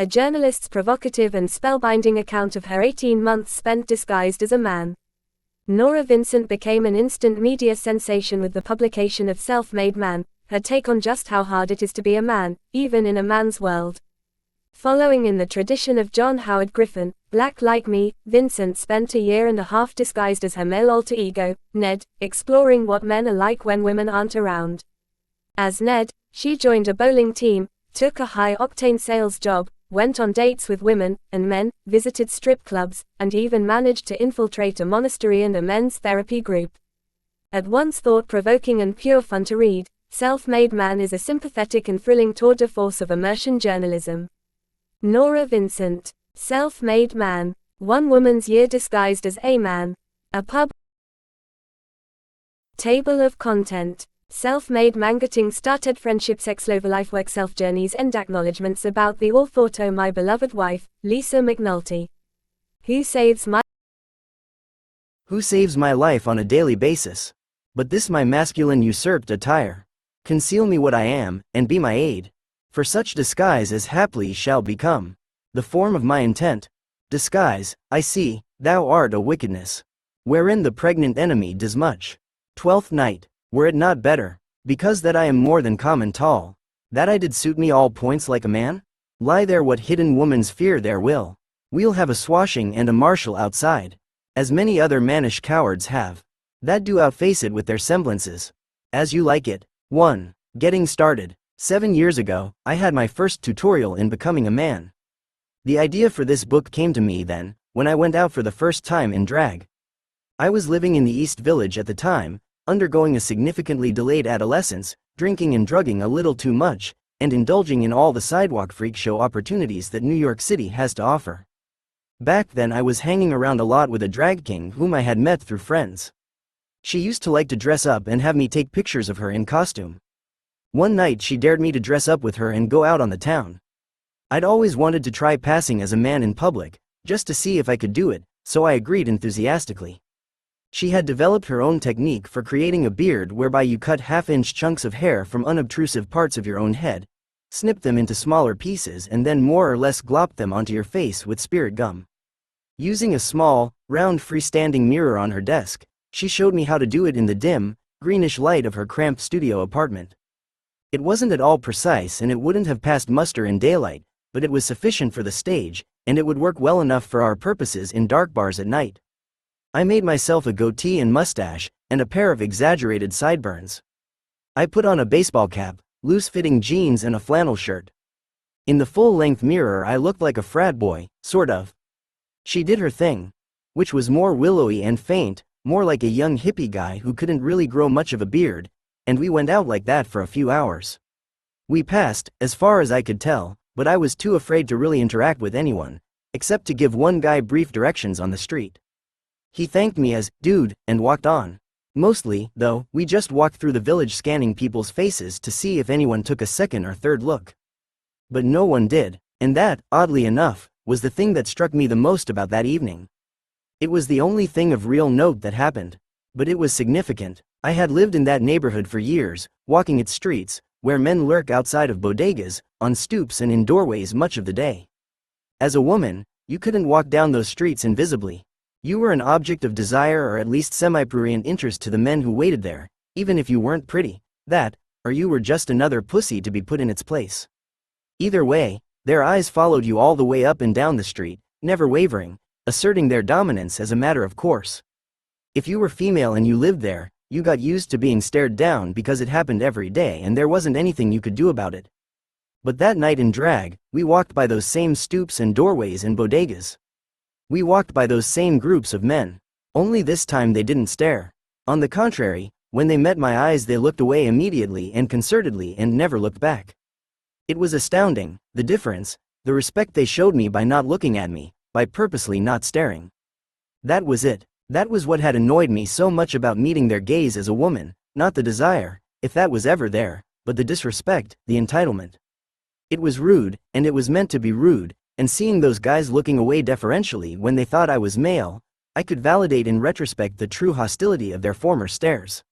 a journalist's provocative and spellbinding account of her 18 months spent disguised as a man. Nora Vincent became an instant media sensation with the publication of Self-Made Man, her take on just how hard it is to be a man, even in a man's world. Following in the tradition of John Howard Griffin, Black Like Me, Vincent spent a year and a half disguised as her male alter ego, Ned, exploring what men are like when women aren't around. As Ned, she joined a bowling team, took a high-octane sales job, went on dates with women and men, visited strip clubs, and even managed to infiltrate a monastery and a men's therapy group. At once thought-provoking and pure fun to read, Self-Made Man is a sympathetic and thrilling tour de force of immersion journalism. Nora Vincent. Self-Made Man. One woman's year disguised as a man. A pub. Table of content. Self-Made Man getting started friendship sex love life work self journeys and acknowledgements about the all thought oh my beloved wife, Lisa McNulty. Who saves my life on a daily basis? But this my masculine usurped attire. Conceal me what I am, and be my aid. For such disguise as haply shall become the form of my intent. Disguise, I see, thou art a wickedness, wherein the pregnant enemy does much. 12th night, were it not better, because that I am more than common tall, that I did suit me all points like a man? Lie there what hidden woman's fear there will. We'll have a swashing and a marshal outside, as many other mannish cowards have, that do outface it with their semblances. As you like it. 1. Getting started. 7 years ago, I had my first tutorial in becoming a man. The idea for this book came to me then, when I went out for the first time in drag. I was living in the East Village at the time, undergoing a significantly delayed adolescence, drinking and drugging a little too much, and indulging in all the sidewalk freak show opportunities that New York City has to offer. Back then I was hanging around a lot with a drag king whom I had met through friends. She used to like to dress up and have me take pictures of her in costume. One night she dared me to dress up with her and go out on the town. I'd always wanted to try passing as a man in public, just to see if I could do it, so I agreed enthusiastically. She had developed her own technique for creating a beard whereby you cut half-inch chunks of hair from unobtrusive parts of your own head, snip them into smaller pieces and then more or less glop them onto your face with spirit gum. Using a small, round freestanding mirror on her desk, she showed me how to do it in the dim, greenish light of her cramped studio apartment. It wasn't at all precise and it wouldn't have passed muster in daylight, but it was sufficient for the stage, and it would work well enough for our purposes in dark bars at night. I made myself a goatee and mustache, and a pair of exaggerated sideburns. I put on a baseball cap, loose-fitting jeans and a flannel shirt. In the full-length mirror I looked like a frat boy, sort of. She did her thing, which was more willowy and faint, more like a young hippie guy who couldn't really grow much of a beard, and we went out like that for a few hours. We passed, as far as I could tell, but I was too afraid to really interact with anyone, except to give one guy brief directions on the street. He thanked me as, "dude," and walked on. Mostly, though, we just walked through the village scanning people's faces to see if anyone took a second or third look. But no one did, and that, oddly enough, was the thing that struck me the most about that evening. It was the only thing of real note that happened, but it was significant. I had lived in that neighborhood for years, walking its streets, where men lurk outside of bodegas, on stoops and in doorways much of the day. As a woman, you couldn't walk down those streets invisibly. You were an object of desire or at least semi-prurient interest to the men who waited there, even if you weren't pretty, that, or you were just another pussy to be put in its place. Either way, their eyes followed you all the way up and down the street, never wavering, asserting their dominance as a matter of course. If you were female and you lived there, you got used to being stared down because it happened every day and there wasn't anything you could do about it. But that night in drag, we walked by those same stoops and doorways and bodegas. We walked by those same groups of men. Only this time they didn't stare. On the contrary, when they met my eyes they looked away immediately and concertedly and never looked back. It was astounding, the difference, the respect they showed me by not looking at me, by purposely not staring. That was it. That was what had annoyed me so much about meeting their gaze as a woman, not the desire, if that was ever there, but the disrespect, the entitlement. It was rude, and it was meant to be rude, and seeing those guys looking away deferentially when they thought I was male, I could validate in retrospect the true hostility of their former stares.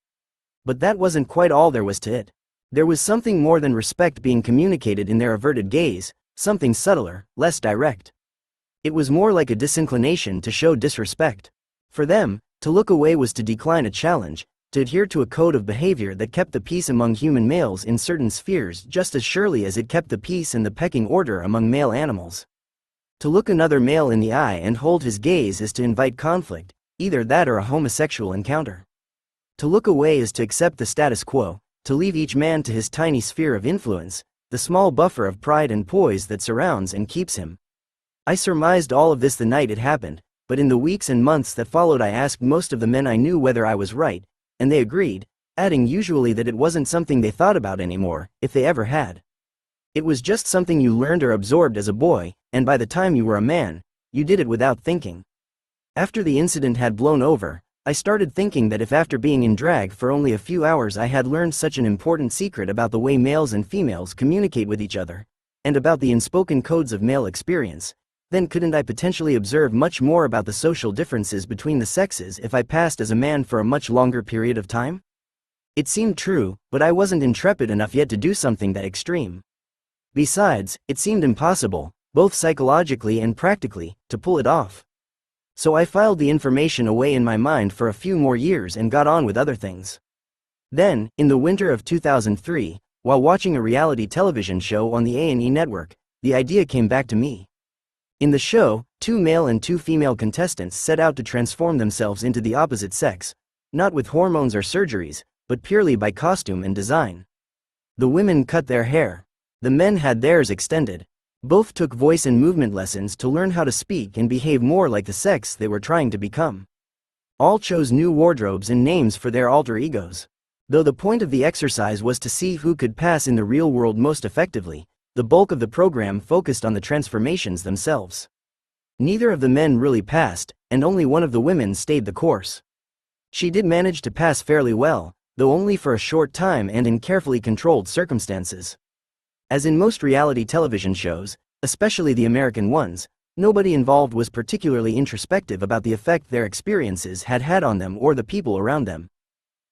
But that wasn't quite all there was to it. There was something more than respect being communicated in their averted gaze, something subtler, less direct. It was more like a disinclination to show disrespect. For them, to look away was to decline a challenge, to adhere to a code of behavior that kept the peace among human males in certain spheres just as surely as it kept the peace and the pecking order among male animals. To look another male in the eye and hold his gaze is to invite conflict, either that or a homosexual encounter. To look away is to accept the status quo, to leave each man to his tiny sphere of influence, the small buffer of pride and poise that surrounds and keeps him. I surmised all of this the night it happened, but in the weeks and months that followed I asked most of the men I knew whether I was right, and they agreed, adding usually that it wasn't something they thought about anymore, if they ever had. It was just something you learned or absorbed as a boy, and by the time you were a man, you did it without thinking. After the incident had blown over, I started thinking that if after being in drag for only a few hours I had learned such an important secret about the way males and females communicate with each other, and about the unspoken codes of male experience, then couldn't I potentially observe much more about the social differences between the sexes if I passed as a man for a much longer period of time? It seemed true, but I wasn't intrepid enough yet to do something that extreme. Besides, it seemed impossible, both psychologically and practically, to pull it off. So I filed the information away in my mind for a few more years and got on with other things. Then, in the winter of 2003, while watching a reality television show on the A&E network, the idea came back to me. In the show, 2 male and 2 female contestants set out to transform themselves into the opposite sex, not with hormones or surgeries, but purely by costume and design. The women cut their hair. The men had theirs extended. Both took voice and movement lessons to learn how to speak and behave more like the sex they were trying to become. All chose new wardrobes and names for their alter egos. Though the point of the exercise was to see who could pass in the real world most effectively, the bulk of the program focused on the transformations themselves. Neither of the men really passed, and only one of the women stayed the course. She did manage to pass fairly well, though only for a short time and in carefully controlled circumstances. As in most reality television shows, especially the American ones, nobody involved was particularly introspective about the effect their experiences had had on them or the people around them.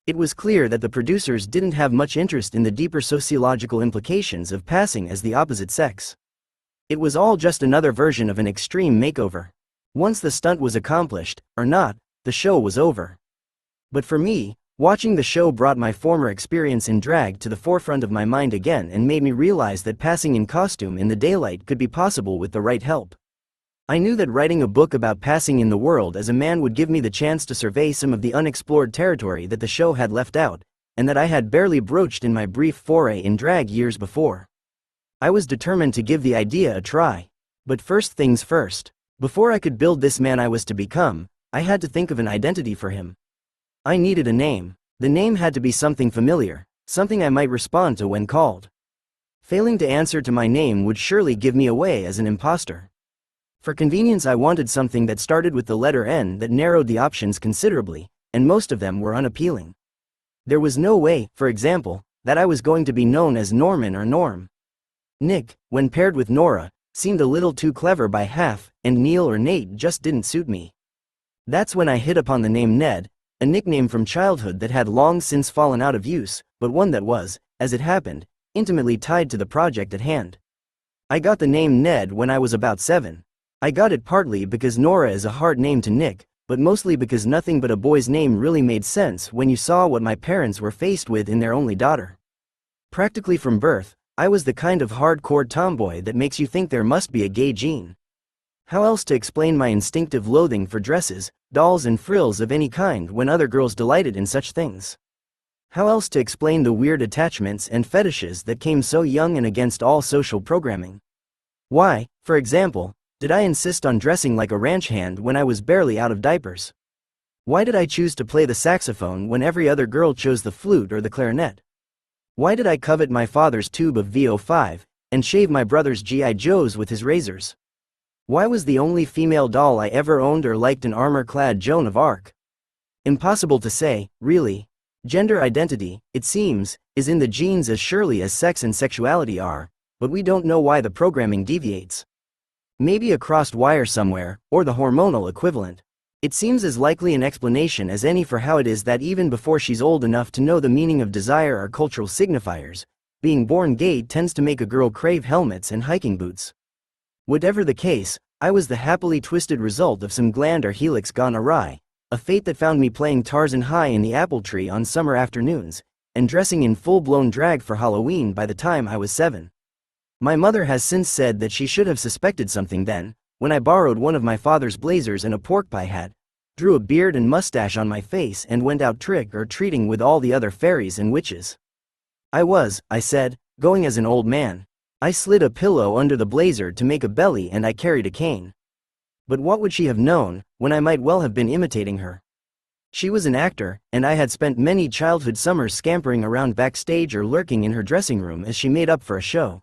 It was clear that the producers didn't have much interest in the deeper sociological implications of passing as the opposite sex. It was all just another version of an extreme makeover. Once the stunt was accomplished, or not, the show was over. But for me, watching the show brought my former experience in drag to the forefront of my mind again and made me realize that passing in costume in the daylight could be possible with the right help. I knew that writing a book about passing in the world as a man would give me the chance to survey some of the unexplored territory that the show had left out, and that I had barely broached in my brief foray in drag years before. I was determined to give the idea a try. But first things first. Before I could build this man I was to become, I had to think of an identity for him. I needed a name. The name had to be something familiar, something I might respond to when called. Failing to answer to my name would surely give me away as an imposter. For convenience I wanted something that started with the letter N that narrowed the options considerably, and most of them were unappealing. There was no way, for example, that I was going to be known as Norman or Norm. Nick, when paired with Nora, seemed a little too clever by half, and Neil or Nate just didn't suit me. That's when I hit upon the name Ned, a nickname from childhood that had long since fallen out of use, but one that was, as it happened, intimately tied to the project at hand. I got the name Ned when I was about 7. I got it partly because Nora is a hard name to nick, but mostly because nothing but a boy's name really made sense when you saw what my parents were faced with in their only daughter. Practically from birth, I was the kind of hardcore tomboy that makes you think there must be a gay gene. How else to explain my instinctive loathing for dresses, dolls and frills of any kind when other girls delighted in such things? How else to explain the weird attachments and fetishes that came so young and against all social programming? Why, for example, did I insist on dressing like a ranch hand when I was barely out of diapers? Why did I choose to play the saxophone when every other girl chose the flute or the clarinet? Why did I covet my father's tube of VO5, and shave my brother's G.I. Joes with his razors? Why was the only female doll I ever owned or liked an armor-clad Joan of Arc? Impossible to say, really. Gender identity, it seems, is in the genes as surely as sex and sexuality are, but we don't know why the programming deviates. Maybe a crossed wire somewhere, or the hormonal equivalent. It seems as likely an explanation as any for how it is that even before she's old enough to know the meaning of desire or cultural signifiers, being born gay tends to make a girl crave helmets and hiking boots. Whatever the case, I was the happily twisted result of some gland or helix gone awry, a fate that found me playing Tarzan high in the apple tree on summer afternoons, and dressing in full-blown drag for Halloween by the time I was 7. My mother has since said that she should have suspected something then, when I borrowed one of my father's blazers and a pork pie hat, drew a beard and mustache on my face and went out trick-or-treating with all the other fairies and witches. I said, going as an old man. I slid a pillow under the blazer to make a belly and I carried a cane. But what would she have known, when I might well have been imitating her? She was an actor, and I had spent many childhood summers scampering around backstage or lurking in her dressing room as she made up for a show.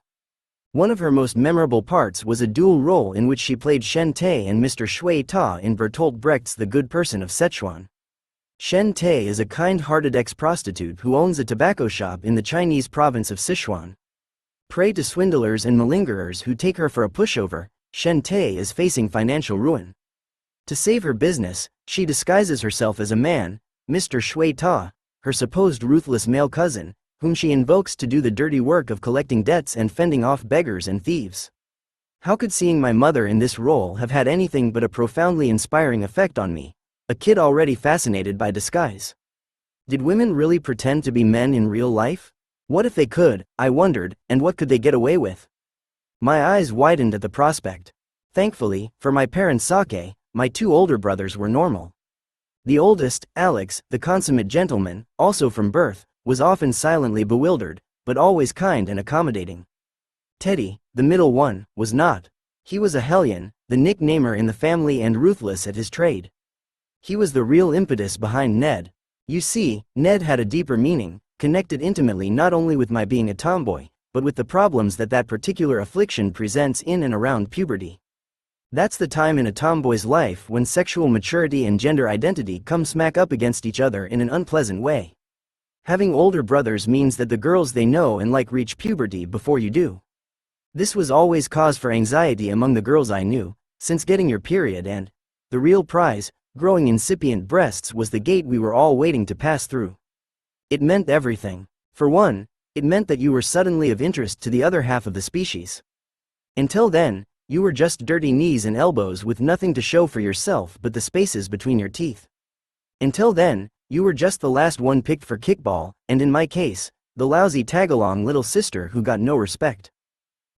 One of her most memorable parts was a dual role in which she played Shen Te and Mr. Shui Ta in Bertolt Brecht's The Good Person of Sichuan. Shen Te is a kind-hearted ex-prostitute who owns a tobacco shop in the Chinese province of Sichuan. Prey to swindlers and malingerers who take her for a pushover, Shen Te is facing financial ruin. To save her business, she disguises herself as a man, Mr. Shui Ta, her supposed ruthless male cousin, whom she invokes to do the dirty work of collecting debts and fending off beggars and thieves. How could seeing my mother in this role have had anything but a profoundly inspiring effect on me, a kid already fascinated by disguise? Did women really pretend to be men in real life? What if they could, I wondered, and what could they get away with? My eyes widened at the prospect. Thankfully, for my parents' sake, my 2 older brothers were normal. The oldest, Alex, the consummate gentleman, also from birth, was often silently bewildered, but always kind and accommodating. Teddy, the middle one, was not. He was a hellion, the nicknamer in the family and ruthless at his trade. He was the real impetus behind Ned. You see, Ned had a deeper meaning, connected intimately not only with my being a tomboy, but with the problems that particular affliction presents in and around puberty. That's the time in a tomboy's life when sexual maturity and gender identity come smack up against each other in an unpleasant way. Having older brothers means that the girls they know and like reach puberty before you do. This was always cause for anxiety among the girls I knew, since getting your period and the real prize, growing incipient breasts, was the gate we were all waiting to pass through. It meant everything. For one, it meant that you were suddenly of interest to the other half of the species. Until then, you were just dirty knees and elbows with nothing to show for yourself but the spaces between your teeth. Until then, you were just the last one picked for kickball, and in my case, the lousy tag-along little sister who got no respect.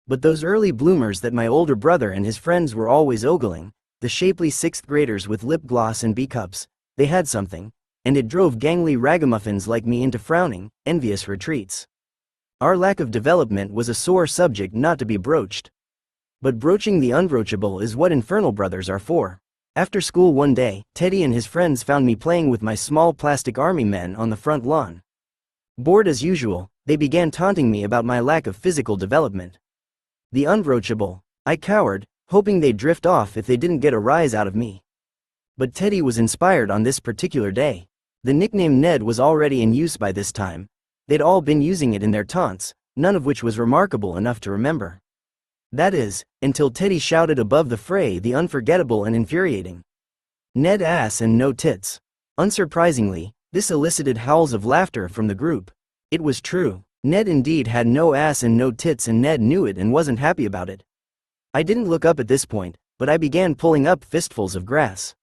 But those early bloomers that my older brother and his friends were always ogling, the shapely 6th graders with lip gloss and B-cups, they had something, and it drove gangly ragamuffins like me into frowning, envious retreats. Our lack of development was a sore subject not to be broached. But broaching the unbroachable is what infernal brothers are for. After school one day, Teddy and his friends found me playing with my small plastic army men on the front lawn. Bored as usual, they began taunting me about my lack of physical development. The unbroachable. I cowered, hoping they'd drift off if they didn't get a rise out of me. But Teddy was inspired on this particular day. The nickname Ned was already in use by this time. They'd all been using it in their taunts, none of which was remarkable enough to remember. That is, until Teddy shouted above the fray the unforgettable and infuriating "Ned ass and no tits." Unsurprisingly, this elicited howls of laughter from the group. It was true. Ned indeed had no ass and no tits, and Ned knew it and wasn't happy about it. I didn't look up at this point, but I began pulling up fistfuls of grass.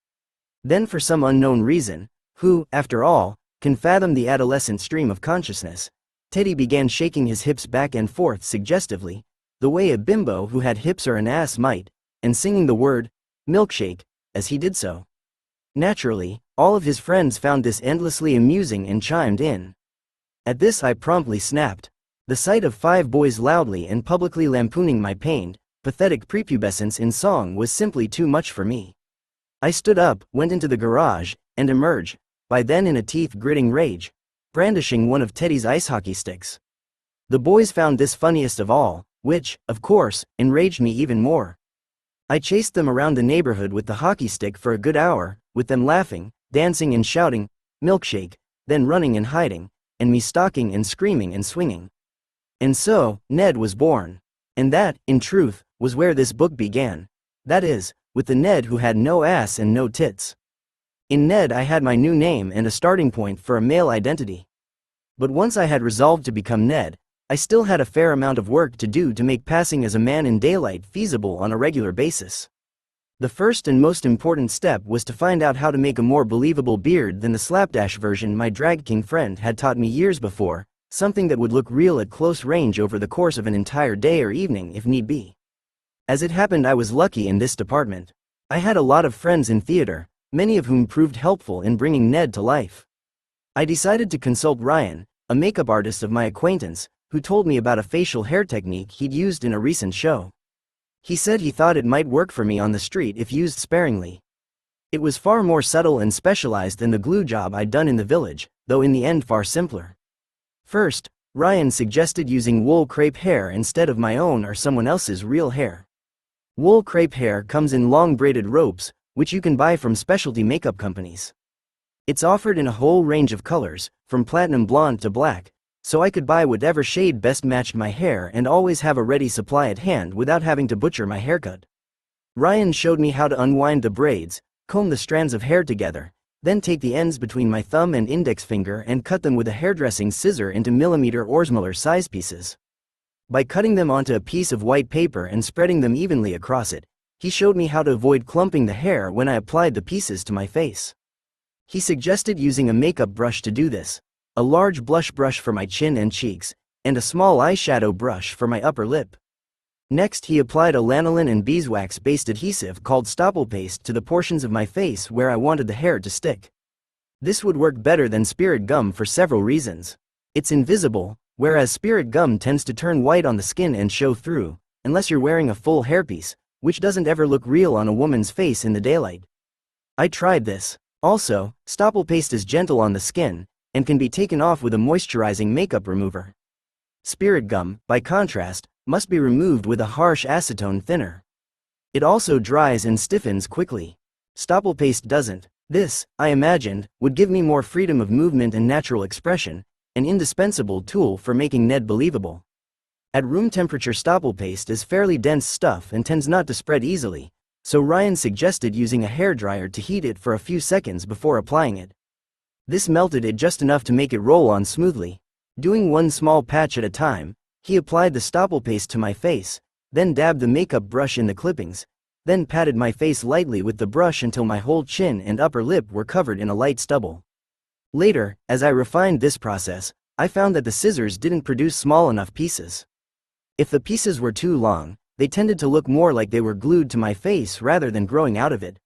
Then, for some unknown reason, who, after all, can fathom the adolescent stream of consciousness, Teddy began shaking his hips back and forth suggestively, the way a bimbo who had hips or an ass might, and singing the word milkshake as he did so. Naturally, all of his friends found this endlessly amusing and chimed in. At this I promptly snapped. The sight of 5 boys loudly and publicly lampooning my pained, pathetic prepubescence in song was simply too much for me. I stood up, went into the garage, and emerged, by then in a teeth-gritting rage, brandishing one of Teddy's ice hockey sticks. The boys found this funniest of all, which, of course, enraged me even more. I chased them around the neighborhood with the hockey stick for a good hour, with them laughing, dancing and shouting, "Milkshake," then running and hiding, and me stalking and screaming and swinging. And so, Ned was born. And that, in truth, was where this book began. That is, with the Ned who had no ass and no tits. In Ned I had my new name and a starting point for a male identity. But once I had resolved to become Ned, I still had a fair amount of work to do to make passing as a man in daylight feasible on a regular basis. The first and most important step was to find out how to make a more believable beard than the slapdash version my drag king friend had taught me years before, something that would look real at close range over the course of an entire day or evening if need be. As it happened, I was lucky in this department. I had a lot of friends in theater, many of whom proved helpful in bringing Ned to life. I decided to consult Ryan, a makeup artist of my acquaintance, who told me about a facial hair technique he'd used in a recent show. He said he thought it might work for me on the street if used sparingly. It was far more subtle and specialized than the glue job I'd done in the village, though in the end far simpler. First, Ryan suggested using wool crepe hair instead of my own or someone else's real hair. Wool crepe hair comes in long braided ropes, which you can buy from specialty makeup companies. It's offered in a whole range of colors, from platinum blonde to black, so I could buy whatever shade best matched my hair and always have a ready supply at hand without having to butcher my haircut. Ryan showed me how to unwind the braids, comb the strands of hair together, then take the ends between my thumb and index finger and cut them with a hairdressing scissor into millimeter or millimeter size pieces. By cutting them onto a piece of white paper and spreading them evenly across it, he showed me how to avoid clumping the hair when I applied the pieces to my face. He suggested using a makeup brush to do this, a large blush brush for my chin and cheeks, and a small eyeshadow brush for my upper lip. Next, he applied a lanolin and beeswax-based adhesive called stopple paste to the portions of my face where I wanted the hair to stick. This would work better than spirit gum for several reasons. It's invisible, whereas spirit gum tends to turn white on the skin and show through, unless you're wearing a full hairpiece, which doesn't ever look real on a woman's face in the daylight. I tried this. Also, stopple paste is gentle on the skin, and can be taken off with a moisturizing makeup remover. Spirit gum, by contrast, must be removed with a harsh acetone thinner. It also dries and stiffens quickly. Stopple paste doesn't. This, I imagined, would give me more freedom of movement and natural expression, an indispensable tool for making Ned believable. At room temperature, stopple paste is fairly dense stuff and tends not to spread easily, so Ryan suggested using a hairdryer to heat it for a few seconds before applying it. This melted it just enough to make it roll on smoothly. Doing one small patch at a time, he applied the stopple paste to my face, then dabbed the makeup brush in the clippings, then patted my face lightly with the brush until my whole chin and upper lip were covered in a light stubble. Later, as I refined this process, I found that the scissors didn't produce small enough pieces. If the pieces were too long, they tended to look more like they were glued to my face rather than growing out of it.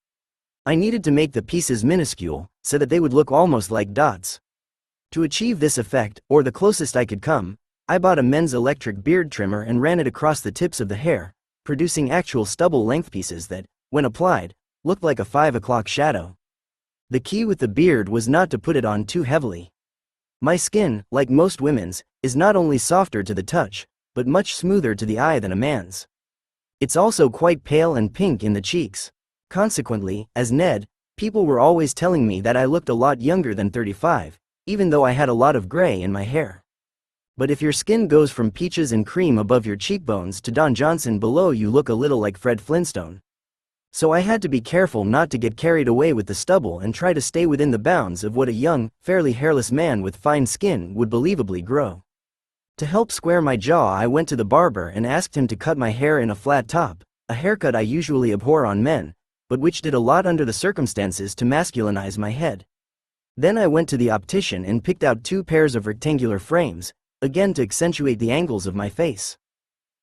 I needed to make the pieces minuscule, so that they would look almost like dots. To achieve this effect, or the closest I could come, I bought a men's electric beard trimmer and ran it across the tips of the hair, producing actual stubble length pieces that, when applied, looked like a 5 o'clock shadow. The key with the beard was not to put it on too heavily. My skin, like most women's, is not only softer to the touch, but much smoother to the eye than a man's. It's also quite pale and pink in the cheeks. Consequently, as Ned, people were always telling me that I looked a lot younger than 35, even though I had a lot of gray in my hair. But if your skin goes from peaches and cream above your cheekbones to Don Johnson below, you look a little like Fred Flintstone. So I had to be careful not to get carried away with the stubble and try to stay within the bounds of what a young, fairly hairless man with fine skin would believably grow. To help square my jaw, I went to the barber and asked him to cut my hair in a flat top, a haircut I usually abhor on men, but which did a lot under the circumstances to masculinize my head. Then I went to the optician and picked out 2 pairs of rectangular frames, again to accentuate the angles of my face.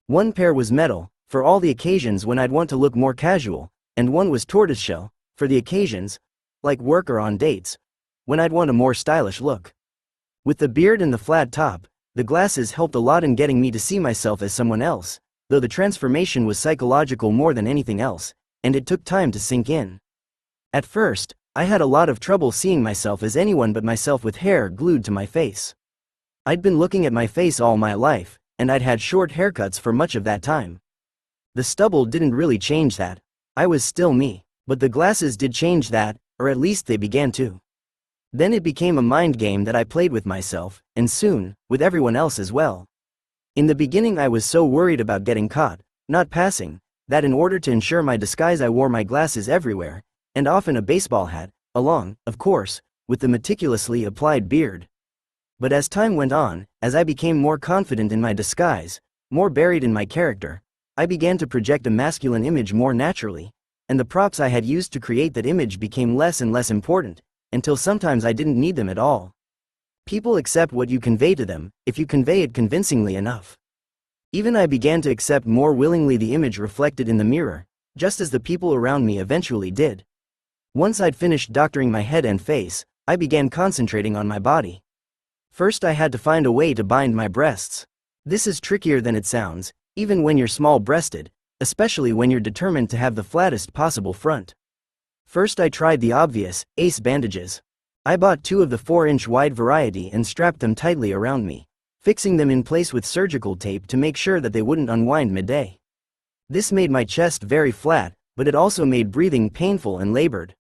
One pair was metal, for all the occasions when I'd want to look more casual, and one was tortoiseshell, for the occasions, like work or on dates, when I'd want a more stylish look. With the beard and the flat top, the glasses helped a lot in getting me to see myself as someone else, though the transformation was psychological more than anything else, and it took time to sink in. At first, I had a lot of trouble seeing myself as anyone but myself with hair glued to my face. I'd been looking at my face all my life, and I'd had short haircuts for much of that time. The stubble didn't really change that. I was still me, but the glasses did change that, or at least they began to. Then it became a mind game that I played with myself, and soon, with everyone else as well. In the beginning I was so worried about getting caught, not passing, that in order to ensure my disguise I wore my glasses everywhere, and often a baseball hat, along, of course, with the meticulously applied beard. But as time went on, as I became more confident in my disguise, more buried in my character, I began to project a masculine image more naturally, and the props I had used to create that image became less and less important, until sometimes I didn't need them at all. People accept what you convey to them, if you convey it convincingly enough. Even I began to accept more willingly the image reflected in the mirror, just as the people around me eventually did. Once I'd finished doctoring my head and face, I began concentrating on my body. First I had to find a way to bind my breasts. This is trickier than it sounds, even when you're small-breasted, especially when you're determined to have the flattest possible front. First I tried the obvious, ace bandages. I bought 2 of the 4-inch wide variety and strapped them tightly around me, fixing them in place with surgical tape to make sure that they wouldn't unwind midday. This made my chest very flat, but it also made breathing painful and labored.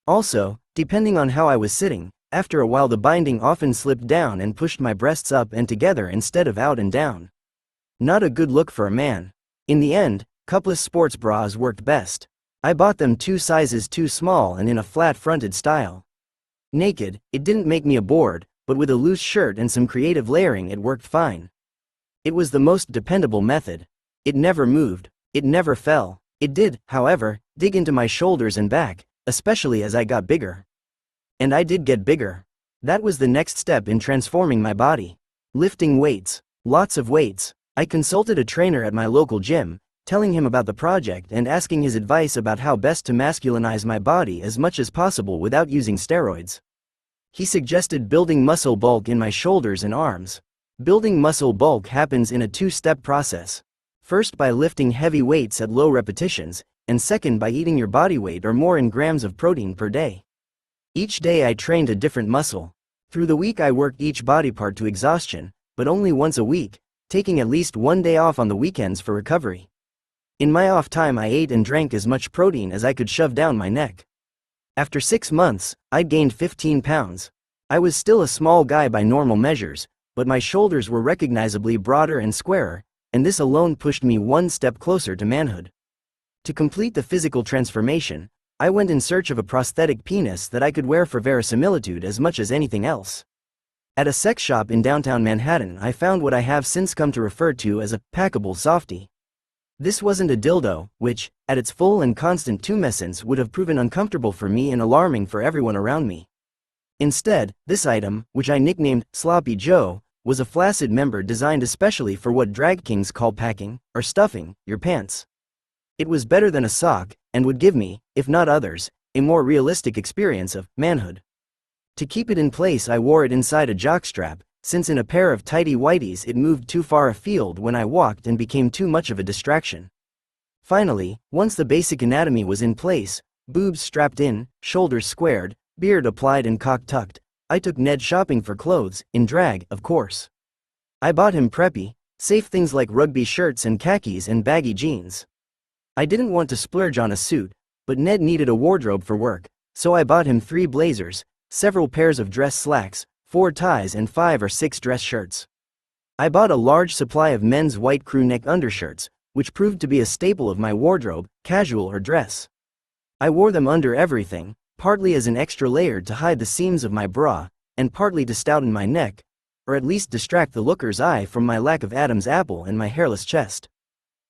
Also, depending on how I was sitting, after a while the binding often slipped down and pushed my breasts up and together instead of out and down. Not a good look for a man. In the end, cupless sports bras worked best. I bought them 2 sizes too small and in a flat-fronted style. Naked, it didn't make me a bored, but with a loose shirt and some creative layering it worked fine. It was the most dependable method. It never moved, it never fell. It did, however, dig into my shoulders and back, especially as I got bigger. And I did get bigger. That was the next step in transforming my body. Lifting weights. Lots of weights. I consulted a trainer at my local gym, telling him about the project and asking his advice about how best to masculinize my body as much as possible without using steroids. He suggested building muscle bulk in my shoulders and arms. Building muscle bulk happens in a 2-step process. First by lifting heavy weights at low repetitions, and second by eating your body weight or more in grams of protein per day. Each day I trained a different muscle. Through the week I worked each body part to exhaustion, but only once a week, taking at least 1 day off on the weekends for recovery. In my off time I ate and drank as much protein as I could shove down my neck. After 6 months, I'd gained 15 pounds. I was still a small guy by normal measures, but my shoulders were recognizably broader and squarer, and this alone pushed me 1 step closer to manhood. To complete the physical transformation, I went in search of a prosthetic penis that I could wear for verisimilitude as much as anything else. At a sex shop in downtown Manhattan I found what I have since come to refer to as a packable softie. This wasn't a dildo, which, at its full and constant tumescence would have proven uncomfortable for me and alarming for everyone around me. Instead, this item, which I nicknamed Sloppy Joe, was a flaccid member designed especially for what drag kings call packing, or stuffing, your pants. It was better than a sock, and would give me, if not others, a more realistic experience of manhood. To keep it in place I wore it inside a jockstrap, since in a pair of tighty whities it moved too far afield when I walked and became too much of a distraction. Finally, once the basic anatomy was in place, boobs strapped in, shoulders squared, beard applied and cock-tucked, I took Ned shopping for clothes, in drag, of course. I bought him preppy, safe things like rugby shirts and khakis and baggy jeans. I didn't want to splurge on a suit, but Ned needed a wardrobe for work, so I bought him 3 blazers, several pairs of dress slacks, 4 ties and 5 or 6 dress shirts. I bought a large supply of men's white crew neck undershirts, which proved to be a staple of my wardrobe, casual or dress. I wore them under everything, partly as an extra layer to hide the seams of my bra, and partly to stouten my neck, or at least distract the looker's eye from my lack of Adam's apple and my hairless chest.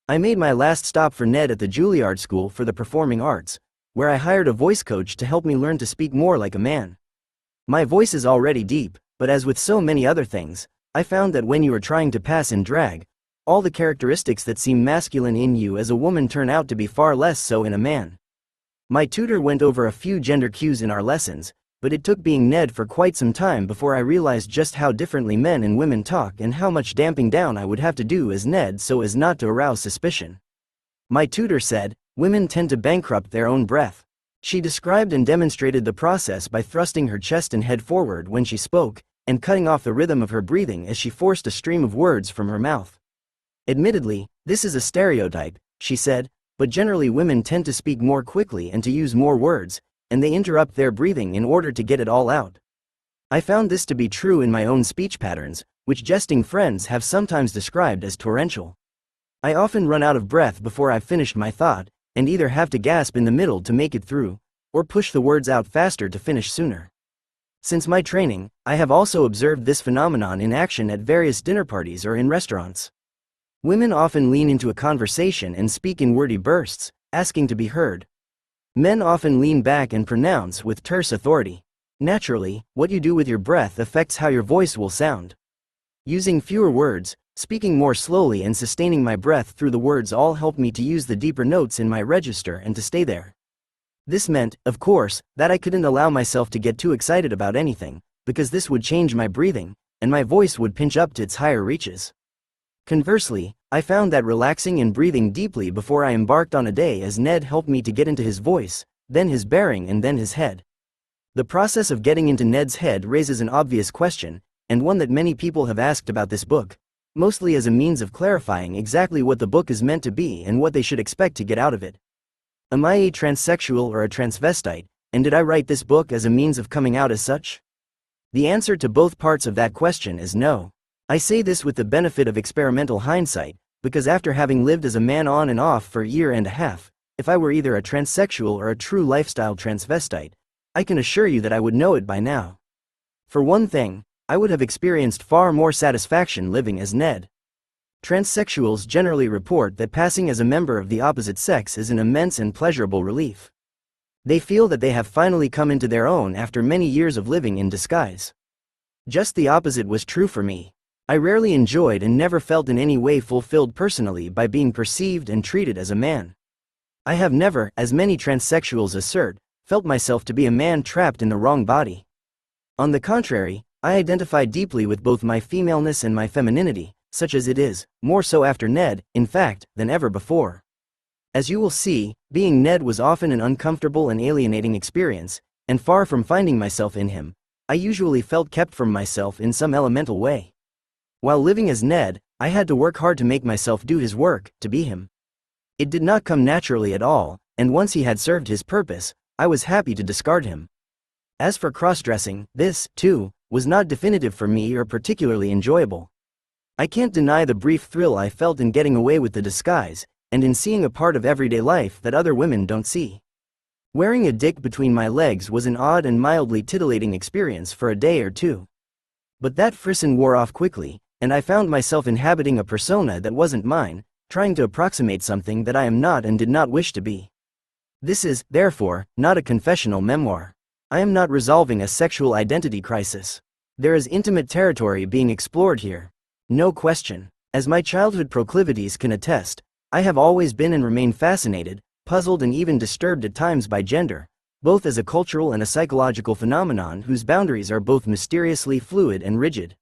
I made my last stop for Ned at the Juilliard School for the Performing Arts, where I hired a voice coach to help me learn to speak more like a man. My voice is already deep, but as with so many other things, I found that when you are trying to pass in drag, all the characteristics that seem masculine in you as a woman turn out to be far less so in a man. My tutor went over a few gender cues in our lessons, but it took being Ned for quite some time before I realized just how differently men and women talk and how much damping down I would have to do as Ned so as not to arouse suspicion. My tutor said, women tend to bankrupt their own breath. She described and demonstrated the process by thrusting her chest and head forward when she spoke, and cutting off the rhythm of her breathing as she forced a stream of words from her mouth. Admittedly, this is a stereotype, she said, but generally women tend to speak more quickly and to use more words, and they interrupt their breathing in order to get it all out. I found this to be true in my own speech patterns, which jesting friends have sometimes described as torrential. I often run out of breath before I've finished my thought, and either have to gasp in the middle to make it through, or push the words out faster to finish sooner. Since my training, I have also observed this phenomenon in action at various dinner parties or in restaurants. Women often lean into a conversation and speak in wordy bursts, asking to be heard. Men often lean back and pronounce with terse authority. Naturally, what you do with your breath affects how your voice will sound. Using fewer words, speaking more slowly and sustaining my breath through the words all helped me to use the deeper notes in my register and to stay there. This meant, of course, that I couldn't allow myself to get too excited about anything, because this would change my breathing, and my voice would pinch up to its higher reaches. Conversely, I found that relaxing and breathing deeply before I embarked on a day as Ned helped me to get into his voice, then his bearing and then his head. The process of getting into Ned's head raises an obvious question, and one that many people have asked about this book, mostly as a means of clarifying exactly what the book is meant to be and what they should expect to get out of it. Am I a transsexual or a transvestite, and did I write this book as a means of coming out as such? The answer to both parts of that question is no. I say this with the benefit of experimental hindsight, because after having lived as a man on and off for a year and a half, if I were either a transsexual or a true lifestyle transvestite, I can assure you that I would know it by now. For one thing, I would have experienced far more satisfaction living as Ned. Transsexuals generally report that passing as a member of the opposite sex is an immense and pleasurable relief. They feel that they have finally come into their own after many years of living in disguise. Just the opposite was true for me. I rarely enjoyed and never felt in any way fulfilled personally by being perceived and treated as a man. I have never, as many transsexuals assert, felt myself to be a man trapped in the wrong body. On the contrary, I identify deeply with both my femaleness and my femininity, such as it is, more so after Ned, in fact, than ever before. As you will see, being Ned was often an uncomfortable and alienating experience, and far from finding myself in him, I usually felt kept from myself in some elemental way. While living as Ned, I had to work hard to make myself do his work, to be him. It did not come naturally at all, and once he had served his purpose, I was happy to discard him. As for cross-dressing, this, too, was not definitive for me or particularly enjoyable. I can't deny the brief thrill I felt in getting away with the disguise, and in seeing a part of everyday life that other women don't see. Wearing a dick between my legs was an odd and mildly titillating experience for a day or two. But that frisson wore off quickly, and I found myself inhabiting a persona that wasn't mine, trying to approximate something that I am not and did not wish to be. This is, therefore, not a confessional memoir. I am not resolving a sexual identity crisis. There is intimate territory being explored here. No question. As my childhood proclivities can attest, I have always been and remain fascinated, puzzled and even disturbed at times by gender, both as a cultural and a psychological phenomenon whose boundaries are both mysteriously fluid and rigid.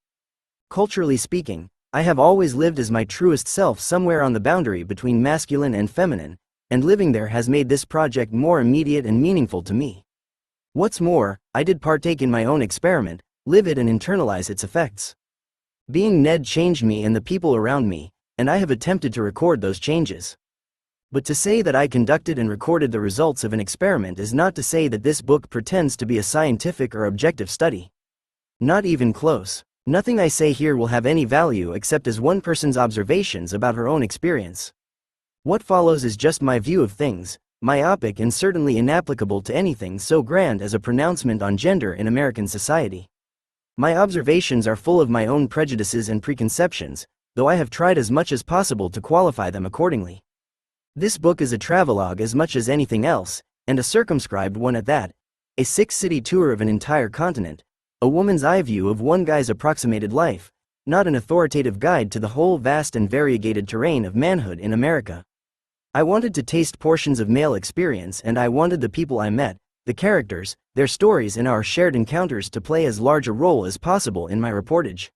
Culturally speaking, I have always lived as my truest self somewhere on the boundary between masculine and feminine, and living there has made this project more immediate and meaningful to me. What's more, I did partake in my own experiment, live it and internalize its effects. Being Ned changed me and the people around me, and I have attempted to record those changes. But to say that I conducted and recorded the results of an experiment is not to say that this book pretends to be a scientific or objective study. Not even close. Nothing I say here will have any value except as one person's observations about her own experience. What follows is just my view of things, myopic and certainly inapplicable to anything so grand as a pronouncement on gender in American society. My observations are full of my own prejudices and preconceptions, though I have tried as much as possible to qualify them accordingly. This book is a travelogue as much as anything else, and a circumscribed one at that, a 6-city tour of an entire continent, a woman's eye view of one guy's approximated life, not an authoritative guide to the whole vast and variegated terrain of manhood in America. I wanted to taste portions of male experience, and I wanted the people I met, the characters, their stories and our shared encounters to play as large a role as possible in my reportage.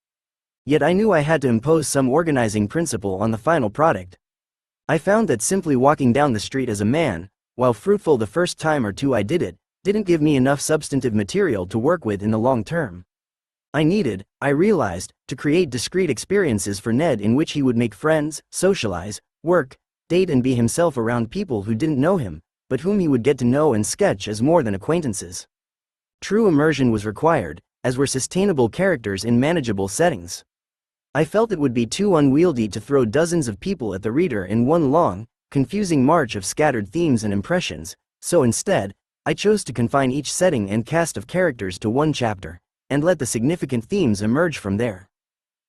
Yet I knew I had to impose some organizing principle on the final product. I found that simply walking down the street as a man, while fruitful the first time or two I did it, didn't give me enough substantive material to work with in the long term. I needed, I realized, to create discrete experiences for Ned in which he would make friends, socialize, work, date and be himself around people who didn't know him, but whom he would get to know and sketch as more than acquaintances. True immersion was required, as were sustainable characters in manageable settings. I felt it would be too unwieldy to throw dozens of people at the reader in one long, confusing march of scattered themes and impressions, so instead, I chose to confine each setting and cast of characters to one chapter, and let the significant themes emerge from there.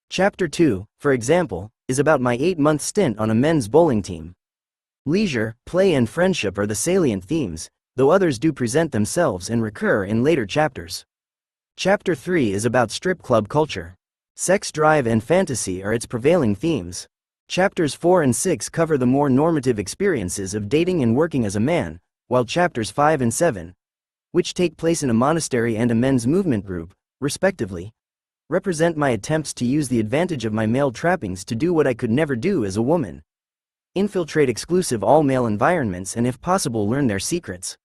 Chapter 2, for example, is about my 8-month stint on a men's bowling team. Leisure, play and friendship are the salient themes, though others do present themselves and recur in later chapters. Chapter 3 is about strip club culture. Sex drive and fantasy are its prevailing themes. Chapters 4 and 6 cover the more normative experiences of dating and working as a man, while chapters 5 and 7, which take place in a monastery and a men's movement group, respectively, represent my attempts to use the advantage of my male trappings to do what I could never do as a woman. Infiltrate exclusive all-male environments and if possible learn their secrets.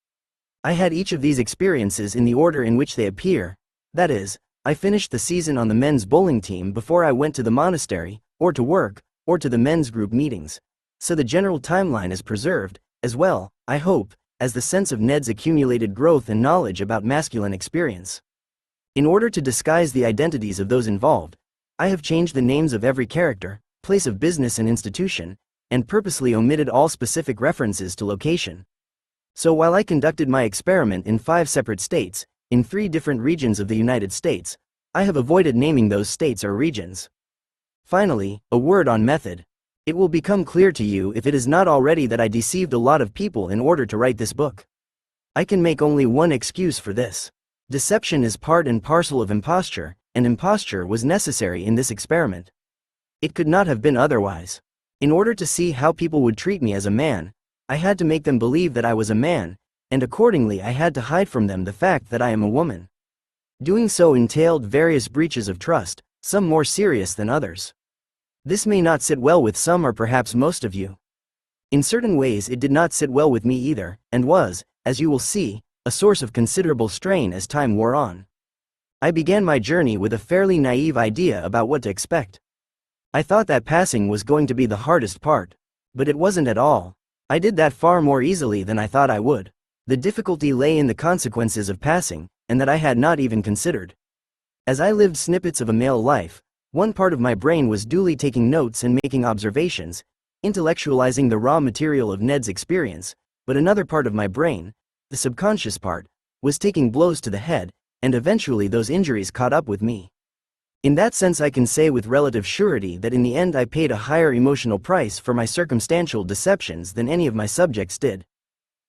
I had each of these experiences in the order in which they appear, that is, I finished the season on the men's bowling team before I went to the monastery, or to work, or to the men's group meetings. So the general timeline is preserved, as well, I hope, as the sense of Ned's accumulated growth and knowledge about masculine experience. In order to disguise the identities of those involved, I have changed the names of every character, place of business and institution, and purposely omitted all specific references to location. So while I conducted my experiment in 5 separate states, in 3 different regions of the United States, I have avoided naming those states or regions. Finally, a word on method. It will become clear to you if it is not already that I deceived a lot of people in order to write this book. I can make only one excuse for this. Deception is part and parcel of imposture, and imposture was necessary in this experiment. It could not have been otherwise. In order to see how people would treat me as a man, I had to make them believe that I was a man, and accordingly I had to hide from them the fact that I am a woman. Doing so entailed various breaches of trust, some more serious than others. This may not sit well with some or perhaps most of you. In certain ways it did not sit well with me either, and was, as you will see, a source of considerable strain as time wore on. I began my journey with a fairly naive idea about what to expect. I thought that passing was going to be the hardest part, but it wasn't at all. I did that far more easily than I thought I would. The difficulty lay in the consequences of passing, and that I had not even considered. As I lived snippets of a male life, one part of my brain was duly taking notes and making observations, intellectualizing the raw material of Ned's experience, but another part of my brain, the subconscious part, was taking blows to the head, and eventually those injuries caught up with me. In that sense I can say with relative surety that in the end I paid a higher emotional price for my circumstantial deceptions than any of my subjects did.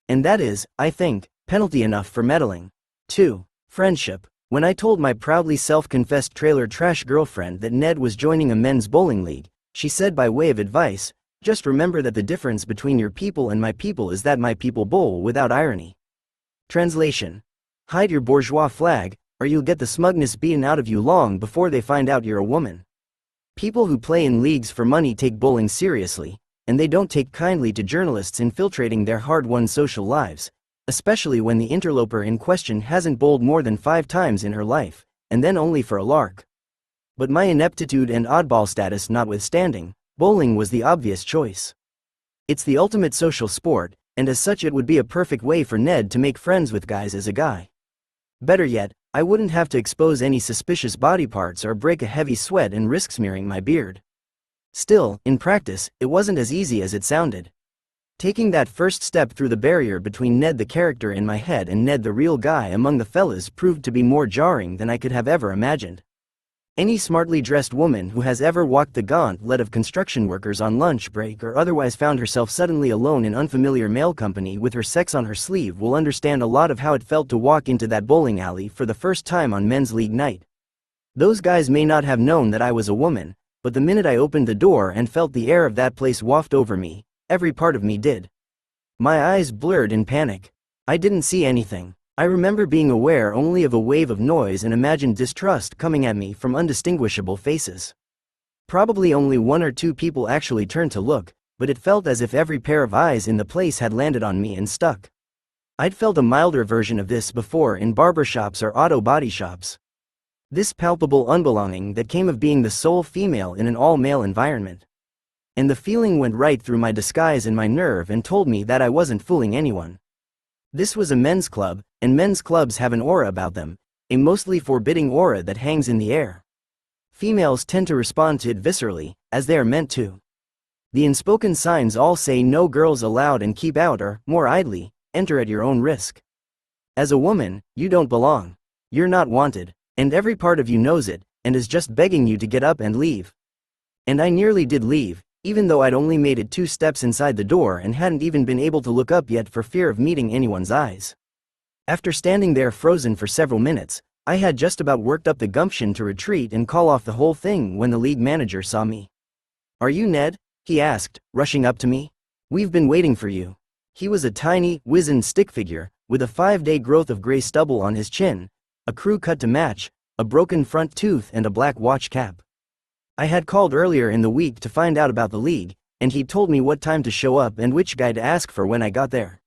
And that is, I think, penalty enough for meddling. 2. Friendship. When I told my proudly self-confessed trailer trash girlfriend that Ned was joining a men's bowling league, she said by way of advice, "Just remember that the difference between your people and my people is that my people bowl without irony." Translation. Hide your bourgeois flag, or you'll get the smugness beaten out of you long before they find out you're a woman. People who play in leagues for money take bowling seriously, and they don't take kindly to journalists infiltrating their hard-won social lives, especially when the interloper in question hasn't bowled more than 5 times in her life, and then only for a lark. But my ineptitude and oddball status notwithstanding, bowling was the obvious choice. It's the ultimate social sport, and as such it would be a perfect way for Ned to make friends with guys as a guy. Better yet, I wouldn't have to expose any suspicious body parts or break a heavy sweat and risk smearing my beard. Still, in practice, it wasn't as easy as it sounded. Taking that first step through the barrier between Ned the character in my head and Ned the real guy among the fellas proved to be more jarring than I could have ever imagined. Any smartly dressed woman who has ever walked the gauntlet of construction workers on lunch break or otherwise found herself suddenly alone in unfamiliar male company with her sex on her sleeve will understand a lot of how it felt to walk into that bowling alley for the first time on men's league night. Those guys may not have known that I was a woman, but the minute I opened the door and felt the air of that place waft over me, every part of me did. My eyes blurred in panic. I didn't see anything. I remember being aware only of a wave of noise and imagined distrust coming at me from undistinguishable faces. Probably only 1 or 2 people actually turned to look, but it felt as if every pair of eyes in the place had landed on me and stuck. I'd felt a milder version of this before in barbershops or auto body shops. This palpable unbelonging that came of being the sole female in an all-male environment. And the feeling went right through my disguise and my nerve and told me that I wasn't fooling anyone. This was a men's club, and men's clubs have an aura about them, a mostly forbidding aura that hangs in the air. Females tend to respond to it viscerally, as they are meant to. The unspoken signs all say no girls allowed and keep out or, more idly, enter at your own risk. As a woman, you don't belong. You're not wanted. And every part of you knows it, and is just begging you to get up and leave. And I nearly did leave, even though I'd only made it 2 steps inside the door and hadn't even been able to look up yet for fear of meeting anyone's eyes. After standing there frozen for several minutes, I had just about worked up the gumption to retreat and call off the whole thing when the league manager saw me. "Are you Ned?" he asked, rushing up to me. "We've been waiting for you." He was a tiny, wizened stick figure, with a 5-day growth of gray stubble on his chin, a crew cut to match, a broken front tooth and a black watch cap. I had called earlier in the week to find out about the league, and he told me what time to show up and which guy to ask for when I got there.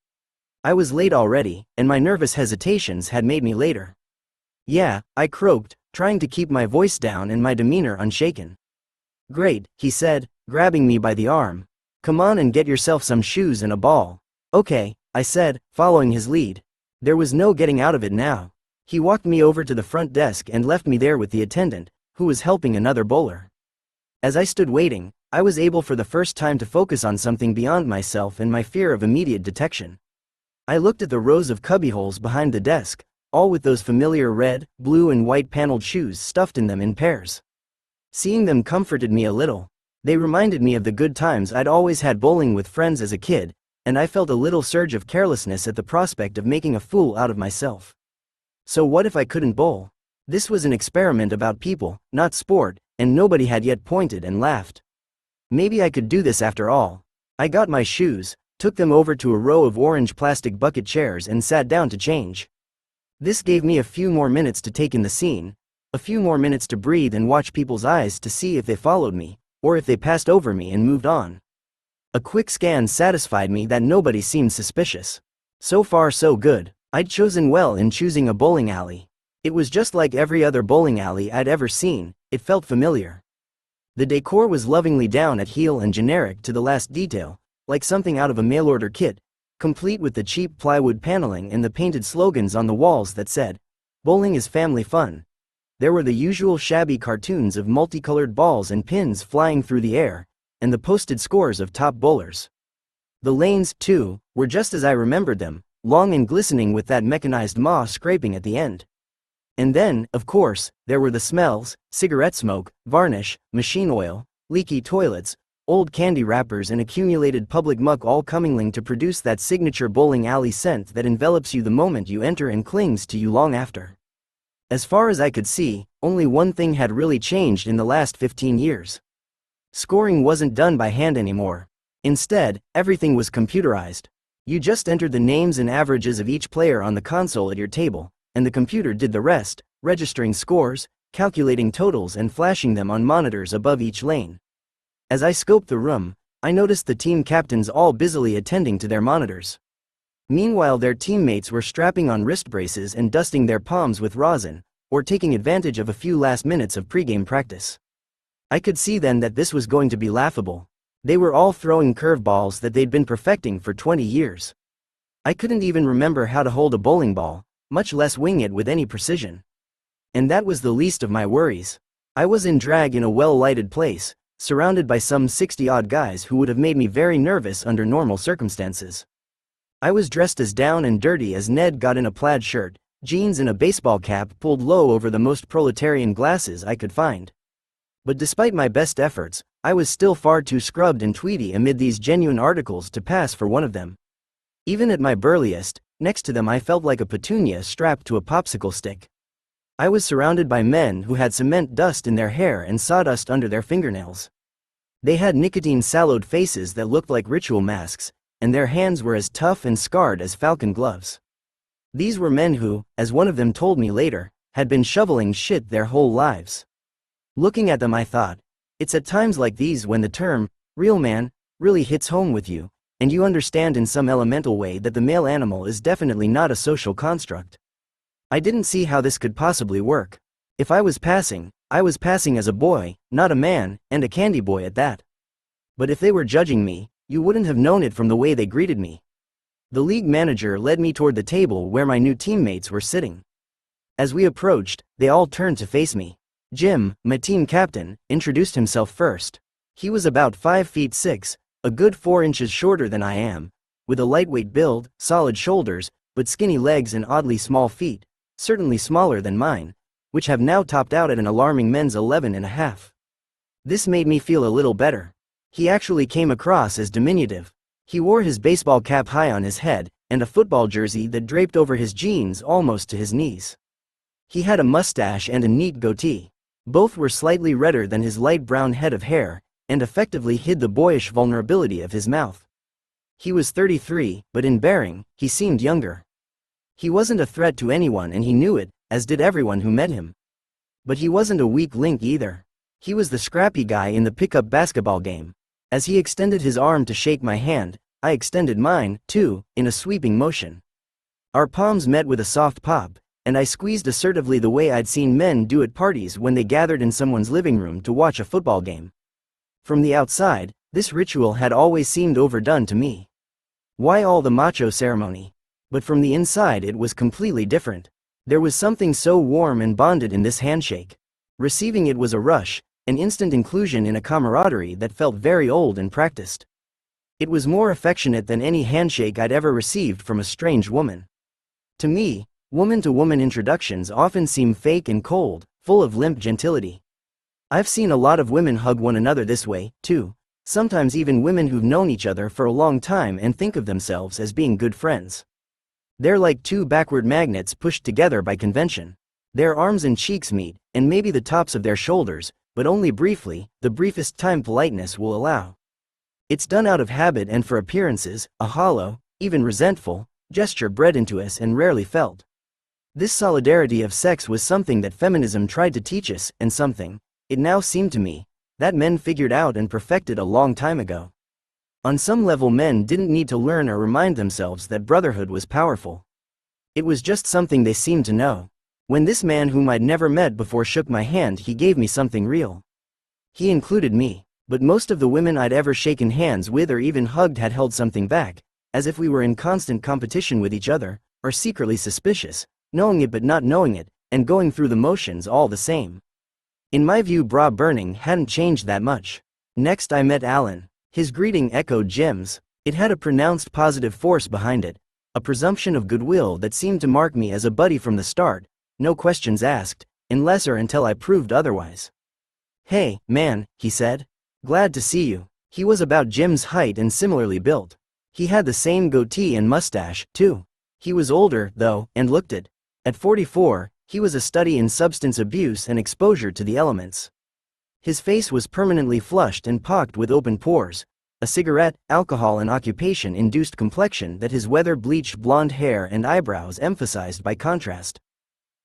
I was late already, and my nervous hesitations had made me later. "Yeah," I croaked, trying to keep my voice down and my demeanor unshaken. "Great," he said, grabbing me by the arm. "Come on and get yourself some shoes and a ball." "Okay," I said, following his lead. There was no getting out of it now. He walked me over to the front desk and left me there with the attendant, who was helping another bowler. As I stood waiting, I was able for the first time to focus on something beyond myself and my fear of immediate detection. I looked at the rows of cubbyholes behind the desk, all with those familiar red, blue and white paneled shoes stuffed in them in pairs. Seeing them comforted me a little. They reminded me of the good times I'd always had bowling with friends as a kid, and I felt a little surge of carelessness at the prospect of making a fool out of myself. So what if I couldn't bowl? This was an experiment about people, not sport, and nobody had yet pointed and laughed. Maybe I could do this after all. I got my shoes, took them over to a row of orange plastic bucket chairs and sat down to change. This gave me a few more minutes to take in the scene, a few more minutes to breathe and watch people's eyes to see if they followed me, or if they passed over me and moved on. A quick scan satisfied me that nobody seemed suspicious. So far so good. I'd chosen well in choosing a bowling alley. It was just like every other bowling alley I'd ever seen, it felt familiar. The decor was lovingly down at heel and generic to the last detail, like something out of a mail-order kit, complete with the cheap plywood paneling and the painted slogans on the walls that said, "Bowling is family fun." There were the usual shabby cartoons of multicolored balls and pins flying through the air, and the posted scores of top bowlers. The lanes, too, were just as I remembered them, long and glistening with that mechanized moss scraping at the end. And then, of course, there were the smells: cigarette smoke, varnish, machine oil, leaky toilets, old candy wrappers and accumulated public muck, all commingling to produce that signature bowling alley scent that envelops you the moment you enter and clings to you long after. As far as I could see, only one thing had really changed in the last 15 years. Scoring wasn't done by hand anymore. Instead, everything was computerized. You just entered the names and averages of each player on the console at your table, and the computer did the rest, registering scores, calculating totals and flashing them on monitors above each lane. As I scoped the room, I noticed the team captains all busily attending to their monitors. Meanwhile, their teammates were strapping on wrist braces and dusting their palms with rosin, or taking advantage of a few last minutes of pregame practice. I could see then that this was going to be laughable. They were all throwing curveballs that they'd been perfecting for 20 years. I couldn't even remember how to hold a bowling ball, much less wing it with any precision. And that was the least of my worries. I was in drag in a well-lighted place, surrounded by some 60-odd guys who would have made me very nervous under normal circumstances. I was dressed as down and dirty as Ned got in a plaid shirt, jeans and a baseball cap pulled low over the most proletarian glasses I could find. But despite my best efforts, I was still far too scrubbed and tweedy amid these genuine articles to pass for one of them. Even at my burliest, next to them I felt like a petunia strapped to a popsicle stick. I was surrounded by men who had cement dust in their hair and sawdust under their fingernails. They had nicotine-sallowed faces that looked like ritual masks, and their hands were as tough and scarred as falcon gloves. These were men who, as one of them told me later, had been shoveling shit their whole lives. Looking at them I thought, it's at times like these when the term, real man, really hits home with you, and you understand in some elemental way that the male animal is definitely not a social construct. I didn't see how this could possibly work. If I was passing as a boy, not a man, and a candy boy at that. But if they were judging me, you wouldn't have known it from the way they greeted me. The league manager led me toward the table where my new teammates were sitting. As we approached, they all turned to face me. Jim, my team captain, introduced himself first. He was about 5'6", a good 4 inches shorter than I am, with a lightweight build, solid shoulders, but skinny legs and oddly small feet, certainly smaller than mine, which have now topped out at an alarming men's 11.5. This made me feel a little better. He actually came across as diminutive. He wore his baseball cap high on his head, and a football jersey that draped over his jeans almost to his knees. He had a mustache and a neat goatee. Both were slightly redder than his light brown head of hair, and effectively hid the boyish vulnerability of his mouth. He was 33, but in bearing, he seemed younger. He wasn't a threat to anyone and he knew it, as did everyone who met him. But he wasn't a weak link either. He was the scrappy guy in the pickup basketball game. As he extended his arm to shake my hand, I extended mine, too, in a sweeping motion. Our palms met with a soft pop, and I squeezed assertively the way I'd seen men do at parties when they gathered in someone's living room to watch a football game. From the outside, this ritual had always seemed overdone to me. Why all the macho ceremony? But from the inside it was completely different. There was something so warm and bonded in this handshake. Receiving it was a rush, an instant inclusion in a camaraderie that felt very old and practiced. It was more affectionate than any handshake I'd ever received from a strange woman. To me, woman-to-woman introductions often seem fake and cold, full of limp gentility. I've seen a lot of women hug one another this way, too, sometimes even women who've known each other for a long time and think of themselves as being good friends. They're like two backward magnets pushed together by convention. Their arms and cheeks meet, and maybe the tops of their shoulders, but only briefly, the briefest time politeness will allow. It's done out of habit and for appearances, a hollow, even resentful, gesture bred into us and rarely felt. This solidarity of sex was something that feminism tried to teach us, and something, it now seemed to me, that men figured out and perfected a long time ago. On some level men didn't need to learn or remind themselves that brotherhood was powerful. It was just something they seemed to know. When this man whom I'd never met before shook my hand, he gave me something real. He included me, but most of the women I'd ever shaken hands with or even hugged had held something back, as if we were in constant competition with each other, or secretly suspicious, knowing it but not knowing it, and going through the motions all the same. In my view, bra burning hadn't changed that much. Next I met Alan. His greeting echoed Jim's. It had a pronounced positive force behind it, a presumption of goodwill that seemed to mark me as a buddy from the start, no questions asked, unless or until I proved otherwise. "Hey, man," he said. "Glad to see you." He was about Jim's height and similarly built. He had the same goatee and mustache, too. He was older, though, and looked it. At 44, he was a study in substance abuse and exposure to the elements. His face was permanently flushed and pocked with open pores, a cigarette, alcohol and occupation-induced complexion that his weather-bleached blonde hair and eyebrows emphasized by contrast.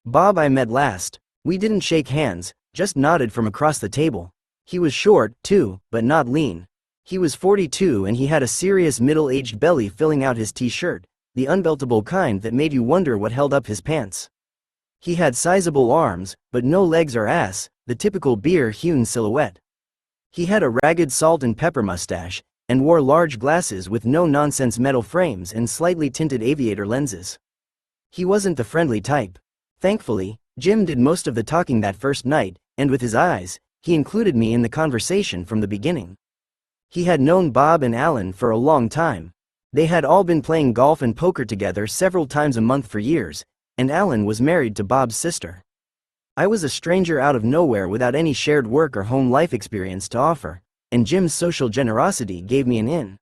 Bob I met last. We didn't shake hands, just nodded from across the table. He was short, too, but not lean. He was 42 and he had a serious middle-aged belly filling out his t-shirt, the unbeltable kind that made you wonder what held up his pants. He had sizable arms, but no legs or ass, the typical beer-hewn silhouette. He had a ragged salt and pepper mustache, and wore large glasses with no-nonsense metal frames and slightly tinted aviator lenses. He wasn't the friendly type. Thankfully, Jim did most of the talking that first night, and with his eyes, he included me in the conversation from the beginning. He had known Bob and Alan for a long time. They had all been playing golf and poker together several times a month for years, and Alan was married to Bob's sister. I was a stranger out of nowhere without any shared work or home life experience to offer, and Jim's social generosity gave me an in.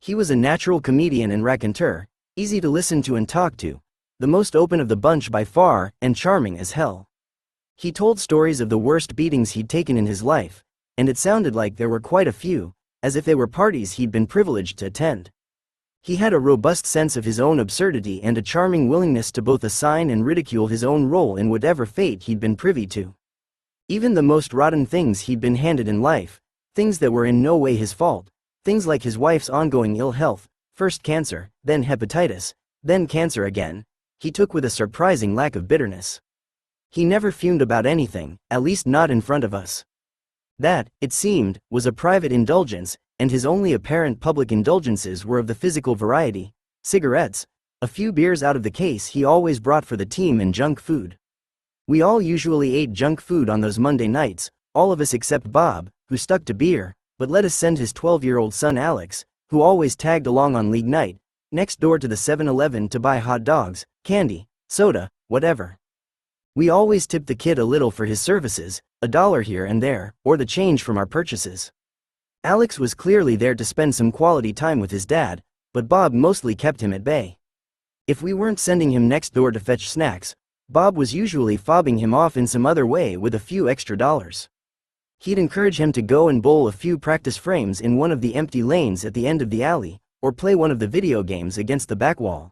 He was a natural comedian and raconteur, easy to listen to and talk to, the most open of the bunch by far, and charming as hell. He told stories of the worst beatings he'd taken in his life, and it sounded like there were quite a few, as if they were parties he'd been privileged to attend. He had a robust sense of his own absurdity and a charming willingness to both assign and ridicule his own role in whatever fate he'd been privy to. Even the most rotten things he'd been handed in life, things that were in no way his fault, things like his wife's ongoing ill health, first cancer, then hepatitis, then cancer again, he took with a surprising lack of bitterness. He never fumed about anything, at least not in front of us. That, it seemed, was a private indulgence, and his only apparent public indulgences were of the physical variety: cigarettes, a few beers out of the case he always brought for the team, and junk food. We all usually ate junk food on those Monday nights, all of us except Bob, who stuck to beer, but let us send his 12-year-old son Alex, who always tagged along on league night, next door to the 7-Eleven to buy hot dogs, candy, soda, whatever. We always tipped the kid a little for his services, $1 here and there, or the change from our purchases. Alex was clearly there to spend some quality time with his dad, but Bob mostly kept him at bay. If we weren't sending him next door to fetch snacks, Bob was usually fobbing him off in some other way with a few extra dollars. He'd encourage him to go and bowl a few practice frames in one of the empty lanes at the end of the alley, or play one of the video games against the back wall.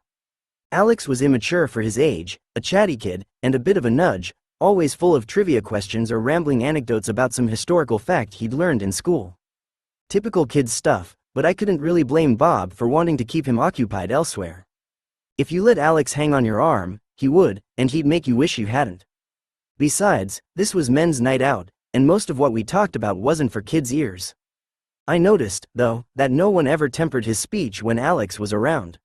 Alex was immature for his age, a chatty kid, and a bit of a nudge, always full of trivia questions or rambling anecdotes about some historical fact he'd learned in school. Typical kid stuff, but I couldn't really blame Bob for wanting to keep him occupied elsewhere. If you let Alex hang on your arm, he would, and he'd make you wish you hadn't. Besides, this was men's night out, and most of what we talked about wasn't for kids' ears. I noticed, though, that no one ever tempered his speech when Alex was around.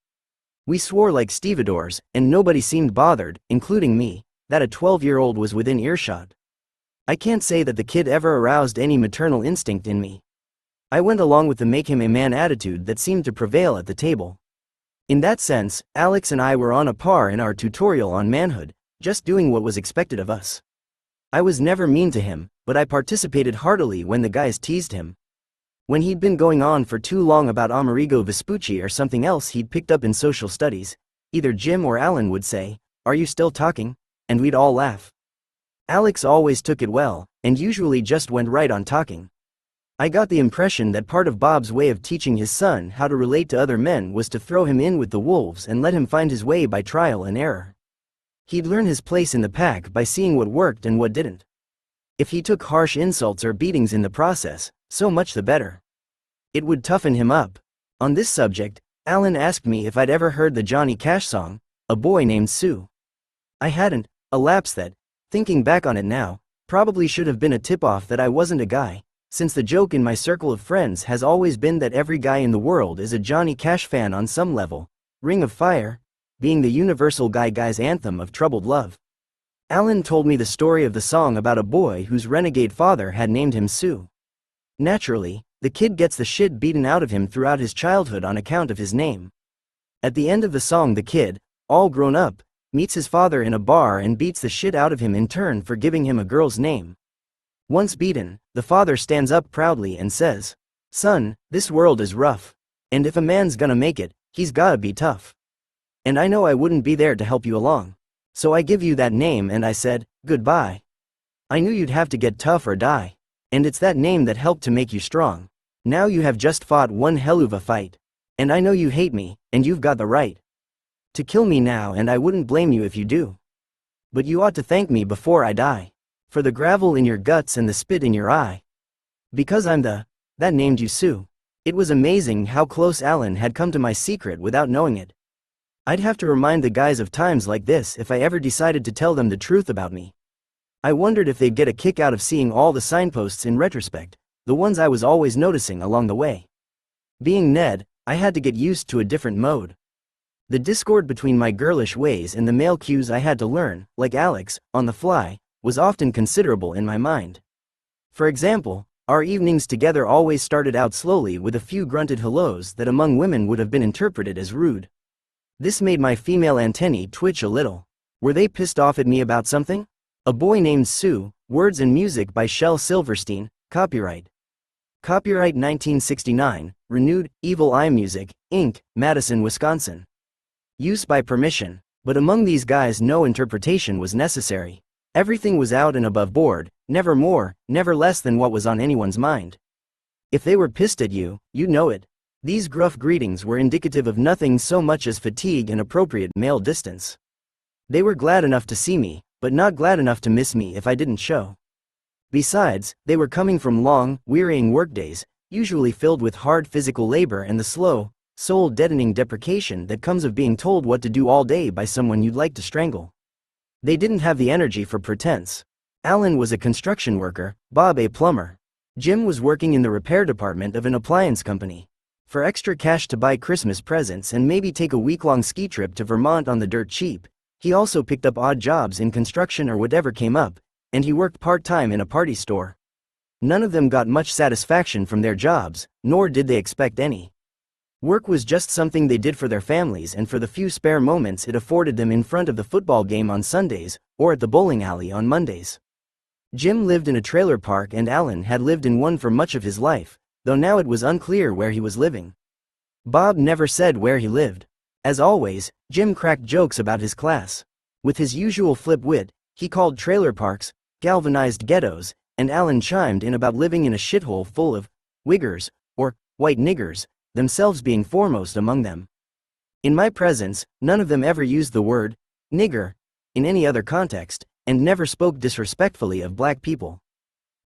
We swore like stevedores, and nobody seemed bothered, including me, that a 12-year-old was within earshot. I can't say that the kid ever aroused any maternal instinct in me. I went along with the make him a man attitude that seemed to prevail at the table. In that sense, Alex and I were on a par in our tutorial on manhood, just doing what was expected of us. I was never mean to him, but I participated heartily when the guys teased him. When he'd been going on for too long about Amerigo Vespucci or something else he'd picked up in social studies, either Jim or Alan would say, "Are you still talking?" and we'd all laugh. Alex always took it well, and usually just went right on talking. I got the impression that part of Bob's way of teaching his son how to relate to other men was to throw him in with the wolves and let him find his way by trial and error. He'd learn his place in the pack by seeing what worked and what didn't. If he took harsh insults or beatings in the process, so much the better. It would toughen him up. On this subject, Alan asked me if I'd ever heard the Johnny Cash song, "A Boy Named Sue." I hadn't, a lapse that, thinking back on it now, probably should have been a tip-off that I wasn't a guy, since the joke in my circle of friends has always been that every guy in the world is a Johnny Cash fan on some level, Ring of Fire being the universal guy's anthem of troubled love. Alan told me the story of the song about a boy whose renegade father had named him Sue. Naturally, the kid gets the shit beaten out of him throughout his childhood on account of his name. At the end of the song, the kid, all grown up, meets his father in a bar and beats the shit out of him in turn for giving him a girl's name. Once beaten, the father stands up proudly and says, "Son, this world is rough. And if a man's gonna make it, he's gotta be tough. And I know I wouldn't be there to help you along. So I give you that name," and I said, "Goodbye. I knew you'd have to get tough or die. And it's that name that helped to make you strong. Now you have just fought one hell of a fight. And I know you hate me, and you've got the right to kill me now, and I wouldn't blame you if you do. But you ought to thank me before I die. For the gravel in your guts and the spit in your eye. Because I'm the that named you Sue." It was amazing how close Alan had come to my secret without knowing it. I'd have to remind the guys of times like this if I ever decided to tell them the truth about me. I wondered if they'd get a kick out of seeing all the signposts in retrospect, the ones I was always noticing along the way. Being Ned, I had to get used to a different mode. The discord between my girlish ways and the male cues I had to learn, like Alex, on the fly, was often considerable in my mind. For example, our evenings together always started out slowly with a few grunted hellos that among women would have been interpreted as rude. This made my female antennae twitch a little. Were they pissed off at me about something? A Boy Named Sue, words and music by Shel Silverstein, copyright. Copyright 1969, Renewed, Evil Eye Music, Inc., Madison, Wisconsin. Use by permission. But among these guys no interpretation was necessary. Everything was out and above board, never more, never less than what was on anyone's mind. If they were pissed at you, you know it. These gruff greetings were indicative of nothing so much as fatigue and appropriate male distance. They were glad enough to see me, but not glad enough to miss me if I didn't show. Besides, they were coming from long, wearying workdays, usually filled with hard physical labor and the slow, soul-deadening deprecation that comes of being told what to do all day by someone you'd like to strangle. They didn't have the energy for pretense. Alan was a construction worker, Bob a plumber. Jim was working in the repair department of an appliance company. For extra cash to buy Christmas presents and maybe take a week-long ski trip to Vermont on the dirt cheap, he also picked up odd jobs in construction or whatever came up, and he worked part-time in a party store. None of them got much satisfaction from their jobs, nor did they expect any. Work was just something they did for their families and for the few spare moments it afforded them in front of the football game on Sundays, or at the bowling alley on Mondays. Jim lived in a trailer park and Alan had lived in one for much of his life, though now it was unclear where he was living. Bob never said where he lived. As always, Jim cracked jokes about his class. With his usual flip wit, he called trailer parks galvanized ghettos, and Alan chimed in about living in a shithole full of wiggers, or white niggers, themselves being foremost among them. In my presence, none of them ever used the word nigger in any other context, and never spoke disrespectfully of black people.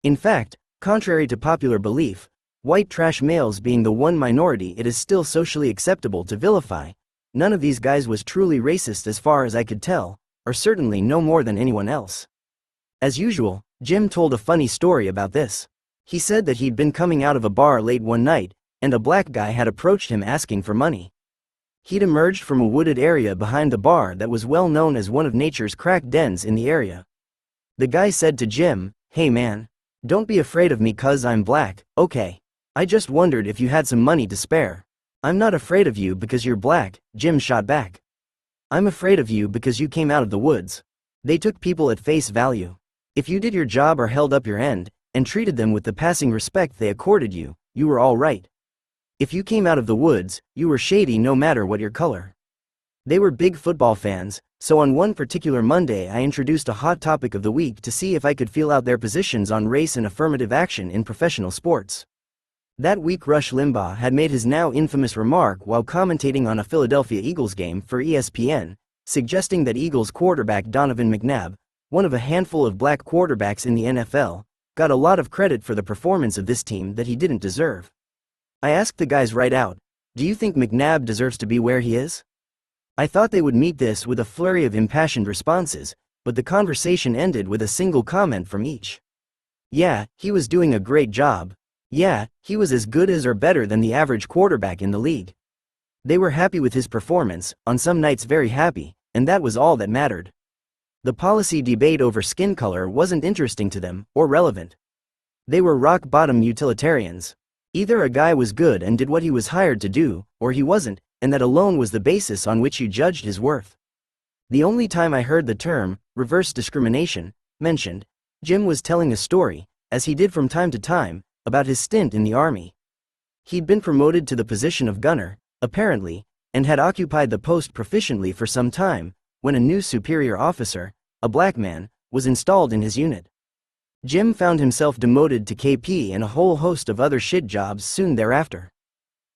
In fact, contrary to popular belief, white trash males being the one minority it is still socially acceptable to vilify, none of these guys was truly racist as far as I could tell, or certainly no more than anyone else. As usual, Jim told a funny story about this. He said that he'd been coming out of a bar late one night, and a black guy had approached him asking for money. He'd emerged from a wooded area behind the bar that was well known as one of nature's crack dens in the area. The guy said to Jim, "Hey man, don't be afraid of me 'cause I'm black, okay? I just wondered if you had some money to spare." "I'm not afraid of you because you're black," Jim shot back. "I'm afraid of you because you came out of the woods." They took people at face value. If you did your job or held up your end, and treated them with the passing respect they accorded you, you were all right. If you came out of the woods, you were shady no matter what your color. They were big football fans, so on one particular Monday I introduced a hot topic of the week to see if I could feel out their positions on race and affirmative action in professional sports. That week Rush Limbaugh had made his now infamous remark while commentating on a Philadelphia Eagles game for ESPN, suggesting that Eagles quarterback Donovan McNabb, one of a handful of black quarterbacks in the NFL, got a lot of credit for the performance of this team that he didn't deserve. I asked the guys right out, "Do you think McNabb deserves to be where he is?" I thought they would meet this with a flurry of impassioned responses, but the conversation ended with a single comment from each. "Yeah, he was doing a great job. Yeah, he was as good as or better than the average quarterback in the league." They were happy with his performance, on some nights very happy, and that was all that mattered. The policy debate over skin color wasn't interesting to them, or relevant. They were rock-bottom utilitarians. Either a guy was good and did what he was hired to do, or he wasn't, and that alone was the basis on which you judged his worth. The only time I heard the term, reverse discrimination, mentioned, Jim was telling a story, as he did from time to time, about his stint in the army. He'd been promoted to the position of gunner, apparently, and had occupied the post proficiently for some time, when a new superior officer, a black man, was installed in his unit. Jim found himself demoted to KP and a whole host of other shit jobs soon thereafter.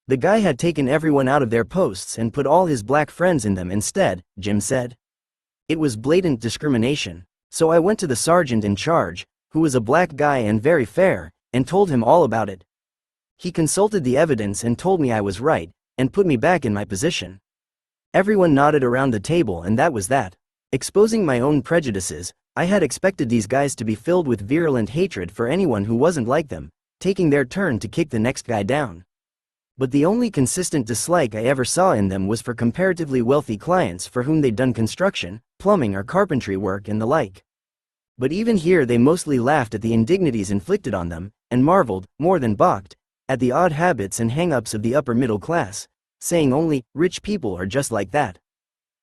The guy had taken everyone out of their posts and put all his black friends in them instead, Jim said. It was blatant discrimination, so I went to the sergeant in charge, who was a black guy and very fair, and told him all about it. He consulted the evidence and told me I was right, and put me back in my position. Everyone nodded around the table and that was that. Exposing my own prejudices, I had expected these guys to be filled with virulent hatred for anyone who wasn't like them, taking their turn to kick the next guy down. But the only consistent dislike I ever saw in them was for comparatively wealthy clients for whom they'd done construction, plumbing or carpentry work and the like. But even here they mostly laughed at the indignities inflicted on them, and marveled, more than balked, at the odd habits and hang-ups of the upper middle class, saying only, rich people are just like that.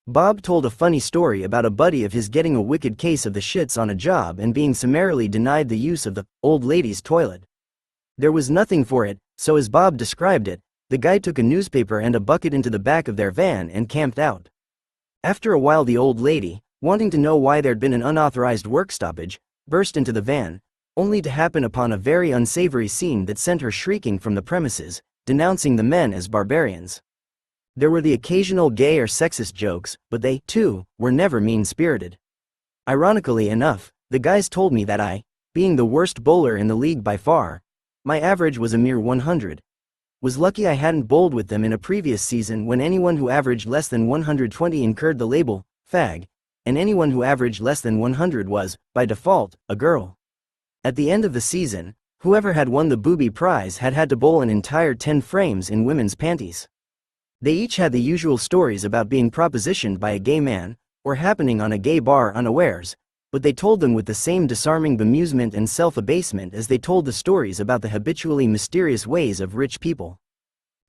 Bob told a funny story about a buddy of his getting a wicked case of the shits on a job and being summarily denied the use of the old lady's toilet. There was nothing for it, so as Bob described it, the guy took a newspaper and a bucket into the back of their van and camped out. After a while the old lady, wanting to know why there'd been an unauthorized work stoppage, burst into the van, only to happen upon a very unsavory scene that sent her shrieking from the premises, denouncing the men as barbarians. There were the occasional gay or sexist jokes, but they, too, were never mean-spirited. Ironically enough, the guys told me that I, being the worst bowler in the league by far, my average was a mere 100, was lucky I hadn't bowled with them in a previous season when anyone who averaged less than 120 incurred the label, fag, and anyone who averaged less than 100 was, by default, a girl. At the end of the season, whoever had won the booby prize had to bowl an entire 10 frames in women's panties. They each had the usual stories about being propositioned by a gay man, or happening on a gay bar unawares, but they told them with the same disarming bemusement and self-abasement as they told the stories about the habitually mysterious ways of rich people.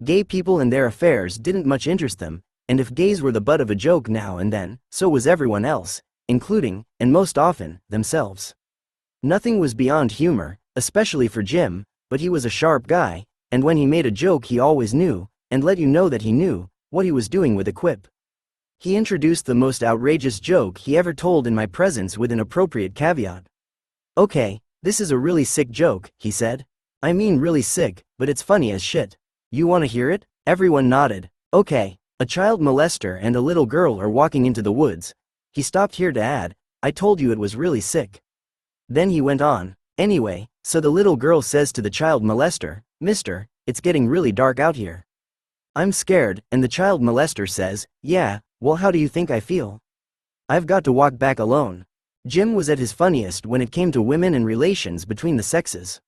Gay people and their affairs didn't much interest them, and if gays were the butt of a joke now and then, so was everyone else, including, and most often, themselves. Nothing was beyond humor, especially for Jim, but he was a sharp guy, and when he made a joke he always knew, and let you know that he knew, what he was doing with a quip. He introduced the most outrageous joke he ever told in my presence with an appropriate caveat. "Okay, this is a really sick joke," he said. "I mean really sick, but it's funny as shit. You wanna hear it?" Everyone nodded. "Okay. A child molester and a little girl are walking into the woods." He stopped here to add, "I told you it was really sick." Then he went on, "Anyway, so the little girl says to the child molester, 'Mister, it's getting really dark out here. I'm scared,' and the child molester says, 'Yeah, well how do you think I feel? I've got to walk back alone.'" Jim was at his funniest when it came to women and relations between the sexes.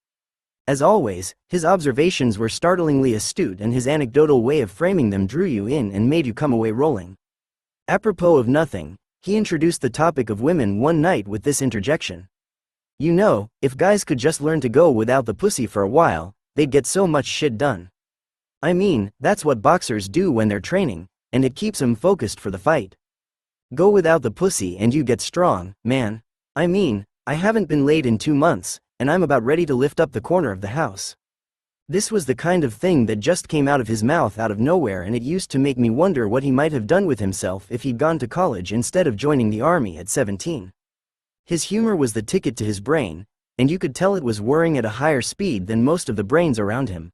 As always, his observations were startlingly astute and his anecdotal way of framing them drew you in and made you come away rolling. Apropos of nothing, he introduced the topic of women one night with this interjection. "You know, if guys could just learn to go without the pussy for a while, they'd get so much shit done. I mean, that's what boxers do when they're training, and it keeps them focused for the fight. Go without the pussy and you get strong, man. I mean, I haven't been laid in 2 months, and I'm about ready to lift up the corner of the house." This was the kind of thing that just came out of his mouth out of nowhere, and it used to make me wonder what he might have done with himself if he'd gone to college instead of joining the army at 17. His humor was the ticket to his brain, and you could tell it was whirring at a higher speed than most of the brains around him.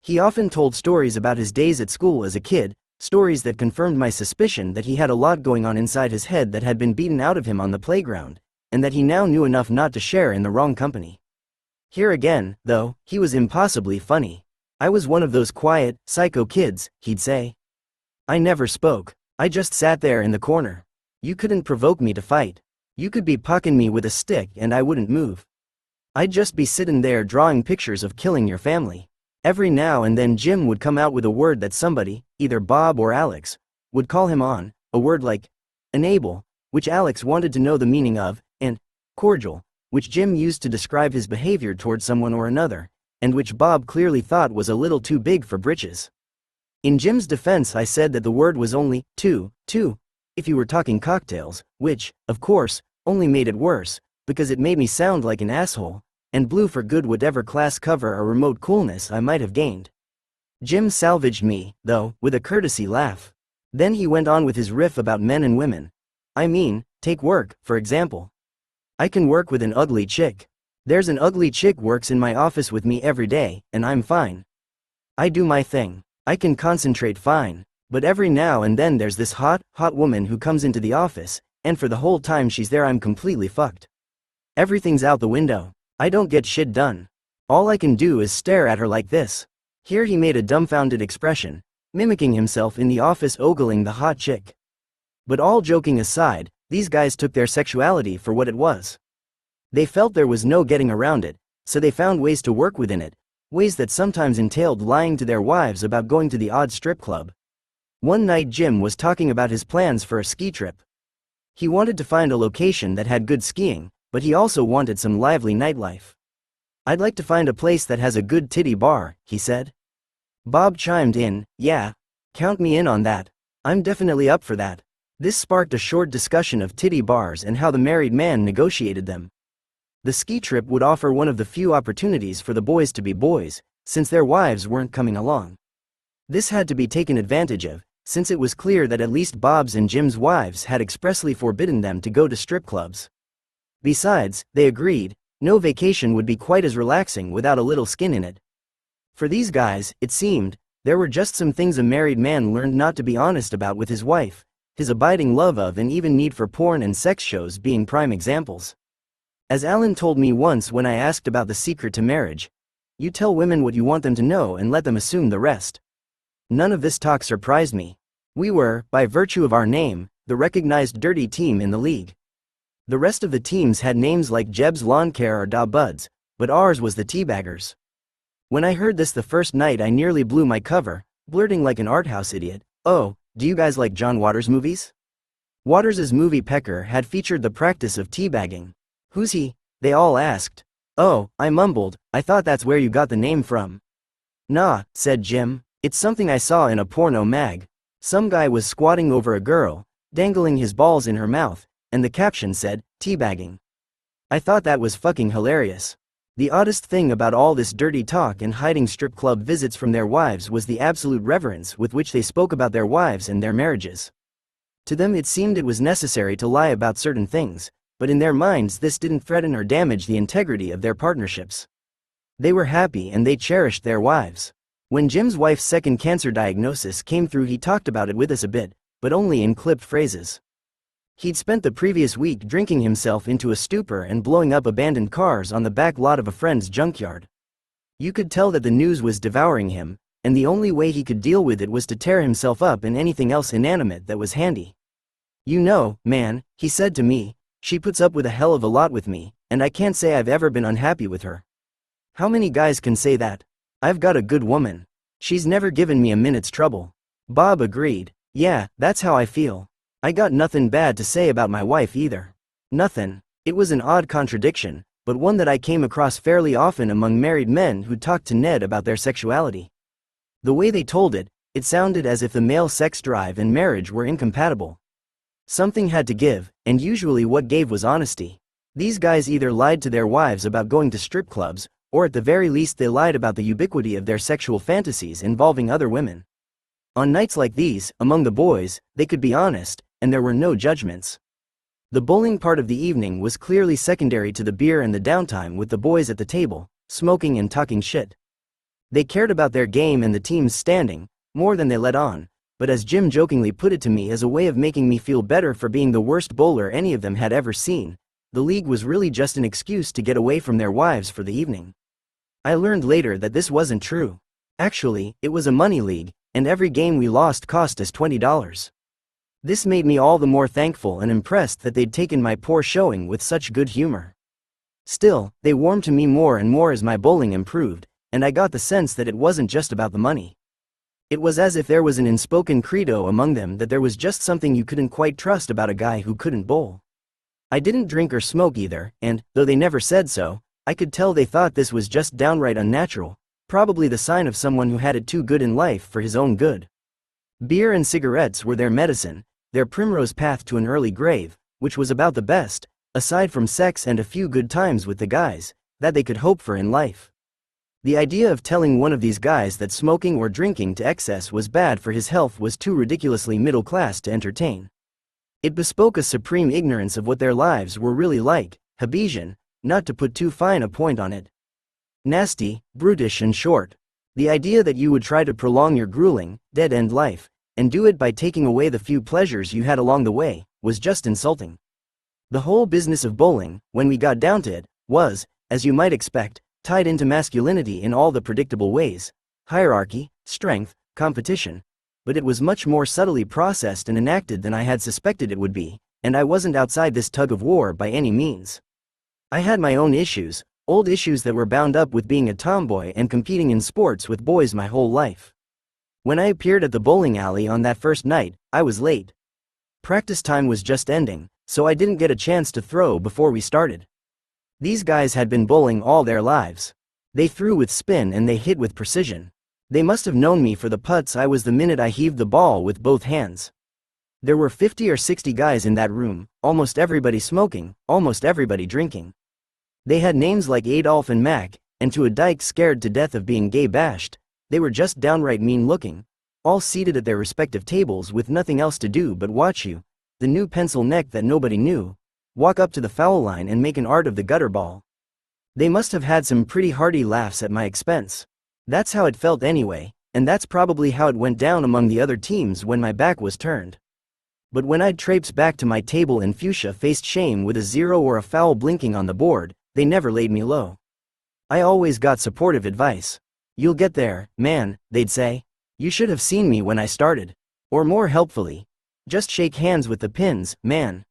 He often told stories about his days at school as a kid, stories that confirmed my suspicion that he had a lot going on inside his head that had been beaten out of him on the playground, and that he now knew enough not to share in the wrong company. Here again, though, he was impossibly funny. "I was one of those quiet, psycho kids," he'd say. "I never spoke. I just sat there in the corner. You couldn't provoke me to fight. You could be pucking me with a stick and I wouldn't move. I'd just be sitting there drawing pictures of killing your family." Every now and then Jim would come out with a word that somebody, either Bob or Alex, would call him on, a word like enable, which Alex wanted to know the meaning of, and cordial, which Jim used to describe his behavior towards someone or another, and which Bob clearly thought was a little too big for britches. In Jim's defense I said that the word was only two, if you were talking cocktails, which, of course, only made it worse, because it made me sound like an asshole, and blew for good whatever class cover or remote coolness I might have gained. Jim salvaged me, though, with a courtesy laugh. Then he went on with his riff about men and women. "I mean, take work, for example. I can work with an ugly chick. There's an ugly chick works in my office with me every day, and I'm fine. I do my thing. I can concentrate fine. But every now and then there's this hot woman who comes into the office, and for the whole time she's there I'm completely fucked. Everything's out the window. I don't get shit done. All I can do is stare at her like this." Here he made a dumbfounded expression, mimicking himself in the office ogling the hot chick. But all joking aside, these guys took their sexuality for what it was. They felt there was no getting around it, so they found ways to work within it, ways that sometimes entailed lying to their wives about going to the odd strip club. One night Jim was talking about his plans for a ski trip. He wanted to find a location that had good skiing, but he also wanted some lively nightlife. "I'd like to find a place that has a good titty bar," he said. Bob chimed in, "Yeah, count me in on that. I'm definitely up for that." This sparked a short discussion of titty bars and how the married man negotiated them. The ski trip would offer one of the few opportunities for the boys to be boys, since their wives weren't coming along. This had to be taken advantage of, since it was clear that at least Bob's and Jim's wives had expressly forbidden them to go to strip clubs. Besides, they agreed, no vacation would be quite as relaxing without a little skin in it. For these guys, it seemed, there were just some things a married man learned not to be honest about with his wife, his abiding love of and even need for porn and sex shows being prime examples. As Alan told me once when I asked about the secret to marriage, "You tell women what you want them to know and let them assume the rest." None of this talk surprised me. We were, by virtue of our name, the recognized dirty team in the league. The rest of the teams had names like Jeb's Lawn Care or Da Buds, but ours was the Teabaggers. When I heard this the first night I nearly blew my cover, blurting like an art house idiot, "Oh, do you guys like John Waters movies?" Waters' movie Pecker had featured the practice of teabagging. "Who's he?" they all asked. "Oh," I mumbled, "I thought that's where you got the name from." "Nah," said Jim, It's something I saw in a porno mag. Some guy was squatting over a girl, dangling his balls in her mouth, and the caption said, teabagging. I thought that was fucking hilarious. The oddest thing about all this dirty talk and hiding strip club visits from their wives was the absolute reverence with which they spoke about their wives and their marriages. To them it seemed it was necessary to lie about certain things, but in their minds this didn't threaten or damage the integrity of their partnerships. They were happy and they cherished their wives. When Jim's wife's second cancer diagnosis came through, he talked about it with us a bit, but only in clipped phrases. He'd spent the previous week drinking himself into a stupor and blowing up abandoned cars on the back lot of a friend's junkyard. You could tell that the news was devouring him, and the only way he could deal with it was to tear himself up in anything else inanimate that was handy. You know, man, he said to me, she puts up with a hell of a lot with me, and I can't say I've ever been unhappy with her. How many guys can say that? I've got a good woman. She's never given me a minute's trouble. Bob agreed. Yeah, that's how I feel. I got nothing bad to say about my wife either. Nothing. It was an odd contradiction, but one that I came across fairly often among married men who talked to Ned about their sexuality. The way they told it, it sounded as if the male sex drive and marriage were incompatible. Something had to give, and usually what gave was honesty. These guys either lied to their wives about going to strip clubs, or at the very least they lied about the ubiquity of their sexual fantasies involving other women. On nights like these, among the boys, they could be honest, and there were no judgments. The bowling part of the evening was clearly secondary to the beer and the downtime with the boys at the table, smoking and talking shit. They cared about their game and the team's standing, more than they let on, but as Jim jokingly put it to me as a way of making me feel better for being the worst bowler any of them had ever seen, the league was really just an excuse to get away from their wives for the evening. I learned later that this wasn't true. Actually, it was a money league, and every game we lost cost us $20. This made me all the more thankful and impressed that they'd taken my poor showing with such good humor. Still, they warmed to me more and more as my bowling improved, and I got the sense that it wasn't just about the money. It was as if there was an unspoken credo among them that there was just something you couldn't quite trust about a guy who couldn't bowl. I didn't drink or smoke either, and, though they never said so, I could tell they thought this was just downright unnatural, probably the sign of someone who had it too good in life for his own good. Beer and cigarettes were their medicine, their primrose path to an early grave, which was about the best, aside from sex and a few good times with the guys, that they could hope for in life. The idea of telling one of these guys that smoking or drinking to excess was bad for his health was too ridiculously middle class to entertain. It bespoke a supreme ignorance of what their lives were really like, Habesian, not to put too fine a point on it. Nasty, brutish and short. The idea that you would try to prolong your grueling, dead-end life, and do it by taking away the few pleasures you had along the way, was just insulting. The whole business of bowling, when we got down to it, was, as you might expect, tied into masculinity in all the predictable ways: hierarchy, strength, competition. But it was much more subtly processed and enacted than I had suspected it would be, and I wasn't outside this tug of war by any means. I had my own issues, old issues that were bound up with being a tomboy and competing in sports with boys my whole life. When I appeared at the bowling alley on that first night, I was late. Practice time was just ending, so I didn't get a chance to throw before we started. These guys had been bowling all their lives. They threw with spin and they hit with precision. They must have known me for the putts I was the minute I heaved the ball with both hands. There were 50 or 60 guys in that room, almost everybody smoking, almost everybody drinking. They had names like Adolf and Mac, and to a dyke scared to death of being gay bashed, they were just downright mean looking, all seated at their respective tables with nothing else to do but watch you, the new pencil neck that nobody knew, walk up to the foul line and make an art of the gutter ball. They must have had some pretty hearty laughs at my expense. That's how it felt anyway, and that's probably how it went down among the other teams when my back was turned. But when I'd traipsed back to my table and fuchsia-faced shame with a 0 or a foul blinking on the board, they never laid me low. I always got supportive advice. "You'll get there, man," they'd say. "You should have seen me when I started." Or more helpfully, "Just shake hands with the pins, man.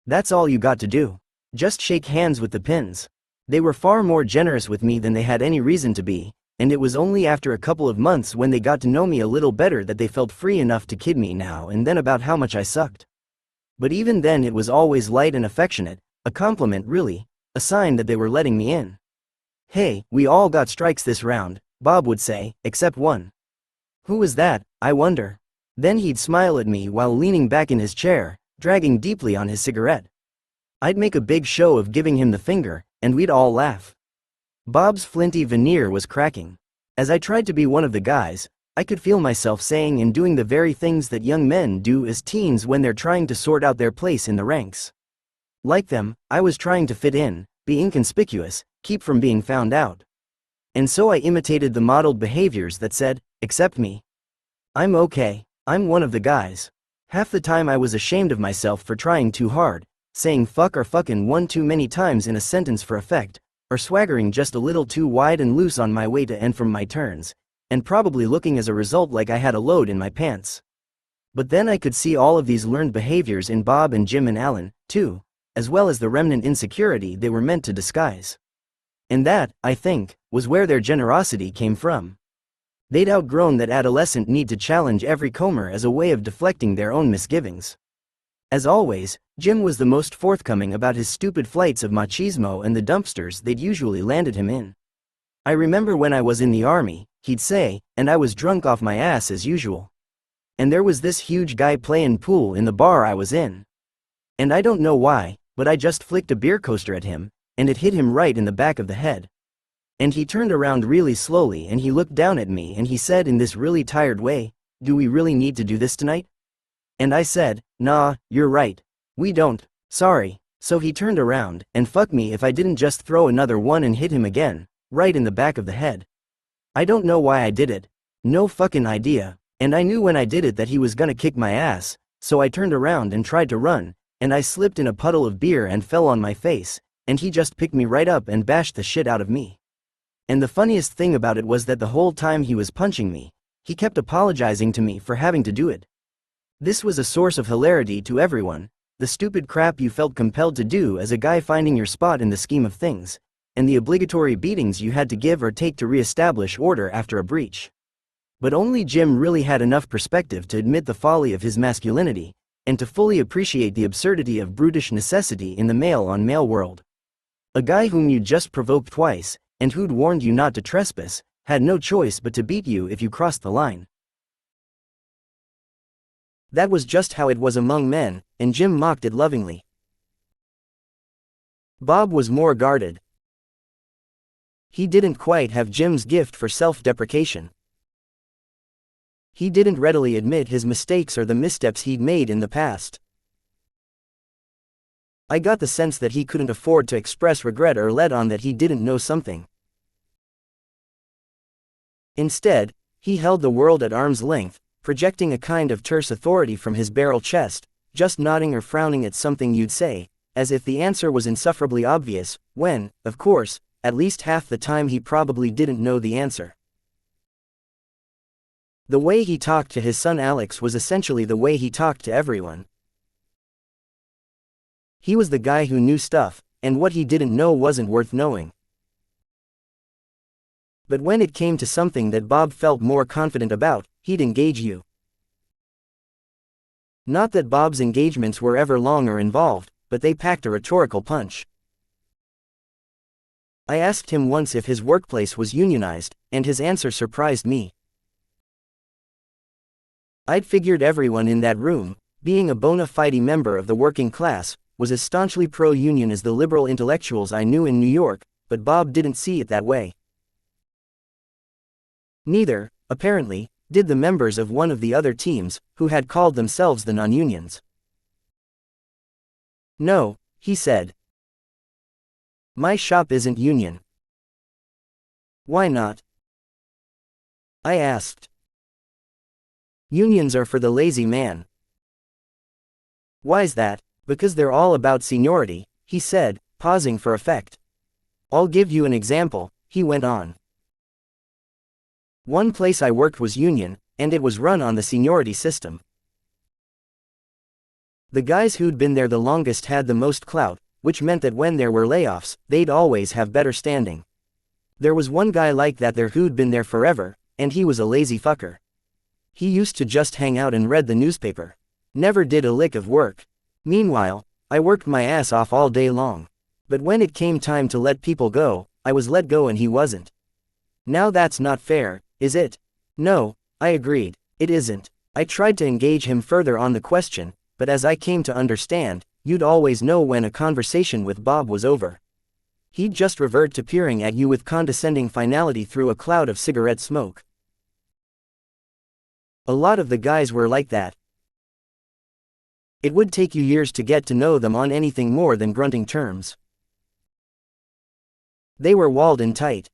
That's all you got to do. Just shake hands with the pins." They were far more generous with me than they had any reason to be, and it was only after a couple of months when they got to know me a little better that they felt free enough to kid me now and then about how much I sucked. But even then it was always light and affectionate, a compliment really, a sign that they were letting me in. "Hey, we all got strikes this round," Bob would say, "except one." Who was that, I wonder? Then he'd smile at me while leaning back in his chair, dragging deeply on his cigarette. I'd make a big show of giving him the finger, and we'd all laugh. Bob's flinty veneer was cracking. As I tried to be one of the guys, I could feel myself saying and doing the very things that young men do as teens when they're trying to sort out their place in the ranks. Like them, I was trying to fit in, be inconspicuous, keep from being found out. And so I imitated the modeled behaviors that said, accept me. I'm okay, I'm one of the guys. Half the time I was ashamed of myself for trying too hard, saying fuck or fucking one too many times in a sentence for effect, or swaggering just a little too wide and loose on my way to and from my turns, and probably looking as a result like I had a load in my pants. But then I could see all of these learned behaviors in Bob and Jim and Alan, too, as well as the remnant insecurity they were meant to disguise. And that, I think, was where their generosity came from. They'd outgrown that adolescent need to challenge every comer as a way of deflecting their own misgivings. As always, Jim was the most forthcoming about his stupid flights of machismo and the dumpsters they'd usually landed him in. I remember when I was in the army, he'd say, and I was drunk off my ass as usual. And there was this huge guy playing pool in the bar I was in. And I don't know why, but I just flicked a beer coaster at him, and it hit him right in the back of the head. And he turned around really slowly and he looked down at me and he said in this really tired way, "Do we really need to do this tonight?" And I said, "Nah, you're right. We don't, sorry." So he turned around, and fuck me if I didn't just throw another one and hit him again, right in the back of the head. I don't know why I did it. No fucking idea. And I knew when I did it that he was gonna kick my ass, so I turned around and tried to run, and I slipped in a puddle of beer and fell on my face, and he just picked me right up and bashed the shit out of me. And the funniest thing about it was that the whole time he was punching me, he kept apologizing to me for having to do it. This was a source of hilarity to everyone, the stupid crap you felt compelled to do as a guy finding your spot in the scheme of things, and the obligatory beatings you had to give or take to re-establish order after a breach. But only Jim really had enough perspective to admit the folly of his masculinity, and to fully appreciate the absurdity of brutish necessity in the male-on-male world. A guy whom you just provoked twice, and who'd warned you not to trespass, had no choice but to beat you if you crossed the line. That was just how it was among men, and Jim mocked it lovingly. Bob was more guarded. He didn't quite have Jim's gift for self-deprecation. He didn't readily admit his mistakes or the missteps he'd made in the past. I got the sense that he couldn't afford to express regret or let on that he didn't know something. Instead, he held the world at arm's length, projecting a kind of terse authority from his barrel chest, just nodding or frowning at something you'd say, as if the answer was insufferably obvious, when, of course, at least half the time he probably didn't know the answer. The way he talked to his son Alex was essentially the way he talked to everyone. He was the guy who knew stuff, and what he didn't know wasn't worth knowing. But when it came to something that Bob felt more confident about, he'd engage you. Not that Bob's engagements were ever long or involved, but they packed a rhetorical punch. I asked him once if his workplace was unionized, and his answer surprised me. I'd figured everyone in that room, being a bona fide member of the working class, was as staunchly pro-union as the liberal intellectuals I knew in New York, but Bob didn't see it that way. Neither, apparently, did the members of one of the other teams, who had called themselves the non-unions. "No," he said. "My shop isn't union." "Why not?" I asked. "Unions are for the lazy man." "Why's that?" "Because they're all about seniority," he said, pausing for effect. "I'll give you an example," he went on. "One place I worked was union, and it was run on the seniority system. The guys who'd been there the longest had the most clout, which meant that when there were layoffs, they'd always have better standing. There was one guy like that there who'd been there forever, and he was a lazy fucker. He used to just hang out and read the newspaper. Never did a lick of work. Meanwhile, I worked my ass off all day long. But when it came time to let people go, I was let go and he wasn't. Now that's not fair, is it?" "No," I agreed, it isn't. I tried to engage him further on the question, but as I came to understand, you'd always know when a conversation with Bob was over. He'd just revert to peering at you with condescending finality through a cloud of cigarette smoke. A lot of the guys were like that. It would take you years to get to know them on anything more than grunting terms. They were walled in tight.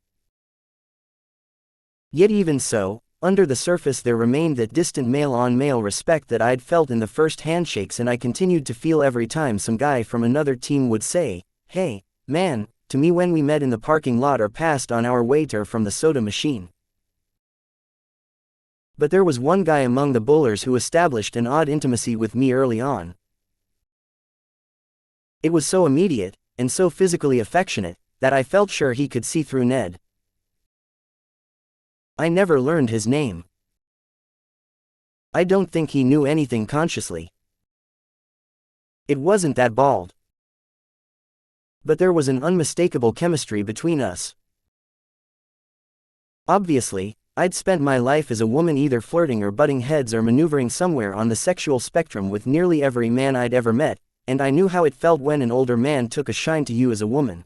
Yet even so, under the surface there remained that distant male-on-male respect that I'd felt in the first handshakes and I continued to feel every time some guy from another team would say, "Hey, man," to me when we met in the parking lot or passed on our way to or from the soda machine. But there was one guy among the bowlers who established an odd intimacy with me early on. It was so immediate, and so physically affectionate, that I felt sure he could see through Ned. I never learned his name. I don't think he knew anything consciously. It wasn't that bald. But there was an unmistakable chemistry between us. Obviously, I'd spent my life as a woman either flirting or butting heads or maneuvering somewhere on the sexual spectrum with nearly every man I'd ever met, and I knew how it felt when an older man took a shine to you as a woman.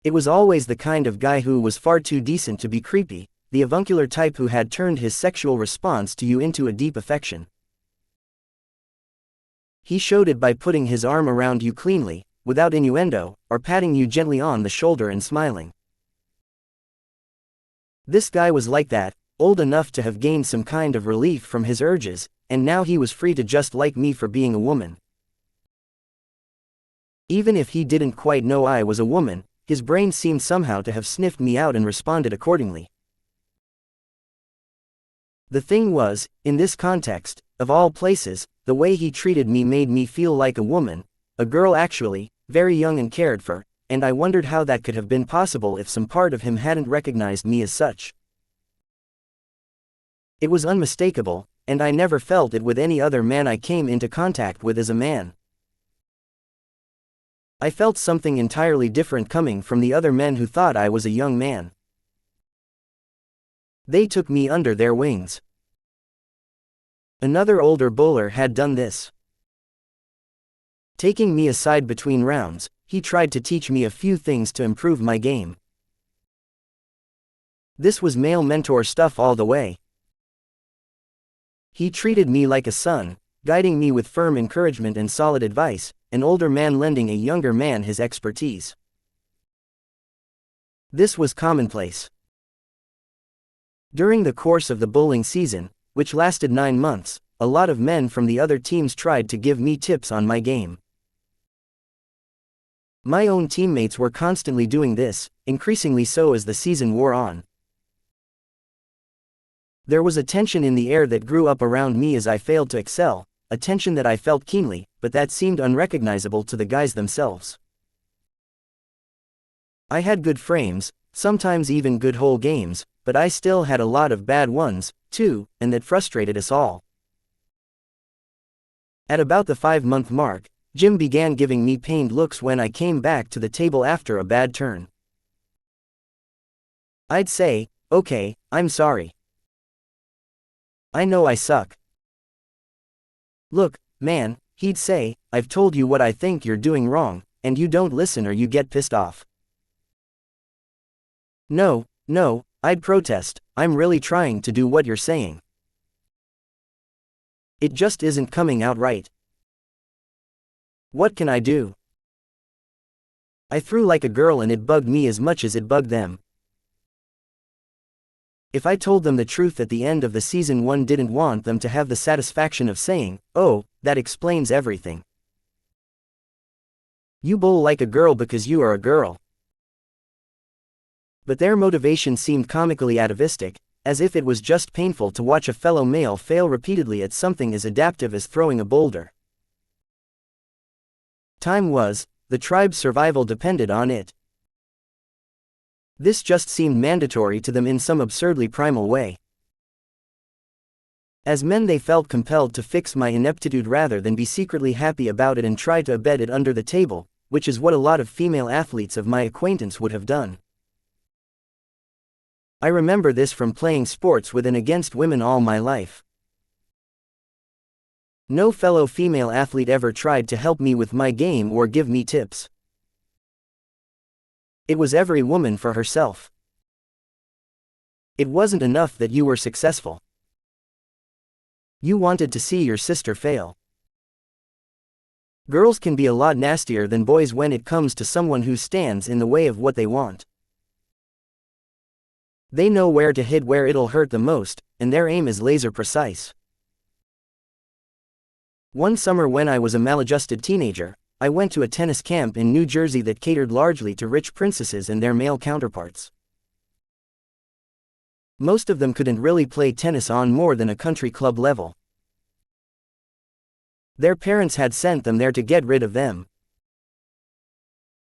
It was always the kind of guy who was far too decent to be creepy, the avuncular type who had turned his sexual response to you into a deep affection. He showed it by putting his arm around you cleanly, without innuendo, or patting you gently on the shoulder and smiling. This guy was like that, old enough to have gained some kind of relief from his urges, and now he was free to just like me for being a woman. Even if he didn't quite know I was a woman, his brain seemed somehow to have sniffed me out and responded accordingly. The thing was, in this context, of all places, the way he treated me made me feel like a woman, a girl actually, very young and cared for, and I wondered how that could have been possible if some part of him hadn't recognized me as such. It was unmistakable, and I never felt it with any other man I came into contact with as a man. I felt something entirely different coming from the other men who thought I was a young man. They took me under their wings. Another older bowler had done this. Taking me aside between rounds, he tried to teach me a few things to improve my game. This was male mentor stuff all the way. He treated me like a son, guiding me with firm encouragement and solid advice, an older man lending a younger man his expertise. This was commonplace. During the course of the bowling season, which lasted 9 months, a lot of men from the other teams tried to give me tips on my game. My own teammates were constantly doing this, increasingly so as the season wore on. There was a tension in the air that grew up around me as I failed to excel, a tension that I felt keenly, but that seemed unrecognizable to the guys themselves. I had good frames, sometimes even good whole games, but I still had a lot of bad ones, too, and that frustrated us all. At about the 5-month mark, Jim began giving me pained looks when I came back to the table after a bad turn. I'd say, "Okay, I'm sorry. I know I suck." "Look, man," he'd say, "I've told you what I think you're doing wrong, and you don't listen or you get pissed off." No, I'd protest, "I'm really trying to do what you're saying. It just isn't coming out right. What can I do?" I threw like a girl and it bugged me as much as it bugged them. If I told them the truth at the end of the season, one didn't want them to have the satisfaction of saying, "Oh, that explains everything. You bowl like a girl because you are a girl." But their motivation seemed comically atavistic, as if it was just painful to watch a fellow male fail repeatedly at something as adaptive as throwing a boulder. Time was, the tribe's survival depended on it. This just seemed mandatory to them in some absurdly primal way. As men they felt compelled to fix my ineptitude rather than be secretly happy about it and try to abet it under the table, which is what a lot of female athletes of my acquaintance would have done. I remember this from playing sports with and against women all my life. No fellow female athlete ever tried to help me with my game or give me tips. It was every woman for herself. It wasn't enough that you were successful. You wanted to see your sister fail. Girls can be a lot nastier than boys when it comes to someone who stands in the way of what they want. They know where to hit where it'll hurt the most, and their aim is laser precise. One summer when I was a maladjusted teenager, I went to a tennis camp in New Jersey that catered largely to rich princesses and their male counterparts. Most of them couldn't really play tennis on more than a country club level. Their parents had sent them there to get rid of them.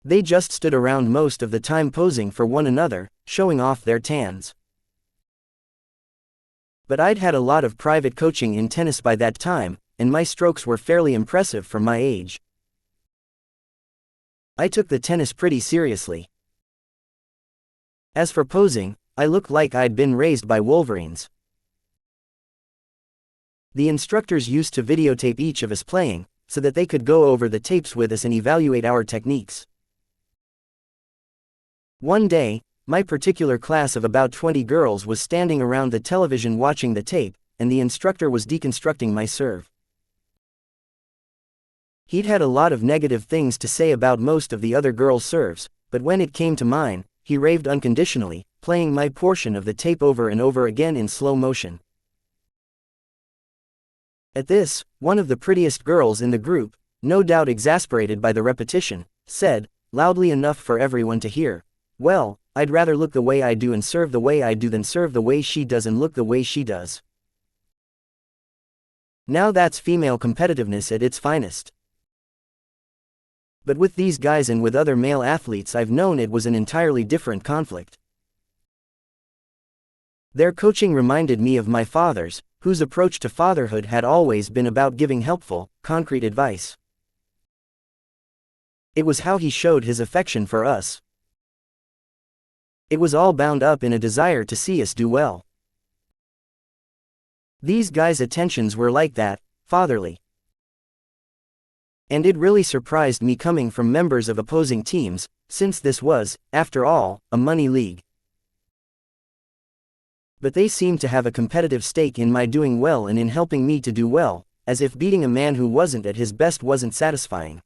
They just stood around most of the time posing for one another, showing off their tans. But I'd had a lot of private coaching in tennis by that time, and my strokes were fairly impressive for my age. I took the tennis pretty seriously. As for posing, I looked like I'd been raised by wolverines. The instructors used to videotape each of us playing, so that they could go over the tapes with us and evaluate our techniques. One day, my particular class of about 20 girls was standing around the television watching the tape, and the instructor was deconstructing my serve. He'd had a lot of negative things to say about most of the other girls' serves, but when it came to mine, he raved unconditionally, playing my portion of the tape over and over again in slow motion. At this, one of the prettiest girls in the group, no doubt exasperated by the repetition, said, loudly enough for everyone to hear, "Well, I'd rather look the way I do and serve the way I do than serve the way she does and look the way she does." Now that's female competitiveness at its finest. But with these guys and with other male athletes I've known it was an entirely different conflict. Their coaching reminded me of my father's, whose approach to fatherhood had always been about giving helpful, concrete advice. It was how he showed his affection for us. It was all bound up in a desire to see us do well. These guys' attentions were like that, fatherly. And it really surprised me coming from members of opposing teams, since this was, after all, a money league. But they seemed to have a competitive stake in my doing well and in helping me to do well, as if beating a man who wasn't at his best wasn't satisfying.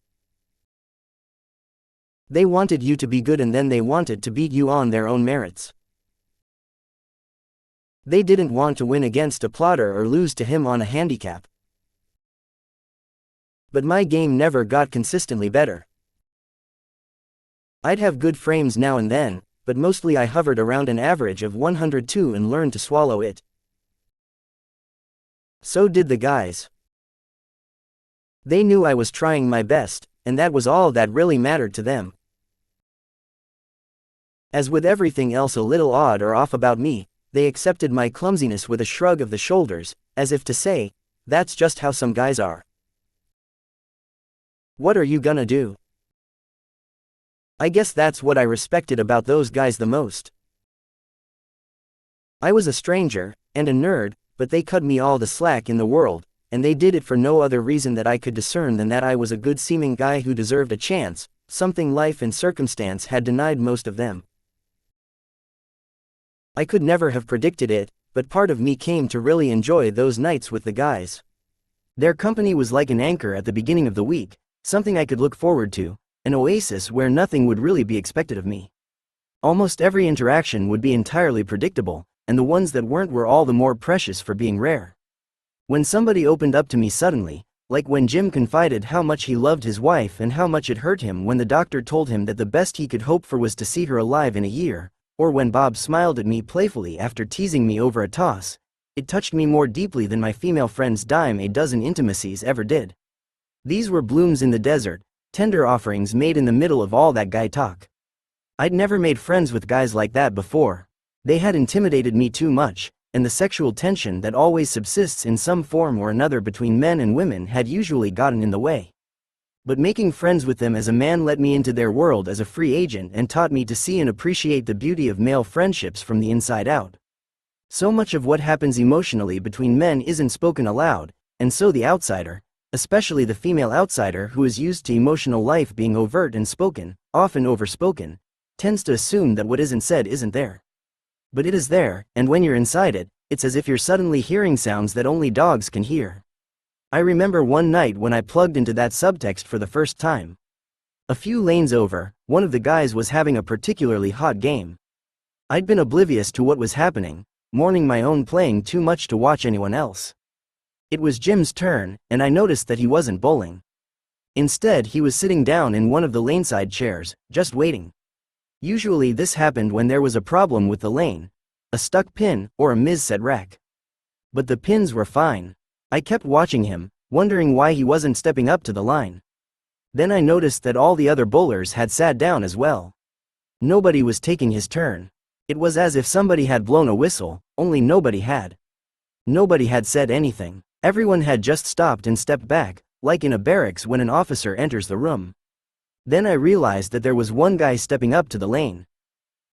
They wanted you to be good and then they wanted to beat you on their own merits. They didn't want to win against a plotter or lose to him on a handicap. But my game never got consistently better. I'd have good frames now and then, but mostly I hovered around an average of 102 and learned to swallow it. So did the guys. They knew I was trying my best, and that was all that really mattered to them. As with everything else a little odd or off about me, they accepted my clumsiness with a shrug of the shoulders, as if to say, "That's just how some guys are. What are you gonna do?" I guess that's what I respected about those guys the most. I was a stranger, and a nerd, but they cut me all the slack in the world, and they did it for no other reason that I could discern than that I was a good-seeming guy who deserved a chance, something life and circumstance had denied most of them. I could never have predicted it, but part of me came to really enjoy those nights with the guys. Their company was like an anchor at the beginning of the week, something I could look forward to, an oasis where nothing would really be expected of me. Almost every interaction would be entirely predictable, and the ones that weren't were all the more precious for being rare. When somebody opened up to me suddenly, like when Jim confided how much he loved his wife and how much it hurt him when the doctor told him that the best he could hope for was to see her alive in a year, or when Bob smiled at me playfully after teasing me over a toss, it touched me more deeply than my female friend's dime a dozen intimacies ever did. These were blooms in the desert, tender offerings made in the middle of all that guy talk. I'd never made friends with guys like that before. They had intimidated me too much, and the sexual tension that always subsists in some form or another between men and women had usually gotten in the way. But making friends with them as a man let me into their world as a free agent and taught me to see and appreciate the beauty of male friendships from the inside out. So much of what happens emotionally between men isn't spoken aloud, and so the outsider, especially the female outsider who is used to emotional life being overt and spoken, often overspoken, tends to assume that what isn't said isn't there. But it is there, and when you're inside it, it's as if you're suddenly hearing sounds that only dogs can hear. I remember one night when I plugged into that subtext for the first time. A few lanes over, one of the guys was having a particularly hot game. I'd been oblivious to what was happening, mourning my own playing too much to watch anyone else. It was Jim's turn, and I noticed that he wasn't bowling. Instead, he was sitting down in one of the laneside chairs, just waiting. Usually this happened when there was a problem with the lane, a stuck pin, or a mis-set rack. But the pins were fine. I kept watching him, wondering why he wasn't stepping up to the line. Then I noticed that all the other bowlers had sat down as well. Nobody was taking his turn. It was as if somebody had blown a whistle, only nobody had. Nobody had said anything. Everyone had just stopped and stepped back, like in a barracks when an officer enters the room. Then I realized that there was one guy stepping up to the lane.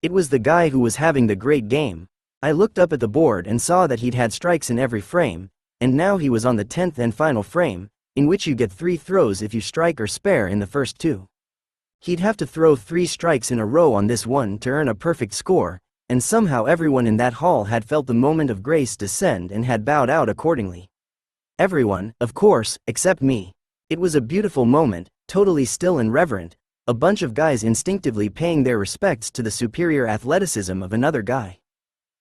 It was the guy who was having the great game. I looked up at the board and saw that he'd had strikes in every frame, and now he was on the 10th and final frame, in which you get 3 throws if you strike or spare in the first 2. He'd have to throw 3 strikes in a row on this one to earn a perfect score, and somehow everyone in that hall had felt the moment of grace descend and had bowed out accordingly. Everyone, of course, except me. It was a beautiful moment, totally still and reverent, a bunch of guys instinctively paying their respects to the superior athleticism of another guy.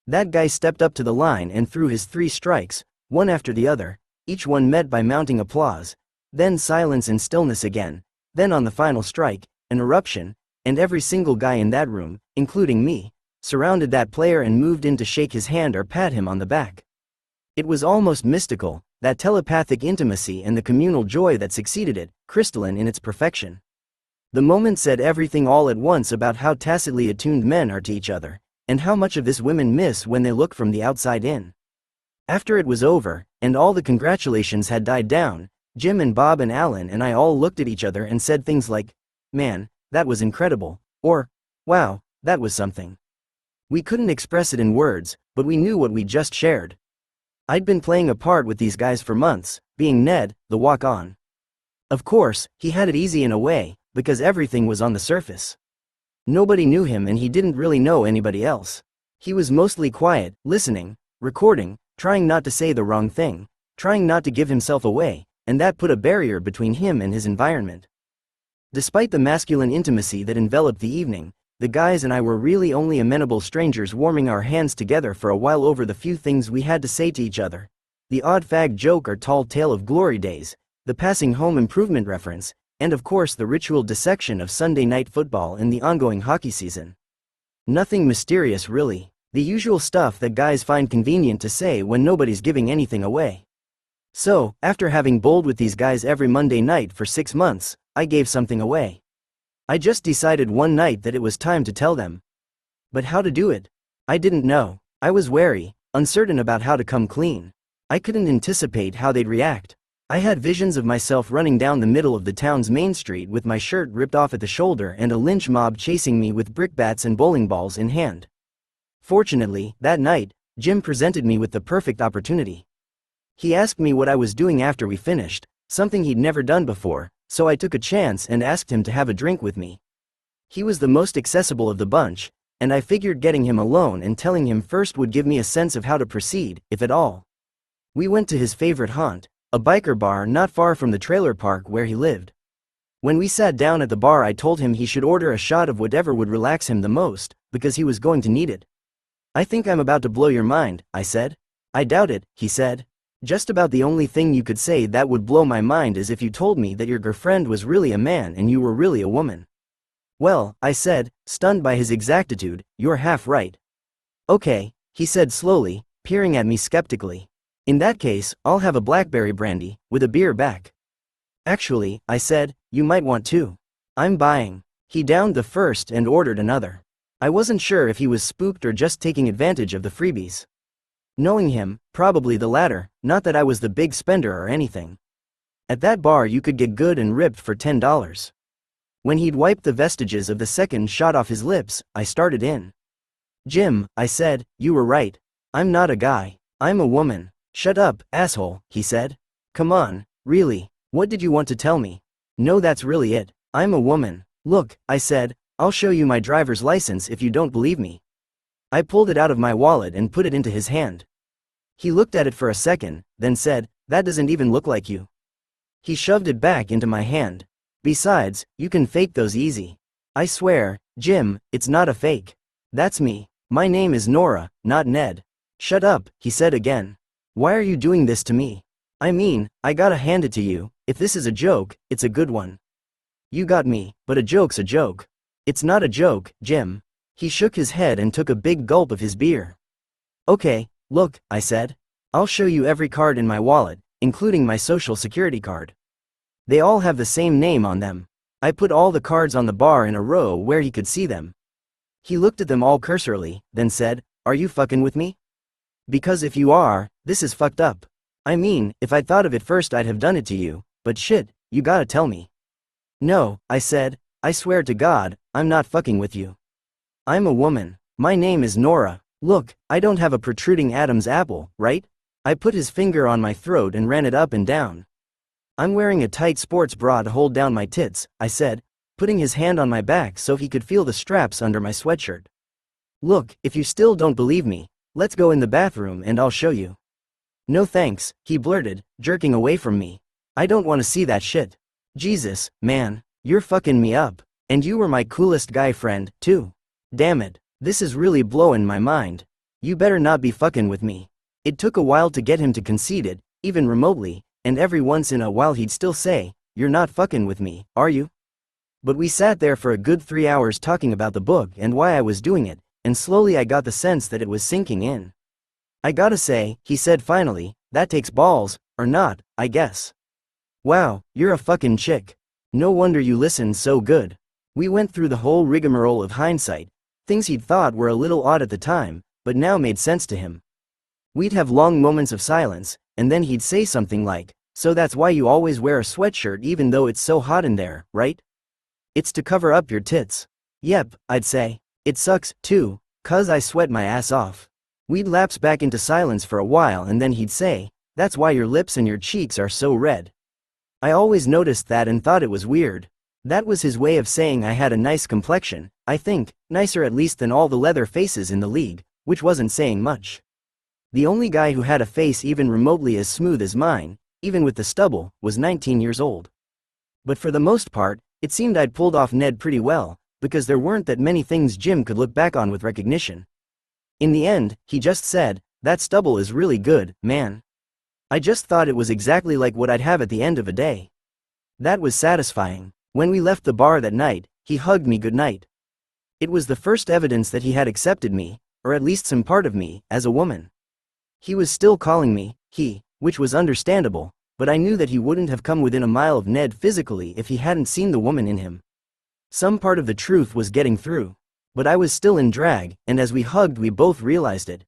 That guy stepped up to the line and threw his 3 strikes, one after the other, each one met by mounting applause, then silence and stillness again, then on the final strike, an eruption, and every single guy in that room, including me, surrounded that player and moved in to shake his hand or pat him on the back. It was almost mystical, that telepathic intimacy and the communal joy that succeeded it, crystalline in its perfection. The moment said everything all at once about how tacitly attuned men are to each other, and how much of this women miss when they look from the outside in. After it was over, and all the congratulations had died down, Jim and Bob and Alan and I all looked at each other and said things like, "Man, that was incredible," or, "Wow, that was something." We couldn't express it in words, but we knew what we just shared. I'd been playing a part with these guys for months, being Ned, the walk-on. Of course, he had it easy in a way, because everything was on the surface. Nobody knew him and he didn't really know anybody else. He was mostly quiet, listening, recording, trying not to say the wrong thing, trying not to give himself away, and that put a barrier between him and his environment. Despite the masculine intimacy that enveloped the evening, the guys and I were really only amenable strangers warming our hands together for a while over the few things we had to say to each other. The odd fag joke or tall tale of glory days, the passing home improvement reference, and of course the ritual dissection of Sunday night football and the ongoing hockey season. Nothing mysterious really. The usual stuff that guys find convenient to say when nobody's giving anything away. So, after having bowled with these guys every Monday night for 6 months, I gave something away. I just decided one night that it was time to tell them. But how to do it? I didn't know. I was wary, uncertain about how to come clean. I couldn't anticipate how they'd react. I had visions of myself running down the middle of the town's main street with my shirt ripped off at the shoulder and a lynch mob chasing me with brickbats and bowling balls in hand. Fortunately, that night, Jim presented me with the perfect opportunity. He asked me what I was doing after we finished, something he'd never done before, so I took a chance and asked him to have a drink with me. He was the most accessible of the bunch, and I figured getting him alone and telling him first would give me a sense of how to proceed, if at all. We went to his favorite haunt, a biker bar not far from the trailer park where he lived. When we sat down at the bar, I told him he should order a shot of whatever would relax him the most, because he was going to need it. "I think I'm about to blow your mind," I said. "I doubt it," he said. "Just about the only thing you could say that would blow my mind is if you told me that your girlfriend was really a man and you were really a woman." "Well," I said, stunned by his exactitude, "you're half right." "Okay," he said slowly, peering at me skeptically. "In that case, I'll have a blackberry brandy, with a beer back." "Actually," I said, "you might want two. I'm buying." He downed the first and ordered another. I wasn't sure if he was spooked or just taking advantage of the freebies. Knowing him, probably the latter, not that I was the big spender or anything. At that bar you could get good and ripped for $10. When he'd wiped the vestiges of the second shot off his lips, I started in. Jim, I said, you were right. I'm not a guy. I'm a woman. Shut up, asshole, he said. Come on, really, what did you want to tell me? No, that's really it. I'm a woman. Look, I said, I'll show you my driver's license if you don't believe me. I pulled it out of my wallet and put it into his hand. He looked at it for a second, then said, that doesn't even look like you. He shoved it back into my hand. Besides, you can fake those easy. I swear, Jim, it's not a fake. That's me. My name is Nora, not Ned. Shut up, he said again. Why are you doing this to me? I mean, I gotta hand it to you, if this is a joke, it's a good one. You got me, but a joke's a joke. It's not a joke, Jim. He shook his head and took a big gulp of his beer. Okay, look, I said. I'll show you every card in my wallet, including my social security card. They all have the same name on them. I put all the cards on the bar in a row where he could see them. He looked at them all cursorily, then said, are you fucking with me? Because if you are, this is fucked up. I mean, if I'd thought of it first I'd have done it to you, but shit, you gotta tell me. No, I said, I swear to God, I'm not fucking with you. I'm a woman. My name is Nora. Look, I don't have a protruding Adam's apple, right? I put his finger on my throat and ran it up and down. I'm wearing a tight sports bra to hold down my tits, I said, putting his hand on my back so he could feel the straps under my sweatshirt. Look, if you still don't believe me, let's go in the bathroom and I'll show you. No thanks, he blurted, jerking away from me. I don't want to see that shit. Jesus, man, you're fucking me up. And you were my coolest guy friend, too. Damn it, this is really blowing my mind. You better not be fucking with me. It took a while to get him to concede it, even remotely, and every once in a while he'd still say, you're not fucking with me, are you? But we sat there for a good 3 hours talking about the book and why I was doing it, and slowly I got the sense that it was sinking in. I gotta say, he said finally, that takes balls, or not, I guess. Wow, you're a fucking chick. No wonder you listened so good. We went through the whole rigmarole of hindsight, things he'd thought were a little odd at the time, but now made sense to him. We'd have long moments of silence, and then he'd say something like, so that's why you always wear a sweatshirt even though it's so hot in there, right? It's to cover up your tits. Yep, I'd say. It sucks, too, 'cause I sweat my ass off. We'd lapse back into silence for a while and then he'd say, that's why your lips and your cheeks are so red. I always noticed that and thought it was weird. That was his way of saying I had a nice complexion, I think, nicer at least than all the leather faces in the league, which wasn't saying much. The only guy who had a face even remotely as smooth as mine, even with the stubble, was 19 years old. But for the most part, it seemed I'd pulled off Ned pretty well, because there weren't that many things Jim could look back on with recognition. In the end, he just said, that stubble is really good, man. I just thought it was exactly like what I'd have at the end of a day. That was satisfying. When we left the bar that night, he hugged me goodnight. It was the first evidence that he had accepted me, or at least some part of me, as a woman. He was still calling me he, which was understandable, but I knew that he wouldn't have come within a mile of Ned physically if he hadn't seen the woman in him. Some part of the truth was getting through. But I was still in drag, and as we hugged we both realized it.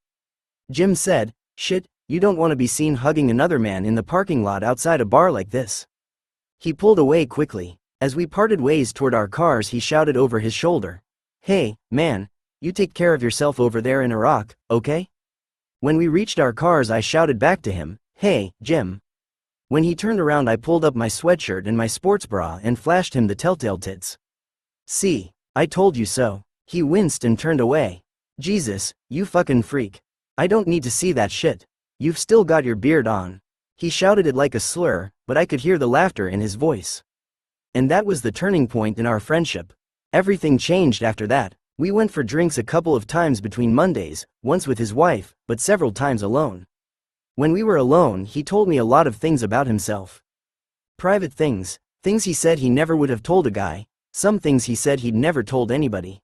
Jim said, shit, you don't want to be seen hugging another man in the parking lot outside a bar like this. He pulled away quickly. As we parted ways toward our cars he shouted over his shoulder. Hey, man, you take care of yourself over there in Iraq, okay? When we reached our cars I shouted back to him, hey, Jim. When he turned around I pulled up my sweatshirt and my sports bra and flashed him the telltale tits. See, I told you so. He winced and turned away. Jesus, you fucking freak. I don't need to see that shit. You've still got your beard on. He shouted it like a slur, but I could hear the laughter in his voice. And that was the turning point in our friendship. Everything changed after that. We went for drinks a couple of times between Mondays, once with his wife, but several times alone. When we were alone he told me a lot of things about himself. Private things, things he said he never would have told a guy, some things he said he'd never told anybody.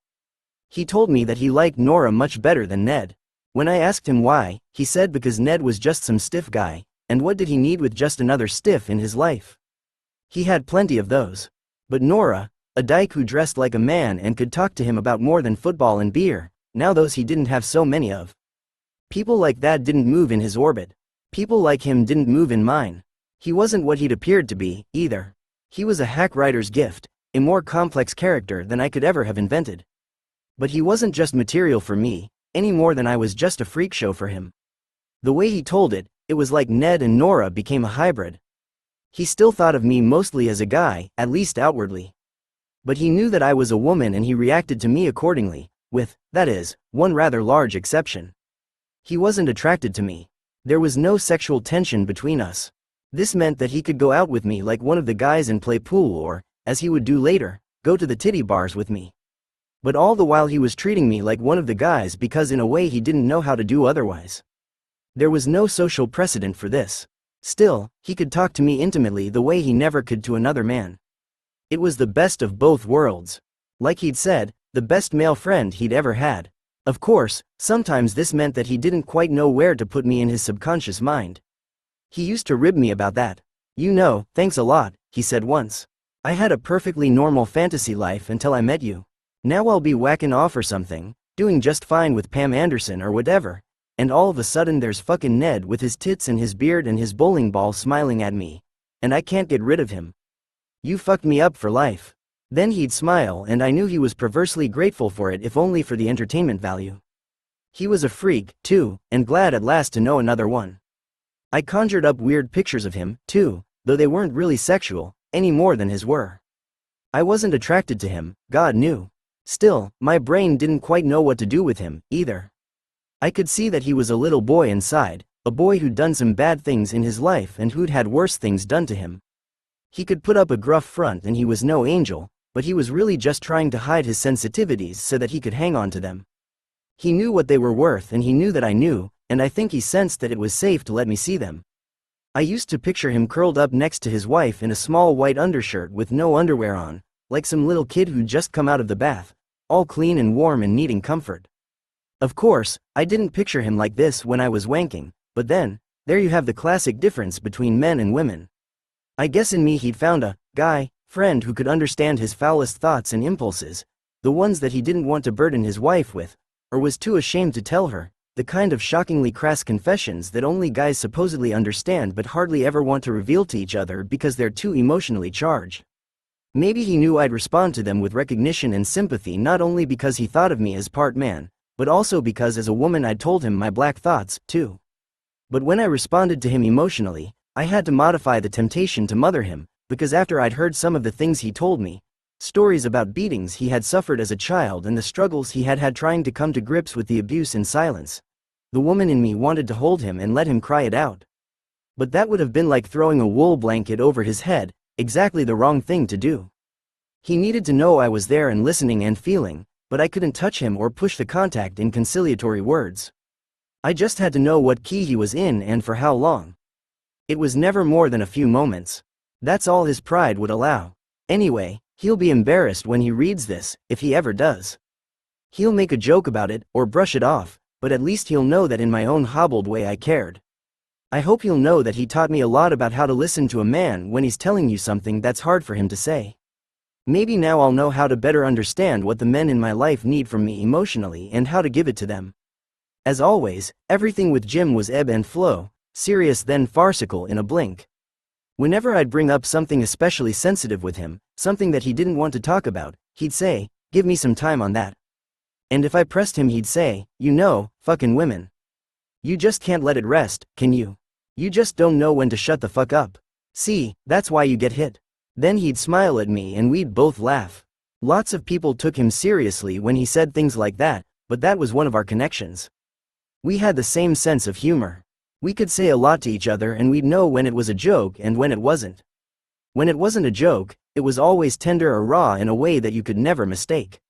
He told me that he liked Nora much better than Ned. When I asked him why, he said because Ned was just some stiff guy, and what did he need with just another stiff in his life? He had plenty of those. But Nora, a dyke who dressed like a man and could talk to him about more than football and beer, now those he didn't have so many of. People like that didn't move in his orbit. People like him didn't move in mine. He wasn't what he'd appeared to be, either. He was a hack writer's gift, a more complex character than I could ever have invented. But he wasn't just material for me, any more than I was just a freak show for him. The way he told it, it was like Ned and Nora became a hybrid. He still thought of me mostly as a guy, at least outwardly. But he knew that I was a woman and he reacted to me accordingly, with, that is, one rather large exception. He wasn't attracted to me. There was no sexual tension between us. This meant that he could go out with me like one of the guys and play pool or, as he would do later, go to the titty bars with me. But all the while he was treating me like one of the guys because in a way he didn't know how to do otherwise. There was no social precedent for this. Still, he could talk to me intimately the way he never could to another man. It was the best of both worlds. Like he'd said, the best male friend he'd ever had. Of course, sometimes this meant that he didn't quite know where to put me in his subconscious mind. He used to rib me about that. You know, thanks a lot, he said once. I had a perfectly normal fantasy life until I met you. Now I'll be whacking off or something, doing just fine with Pam Anderson or whatever, and all of a sudden there's fucking Ned with his tits and his beard and his bowling ball smiling at me. And I can't get rid of him. You fucked me up for life. Then he'd smile and I knew he was perversely grateful for it if only for the entertainment value. He was a freak, too, and glad at last to know another one. I conjured up weird pictures of him, too, though they weren't really sexual, any more than his were. I wasn't attracted to him, God knew. Still, my brain didn't quite know what to do with him, either. I could see that he was a little boy inside, a boy who'd done some bad things in his life and who'd had worse things done to him. He could put up a gruff front and he was no angel, but he was really just trying to hide his sensitivities so that he could hang on to them. He knew what they were worth and he knew that I knew, and I think he sensed that it was safe to let me see them. I used to picture him curled up next to his wife in a small white undershirt with no underwear on, like some little kid who'd just come out of the bath, all clean and warm and needing comfort. Of course, I didn't picture him like this when I was wanking, but then, there you have the classic difference between men and women. I guess in me he'd found a guy friend who could understand his foulest thoughts and impulses, the ones that he didn't want to burden his wife with, or was too ashamed to tell her, the kind of shockingly crass confessions that only guys supposedly understand but hardly ever want to reveal to each other because they're too emotionally charged. Maybe he knew I'd respond to them with recognition and sympathy not only because he thought of me as part man, but also because as a woman I'd told him my black thoughts, too. But when I responded to him emotionally, I had to modify the temptation to mother him, because after I'd heard some of the things he told me, stories about beatings he had suffered as a child and the struggles he had had trying to come to grips with the abuse in silence, the woman in me wanted to hold him and let him cry it out. But that would have been like throwing a wool blanket over his head, exactly the wrong thing to do. He needed to know I was there and listening and feeling, but I couldn't touch him or push the contact in conciliatory words. I just had to know what key he was in and for how long. It was never more than a few moments. That's all his pride would allow. Anyway, he'll be embarrassed when he reads this, if he ever does. He'll make a joke about it, or brush it off, but at least he'll know that in my own hobbled way I cared. I hope he'll know that he taught me a lot about how to listen to a man when he's telling you something that's hard for him to say. Maybe now I'll know how to better understand what the men in my life need from me emotionally and how to give it to them. As always, everything with Jim was ebb and flow, serious then farcical in a blink. Whenever I'd bring up something especially sensitive with him, something that he didn't want to talk about, he'd say, "Give me some time on that." And if I pressed him he'd say, "You know, fucking women. You just can't let it rest, can you? You just don't know when to shut the fuck up. See, that's why you get hit." Then he'd smile at me and we'd both laugh. Lots of people took him seriously when he said things like that, but that was one of our connections. We had the same sense of humor. We could say a lot to each other and we'd know when it was a joke and when it wasn't. When it wasn't a joke, it was always tender or raw in a way that you could never mistake.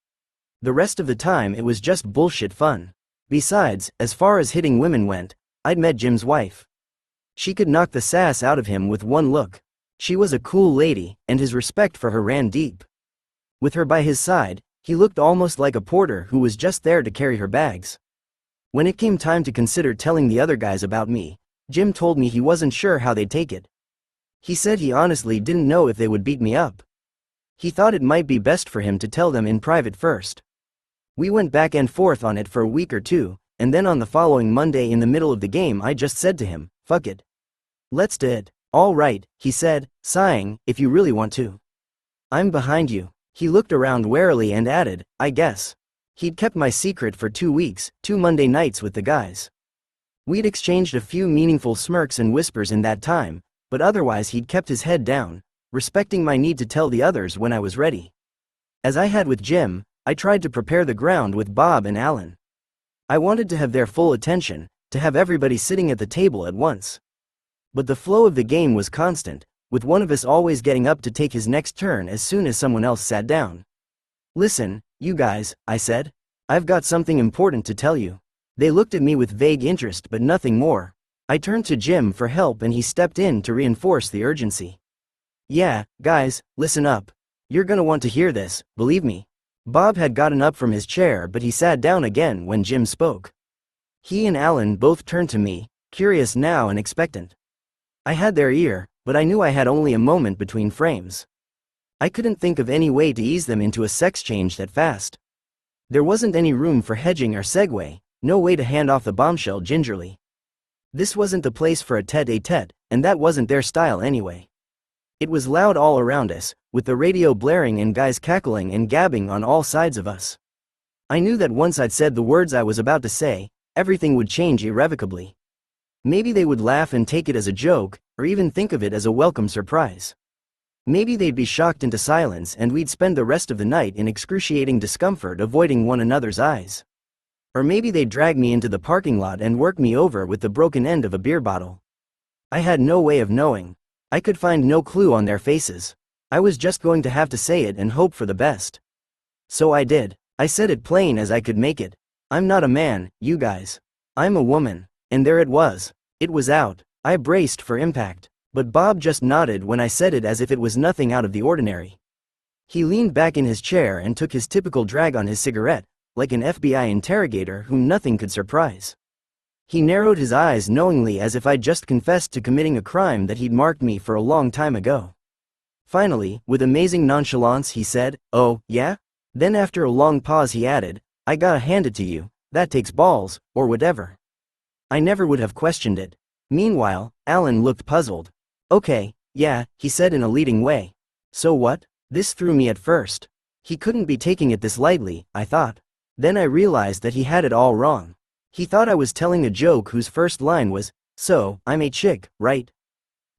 The rest of the time it was just bullshit fun. Besides, as far as hitting women went, I'd met Jim's wife. She could knock the sass out of him with one look. She was a cool lady, and his respect for her ran deep. With her by his side, he looked almost like a porter who was just there to carry her bags. When it came time to consider telling the other guys about me, Jim told me he wasn't sure how they'd take it. He said he honestly didn't know if they would beat me up. He thought it might be best for him to tell them in private first. We went back and forth on it for a week or two, and then on the following Monday in the middle of the game I just said to him, "Fuck it. Let's do it." All right, he said, sighing, if you really want to. I'm behind you. He looked around warily and added, I guess. He'd kept my secret for 2 weeks, 2 Monday nights with the guys. We'd exchanged a few meaningful smirks and whispers in that time, but otherwise he'd kept his head down, respecting my need to tell the others when I was ready. As I had with Jim, I tried to prepare the ground with Bob and Alan. I wanted to have their full attention, to have everybody sitting at the table at once. But the flow of the game was constant, with one of us always getting up to take his next turn as soon as someone else sat down. Listen, you guys, I said. I've got something important to tell you. They looked at me with vague interest but nothing more. I turned to Jim for help and he stepped in to reinforce the urgency. Yeah, guys, listen up. You're gonna want to hear this, believe me. Bob had gotten up from his chair but he sat down again when Jim spoke. He and Alan both turned to me, curious now and expectant. I had their ear, but I knew I had only a moment between frames. I couldn't think of any way to ease them into a sex change that fast. There wasn't any room for hedging or segue, no way to hand off the bombshell gingerly. This wasn't the place for a tete-a-tete, and that wasn't their style anyway. It was loud all around us, with the radio blaring and guys cackling and gabbing on all sides of us. I knew that once I'd said the words I was about to say, everything would change irrevocably. Maybe they would laugh and take it as a joke, or even think of it as a welcome surprise. Maybe they'd be shocked into silence and we'd spend the rest of the night in excruciating discomfort avoiding one another's eyes. Or maybe they'd drag me into the parking lot and work me over with the broken end of a beer bottle. I had no way of knowing. I could find no clue on their faces. I was just going to have to say it and hope for the best. So I did. I said it plain as I could make it. I'm not a man, you guys. I'm a woman. And there it was. It was out. I braced for impact. But Bob just nodded when I said it as if it was nothing out of the ordinary. He leaned back in his chair and took his typical drag on his cigarette, like an FBI interrogator whom nothing could surprise. He narrowed his eyes knowingly as if I'd just confessed to committing a crime that he'd marked me for a long time ago. Finally, with amazing nonchalance he said, "Oh, yeah?" Then after a long pause he added, "I gotta hand it to you, that takes balls, or whatever." I never would have questioned it. Meanwhile, Alan looked puzzled. "Okay, yeah," he said in a leading way. "So what?" This threw me at first. He couldn't be taking it this lightly, I thought. Then I realized that he had it all wrong. He thought I was telling a joke whose first line was, "So, I'm a chick, right?"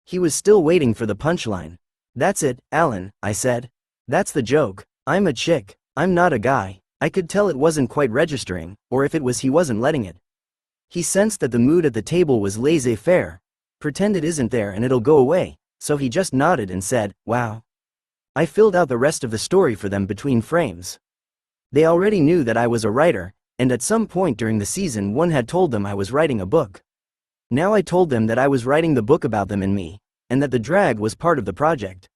He was still waiting for the punchline. "That's it, Alan," I said. "That's the joke. I'm a chick. I'm not a guy." I could tell it wasn't quite registering, or if it was he wasn't letting it. He sensed that the mood at the table was laissez-faire. Pretend it isn't there and it'll go away, so he just nodded and said, "Wow." I filled out the rest of the story for them between frames. They already knew that I was a writer, and at some point during the season one had told them I was writing a book. Now I told them that I was writing the book about them and me, and that the drag was part of the project.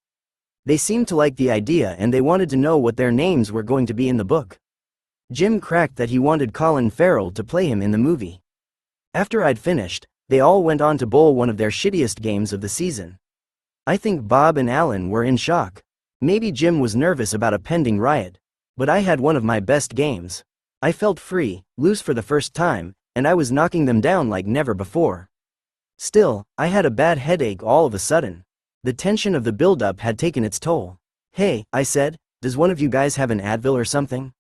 They seemed to like the idea and they wanted to know what their names were going to be in the book. Jim cracked that he wanted Colin Farrell to play him in the movie. After I'd finished, they all went on to bowl one of their shittiest games of the season. I think Bob and Alan were in shock. Maybe Jim was nervous about a pending riot. But I had one of my best games. I felt free, loose for the first time, and I was knocking them down like never before. Still, I had a bad headache all of a sudden. The tension of the build-up had taken its toll. "Hey," I said, "does one of you guys have an Advil or something?"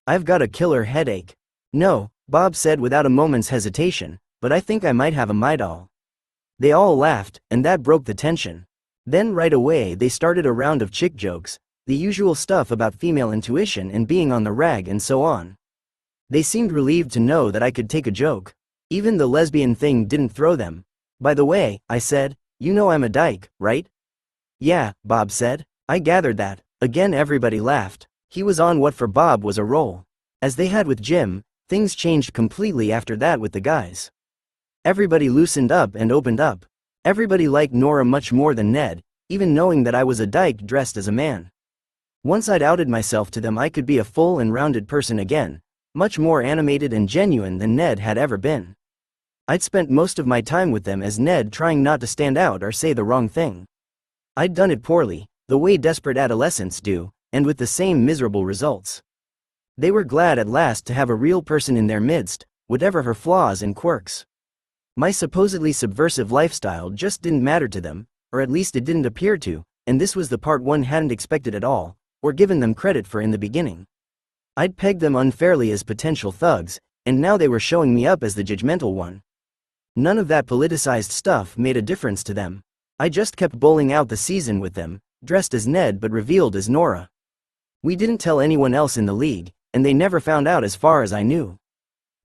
"I've got a killer headache." "No," Bob said without a moment's hesitation, "but I think I might have a Midol." They all laughed, and that broke the tension. Then right away they started a round of chick jokes, the usual stuff about female intuition and being on the rag and so on. They seemed relieved to know that I could take a joke. Even the lesbian thing didn't throw them. "By the way," I said, "you know I'm a dyke, right?" "Yeah," Bob said. "I gathered that." Again everybody laughed. He was on what for Bob was a roll. As they had with Jim, things changed completely after that with the guys. Everybody loosened up and opened up. Everybody liked Nora much more than Ned, even knowing that I was a dyke dressed as a man. Once I'd outed myself to them I could be a full and rounded person again, much more animated and genuine than Ned had ever been. I'd spent most of my time with them as Ned trying not to stand out or say the wrong thing. I'd done it poorly, the way desperate adolescents do, and with the same miserable results. They were glad at last to have a real person in their midst, whatever her flaws and quirks. My supposedly subversive lifestyle just didn't matter to them, or at least it didn't appear to, and this was the part one hadn't expected at all, or given them credit for in the beginning. I'd pegged them unfairly as potential thugs, and now they were showing me up as the judgmental one. None of that politicized stuff made a difference to them. I just kept bowling out the season with them, dressed as Ned but revealed as Nora. We didn't tell anyone else in the league, and they never found out as far as I knew.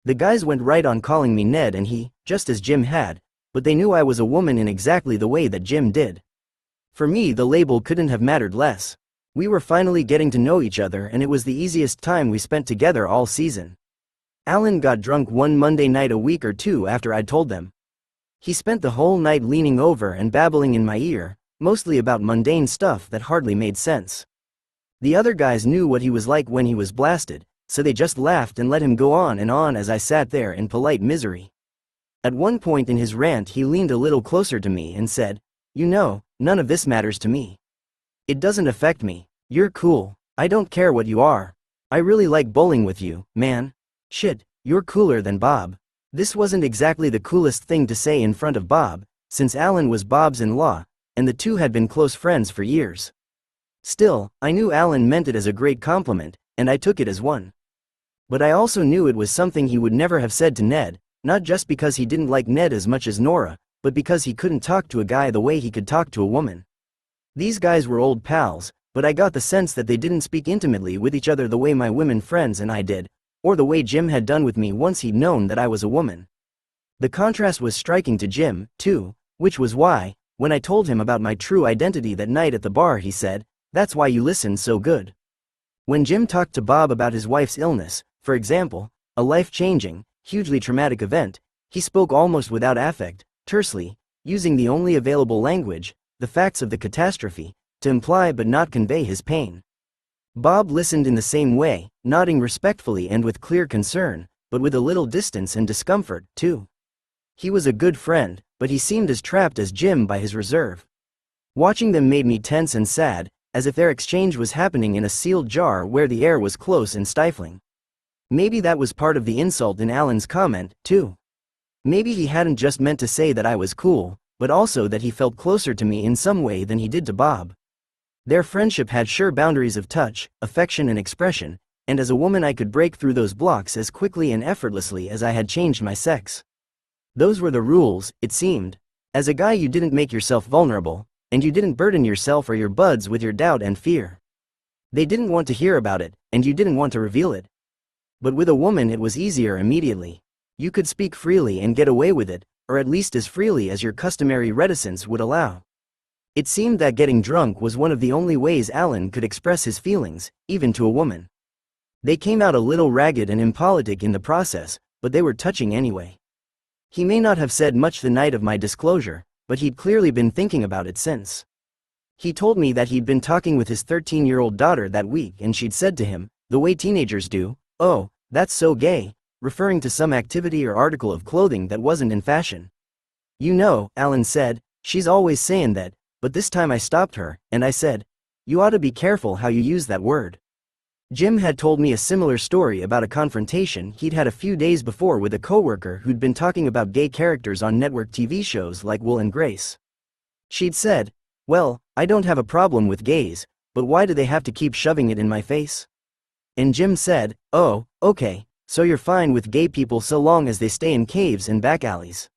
The guys went right on calling me Ned and he, just as Jim had, but they knew I was a woman in exactly the way that Jim did. For me, the label couldn't have mattered less. We were finally getting to know each other and it was the easiest time we spent together all season. Alan got drunk one Monday night a week or two after I'd told them. He spent the whole night leaning over and babbling in my ear, mostly about mundane stuff that hardly made sense. The other guys knew what he was like when he was blasted, so they just laughed and let him go on and on as I sat there in polite misery. At one point in his rant he leaned a little closer to me and said, "You know, none of this matters to me. It doesn't affect me. You're cool. I don't care what you are. I really like bowling with you, man. Shit, you're cooler than Bob." This wasn't exactly the coolest thing to say in front of Bob, since Alan was Bob's in-law, and the two had been close friends for years. Still, I knew Alan meant it as a great compliment, and I took it as one. But I also knew it was something he would never have said to Ned, not just because he didn't like Ned as much as Nora, but because he couldn't talk to a guy the way he could talk to a woman. These guys were old pals, but I got the sense that they didn't speak intimately with each other the way my women friends and I did, or the way Jim had done with me once he'd known that I was a woman. The contrast was striking to Jim, too, which was why, when I told him about my true identity that night at the bar, he said, "That's why you listen so good." When Jim talked to Bob about his wife's illness, for example, a life-changing, hugely traumatic event, he spoke almost without affect, tersely, using the only available language, the facts of the catastrophe, to imply but not convey his pain. Bob listened in the same way, nodding respectfully and with clear concern, but with a little distance and discomfort, too. He was a good friend, but he seemed as trapped as Jim by his reserve. Watching them made me tense and sad, as if their exchange was happening in a sealed jar where the air was close and stifling. Maybe that was part of the insult in Alan's comment, too. Maybe he hadn't just meant to say that I was cool, but also that he felt closer to me in some way than he did to Bob. Their friendship had sure boundaries of touch, affection and expression, and as a woman I could break through those blocks as quickly and effortlessly as I had changed my sex. Those were the rules, it seemed. As a guy you didn't make yourself vulnerable, and you didn't burden yourself or your buds with your doubt and fear. They didn't want to hear about it, and you didn't want to reveal it. But with a woman it was easier immediately. You could speak freely and get away with it, or at least as freely as your customary reticence would allow. It seemed that getting drunk was one of the only ways Alan could express his feelings, even to a woman. They came out a little ragged and impolitic in the process, but they were touching anyway. He may not have said much the night of my disclosure, but he'd clearly been thinking about it since. He told me that he'd been talking with his 13-year-old daughter that week and she'd said to him, the way teenagers do, "Oh, that's so gay," referring to some activity or article of clothing that wasn't in fashion. "You know," Alan said, "she's always saying that, but this time I stopped her, and I said, you ought to be careful how you use that word." Jim had told me a similar story about a confrontation he'd had a few days before with a coworker who'd been talking about gay characters on network TV shows like Will and Grace. She'd said, "Well, I don't have a problem with gays, but why do they have to keep shoving it in my face?" And Jim said, "Oh, okay, so you're fine with gay people so long as they stay in caves and back alleys.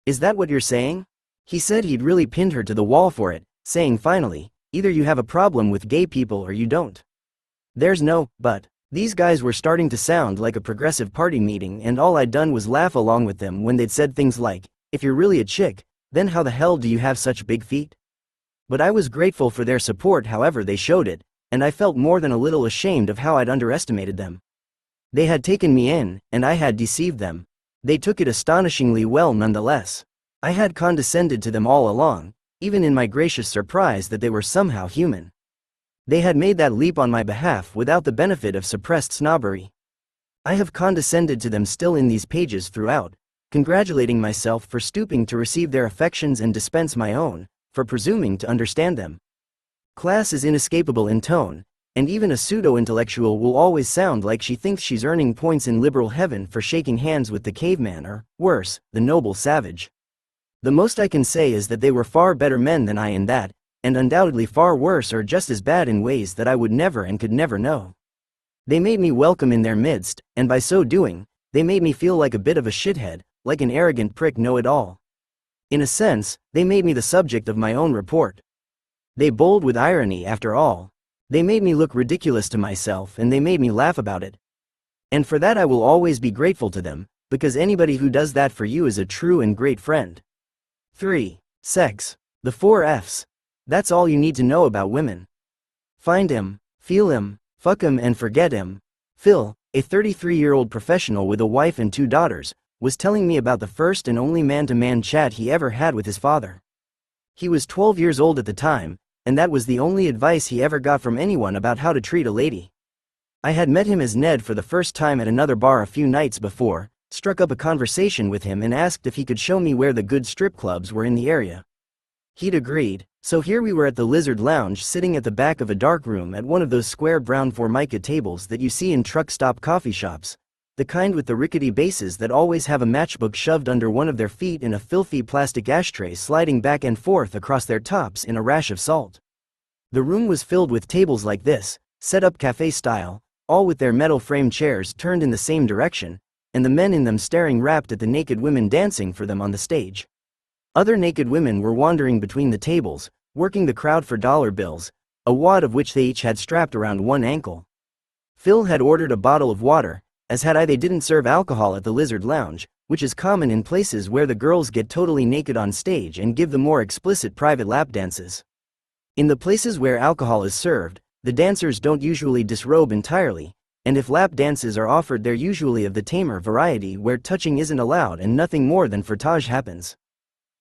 Is that what you're saying?" He said he'd really pinned her to the wall for it, saying finally, "Either you have a problem with gay people or you don't. There's no but." These guys were starting to sound like a progressive party meeting and all I'd done was laugh along with them when they'd said things like, "If you're really a chick, then how the hell do you have such big feet?" But I was grateful for their support however they showed it, and I felt more than a little ashamed of how I'd underestimated them. They had taken me in, and I had deceived them. They took it astonishingly well nonetheless. I had condescended to them all along, even in my gracious surprise that they were somehow human. They had made that leap on my behalf without the benefit of suppressed snobbery. I have condescended to them still in these pages throughout, congratulating myself for stooping to receive their affections and dispense my own, for presuming to understand them. Class is inescapable in tone, and even a pseudo-intellectual will always sound like she thinks she's earning points in liberal heaven for shaking hands with the caveman or, worse, the noble savage. The most I can say is that they were far better men than I in that, and undoubtedly far worse or just as bad in ways that I would never and could never know. They made me welcome in their midst, and by so doing, they made me feel like a bit of a shithead, like an arrogant prick know-it-all. In a sense, they made me the subject of my own report. They bowled with irony after all. They made me look ridiculous to myself and they made me laugh about it. And for that I will always be grateful to them, because anybody who does that for you is a true and great friend. 3. Sex. The 4 F's. That's all you need to know about women. Find him, feel him, fuck him and forget him. Phil, a 33-year-old professional with a wife and 2 daughters, was telling me about the first and only man-to-man chat he ever had with his father. He was 12 years old at the time, and that was the only advice he ever got from anyone about how to treat a lady. I had met him as Ned for the first time at another bar a few nights before, struck up a conversation with him and asked if he could show me where the good strip clubs were in the area. He'd agreed, so here we were at the Lizard Lounge sitting at the back of a dark room at one of those square brown formica tables that you see in truck stop coffee shops, the kind with the rickety bases that always have a matchbook shoved under one of their feet and a filthy plastic ashtray sliding back and forth across their tops in a rash of salt. The room was filled with tables like this, set up cafe style, all with their metal frame chairs turned in the same direction, and the men in them staring rapt at the naked women dancing for them on the stage. Other naked women were wandering between the tables, working the crowd for dollar bills, a wad of which they each had strapped around one ankle. Phil had ordered a bottle of water, as had I. They didn't serve alcohol at the Lizard Lounge, which is common in places where the girls get totally naked on stage and give the more explicit private lap dances. In the places where alcohol is served, the dancers don't usually disrobe entirely, and if lap dances are offered they're usually of the tamer variety where touching isn't allowed and nothing more than frottage happens.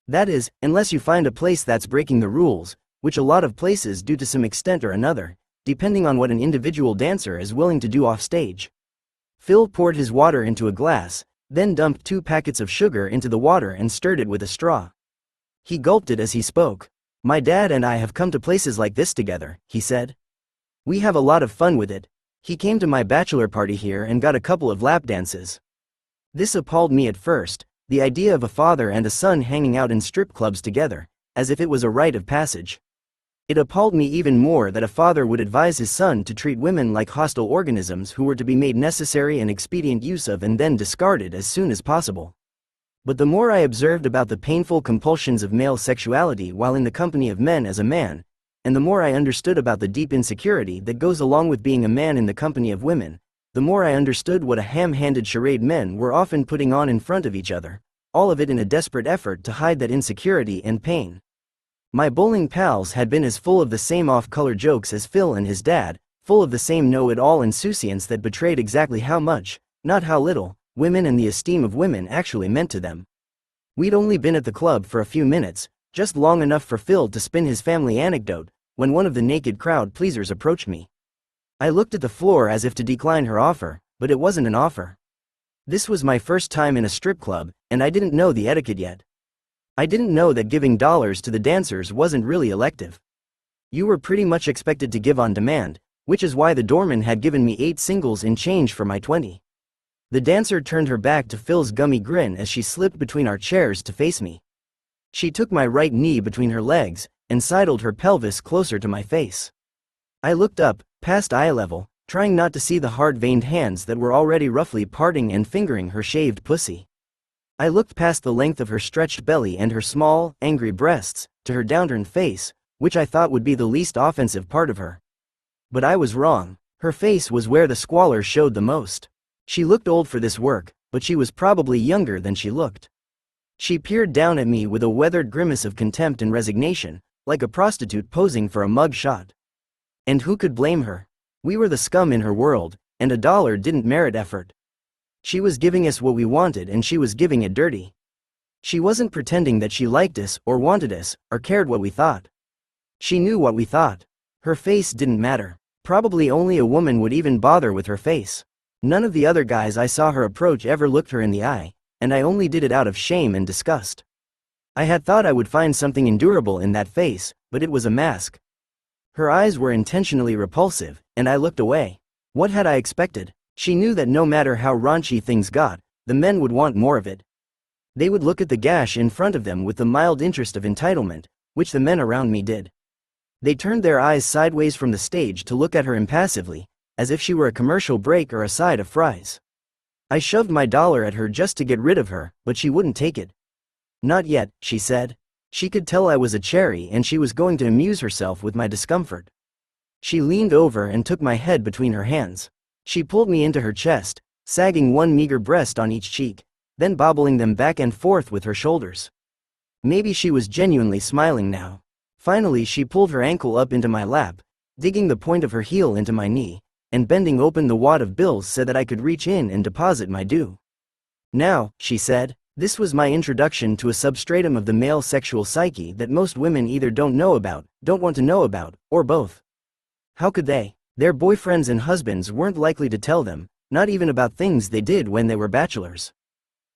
That is, unless you find a place that's breaking the rules, which a lot of places do to some extent or another, depending on what an individual dancer is willing to do off stage. Phil poured his water into a glass, then dumped 2 packets of sugar into the water and stirred it with a straw. He gulped it as he spoke. My dad and I have come to places like this together, he said. We have a lot of fun with it. He came to my bachelor party here and got a couple of lap dances. This appalled me at first, the idea of a father and a son hanging out in strip clubs together, as if it was a rite of passage. It appalled me even more that a father would advise his son to treat women like hostile organisms who were to be made necessary and expedient use of and then discarded as soon as possible. But the more I observed about the painful compulsions of male sexuality while in the company of men as a man, and the more I understood about the deep insecurity that goes along with being a man in the company of women, the more I understood what a ham-handed charade men were often putting on in front of each other, all of it in a desperate effort to hide that insecurity and pain. My bowling pals had been as full of the same off-color jokes as Phil and his dad, full of the same know-it-all insouciance that betrayed exactly how much, not how little, women and the esteem of women actually meant to them. We'd only been at the club for a few minutes, just long enough for Phil to spin his family anecdote, when one of the naked crowd pleasers approached me. I looked at the floor as if to decline her offer, but it wasn't an offer. This was my first time in a strip club, and I didn't know the etiquette yet. I didn't know that giving dollars to the dancers wasn't really elective. You were pretty much expected to give on demand, which is why the doorman had given me 8 singles in change for my 20. The dancer turned her back to Phil's gummy grin as she slipped between our chairs to face me. She took my right knee between her legs, and sidled her pelvis closer to my face. I looked up, past eye level, trying not to see the hard-veined hands that were already roughly parting and fingering her shaved pussy. I looked past the length of her stretched belly and her small, angry breasts, to her downturned face, which I thought would be the least offensive part of her. But I was wrong. Her face was where the squalor showed the most. She looked old for this work, but she was probably younger than she looked. She peered down at me with a weathered grimace of contempt and resignation, like a prostitute posing for a mug shot. And who could blame her? We were the scum in her world, and $1 didn't merit effort. She was giving us what we wanted and she was giving it dirty. She wasn't pretending that she liked us, or wanted us, or cared what we thought. She knew what we thought. Her face didn't matter. Probably only a woman would even bother with her face. None of the other guys I saw her approach ever looked her in the eye, and I only did it out of shame and disgust. I had thought I would find something endurable in that face, but it was a mask. Her eyes were intentionally repulsive, and I looked away. What had I expected? She knew that no matter how raunchy things got, the men would want more of it. They would look at the gash in front of them with the mild interest of entitlement, which the men around me did. They turned their eyes sideways from the stage to look at her impassively, as if she were a commercial break or a side of fries. I shoved my dollar at her just to get rid of her, but she wouldn't take it. Not yet, she said. She could tell I was a cherry and she was going to amuse herself with my discomfort. She leaned over and took my head between her hands. She pulled me into her chest, sagging one meager breast on each cheek, then bobbling them back and forth with her shoulders. Maybe she was genuinely smiling now. Finally she pulled her ankle up into my lap, digging the point of her heel into my knee, and bending open the wad of bills so that I could reach in and deposit my due. Now, she said, this was my introduction to a substratum of the male sexual psyche that most women either don't know about, don't want to know about, or both. How could they? Their boyfriends and husbands weren't likely to tell them, not even about things they did when they were bachelors.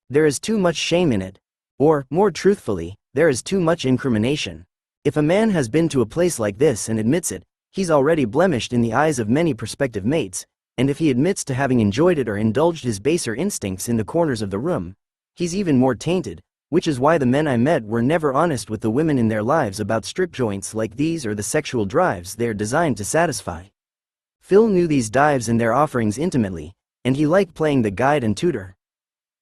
There is too much shame in it. Or, more truthfully, there is too much incrimination. If a man has been to a place like this and admits it, he's already blemished in the eyes of many prospective mates, and if he admits to having enjoyed it or indulged his baser instincts in the corners of the room, he's even more tainted, which is why the men I met were never honest with the women in their lives about strip joints like these or the sexual drives they're designed to satisfy. Phil knew these dives and their offerings intimately, and he liked playing the guide and tutor.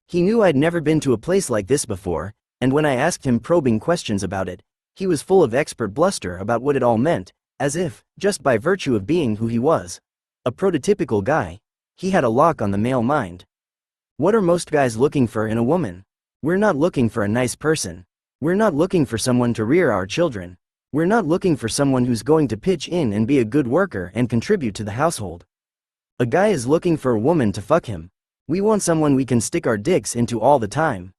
He knew I'd never been to a place like this before, and when I asked him probing questions about it, he was full of expert bluster about what it all meant, as if, just by virtue of being who he was, a prototypical guy, he had a lock on the male mind. What are most guys looking for in a woman? We're not looking for a nice person. We're not looking for someone to rear our children. We're not looking for someone who's going to pitch in and be a good worker and contribute to the household. A guy is looking for a woman to fuck him. We want someone we can stick our dicks into all the time.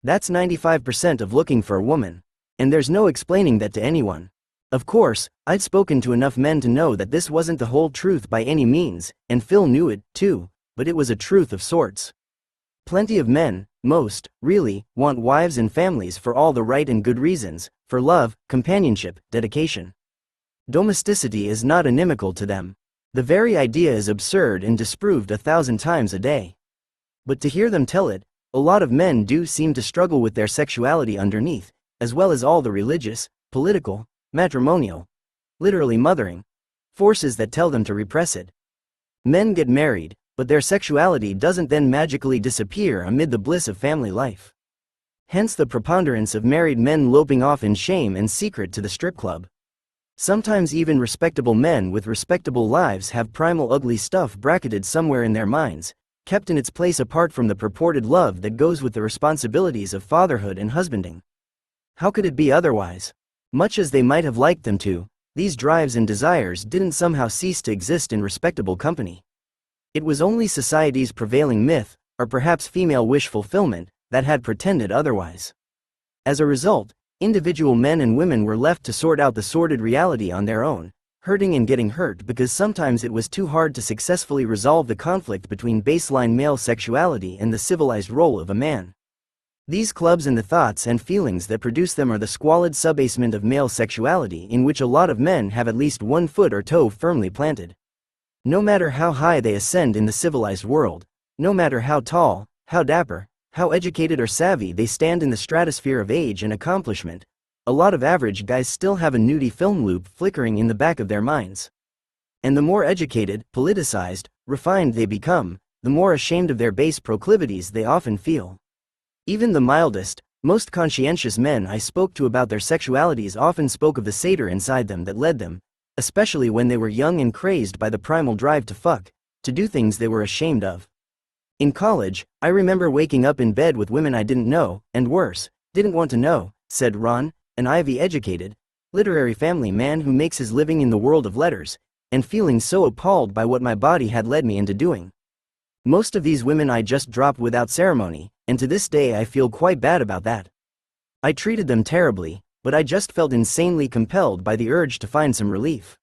That's 95% of looking for a woman. And there's no explaining that to anyone. Of course, I'd spoken to enough men to know that this wasn't the whole truth by any means, and Phil knew it, too, but it was a truth of sorts. Plenty of men, most, really, want wives and families for all the right and good reasons, for love, companionship, dedication. Domesticity is not inimical to them. The very idea is absurd and disproved 1,000 times a day. But to hear them tell it, a lot of men do seem to struggle with their sexuality underneath, as well as all the religious, political, matrimonial, literally mothering, forces that tell them to repress it. Men get married, but their sexuality doesn't then magically disappear amid the bliss of family life. Hence the preponderance of married men loping off in shame and secret to the strip club. Sometimes even respectable men with respectable lives have primal ugly stuff bracketed somewhere in their minds, kept in its place apart from the purported love that goes with the responsibilities of fatherhood and husbanding. How could it be otherwise? Much as they might have liked them to, these drives and desires didn't somehow cease to exist in respectable company. It was only society's prevailing myth, or perhaps female wish fulfillment, that had pretended otherwise. As a result, individual men and women were left to sort out the sordid reality on their own, hurting and getting hurt because sometimes it was too hard to successfully resolve the conflict between baseline male sexuality and the civilized role of a man. These clubs and the thoughts and feelings that produce them are the squalid subbasement of male sexuality in which a lot of men have at least one foot or toe firmly planted. No matter how high they ascend in the civilized world, no matter how tall, how dapper, how educated or savvy they stand in the stratosphere of age and accomplishment, a lot of average guys still have a nudie film loop flickering in the back of their minds. And the more educated, politicized, refined they become, the more ashamed of their base proclivities they often feel. Even the mildest, most conscientious men I spoke to about their sexualities often spoke of the satyr inside them that led them, especially when they were young and crazed by the primal drive to fuck, to do things they were ashamed of. In college, I remember waking up in bed with women I didn't know, and worse, didn't want to know, said Ron, an Ivy-educated, literary family man who makes his living in the world of letters, and feeling so appalled by what my body had led me into doing. Most of these women I just dropped without ceremony, and to this day I feel quite bad about that. I treated them terribly, but I just felt insanely compelled by the urge to find some relief.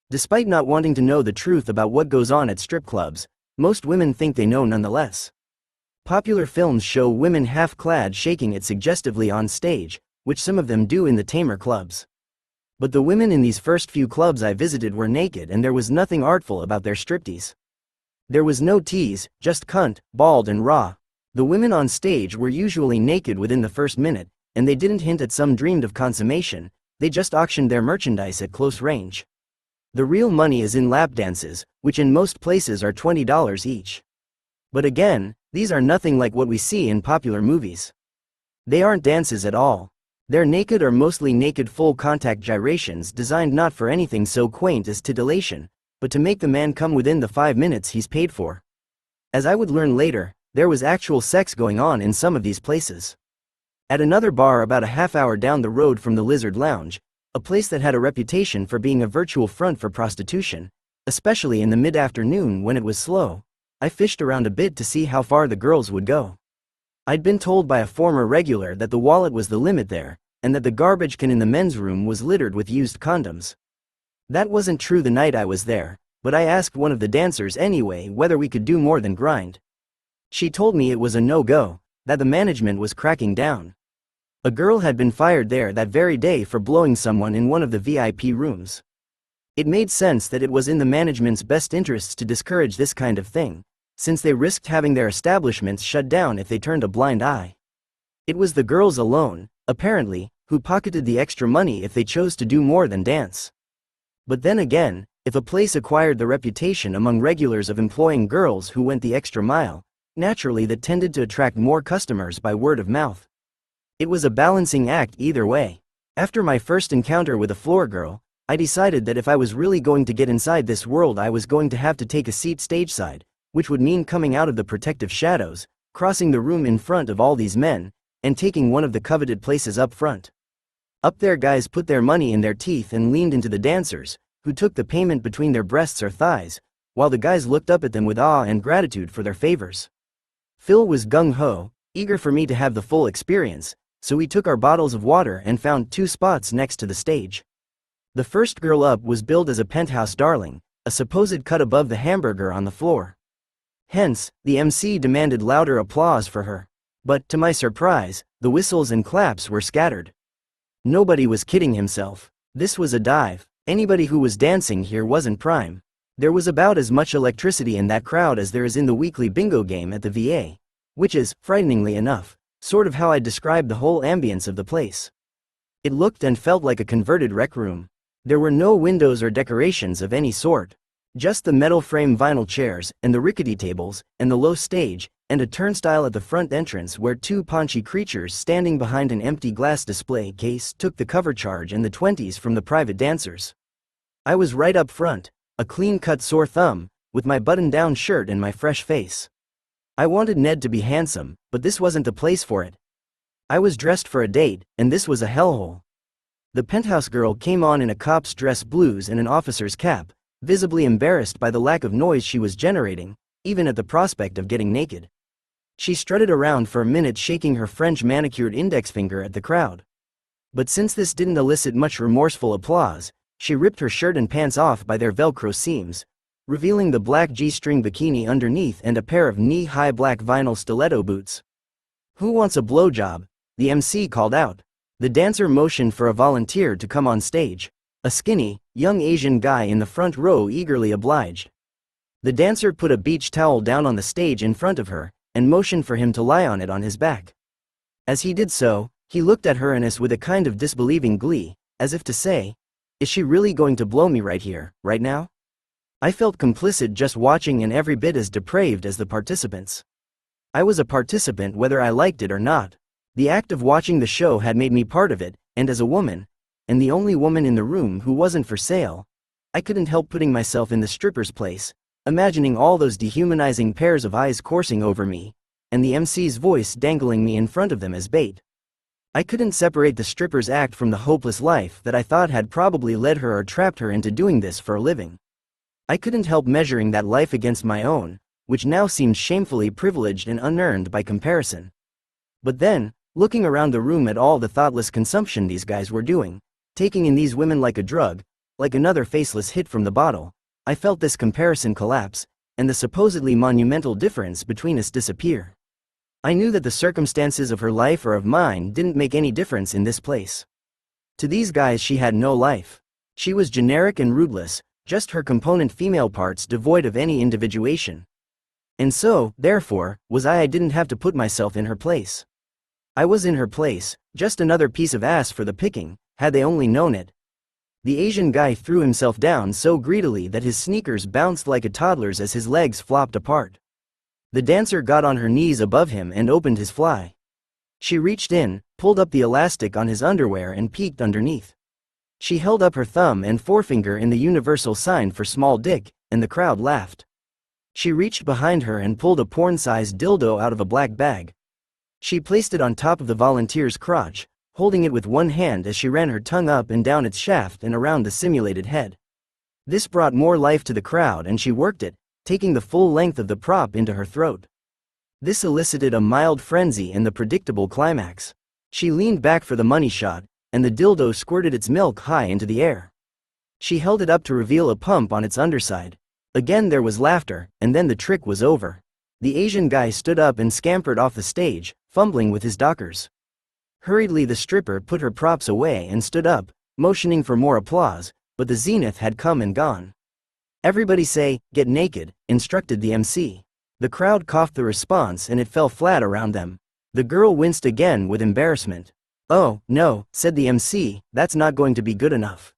Despite not wanting to know the truth about what goes on at strip clubs, most women think they know nonetheless. Popular films show women half-clad shaking it suggestively on stage, which some of them do in the tamer clubs. But the women in these first few clubs I visited were naked, and there was nothing artful about their striptease. There was no tease, just cunt, bald and raw. The women on stage were usually naked within the first minute, and they didn't hint at some dreamed of consummation, they just auctioned their merchandise at close range. The real money is in lap dances, which in most places are $20 each. But again, these are nothing like what we see in popular movies. They aren't dances at all. They're naked or mostly naked full-contact gyrations designed not for anything so quaint as titillation, but to make the man come within the 5 minutes he's paid for. As I would learn later, there was actual sex going on in some of these places. At another bar about a half hour down the road from the Lizard Lounge, a place that had a reputation for being a virtual front for prostitution, especially in the mid-afternoon when it was slow, I fished around a bit to see how far the girls would go. I'd been told by a former regular that the wallet was the limit there, and that the garbage can in the men's room was littered with used condoms. That wasn't true the night I was there, but I asked one of the dancers anyway whether we could do more than grind. She told me it was a no-go, that the management was cracking down. A girl had been fired there that very day for blowing someone in one of the VIP rooms. It made sense that it was in the management's best interests to discourage this kind of thing, since they risked having their establishments shut down if they turned a blind eye. It was the girls alone, apparently, who pocketed the extra money if they chose to do more than dance. But then again, if a place acquired the reputation among regulars of employing girls who went the extra mile, naturally that tended to attract more customers by word of mouth. It was a balancing act either way. After my first encounter with a floor girl, I decided that if I was really going to get inside this world, I was going to have to take a seat stageside, which would mean coming out of the protective shadows, crossing the room in front of all these men, and taking one of the coveted places up front. Up there, guys put their money in their teeth and leaned into the dancers, who took the payment between their breasts or thighs, while the guys looked up at them with awe and gratitude for their favors. Phil was gung-ho, eager for me to have the full experience, so we took our bottles of water and found 2 spots next to the stage. The first girl up was billed as a penthouse darling, a supposed cut above the hamburger on the floor. Hence, the MC demanded louder applause for her. But, to my surprise, the whistles and claps were scattered. Nobody was kidding himself. This was a dive. Anybody who was dancing here wasn't prime. There was about as much electricity in that crowd as there is in the weekly bingo game at the VA. Which is, frighteningly enough, sort of how I described the whole ambience of the place. It looked and felt like a converted rec room. There were no windows or decorations of any sort. Just the metal frame vinyl chairs, and the rickety tables, and the low stage, and a turnstile at the front entrance where 2 paunchy creatures standing behind an empty glass display case took the cover charge and the 20s from the private dancers. I was right up front, a clean-cut sore thumb, with my button-down shirt and my fresh face. I wanted Ned to be handsome, but this wasn't the place for it. I was dressed for a date, and this was a hellhole. The penthouse girl came on in a cop's dress blues and an officer's cap, visibly embarrassed by the lack of noise she was generating, even at the prospect of getting naked. She strutted around for a minute shaking her French manicured index finger at the crowd. But since this didn't elicit much remorseful applause, she ripped her shirt and pants off by their Velcro seams, revealing the black G-string bikini underneath and a pair of knee-high black vinyl stiletto boots. "Who wants a blowjob?" the MC called out. The dancer motioned for a volunteer to come on stage. A skinny, young Asian guy in the front row eagerly obliged. The dancer put a beach towel down on the stage in front of her, and motioned for him to lie on it on his back. As he did so, he looked at her with a kind of disbelieving glee, as if to say, "Is she really going to blow me right here, right now?" I felt complicit just watching and every bit as depraved as the participants. I was a participant whether I liked it or not. The act of watching the show had made me part of it, and as a woman, and the only woman in the room who wasn't for sale, I couldn't help putting myself in the stripper's place, imagining all those dehumanizing pairs of eyes coursing over me, and the MC's voice dangling me in front of them as bait. I couldn't separate the stripper's act from the hopeless life that I thought had probably led her or trapped her into doing this for a living. I couldn't help measuring that life against my own, which now seemed shamefully privileged and unearned by comparison. But then, looking around the room at all the thoughtless consumption these guys were doing, taking in these women like a drug, like another faceless hit from the bottle, I felt this comparison collapse, and the supposedly monumental difference between us disappear. I knew that the circumstances of her life or of mine didn't make any difference in this place. To these guys she had no life. She was generic and rootless, just her component female parts devoid of any individuation. And so, therefore, I didn't have to put myself in her place. I was in her place, just another piece of ass for the picking, had they only known it. The Asian guy threw himself down so greedily that his sneakers bounced like a toddler's as his legs flopped apart. The dancer got on her knees above him and opened his fly. She reached in, pulled up the elastic on his underwear and peeked underneath. She held up her thumb and forefinger in the universal sign for small dick, and the crowd laughed. She reached behind her and pulled a porn-sized dildo out of a black bag. She placed it on top of the volunteer's crotch, holding it with one hand as she ran her tongue up and down its shaft and around the simulated head. This brought more life to the crowd and she worked it, taking the full length of the prop into her throat. This elicited a mild frenzy and the predictable climax. She leaned back for the money shot, and the dildo squirted its milk high into the air. She held it up to reveal a pump on its underside. Again there was laughter, and then the trick was over. The Asian guy stood up and scampered off the stage, fumbling with his dockers. Hurriedly the stripper put her props away and stood up, motioning for more applause, but the zenith had come and gone. "Everybody say, 'Get naked,'" instructed the MC. The crowd coughed the response and it fell flat around them. The girl winced again with embarrassment. "Oh, no," said the MC, "that's not going to be good enough.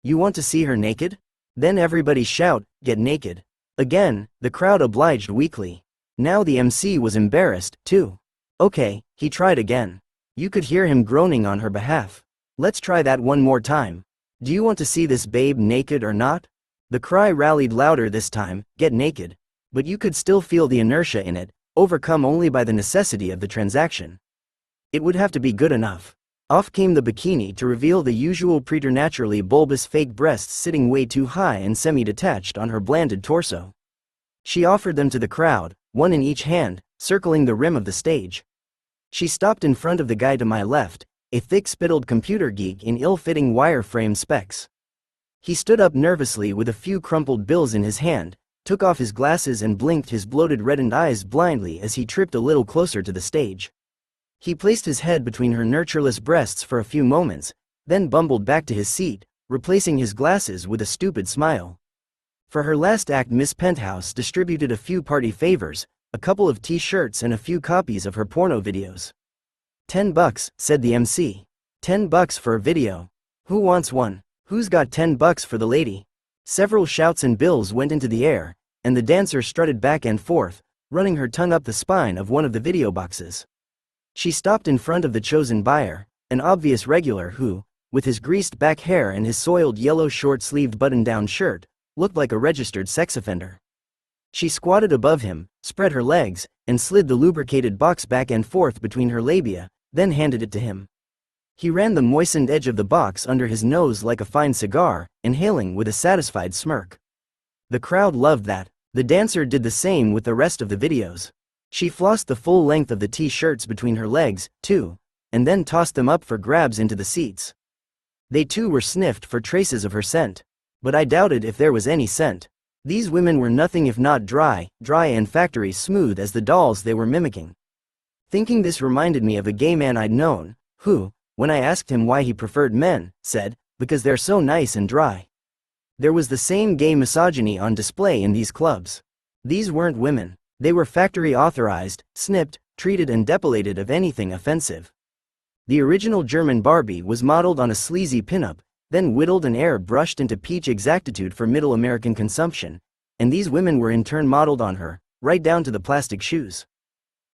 You want to see her naked? Then everybody shout, 'Get naked.'" Again, the crowd obliged weakly. Now the MC was embarrassed, too. Okay, he tried again. You could hear him groaning on her behalf. "Let's try that one more time. Do you want to see this babe naked or not?" The cry rallied louder this time, "Get naked." But you could still feel the inertia in it, overcome only by the necessity of the transaction. It would have to be good enough. Off came the bikini to reveal the usual preternaturally bulbous fake breasts sitting way too high and semi-detached on her blanded torso. She offered them to the crowd, one in each hand, circling the rim of the stage. She stopped in front of the guy to my left, a thick-spittled computer geek in ill-fitting wire-frame specs. He stood up nervously with a few crumpled bills in his hand, took off his glasses and blinked his bloated reddened eyes blindly as he tripped a little closer to the stage. He placed his head between her nurtureless breasts for a few moments, then bumbled back to his seat, replacing his glasses with a stupid smile. For her last act Miss Penthouse distributed a few party favors, a couple of t-shirts and a few copies of her porno videos. $10, said the MC. $10 for a video. Who wants one? Who's got $10 for the lady? Several shouts and bills went into the air, and the dancer strutted back and forth, running her tongue up the spine of one of the video boxes. She stopped in front of the chosen buyer, an obvious regular who, with his greased back hair and his soiled yellow short-sleeved button-down shirt, looked like a registered sex offender. She squatted above him, spread her legs, and slid the lubricated box back and forth between her labia, then handed it to him. He ran the moistened edge of the box under his nose like a fine cigar, inhaling with a satisfied smirk. The crowd loved that. The dancer did the same with the rest of the videos. She flossed the full length of the t-shirts between her legs, too, and then tossed them up for grabs into the seats. They too were sniffed for traces of her scent. But I doubted if there was any scent. These women were nothing if not dry and factory smooth as the dolls they were mimicking. Thinking this reminded me of a gay man I'd known, who, when I asked him why he preferred men, said, "Because they're so nice and dry." There was the same gay misogyny on display in these clubs. These weren't women. They were factory authorized, snipped, treated and depilated of anything offensive. The original German Barbie was modeled on a sleazy pinup, then whittled and air-brushed into peach exactitude for middle American consumption, and these women were in turn modeled on her, right down to the plastic shoes.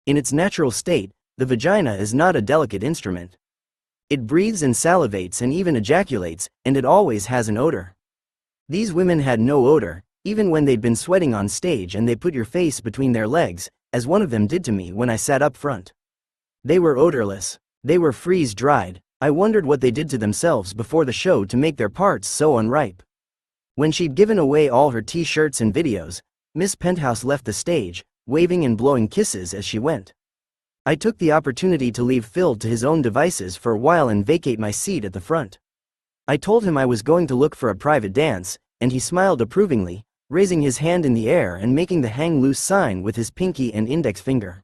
In its natural state, the vagina is not a delicate instrument. It breathes and salivates and even ejaculates, and it always has an odor. These women had no odor, even when they'd been sweating on stage and they put your face between their legs, as one of them did to me when I sat up front. They were odorless. They were freeze-dried. I wondered what they did to themselves before the show to make their parts so unripe. When she'd given away all her t-shirts and videos, Miss Penthouse left the stage, waving and blowing kisses as she went. I took the opportunity to leave Phil to his own devices for a while and vacate my seat at the front. I told him I was going to look for a private dance, and he smiled approvingly, raising his hand in the air and making the hang loose sign with his pinky and index finger.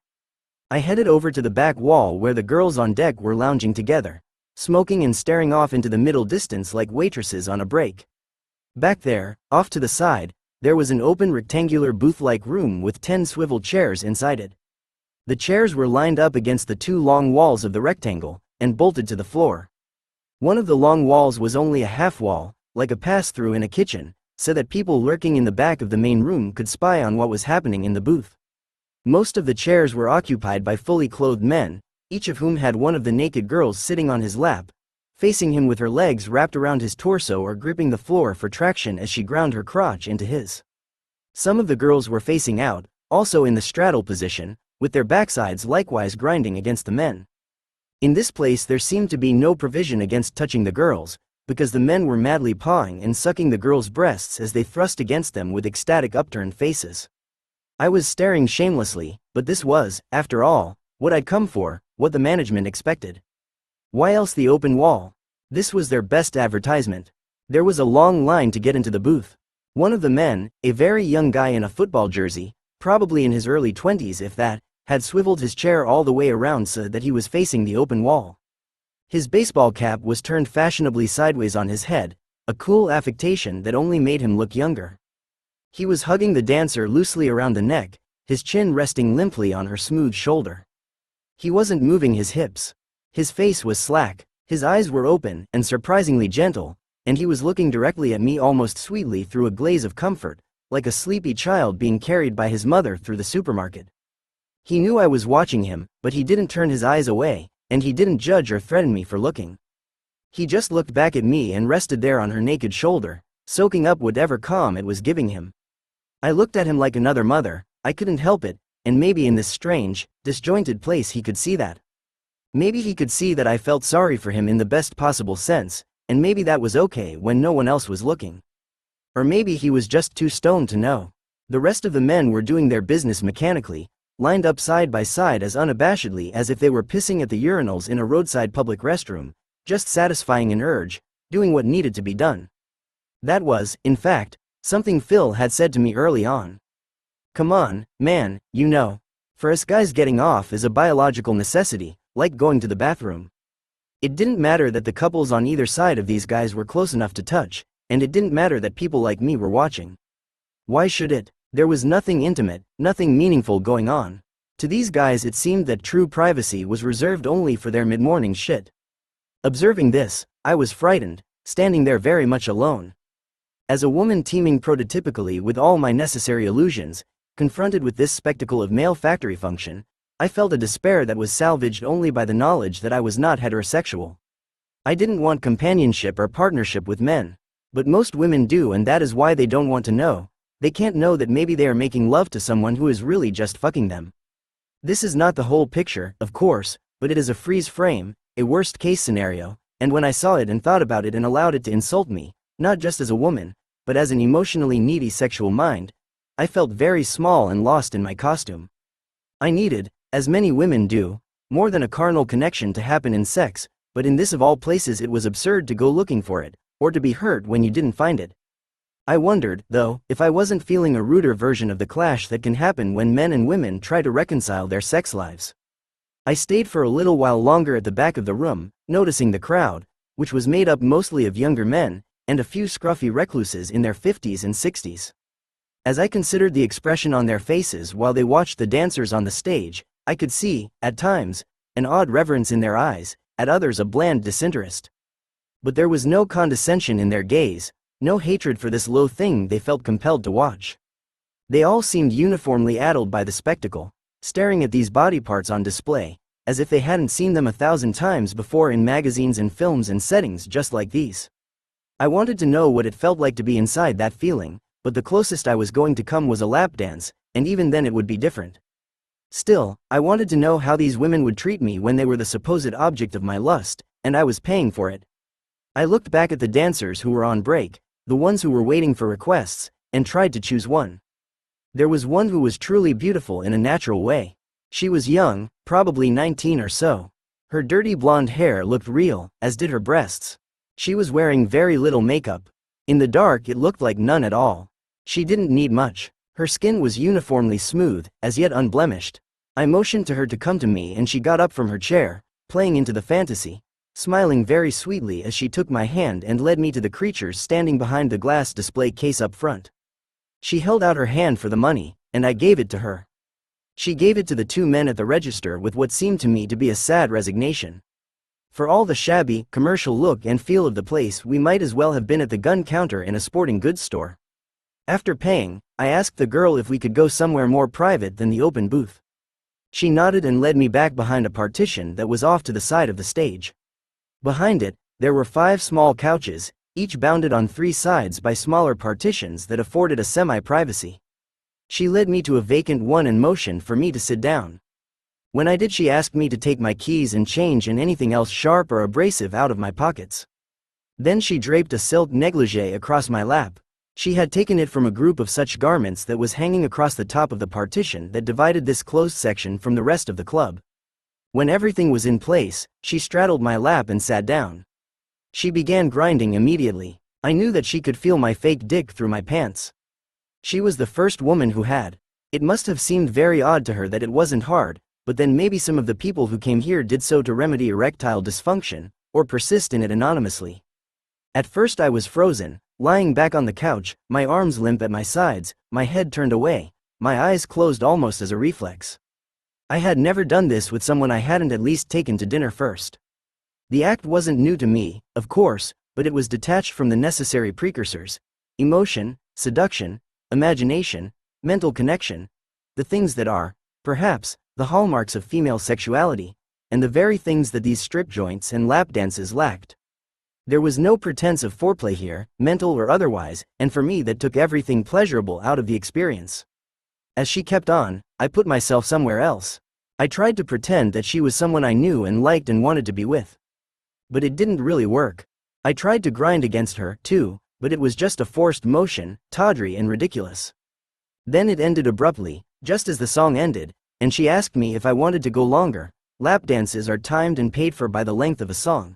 I headed over to the back wall where the girls on deck were lounging together, smoking and staring off into the middle distance like waitresses on a break. Back there, off to the side, there was an open rectangular booth-like room with 10 swivel chairs inside it. The chairs were lined up against the 2 long walls of the rectangle, and bolted to the floor. One of the long walls was only a half wall, like a pass-through in a kitchen, so that people lurking in the back of the main room could spy on what was happening in the booth. Most of the chairs were occupied by fully clothed men, each of whom had one of the naked girls sitting on his lap, facing him with her legs wrapped around his torso or gripping the floor for traction as she ground her crotch into his. Some of the girls were facing out, also in the straddle position, with their backsides likewise grinding against the men. In this place there seemed to be no provision against touching the girls, because the men were madly pawing and sucking the girls' breasts as they thrust against them with ecstatic upturned faces. I was staring shamelessly, but this was, after all, what I'd come for, what the management expected. Why else the open wall? This was their best advertisement. There was a long line to get into the booth. One of the men, a very young guy in a football jersey, probably in his early 20s if that, had swiveled his chair all the way around so that he was facing the open wall. His baseball cap was turned fashionably sideways on his head, a cool affectation that only made him look younger. He was hugging the dancer loosely around the neck, his chin resting limply on her smooth shoulder. He wasn't moving his hips. His face was slack, his eyes were open and surprisingly gentle, and he was looking directly at me almost sweetly through a glaze of comfort, like a sleepy child being carried by his mother through the supermarket. He knew I was watching him, but he didn't turn his eyes away, and he didn't judge or threaten me for looking. He just looked back at me and rested there on her naked shoulder, soaking up whatever calm it was giving him. I looked at him like another mother, I couldn't help it, and maybe in this strange, disjointed place he could see that. Maybe he could see that I felt sorry for him in the best possible sense, and maybe that was okay when no one else was looking. Or maybe he was just too stoned to know. The rest of the men were doing their business mechanically, lined up side by side as unabashedly as if they were pissing at the urinals in a roadside public restroom, just satisfying an urge, doing what needed to be done. That was, in fact, something Phil had said to me early on. Come on, man, you know. For us guys, getting off is a biological necessity, like going to the bathroom. It didn't matter that the couples on either side of these guys were close enough to touch, and it didn't matter that people like me were watching. Why should it? There was nothing intimate, nothing meaningful going on. To these guys it seemed that true privacy was reserved only for their mid-morning shit. Observing this, I was frightened, standing there very much alone. As a woman teeming prototypically with all my necessary illusions, confronted with this spectacle of male factory function, I felt a despair that was salvaged only by the knowledge that I was not heterosexual. I didn't want companionship or partnership with men. But most women do, and that is why they don't want to know. They can't know that maybe they are making love to someone who is really just fucking them. This is not the whole picture, of course, but it is a freeze frame, a worst-case scenario, and when I saw it and thought about it and allowed it to insult me, not just as a woman, but as an emotionally needy sexual mind, I felt very small and lost in my costume. I needed, as many women do, more than a carnal connection to happen in sex, but in this of all places it was absurd to go looking for it, or to be hurt when you didn't find it. I wondered, though, if I wasn't feeling a ruder version of the clash that can happen when men and women try to reconcile their sex lives. I stayed for a little while longer at the back of the room, noticing the crowd, which was made up mostly of younger men, and a few scruffy recluses in their 50s and 60s. As I considered the expression on their faces while they watched the dancers on the stage, I could see, at times, an odd reverence in their eyes, at others a bland disinterest. But there was no condescension in their gaze, no hatred for this low thing they felt compelled to watch. They all seemed uniformly addled by the spectacle, staring at these body parts on display, as if they hadn't seen them 1,000 times before in magazines and films and settings just like these. I wanted to know what it felt like to be inside that feeling, but the closest I was going to come was a lap dance, and even then it would be different. Still, I wanted to know how these women would treat me when they were the supposed object of my lust, and I was paying for it. I looked back at the dancers who were on break, the ones who were waiting for requests, and tried to choose one. There was one who was truly beautiful in a natural way. She was young, probably 19 or so. Her dirty blonde hair looked real, as did her breasts. She was wearing very little makeup. In the dark it looked like none at all. She didn't need much. Her skin was uniformly smooth, as yet unblemished. I motioned to her to come to me and she got up from her chair, playing into the fantasy. smiling very sweetly as she took my hand and led me to the creatures standing behind the glass display case up front. She held out her hand for the money, and I gave it to her. She gave it to the two men at the register with what seemed to me to be a sad resignation. For all the shabby, commercial look and feel of the place, we might as well have been at the gun counter in a sporting goods store. After paying, I asked the girl if we could go somewhere more private than the open booth. She nodded and led me back behind a partition that was off to the side of the stage. Behind it, there were 5 small couches, each bounded on 3 sides by smaller partitions that afforded a semi-privacy. She led me to a vacant one and motioned for me to sit down. When I did, she asked me to take my keys and change and anything else sharp or abrasive out of my pockets. Then she draped a silk negligee across my lap. She had taken it from a group of such garments that was hanging across the top of the partition that divided this closed section from the rest of the club. When everything was in place, she straddled my lap and sat down. She began grinding immediately. I knew that she could feel my fake dick through my pants. She was the first woman who had. It must have seemed very odd to her that it wasn't hard, but then maybe some of the people who came here did so to remedy erectile dysfunction, or persist in it anonymously. At first I was frozen, lying back on the couch, my arms limp at my sides, my head turned away, my eyes closed almost as a reflex. I had never done this with someone I hadn't at least taken to dinner first. The act wasn't new to me, of course, but it was detached from the necessary precursors: emotion, seduction, imagination, mental connection, the things that are, perhaps, the hallmarks of female sexuality, and the very things that these strip joints and lap dances lacked. There was no pretense of foreplay here, mental or otherwise, and for me that took everything pleasurable out of the experience. As she kept on, I put myself somewhere else. I tried to pretend that she was someone I knew and liked and wanted to be with. But it didn't really work. I tried to grind against her, too, but it was just a forced motion, tawdry and ridiculous. Then it ended abruptly, just as the song ended, and she asked me if I wanted to go longer. Lap dances are timed and paid for by the length of a song.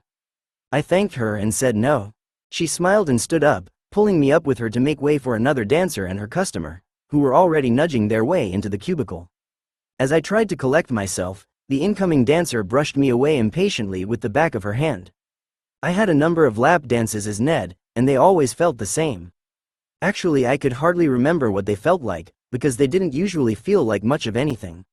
I thanked her and said no. She smiled and stood up, pulling me up with her to make way for another dancer and her customer, who were already nudging their way into the cubicle. As I tried to collect myself, the incoming dancer brushed me away impatiently with the back of her hand. I had a number of lap dances as Ned, and they always felt the same. Actually, I could hardly remember what they felt like, because they didn't usually feel like much of anything.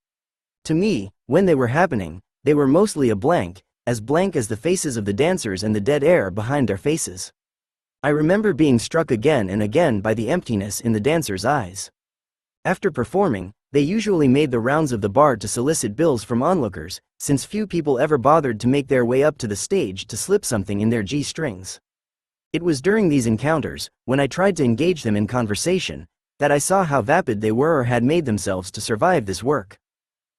To me, when they were happening, they were mostly a blank as the faces of the dancers and the dead air behind their faces. I remember being struck again and again by the emptiness in the dancers' eyes. After performing, they usually made the rounds of the bar to solicit bills from onlookers, since few people ever bothered to make their way up to the stage to slip something in their G-strings. It was during these encounters, when I tried to engage them in conversation, that I saw how vapid they were or had made themselves to survive this work.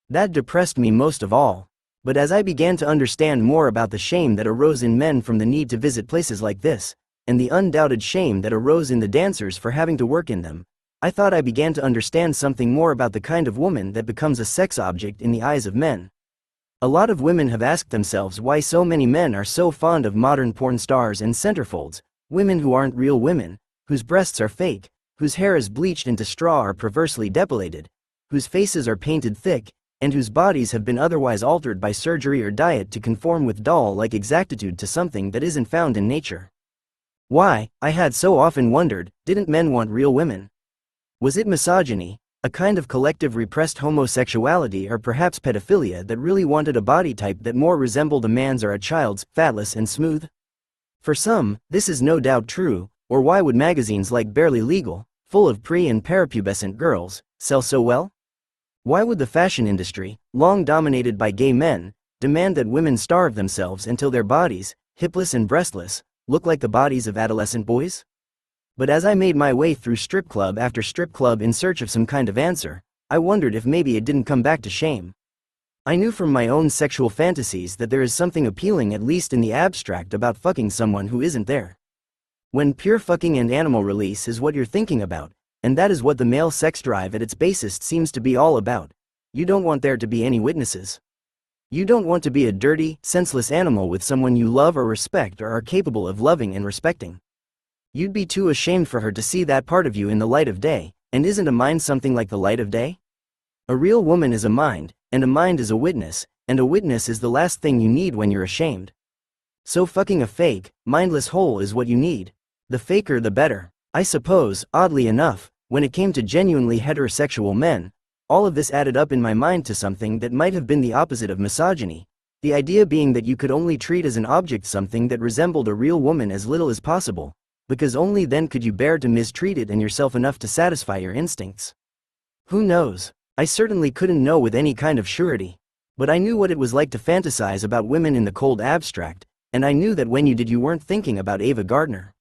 That depressed me most of all. But as I began to understand more about the shame that arose in men from the need to visit places like this, and the undoubted shame that arose in the dancers for having to work in them, I thought I began to understand something more about the kind of woman that becomes a sex object in the eyes of men. A lot of women have asked themselves why so many men are so fond of modern porn stars and centerfolds, women who aren't real women, whose breasts are fake, whose hair is bleached into straw or perversely depilated, whose faces are painted thick, and whose bodies have been otherwise altered by surgery or diet to conform with doll-like exactitude to something that isn't found in nature. Why, I had so often wondered, didn't men want real women? Was it misogyny, a kind of collective repressed homosexuality, or perhaps pedophilia that really wanted a body type that more resembled a man's or a child's, fatless and smooth? For some, this is no doubt true, or why would magazines like Barely Legal, full of pre- and prepubescent girls, sell so well? Why would the fashion industry, long dominated by gay men, demand that women starve themselves until their bodies, hipless and breastless, look like the bodies of adolescent boys? But as I made my way through strip club after strip club in search of some kind of answer, I wondered if maybe it didn't come back to shame. I knew from my own sexual fantasies that there is something appealing, at least in the abstract, about fucking someone who isn't there. When pure fucking and animal release is what you're thinking about, and that is what the male sex drive at its basest seems to be all about, you don't want there to be any witnesses. You don't want to be a dirty, senseless animal with someone you love or respect or are capable of loving and respecting. You'd be too ashamed for her to see that part of you in the light of day, and isn't a mind something like the light of day? A real woman is a mind, and a mind is a witness, and a witness is the last thing you need when you're ashamed. So fucking a fake, mindless hole is what you need. The faker the better. I suppose, oddly enough, when it came to genuinely heterosexual men, all of this added up in my mind to something that might have been the opposite of misogyny. The idea being that you could only treat as an object something that resembled a real woman as little as possible, because only then could you bear to mistreat it and yourself enough to satisfy your instincts. Who knows? I certainly couldn't know with any kind of surety. But I knew what it was like to fantasize about women in the cold abstract, and I knew that when you did you weren't thinking about Ava Gardner.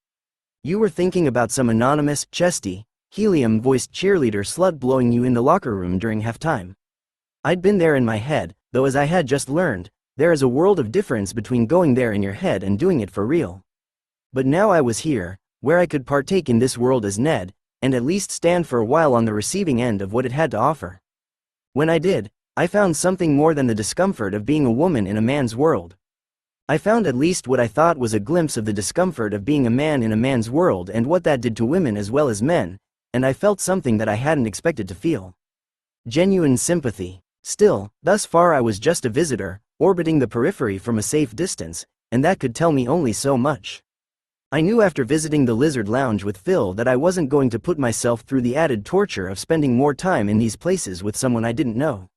You were thinking about some anonymous, chesty, helium-voiced cheerleader slut blowing you in the locker room during halftime. I'd been there in my head, though as I had just learned, there is a world of difference between going there in your head and doing it for real. But now I was here, where I could partake in this world as Ned, and at least stand for a while on the receiving end of what it had to offer. When I did, I found something more than the discomfort of being a woman in a man's world. I found at least what I thought was a glimpse of the discomfort of being a man in a man's world and what that did to women as well as men, and I felt something that I hadn't expected to feel. Genuine sympathy. Still, thus far I was just a visitor, orbiting the periphery from a safe distance, and that could tell me only so much. I knew after visiting the Lizard Lounge with Phil that I wasn't going to put myself through the added torture of spending more time in these places with someone I didn't know.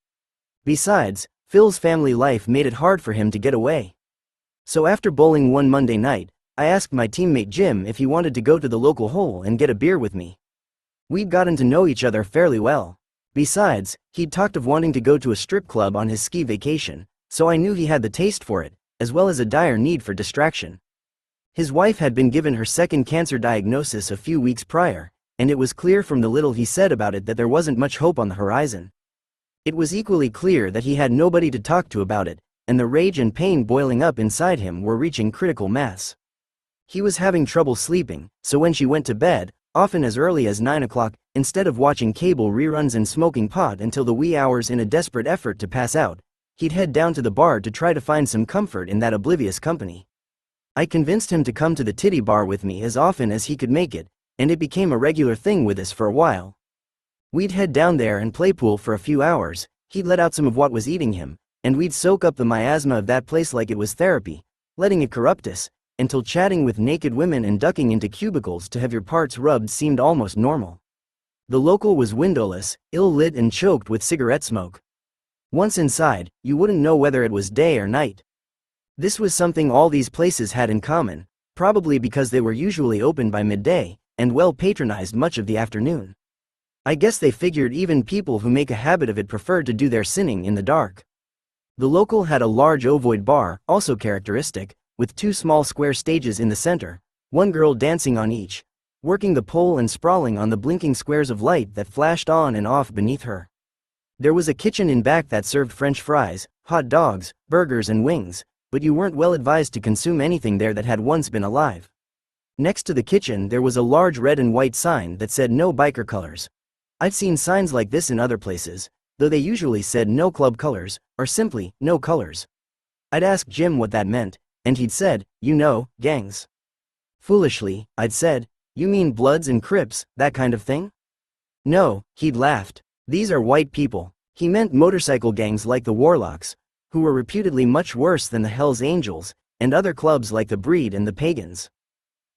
Besides, Phil's family life made it hard for him to get away. So after bowling one Monday night, I asked my teammate Jim if he wanted to go to the local hole and get a beer with me. We'd gotten to know each other fairly well. Besides, he'd talked of wanting to go to a strip club on his ski vacation, so I knew he had the taste for it, as well as a dire need for distraction. His wife had been given her second cancer diagnosis a few weeks prior, and it was clear from the little he said about it that there wasn't much hope on the horizon. It was equally clear that he had nobody to talk to about it, and the rage and pain boiling up inside him were reaching critical mass. He was having trouble sleeping, so when she went to bed, often as early as 9 o'clock, instead of watching cable reruns and smoking pot until the wee hours in a desperate effort to pass out, he'd head down to the bar to try to find some comfort in that oblivious company. I convinced him to come to the titty bar with me as often as he could make it, and it became a regular thing with us for a while. We'd head down there and play pool for a few hours, he'd let out some of what was eating him, and we'd soak up the miasma of that place like it was therapy, letting it corrupt us, until chatting with naked women and ducking into cubicles to have your parts rubbed seemed almost normal. The local was windowless, ill-lit and choked with cigarette smoke. Once inside, you wouldn't know whether it was day or night. This was something all these places had in common, probably because they were usually open by midday, and well patronized much of the afternoon. I guess they figured even people who make a habit of it preferred to do their sinning in the dark. The local had a large ovoid bar, also characteristic, with two small square stages in the center, one girl dancing on each, working the pole and sprawling on the blinking squares of light that flashed on and off beneath her. There was a kitchen in back that served French fries, hot dogs, burgers and wings, but you weren't well advised to consume anything there that had once been alive. Next to the kitchen there was a large red and white sign that said no biker colors. I'd seen signs like this in other places, though they usually said no club colors, or simply, no colors. I'd asked Jim what that meant, and he'd said, you know, gangs. Foolishly, I'd said, you mean Bloods and Crips, that kind of thing? No, he'd laughed. These are white people. He meant motorcycle gangs like the Warlocks, who were reputedly much worse than the Hells Angels, and other clubs like the Breed and the Pagans.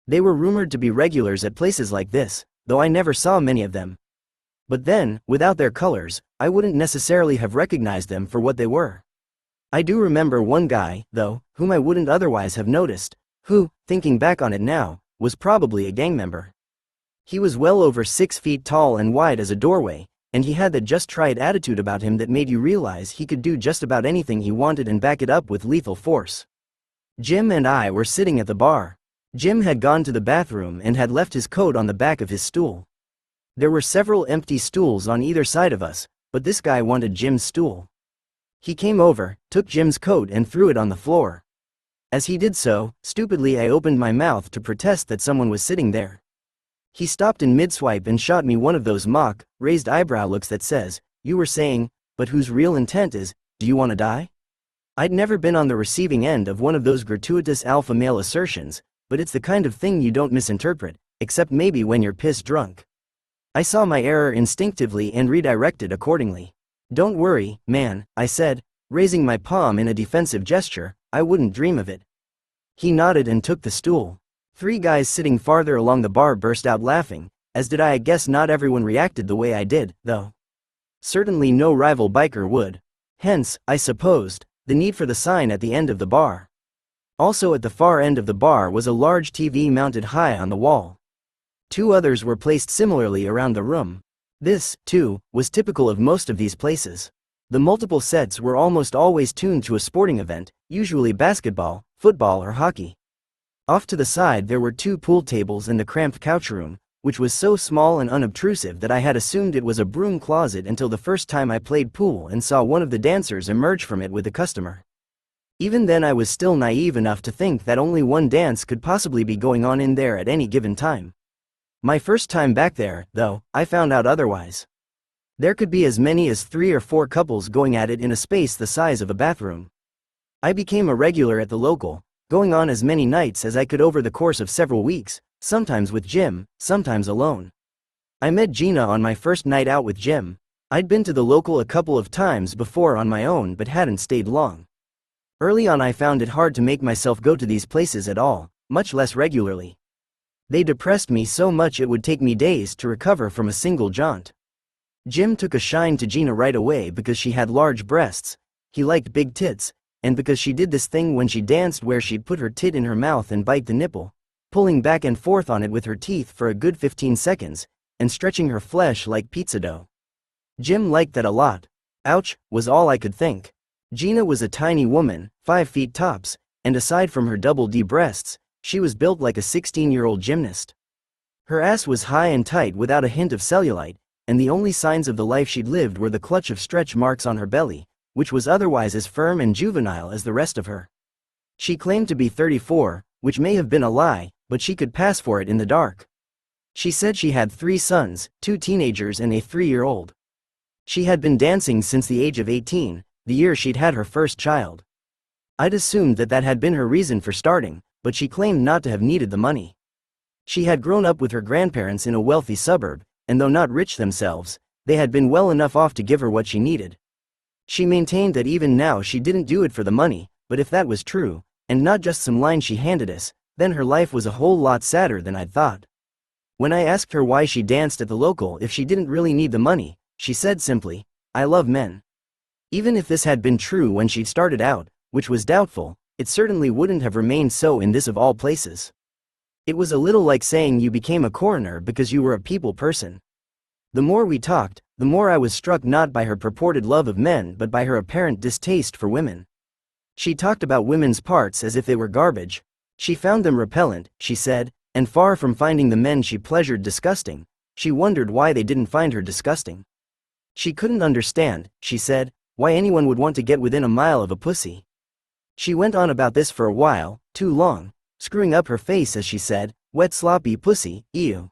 They were rumored to be regulars at places like this, though I never saw many of them. But then, without their colors, I wouldn't necessarily have recognized them for what they were. I do remember one guy, though, whom I wouldn't otherwise have noticed, who, thinking back on it now, was probably a gang member. He was well over 6 feet tall and wide as a doorway, and he had that just-try-it attitude about him that made you realize he could do just about anything he wanted and back it up with lethal force. Jim and I were sitting at the bar. Jim had gone to the bathroom and had left his coat on the back of his stool. There were several empty stools on either side of us, but this guy wanted Jim's stool. He came over, took Jim's coat and threw it on the floor. As he did so, stupidly I opened my mouth to protest that someone was sitting there. He stopped in mid-swipe and shot me one of those mock, raised eyebrow looks that says, you were saying, but whose real intent is, do you want to die? I'd never been on the receiving end of one of those gratuitous alpha male assertions, but it's the kind of thing you don't misinterpret, except maybe when you're piss drunk. I saw my error instinctively and redirected accordingly. Don't worry, man, I said, raising my palm in a defensive gesture, I wouldn't dream of it. He nodded and took the stool. 3 guys sitting farther along the bar burst out laughing, as did I. I guess not everyone reacted the way I did, though. Certainly no rival biker would. Hence, I supposed, the need for the sign at the end of the bar. Also at the far end of the bar was a large TV mounted high on the wall. 2 others were placed similarly around the room. This, too, was typical of most of these places. The multiple sets were almost always tuned to a sporting event, usually basketball, football or hockey. Off to the side there were 2 pool tables and the cramped couch room, which was so small and unobtrusive that I had assumed it was a broom closet until the first time I played pool and saw one of the dancers emerge from it with a customer. Even then I was still naive enough to think that only one dance could possibly be going on in there at any given time. My first time back there, though, I found out otherwise. There could be as many as 3 or 4 couples going at it in a space the size of a bathroom. I became a regular at the local, going on as many nights as I could over the course of several weeks, sometimes with Jim, sometimes alone. I met Gina on my first night out with Jim. I'd been to the local a couple of times before on my own but hadn't stayed long. Early on I found it hard to make myself go to these places at all, much less regularly. They depressed me so much it would take me days to recover from a single jaunt. Jim took a shine to Gina right away because she had large breasts, he liked big tits, and because she did this thing when she danced where she'd put her tit in her mouth and bite the nipple, pulling back and forth on it with her teeth for a good 15 seconds, and stretching her flesh like pizza dough. Jim liked that a lot. Ouch, was all I could think. Gina was a tiny woman, 5 feet tops, and aside from her double D breasts, she was built like a 16-year-old gymnast. Her ass was high and tight without a hint of cellulite, and the only signs of the life she'd lived were the clutch of stretch marks on her belly, which was otherwise as firm and juvenile as the rest of her. She claimed to be 34, which may have been a lie, but she could pass for it in the dark. She said she had 3 sons, 2 teenagers and a 3-year-old. She had been dancing since the age of 18, the year she'd had her first child. I'd assumed that had been her reason for starting, but she claimed not to have needed the money. She had grown up with her grandparents in a wealthy suburb, and though not rich themselves, they had been well enough off to give her what she needed. She maintained that even now she didn't do it for the money, but if that was true, and not just some line she handed us, then her life was a whole lot sadder than I'd thought. When I asked her why she danced at the local if she didn't really need the money, she said simply, "I love men." Even if this had been true when she started out, which was doubtful, it certainly wouldn't have remained so in this of all places. It was a little like saying you became a coroner because you were a people person. The more we talked, the more I was struck not by her purported love of men but by her apparent distaste for women. She talked about women's parts as if they were garbage. She found them repellent, she said, and far from finding the men she pleasured disgusting, she wondered why they didn't find her disgusting. She couldn't understand, she said, why anyone would want to get within a mile of a pussy. She went on about this for a while, too long, screwing up her face as she said, "Wet sloppy pussy, ew."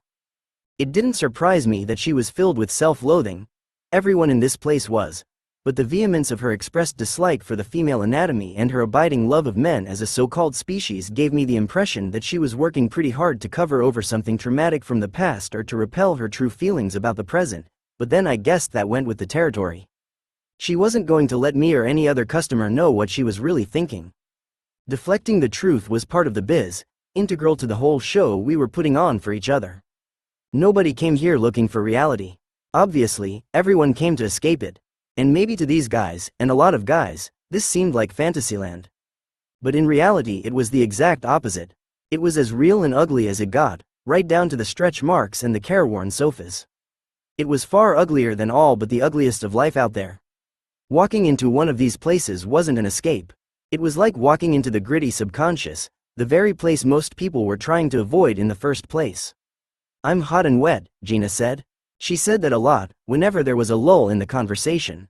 It didn't surprise me that she was filled with self-loathing. Everyone in this place was. But the vehemence of her expressed dislike for the female anatomy and her abiding love of men as a so-called species gave me the impression that she was working pretty hard to cover over something traumatic from the past or to repel her true feelings about the present, but then I guessed that went with the territory. She wasn't going to let me or any other customer know what she was really thinking. Deflecting the truth was part of the biz, integral to the whole show we were putting on for each other. Nobody came here looking for reality. Obviously, everyone came to escape it. And maybe to these guys, and a lot of guys, this seemed like Fantasyland. But in reality it was the exact opposite. It was as real and ugly as it got, right down to the stretch marks and the careworn sofas. It was far uglier than all but the ugliest of life out there. Walking into one of these places wasn't an escape. It was like walking into the gritty subconscious, the very place most people were trying to avoid in the first place. "I'm hot and wet," Gina said. She said that a lot, whenever there was a lull in the conversation.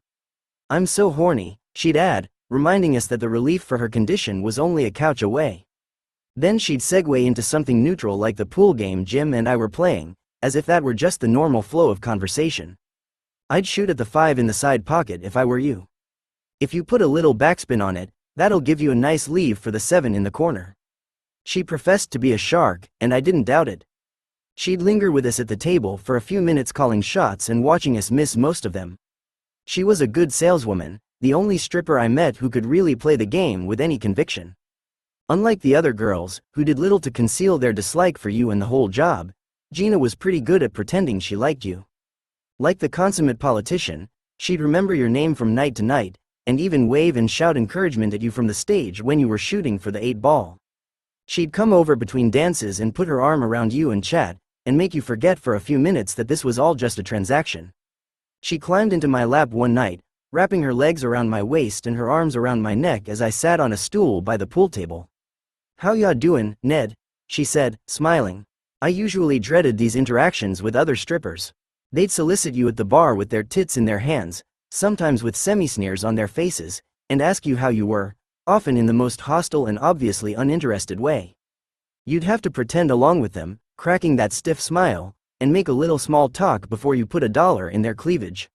"I'm so horny," she'd add, reminding us that the relief for her condition was only a couch away. Then she'd segue into something neutral like the pool game Jim and I were playing, as if that were just the normal flow of conversation. "I'd shoot at the 5 in the side pocket if I were you. If you put a little backspin on it, that'll give you a nice leave for the 7 in the corner." She professed to be a shark, and I didn't doubt it. She'd linger with us at the table for a few minutes calling shots and watching us miss most of them. She was a good saleswoman, the only stripper I met who could really play the game with any conviction. Unlike the other girls, who did little to conceal their dislike for you and the whole job, Gina was pretty good at pretending she liked you. Like the consummate politician, she'd remember your name from night to night, and even wave and shout encouragement at you from the stage when you were shooting for the 8 ball. She'd come over between dances and put her arm around you and chat, and make you forget for a few minutes that this was all just a transaction. She climbed into my lap one night, wrapping her legs around my waist and her arms around my neck as I sat on a stool by the pool table. "How ya doin', Ned?" she said, smiling. I usually dreaded these interactions with other strippers. They'd solicit you at the bar with their tits in their hands, sometimes with semi-sneers on their faces, and ask you how you were, often in the most hostile and obviously uninterested way. You'd have to pretend along with them, cracking that stiff smile, and make a little small talk before you put $1 in their cleavage.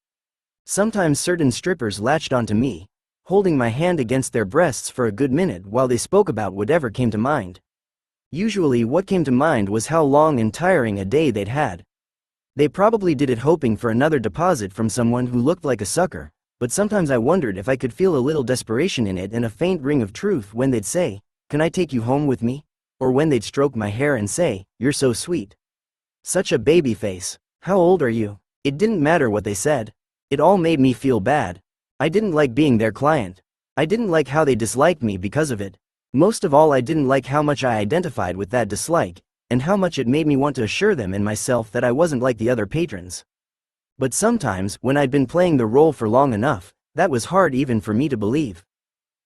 Sometimes certain strippers latched onto me, holding my hand against their breasts for a good minute while they spoke about whatever came to mind. Usually what came to mind was how long and tiring a day they'd had. They probably did it hoping for another deposit from someone who looked like a sucker, but sometimes I wondered if I could feel a little desperation in it and a faint ring of truth when they'd say, "Can I take you home with me?" Or when they'd stroke my hair and say, "You're so sweet. Such a baby face. How old are you?" It didn't matter what they said. It all made me feel bad. I didn't like being their client. I didn't like how they disliked me because of it. Most of all, I didn't like how much I identified with that dislike, and how much it made me want to assure them and myself that I wasn't like the other patrons. But sometimes, when I'd been playing the role for long enough, that was hard even for me to believe.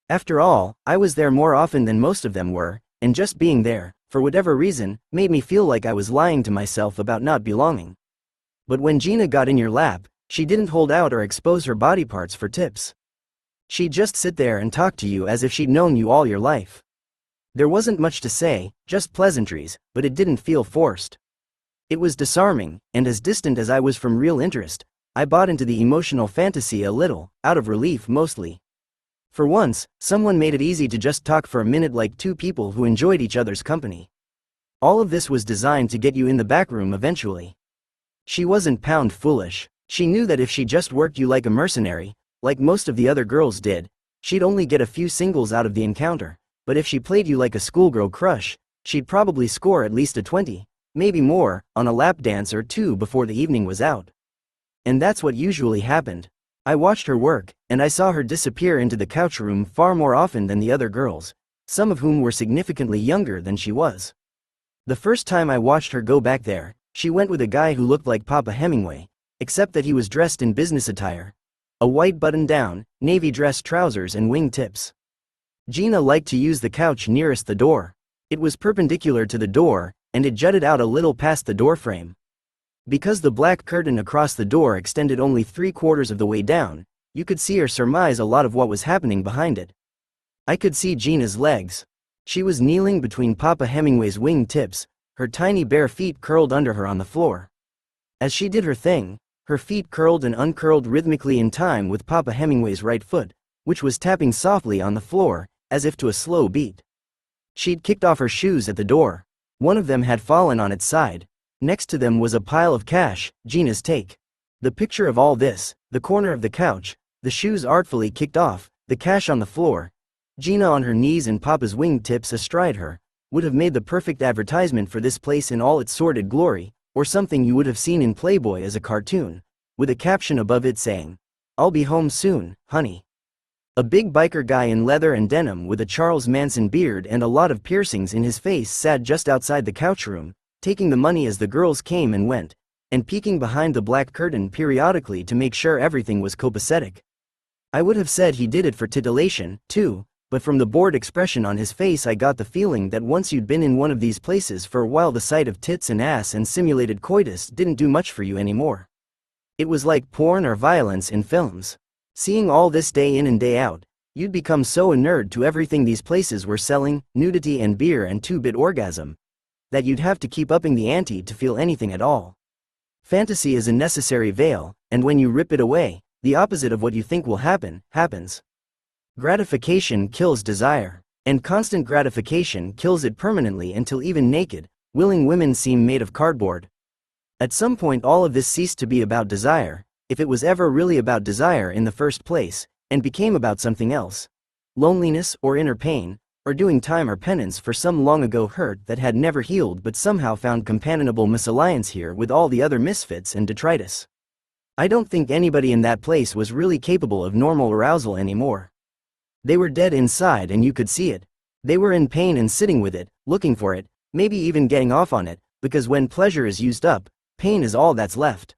After all, I was there more often than most of them were, and just being there, for whatever reason, made me feel like I was lying to myself about not belonging. But when Gina got in your lap, she didn't hold out or expose her body parts for tips. She'd just sit there and talk to you as if she'd known you all your life. There wasn't much to say, just pleasantries, but it didn't feel forced. It was disarming, and as distant as I was from real interest, I bought into the emotional fantasy a little, out of relief mostly. For once, someone made it easy to just talk for a minute like two people who enjoyed each other's company. All of this was designed to get you in the back room eventually. She wasn't pound foolish. She knew that if she just worked you like a mercenary, like most of the other girls did, she'd only get a few singles out of the encounter. But if she played you like a schoolgirl crush, she'd probably score at least a 20, maybe more, on a lap dance or two before the evening was out. And that's what usually happened. I watched her work, and I saw her disappear into the couch room far more often than the other girls, some of whom were significantly younger than she was. The first time I watched her go back there, she went with a guy who looked like Papa Hemingway, except that he was dressed in business attire. A white button-down, navy dress trousers and wing-tips. Gina liked to use the couch nearest the door. It was perpendicular to the door, and it jutted out a little past the door frame. Because the black curtain across the door extended only 3/4 of the way down, you could see or surmise a lot of what was happening behind it. I could see Gina's legs. She was kneeling between Papa Hemingway's wing tips, her tiny bare feet curled under her on the floor. As she did her thing, her feet curled and uncurled rhythmically in time with Papa Hemingway's right foot, which was tapping softly on the floor, as if to a slow beat. She'd kicked off her shoes at the door. One of them had fallen on its side. Next to them was a pile of cash, Gina's take. The picture of all this, the corner of the couch, the shoes artfully kicked off, the cash on the floor, Gina on her knees and Papa's wingtips astride her, would have made the perfect advertisement for this place in all its sordid glory, or something you would have seen in Playboy as a cartoon, with a caption above it saying, "I'll be home soon, honey." A big biker guy in leather and denim with a Charles Manson beard and a lot of piercings in his face sat just outside the couch room, taking the money as the girls came and went, and peeking behind the black curtain periodically to make sure everything was copacetic. I would have said he did it for titillation, too, but from the bored expression on his face I got the feeling that once you'd been in one of these places for a while the sight of tits and ass and simulated coitus didn't do much for you anymore. It was like porn or violence in films. Seeing all this day in and day out, you'd become so inured to everything these places were selling, nudity and beer and 2-bit orgasm, that you'd have to keep upping the ante to feel anything at all. Fantasy is a necessary veil, and when you rip it away, the opposite of what you think will happen, happens. Gratification kills desire, and constant gratification kills it permanently until even naked, willing women seem made of cardboard. At some point all of this ceased to be about desire, if it was ever really about desire in the first place, and became about something else. Loneliness or inner pain, or doing time or penance for some long-ago hurt that had never healed but somehow found companionable misalliance here with all the other misfits and detritus. I don't think anybody in that place was really capable of normal arousal anymore. They were dead inside and you could see it. They were in pain and sitting with it, looking for it, maybe even getting off on it, because when pleasure is used up, pain is all that's left.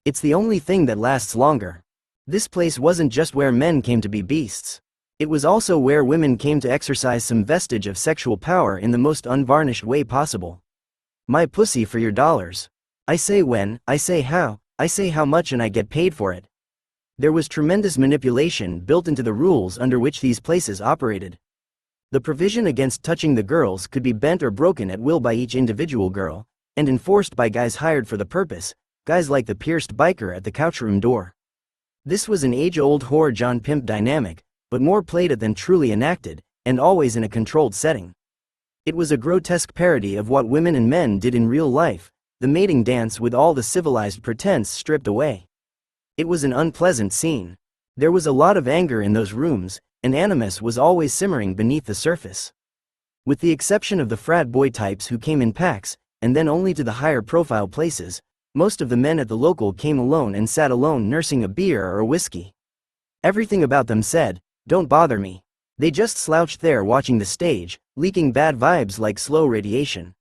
It's the only thing that lasts longer. This place wasn't just where men came to be beasts. It was also where women came to exercise some vestige of sexual power in the most unvarnished way possible. My pussy for your dollars. I say when, I say how much, and I get paid for it. There was tremendous manipulation built into the rules under which these places operated. The provision against touching the girls could be bent or broken at will by each individual girl, and enforced by guys hired for the purpose, guys like the pierced biker at the couchroom door. This was an age-old whore John pimp dynamic, but more played it than truly enacted, and always in a controlled setting. It was a grotesque parody of what women and men did in real life, the mating dance with all the civilized pretense stripped away. It was an unpleasant scene. There was a lot of anger in those rooms, and animus was always simmering beneath the surface. With the exception of the frat boy types who came in packs, and then only to the higher profile places, most of the men at the local came alone and sat alone nursing a beer or a whiskey. Everything about them said, "Don't bother me." They just slouched there watching the stage, leaking bad vibes like slow radiation.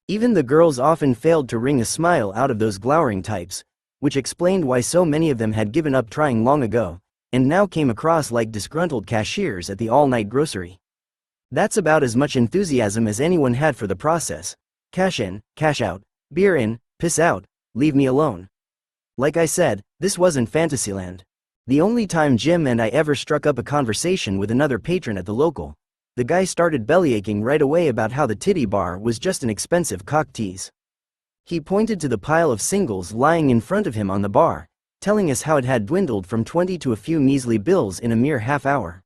Even the girls often failed to wring a smile out of those glowering types, which explained why so many of them had given up trying long ago, and now came across like disgruntled cashiers at the all-night grocery. That's about as much enthusiasm as anyone had for the process. Cash in, cash out, beer in, piss out, leave me alone. Like I said, this wasn't Fantasyland. The only time Jim and I ever struck up a conversation with another patron at the local, the guy started bellyaching right away about how the titty bar was just an expensive cock tease. He pointed to the pile of singles lying in front of him on the bar, telling us how it had dwindled from 20 to a few measly bills in a mere half hour.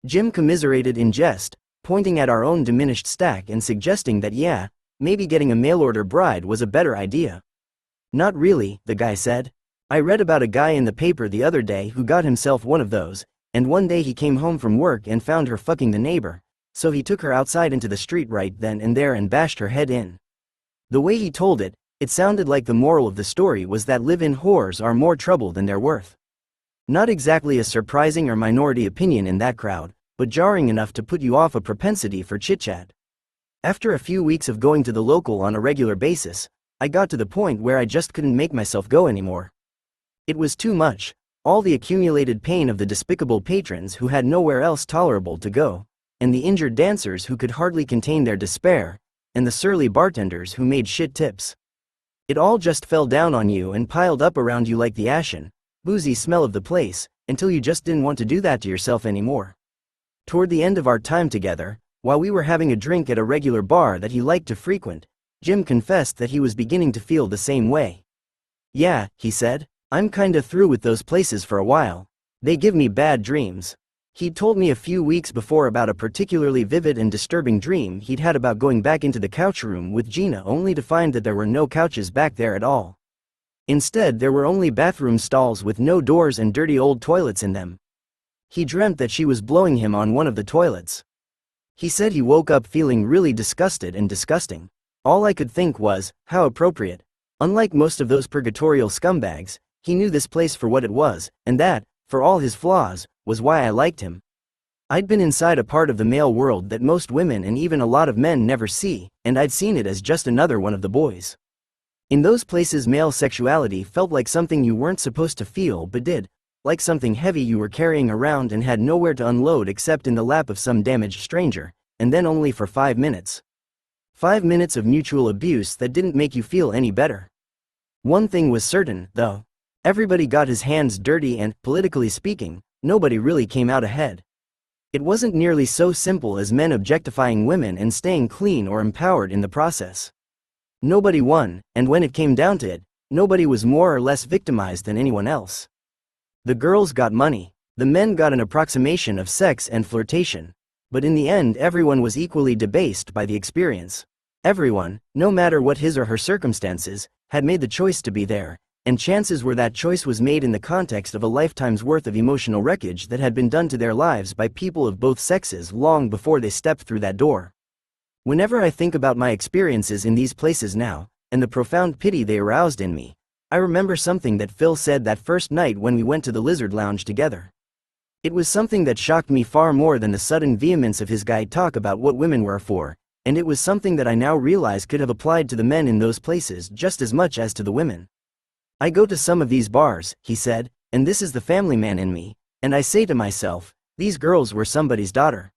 Jim commiserated in jest, pointing at our own diminished stack and suggesting that yeah, maybe getting a mail-order bride was a better idea. Not really, the guy said. I read about a guy in the paper the other day who got himself one of those, and one day he came home from work and found her fucking the neighbor, so he took her outside into the street right then and there and bashed her head in. The way he told it, it sounded like the moral of the story was that live-in whores are more trouble than they're worth. Not exactly a surprising or minority opinion in that crowd, but jarring enough to put you off a propensity for chit-chat. After a few weeks of going to the local on a regular basis, I got to the point where I just couldn't make myself go anymore. It was too much, all the accumulated pain of the despicable patrons who had nowhere else tolerable to go, and the injured dancers who could hardly contain their despair, and the surly bartenders who made shit tips. It all just fell down on you and piled up around you like the ashen, boozy smell of the place, until you just didn't want to do that to yourself anymore. Toward the end of our time together, while we were having a drink at a regular bar that he liked to frequent, Jim confessed that he was beginning to feel the same way. Yeah, he said, I'm kinda through with those places for a while. They give me bad dreams. He'd told me a few weeks before about a particularly vivid and disturbing dream he'd had about going back into the couch room with Gina only to find that there were no couches back there at all. Instead, there were only bathroom stalls with no doors and dirty old toilets in them. He dreamt that she was blowing him on one of the toilets. He said he woke up feeling really disgusted and disgusting. All I could think was, how appropriate. Unlike most of those purgatorial scumbags, he knew this place for what it was, and that, for all his flaws, was why I liked him. I'd been inside a part of the male world that most women and even a lot of men never see, and I'd seen it as just another one of the boys. In those places, male sexuality felt like something you weren't supposed to feel but did, like something heavy you were carrying around and had nowhere to unload except in the lap of some damaged stranger, and then only for 5 minutes. 5 minutes of mutual abuse that didn't make you feel any better. One thing was certain, though. Everybody got his hands dirty and, politically speaking, nobody really came out ahead. It wasn't nearly so simple as men objectifying women and staying clean or empowered in the process. Nobody won, and when it came down to it, nobody was more or less victimized than anyone else. The girls got money, the men got an approximation of sex and flirtation, but in the end everyone was equally debased by the experience. Everyone, no matter what his or her circumstances, had made the choice to be there, and chances were that choice was made in the context of a lifetime's worth of emotional wreckage that had been done to their lives by people of both sexes long before they stepped through that door. Whenever I think about my experiences in these places now, and the profound pity they aroused in me, I remember something that Phil said that first night when we went to the Lizard Lounge together. It was something that shocked me far more than the sudden vehemence of his guide talk about what women were for, and it was something that I now realize could have applied to the men in those places just as much as to the women. I go to some of these bars, he said, and this is the family man in me, and I say to myself, these girls were somebody's daughter.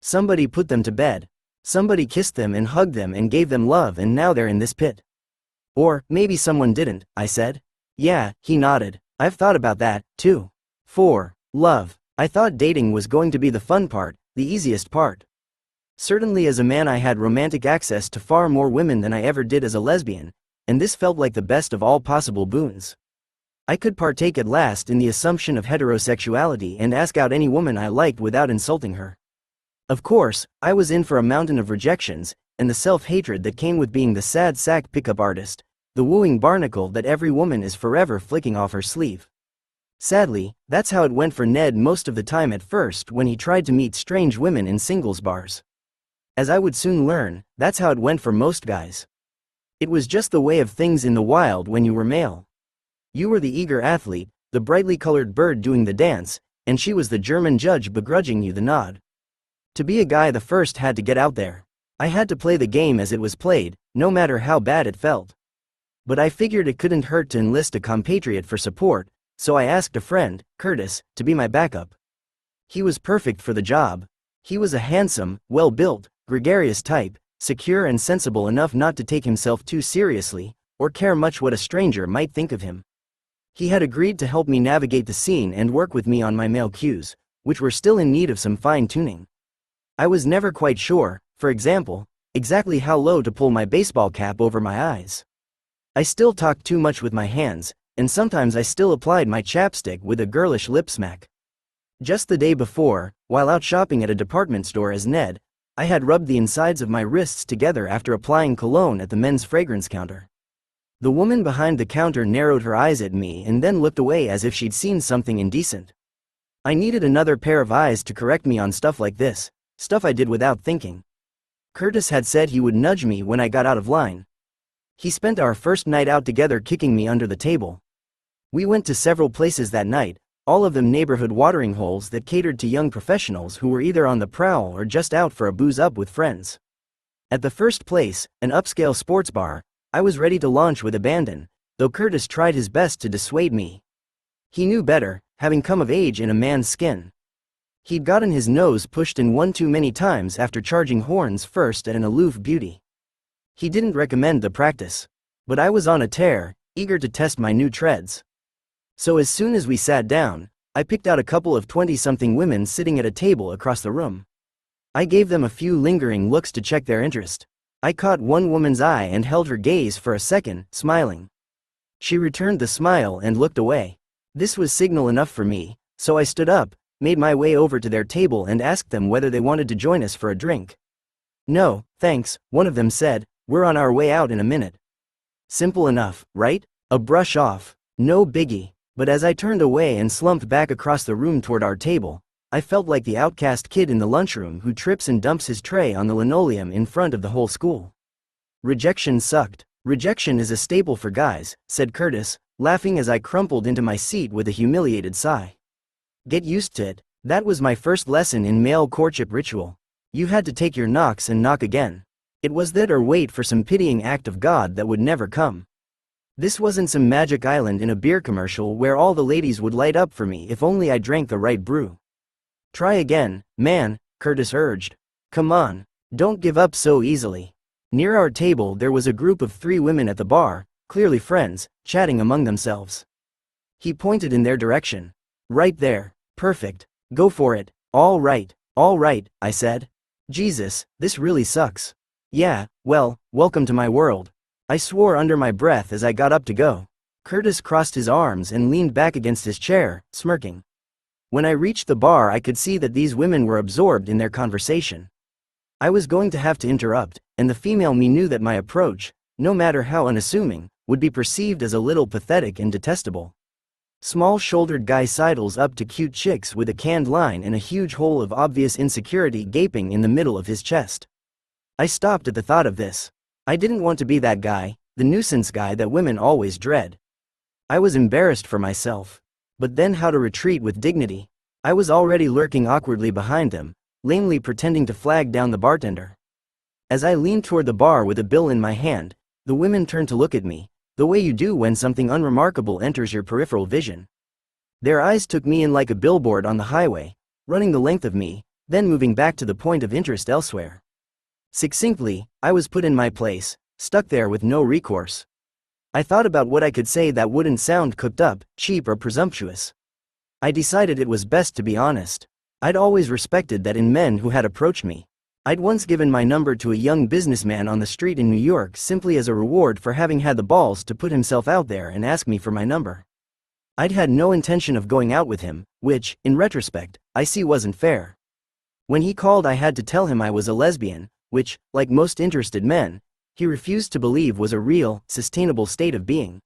Somebody put them to bed. Somebody kissed them and hugged them and gave them love, and now they're in this pit. Or, maybe someone didn't, I said. Yeah, he nodded. I've thought about that, too. 4. Love. I thought dating was going to be the fun part, the easiest part. Certainly as a man I had romantic access to far more women than I ever did as a lesbian, and this felt like the best of all possible boons. I could partake at last in the assumption of heterosexuality and ask out any woman I liked without insulting her. Of course, I was in for a mountain of rejections, and the self-hatred that came with being the sad sack pickup artist, the wooing barnacle that every woman is forever flicking off her sleeve. Sadly, that's how it went for Ned most of the time at first when he tried to meet strange women in singles bars. As I would soon learn, that's how it went for most guys. It was just the way of things in the wild when you were male. You were the eager athlete, the brightly colored bird doing the dance, and she was the German judge begrudging you the nod. To be a guy, the first had to get out there. I had to play the game as it was played, no matter how bad it felt. But I figured it couldn't hurt to enlist a compatriot for support, so I asked a friend, Curtis, to be my backup. He was perfect for the job. He was a handsome, well-built, gregarious type, secure and sensible enough not to take himself too seriously, or care much what a stranger might think of him. He had agreed to help me navigate the scene and work with me on my male cues, which were still in need of some fine-tuning. I was never quite sure, for example, exactly how low to pull my baseball cap over my eyes. I still talked too much with my hands, and sometimes I still applied my chapstick with a girlish lip smack. Just the day before, while out shopping at a department store as Ned, I had rubbed the insides of my wrists together after applying cologne at the men's fragrance counter. The woman behind the counter narrowed her eyes at me and then looked away as if she'd seen something indecent. I needed another pair of eyes to correct me on stuff like this, stuff I did without thinking. Curtis had said he would nudge me when I got out of line. He spent our first night out together kicking me under the table. We went to several places that night, all of them neighborhood watering holes that catered to young professionals who were either on the prowl or just out for a booze up with friends. At the first place, an upscale sports bar, I was ready to launch with abandon, though Curtis tried his best to dissuade me. He knew better, having come of age in a man's skin. He'd gotten his nose pushed in one too many times after charging horns first at an aloof beauty. He didn't recommend the practice. But I was on a tear, eager to test my new treads. So as soon as we sat down, I picked out a couple of 20-something women sitting at a table across the room. I gave them a few lingering looks to check their interest. I caught one woman's eye and held her gaze for a second, smiling. She returned the smile and looked away. This was signal enough for me, so I stood up, made my way over to their table and asked them whether they wanted to join us for a drink. No, thanks, one of them said, we're on our way out in a minute. Simple enough, right? A brush off. No biggie. But as I turned away and slumped back across the room toward our table, I felt like the outcast kid in the lunchroom who trips and dumps his tray on the linoleum in front of the whole school. Rejection sucked. Rejection is a staple for guys, said Curtis, laughing as I crumpled into my seat with a humiliated sigh. Get used to it. That was my first lesson in male courtship ritual. You had to take your knocks and knock again. It was that or wait for some pitying act of God that would never come. This wasn't some magic island in a beer commercial where all the ladies would light up for me if only I drank the right brew. Try again, man, Curtis urged. Come on, don't give up so easily. Near our table there was a group of 3 women at the bar, clearly friends, chatting among themselves. He pointed in their direction. Right there, perfect, go for it. All right, I said. Jesus, this really sucks. Yeah, well, welcome to my world. I swore under my breath as I got up to go. Curtis crossed his arms and leaned back against his chair, smirking. When I reached the bar I could see that these women were absorbed in their conversation. I was going to have to interrupt, and the female me knew that my approach, no matter how unassuming, would be perceived as a little pathetic and detestable. Small-shouldered guy sidles up to cute chicks with a canned line and a huge hole of obvious insecurity gaping in the middle of his chest. I stopped at the thought of this. I didn't want to be that guy, the nuisance guy that women always dread. I was embarrassed for myself. But then how to retreat with dignity? I was already lurking awkwardly behind them, lamely pretending to flag down the bartender. As I leaned toward the bar with a bill in my hand, the women turned to look at me, the way you do when something unremarkable enters your peripheral vision. Their eyes took me in like a billboard on the highway, running the length of me, then moving back to the point of interest elsewhere. Succinctly, I was put in my place, stuck there with no recourse. I thought about what I could say that wouldn't sound cooked up, cheap or presumptuous. I decided it was best to be honest. I'd always respected that in men who had approached me. I'd once given my number to a young businessman on the street in New York simply as a reward for having had the balls to put himself out there and ask me for my number. I'd had no intention of going out with him, which, in retrospect, I see wasn't fair. When he called, I had to tell him I was a lesbian, which, like most interested men, he refused to believe was a real, sustainable state of being.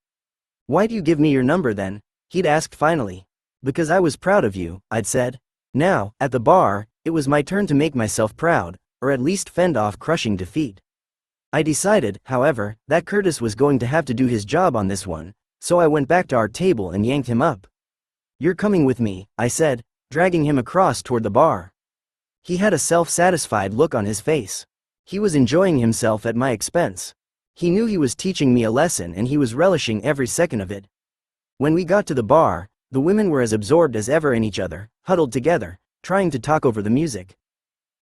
"Why do you give me your number then?" he'd asked finally. "Because I was proud of you," I'd said. Now, at the bar, it was my turn to make myself proud, or at least fend off crushing defeat. I decided, however, that Curtis was going to have to do his job on this one, so I went back to our table and yanked him up. "You're coming with me," I said, dragging him across toward the bar. He had a self-satisfied look on his face. He was enjoying himself at my expense. He knew he was teaching me a lesson and he was relishing every second of it. When we got to the bar, the women were as absorbed as ever in each other, huddled together, trying to talk over the music.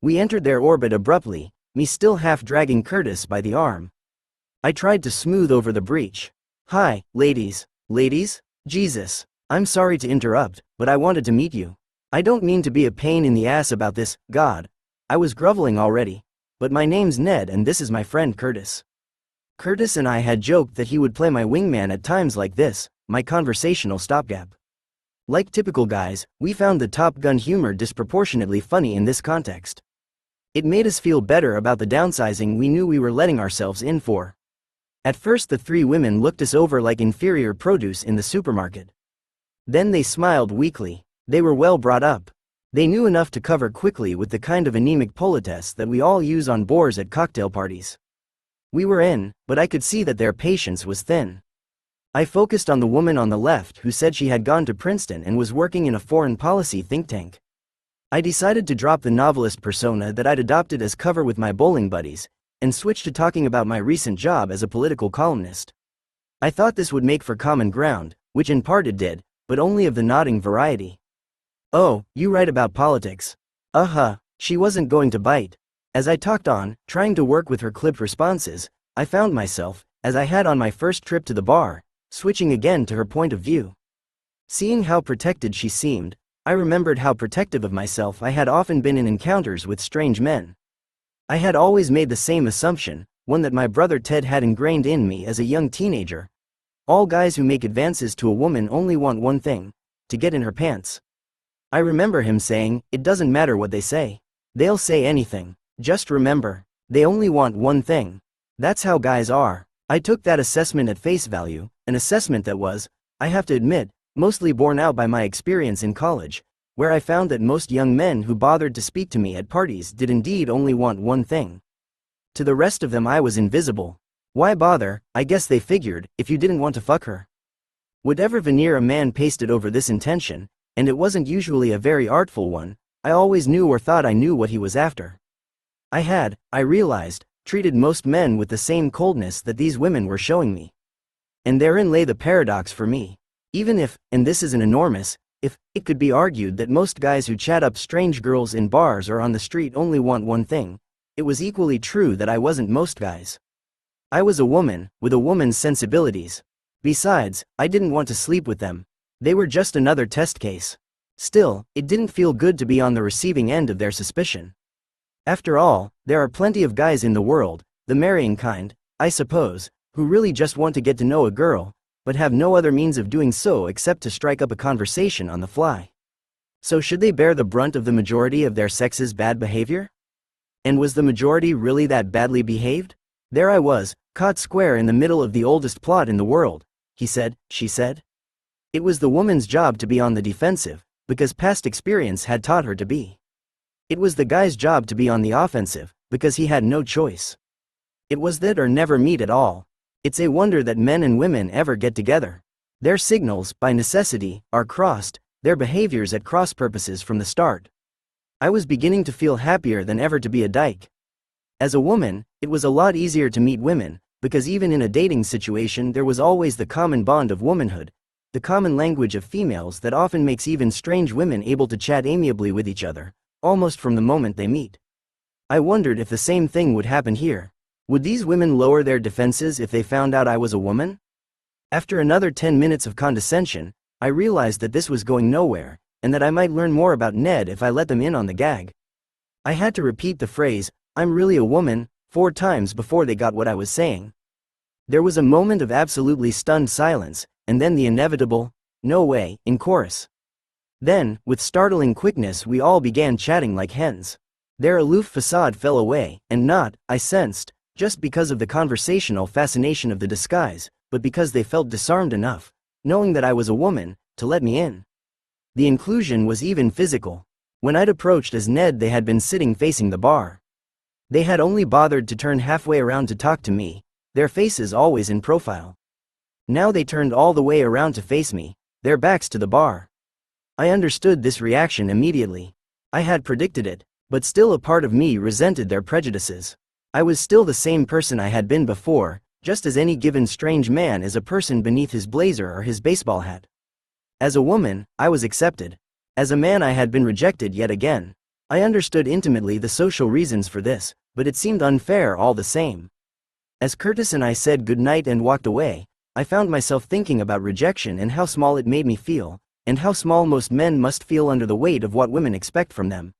We entered their orbit abruptly, me still half dragging Curtis by the arm. I tried to smooth over the breach. "Hi, ladies." "Ladies? Jesus. I'm sorry to interrupt, but I wanted to meet you. I don't mean to be a pain in the ass about this, God." I was groveling already. "But my name's Ned and this is my friend Curtis." Curtis and I had joked that he would play my wingman at times like this, my conversational stopgap. Like typical guys, we found the Top Gun humor disproportionately funny in this context. It made us feel better about the downsizing we knew we were letting ourselves in for. At first the three women looked us over like inferior produce in the supermarket. Then they smiled weakly. They were well brought up. They knew enough to cover quickly with the kind of anemic politesse that we all use on bores at cocktail parties. We were in, but I could see that their patience was thin. I focused on the woman on the left who said she had gone to Princeton and was working in a foreign policy think tank. I decided to drop the novelist persona that I'd adopted as cover with my bowling buddies, and switch to talking about my recent job as a political columnist. I thought this would make for common ground, which in part it did, but only of the nodding variety. "Oh, you write about politics." She wasn't going to bite. As I talked on, trying to work with her clipped responses, I found myself, as I had on my first trip to the bar, switching again to her point of view. Seeing how protected she seemed, I remembered how protective of myself I had often been in encounters with strange men. I had always made the same assumption, one that my brother Ted had ingrained in me as a young teenager. All guys who make advances to a woman only want one thing: to get in her pants. I remember him saying, "It doesn't matter what they say. They'll say anything. Just remember, they only want one thing." That's how guys are. I took that assessment at face value, an assessment that was, I have to admit, mostly borne out by my experience in college, where I found that most young men who bothered to speak to me at parties did indeed only want one thing. To the rest of them I was invisible. Why bother? I guess they figured, if you didn't want to fuck her. Whatever veneer a man pasted over this intention, and it wasn't usually a very artful one, I always knew or thought I knew what he was after. I realized, treated most men with the same coldness that these women were showing me. And therein lay the paradox for me. Even if, and this isn't enormous, if it could be argued that most guys who chat up strange girls in bars or on the street only want one thing, it was equally true that I wasn't most guys. I was a woman, with a woman's sensibilities. Besides, I didn't want to sleep with them. They were just another test case. Still, it didn't feel good to be on the receiving end of their suspicion. After all, there are plenty of guys in the world, the marrying kind, I suppose, who really just want to get to know a girl, but have no other means of doing so except to strike up a conversation on the fly. So should they bear the brunt of the majority of their sex's bad behavior? And was the majority really that badly behaved? There I was, caught square in the middle of the oldest plot in the world, he said, she said. It was the woman's job to be on the defensive, because past experience had taught her to be. It was the guy's job to be on the offensive, because he had no choice. It was that or never meet at all. It's a wonder that men and women ever get together. Their signals, by necessity, are crossed, their behaviors at cross purposes from the start. I was beginning to feel happier than ever to be a dyke. As a woman, it was a lot easier to meet women, because even in a dating situation there was always the common bond of womanhood, the common language of females that often makes even strange women able to chat amiably with each other, almost from the moment they meet. I wondered if the same thing would happen here. Would these women lower their defenses if they found out I was a woman? After another 10 minutes of condescension, I realized that this was going nowhere, and that I might learn more about Ned if I let them in on the gag. I had to repeat the phrase, "I'm really a woman," 4 times before they got what I was saying. There was a moment of absolutely stunned silence, and then the inevitable, "No way," in chorus. Then, with startling quickness, we all began chatting like hens. Their aloof facade fell away, and not, I sensed, just because of the conversational fascination of the disguise, but because they felt disarmed enough, knowing that I was a woman, to let me in. The inclusion was even physical. When I'd approached as Ned, they had been sitting facing the bar. They had only bothered to turn halfway around to talk to me, their faces always in profile. Now they turned all the way around to face me, their backs to the bar. I understood this reaction immediately. I had predicted it, but still a part of me resented their prejudices. I was still the same person I had been before, just as any given strange man is a person beneath his blazer or his baseball hat. As a woman, I was accepted. As a man, I had been rejected yet again. I understood intimately the social reasons for this, but it seemed unfair all the same. As Curtis and I said goodnight and walked away, I found myself thinking about rejection and how small it made me feel, and how small most men must feel under the weight of what women expect from them.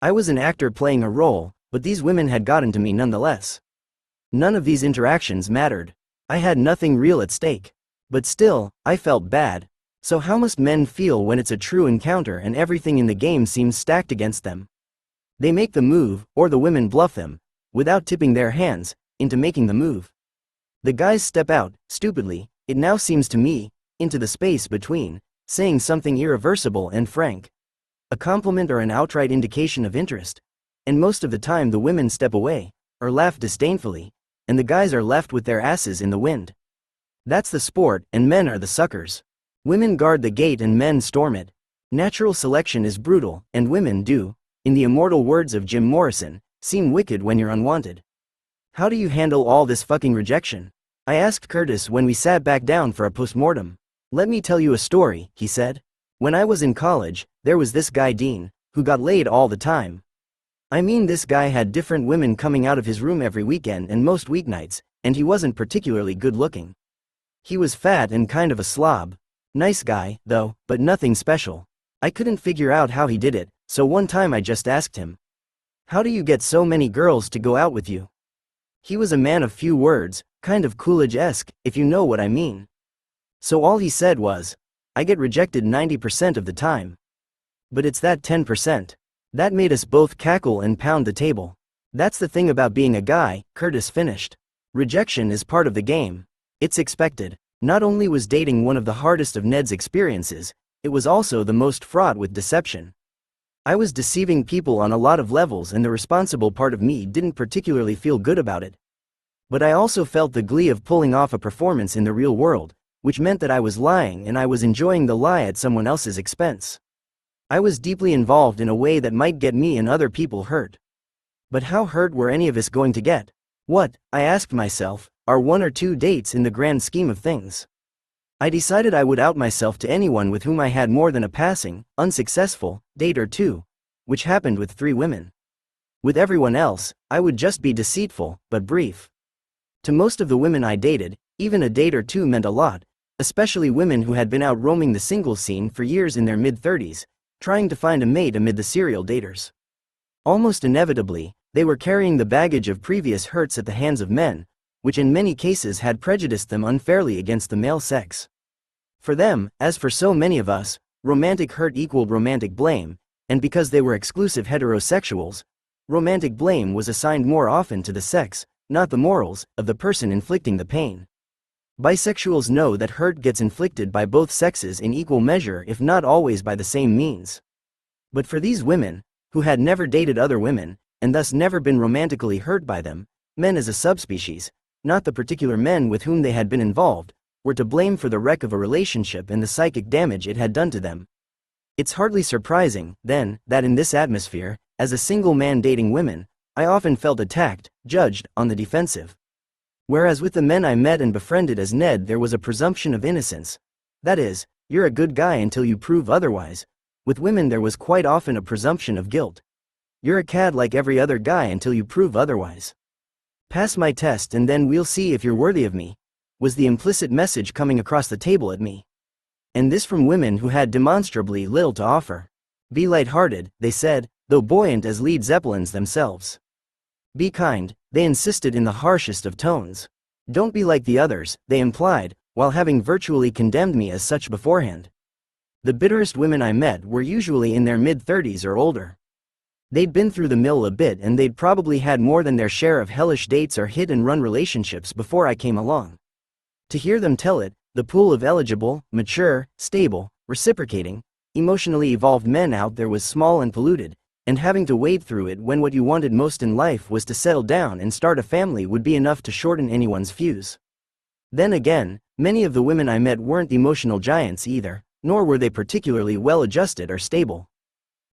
I was an actor playing a role, but these women had gotten to me nonetheless. None of these interactions mattered. I had nothing real at stake. But still, I felt bad. So how must men feel when it's a true encounter and everything in the game seems stacked against them? They make the move, or the women bluff them, without tipping their hands, into making the move. The guys step out, stupidly, it now seems to me, into the space between, saying something irreversible and frank. A compliment or an outright indication of interest. And most of the time the women step away, or laugh disdainfully, and the guys are left with their asses in the wind. That's the sport, and men are the suckers. Women guard the gate and men storm it. Natural selection is brutal, and women do, in the immortal words of Jim Morrison, seem wicked when you're unwanted. How do you handle all this fucking rejection? I asked Curtis when we sat back down for a postmortem. Let me tell you a story, he said. When I was in college, there was this guy Dean, who got laid all the time. I mean, this guy had different women coming out of his room every weekend and most weeknights, and he wasn't particularly good looking. He was fat and kind of a slob. Nice guy, though, but nothing special. I couldn't figure out how he did it, so one time I just asked him, "How do you get so many girls to go out with you?" He was a man of few words, kind of Coolidge-esque, if you know what I mean. So all he said was, "I get rejected 90% of the time. But it's that 10%. That made us both cackle and pound the table. That's the thing about being a guy, Curtis finished. Rejection is part of the game. It's expected. Not only was dating one of the hardest of Ned's experiences, it was also the most fraught with deception. I was deceiving people on a lot of levels, and the responsible part of me didn't particularly feel good about it. But I also felt the glee of pulling off a performance in the real world, which meant that I was lying and I was enjoying the lie at someone else's expense. I was deeply involved in a way that might get me and other people hurt. But how hurt were any of us going to get? What, I asked myself, are 1 or 2 dates in the grand scheme of things? I decided I would out myself to anyone with whom I had more than a passing, unsuccessful, date or 2, which happened with 3 women. With everyone else, I would just be deceitful, but brief. To most of the women I dated, even a date or 2 meant a lot, especially women who had been out roaming the singles scene for years in their mid-30s, trying to find a mate amid the serial daters. Almost inevitably, they were carrying the baggage of previous hurts at the hands of men, which in many cases had prejudiced them unfairly against the male sex. For them, as for so many of us, romantic hurt equaled romantic blame, and because they were exclusive heterosexuals, romantic blame was assigned more often to the sex, not the morals, of the person inflicting the pain. Bisexuals know that hurt gets inflicted by both sexes in equal measure, if not always by the same means. But for these women, who had never dated other women, and thus never been romantically hurt by them, men as a subspecies, not the particular men with whom they had been involved, were to blame for the wreck of a relationship and the psychic damage it had done to them. It's hardly surprising, then, that in this atmosphere, as a single man dating women, I often felt attacked, judged, on the defensive. Whereas with the men I met and befriended as Ned there was a presumption of innocence. That is, you're a good guy until you prove otherwise. With women there was quite often a presumption of guilt. You're a cad like every other guy until you prove otherwise. Pass my test and then we'll see if you're worthy of me, was the implicit message coming across the table at me. And this from women who had demonstrably little to offer. Be light-hearted, they said, though buoyant as Led Zeppelins themselves. Be kind, they insisted in the harshest of tones. Don't be like the others, they implied, while having virtually condemned me as such beforehand. The bitterest women I met were usually in their mid-30s or older. They'd been through the mill a bit and they'd probably had more than their share of hellish dates or hit-and-run relationships before I came along. To hear them tell it, the pool of eligible, mature, stable, reciprocating, emotionally evolved men out there was small and polluted, and having to wade through it when what you wanted most in life was to settle down and start a family would be enough to shorten anyone's fuse. Then again, many of the women I met weren't emotional giants either, nor were they particularly well-adjusted or stable.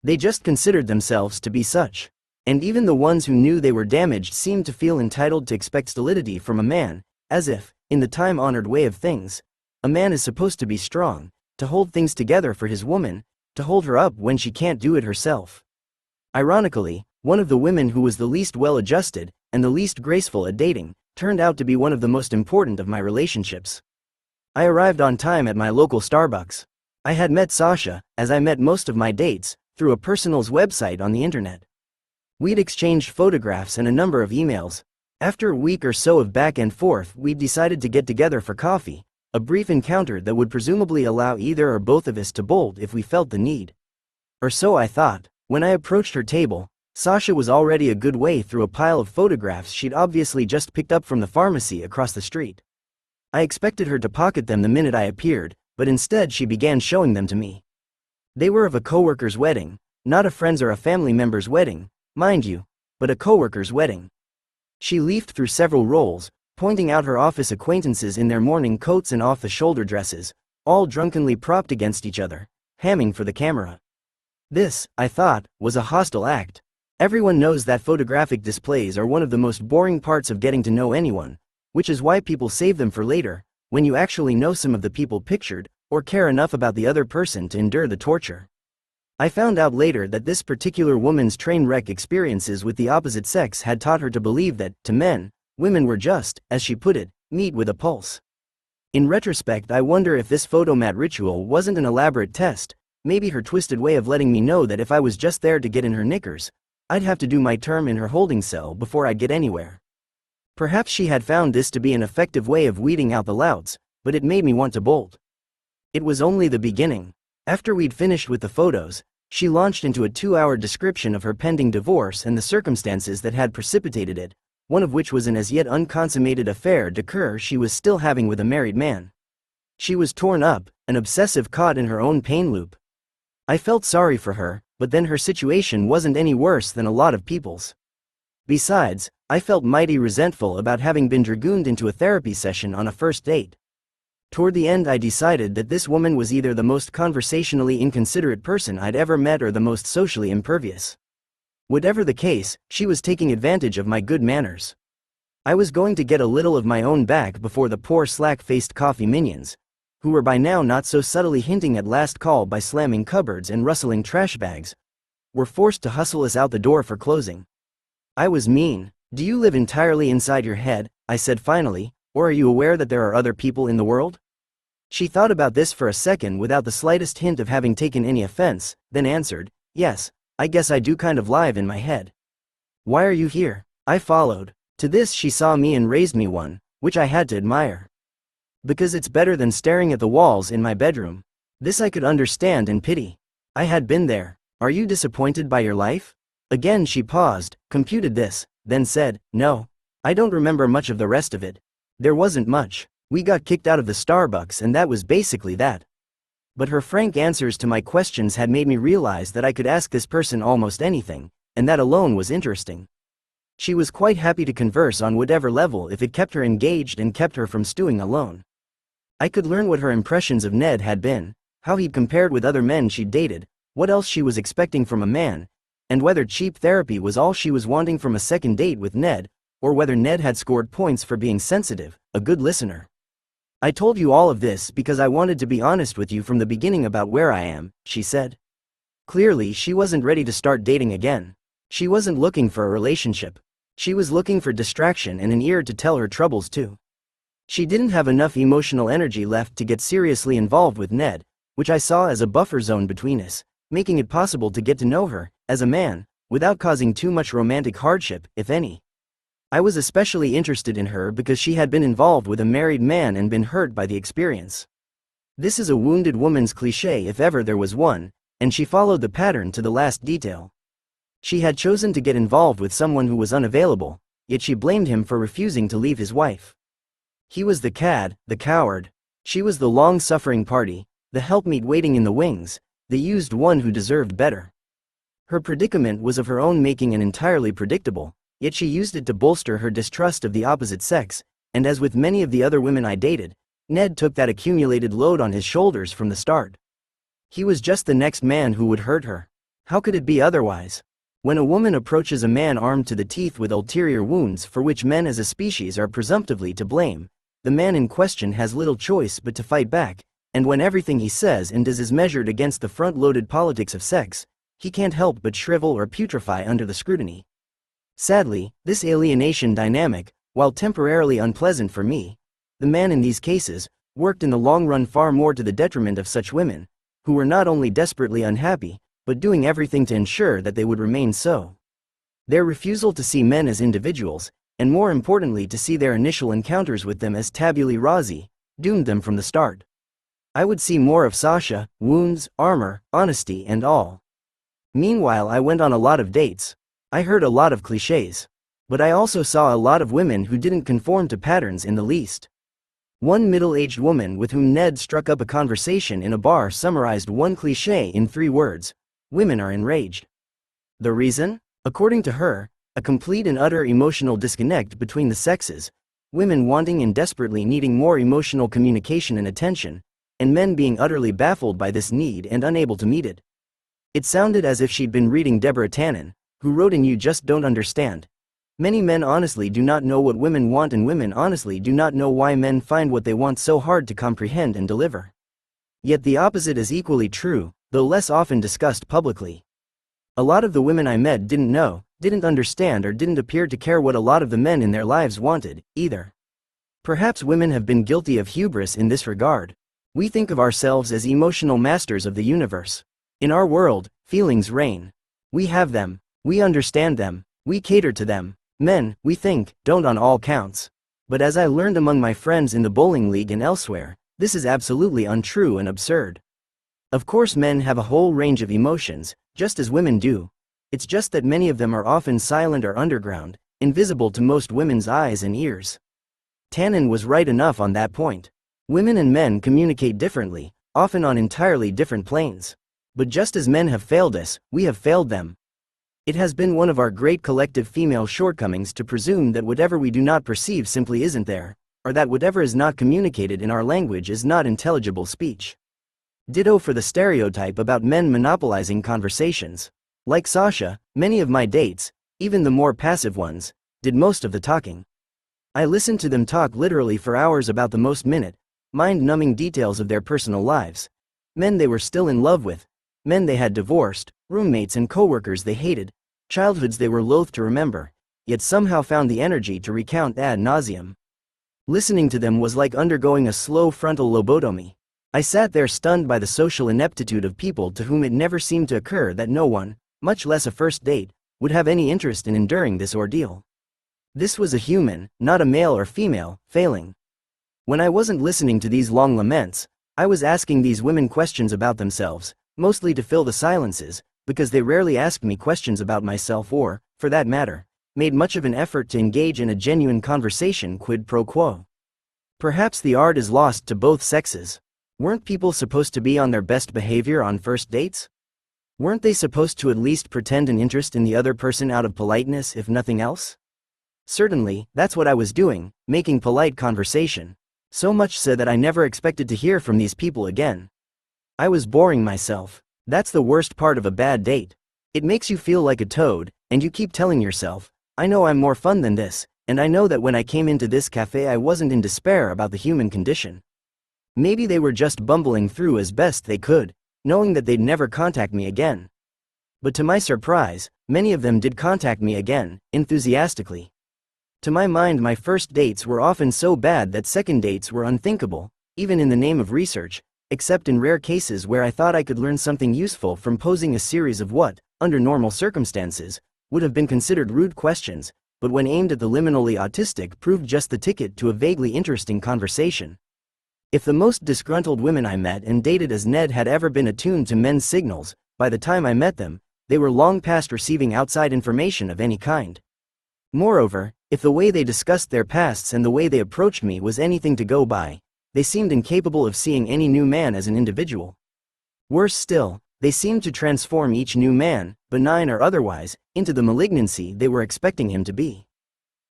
They just considered themselves to be such. And even the ones who knew they were damaged seemed to feel entitled to expect stolidity from a man, as if, in the time-honored way of things, a man is supposed to be strong, to hold things together for his woman, to hold her up when she can't do it herself. Ironically, one of the women who was the least well-adjusted, and the least graceful at dating, turned out to be one of the most important of my relationships. I arrived on time at my local Starbucks. I had met Sasha, as I met most of my dates, through a personal's website on the internet. We'd exchanged photographs and a number of emails. After a week or so of back and forth, we'd decided to get together for coffee, a brief encounter that would presumably allow either or both of us to bolt if we felt the need. Or so I thought. When I approached her table, Sasha was already a good way through a pile of photographs she'd obviously just picked up from the pharmacy across the street. I expected her to pocket them the minute I appeared, but instead she began showing them to me. They were of a coworker's wedding, not a friend's or a family member's wedding, mind you, but a coworker's wedding. She leafed through several rolls, pointing out her office acquaintances in their morning coats and off-the-shoulder dresses, all drunkenly propped against each other, hamming for the camera. This, I thought, was a hostile act. Everyone knows that photographic displays are one of the most boring parts of getting to know anyone, which is why people save them for later, when you actually know some of the people pictured, or care enough about the other person to endure the torture. I found out later that this particular woman's train wreck experiences with the opposite sex had taught her to believe that, to men, women were just, as she put it, meat with a pulse. In retrospect, I wonder if this photomat ritual wasn't an elaborate test, maybe her twisted way of letting me know that if I was just there to get in her knickers, I'd have to do my term in her holding cell before I'd get anywhere. Perhaps she had found this to be an effective way of weeding out the louts, but it made me want to bolt. It was only the beginning. After we'd finished with the photos, she launched into a 2-hour description of her pending divorce and the circumstances that had precipitated it, one of which was an as yet unconsummated affair de coeur she was still having with a married man. She was torn up, an obsessive caught in her own pain loop. I felt sorry for her, but then her situation wasn't any worse than a lot of people's. Besides, I felt mighty resentful about having been dragooned into a therapy session on a first date. Toward the end I decided that this woman was either the most conversationally inconsiderate person I'd ever met or the most socially impervious. Whatever the case, she was taking advantage of my good manners. I was going to get a little of my own back before the poor slack-faced coffee minions, who were by now not so subtly hinting at last call by slamming cupboards and rustling trash bags, were forced to hustle us out the door for closing. I was mean. Do you live entirely inside your head, I said finally, or are you aware that there are other people in the world? She thought about this for a second without the slightest hint of having taken any offense, then answered, yes, I guess I do kind of live in my head. Why are you here? I followed. To this she saw me and raised me one, which I had to admire. Because it's better than staring at the walls in my bedroom. This I could understand and pity. I had been there. Are you disappointed by your life? Again she paused, computed this, then said, no. I don't remember much of the rest of it. There wasn't much. We got kicked out of the Starbucks and that was basically that. But her frank answers to my questions had made me realize that I could ask this person almost anything, and that alone was interesting. She was quite happy to converse on whatever level if it kept her engaged and kept her from stewing alone. I could learn what her impressions of Ned had been, how he'd compared with other men she'd dated, what else she was expecting from a man, and whether cheap therapy was all she was wanting from a second date with Ned, or whether Ned had scored points for being sensitive, a good listener. I told you all of this because I wanted to be honest with you from the beginning about where I am, she said. Clearly, she wasn't ready to start dating again. She wasn't looking for a relationship. She was looking for distraction and an ear to tell her troubles to. She didn't have enough emotional energy left to get seriously involved with Ned, which I saw as a buffer zone between us, making it possible to get to know her, as a man, without causing too much romantic hardship, if any. I was especially interested in her because she had been involved with a married man and been hurt by the experience. This is a wounded woman's cliché if ever there was one, and she followed the pattern to the last detail. She had chosen to get involved with someone who was unavailable, yet she blamed him for refusing to leave his wife. He was the cad, the coward. She was the long-suffering party, the helpmeet waiting in the wings, the used one who deserved better. Her predicament was of her own making and entirely predictable, yet she used it to bolster her distrust of the opposite sex, and as with many of the other women I dated, Ned took that accumulated load on his shoulders from the start. He was just the next man who would hurt her. How could it be otherwise? When a woman approaches a man armed to the teeth with ulterior wounds for which men as a species are presumptively to blame, the man in question has little choice but to fight back, and when everything he says and does is measured against the front-loaded politics of sex, he can't help but shrivel or putrefy under the scrutiny. Sadly, this alienation dynamic, while temporarily unpleasant for me, the man in these cases, worked in the long run far more to the detriment of such women, who were not only desperately unhappy, but doing everything to ensure that they would remain so. Their refusal to see men as individuals, and more importantly to see their initial encounters with them as tabulae rasa, doomed them from the start. I would see more of Sasha, wounds, armor, honesty and all. Meanwhile I went on a lot of dates. I heard a lot of clichés. But I also saw a lot of women who didn't conform to patterns in the least. One middle-aged woman with whom Ned struck up a conversation in a bar summarized one cliché in 3 words: women are enraged. The reason? According to her, a complete and utter emotional disconnect between the sexes, women wanting and desperately needing more emotional communication and attention, and men being utterly baffled by this need and unable to meet it. It sounded as if she'd been reading Deborah Tannen, who wrote in You Just Don't Understand. Many men honestly do not know what women want, and women honestly do not know why men find what they want so hard to comprehend and deliver. Yet the opposite is equally true, though less often discussed publicly. A lot of the women I met didn't know, didn't understand, or didn't appear to care what a lot of the men in their lives wanted, either. Perhaps women have been guilty of hubris in this regard. We think of ourselves as emotional masters of the universe. In our world, feelings reign. We have them. We understand them, we cater to them. Men, we think, don't on all counts. But as I learned among my friends in the bowling league and elsewhere, this is absolutely untrue and absurd. Of course men have a whole range of emotions, just as women do. It's just that many of them are often silent or underground, invisible to most women's eyes and ears. Tannen was right enough on that point. Women and men communicate differently, often on entirely different planes. But just as men have failed us, we have failed them. It has been one of our great collective female shortcomings to presume that whatever we do not perceive simply isn't there, or that whatever is not communicated in our language is not intelligible speech. Ditto for the stereotype about men monopolizing conversations. Like Sasha, many of my dates, even the more passive ones, did most of the talking. I listened to them talk literally for hours about the most mind-numbing details of their personal lives. Men they were still in love with, men they had divorced, roommates and coworkers they hated, childhoods they were loath to remember, yet somehow found the energy to recount ad nauseum. Listening to them was like undergoing a slow frontal lobotomy. I sat there stunned by the social ineptitude of people to whom it never seemed to occur that no one, much less a first date, would have any interest in enduring this ordeal. This was a human, not a male or female, failing. When I wasn't listening to these long laments, I was asking these women questions about themselves, mostly to fill the silences, because they rarely asked me questions about myself or, for that matter, made much of an effort to engage in a genuine conversation quid pro quo. Perhaps the art is lost to both sexes. Weren't people supposed to be on their best behavior on first dates? Weren't they supposed to at least pretend an interest in the other person out of politeness if nothing else? Certainly, that's what I was doing, making polite conversation. So much so that I never expected to hear from these people again. I was boring myself. That's the worst part of a bad date. It makes you feel like a toad, and you keep telling yourself, I know I'm more fun than this, and I know that when I came into this cafe I wasn't in despair about the human condition. Maybe they were just bumbling through as best they could, knowing that they'd never contact me again. But to my surprise, many of them did contact me again, enthusiastically. To my mind, my first dates were often so bad that second dates were unthinkable, even in the name of research, except in rare cases where I thought I could learn something useful from posing a series of what, under normal circumstances, would have been considered rude questions, but when aimed at the liminally autistic proved just the ticket to a vaguely interesting conversation. If the most disgruntled women I met and dated as Ned had ever been attuned to men's signals, by the time I met them, they were long past receiving outside information of any kind. Moreover, if the way they discussed their pasts and the way they approached me was anything to go by, they seemed incapable of seeing any new man as an individual. Worse still, they seemed to transform each new man, benign or otherwise, into the malignancy they were expecting him to be.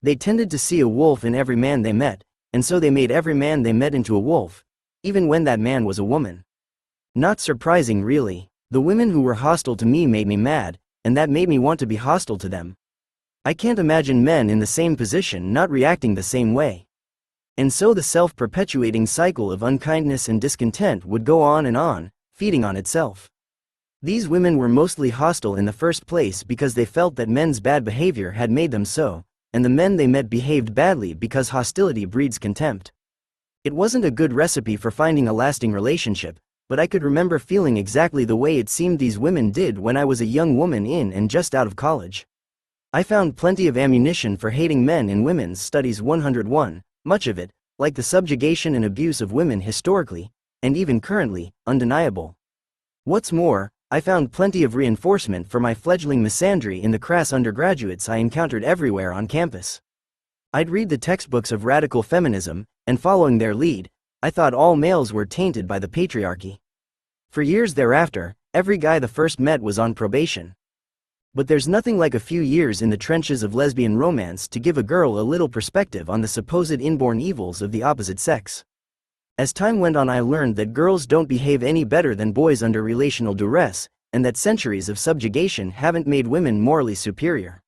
They tended to see a wolf in every man they met, and so they made every man they met into a wolf, even when that man was a woman. Not surprising really, the women who were hostile to me made me mad, and that made me want to be hostile to them. I can't imagine men in the same position not reacting the same way. And so the self-perpetuating cycle of unkindness and discontent would go on, feeding on itself. These women were mostly hostile in the first place because they felt that men's bad behavior had made them so, and the men they met behaved badly because hostility breeds contempt. It wasn't a good recipe for finding a lasting relationship, but I could remember feeling exactly the way it seemed these women did when I was a young woman in and just out of college. I found plenty of ammunition for hating men in Women's Studies 101, much of it, like the subjugation and abuse of women historically, and even currently, undeniable. What's more, I found plenty of reinforcement for my fledgling misandry in the crass undergraduates I encountered everywhere on campus. I'd read the textbooks of radical feminism, and following their lead, I thought all males were tainted by the patriarchy. For years thereafter, every guy the first met was on probation. But there's nothing like a few years in the trenches of lesbian romance to give a girl a little perspective on the supposed inborn evils of the opposite sex. As time went on, I learned that girls don't behave any better than boys under relational duress, and that centuries of subjugation haven't made women morally superior.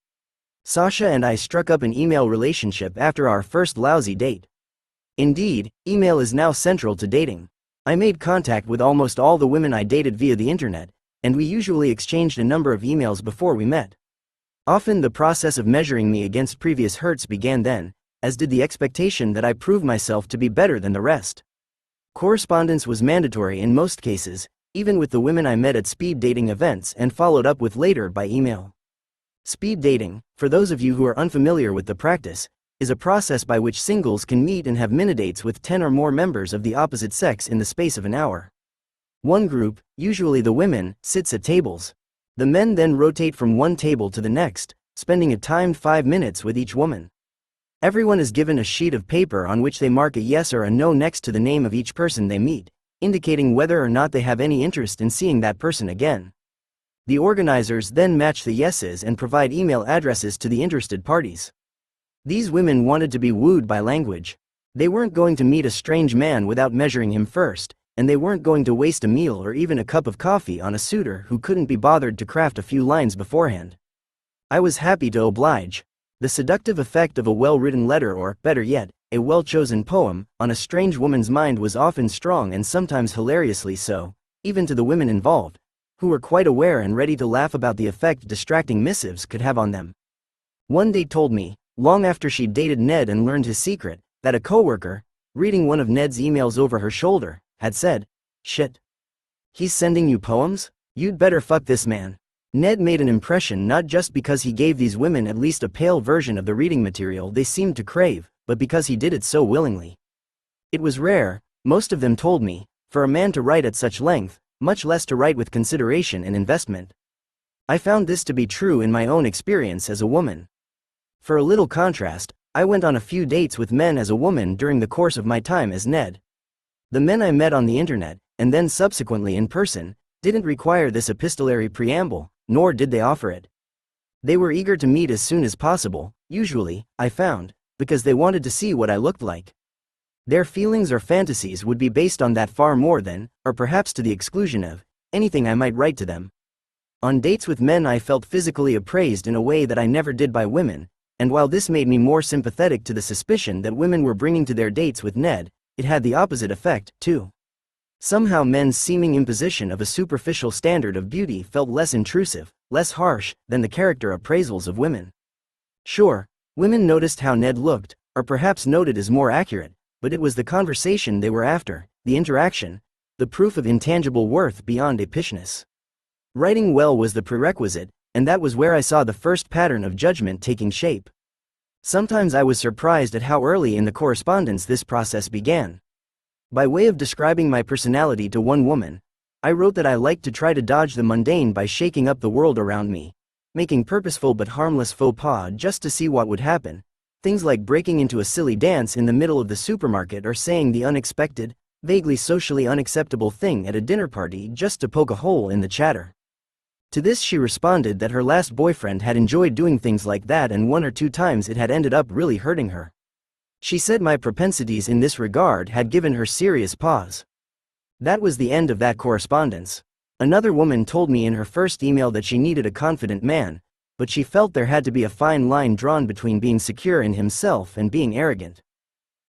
Sasha and I struck up an email relationship after our first lousy date. Indeed, email is now central to dating. I made contact with almost all the women I dated via the internet, and we usually exchanged a number of emails before we met. Often the process of measuring me against previous hurts began then, as did the expectation that I prove myself to be better than the rest. Correspondence was mandatory in most cases, even with the women I met at speed dating events and followed up with later by email. Speed dating, for those of you who are unfamiliar with the practice, is a process by which singles can meet and have minidates with 10 or more members of the opposite sex in the space of an hour. One group, usually the women, sits at tables. The men then rotate from one table to the next, spending a timed 5 minutes with each woman. Everyone is given a sheet of paper on which they mark a yes or a no next to the name of each person they meet, indicating whether or not they have any interest in seeing that person again. The organizers then match the yeses and provide email addresses to the interested parties. These women wanted to be wooed by language. They weren't going to meet a strange man without measuring him first, and they weren't going to waste a meal or even a cup of coffee on a suitor who couldn't be bothered to craft a few lines beforehand. I was happy to oblige. The seductive effect of a well-written letter or, better yet, a well-chosen poem, on a strange woman's mind was often strong and sometimes hilariously so, even to the women involved, who were quite aware and ready to laugh about the effect distracting missives could have on them. One date told me, long after she'd dated Ned and learned his secret, that a coworker, reading one of Ned's emails over her shoulder, had said, "Shit. He's sending you poems? You'd better fuck this man." Ned made an impression not just because he gave these women at least a pale version of the reading material they seemed to crave, but because he did it so willingly. It was rare, most of them told me, for a man to write at such length, much less to write with consideration and investment. I found this to be true in my own experience as a woman. For a little contrast, I went on a few dates with men as a woman during the course of my time as Ned. The men I met on the internet, and then subsequently in person, didn't require this epistolary preamble, nor did they offer it. They were eager to meet as soon as possible, usually, I found, because they wanted to see what I looked like. Their feelings or fantasies would be based on that far more than, or perhaps to the exclusion of, anything I might write to them. On dates with men I felt physically appraised in a way that I never did by women, and while this made me more sympathetic to the suspicion that women were bringing to their dates with Ned, it had the opposite effect, too. Somehow men's seeming imposition of a superficial standard of beauty felt less intrusive, less harsh, than the character appraisals of women. Sure, women noticed how Ned looked, or perhaps noted is more accurate, but it was the conversation they were after, the interaction, the proof of intangible worth beyond apishness. Writing well was the prerequisite, and that was where I saw the first pattern of judgment taking shape. Sometimes I was surprised at how early in the correspondence this process began. By way of describing my personality to one woman, I wrote that I liked to try to dodge the mundane by shaking up the world around me, making purposeful but harmless faux pas just to see what would happen. Things like breaking into a silly dance in the middle of the supermarket or saying the unexpected, vaguely socially unacceptable thing at a dinner party just to poke a hole in the chatter. To this she responded that her last boyfriend had enjoyed doing things like that and 1 or 2 times it had ended up really hurting her. She said my propensities in this regard had given her serious pause. That was the end of that correspondence. Another woman told me in her first email that she needed a confident man, but she felt there had to be a fine line drawn between being secure in himself and being arrogant.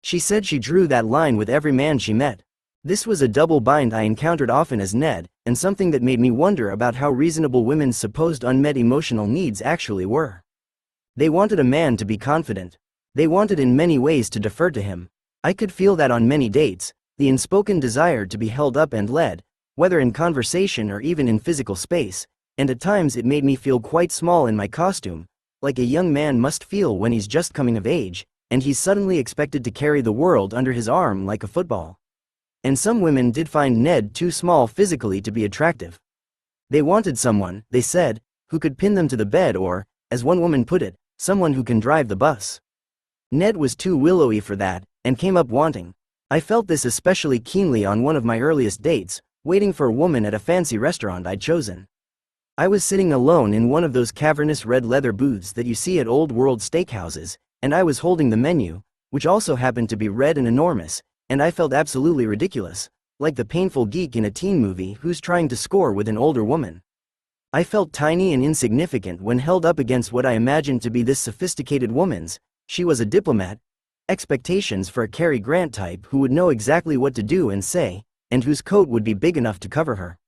She said she drew that line with every man she met. This was a double bind I encountered often as Ned, and something that made me wonder about how reasonable women's supposed unmet emotional needs actually were. They wanted a man to be confident. They wanted in many ways to defer to him. I could feel that on many dates, the unspoken desire to be held up and led, whether in conversation or even in physical space, and at times it made me feel quite small in my costume, like a young man must feel when he's just coming of age, and he's suddenly expected to carry the world under his arm like a football. And some women did find Ned too small physically to be attractive. They wanted someone, they said, who could pin them to the bed or, as one woman put it, someone who can drive the bus. Ned was too willowy for that, and came up wanting. I felt this especially keenly on one of my earliest dates, waiting for a woman at a fancy restaurant I'd chosen. I was sitting alone in one of those cavernous red leather booths that you see at old world steakhouses, and I was holding the menu, which also happened to be red and enormous, and I felt absolutely ridiculous, like the painful geek in a teen movie who's trying to score with an older woman. I felt tiny and insignificant when held up against what I imagined to be this sophisticated woman's, she was a diplomat, expectations for a Cary Grant type who would know exactly what to do and say, and whose coat would be big enough to cover her.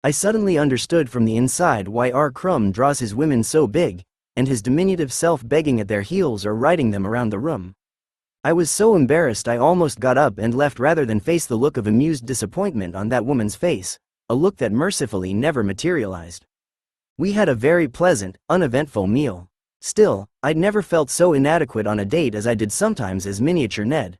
I suddenly understood from the inside why R. Crumb draws his women so big, and his diminutive self begging at their heels or riding them around the room. I was so embarrassed I almost got up and left rather than face the look of amused disappointment on that woman's face, a look that mercifully never materialized. We had a very pleasant, uneventful meal. Still, I'd never felt so inadequate on a date as I did sometimes as miniature Ned.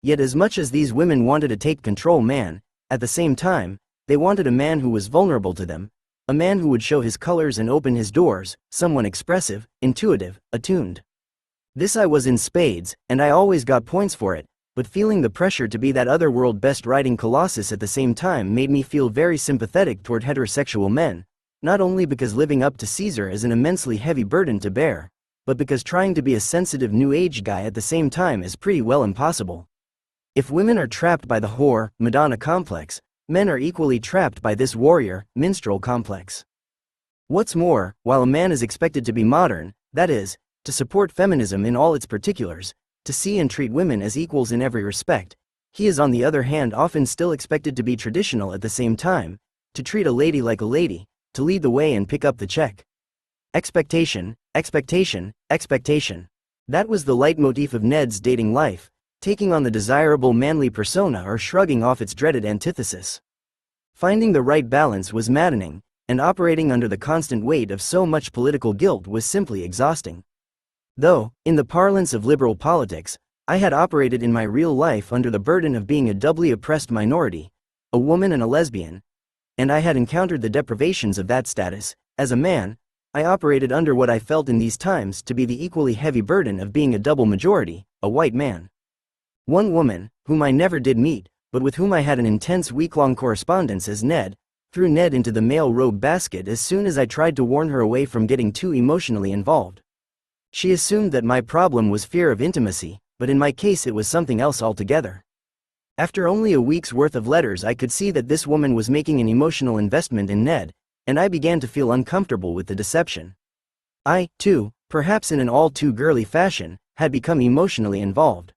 Yet as much as these women wanted to take control man, at the same time, they wanted a man who was vulnerable to them, a man who would show his colors and open his doors, someone expressive, intuitive, attuned. This I was in spades, and I always got points for it, but feeling the pressure to be that otherworld best-writing colossus at the same time made me feel very sympathetic toward heterosexual men, not only because living up to Caesar is an immensely heavy burden to bear, but because trying to be a sensitive new age guy at the same time is pretty well impossible. If women are trapped by the whore, Madonna complex, men are equally trapped by this warrior, minstrel complex. What's more, while a man is expected to be modern, that is, to support feminism in all its particulars, to see and treat women as equals in every respect, he is on the other hand often still expected to be traditional at the same time, to treat a lady like a lady, to lead the way and pick up the check. Expectation, expectation, expectation. That was the leitmotif of Ned's dating life, taking on the desirable manly persona or shrugging off its dreaded antithesis. Finding the right balance was maddening, and operating under the constant weight of so much political guilt was simply exhausting. Though, in the parlance of liberal politics, I had operated in my real life under the burden of being a doubly oppressed minority, a woman and a lesbian, and I had encountered the deprivations of that status, as a man, I operated under what I felt in these times to be the equally heavy burden of being a double majority, a white man. One woman, whom I never did meet, but with whom I had an intense week-long correspondence as Ned, threw Ned into the male robe basket as soon as I tried to warn her away from getting too emotionally involved. She assumed that my problem was fear of intimacy, but in my case it was something else altogether. After only a week's worth of letters, I could see that this woman was making an emotional investment in Ned, and I began to feel uncomfortable with the deception. I, too, perhaps in an all-too-girly fashion, had become emotionally involved.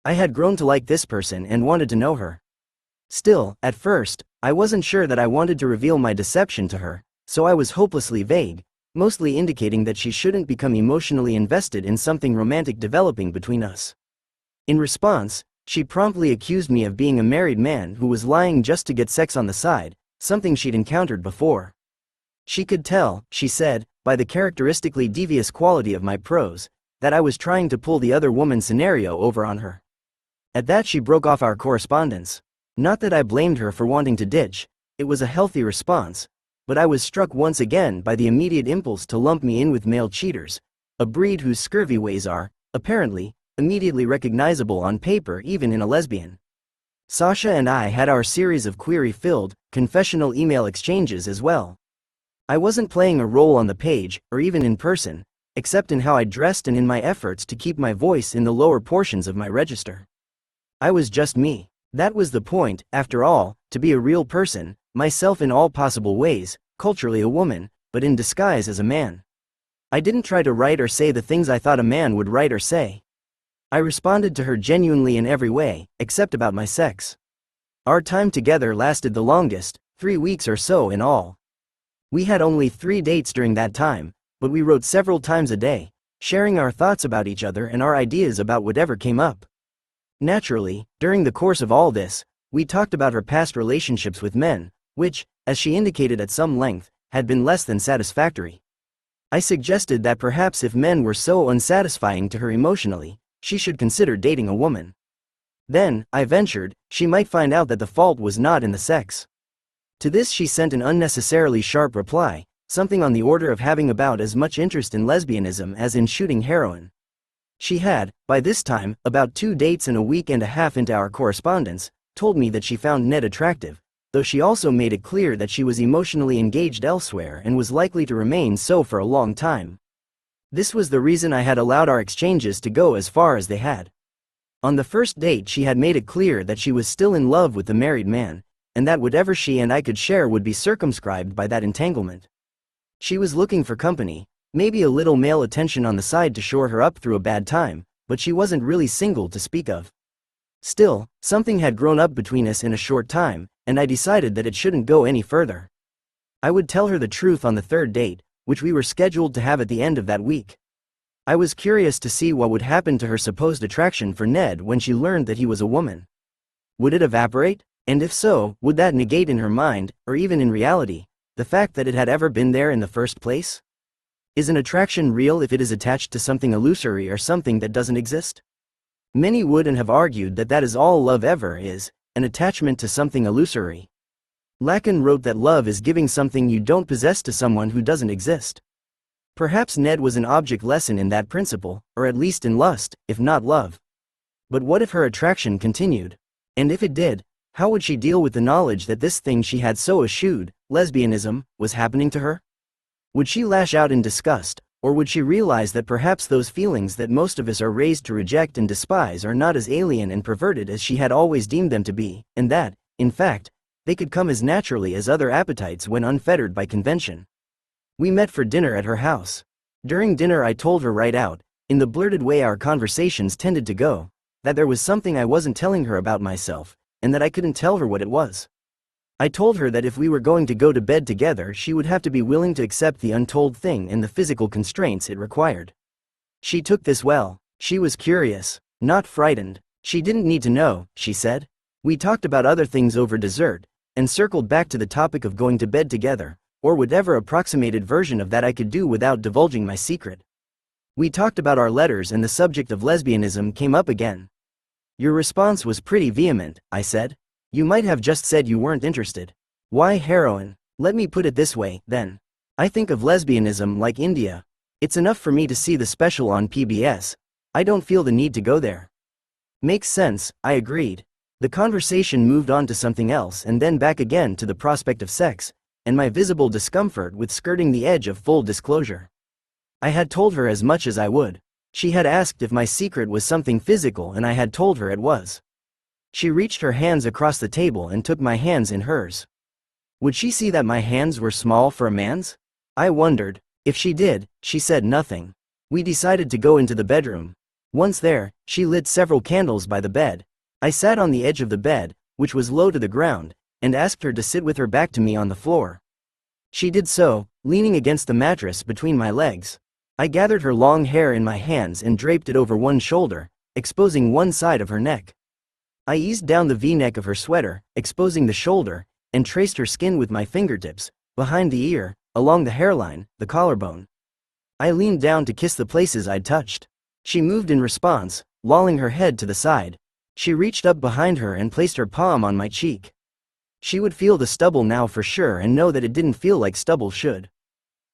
I had grown to like this person and wanted to know her. Still, at first, I wasn't sure that I wanted to reveal my deception to her, so I was hopelessly vague, mostly indicating that she shouldn't become emotionally invested in something romantic developing between us. In response, she promptly accused me of being a married man who was lying just to get sex on the side, something she'd encountered before. She could tell, she said, by the characteristically devious quality of my prose, that I was trying to pull the other woman scenario over on her. At that she broke off our correspondence. Not that I blamed her for wanting to ditch, it was a healthy response, but I was struck once again by the immediate impulse to lump me in with male cheaters, a breed whose scurvy ways are, apparently, immediately recognizable on paper even in a lesbian. Sasha and I had our series of query-filled, confessional email exchanges as well. I wasn't playing a role on the page, or even in person, except in how I dressed and in my efforts to keep my voice in the lower portions of my register. I was just me. That was the point, after all, to be a real person, myself in all possible ways, culturally a woman, but in disguise as a man. I didn't try to write or say the things I thought a man would write or say. I responded to her genuinely in every way, except about my sex. Our time together lasted the longest, 3 weeks or so in all. We had only 3 dates during that time, but we wrote several times a day, sharing our thoughts about each other and our ideas about whatever came up. Naturally, during the course of all this, we talked about her past relationships with men, which, as she indicated at some length, had been less than satisfactory. I suggested that perhaps if men were so unsatisfying to her emotionally, she should consider dating a woman. Then, I ventured, she might find out that the fault was not in the sex. To this she sent an unnecessarily sharp reply, something on the order of having about as much interest in lesbianism as in shooting heroin. She had, by this time, about 2 dates and a week and a half into our correspondence, told me that she found Ned attractive, though she also made it clear that she was emotionally engaged elsewhere and was likely to remain so for a long time. This was the reason I had allowed our exchanges to go as far as they had. On the first date she had made it clear that she was still in love with the married man, and that whatever she and I could share would be circumscribed by that entanglement. She was looking for company, maybe a little male attention on the side to shore her up through a bad time, but she wasn't really single to speak of. Still, something had grown up between us in a short time, and I decided that it shouldn't go any further. I would tell her the truth on the 3rd date, which we were scheduled to have at the end of that week. I was curious to see what would happen to her supposed attraction for Ned when she learned that he was a woman. Would it evaporate? And if so, would that negate in her mind, or even in reality, the fact that it had ever been there in the first place? Is an attraction real if it is attached to something illusory or something that doesn't exist? Many would and have argued that that is all love ever is, an attachment to something illusory. Lacan wrote that love is giving something you don't possess to someone who doesn't exist. Perhaps Ned was an object lesson in that principle, or at least in lust, if not love. But what if her attraction continued? And if it did, how would she deal with the knowledge that this thing she had so eschewed, lesbianism, was happening to her? Would she lash out in disgust, or would she realize that perhaps those feelings that most of us are raised to reject and despise are not as alien and perverted as she had always deemed them to be, and that, in fact, they could come as naturally as other appetites when unfettered by convention? We met for dinner at her house. During dinner I told her right out, in the blurted way our conversations tended to go, that there was something I wasn't telling her about myself, and that I couldn't tell her what it was. I told her that if we were going to go to bed together she would have to be willing to accept the untold thing and the physical constraints it required. She took this well. She was curious, not frightened. She didn't need to know, she said. We talked about other things over dessert, and circled back to the topic of going to bed together, or whatever approximated version of that I could do without divulging my secret. We talked about our letters and the subject of lesbianism came up again. Your response was pretty vehement, I said. You might have just said you weren't interested. Why heroin? Let me put it this way, then. I think of lesbianism like India. It's enough for me to see the special on PBS. I don't feel the need to go there. Makes sense, I agreed. The conversation moved on to something else and then back again to the prospect of sex, and my visible discomfort with skirting the edge of full disclosure. I had told her as much as I would. She had asked if my secret was something physical and I had told her it was. She reached her hands across the table and took my hands in hers. Would she see that my hands were small for a man's? I wondered. If she did, she said nothing. We decided to go into the bedroom. Once there, she lit several candles by the bed. I sat on the edge of the bed, which was low to the ground, and asked her to sit with her back to me on the floor. She did so, leaning against the mattress between my legs. I gathered her long hair in my hands and draped it over one shoulder, exposing one side of her neck. I eased down the V-neck of her sweater, exposing the shoulder, and traced her skin with my fingertips, behind the ear, along the hairline, the collarbone. I leaned down to kiss the places I'd touched. She moved in response, lolling her head to the side. She reached up behind her and placed her palm on my cheek. She would feel the stubble now for sure and know that it didn't feel like stubble should.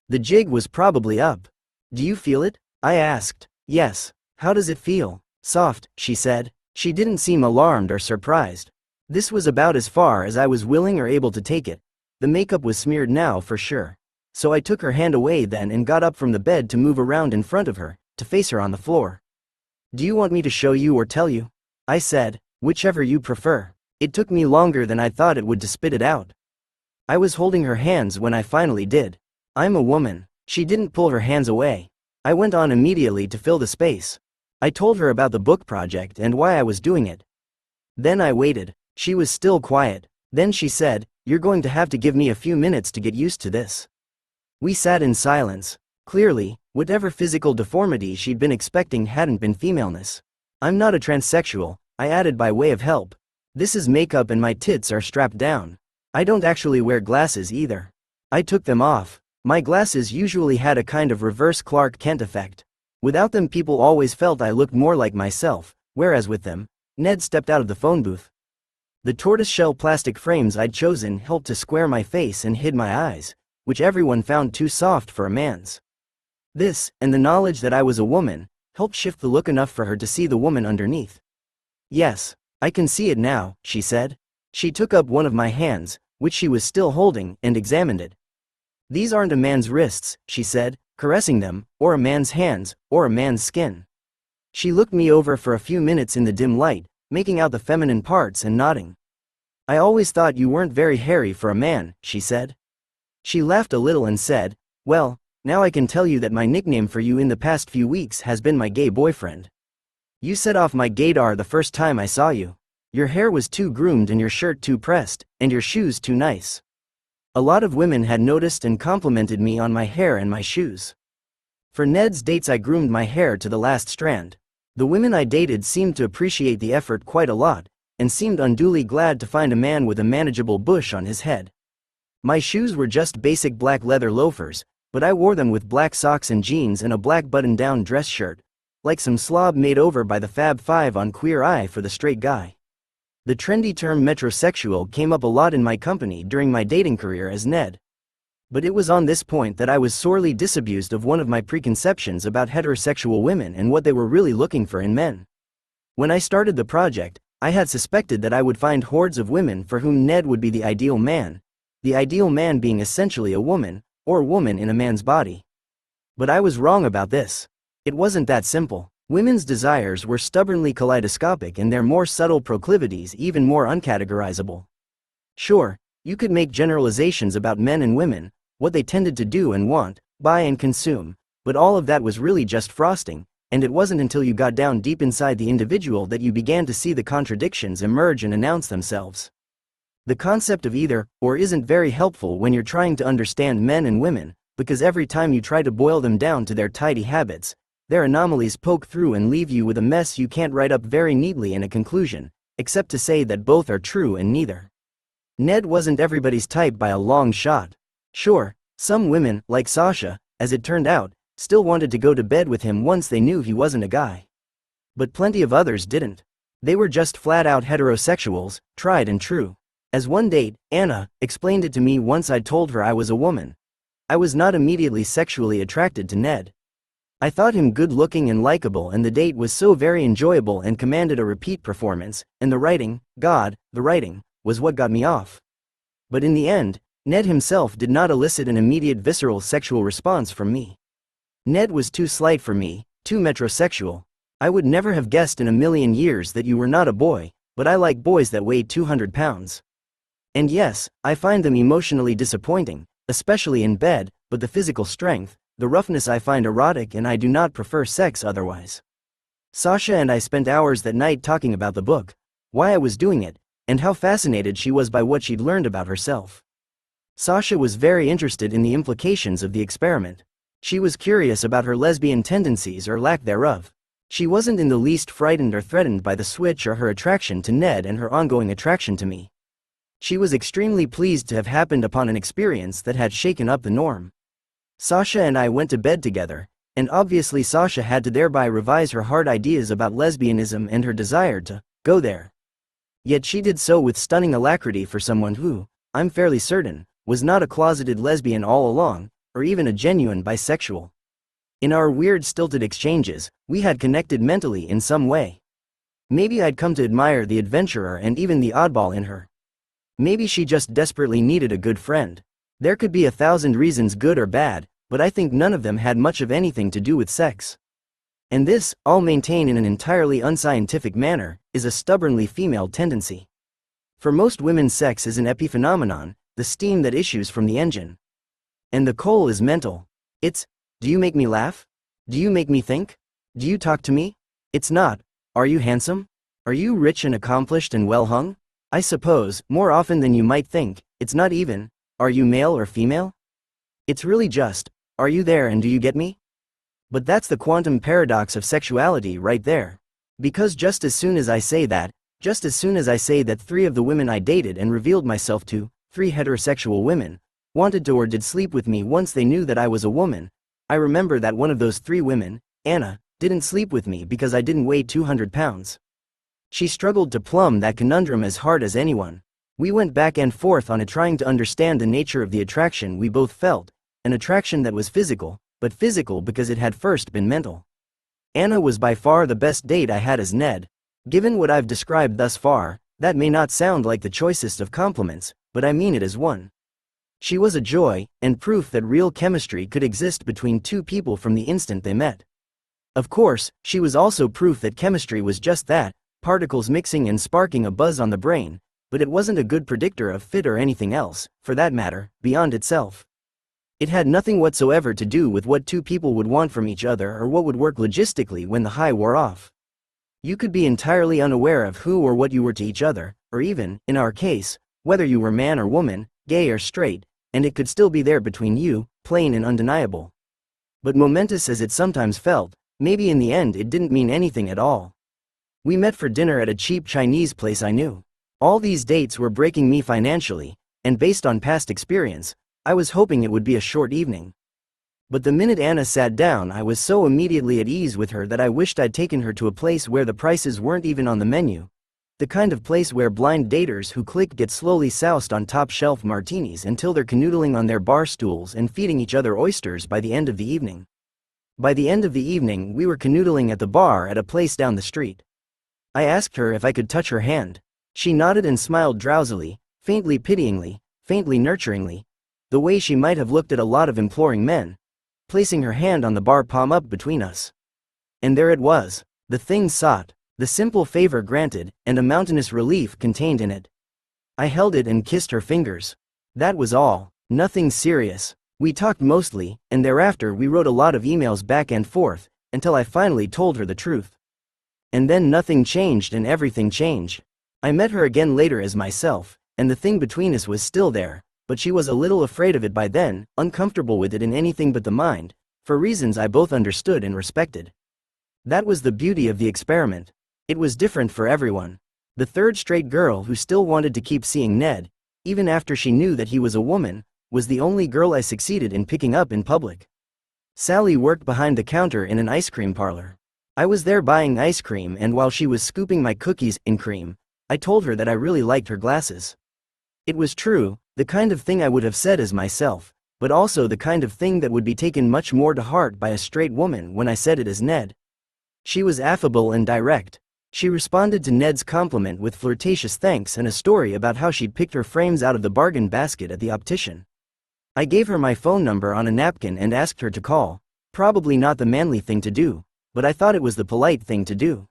The jig was probably up. Do you feel it? I asked. Yes. How does it feel? Soft, she said. She didn't seem alarmed or surprised. This was about as far as I was willing or able to take it. The makeup was smeared now for sure. So I took her hand away then and got up from the bed to move around in front of her, to face her on the floor. Do you want me to show you or tell you? I said, whichever you prefer. It took me longer than I thought it would to spit it out. I was holding her hands when I finally did. I'm a woman. She didn't pull her hands away. I went on immediately to fill the space. I told her about the book project and why I was doing it. Then I waited. She was still quiet. Then she said, "You're going to have to give me a few minutes to get used to this." We sat in silence. Clearly, whatever physical deformity she'd been expecting hadn't been femaleness. I'm not a transsexual, I added by way of help. This is makeup and my tits are strapped down. I don't actually wear glasses either. I took them off. My glasses usually had a kind of reverse Clark Kent effect. Without them people always felt I looked more like myself, whereas with them, Ned stepped out of the phone booth. The tortoiseshell plastic frames I'd chosen helped to square my face and hid my eyes, which everyone found too soft for a man's. This, and the knowledge that I was a woman, helped shift the look enough for her to see the woman underneath. Yes, I can see it now, she said. She took up one of my hands, which she was still holding, and examined it. These aren't a man's wrists, she said, caressing them, or a man's hands, or a man's skin. She looked me over for a few minutes in the dim light, making out the feminine parts and nodding. I always thought you weren't very hairy for a man, she said. She laughed a little and said, well, now I can tell you that my nickname for you in the past few weeks has been my gay boyfriend. You set off my gaydar the first time I saw you. Your hair was too groomed and your shirt too pressed, and your shoes too nice. A lot of women had noticed and complimented me on my hair and my shoes. For Ned's dates I groomed my hair to the last strand. The women I dated seemed to appreciate the effort quite a lot, and seemed unduly glad to find a man with a manageable bush on his head. My shoes were just basic black leather loafers, but I wore them with black socks and jeans and a black button-down dress shirt, like some slob made over by the Fab Five on Queer Eye for the straight guy. The trendy term metrosexual came up a lot in my company during my dating career as Ned. But it was on this point that I was sorely disabused of one of my preconceptions about heterosexual women and what they were really looking for in men. When I started the project, I had suspected that I would find hordes of women for whom Ned would be the ideal man being essentially a woman, or a woman in a man's body. But I was wrong about this. It wasn't that simple. Women's desires were stubbornly kaleidoscopic and their more subtle proclivities even more uncategorizable. Sure, you could make generalizations about men and women, what they tended to do and want, buy and consume, but all of that was really just frosting, and it wasn't until you got down deep inside the individual that you began to see the contradictions emerge and announce themselves. The concept of either or isn't very helpful when you're trying to understand men and women, because every time you try to boil them down to their tidy habits, their anomalies poke through and leave you with a mess you can't write up very neatly in a conclusion, except to say that both are true and neither. Ned wasn't everybody's type by a long shot. Sure, some women, like Sasha, as it turned out, still wanted to go to bed with him once they knew he wasn't a guy. But plenty of others didn't. They were just flat-out heterosexuals, tried and true. As one date, Anna, explained it to me once I'd told her I was a woman. I was not immediately sexually attracted to Ned. I thought him good-looking and likable, and the date was so very enjoyable and commanded a repeat performance, and the writing, the writing, was what got me off. But in the end, Ned himself did not elicit an immediate visceral sexual response from me. Ned was too slight for me, too metrosexual. I would never have guessed in a million years that you were not a boy, but I like boys that weigh 200 pounds. And yes, I find them emotionally disappointing, especially in bed, but the physical strength, the roughness I find erotic, and I do not prefer sex otherwise. Sasha and I spent hours that night talking about the book, why I was doing it, and how fascinated she was by what she'd learned about herself. Sasha was very interested in the implications of the experiment. She was curious about her lesbian tendencies or lack thereof. She wasn't in the least frightened or threatened by the switch or her attraction to Ned and her ongoing attraction to me. She was extremely pleased to have happened upon an experience that had shaken up the norm. Sasha and I went to bed together, and obviously Sasha had to thereby revise her hard ideas about lesbianism and her desire to go there. Yet she did so with stunning alacrity for someone who, I'm fairly certain, was not a closeted lesbian all along, or even a genuine bisexual. In our weird stilted exchanges, we had connected mentally in some way. Maybe I'd come to admire the adventurer and even the oddball in her. Maybe she just desperately needed a good friend. There could be 1,000 reasons, good or bad, but I think none of them had much of anything to do with sex. And this, I'll maintain in an entirely unscientific manner, is a stubbornly female tendency. For most women, sex is an epiphenomenon, the steam that issues from the engine. And the coal is mental. It's, do you make me laugh? Do you make me think? Do you talk to me? It's not, are you handsome? Are you rich and accomplished and well hung? I suppose, more often than you might think, it's not even, are you male or female? It's really just, are you there and do you get me? But that's the quantum paradox of sexuality right there. Because just as soon as I say that, just as soon as I say that 3 of the women I dated and revealed myself to, 3 heterosexual women, wanted to or did sleep with me once they knew that I was a woman, I remember that one of those 3 women, Anna, didn't sleep with me because I didn't weigh 200 pounds. She struggled to plumb that conundrum as hard as anyone. We went back and forth on it, trying to understand the nature of the attraction we both felt, an attraction that was physical, but physical because it had first been mental. Anna was by far the best date I had as Ned. Given what I've described thus far, that may not sound like the choicest of compliments, but I mean it as one. She was a joy, and proof that real chemistry could exist between 2 people from the instant they met. Of course, she was also proof that chemistry was just that, particles mixing and sparking a buzz on the brain, but it wasn't a good predictor of fit or anything else, for that matter, beyond itself. It had nothing whatsoever to do with what 2 people would want from each other or what would work logistically when the high wore off. You could be entirely unaware of who or what you were to each other, or even, in our case, whether you were man or woman, gay or straight, and it could still be there between you, plain and undeniable. But momentous as it sometimes felt, maybe in the end it didn't mean anything at all. We met for dinner at a cheap Chinese place I knew. All these dates were breaking me financially, and based on past experience, I was hoping it would be a short evening. But the minute Anna sat down, I was so immediately at ease with her that I wished I'd taken her to a place where the prices weren't even on the menu. The kind of place where blind daters who click get slowly soused on top-shelf martinis until they're canoodling on their bar stools and feeding each other oysters by the end of the evening. By the end of the evening, we were canoodling at the bar at a place down the street. I asked her if I could touch her hand. She nodded and smiled drowsily, faintly pityingly, faintly nurturingly, the way she might have looked at a lot of imploring men, placing her hand on the bar palm up between us. And there it was, the thing sought, the simple favor granted, and a mountainous relief contained in it. I held it and kissed her fingers. That was all, nothing serious. We talked mostly, and thereafter we wrote a lot of emails back and forth, until I finally told her the truth. And then nothing changed and everything changed. I met her again later as myself, and the thing between us was still there, but she was a little afraid of it by then, uncomfortable with it in anything but the mind, for reasons I both understood and respected. That was the beauty of the experiment. It was different for everyone. The third straight girl who still wanted to keep seeing Ned, even after she knew that he was a woman, was the only girl I succeeded in picking up in public. Sally worked behind the counter in an ice cream parlor. I was there buying ice cream, and while she was scooping my cookies in cream, I told her that I really liked her glasses. It was true, the kind of thing I would have said as myself, but also the kind of thing that would be taken much more to heart by a straight woman when I said it as Ned. She was affable and direct. She responded to Ned's compliment with flirtatious thanks and a story about how she'd picked her frames out of the bargain basket at the optician. I gave her my phone number on a napkin and asked her to call. Probably not the manly thing to do, but I thought it was the polite thing to do.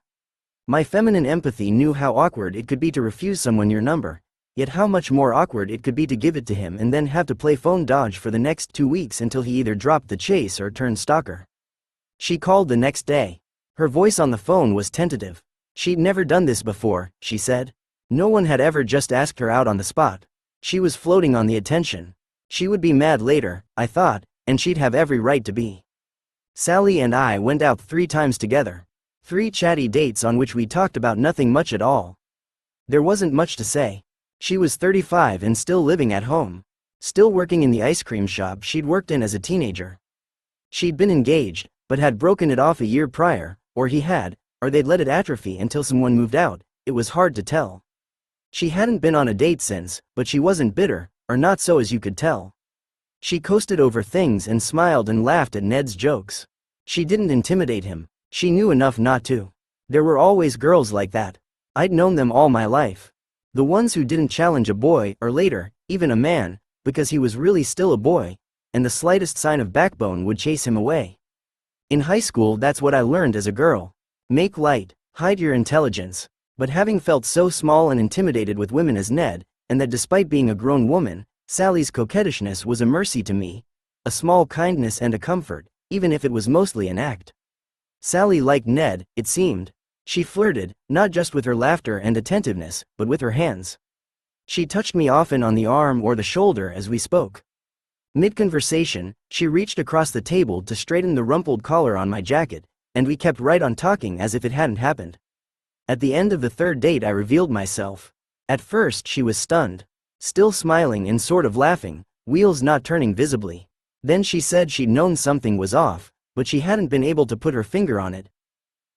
My feminine empathy knew how awkward it could be to refuse someone your number, yet how much more awkward it could be to give it to him and then have to play phone dodge for the next 2 weeks until he either dropped the chase or turned stalker. She called the next day. Her voice on the phone was tentative. She'd never done this before, she said. No one had ever just asked her out on the spot. She was floating on the attention. She would be mad later, I thought, and she'd have every right to be. Sally and I went out 3 times together. 3 chatty dates on which we talked about nothing much at all. There wasn't much to say. She was 35 and still living at home. Still working in the ice cream shop she'd worked in as a teenager. She'd been engaged, but had broken it off a year prior, or he had, or they'd let it atrophy until someone moved out. It was hard to tell. She hadn't been on a date since, but she wasn't bitter, or not so as you could tell. She coasted over things and smiled and laughed at Ned's jokes. She didn't intimidate him. She knew enough not to. There were always girls like that. I'd known them all my life. The ones who didn't challenge a boy, or later, even a man, because he was really still a boy, and the slightest sign of backbone would chase him away. In high school that's what I learned as a girl. Make light, hide your intelligence. But having felt so small and intimidated with women as Ned, and that despite being a grown woman, Sally's coquettishness was a mercy to me, a small kindness and a comfort, even if it was mostly an act. Sally liked Ned, it seemed. She flirted, not just with her laughter and attentiveness, but with her hands. She touched me often on the arm or the shoulder as we spoke. Mid-conversation, she reached across the table to straighten the rumpled collar on my jacket, and we kept right on talking as if it hadn't happened. At the end of the 3rd date I revealed myself. At first she was stunned. Still smiling and sort of laughing, wheels not turning visibly. Then she said she'd known something was off, but she hadn't been able to put her finger on it.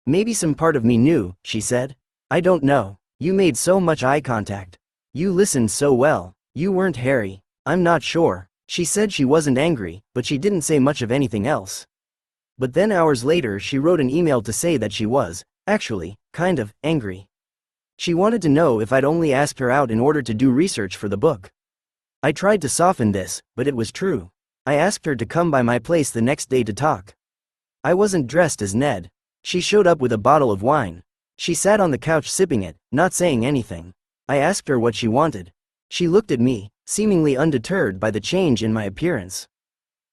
Maybe some part of me knew, she said. I don't know. You made so much eye contact. You listened so well. You weren't hairy. I'm not sure. She said she wasn't angry, but she didn't say much of anything else. But then hours later she wrote an email to say that she was, actually, kind of, angry. She wanted to know if I'd only asked her out in order to do research for the book. I tried to soften this, but it was true. I asked her to come by my place the next day to talk. I wasn't dressed as Ned. She showed up with a bottle of wine. She sat on the couch sipping it, not saying anything. I asked her what she wanted. She looked at me, seemingly undeterred by the change in my appearance.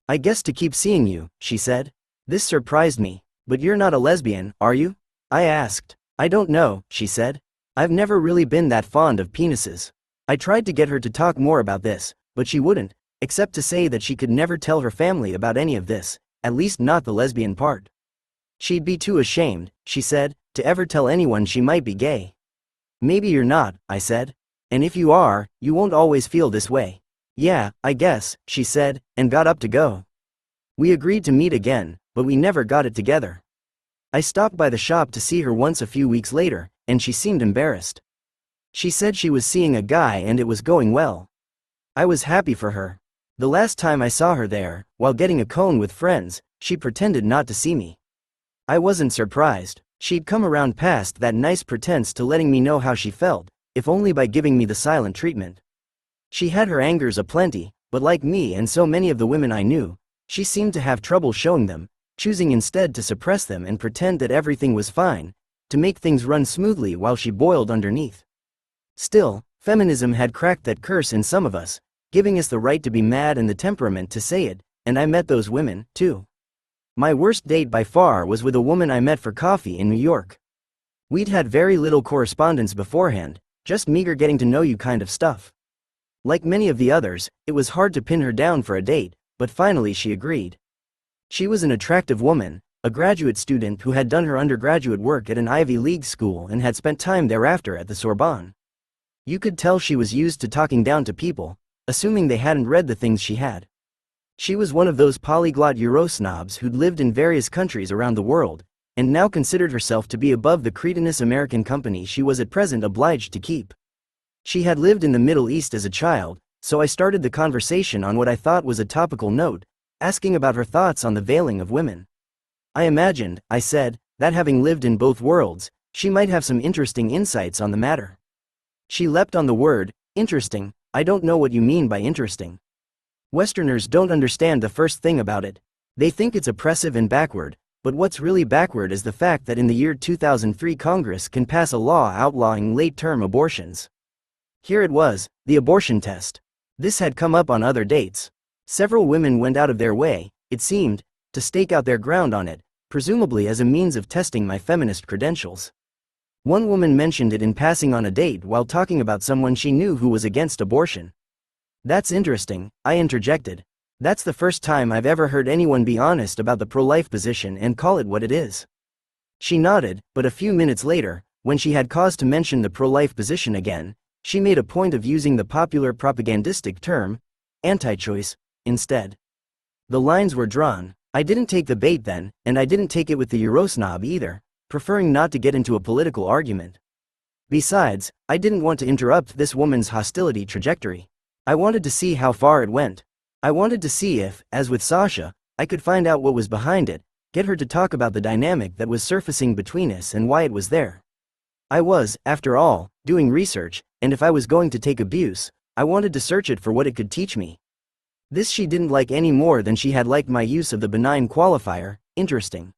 I guess to keep seeing you, she said. This surprised me. But you're not a lesbian, are you? I asked. I don't know, she said. I've never really been that fond of penises. I tried to get her to talk more about this, but she wouldn't, except to say that she could never tell her family about any of this, at least not the lesbian part. She'd be too ashamed, she said, to ever tell anyone she might be gay. Maybe you're not, I said. And if you are, you won't always feel this way. Yeah, I guess, she said, and got up to go. We agreed to meet again, but we never got it together. I stopped by the shop to see her once a few weeks later, and she seemed embarrassed. She said she was seeing a guy and it was going well. I was happy for her. The last time I saw her there, while getting a cone with friends, she pretended not to see me. I wasn't surprised. She'd come around past that nice pretense to letting me know how she felt, if only by giving me the silent treatment. She had her angers aplenty, but like me and so many of the women I knew, she seemed to have trouble showing them, choosing instead to suppress them and pretend that everything was fine, to make things run smoothly while she boiled underneath. Still, feminism had cracked that curse in some of us, giving us the right to be mad and the temperament to say it, and I met those women, too. My worst date by far was with a woman I met for coffee in New York. We'd had very little correspondence beforehand, just meager getting to know you kind of stuff. Like many of the others, it was hard to pin her down for a date, but finally she agreed. She was an attractive woman, a graduate student who had done her undergraduate work at an Ivy League school and had spent time thereafter at the Sorbonne. You could tell she was used to talking down to people, assuming they hadn't read the things she had. She was one of those polyglot Eurosnobs who'd lived in various countries around the world, and now considered herself to be above the cretinous American company she was at present obliged to keep. She had lived in the Middle East as a child, so I started the conversation on what I thought was a topical note, asking about her thoughts on the veiling of women. I imagined, I said, that having lived in both worlds, she might have some interesting insights on the matter. She leapt on the word, interesting. I don't know what you mean by interesting. Westerners don't understand the first thing about it. They think it's oppressive and backward, but what's really backward is the fact that in the year 2003 Congress can pass a law outlawing late-term abortions. Here it was, the abortion test. This had come up on other dates. Several women went out of their way, it seemed, to stake out their ground on it, presumably as a means of testing my feminist credentials. One woman mentioned it in passing on a date while talking about someone she knew who was against abortion. That's interesting, I interjected. That's the first time I've ever heard anyone be honest about the pro-life position and call it what it is. She nodded, but a few minutes later, when she had cause to mention the pro-life position again, she made a point of using the popular propagandistic term, anti-choice, instead. The lines were drawn. I didn't take the bait then, and I didn't take it with the Eurosnob either, preferring not to get into a political argument. Besides, I didn't want to interrupt this woman's hostility trajectory. I wanted to see how far it went. I wanted to see if, as with Sasha, I could find out what was behind it, get her to talk about the dynamic that was surfacing between us and why it was there. I was, after all, doing research, and if I was going to take abuse, I wanted to search it for what it could teach me. This she didn't like any more than she had liked my use of the benign qualifier, interesting.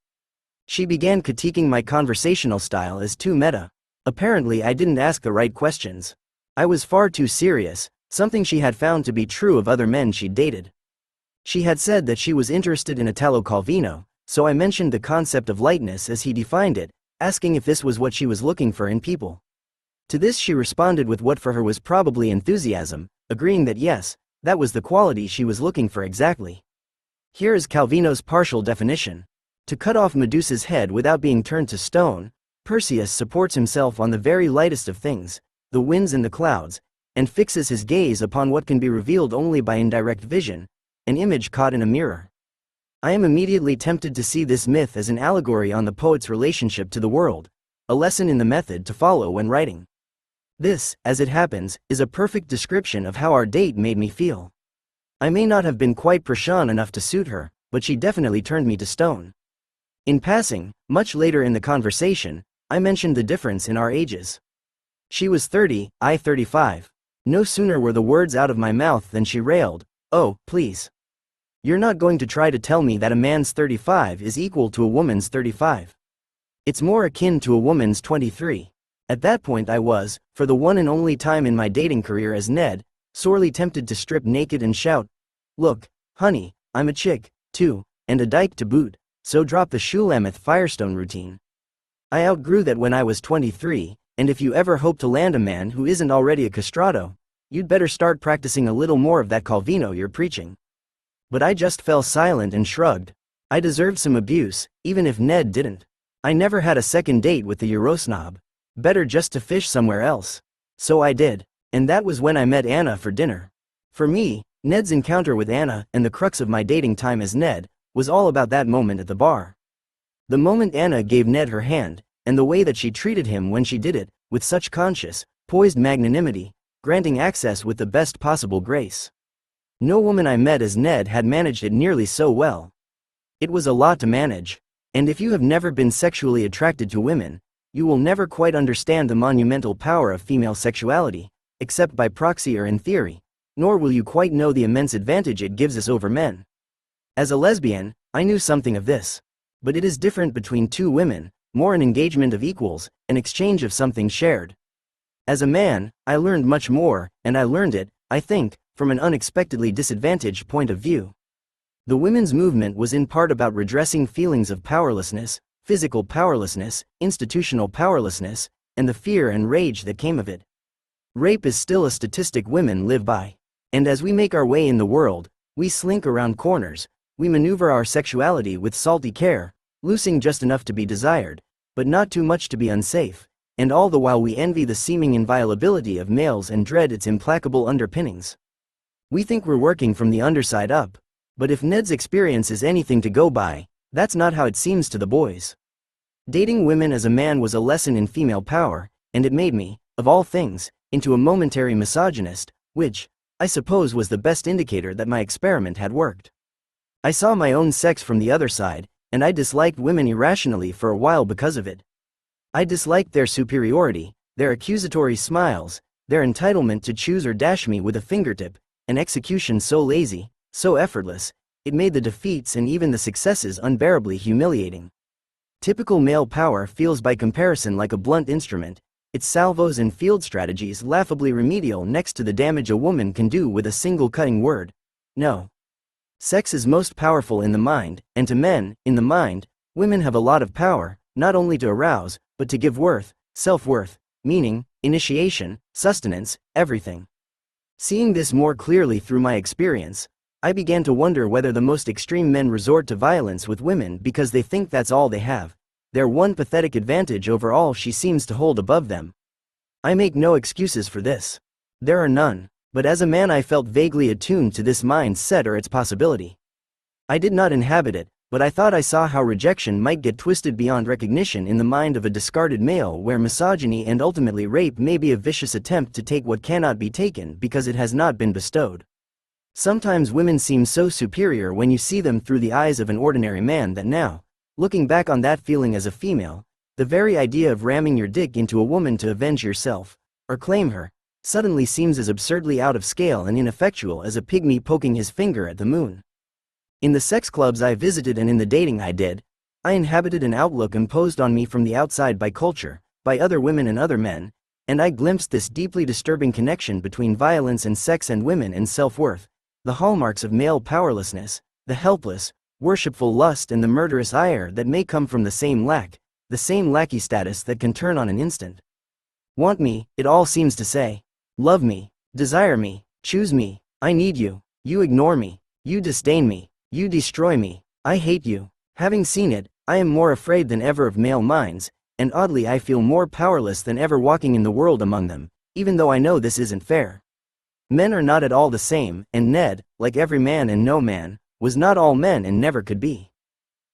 She began critiquing my conversational style as too meta. Apparently I didn't ask the right questions. I was far too serious, something she had found to be true of other men she'd dated. She had said that she was interested in Italo Calvino, so I mentioned the concept of lightness as he defined it, asking if this was what she was looking for in people. To this she responded with what for her was probably enthusiasm, agreeing that yes, that was the quality she was looking for exactly. Here is Calvino's partial definition. To cut off Medusa's head without being turned to stone, Perseus supports himself on the very lightest of things, the winds and the clouds, and fixes his gaze upon what can be revealed only by indirect vision, an image caught in a mirror. I am immediately tempted to see this myth as an allegory on the poet's relationship to the world, a lesson in the method to follow when writing. This, as it happens, is a perfect description of how our date made me feel. I may not have been quite Prashant enough to suit her, but she definitely turned me to stone. In passing, much later in the conversation, I mentioned the difference in our ages. She was 30, I 35. No sooner were the words out of my mouth than she railed, "Oh, please. You're not going to try to tell me that a man's 35 is equal to a woman's 35. It's more akin to a woman's 23. At that point I was, for the one and only time in my dating career as Ned, sorely tempted to strip naked and shout, "Look, honey, I'm a chick, too, and a dyke to boot, so drop the Shulamith Firestone routine." I outgrew that when I was 23, and if you ever hope to land a man who isn't already a castrato, you'd better start practicing a little more of that Calvino you're preaching. But I just fell silent and shrugged. I deserved some abuse, even if Ned didn't. I never had a second date with the Eurosnob. Better just to fish somewhere else. So I did. And that was when I met Anna for dinner. For me, Ned's encounter with Anna, and the crux of my dating time as Ned, was all about that moment at the bar. The moment Anna gave Ned her hand, and the way that she treated him when she did it, with such conscious, poised magnanimity, granting access with the best possible grace. No woman I met as Ned had managed it nearly so well. It was a lot to manage. And if you have never been sexually attracted to women, you will never quite understand the monumental power of female sexuality, except by proxy or in theory, nor will you quite know the immense advantage it gives us over men. As a lesbian, I knew something of this. But it is different between two women, more an engagement of equals, an exchange of something shared. As a man, I learned much more, and I learned it, I think, from an unexpectedly disadvantaged point of view. The women's movement was in part about redressing feelings of powerlessness, physical powerlessness, institutional powerlessness, and the fear and rage that came of it. Rape is still a statistic women live by. And as we make our way in the world, we slink around corners, we maneuver our sexuality with salty care, loosing just enough to be desired, but not too much to be unsafe, and all the while we envy the seeming inviolability of males and dread its implacable underpinnings. We think we're working from the underside up, but if Ned's experience is anything to go by, that's not how it seems to the boys. Dating women as a man was a lesson in female power, and it made me, of all things, into a momentary misogynist, which, I suppose was the best indicator that my experiment had worked. I saw my own sex from the other side, and I disliked women irrationally for a while because of it. I disliked their superiority, their accusatory smiles, their entitlement to choose or dash me with a fingertip, an execution so lazy, so effortless, it made the defeats and even the successes unbearably humiliating. Typical male power feels by comparison like a blunt instrument, its salvos and field strategies laughably remedial next to the damage a woman can do with a single cutting word. No. Sex is most powerful in the mind, and to men, in the mind, women have a lot of power, not only to arouse, but to give worth, self-worth, meaning, initiation, sustenance, everything. Seeing this more clearly through my experience, I began to wonder whether the most extreme men resort to violence with women because they think that's all they have, their one pathetic advantage over all she seems to hold above them. I make no excuses for this. There are none, but as a man I felt vaguely attuned to this mindset or its possibility. I did not inhabit it, but I thought I saw how rejection might get twisted beyond recognition in the mind of a discarded male, where misogyny and ultimately rape may be a vicious attempt to take what cannot be taken because it has not been bestowed. Sometimes women seem so superior when you see them through the eyes of an ordinary man that now, looking back on that feeling as a female, the very idea of ramming your dick into a woman to avenge yourself, or claim her, suddenly seems as absurdly out of scale and ineffectual as a pygmy poking his finger at the moon. In the sex clubs I visited and in the dating I did, I inhabited an outlook imposed on me from the outside by culture, by other women and other men, and I glimpsed this deeply disturbing connection between violence and sex and women and self-worth, the hallmarks of male powerlessness, the helpless, worshipful lust and the murderous ire that may come from the same lackey status that can turn on an instant. Want me, it all seems to say. Love me, desire me, choose me, I need you, you ignore me, you disdain me, you destroy me, I hate you. Having seen it, I am more afraid than ever of male minds, and oddly I feel more powerless than ever walking in the world among them, even though I know this isn't fair. Men are not at all the same, and Ned, like every man and no man, was not all men and never could be.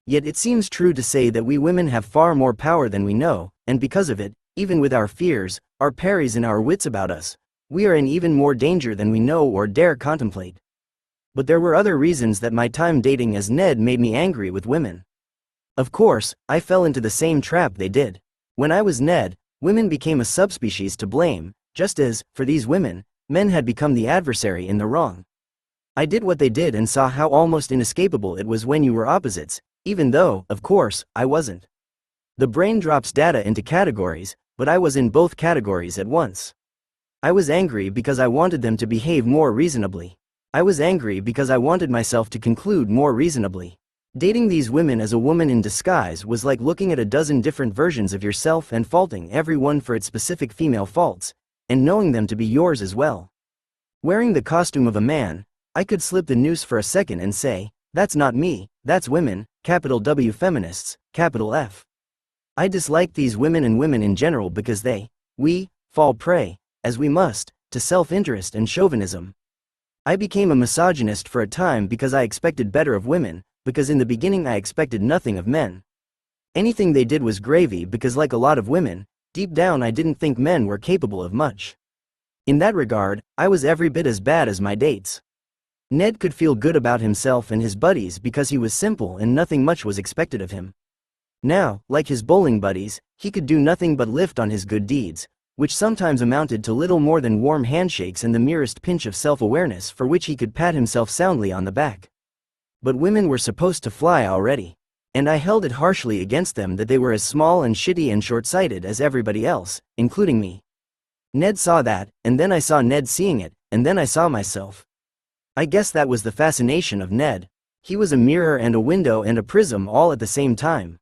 Yet it seems true to say that we women have far more power than we know, and because of it, even with our fears, our parries and our wits about us, we are in even more danger than we know or dare contemplate. But there were other reasons that my time dating as Ned made me angry with women. Of course, I fell into the same trap they did. When I was Ned, women became a subspecies to blame, just as, for these women, men had become the adversary in the wrong. I did what they did and saw how almost inescapable it was when you were opposites, even though, of course, I wasn't. The brain drops data into categories, but I was in both categories at once. I was angry because I wanted them to behave more reasonably. I was angry because I wanted myself to conclude more reasonably. Dating these women as a woman in disguise was like looking at a dozen different versions of yourself and faulting every one for its specific female faults, and knowing them to be yours as well. Wearing the costume of a man, I could slip the noose for a second and say, that's not me, that's women, capital W feminists, capital F. I dislike these women and women in general because we, fall prey, as we must, to self-interest and chauvinism. I became a misogynist for a time because I expected better of women, because in the beginning I expected nothing of men. Anything they did was gravy because like a lot of women, deep down I didn't think men were capable of much. In that regard, I was every bit as bad as my dates. Ned could feel good about himself and his buddies because he was simple and nothing much was expected of him. Now, like his bowling buddies, he could do nothing but lift on his good deeds, which sometimes amounted to little more than warm handshakes and the merest pinch of self-awareness for which he could pat himself soundly on the back. But women were supposed to fly already, and I held it harshly against them that they were as small and shitty and short-sighted as everybody else, including me. Ned saw that, and then I saw Ned seeing it, and then I saw myself. I guess that was the fascination of Ned. He was a mirror and a window and a prism all at the same time.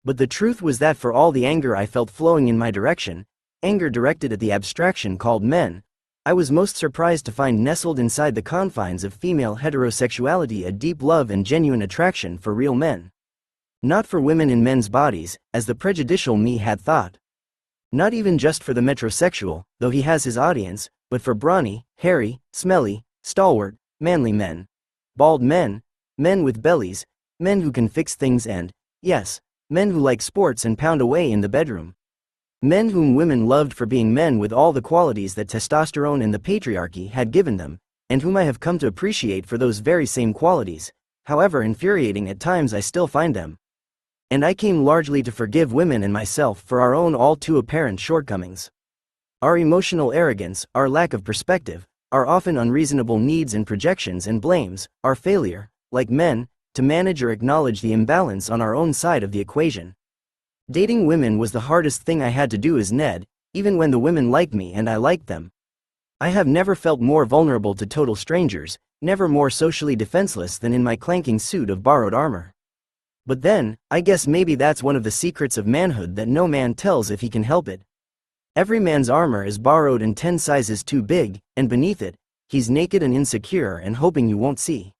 But the truth was that for all the anger I felt flowing in my direction, anger directed at the abstraction called men, I was most surprised to find nestled inside the confines of female heterosexuality a deep love and genuine attraction for real men. Not for women in men's bodies, as the prejudicial me had thought. Not even just for the metrosexual, though he has his audience, but for brawny, hairy, smelly, stalwart, manly men. Bald men, men with bellies, men who can fix things and, yes, men who like sports and pound away in the bedroom. Men whom women loved for being men with all the qualities that testosterone and the patriarchy had given them, and whom I have come to appreciate for those very same qualities, however infuriating at times I still find them. And I came largely to forgive women and myself for our own all too apparent shortcomings. Our emotional arrogance, our lack of perspective, our often unreasonable needs and projections and blames, our failure, like men, to manage or acknowledge the imbalance on our own side of the equation. Dating women was the hardest thing I had to do as Ned, even when the women liked me and I liked them. I have never felt more vulnerable to total strangers, never more socially defenseless than in my clanking suit of borrowed armor. But then, I guess maybe that's one of the secrets of manhood that no man tells if he can help it. Every man's armor is borrowed and 10 sizes too big, and beneath it, he's naked and insecure and hoping you won't see.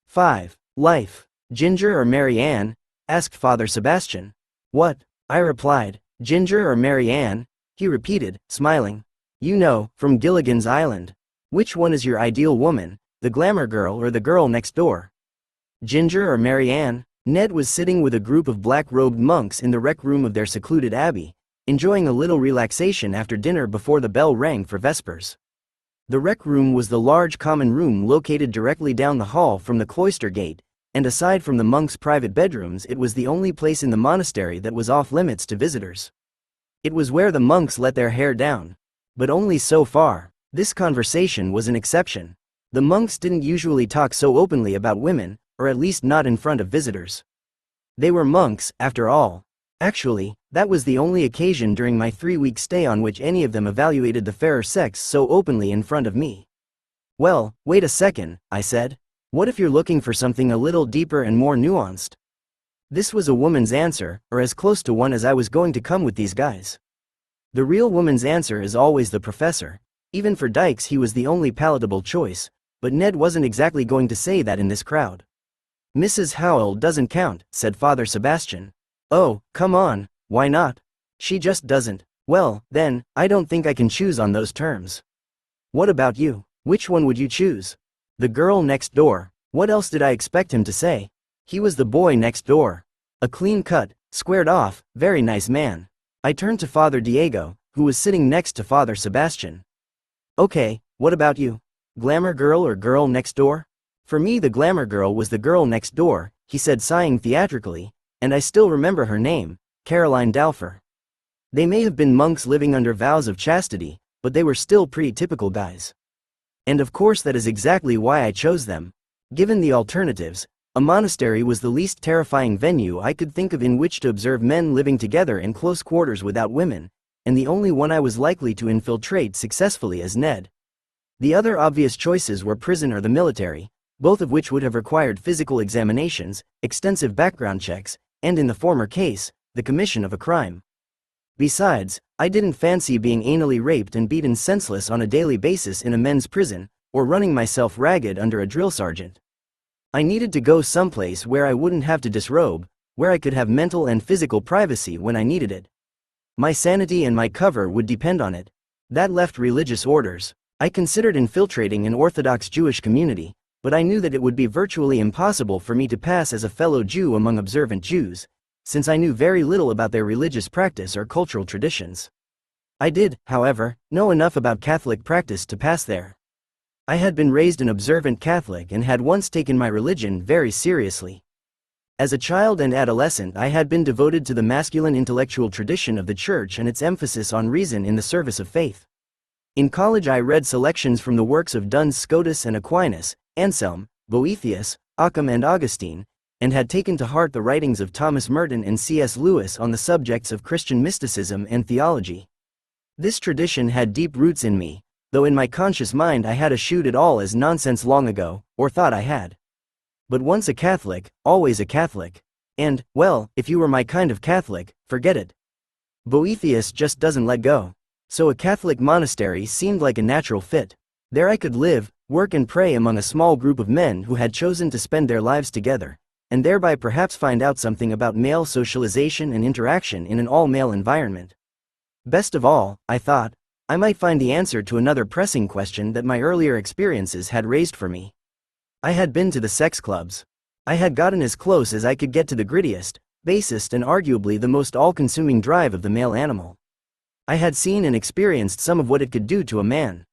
5. Life. Ginger or Mary Ann? Asked Father Sebastian. What? I replied. Ginger or Mary Ann? He repeated, smiling. You know, from Gilligan's Island. Which one is your ideal woman, the glamour girl or the girl next door? Ginger or Mary Ann? Ned was sitting with a group of black-robed monks in the rec room of their secluded abbey, enjoying a little relaxation after dinner before the bell rang for vespers. The rec room was the large common room located directly down the hall from the cloister gate, and aside from the monks' private bedrooms it was the only place in the monastery that was off-limits to visitors. It was where the monks let their hair down. But only so far. This conversation was an exception. The monks didn't usually talk so openly about women, or at least not in front of visitors. They were monks, after all. Actually, that was the only occasion during my 3-week stay on which any of them evaluated the fairer sex so openly in front of me. Well, wait a second, I said. What if you're looking for something a little deeper and more nuanced? This was a woman's answer, or as close to one as I was going to come with these guys. The real woman's answer is always the professor. Even for dykes he was the only palatable choice, but Ned wasn't exactly going to say that in this crowd. Mrs. Howell doesn't count, said Father Sebastian. Oh, come on, why not? She just doesn't. Well, then, I don't think I can choose on those terms. What about you? Which one would you choose? The girl next door. What else did I expect him to say? He was the boy next door. A clean-cut, squared-off, very nice man. I turned to Father Diego, who was sitting next to Father Sebastian. Okay, what about you? Glamour girl or girl next door? For me the glamour girl was the girl next door, he said sighing theatrically, and I still remember her name, Caroline Dalfer. They may have been monks living under vows of chastity, but they were still pretty typical guys. And of course that is exactly why I chose them. Given the alternatives, a monastery was the least terrifying venue I could think of in which to observe men living together in close quarters without women, and the only one I was likely to infiltrate successfully as Ned. The other obvious choices were prison or the military, both of which would have required physical examinations, extensive background checks, and in the former case, the commission of a crime. Besides, I didn't fancy being anally raped and beaten senseless on a daily basis in a men's prison, or running myself ragged under a drill sergeant. I needed to go someplace where I wouldn't have to disrobe, where I could have mental and physical privacy when I needed it. My sanity and my cover would depend on it. That left religious orders. I considered infiltrating an Orthodox Jewish community, but I knew that it would be virtually impossible for me to pass as a fellow Jew among observant Jews, since I knew very little about their religious practice or cultural traditions. I did, however, know enough about Catholic practice to pass there. I had been raised an observant Catholic and had once taken my religion very seriously. As a child and adolescent I had been devoted to the masculine intellectual tradition of the Church and its emphasis on reason in the service of faith. In college I read selections from the works of Duns Scotus and Aquinas, Anselm, Boethius, Occam and Augustine, and had taken to heart the writings of Thomas Merton and C.S. Lewis on the subjects of Christian mysticism and theology. This tradition had deep roots in me, though in my conscious mind I had eschewed it all as nonsense long ago, or thought I had. But once a Catholic, always a Catholic. And, well, if you were my kind of Catholic, forget it. Boethius just doesn't let go. So a Catholic monastery seemed like a natural fit. There I could live, work and pray among a small group of men who had chosen to spend their lives together, and thereby perhaps find out something about male socialization and interaction in an all-male environment. Best of all, I thought, I might find the answer to another pressing question that my earlier experiences had raised for me. I had been to the sex clubs. I had gotten as close as I could get to the grittiest, basest and arguably the most all-consuming drive of the male animal. I had seen and experienced some of what it could do to a man.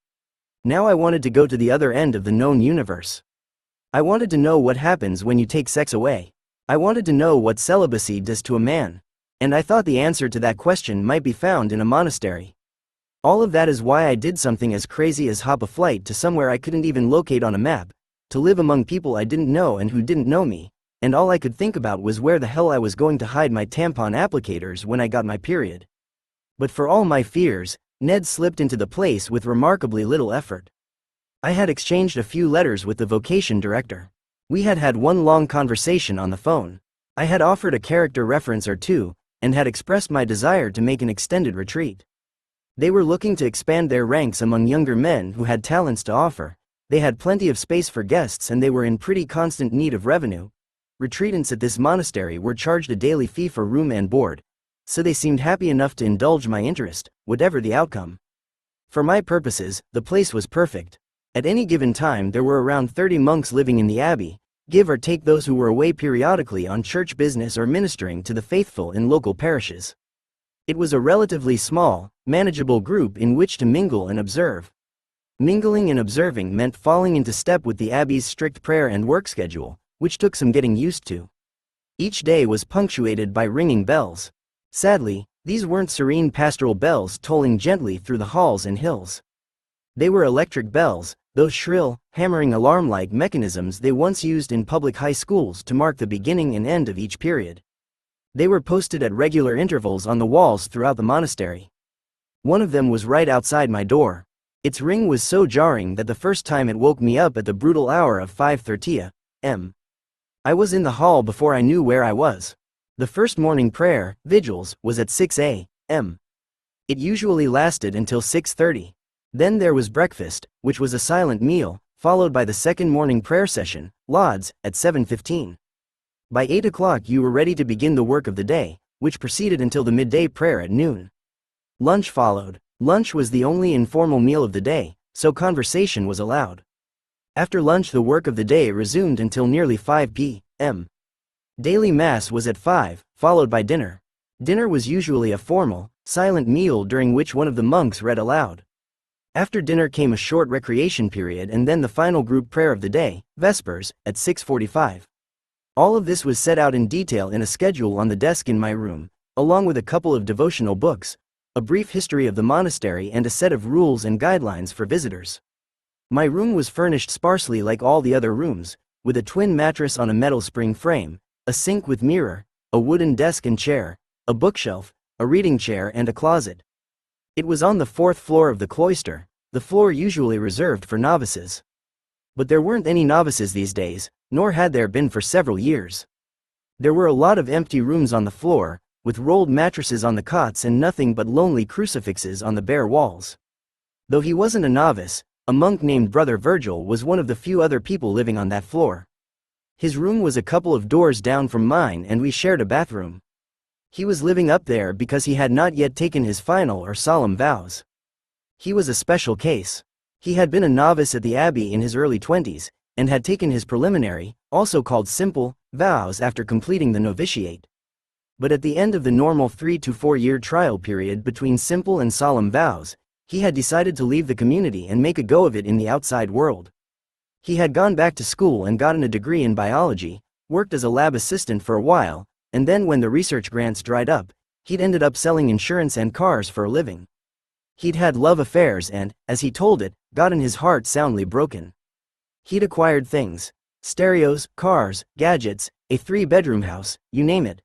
Now I wanted to go to the other end of the known universe. I wanted to know what happens when you take sex away. I wanted to know what celibacy does to a man. And I thought the answer to that question might be found in a monastery. All of that is why I did something as crazy as hop a flight to somewhere I couldn't even locate on a map, to live among people I didn't know and who didn't know me, and all I could think about was where the hell I was going to hide my tampon applicators when I got my period. But for all my fears, Ned slipped into the place with remarkably little effort. I had exchanged a few letters with the vocation director. We had had one long conversation on the phone. I had offered a character reference or two, and had expressed my desire to make an extended retreat. They were looking to expand their ranks among younger men who had talents to offer. They had plenty of space for guests and they were in pretty constant need of revenue. Retreatants at this monastery were charged a daily fee for room and board, so they seemed happy enough to indulge my interest, whatever the outcome. For my purposes, the place was perfect. At any given time there were around 30 monks living in the abbey, give or take those who were away periodically on church business or ministering to the faithful in local parishes. It was a relatively small, manageable group in which to mingle and observe. Mingling and observing meant falling into step with the abbey's strict prayer and work schedule, which took some getting used to. Each day was punctuated by ringing bells. Sadly, these weren't serene pastoral bells tolling gently through the halls and hills. They were electric bells, those shrill, hammering alarm-like mechanisms they once used in public high schools to mark the beginning and end of each period. They were posted at regular intervals on the walls throughout the monastery. One of them was right outside my door. Its ring was so jarring that the first time it woke me up at the brutal hour of 5:30 a.m. I was in the hall before I knew where I was. The first morning prayer, vigils, was at 6 a.m. It usually lasted until 6:30. Then there was breakfast, which was a silent meal, followed by the second morning prayer session, lauds, at 7:15. By 8 o'clock you were ready to begin the work of the day, which proceeded until the midday prayer at noon. Lunch followed. Lunch was the only informal meal of the day, so conversation was allowed. After lunch the work of the day resumed until nearly 5 p.m. Daily Mass was at 5, followed by dinner. Dinner was usually a formal, silent meal during which one of the monks read aloud. After dinner came a short recreation period and then the final group prayer of the day, Vespers, at 6:45. All of this was set out in detail in a schedule on the desk in my room, along with a couple of devotional books, a brief history of the monastery and a set of rules and guidelines for visitors. My room was furnished sparsely like all the other rooms, with a twin mattress on a metal spring frame, a sink with mirror, a wooden desk and chair, a bookshelf, a reading chair and a closet. It was on the 4th floor of the cloister, the floor usually reserved for novices. But there weren't any novices these days, nor had there been for several years. There were a lot of empty rooms on the floor, with rolled mattresses on the cots and nothing but lonely crucifixes on the bare walls. Though he wasn't a novice, a monk named Brother Virgil was one of the few other people living on that floor. His room was a couple of doors down from mine and we shared a bathroom. He was living up there because he had not yet taken his final or solemn vows. He was a special case. He had been a novice at the abbey in his early 20s, and had taken his preliminary, also called simple, vows after completing the novitiate. But at the end of the normal 3 to 4 year trial period between simple and solemn vows, he had decided to leave the community and make a go of it in the outside world. He had gone back to school and gotten a degree in biology, worked as a lab assistant for a while, and then when the research grants dried up, he'd ended up selling insurance and cars for a living. He'd had love affairs and, as he told it, gotten his heart soundly broken. He'd acquired things: stereos, cars, gadgets, a 3-bedroom house, you name it.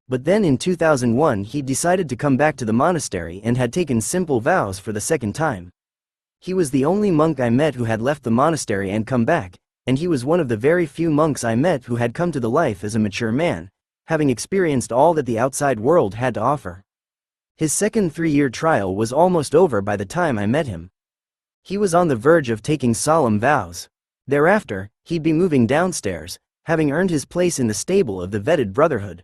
But then in 2001 he decided to come back to the monastery and had taken simple vows for the second time. He was the only monk I met who had left the monastery and come back, and he was one of the very few monks I met who had come to the life as a mature man, having experienced all that the outside world had to offer. His second 3-year trial was almost over by the time I met him. He was on the verge of taking solemn vows. Thereafter, he'd be moving downstairs, having earned his place in the stable of the vetted brotherhood.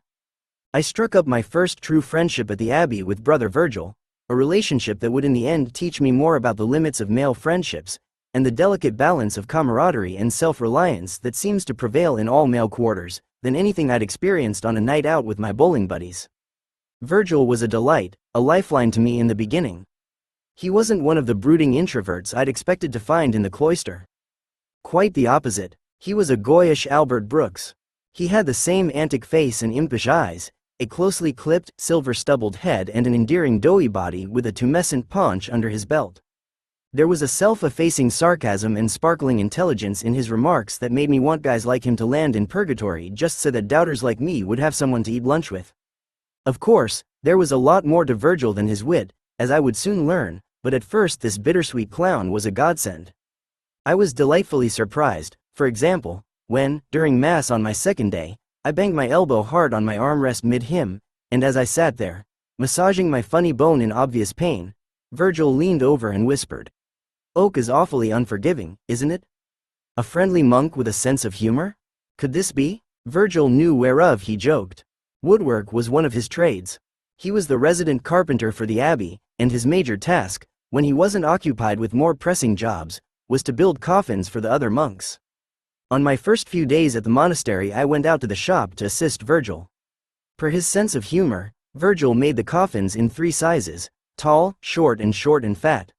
I struck up my first true friendship at the abbey with Brother Virgil, a relationship that would in the end teach me more about the limits of male friendships, and the delicate balance of camaraderie and self-reliance that seems to prevail in all male quarters, than anything I'd experienced on a night out with my bowling buddies. Virgil was a delight, a lifeline to me in the beginning. He wasn't one of the brooding introverts I'd expected to find in the cloister. Quite the opposite. He was a goyish Albert Brooks. He had the same antic face and impish eyes, a closely clipped, silver-stubbled head and an endearing doughy body with a tumescent paunch under his belt. There was a self-effacing sarcasm and sparkling intelligence in his remarks that made me want guys like him to land in purgatory just so that doubters like me would have someone to eat lunch with. Of course, there was a lot more to Virgil than his wit, as I would soon learn, but at first this bittersweet clown was a godsend. I was delightfully surprised, for example, when, during Mass on my second day, I banged my elbow hard on my armrest mid-hymn, and as I sat there, massaging my funny bone in obvious pain, Virgil leaned over and whispered, "Oak is awfully unforgiving, isn't it? A friendly monk with a sense of humor? Could this be?" Virgil knew whereof he joked. Woodwork was one of his trades. He was the resident carpenter for the abbey, and his major task, when he wasn't occupied with more pressing jobs, was to build coffins for the other monks. On my first few days at the monastery I went out to the shop to assist Virgil. Per his sense of humor, Virgil made the coffins in 3 sizes, tall, short and fat.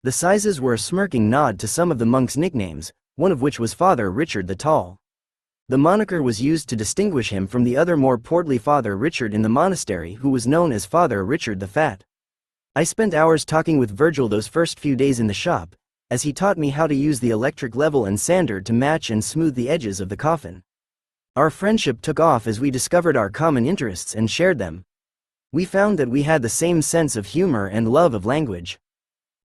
The sizes were a smirking nod to some of the monks' nicknames, one of which was Father Richard the Tall. The moniker was used to distinguish him from the other more portly Father Richard in the monastery who was known as Father Richard the Fat. I spent hours talking with Virgil those first few days in the shop, as he taught me how to use the electric level and sander to match and smooth the edges of the coffin. Our friendship took off as we discovered our common interests and shared them. We found that we had the same sense of humor and love of language.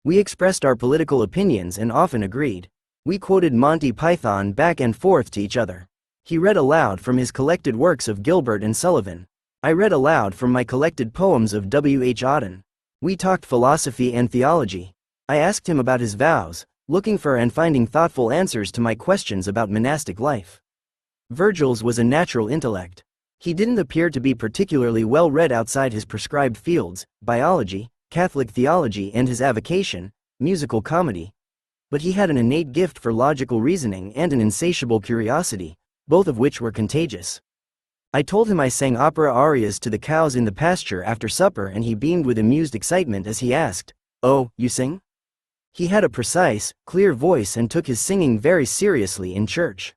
We expressed our political opinions and often agreed. We quoted Monty Python back and forth to each other. He read aloud from his collected works of Gilbert and Sullivan. I read aloud from my collected poems of W.H. Auden. We talked philosophy and theology. I asked him about his vows, looking for and finding thoughtful answers to my questions about monastic life. Virgil's was a natural intellect. He didn't appear to be particularly well read outside his prescribed fields, biology, Catholic theology and his avocation, musical comedy. But he had an innate gift for logical reasoning and an insatiable curiosity, both of which were contagious. I told him I sang opera arias to the cows in the pasture after supper and he beamed with amused excitement as he asked, "Oh, you sing?" He had a precise, clear voice and took his singing very seriously in church.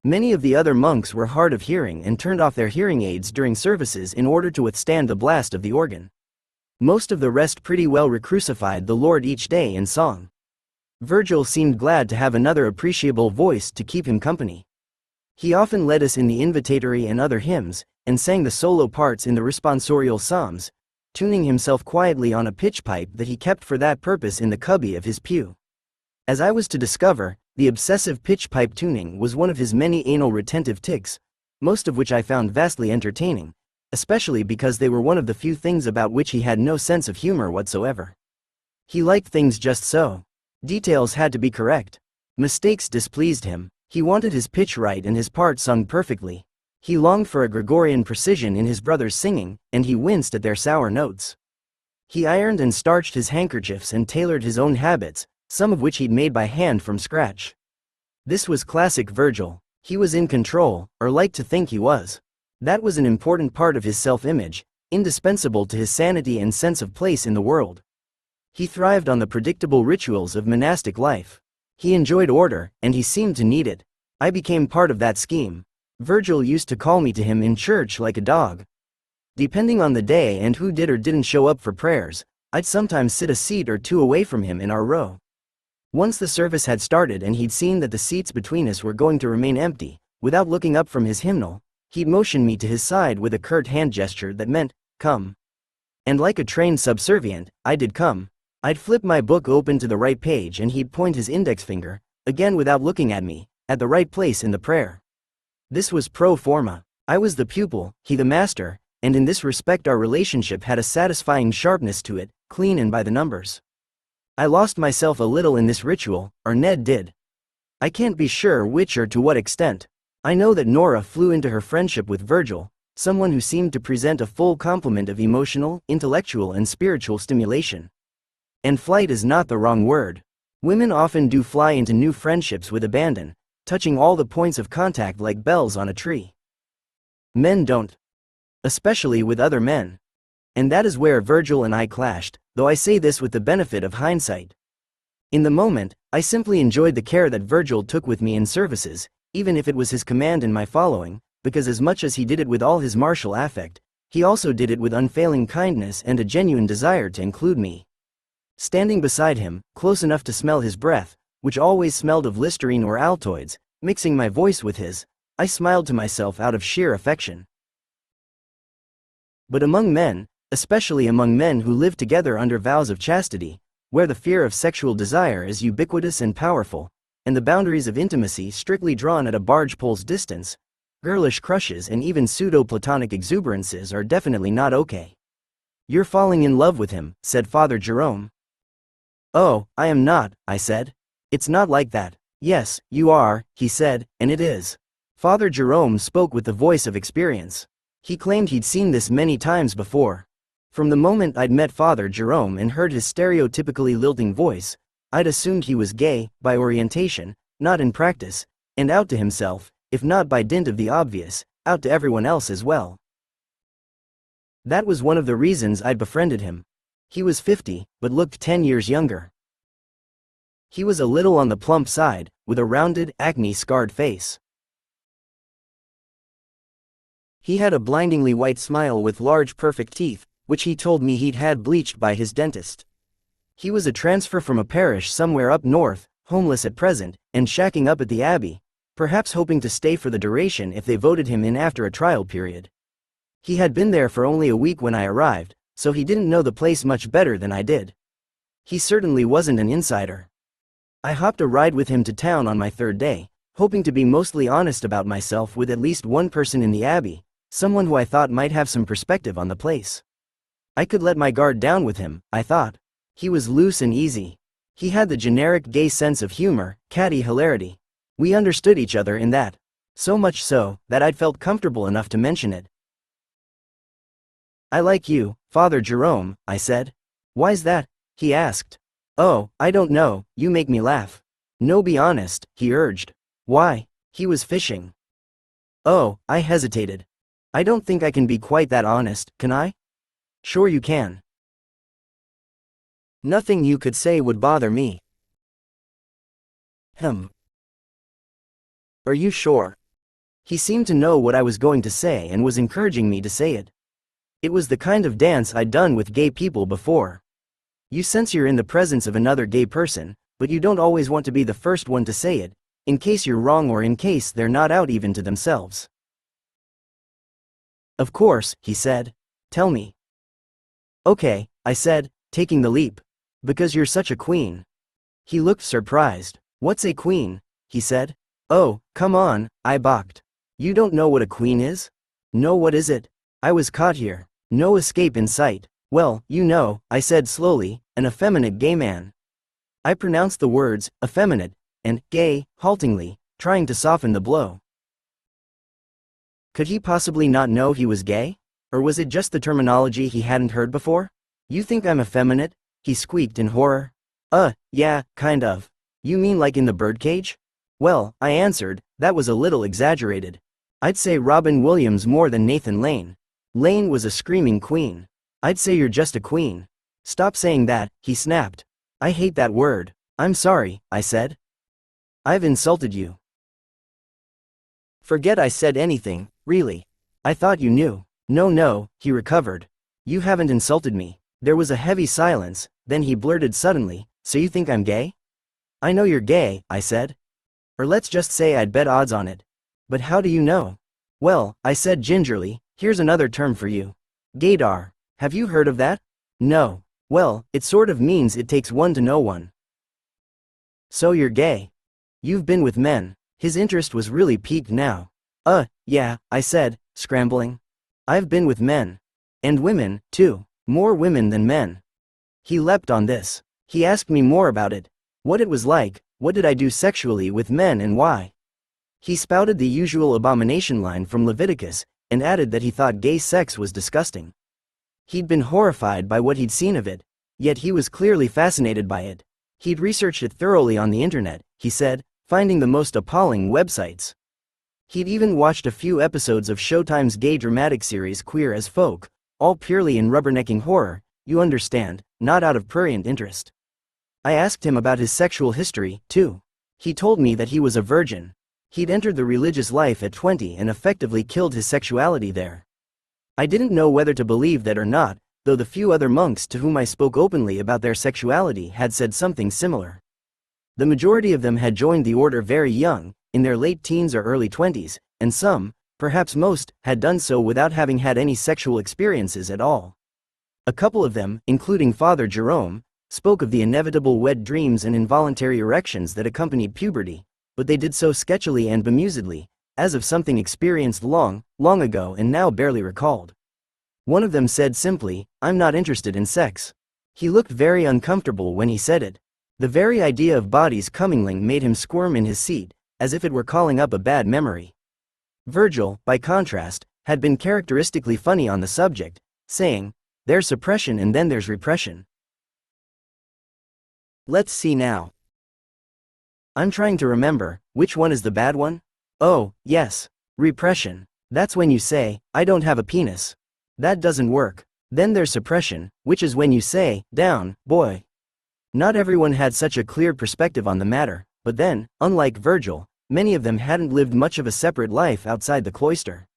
Many of the other monks were hard of hearing and turned off their hearing aids during services in order to withstand the blast of the organ. Most of the rest pretty well recrucified the Lord each day in song. Virgil seemed glad to have another appreciable voice to keep him company. He often led us in the invitatory and other hymns, and sang the solo parts in the responsorial psalms, tuning himself quietly on a pitch pipe that he kept for that purpose in the cubby of his pew. As I was to discover, the obsessive pitch pipe tuning was one of his many anal retentive tics, most of which I found vastly entertaining, especially because they were one of the few things about which he had no sense of humor whatsoever. He liked things just so. Details had to be correct. Mistakes displeased him. He wanted his pitch right and his part sung perfectly. He longed for a Gregorian precision in his brother's singing, and he winced at their sour notes. He ironed and starched his handkerchiefs and tailored his own habits, some of which he'd made by hand from scratch. This was classic Virgil. He was in control, or liked to think he was. That was an important part of his self-image, indispensable to his sanity and sense of place in the world. He thrived on the predictable rituals of monastic life. He enjoyed order, and he seemed to need it. I became part of that scheme. Virgil used to call me to him in church like a dog. Depending on the day and who did or didn't show up for prayers, I'd sometimes sit a seat or two away from him in our row. Once the service had started and he'd seen that the seats between us were going to remain empty, without looking up from his hymnal, he'd motion me to his side with a curt hand gesture that meant, "Come." And like a trained subservient, I did come. I'd flip my book open to the right page and he'd point his index finger, again without looking at me, at the right place in the prayer. This was pro forma. I was the pupil, he the master, and in this respect our relationship had a satisfying sharpness to it, clean and by the numbers. I lost myself a little in this ritual, or Ned did. I can't be sure which or to what extent. I know that Nora flew into her friendship with Virgil, someone who seemed to present a full complement of emotional, intellectual and spiritual stimulation. And flight is not the wrong word. Women often do fly into new friendships with abandon, touching all the points of contact like bells on a tree. Men don't. Especially with other men. And that is where Virgil and I clashed. though I say this with the benefit of hindsight. In the moment, I simply enjoyed the care that Virgil took with me in services, even if it was his command and my following, because as much as he did it with all his martial affect, he also did it with unfailing kindness and a genuine desire to include me. Standing beside him, close enough to smell his breath, which always smelled of Listerine or Altoids, mixing my voice with his, I smiled to myself out of sheer affection. But among men, especially among men who live together under vows of chastity, where the fear of sexual desire is ubiquitous and powerful, and the boundaries of intimacy strictly drawn at a barge pole's distance, girlish crushes and even pseudo-platonic exuberances are definitely not okay. "You're falling in love with him," said Father Jerome. "Oh, I am not," I said. "It's not like that." "Yes, you are," he said, "and it is." Father Jerome spoke with the voice of experience. He claimed he'd seen this many times before. From the moment I'd met Father Jerome and heard his stereotypically lilting voice, I'd assumed he was gay, by orientation, not in practice, and out to himself, if not by dint of the obvious, out to everyone else as well. That was one of the reasons I'd befriended him. He was 50, but looked 10 years younger. He was a little on the plump side, with a rounded, acne-scarred face. He had a blindingly white smile with large perfect teeth, which he told me he'd had bleached by his dentist. He was a transfer from a parish somewhere up north, homeless at present, and shacking up at the Abbey, perhaps hoping to stay for the duration if they voted him in after a trial period. He had been there for only a week when I arrived, so he didn't know the place much better than I did. He certainly wasn't an insider. I hopped a ride with him to town on my third day, hoping to be mostly honest about myself with at least one person in the Abbey, someone who I thought might have some perspective on the place. I could let my guard down with him, I thought. He was loose and easy. He had the generic gay sense of humor, catty hilarity. We understood each other in that. So much so, that I'd felt comfortable enough to mention it. "I like you, Father Jerome," I said. "Why's that?" he asked. "Oh, I don't know, you make me laugh." "No, be honest," he urged. "Why?" He was fishing. "Oh," I hesitated. "I don't think I can be quite that honest, can I?" "Sure you can. Nothing you could say would bother me." "Are you sure?" He seemed to know what I was going to say and was encouraging me to say it. It was the kind of dance I'd done with gay people before. You sense you're in the presence of another gay person, but you don't always want to be the first one to say it, in case you're wrong or in case they're not out even to themselves. "Of course," he said. "Tell me." "Okay," I said, taking the leap. "Because you're such a queen." He looked surprised. "What's a queen?" he said. "Oh, come on," I balked. "You don't know what a queen is?" "No, what is it?" I was caught here. No escape in sight. "Well, you know," I said slowly, "an effeminate gay man." I pronounced the words, effeminate, and gay, haltingly, trying to soften the blow. Could he possibly not know he was gay? Or was it just the terminology he hadn't heard before? "You think I'm effeminate?" he squeaked in horror. Yeah, kind of." "You mean like in the birdcage?" "Well," I answered, "that was a little exaggerated. I'd say Robin Williams more than Nathan Lane. Lane was a screaming queen. I'd say you're just a queen." "Stop saying that," he snapped. "I hate that word." "I'm sorry," I said. "I've insulted you." "Forget I said anything, really. I thought you knew." No, he recovered. "You haven't insulted me." There was a heavy silence, then he blurted suddenly, "So you think I'm gay?" "I know you're gay," I said. "Or let's just say I'd bet odds on it." "But how do you know?" "Well," I said gingerly, "here's another term for you. Gaydar. Have you heard of that?" "No." "Well, it sort of means it takes one to know one." "So you're gay. You've been with men." His interest was really piqued now. Yeah," I said, scrambling. "I've been with men. And women, too. More women than men." He leapt on this. He asked me more about it. What it was like, what did I do sexually with men and why? He spouted the usual abomination line from Leviticus, and added that he thought gay sex was disgusting. He'd been horrified by what he'd seen of it, yet he was clearly fascinated by it. He'd researched it thoroughly on the internet, he said, finding the most appalling websites. He'd even watched a few episodes of Showtime's gay dramatic series Queer as Folk, all purely in rubbernecking horror, you understand, not out of prurient interest. I asked him about his sexual history, too. He told me that he was a virgin. He'd entered the religious life at 20 and effectively killed his sexuality there. I didn't know whether to believe that or not, though the few other monks to whom I spoke openly about their sexuality had said something similar. The majority of them had joined the order very young, in their late teens or early 20s, and some, perhaps most, had done so without having had any sexual experiences at all. A couple of them, including Father Jerome, spoke of the inevitable wet dreams and involuntary erections that accompanied puberty, but they did so sketchily and bemusedly, as of something experienced long, long ago and now barely recalled. One of them said simply, "I'm not interested in sex." He looked very uncomfortable when he said it. The very idea of bodies commingling made him squirm in his seat, as if it were calling up a bad memory. Virgil, by contrast, had been characteristically funny on the subject, saying, "There's suppression and then there's repression. Let's see now. I'm trying to remember, which one is the bad one? Oh, yes. Repression. That's when you say, I don't have a penis. That doesn't work. Then there's suppression, which is when you say, down, boy." Not everyone had such a clear perspective on the matter, but then, unlike Virgil, many of them hadn't lived much of a separate life outside the cloister.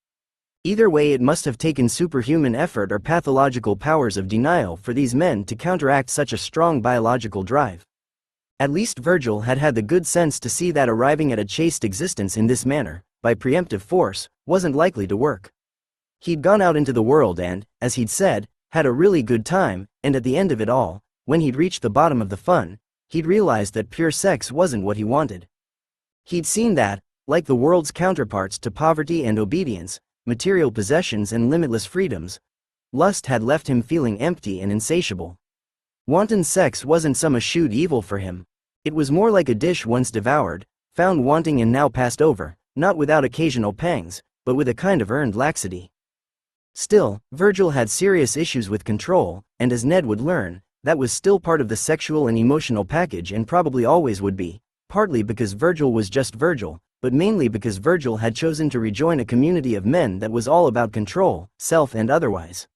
Either way, it must have taken superhuman effort or pathological powers of denial for these men to counteract such a strong biological drive. At least Virgil had had the good sense to see that arriving at a chaste existence in this manner, by preemptive force, wasn't likely to work. He'd gone out into the world and, as he'd said, had a really good time, and at the end of it all, when he'd reached the bottom of the fun, he'd realized that pure sex wasn't what he wanted. He'd seen that, like the world's counterparts to poverty and obedience, material possessions and limitless freedoms, lust had left him feeling empty and insatiable. Wanton sex wasn't some eschewed evil for him. It was more like a dish once devoured, found wanting and now passed over, not without occasional pangs, but with a kind of earned laxity. Still, Virgil had serious issues with control, and as Ned would learn, that was still part of the sexual and emotional package and probably always would be, partly because Virgil was just Virgil, but mainly because Virgil had chosen to rejoin a community of men that was all about control, self and otherwise.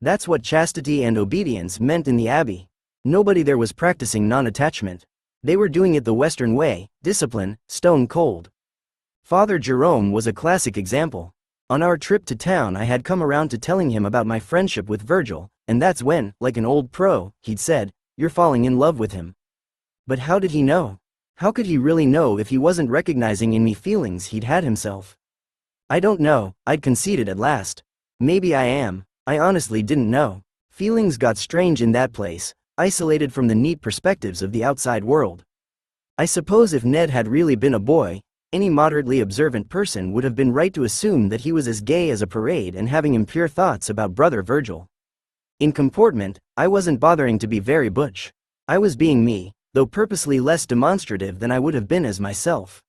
That's what chastity and obedience meant in the abbey. Nobody there was practicing non-attachment. They were doing it the Western way, discipline, stone cold. Father Jerome was a classic example. On our trip to town I had come around to telling him about my friendship with Virgil, and that's when, like an old pro, he'd said, "You're falling in love with him." But how did he know? How could he really know if he wasn't recognizing in me feelings he'd had himself? "I don't know," I'd conceded at last. "Maybe I am. I honestly didn't know." Feelings got strange in that place, isolated from the neat perspectives of the outside world. I suppose if Ned had really been a boy, any moderately observant person would have been right to assume that he was as gay as a parade and having impure thoughts about brother Virgil. In comportment, I wasn't bothering to be very butch. I was being me, though purposely less demonstrative than I would have been as myself.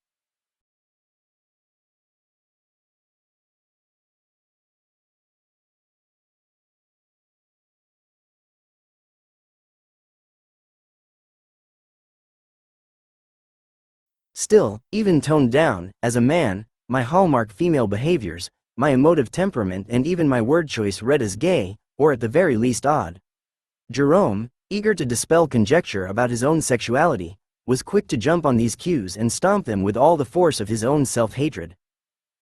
Still, even toned down, as a man, my hallmark female behaviors, my emotive temperament and even my word choice read as gay, or at the very least odd. Jerome, eager to dispel conjecture about his own sexuality, was quick to jump on these cues and stomp them with all the force of his own self-hatred.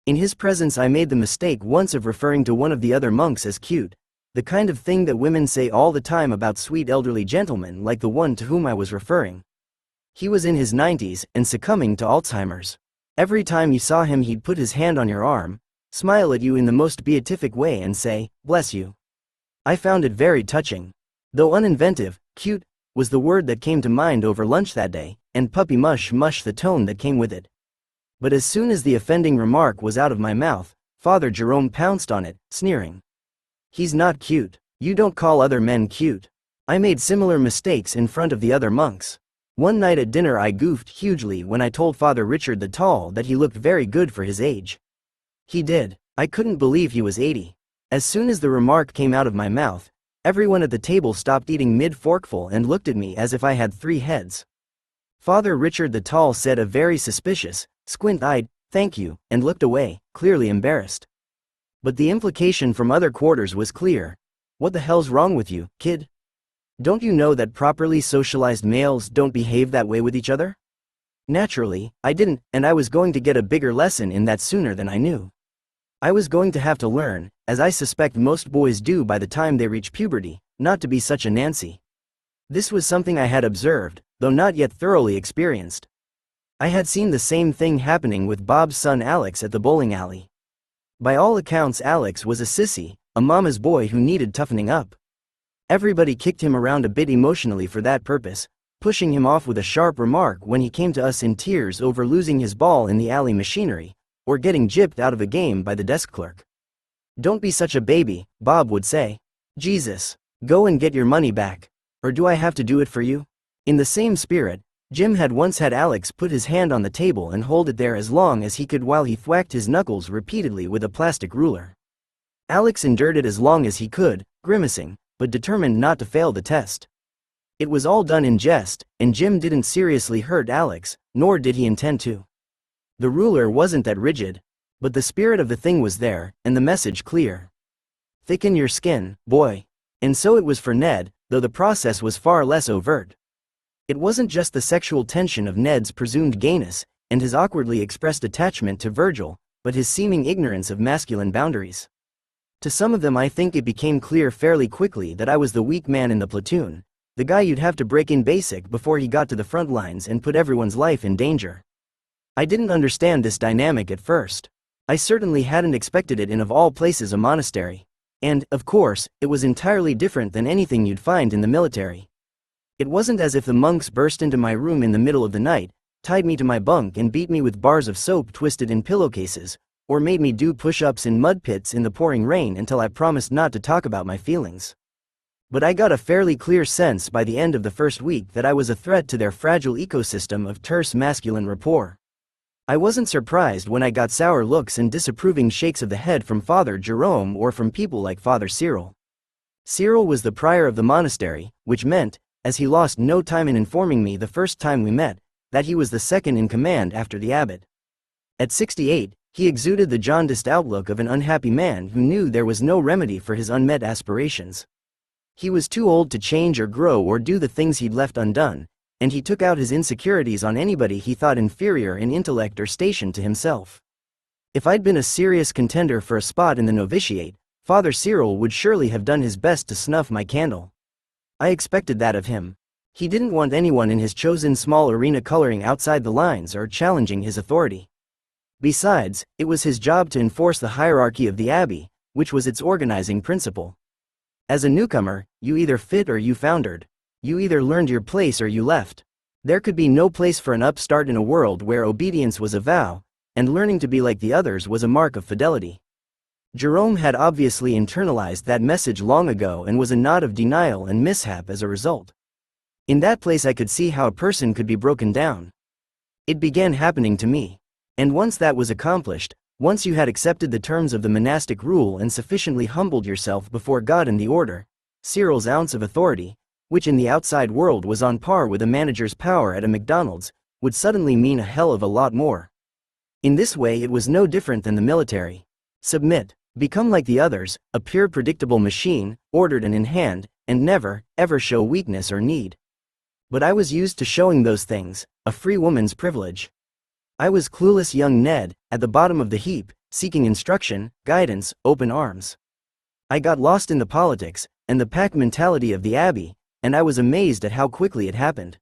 In his presence I made the mistake once of referring to one of the other monks as cute, the kind of thing that women say all the time about sweet elderly gentlemen like the one to whom I was referring. He was in his 90s and succumbing to Alzheimer's. Every time you saw him he'd put his hand on your arm, smile at you in the most beatific way and say, "Bless you." I found it very touching. Though uninventive, cute was the word that came to mind over lunch that day, and puppy mush the tone that came with it. But as soon as the offending remark was out of my mouth, Father Jerome pounced on it, sneering. "He's not cute. You don't call other men cute." I made similar mistakes in front of the other monks. One night at dinner I goofed hugely when I told Father Richard the Tall that he looked very good for his age. He did. I couldn't believe he was 80. As soon as the remark came out of my mouth, everyone at the table stopped eating mid-forkful and looked at me as if I had 3 heads. Father Richard the Tall said a very suspicious, squint-eyed, "Thank you," and looked away, clearly embarrassed. But the implication from other quarters was clear. "What the hell's wrong with you, kid?" Don't you know that properly socialized males don't behave that way with each other? Naturally, I didn't, and I was going to get a bigger lesson in that sooner than I knew. I was going to have to learn, as I suspect most boys do by the time they reach puberty, not to be such a Nancy. This was something I had observed, though not yet thoroughly experienced. I had seen the same thing happening with Bob's son Alex at the bowling alley. By all accounts, Alex was a sissy, a mama's boy who needed toughening up. Everybody kicked him around a bit emotionally for that purpose, pushing him off with a sharp remark when he came to us in tears over losing his ball in the alley machinery, or getting gypped out of a game by the desk clerk. "Don't be such a baby," Bob would say. "Jesus, go and get your money back. Or do I have to do it for you?" In the same spirit, Jim had once had Alex put his hand on the table and hold it there as long as he could while he thwacked his knuckles repeatedly with a plastic ruler. Alex endured it as long as he could, grimacing, but determined not to fail the test. It was all done in jest, and Jim didn't seriously hurt Alex, nor did he intend to. The ruler wasn't that rigid, but the spirit of the thing was there, and the message clear. Thicken your skin, boy. And so it was for Ned, though the process was far less overt. It wasn't just the sexual tension of Ned's presumed gayness, and his awkwardly expressed attachment to Virgil, but his seeming ignorance of masculine boundaries. To some of them I think it became clear fairly quickly that I was the weak man in the platoon, the guy you'd have to break in basic before he got to the front lines and put everyone's life in danger. I didn't understand this dynamic at first. I certainly hadn't expected it in of all places a monastery. And, of course, it was entirely different than anything you'd find in the military. It wasn't as if the monks burst into my room in the middle of the night, tied me to my bunk and beat me with bars of soap twisted in pillowcases, or made me do push-ups in mud pits in the pouring rain until I promised not to talk about my feelings. But I got a fairly clear sense by the end of the first week that I was a threat to their fragile ecosystem of terse masculine rapport. I wasn't surprised when I got sour looks and disapproving shakes of the head from Father Jerome or from people like Father Cyril. Cyril was the prior of the monastery, which meant, as he lost no time in informing me the first time we met, that he was the second in command after the abbot. At 68, he exuded the jaundiced outlook of an unhappy man who knew there was no remedy for his unmet aspirations. He was too old to change or grow or do the things he'd left undone, and he took out his insecurities on anybody he thought inferior in intellect or station to himself. If I'd been a serious contender for a spot in the novitiate, Father Cyril would surely have done his best to snuff my candle. I expected that of him. He didn't want anyone in his chosen small arena coloring outside the lines or challenging his authority. Besides, it was his job to enforce the hierarchy of the abbey, which was its organizing principle. As a newcomer, you either fit or you foundered. You either learned your place or you left. There could be no place for an upstart in a world where obedience was a vow, and learning to be like the others was a mark of fidelity. Jerome had obviously internalized that message long ago and was a knot of denial and mishap as a result. In that place I could see how a person could be broken down. It began happening to me. And once that was accomplished, once you had accepted the terms of the monastic rule and sufficiently humbled yourself before God and the order, Cyril's ounce of authority, which in the outside world was on par with a manager's power at a McDonald's, would suddenly mean a hell of a lot more. In this way it was no different than the military. Submit, become like the others, a pure predictable machine, ordered and in hand, and never, ever show weakness or need. But I was used to showing those things, a free woman's privilege. I was clueless young Ned, at the bottom of the heap, seeking instruction, guidance, open arms. I got lost in the politics, and the pack mentality of the abbey, and I was amazed at how quickly it happened.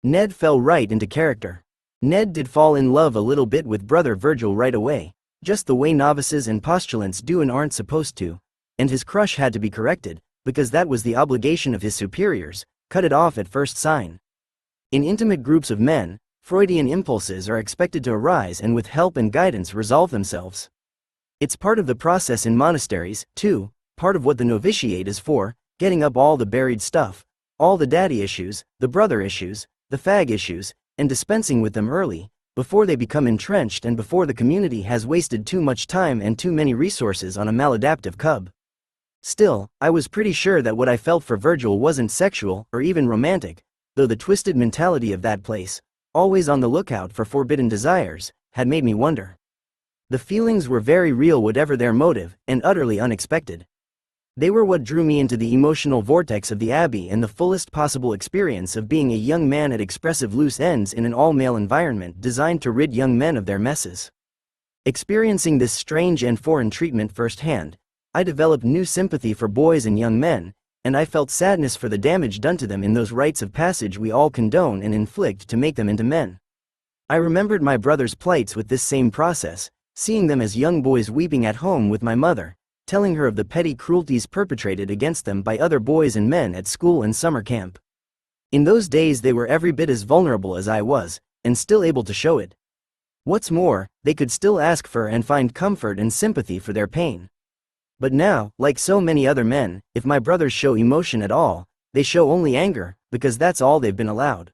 Ned fell right into character. Ned did fall in love a little bit with brother Virgil right away, just the way novices and postulants do and aren't supposed to, and his crush had to be corrected, because that was the obligation of his superiors, cut it off at first sign. In intimate groups of men, Freudian impulses are expected to arise and with help and guidance resolve themselves. It's part of the process in monasteries, too, part of what the novitiate is for, getting up all the buried stuff, all the daddy issues, the brother issues, the fag issues, and dispensing with them early, before they become entrenched and before the community has wasted too much time and too many resources on a maladaptive cub. Still, I was pretty sure that what I felt for Virgil wasn't sexual or even romantic, though the twisted mentality of that place, always on the lookout for forbidden desires, had made me wonder. The feelings were very real whatever their motive, and utterly unexpected. They were what drew me into the emotional vortex of the Abbey and the fullest possible experience of being a young man at expressive loose ends in an all-male environment designed to rid young men of their messes. Experiencing this strange and foreign treatment firsthand, I developed new sympathy for boys and young men, and I felt sadness for the damage done to them in those rites of passage we all condone and inflict to make them into men. I remembered my brother's plights with this same process, seeing them as young boys weeping at home with my mother, telling her of the petty cruelties perpetrated against them by other boys and men at school and summer camp. In those days they were every bit as vulnerable as I was, and still able to show it. What's more, they could still ask for and find comfort and sympathy for their pain. But now, like so many other men, if my brothers show emotion at all, they show only anger, because that's all they've been allowed.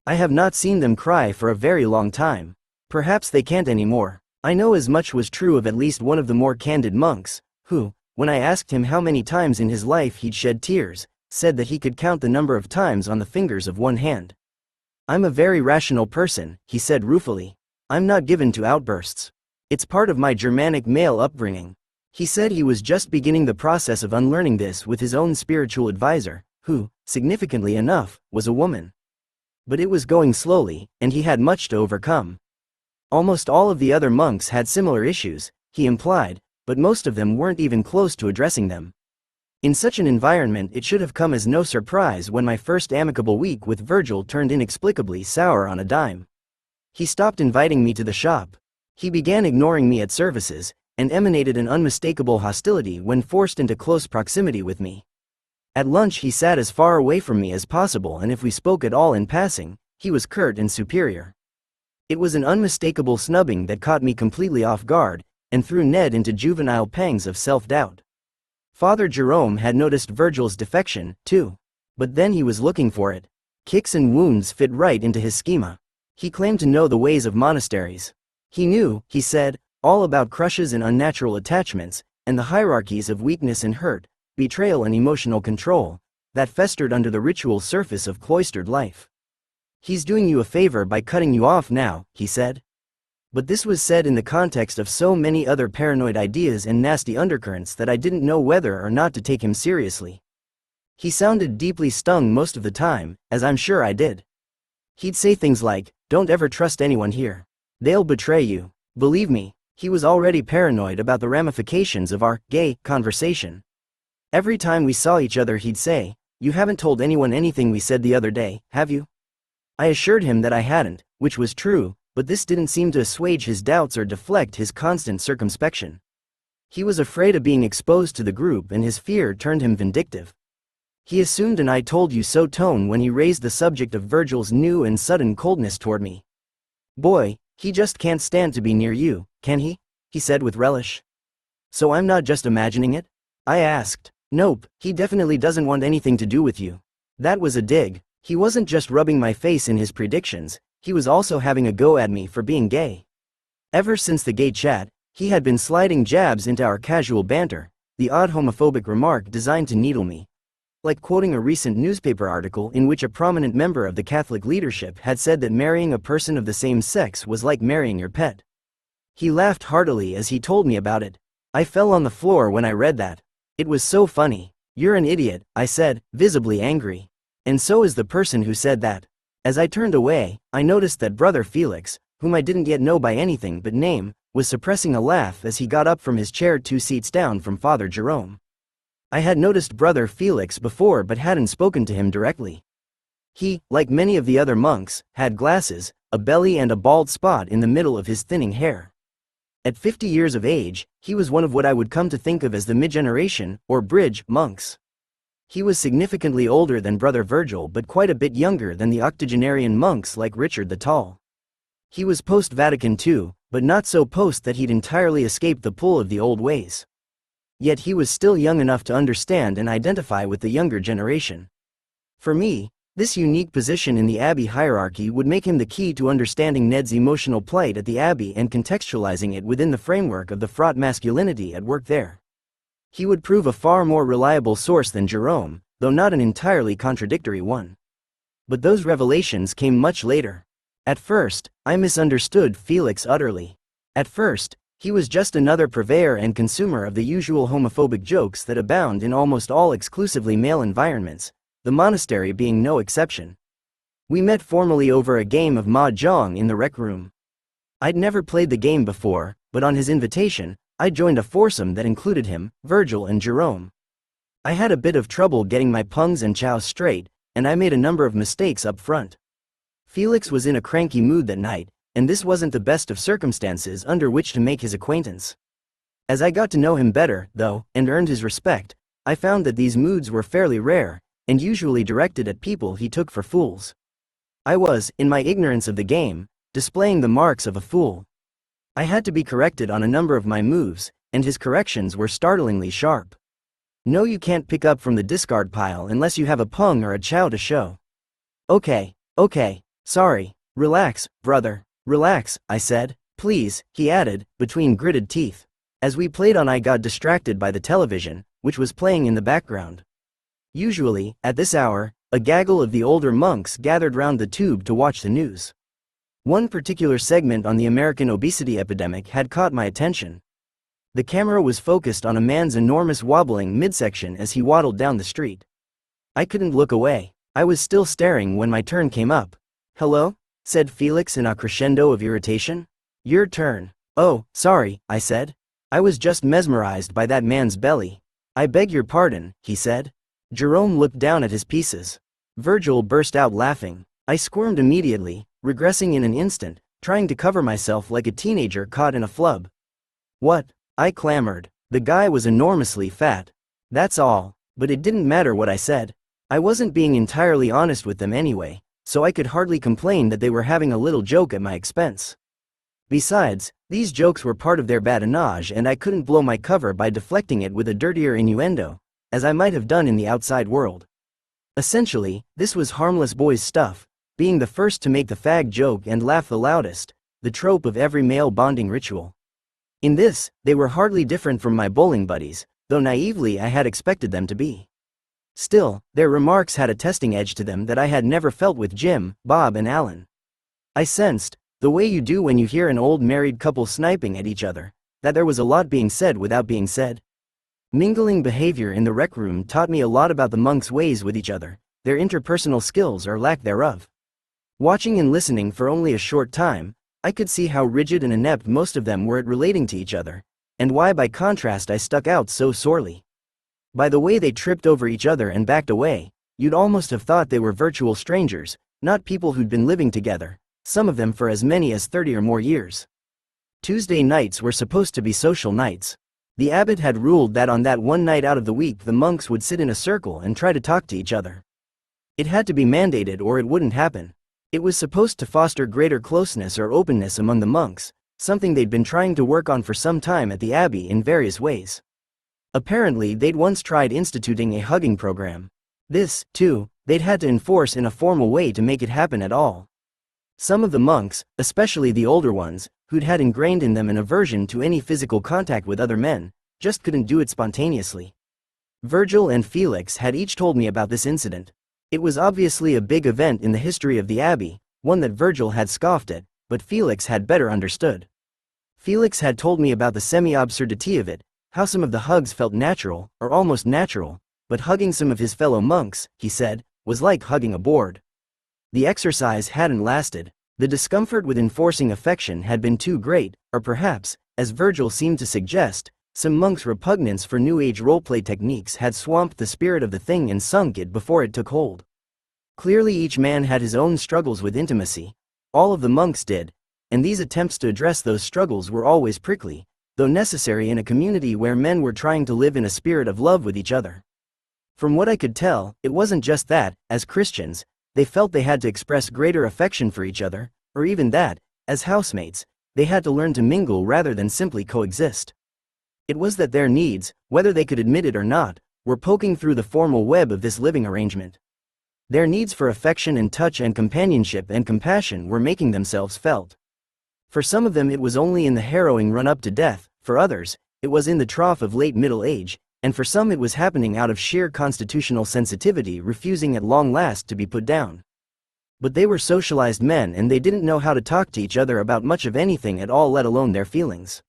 I have not seen them cry for a very long time. Perhaps they can't anymore. I know as much was true of at least one of the more candid monks, who, when I asked him how many times in his life he'd shed tears, said that he could count the number of times on the fingers of one hand. "I'm a very rational person," he said ruefully. "I'm not given to outbursts. It's part of my Germanic male upbringing." He said he was just beginning the process of unlearning this with his own spiritual advisor, who, significantly enough, was a woman. But it was going slowly, and he had much to overcome. Almost all of the other monks had similar issues, he implied, but most of them weren't even close to addressing them. In such an environment it should have come as no surprise when my first amicable week with Virgil turned inexplicably sour on a dime. He stopped inviting me to the shop. He began ignoring me at services, and emanated an unmistakable hostility when forced into close proximity with me. At lunch he sat as far away from me as possible, and if we spoke at all in passing, he was curt and superior. It was an unmistakable snubbing that caught me completely off guard, and threw Ned into juvenile pangs of self-doubt. Father Jerome had noticed Virgil's defection, too. But then he was looking for it. Kicks and wounds fit right into his schema. He claimed to know the ways of monasteries. He knew, he said, all about crushes and unnatural attachments, and the hierarchies of weakness and hurt, betrayal and emotional control, that festered under the ritual surface of cloistered life. "He's doing you a favor by cutting you off now," he said. But this was said in the context of so many other paranoid ideas and nasty undercurrents that I didn't know whether or not to take him seriously. He sounded deeply stung most of the time, as I'm sure I did. He'd say things like, "Don't ever trust anyone here. They'll betray you." Believe me, he was already paranoid about the ramifications of our gay conversation. Every time we saw each other he'd say, "You haven't told anyone anything we said the other day, have you?" I assured him that I hadn't, which was true, but this didn't seem to assuage his doubts or deflect his constant circumspection. He was afraid of being exposed to the group, and his fear turned him vindictive. He assumed an "I told you so" tone when he raised the subject of Virgil's new and sudden coldness toward me. "Boy, he just can't stand to be near you, can he?" he said with relish. "So I'm not just imagining it?" I asked. "Nope, he definitely doesn't want anything to do with you." That was a dig. He wasn't just rubbing my face in his predictions, he was also having a go at me for being gay. Ever since the gay chat, he had been sliding jabs into our casual banter, the odd homophobic remark designed to needle me. Like quoting a recent newspaper article in which a prominent member of the Catholic leadership had said that marrying a person of the same sex was like marrying your pet. He laughed heartily as he told me about it. I fell on the floor when I read that. It was so funny. "You're an idiot," I said, visibly angry. "And so is the person who said that." As I turned away, I noticed that Brother Felix, whom I didn't yet know by anything but name, was suppressing a laugh as he got up from his chair 2 seats down from Father Jerome. I had noticed Brother Felix before but hadn't spoken to him directly. He, like many of the other monks, had glasses, a belly and a bald spot in the middle of his thinning hair. At 50 years of age, he was one of what I would come to think of as the mid-generation, or bridge, monks. He was significantly older than Brother Virgil but quite a bit younger than the octogenarian monks like Richard the Tall. He was post-Vatican II, but not so post that he'd entirely escaped the pull of the old ways. Yet he was still young enough to understand and identify with the younger generation. For me, this unique position in the Abbey hierarchy would make him the key to understanding Ned's emotional plight at the Abbey and contextualizing it within the framework of the fraught masculinity at work there. He would prove a far more reliable source than Jerome, though not an entirely contradictory one. But those revelations came much later. At first, I misunderstood Felix utterly. At first, He was just another purveyor and consumer of the usual homophobic jokes that abound in almost all exclusively male environments, the monastery being no exception. We met formally over a game of mahjong in the rec room. I'd never played the game before, but on his invitation, I joined a foursome that included him, Virgil and Jerome. I had a bit of trouble getting my pungs and chows straight, and I made a number of mistakes up front. Felix was in a cranky mood that night, and this wasn't the best of circumstances under which to make his acquaintance. As I got to know him better, though, and earned his respect, I found that these moods were fairly rare, and usually directed at people he took for fools. I was, in my ignorance of the game, displaying the marks of a fool. I had to be corrected on a number of my moves, and his corrections were startlingly sharp. No, you can't pick up from the discard pile unless you have a pung or a chow to show. Okay, sorry, relax, brother, relax, I said. Please, he added, between gritted teeth. As we played on, I got distracted by the television, which was playing in the background. Usually, at this hour, a gaggle of the older monks gathered round the tube to watch the news. One particular segment on the American obesity epidemic had caught my attention. The camera was focused on a man's enormous wobbling midsection as he waddled down the street. I couldn't look away. I was still staring when my turn came up. "Hello?" said Felix in a crescendo of irritation. "Your turn." "Oh, sorry," I said. "I was just mesmerized by that man's belly." "I beg your pardon," he said. Jerome looked down at his pieces. Virgil burst out laughing. I squirmed immediately, regressing in an instant, trying to cover myself like a teenager caught in a flub. "What?" I clamored. The guy was enormously fat. That's all, but it didn't matter what I said. I wasn't being entirely honest with them anyway, so I could hardly complain that they were having a little joke at my expense. Besides, these jokes were part of their badinage, and I couldn't blow my cover by deflecting it with a dirtier innuendo, as I might have done in the outside world. Essentially, this was harmless boys stuff, being the first to make the fag joke and laugh the loudest, the trope of every male bonding ritual. In this, they were hardly different from my bowling buddies, though naively I had expected them to be. Still, their remarks had a testing edge to them that I had never felt with Jim, Bob and Alan. I sensed, the way you do when you hear an old married couple sniping at each other, that there was a lot being said without being said. Mingling behavior in the rec room taught me a lot about the monks' ways with each other, their interpersonal skills or lack thereof. Watching and listening for only a short time, I could see how rigid and inept most of them were at relating to each other, and why by contrast I stuck out so sorely. By the way they tripped over each other and backed away, you'd almost have thought they were virtual strangers, not people who'd been living together, some of them for as many as 30 or more years. Tuesday nights were supposed to be social nights. The abbot had ruled that on that one night out of the week the monks would sit in a circle and try to talk to each other. It had to be mandated or it wouldn't happen. It was supposed to foster greater closeness or openness among the monks, something they'd been trying to work on for some time at the abbey in various ways. Apparently they'd once tried instituting a hugging program. This, too, they'd had to enforce in a formal way to make it happen at all. Some of the monks, especially the older ones, who'd had ingrained in them an aversion to any physical contact with other men, just couldn't do it spontaneously. Virgil and Felix had each told me about this incident. It was obviously a big event in the history of the abbey, one that Virgil had scoffed at, but Felix had better understood. Felix had told me about the semi-absurdity of it, how some of the hugs felt natural, or almost natural, but hugging some of his fellow monks, he said, was like hugging a board. The exercise hadn't lasted. The discomfort with enforcing affection had been too great, or perhaps, as Virgil seemed to suggest, some monks' repugnance for New Age roleplay techniques had swamped the spirit of the thing and sunk it before it took hold. Clearly each man had his own struggles with intimacy. All of the monks did, and these attempts to address those struggles were always prickly, though necessary in a community where men were trying to live in a spirit of love with each other. From what I could tell, it wasn't just that, as Christians, they felt they had to express greater affection for each other, or even that, as housemates, they had to learn to mingle rather than simply coexist. It was that their needs, whether they could admit it or not, were poking through the formal web of this living arrangement. Their needs for affection and touch and companionship and compassion were making themselves felt. For some of them it was only in the harrowing run-up to death, for others, it was in the trough of late middle age, and for some it was happening out of sheer constitutional sensitivity, refusing at long last to be put down. But they were socialized men and they didn't know how to talk to each other about much of anything at all, let alone their feelings.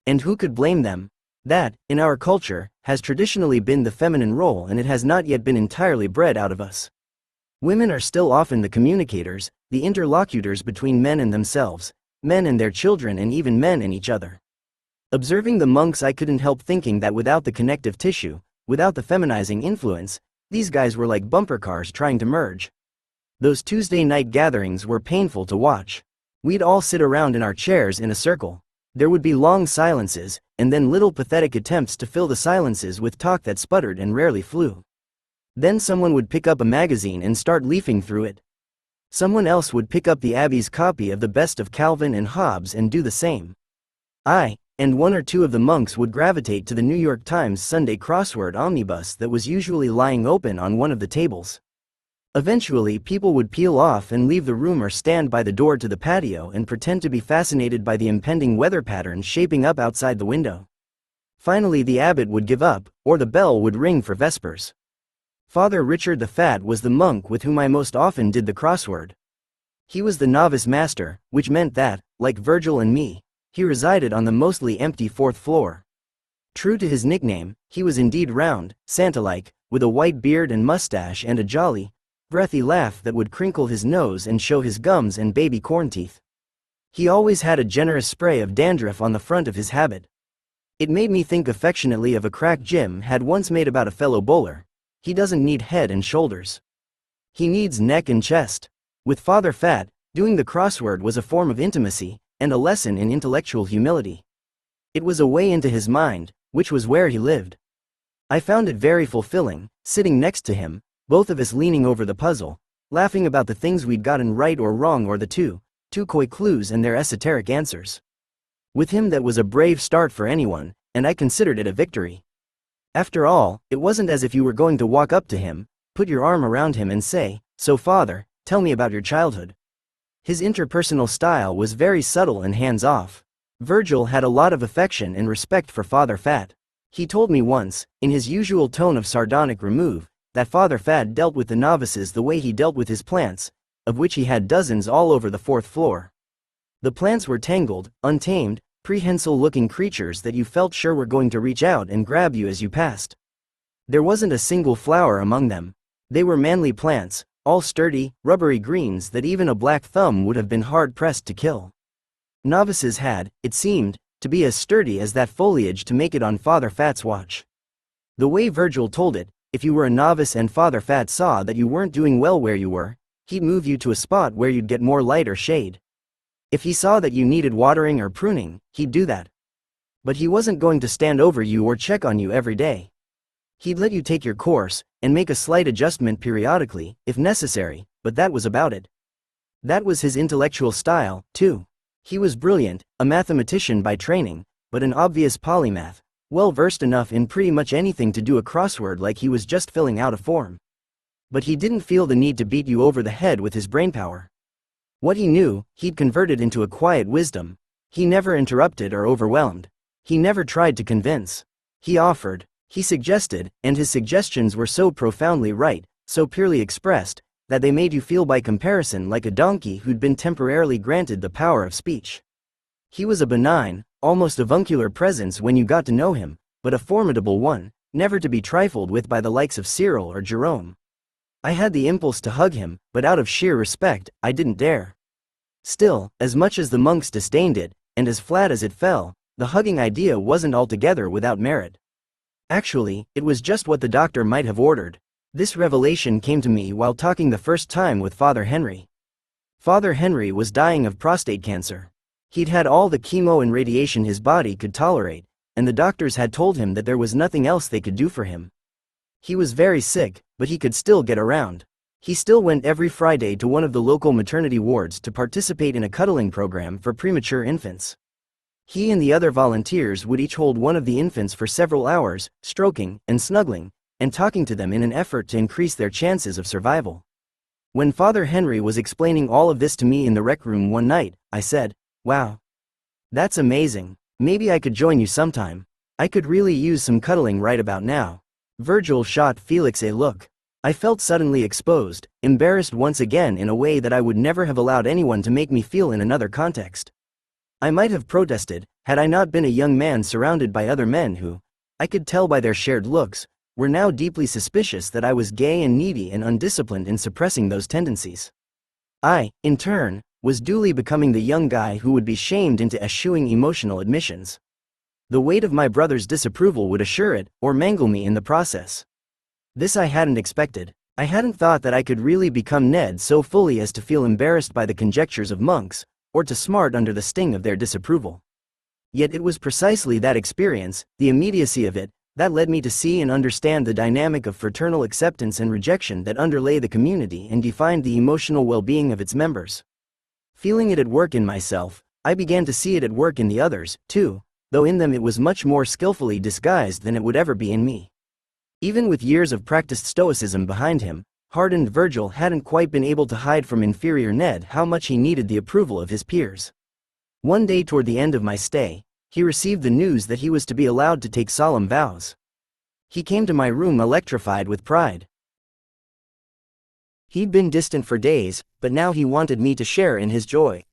And who could blame them? That, in our culture, has traditionally been the feminine role, and it has not yet been entirely bred out of us. Women are still often the communicators, the interlocutors between men and themselves, men and their children, and even men and each other. Observing the monks, I couldn't help thinking that without the connective tissue, without the feminizing influence, these guys were like bumper cars trying to merge. Those Tuesday night gatherings were painful to watch. We'd all sit around in our chairs in a circle. There would be long silences, and then little pathetic attempts to fill the silences with talk that sputtered and rarely flew. Then someone would pick up a magazine and start leafing through it. Someone else would pick up the Abbey's copy of the Best of Calvin and Hobbes and do the same. I, and one or two of the monks, would gravitate to the New York Times Sunday crossword omnibus that was usually lying open on one of the tables. Eventually, people would peel off and leave the room or stand by the door to the patio and pretend to be fascinated by the impending weather pattern shaping up outside the window. Finally, the abbot would give up, or the bell would ring for vespers. Father Richard the Fat was the monk with whom I most often did the crossword. He was the novice master, which meant that, like Virgil and me, he resided on the mostly empty fourth floor. True to his nickname, he was indeed round, Santa-like, with a white beard and mustache and a jolly, breathy laugh that would crinkle his nose and show his gums and baby corn teeth. He always had a generous spray of dandruff on the front of his habit. It made me think affectionately of a crack Jim had once made about a fellow bowler. He doesn't need head and shoulders. He needs neck and chest. With Father Fat, doing the crossword was a form of intimacy, and a lesson in intellectual humility. It was a way into his mind, which was where he lived. I found it very fulfilling, sitting next to him, both of us leaning over the puzzle, laughing about the things we'd gotten right or wrong, or the two coy clues and their esoteric answers. With him, that was a brave start for anyone, and I considered it a victory. After all, it wasn't as if you were going to walk up to him, put your arm around him and say, "So Father, tell me about your childhood." His interpersonal style was very subtle and hands-off. Virgil had a lot of affection and respect for Father Fat. He told me once, in his usual tone of sardonic remove, that Father Fat dealt with the novices the way he dealt with his plants, of which he had dozens all over the fourth floor. The plants were tangled, untamed, prehensile-looking creatures that you felt sure were going to reach out and grab you as you passed. There wasn't a single flower among them. They were manly plants, all sturdy, rubbery greens that even a black thumb would have been hard-pressed to kill. Novices had, it seemed, to be as sturdy as that foliage to make it on Father Fat's watch. The way Virgil told it, if you were a novice and Father Fat saw that you weren't doing well where you were, he'd move you to a spot where you'd get more light or shade. If he saw that you needed watering or pruning, he'd do that. But he wasn't going to stand over you or check on you every day. He'd let you take your course, and make a slight adjustment periodically, if necessary, but that was about it. That was his intellectual style, too. He was brilliant, a mathematician by training, but an obvious polymath, well versed enough in pretty much anything to do a crossword like he was just filling out a form. But he didn't feel the need to beat you over the head with his brainpower. What he knew, he'd converted into a quiet wisdom. He never interrupted or overwhelmed. He never tried to convince. He offered, he suggested, and his suggestions were so profoundly right, so purely expressed, that they made you feel by comparison like a donkey who'd been temporarily granted the power of speech. He was a benign, almost avuncular presence when you got to know him, but a formidable one, never to be trifled with by the likes of Cyril or Jerome. I had the impulse to hug him, but out of sheer respect, I didn't dare. Still, as much as the monks disdained it, and as flat as it fell, the hugging idea wasn't altogether without merit. Actually, it was just what the doctor might have ordered. This revelation came to me while talking the first time with Father Henry. Father Henry was dying of prostate cancer. He'd had all the chemo and radiation his body could tolerate, and the doctors had told him that there was nothing else they could do for him. He was very sick, but he could still get around. He still went every Friday to one of the local maternity wards to participate in a cuddling program for premature infants. He and the other volunteers would each hold one of the infants for several hours, stroking and snuggling, and talking to them in an effort to increase their chances of survival. When Father Henry was explaining all of this to me in the rec room one night, I said, "Wow. That's amazing. Maybe I could join you sometime. I could really use some cuddling right about now." Virgil shot Felix a look. I felt suddenly exposed, embarrassed once again in a way that I would never have allowed anyone to make me feel in another context. I might have protested, Had I not been a young man surrounded by other men who, I could tell by their shared looks, were now deeply suspicious that I was gay and needy and undisciplined in suppressing those tendencies. I, in turn, was duly becoming the young guy who would be shamed into eschewing emotional admissions. The weight of my brother's disapproval would assure it, or mangle me in the process. This I hadn't expected. I hadn't thought that I could really become Ned so fully as to feel embarrassed by the conjectures of monks, or to smart under the sting of their disapproval. Yet it was precisely that experience, the immediacy of it, that led me to see and understand the dynamic of fraternal acceptance and rejection that underlay the community and defined the emotional well-being of its members. Feeling it at work in myself, I began to see it at work in the others, too, though in them it was much more skillfully disguised than it would ever be in me. Even with years of practiced stoicism behind him, hardened Virgil hadn't quite been able to hide from inferior Ned how much he needed the approval of his peers. One day toward the end of my stay, he received the news that he was to be allowed to take solemn vows. He came to my room electrified with pride. He'd been distant for days, but now he wanted me to share in his joy.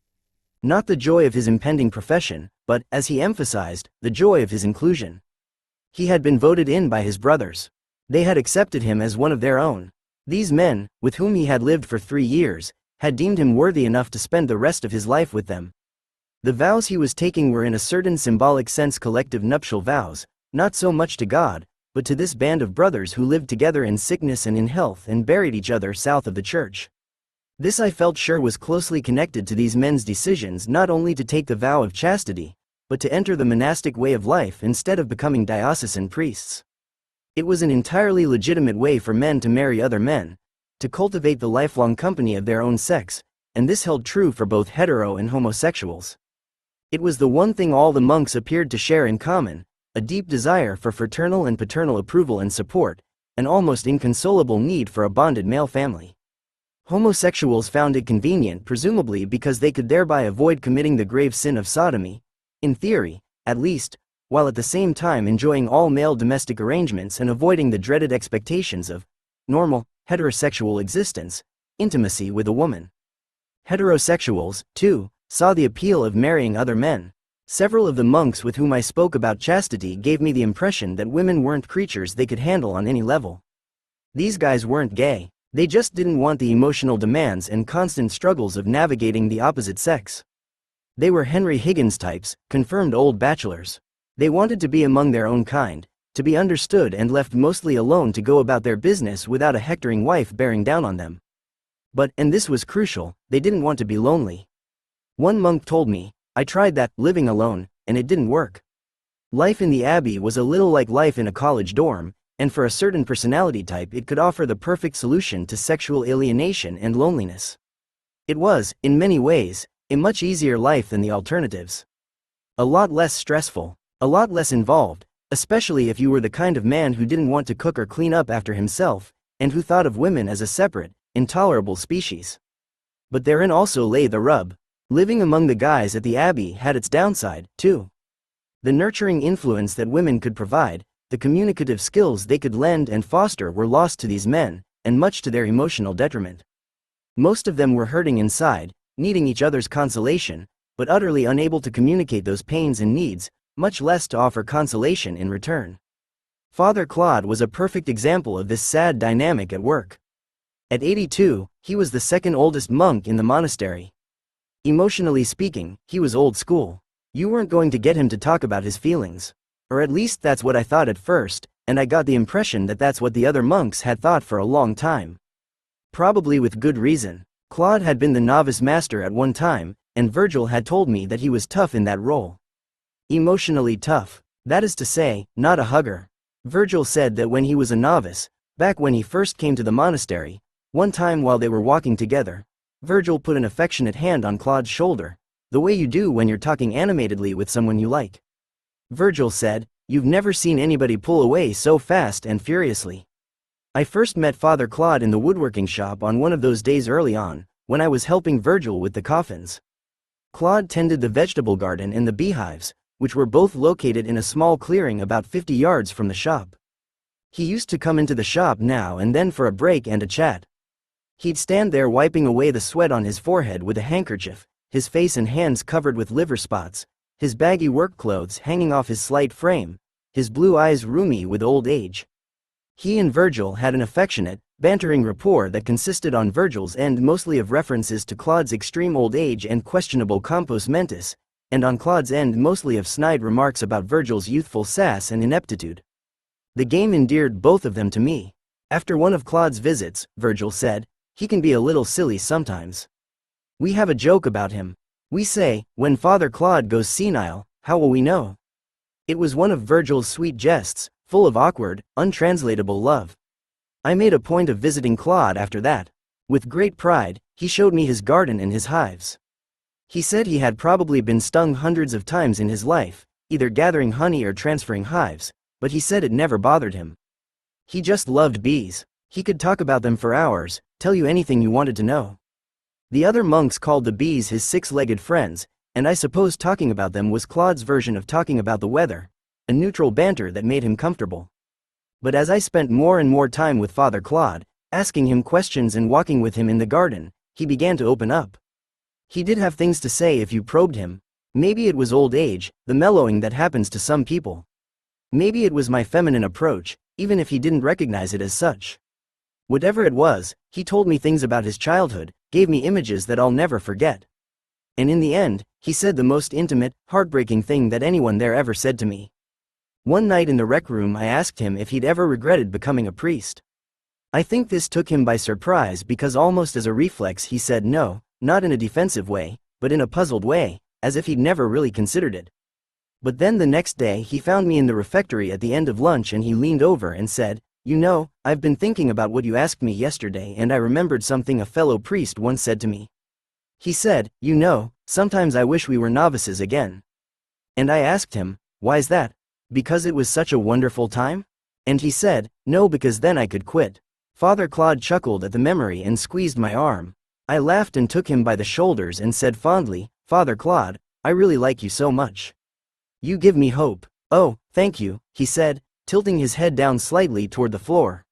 Not the joy of his impending profession, but, as he emphasized, the joy of his inclusion. He had been voted in by his brothers. They had accepted him as one of their own. These men, with whom he had lived for 3 years, had deemed him worthy enough to spend the rest of his life with them. The vows he was taking were in a certain symbolic sense collective nuptial vows, not so much to God, but to this band of brothers who lived together in sickness and in health and buried each other south of the church. This I felt sure was closely connected to these men's decisions not only to take the vow of chastity, but to enter the monastic way of life instead of becoming diocesan priests. It was an entirely legitimate way for men to marry other men, to cultivate the lifelong company of their own sex, and this held true for both hetero and homosexuals. It was the one thing all the monks appeared to share in common, a deep desire for fraternal and paternal approval and support, an almost inconsolable need for a bonded male family. Homosexuals found it convenient presumably because they could thereby avoid committing the grave sin of sodomy, in theory, at least, while at the same time enjoying all male domestic arrangements and avoiding the dreaded expectations of normal, heterosexual existence, intimacy with a woman. Heterosexuals, too, saw the appeal of marrying other men. Several of the monks with whom I spoke about chastity gave me the impression that women weren't creatures they could handle on any level. These guys weren't gay, they just didn't want the emotional demands and constant struggles of navigating the opposite sex. They were Henry Higgins types, confirmed old bachelors. They wanted to be among their own kind, to be understood and left mostly alone to go about their business without a hectoring wife bearing down on them. But, and this was crucial, they didn't want to be lonely. One monk told me, I tried that, living alone, and it didn't work. Life in the abbey was a little like life in a college dorm, and for a certain personality type it could offer the perfect solution to sexual alienation and loneliness. It was, in many ways, a much easier life than the alternatives. A lot less stressful, a lot less involved, especially if you were the kind of man who didn't want to cook or clean up after himself, and who thought of women as a separate, intolerable species. But therein also lay the rub. Living among the guys at the abbey had its downside, too. The nurturing influence that women could provide, the communicative skills they could lend and foster were lost to these men, and much to their emotional detriment. Most of them were hurting inside, needing each other's consolation, but utterly unable to communicate those pains and needs, much less to offer consolation in return. Father Claude was a perfect example of this sad dynamic at work. At 82, he was the second oldest monk in the monastery. Emotionally speaking, he was old school. You weren't going to get him to talk about his feelings. Or at least that's what I thought at first, and I got the impression that that's what the other monks had thought for a long time. Probably with good reason. Claude had been the novice master at one time, and Virgil had told me that he was tough in that role. Emotionally tough. That is to say, not a hugger. Virgil said that when he was a novice, back when he first came to the monastery, one time while they were walking together, Virgil put an affectionate hand on Claude's shoulder, the way you do when you're talking animatedly with someone you like. Virgil said, "You've never seen anybody pull away so fast and furiously." I first met Father Claude in the woodworking shop on one of those days early on, when I was helping Virgil with the coffins. Claude tended the vegetable garden and the beehives, which were both located in a small clearing about 50 yards from the shop. He used to come into the shop now and then for a break and a chat. He'd stand there wiping away the sweat on his forehead with a handkerchief, his face and hands covered with liver spots, his baggy work clothes hanging off his slight frame, his blue eyes rheumy with old age. He and Virgil had an affectionate, bantering rapport that consisted on Virgil's end mostly of references to Claude's extreme old age and questionable compos mentis, and on Claude's end mostly of snide remarks about Virgil's youthful sass and ineptitude. The game endeared both of them to me. After one of Claude's visits, Virgil said, "He can be a little silly sometimes. We have a joke about him. We say, when Father Claude goes senile, how will we know?" It was one of Virgil's sweet jests, full of awkward, untranslatable love. I made a point of visiting Claude after that. With great pride, he showed me his garden and his hives. He said he had probably been stung hundreds of times in his life, either gathering honey or transferring hives, but he said it never bothered him. He just loved bees. He could talk about them for hours, tell you anything you wanted to know. The other monks called the bees his six-legged friends, and I suppose talking about them was Claude's version of talking about the weather, a neutral banter that made him comfortable. But as I spent more and more time with Father Claude, asking him questions and walking with him in the garden, he began to open up. He did have things to say if you probed him. Maybe it was old age, the mellowing that happens to some people. Maybe it was my feminine approach, even if he didn't recognize it as such. Whatever it was, he told me things about his childhood, gave me images that I'll never forget. And in the end, he said the most intimate, heartbreaking thing that anyone there ever said to me. One night in the rec room I asked him if he'd ever regretted becoming a priest. I think this took him by surprise because almost as a reflex he said no, not in a defensive way, but in a puzzled way, as if he'd never really considered it. But then the next day he found me in the refectory at the end of lunch and he leaned over and said, "You know, I've been thinking about what you asked me yesterday and I remembered something a fellow priest once said to me. He said, 'You know, sometimes I wish we were novices again.'" And I asked him, "Why's that? Because it was such a wonderful time?" And he said, "No, because then I could quit." Father Claude chuckled at the memory and squeezed my arm. I laughed and took him by the shoulders and said fondly, "Father Claude, I really like you so much. You give me hope." "Oh, thank you," he said, tilting his head down slightly toward the floor.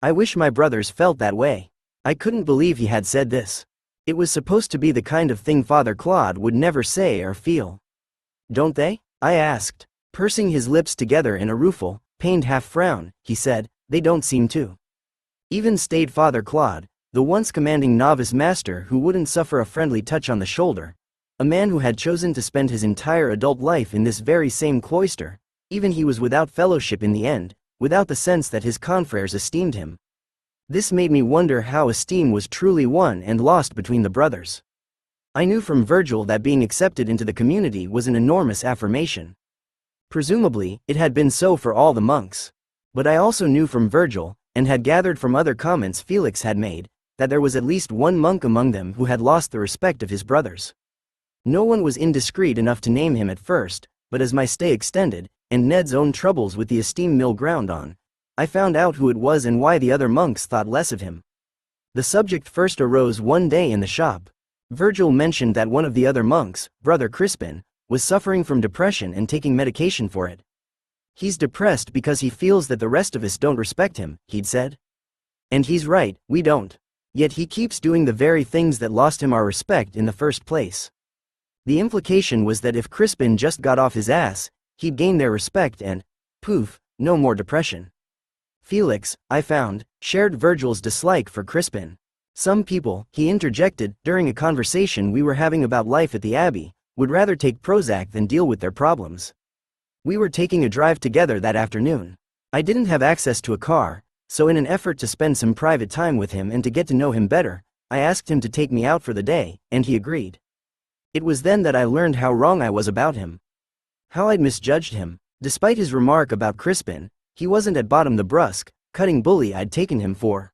I wish my brothers felt that way. I couldn't believe he had said this. It was supposed to be the kind of thing Father Claude would never say or feel. "Don't they?" I asked. Pursing his lips together in a rueful, pained half-frown, he said, "They don't seem to." Even stayed Father Claude, the once commanding novice master who wouldn't suffer a friendly touch on the shoulder, a man who had chosen to spend his entire adult life in this very same cloister. Even he was without fellowship in the end, without the sense that his confreres esteemed him. This made me wonder how esteem was truly won and lost between the brothers. I knew from Virgil that being accepted into the community was an enormous affirmation. Presumably, it had been so for all the monks. But I also knew from Virgil, and had gathered from other comments Felix had made, that there was at least one monk among them who had lost the respect of his brothers. No one was indiscreet enough to name him at first, but as my stay extended, and Ned's own troubles with the esteem mill ground on, I found out who it was and why the other monks thought less of him. The subject first arose one day in the shop. Virgil mentioned that one of the other monks, Brother Crispin, was suffering from depression and taking medication for it. "He's depressed because he feels that the rest of us don't respect him," he'd said. "And he's right, we don't. Yet he keeps doing the very things that lost him our respect in the first place." The implication was that if Crispin just got off his ass, he'd gain their respect and, poof, no more depression. Felix, I found, shared Virgil's dislike for Crispin. Some people, he interjected, during a conversation we were having about life at the Abbey, would rather take Prozac than deal with their problems. We were taking a drive together that afternoon. I didn't have access to a car, so in an effort to spend some private time with him and to get to know him better, I asked him to take me out for the day, and he agreed. It was then that I learned how wrong I was about him. How I'd misjudged him. Despite his remark about Crispin, he wasn't at bottom the brusque, cutting bully I'd taken him for.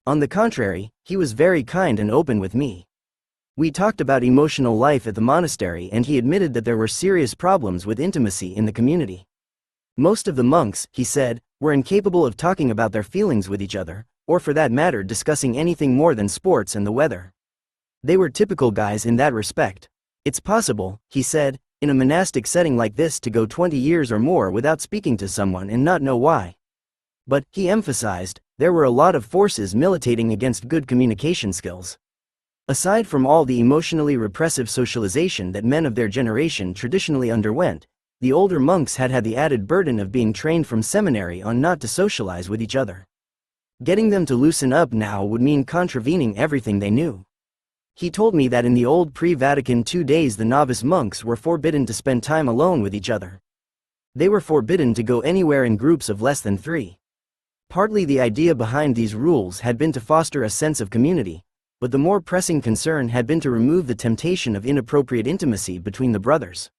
On the contrary, he was very kind and open with me. We talked about emotional life at the monastery and he admitted that there were serious problems with intimacy in the community. Most of the monks, he said, were incapable of talking about their feelings with each other, or for that matter discussing anything more than sports and the weather. They were typical guys in that respect. It's possible, he said, in a monastic setting like this to go 20 years or more without speaking to someone and not know why. But, he emphasized, there were a lot of forces militating against good communication skills. Aside from all the emotionally repressive socialization that men of their generation traditionally underwent, the older monks had had the added burden of being trained from seminary on not to socialize with each other. Getting them to loosen up now would mean contravening everything they knew. He told me that in the old pre-Vatican II days the novice monks were forbidden to spend time alone with each other. They were forbidden to go anywhere in groups of less than 3. Partly the idea behind these rules had been to foster a sense of community, but the more pressing concern had been to remove the temptation of inappropriate intimacy between the brothers.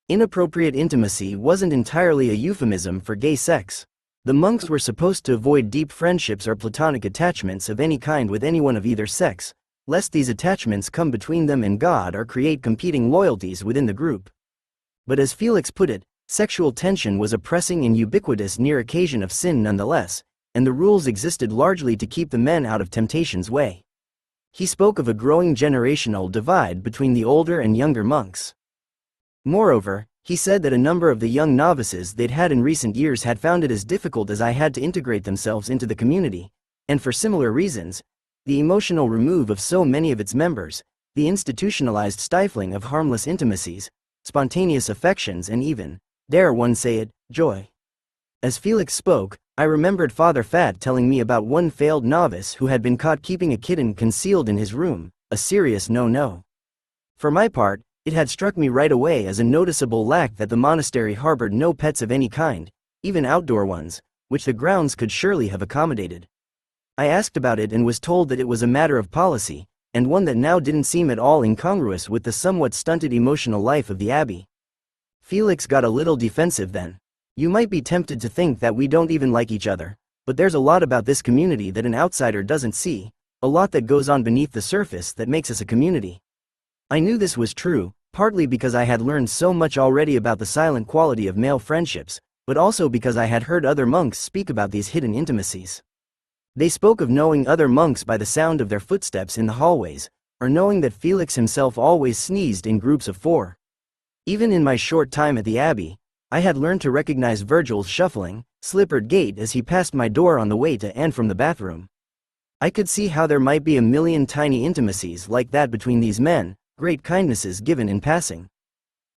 Inappropriate intimacy wasn't entirely a euphemism for gay sex. The monks were supposed to avoid deep friendships or platonic attachments of any kind with anyone of either sex, lest these attachments come between them and God or create competing loyalties within the group. But as Felix put it, sexual tension was a pressing and ubiquitous near occasion of sin nonetheless, and the rules existed largely to keep the men out of temptation's way. He spoke of a growing generational divide between the older and younger monks. Moreover, he said that a number of the young novices they'd had in recent years had found it as difficult as I had to integrate themselves into the community, and for similar reasons, the emotional remove of so many of its members, the institutionalized stifling of harmless intimacies, spontaneous affections and even, dare one say it, joy. As Felix spoke, I remembered Father Fat telling me about one failed novice who had been caught keeping a kitten concealed in his room, a serious no-no. For my part, it had struck me right away as a noticeable lack that the monastery harbored no pets of any kind, even outdoor ones, which the grounds could surely have accommodated. I asked about it and was told that it was a matter of policy, and one that now didn't seem at all incongruous with the somewhat stunted emotional life of the abbey. Felix got a little defensive then. You might be tempted to think that we don't even like each other, but there's a lot about this community that an outsider doesn't see, a lot that goes on beneath the surface that makes us a community. I knew this was true, partly because I had learned so much already about the silent quality of male friendships, but also because I had heard other monks speak about these hidden intimacies. They spoke of knowing other monks by the sound of their footsteps in the hallways, or knowing that Felix himself always sneezed in groups of 4. Even in my short time at the abbey, I had learned to recognize Virgil's shuffling, slippered gait as he passed my door on the way to and from the bathroom. I could see how there might be a million tiny intimacies like that between these men, great kindnesses given in passing.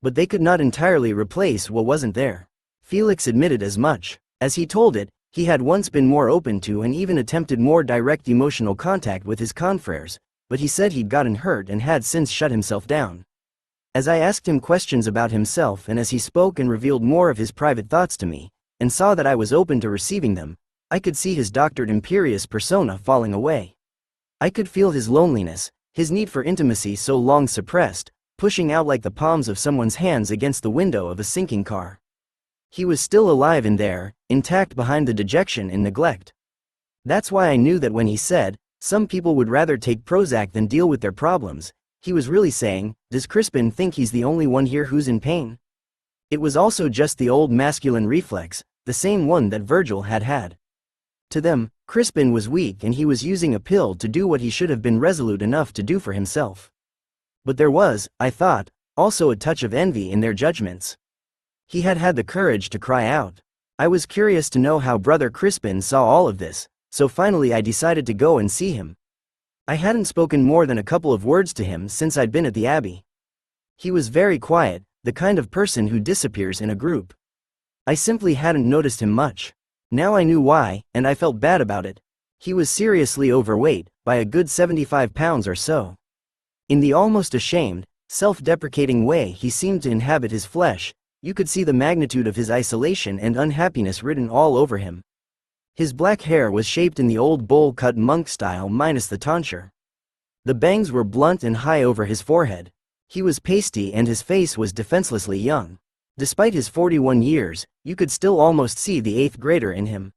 But they could not entirely replace what wasn't there. Felix admitted as much. As he told it, he had once been more open to and even attempted more direct emotional contact with his confreres, but he said he'd gotten hurt and had since shut himself down. As I asked him questions about himself and as he spoke and revealed more of his private thoughts to me, and saw that I was open to receiving them, I could see his doctored imperious persona falling away. I could feel his loneliness, his need for intimacy so long suppressed, pushing out like the palms of someone's hands against the window of a sinking car. He was still alive in there, intact behind the dejection and neglect. That's why I knew that when he said, some people would rather take Prozac than deal with their problems, he was really saying, does Crispin think he's the only one here who's in pain? It was also just the old masculine reflex, the same one that Virgil had had. To them, Crispin was weak and he was using a pill to do what he should have been resolute enough to do for himself. But there was, I thought, also a touch of envy in their judgments. He had had the courage to cry out. I was curious to know how Brother Crispin saw all of this, so finally I decided to go and see him. I hadn't spoken more than a couple of words to him since I'd been at the abbey. He was very quiet, the kind of person who disappears in a group. I simply hadn't noticed him much. Now I knew why, and I felt bad about it. He was seriously overweight, by a good 75 pounds or so. In the almost ashamed, self-deprecating way he seemed to inhabit his flesh, you could see the magnitude of his isolation and unhappiness written all over him. His black hair was shaped in the old bowl-cut monk style minus the tonsure. The bangs were blunt and high over his forehead. He was pasty and his face was defenselessly young. Despite his 41 years, you could still almost see the 8th grader in him.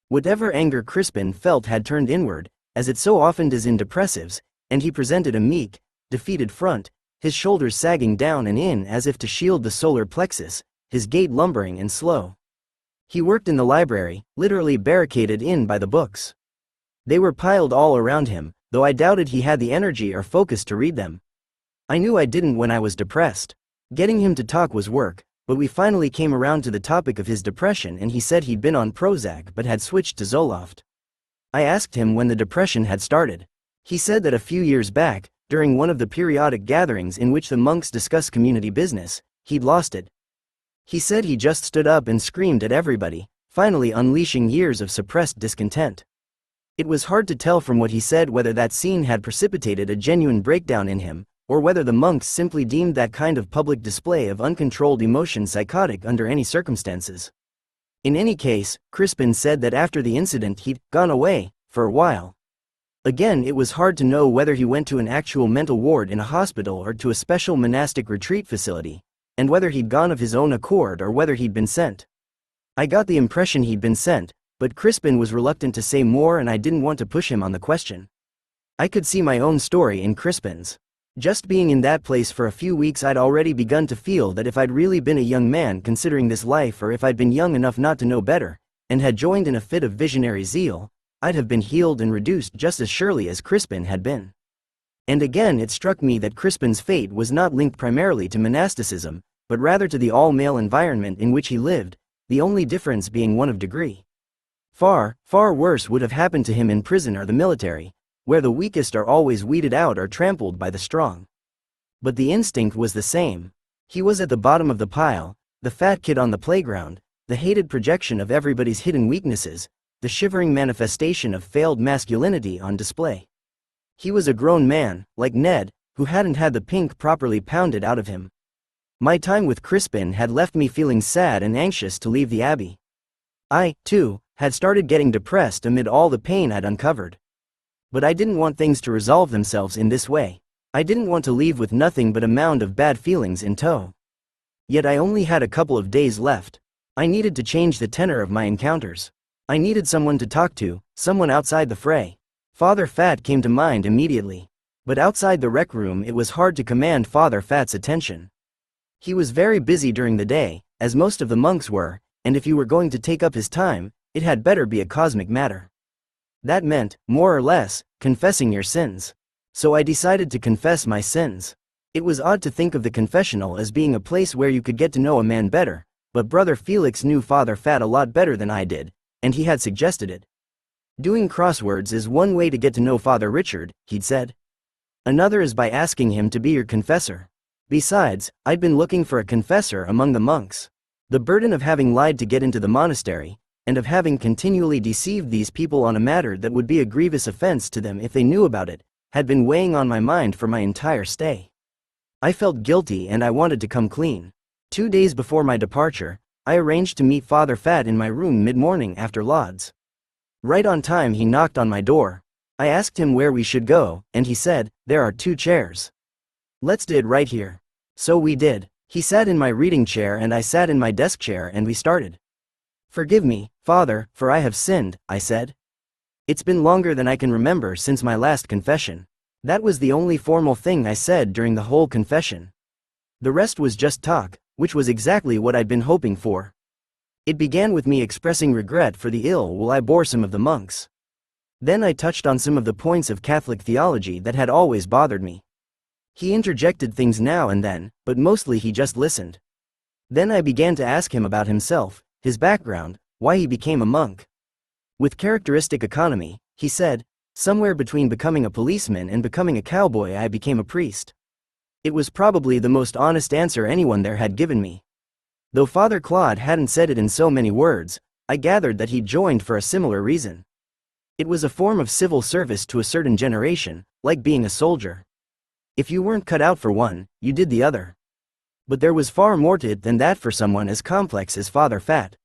Whatever anger Crispin felt had turned inward, as it so often does in depressives, and he presented a meek, defeated front, his shoulders sagging down and in as if to shield the solar plexus, his gait lumbering and slow. He worked in the library, literally barricaded in by the books. They were piled all around him, though I doubted he had the energy or focus to read them. I knew I didn't when I was depressed. Getting him to talk was work, but we finally came around to the topic of his depression and he said he'd been on Prozac but had switched to Zoloft. I asked him when the depression had started. He said that a few years back, during one of the periodic gatherings in which the monks discuss community business, he'd lost it. He said he just stood up and screamed at everybody, finally unleashing years of suppressed discontent. It was hard to tell from what he said whether that scene had precipitated a genuine breakdown in him, or whether the monks simply deemed that kind of public display of uncontrolled emotion psychotic under any circumstances. In any case, Crispin said that after the incident he'd gone away, for a while. Again, it was hard to know whether he went to an actual mental ward in a hospital or to a special monastic retreat facility, and whether he'd gone of his own accord or whether he'd been sent. I got the impression he'd been sent, but Crispin was reluctant to say more and I didn't want to push him on the question. I could see my own story in Crispin's. Just being in that place for a few weeks, I'd already begun to feel that if I'd really been a young man considering this life, or if I'd been young enough not to know better, and had joined in a fit of visionary zeal, I'd have been healed and reduced just as surely as Crispin had been. And again it struck me that Crispin's fate was not linked primarily to monasticism, but rather to the all-male environment in which he lived, the only difference being one of degree. Far, far worse would have happened to him in prison or the military, where the weakest are always weeded out or trampled by the strong. But the instinct was the same. He was at the bottom of the pile, the fat kid on the playground, the hated projection of everybody's hidden weaknesses, the shivering manifestation of failed masculinity on display. He was a grown man, like Ned, who hadn't had the pink properly pounded out of him. My time with Crispin had left me feeling sad and anxious to leave the Abbey. I, too, had started getting depressed amid all the pain I'd uncovered. But I didn't want things to resolve themselves in this way. I didn't want to leave with nothing but a mound of bad feelings in tow. Yet I only had a couple of days left. I needed to change the tenor of my encounters. I needed someone to talk to, someone outside the fray. Father Fat came to mind immediately. But outside the rec room it was hard to command Father Fat's attention. He was very busy during the day, as most of the monks were, and if you were going to take up his time, it had better be a cosmic matter. That meant, more or less, confessing your sins. So I decided to confess my sins. It was odd to think of the confessional as being a place where you could get to know a man better, but Brother Felix knew Father Fat a lot better than I did, and he had suggested it. Doing crosswords is one way to get to know Father Richard, he'd said. Another is by asking him to be your confessor. Besides, I'd been looking for a confessor among the monks. The burden of having lied to get into the monastery, and of having continually deceived these people on a matter that would be a grievous offense to them if they knew about it, had been weighing on my mind for my entire stay. I felt guilty and I wanted to come clean. 2 days before my departure, I arranged to meet Father Fat in my room mid-morning after lauds. Right on time he knocked on my door. I asked him where we should go, and he said, "There are 2 chairs. Let's do it right here." So we did. He sat in my reading chair and I sat in my desk chair and we started. "Forgive me, Father, for I have sinned," I said. "It's been longer than I can remember since my last confession." That was the only formal thing I said during the whole confession. The rest was just talk, which was exactly what I'd been hoping for. It began with me expressing regret for the ill will I bore some of the monks. Then I touched on some of the points of Catholic theology that had always bothered me. He interjected things now and then, but mostly he just listened. Then I began to ask him about himself, his background, why he became a monk. With characteristic economy, he said, "Somewhere between becoming a policeman and becoming a cowboy I became a priest." It was probably the most honest answer anyone there had given me. Though Father Claude hadn't said it in so many words, I gathered that he'd joined for a similar reason. It was a form of civil service to a certain generation, like being a soldier. If you weren't cut out for one, you did the other. But there was far more to it than that for someone as complex as Father Fat.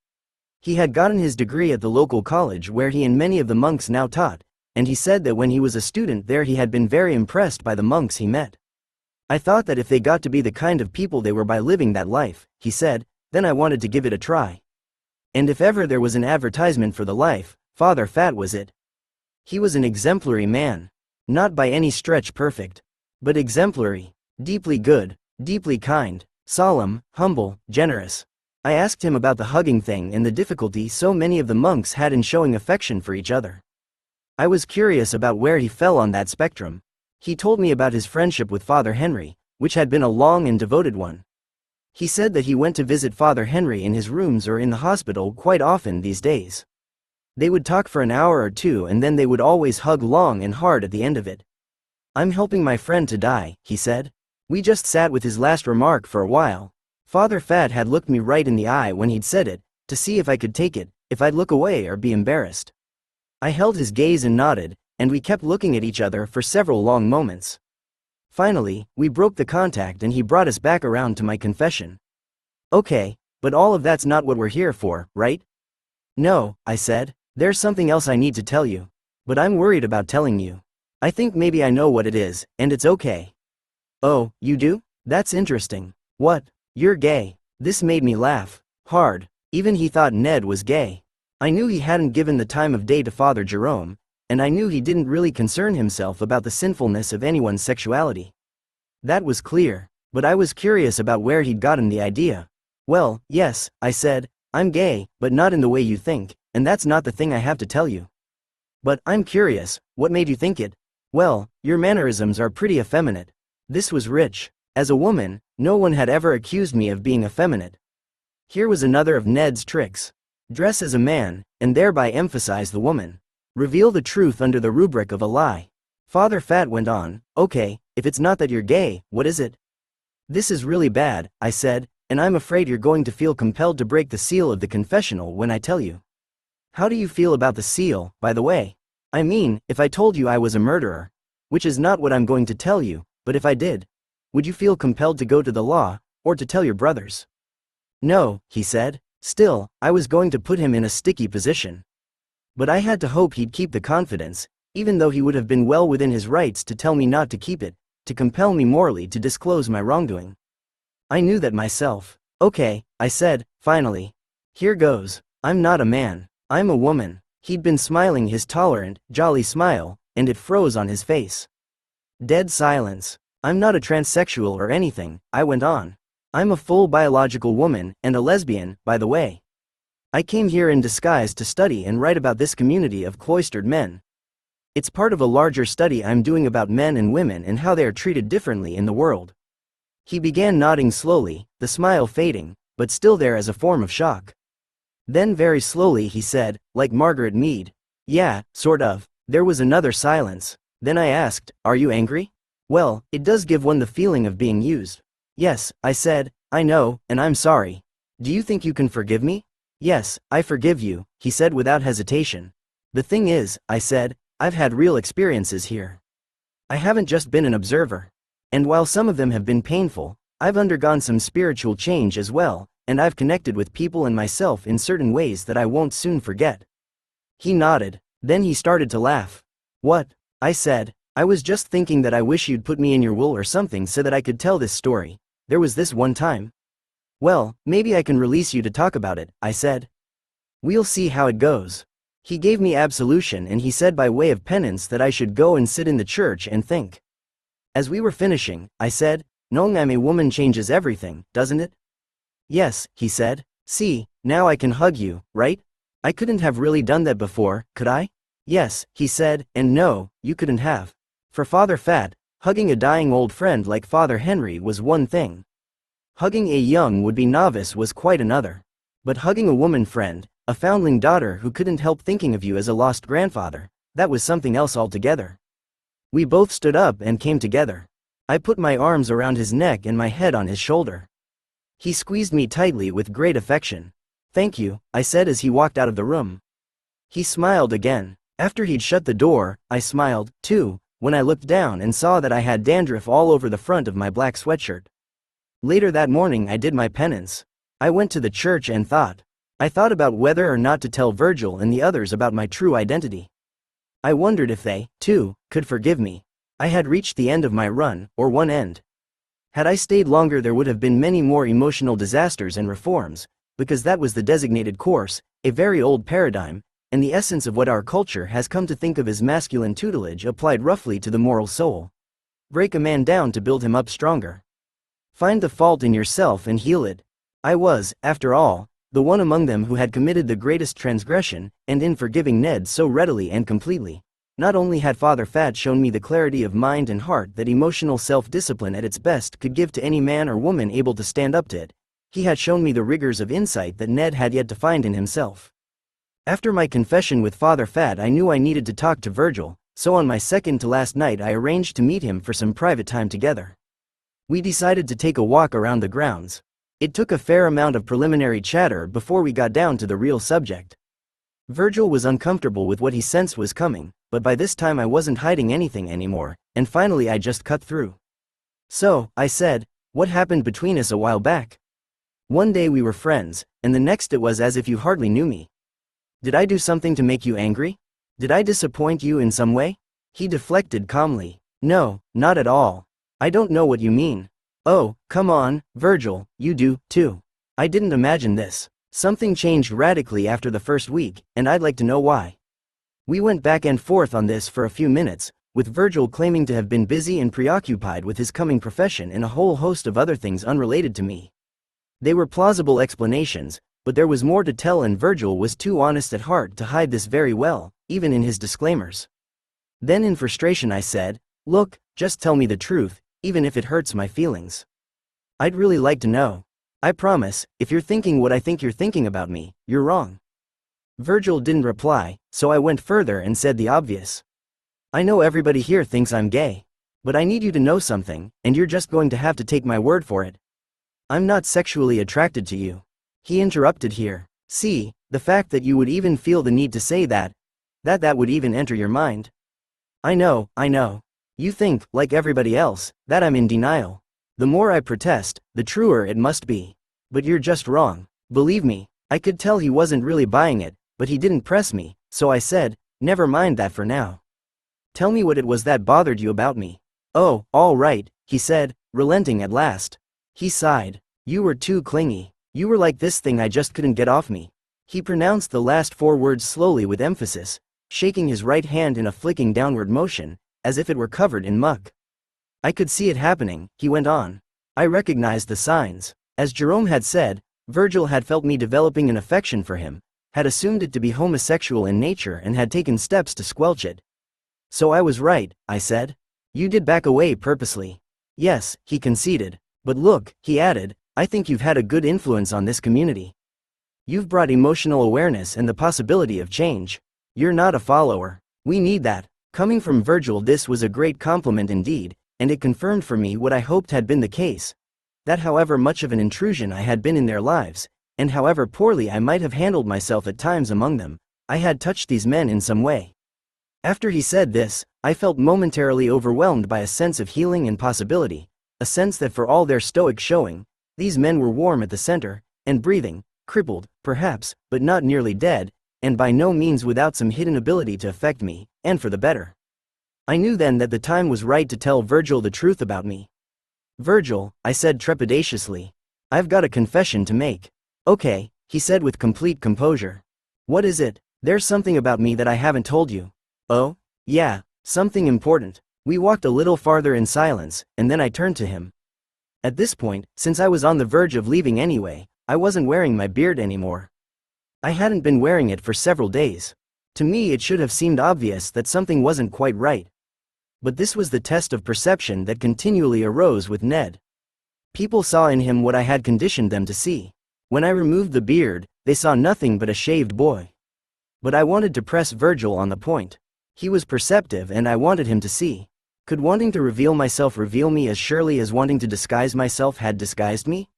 He had gotten his degree at the local college where he and many of the monks now taught, and he said that when he was a student there he had been very impressed by the monks he met. I thought that if they got to be the kind of people they were by living that life, he said, then I wanted to give it a try. And if ever there was an advertisement for the life, Father Fat was it. He was an exemplary man. Not by any stretch perfect, but exemplary, deeply good, deeply kind, solemn, humble, generous. I asked him about the hugging thing and the difficulty so many of the monks had in showing affection for each other. I was curious about where he fell on that spectrum. He told me about his friendship with Father Henry, which had been a long and devoted one. He said that he went to visit Father Henry in his rooms or in the hospital quite often these days. They would talk for an hour or two and then they would always hug long and hard at the end of it. I'm helping my friend to die, he said. We just sat with his last remark for a while. Father Fat had looked me right in the eye when he'd said it, to see if I could take it, if I'd look away or be embarrassed. I held his gaze and nodded, and we kept looking at each other for several long moments. Finally, we broke the contact and he brought us back around to my confession. Okay, but all of that's not what we're here for, right? No, I said. There's something else I need to tell you. But I'm worried about telling you. I think maybe I know what it is, and it's okay. Oh, you do? That's interesting. What? You're gay. This made me laugh. Hard. Even he thought Ned was gay. I knew he hadn't given the time of day to Father Jerome, and I knew he didn't really concern himself about the sinfulness of anyone's sexuality. That was clear, but I was curious about where he'd gotten the idea. Well, yes, I said, I'm gay, but not in the way you think, and that's not the thing I have to tell you. But I'm curious, what made you think it? Well, your mannerisms are pretty effeminate. This was rich. As a woman, no one had ever accused me of being effeminate. Here was another of Ned's tricks. Dress as a man, and thereby emphasize the woman. Reveal the truth under the rubric of a lie. Father Fat went on, okay, if it's not that you're gay, what is it? This is really bad, I said, and I'm afraid you're going to feel compelled to break the seal of the confessional when I tell you. How do you feel about the seal, by the way? I mean, if I told you I was a murderer, which is not what I'm going to tell you, but if I did, would you feel compelled to go to the law, or to tell your brothers? No, he said. Still, I was going to put him in a sticky position. But I had to hope he'd keep the confidence, even though he would have been well within his rights to tell me not to keep it, to compel me morally to disclose my wrongdoing. I knew that myself. Okay, I said, finally. Here goes. I'm not a man. I'm a woman. He'd been smiling his tolerant, jolly smile, and it froze on his face. Dead silence. I'm not a transsexual or anything, I went on. I'm a full biological woman, and a lesbian, by the way. I came here in disguise to study and write about this community of cloistered men. It's part of a larger study I'm doing about men and women and how they are treated differently in the world. He began nodding slowly, the smile fading, but still there as a form of shock. Then very slowly he said, like Margaret Mead, yeah, sort of. There was another silence. Then I asked, are you angry? Well, it does give one the feeling of being used. Yes, I said, I know, and I'm sorry. Do you think you can forgive me? Yes, I forgive you, he said without hesitation. The thing is, I said, I've had real experiences here. I haven't just been an observer. And while some of them have been painful, I've undergone some spiritual change as well, and I've connected with people and myself in certain ways that I won't soon forget. He nodded. Then he started to laugh. What? I said, I was just thinking that I wish you'd put me in your will or something so that I could tell this story. There was this one time. Well, maybe I can release you to talk about it, I said. We'll see how it goes. He gave me absolution and he said by way of penance that I should go and sit in the church and think. As we were finishing, I said, knowing I'm a woman changes everything, doesn't it? Yes, he said. See, now I can hug you, right? I couldn't have really done that before, could I? Yes, he said, and no, you couldn't have. For Father Fat, hugging a dying old friend like Father Henry was one thing. Hugging a young would-be novice was quite another. But hugging a woman friend, a foundling daughter who couldn't help thinking of you as a lost grandfather, that was something else altogether. We both stood up and came together. I put my arms around his neck and my head on his shoulder. He squeezed me tightly with great affection. Thank you, I said as he walked out of the room. He smiled again. After he'd shut the door, I smiled, too, when I looked down and saw that I had dandruff all over the front of my black sweatshirt. Later that morning I did my penance. I went to the church and thought. I thought about whether or not to tell Virgil and the others about my true identity. I wondered if they, too, could forgive me. I had reached the end of my run, or one end. Had I stayed longer there would have been many more emotional disasters and reforms, because that was the designated course, a very old paradigm, and the essence of what our culture has come to think of as masculine tutelage applied roughly to the moral soul. Break a man down to build him up stronger. Find the fault in yourself and heal it. I was, after all, the one among them who had committed the greatest transgression, and in forgiving Ned so readily and completely. Not only had Father Fat shown me the clarity of mind and heart that emotional self-discipline at its best could give to any man or woman able to stand up to it, he had shown me the rigors of insight that Ned had yet to find in himself. After my confession with Father Fat I knew I needed to talk to Virgil, so on my second to last night I arranged to meet him for some private time together. We decided to take a walk around the grounds. It took a fair amount of preliminary chatter before we got down to the real subject. Virgil was uncomfortable with what he sensed was coming, but by this time I wasn't hiding anything anymore, and finally I just cut through. So, I said, what happened between us a while back? One day we were friends, and the next it was as if you hardly knew me. Did I do something to make you angry? Did I disappoint you in some way? He deflected calmly. No, not at all. I don't know what you mean. Oh, come on, Virgil, you do, too. I didn't imagine this. Something changed radically after the first week, and I'd like to know why. We went back and forth on this for a few minutes, with Virgil claiming to have been busy and preoccupied with his coming profession and a whole host of other things unrelated to me. They were plausible explanations, but there was more to tell, and Virgil was too honest at heart to hide this very well, even in his disclaimers. Then in frustration I said, look, just tell me the truth, even if it hurts my feelings. I'd really like to know. I promise, if you're thinking what I think you're thinking about me, you're wrong. Virgil didn't reply, so I went further and said the obvious. I know everybody here thinks I'm gay. But I need you to know something, and you're just going to have to take my word for it. I'm not sexually attracted to you. He interrupted here. See, the fact that you would even feel the need to say that would even enter your mind. I know. You think, like everybody else, that I'm in denial. The more I protest, the truer it must be. But you're just wrong. Believe me, I could tell he wasn't really buying it, but he didn't press me, so I said, never mind that for now. Tell me what it was that bothered you about me. Oh, all right, he said, relenting at last. He sighed. You were too clingy. You were like this thing I just couldn't get off me. He pronounced the last 4 words slowly with emphasis, shaking his right hand in a flicking downward motion, as if it were covered in muck. I could see it happening, he went on. I recognized the signs. As Jerome had said, Virgil had felt me developing an affection for him, had assumed it to be homosexual in nature, and had taken steps to squelch it. So I was right, I said. You did back away purposely. Yes, he conceded. But look, he added, I think you've had a good influence on this community. You've brought emotional awareness and the possibility of change. You're not a follower. We need that. Coming from Virgil, this was a great compliment indeed, and it confirmed for me what I hoped had been the case. That however much of an intrusion I had been in their lives, and however poorly I might have handled myself at times among them, I had touched these men in some way. After he said this, I felt momentarily overwhelmed by a sense of healing and possibility, a sense that for all their stoic showing, these men were warm at the center, and breathing, crippled, perhaps, but not nearly dead, and by no means without some hidden ability to affect me, and for the better. I knew then that the time was right to tell Virgil the truth about me. Virgil, I said trepidatiously, I've got a confession to make. Okay, he said with complete composure. What is it? There's something about me that I haven't told you. Oh? Yeah, something important. We walked a little farther in silence, and then I turned to him. At this point, since I was on the verge of leaving anyway, I wasn't wearing my beard anymore. I hadn't been wearing it for several days. To me it should have seemed obvious that something wasn't quite right. But this was the test of perception that continually arose with Ned. People saw in him what I had conditioned them to see. When I removed the beard, they saw nothing but a shaved boy. But I wanted to press Virgil on the point. He was perceptive and I wanted him to see. Could wanting to reveal myself reveal me as surely as wanting to disguise myself had disguised me?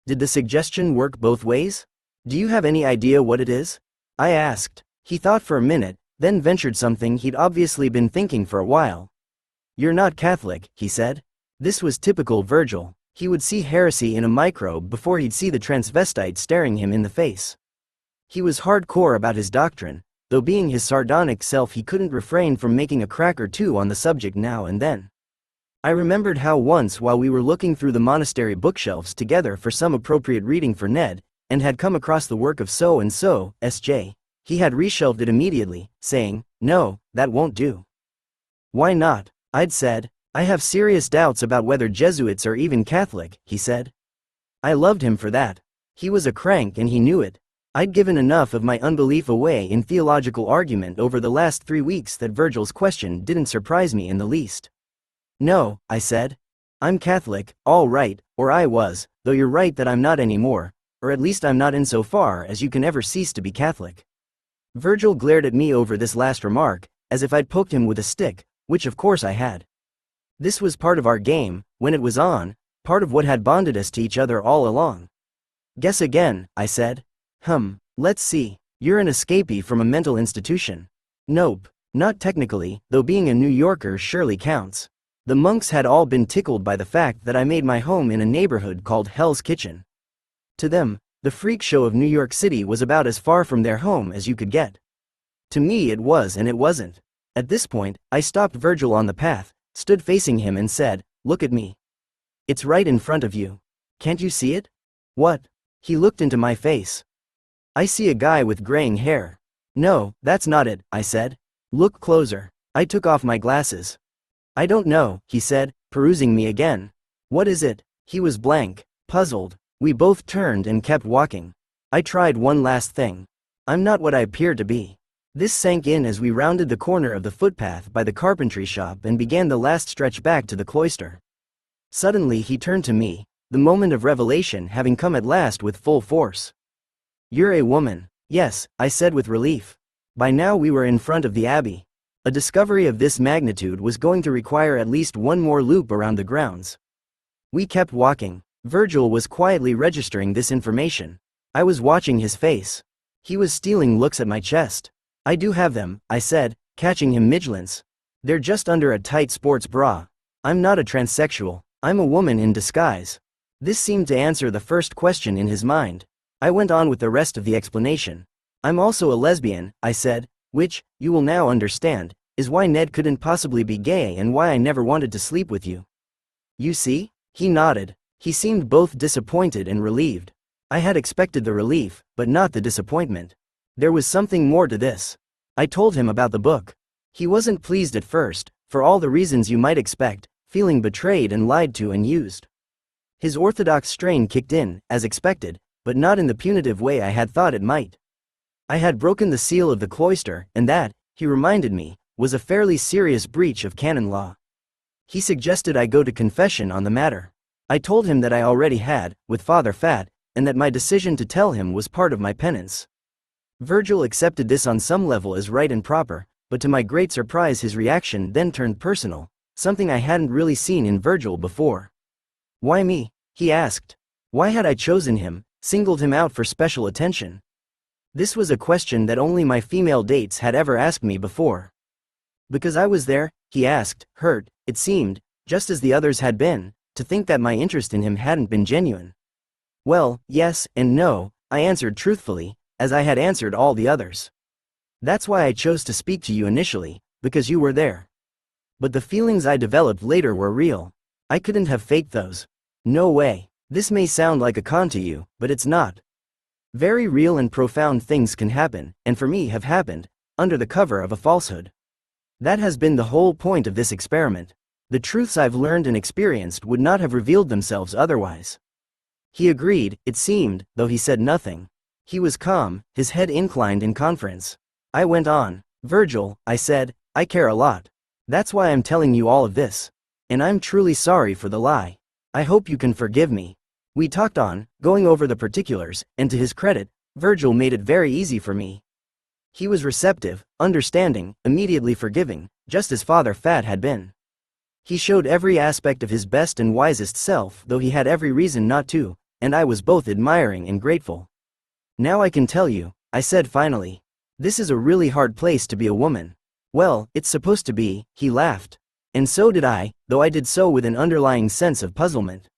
Did the suggestion work both ways? Do you have any idea what it is? I asked. He thought for a minute, then ventured something he'd obviously been thinking for a while. You're not Catholic, he said. This was typical Virgil. He would see heresy in a microbe before he'd see the transvestite staring him in the face. He was hardcore about his doctrine, though being his sardonic self he couldn't refrain from making a crack or two on the subject now and then. I remembered how once while we were looking through the monastery bookshelves together for some appropriate reading for Ned, and had come across the work of so-and-so, S.J., he had reshelved it immediately, saying, no, that won't do. Why not? I'd said. I have serious doubts about whether Jesuits are even Catholic, he said. I loved him for that. He was a crank and he knew it. I'd given enough of my unbelief away in theological argument over the last 3 weeks that Virgil's question didn't surprise me in the least. No, I said. I'm Catholic, all right, or I was, though you're right that I'm not anymore, or at least I'm not insofar as you can ever cease to be Catholic. Virgil glared at me over this last remark, as if I'd poked him with a stick, which of course I had. This was part of our game, when it was on, part of what had bonded us to each other all along. Guess again, I said. Let's see. You're an escapee from a mental institution. Nope, not technically, though being a New Yorker surely counts. The monks had all been tickled by the fact that I made my home in a neighborhood called Hell's Kitchen. To them, the freak show of New York City was about as far from their home as you could get. To me it was and it wasn't. At this point, I stopped Virgil on the path, stood facing him and said, "Look at me. It's right in front of you. Can't you see it?" "What?" He looked into my face. "I see a guy with graying hair." "No, that's not it," I said. "Look closer." I took off my glasses. "I don't know," he said, perusing me again. "What is it?" He was blank, puzzled. We both turned and kept walking. I tried one last thing. I'm not what I appear to be. This sank in as we rounded the corner of the footpath by the carpentry shop and began the last stretch back to the cloister. Suddenly he turned to me, the moment of revelation having come at last with full force. "You're a woman." "Yes," I said with relief. By now we were in front of the Abbey. A discovery of this magnitude was going to require at least one more loop around the grounds. We kept walking. Virgil was quietly registering this information. I was watching his face. He was stealing looks at my chest. "I do have them," I said, catching him midglance. "They're just under a tight sports bra. I'm not a transsexual. I'm a woman in disguise." This seemed to answer the first question in his mind. I went on with the rest of the explanation. "I'm also a lesbian," I said, "which, you will now understand, is why Ned couldn't possibly be gay and why I never wanted to sleep with you. You see?" He nodded. He seemed both disappointed and relieved. I had expected the relief, but not the disappointment. There was something more to this. I told him about the book. He wasn't pleased at first, for all the reasons you might expect, feeling betrayed and lied to and used. His orthodox strain kicked in, as expected, but not in the punitive way I had thought it might. I had broken the seal of the cloister, and that, he reminded me, was a fairly serious breach of canon law. He suggested I go to confession on the matter. I told him that I already had, with Father Fat, and that my decision to tell him was part of my penance. Virgil accepted this on some level as right and proper, but to my great surprise his reaction then turned personal, something I hadn't really seen in Virgil before. "Why me?" he asked. Why had I chosen him, singled him out for special attention? This was a question that only my female dates had ever asked me before. "Because I was there," he asked, hurt, it seemed, just as the others had been, to think that my interest in him hadn't been genuine. "Well, yes and no," I answered truthfully, as I had answered all the others. "That's why I chose to speak to you initially, because you were there. But the feelings I developed later were real. I couldn't have faked those. No way. This may sound like a con to you, but it's not. Very real and profound things can happen, and for me have happened, under the cover of a falsehood. That has been the whole point of this experiment. The truths I've learned and experienced would not have revealed themselves otherwise." He agreed, it seemed, though he said nothing. He was calm, his head inclined in conference. I went on. "Virgil," I said, "I care a lot. That's why I'm telling you all of this. And I'm truly sorry for the lie. I hope you can forgive me." We talked on, going over the particulars, and to his credit, Virgil made it very easy for me. He was receptive, understanding, immediately forgiving, just as Father Fat had been. He showed every aspect of his best and wisest self, though he had every reason not to, and I was both admiring and grateful. "Now I can tell you," I said finally. "This is a really hard place to be a woman." "Well, it's supposed to be," he laughed. And so did I, though I did so with an underlying sense of puzzlement.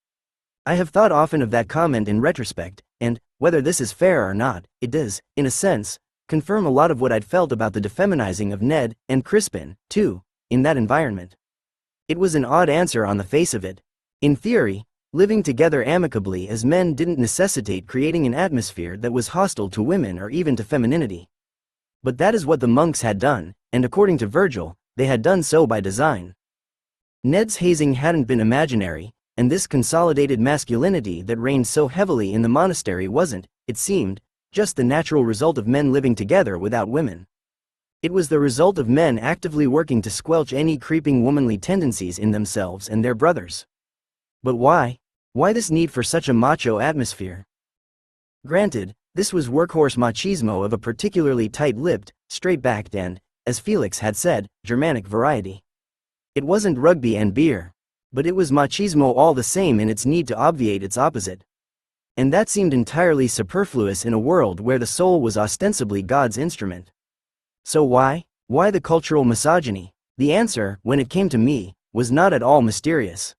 I have thought often of that comment in retrospect, and, whether this is fair or not, it does, in a sense, confirm a lot of what I'd felt about the defeminizing of Ned and Crispin, too, in that environment. It was an odd answer on the face of it. In theory, living together amicably as men didn't necessitate creating an atmosphere that was hostile to women or even to femininity. But that is what the monks had done, and according to Virgil, they had done so by design. Ned's hazing hadn't been imaginary, and this consolidated masculinity that reigned so heavily in the monastery wasn't, it seemed, just the natural result of men living together without women. It was the result of men actively working to squelch any creeping womanly tendencies in themselves and their brothers. But why? Why this need for such a macho atmosphere? Granted, this was workhorse machismo of a particularly tight-lipped, straight-backed and, as Felix had said, Germanic variety. It wasn't rugby and beer. But it was machismo all the same in its need to obviate its opposite. And that seemed entirely superfluous in a world where the soul was ostensibly God's instrument. So why? Why the cultural misogyny? The answer, when it came to me, was not at all mysterious.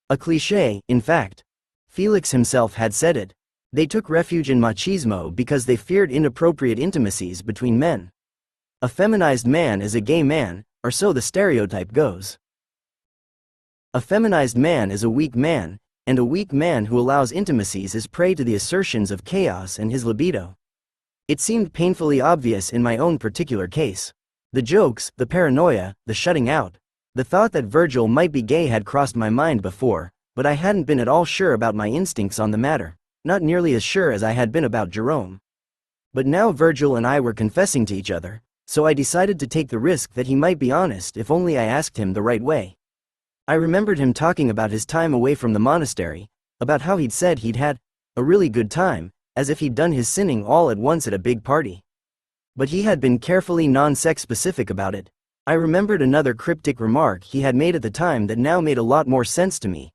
A cliché, in fact. Felix himself had said it. They took refuge in machismo because they feared inappropriate intimacies between men. A feminized man is a gay man, or so the stereotype goes. A feminized man is a weak man, and a weak man who allows intimacies is prey to the assertions of chaos and his libido. It seemed painfully obvious in my own particular case. The jokes, the paranoia, the shutting out. The thought that Virgil might be gay had crossed my mind before, but I hadn't been at all sure about my instincts on the matter, not nearly as sure as I had been about Jerome. But now Virgil and I were confessing to each other, so I decided to take the risk that he might be honest if only I asked him the right way. I remembered him talking about his time away from the monastery, about how he'd said he'd had a really good time, as if he'd done his sinning all at once at a big party. But he had been carefully non-sex specific about it. I remembered another cryptic remark he had made at the time that now made a lot more sense to me.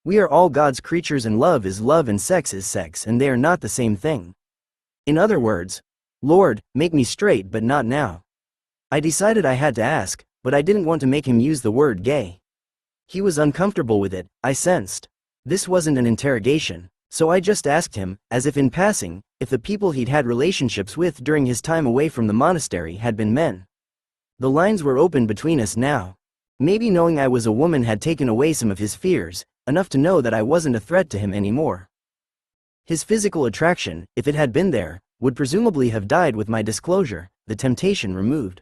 We are all God's creatures and love is love and sex is sex and they are not the same thing. In other words, Lord, make me straight but not now. I decided I had to ask, but I didn't want to make him use the word gay. He was uncomfortable with it, I sensed. This wasn't an interrogation, so I just asked him, as if in passing, if the people he'd had relationships with during his time away from the monastery had been men. The lines were open between us now. Maybe knowing I was a woman had taken away some of his fears, enough to know that I wasn't a threat to him anymore. His physical attraction, if it had been there, would presumably have died with my disclosure, the temptation removed.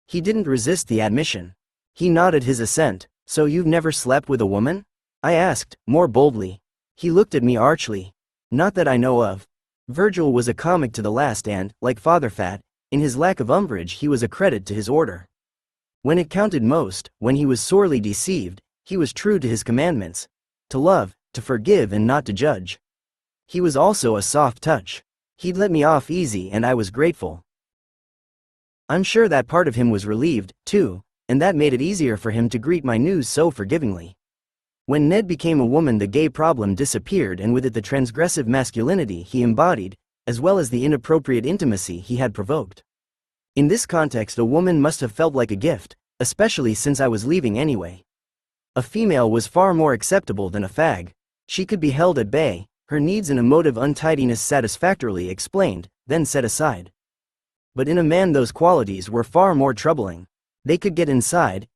He didn't resist the admission. He nodded his assent. So you've never slept with a woman? I asked, more boldly. He looked at me archly. Not that I know of. Virgil was a comic to the last and, like Father Fat, in his lack of umbrage he was a credit to his order. When it counted most, when he was sorely deceived, he was true to his commandments. To love, to forgive and not to judge. He was also a soft touch. He'd let me off easy and I was grateful. I'm sure that part of him was relieved, too, and that made it easier for him to greet my news so forgivingly. When Ned became a woman the gay problem disappeared and with it the transgressive masculinity he embodied, as well as the inappropriate intimacy he had provoked. In this context a woman must have felt like a gift, especially since I was leaving anyway. A female was far more acceptable than a fag. She could be held at bay, her needs and emotive untidiness satisfactorily explained, then set aside. But in a man those qualities were far more troubling. They could get inside,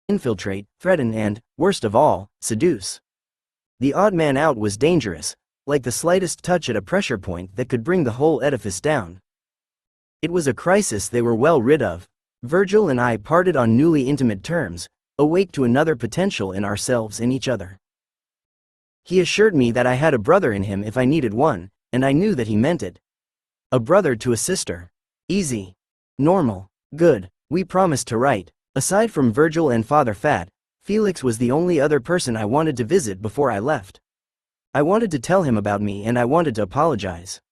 infiltrate, threaten and, worst of all, seduce. The odd man out was dangerous, like the slightest touch at a pressure point that could bring the whole edifice down. It was a crisis they were well rid of. Virgil and I parted on newly intimate terms, awake to another potential in ourselves and each other. He assured me that I had a brother in him if I needed one, and I knew that he meant it. A brother to a sister. Easy. Normal. Good. We promised to write. Aside from Virgil and Father Fat, Felix was the only other person I wanted to visit before I left. I wanted to tell him about me and I wanted to apologize.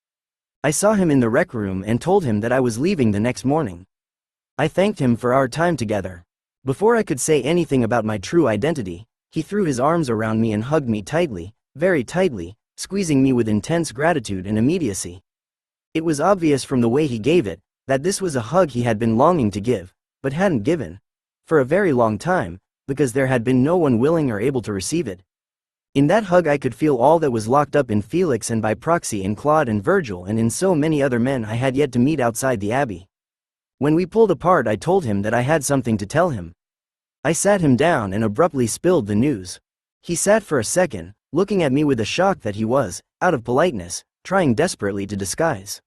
I saw him in the rec room and told him that I was leaving the next morning. I thanked him for our time together. Before I could say anything about my true identity, he threw his arms around me and hugged me tightly, very tightly, squeezing me with intense gratitude and immediacy. It was obvious from the way he gave it, that this was a hug he had been longing to give, but hadn't given, for a very long time, because there had been no one willing or able to receive it. In that hug I could feel all that was locked up in Felix and by proxy in Claude and Virgil and in so many other men I had yet to meet outside the Abbey. When we pulled apart I told him that I had something to tell him. I sat him down and abruptly spilled the news. He sat for a second, looking at me with a shock that he was, out of politeness, trying desperately to disguise.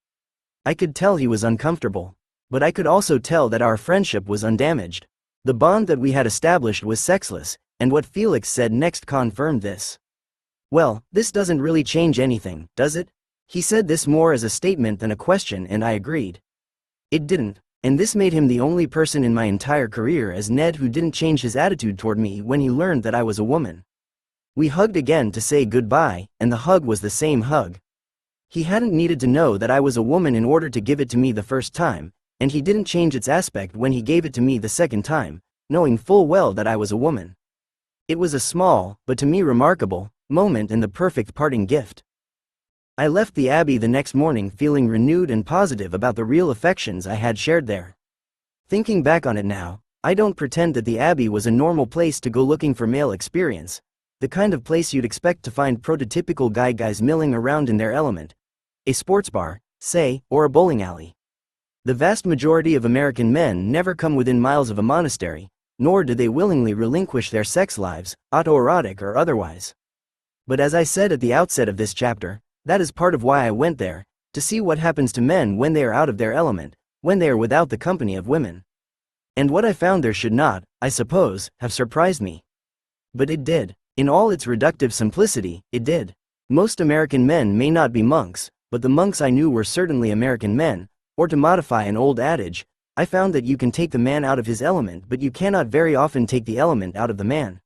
I could tell he was uncomfortable. But I could also tell that our friendship was undamaged. The bond that we had established was sexless, and what Felix said next confirmed this. Well, this doesn't really change anything, does it? He said this more as a statement than a question and I agreed. It didn't, and this made him the only person in my entire career as Ned who didn't change his attitude toward me when he learned that I was a woman. We hugged again to say goodbye, and the hug was the same hug. He hadn't needed to know that I was a woman in order to give it to me the first time, and he didn't change its aspect when he gave it to me the second time, knowing full well that I was a woman. It was a small, but to me remarkable, moment and the perfect parting gift. I left the Abbey the next morning feeling renewed and positive about the real affections I had shared there. Thinking back on it now, I don't pretend that the Abbey was a normal place to go looking for male experience, the kind of place you'd expect to find prototypical guys milling around in their element. A sports bar, say, or a bowling alley. The vast majority of American men never come within miles of a monastery, nor do they willingly relinquish their sex lives, autoerotic or otherwise. But as I said at the outset of this chapter, that is part of why I went there, to see what happens to men when they are out of their element, when they are without the company of women. And what I found there should not, I suppose, have surprised me. But it did. In all its reductive simplicity, it did. Most American men may not be monks, but the monks I knew were certainly American men, or to modify an old adage, I found that you can take the man out of his element but you cannot very often take the element out of the man.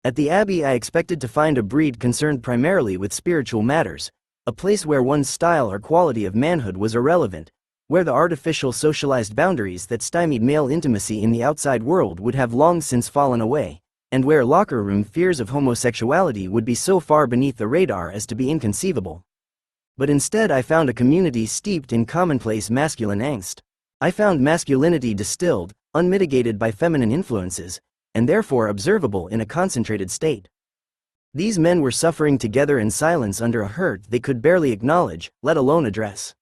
At the Abbey I expected to find a breed concerned primarily with spiritual matters, a place where one's style or quality of manhood was irrelevant, where the artificial socialized boundaries that stymied male intimacy in the outside world would have long since fallen away, and where locker room fears of homosexuality would be so far beneath the radar as to be inconceivable. But instead I found a community steeped in commonplace masculine angst. I found masculinity distilled, unmitigated by feminine influences, and therefore observable in a concentrated state. These men were suffering together in silence under a hurt they could barely acknowledge, let alone address.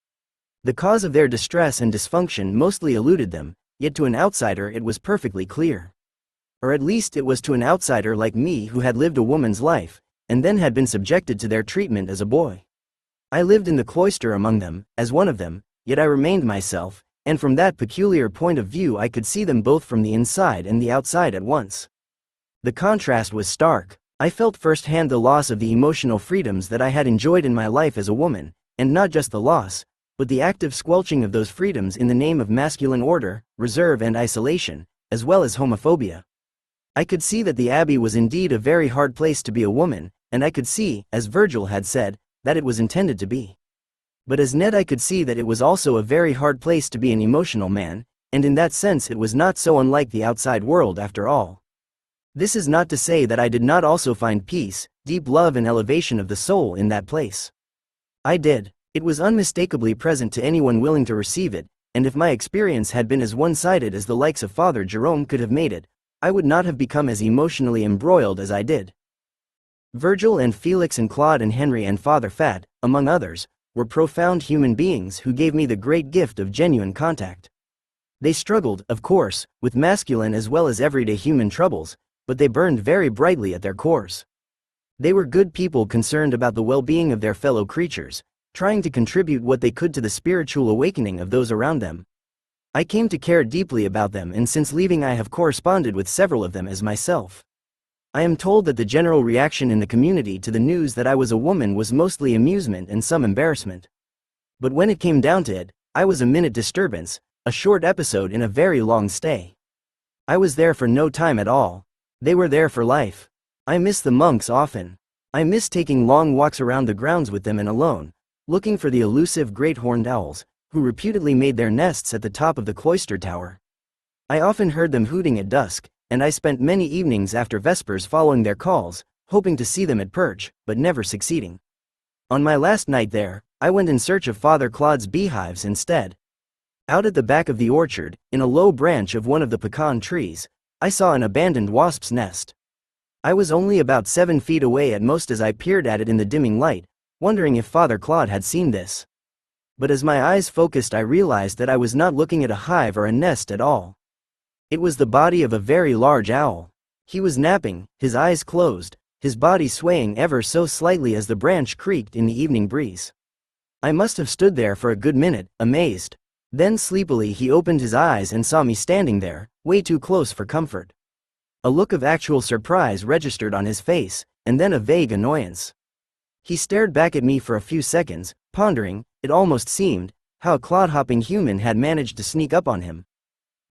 The cause of their distress and dysfunction mostly eluded them, yet to an outsider it was perfectly clear. Or at least it was to an outsider like me who had lived a woman's life, and then had been subjected to their treatment as a boy. I lived in the cloister among them, as one of them, yet I remained myself, and from that peculiar point of view I could see them both from the inside and the outside at once. The contrast was stark. I felt firsthand the loss of the emotional freedoms that I had enjoyed in my life as a woman, and not just the loss, but the active squelching of those freedoms in the name of masculine order, reserve and isolation, as well as homophobia. I could see that the Abbey was indeed a very hard place to be a woman, and I could see, as Virgil had said, that it was intended to be. But as Ned I could see that it was also a very hard place to be an emotional man, and in that sense it was not so unlike the outside world after all. This is not to say that I did not also find peace, deep love and elevation of the soul in that place. I did. It was unmistakably present to anyone willing to receive it, and if my experience had been as one-sided as the likes of Father Jerome could have made it, I would not have become as emotionally embroiled as I did. Virgil and Felix and Claude and Henry and Father Fat, among others, were profound human beings who gave me the great gift of genuine contact. They struggled, of course, with masculine as well as everyday human troubles, but they burned very brightly at their cores. They were good people concerned about the well-being of their fellow creatures, trying to contribute what they could to the spiritual awakening of those around them. I came to care deeply about them, and since leaving I have corresponded with several of them as myself. I am told that the general reaction in the community to the news that I was a woman was mostly amusement and some embarrassment. But when it came down to it, I was a minute disturbance, a short episode in a very long stay. I was there for no time at all. They were there for life. I miss the monks often. I miss taking long walks around the grounds with them and alone, looking for the elusive great horned owls, who reputedly made their nests at the top of the cloister tower. I often heard them hooting at dusk, and I spent many evenings after Vespers following their calls, hoping to see them at perch, but never succeeding. On my last night there, I went in search of Father Claude's beehives instead. Out at the back of the orchard, in a low branch of one of the pecan trees, I saw an abandoned wasp's nest. I was only about 7 feet away at most as I peered at it in the dimming light, wondering if Father Claude had seen this. But as my eyes focused I realized that I was not looking at a hive or a nest at all. It was the body of a very large owl. He was napping, his eyes closed, his body swaying ever so slightly as the branch creaked in the evening breeze. I must have stood there for a good minute, amazed. Then sleepily he opened his eyes and saw me standing there, way too close for comfort. A look of actual surprise registered on his face, and then a vague annoyance. He stared back at me for a few seconds, pondering, it almost seemed, how a clod-hopping human had managed to sneak up on him.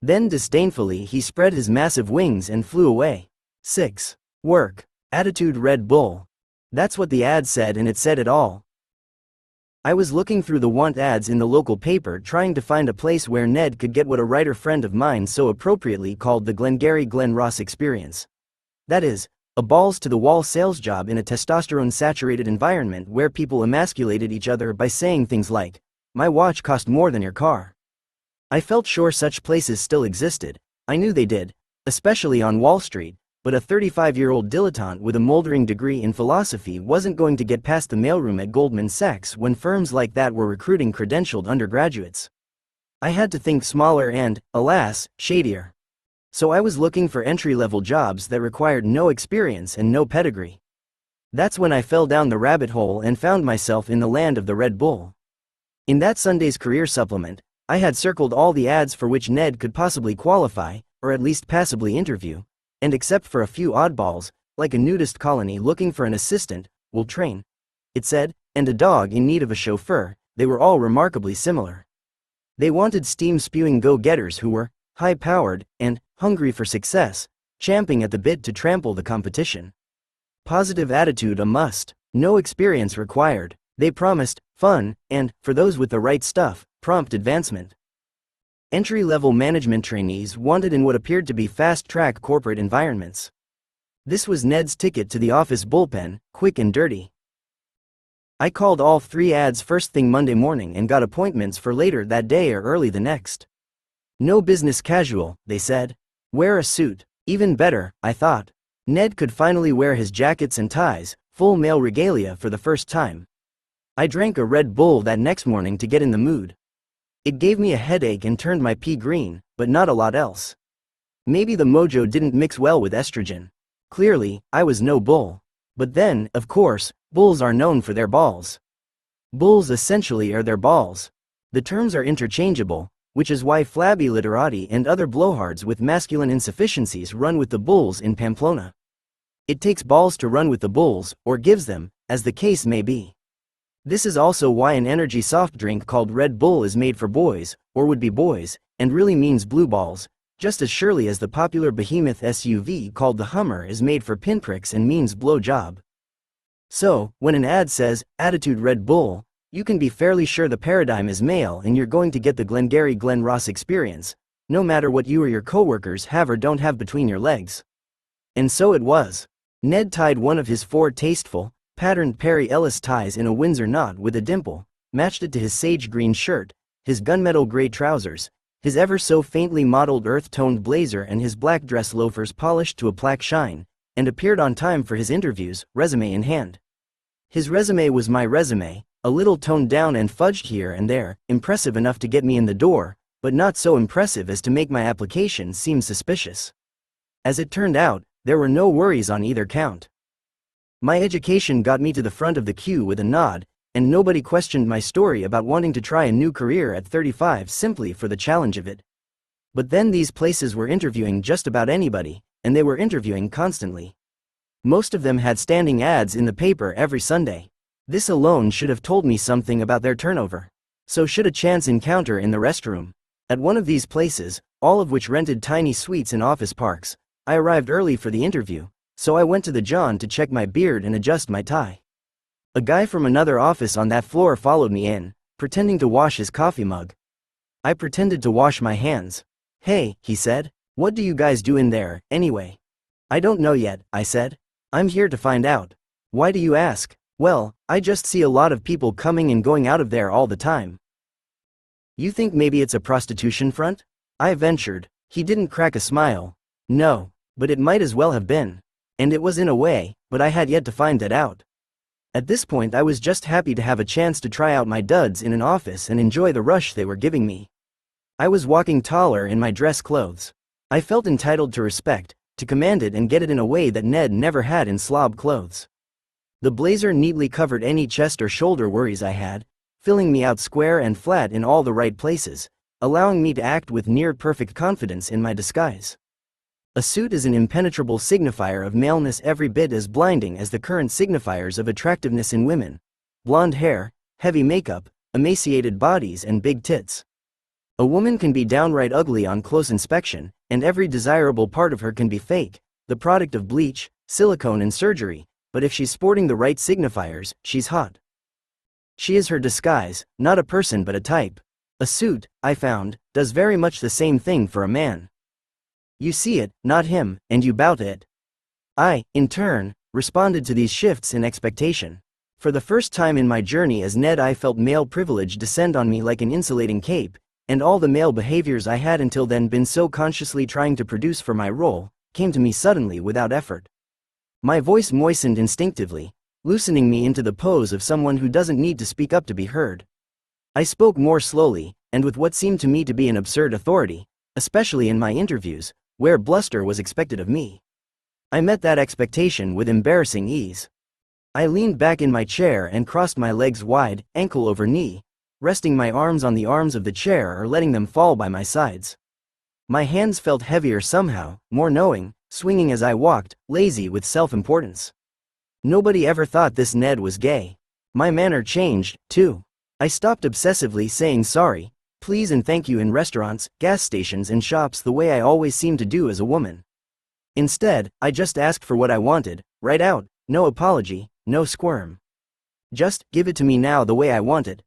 Then disdainfully he spread his massive wings and flew away. 6. Work. Attitude Red Bull. That's what the ad said, and it said it all. I was looking through the want ads in the local paper trying to find a place where Ned could get what a writer friend of mine so appropriately called the Glengarry Glen Ross experience. That is, a balls-to-the-wall sales job in a testosterone-saturated environment where people emasculated each other by saying things like, "My watch cost more than your car." I felt sure such places still existed. I knew they did, especially on Wall Street, but a 35-year-old dilettante with a moldering degree in philosophy wasn't going to get past the mailroom at Goldman Sachs when firms like that were recruiting credentialed undergraduates. I had to think smaller and, alas, shadier. So I was looking for entry-level jobs that required no experience and no pedigree. That's when I fell down the rabbit hole and found myself in the land of the Red Bull. In that Sunday's career supplement, I had circled all the ads for which Ned could possibly qualify, or at least passably interview, and except for a few oddballs, like a nudist colony looking for an assistant, will train, it said, and a dog in need of a chauffeur, they were all remarkably similar. They wanted steam-spewing go-getters who were high-powered and hungry for success, champing at the bit to trample the competition. Positive attitude a must, no experience required. They promised fun and, for those with the right stuff, prompt advancement. Entry-level management trainees wanted in what appeared to be fast-track corporate environments. This was Ned's ticket to the office bullpen, quick and dirty. I called all 3 ads first thing Monday morning and got appointments for later that day or early the next. No business casual, they said. Wear a suit. Even better, I thought. Ned could finally wear his jackets and ties, full male regalia for the first time. I drank a Red Bull that next morning to get in the mood. It gave me a headache and turned my pee green, but not a lot else. Maybe the mojo didn't mix well with estrogen. Clearly, I was no bull. But then, of course, bulls are known for their balls. Bulls essentially are their balls. The terms are interchangeable, which is why flabby literati and other blowhards with masculine insufficiencies run with the bulls in Pamplona. It takes balls to run with the bulls, or gives them, as the case may be. This is also why an energy soft drink called Red Bull is made for boys, or would-be boys, and really means blue balls, just as surely as the popular behemoth SUV called the Hummer is made for pinpricks and means blow job. So, when an ad says, "Attitude Red Bull," you can be fairly sure the paradigm is male and you're going to get the Glengarry Glen Ross experience, no matter what you or your coworkers have or don't have between your legs. And so it was. Ned tied one of his 4 tasteful, patterned Perry Ellis ties in a Windsor knot with a dimple, matched it to his sage green shirt, his gunmetal gray trousers, his ever so faintly mottled earth-toned blazer and his black dress loafers polished to a plaque shine, and appeared on time for his interviews, resume in hand. His resume was my resume, a little toned down and fudged here and there, impressive enough to get me in the door, but not so impressive as to make my application seem suspicious. As it turned out, there were no worries on either count. My education got me to the front of the queue with a nod, and nobody questioned my story about wanting to try a new career at 35 simply for the challenge of it. But then these places were interviewing just about anybody, and they were interviewing constantly. Most of them had standing ads in the paper every Sunday. This alone should have told me something about their turnover. So should a chance encounter in the restroom. At one of these places, all of which rented tiny suites in office parks, I arrived early for the interview, so I went to the John to check my beard and adjust my tie. A guy from another office on that floor followed me in, pretending to wash his coffee mug. I pretended to wash my hands. "Hey," he said, "what do you guys do in there, anyway?" "I don't know yet," I said. "I'm here to find out." "Why do you ask?" "Well, I just see a lot of people coming and going out of there all the time." "You think maybe it's a prostitution front?" I ventured. He didn't crack a smile. "No, but it might as well have been. And it was in a way, but I had yet to find that out. At this point I was just happy to have a chance to try out my duds in an office and enjoy the rush they were giving me. I was walking taller in my dress clothes. I felt entitled to respect, to command it and get it in a way that Ned never had in slob clothes. The blazer neatly covered any chest or shoulder worries I had, filling me out square and flat in all the right places, allowing me to act with near-perfect confidence in my disguise. A suit is an impenetrable signifier of maleness every bit as blinding as the current signifiers of attractiveness in women. Blonde hair, heavy makeup, emaciated bodies and big tits. A woman can be downright ugly on close inspection, and every desirable part of her can be fake, the product of bleach, silicone and surgery, but if she's sporting the right signifiers, she's hot. She is her disguise, not a person but a type. A suit, I found, does very much the same thing for a man. You see it, not him, and you bow to it. I, in turn, responded to these shifts in expectation. For the first time in my journey as Ned, I felt male privilege descend on me like an insulating cape, and all the male behaviors I had until then been so consciously trying to produce for my role, came to me suddenly without effort. My voice moistened instinctively, loosening me into the pose of someone who doesn't need to speak up to be heard. I spoke more slowly, and with what seemed to me to be an absurd authority, especially in my interviews, where bluster was expected of me. I met that expectation with embarrassing ease. I leaned back in my chair and crossed my legs wide, ankle over knee, resting my arms on the arms of the chair or letting them fall by my sides. My hands felt heavier somehow, more knowing, swinging as I walked, lazy with self-importance. Nobody ever thought this Ned was gay. My manner changed, too. I stopped obsessively saying sorry, please and thank you in restaurants, gas stations and shops the way I always seemed to do as a woman. Instead, I just asked for what I wanted, right out, no apology, no squirm. Just, give it to me now the way I want it.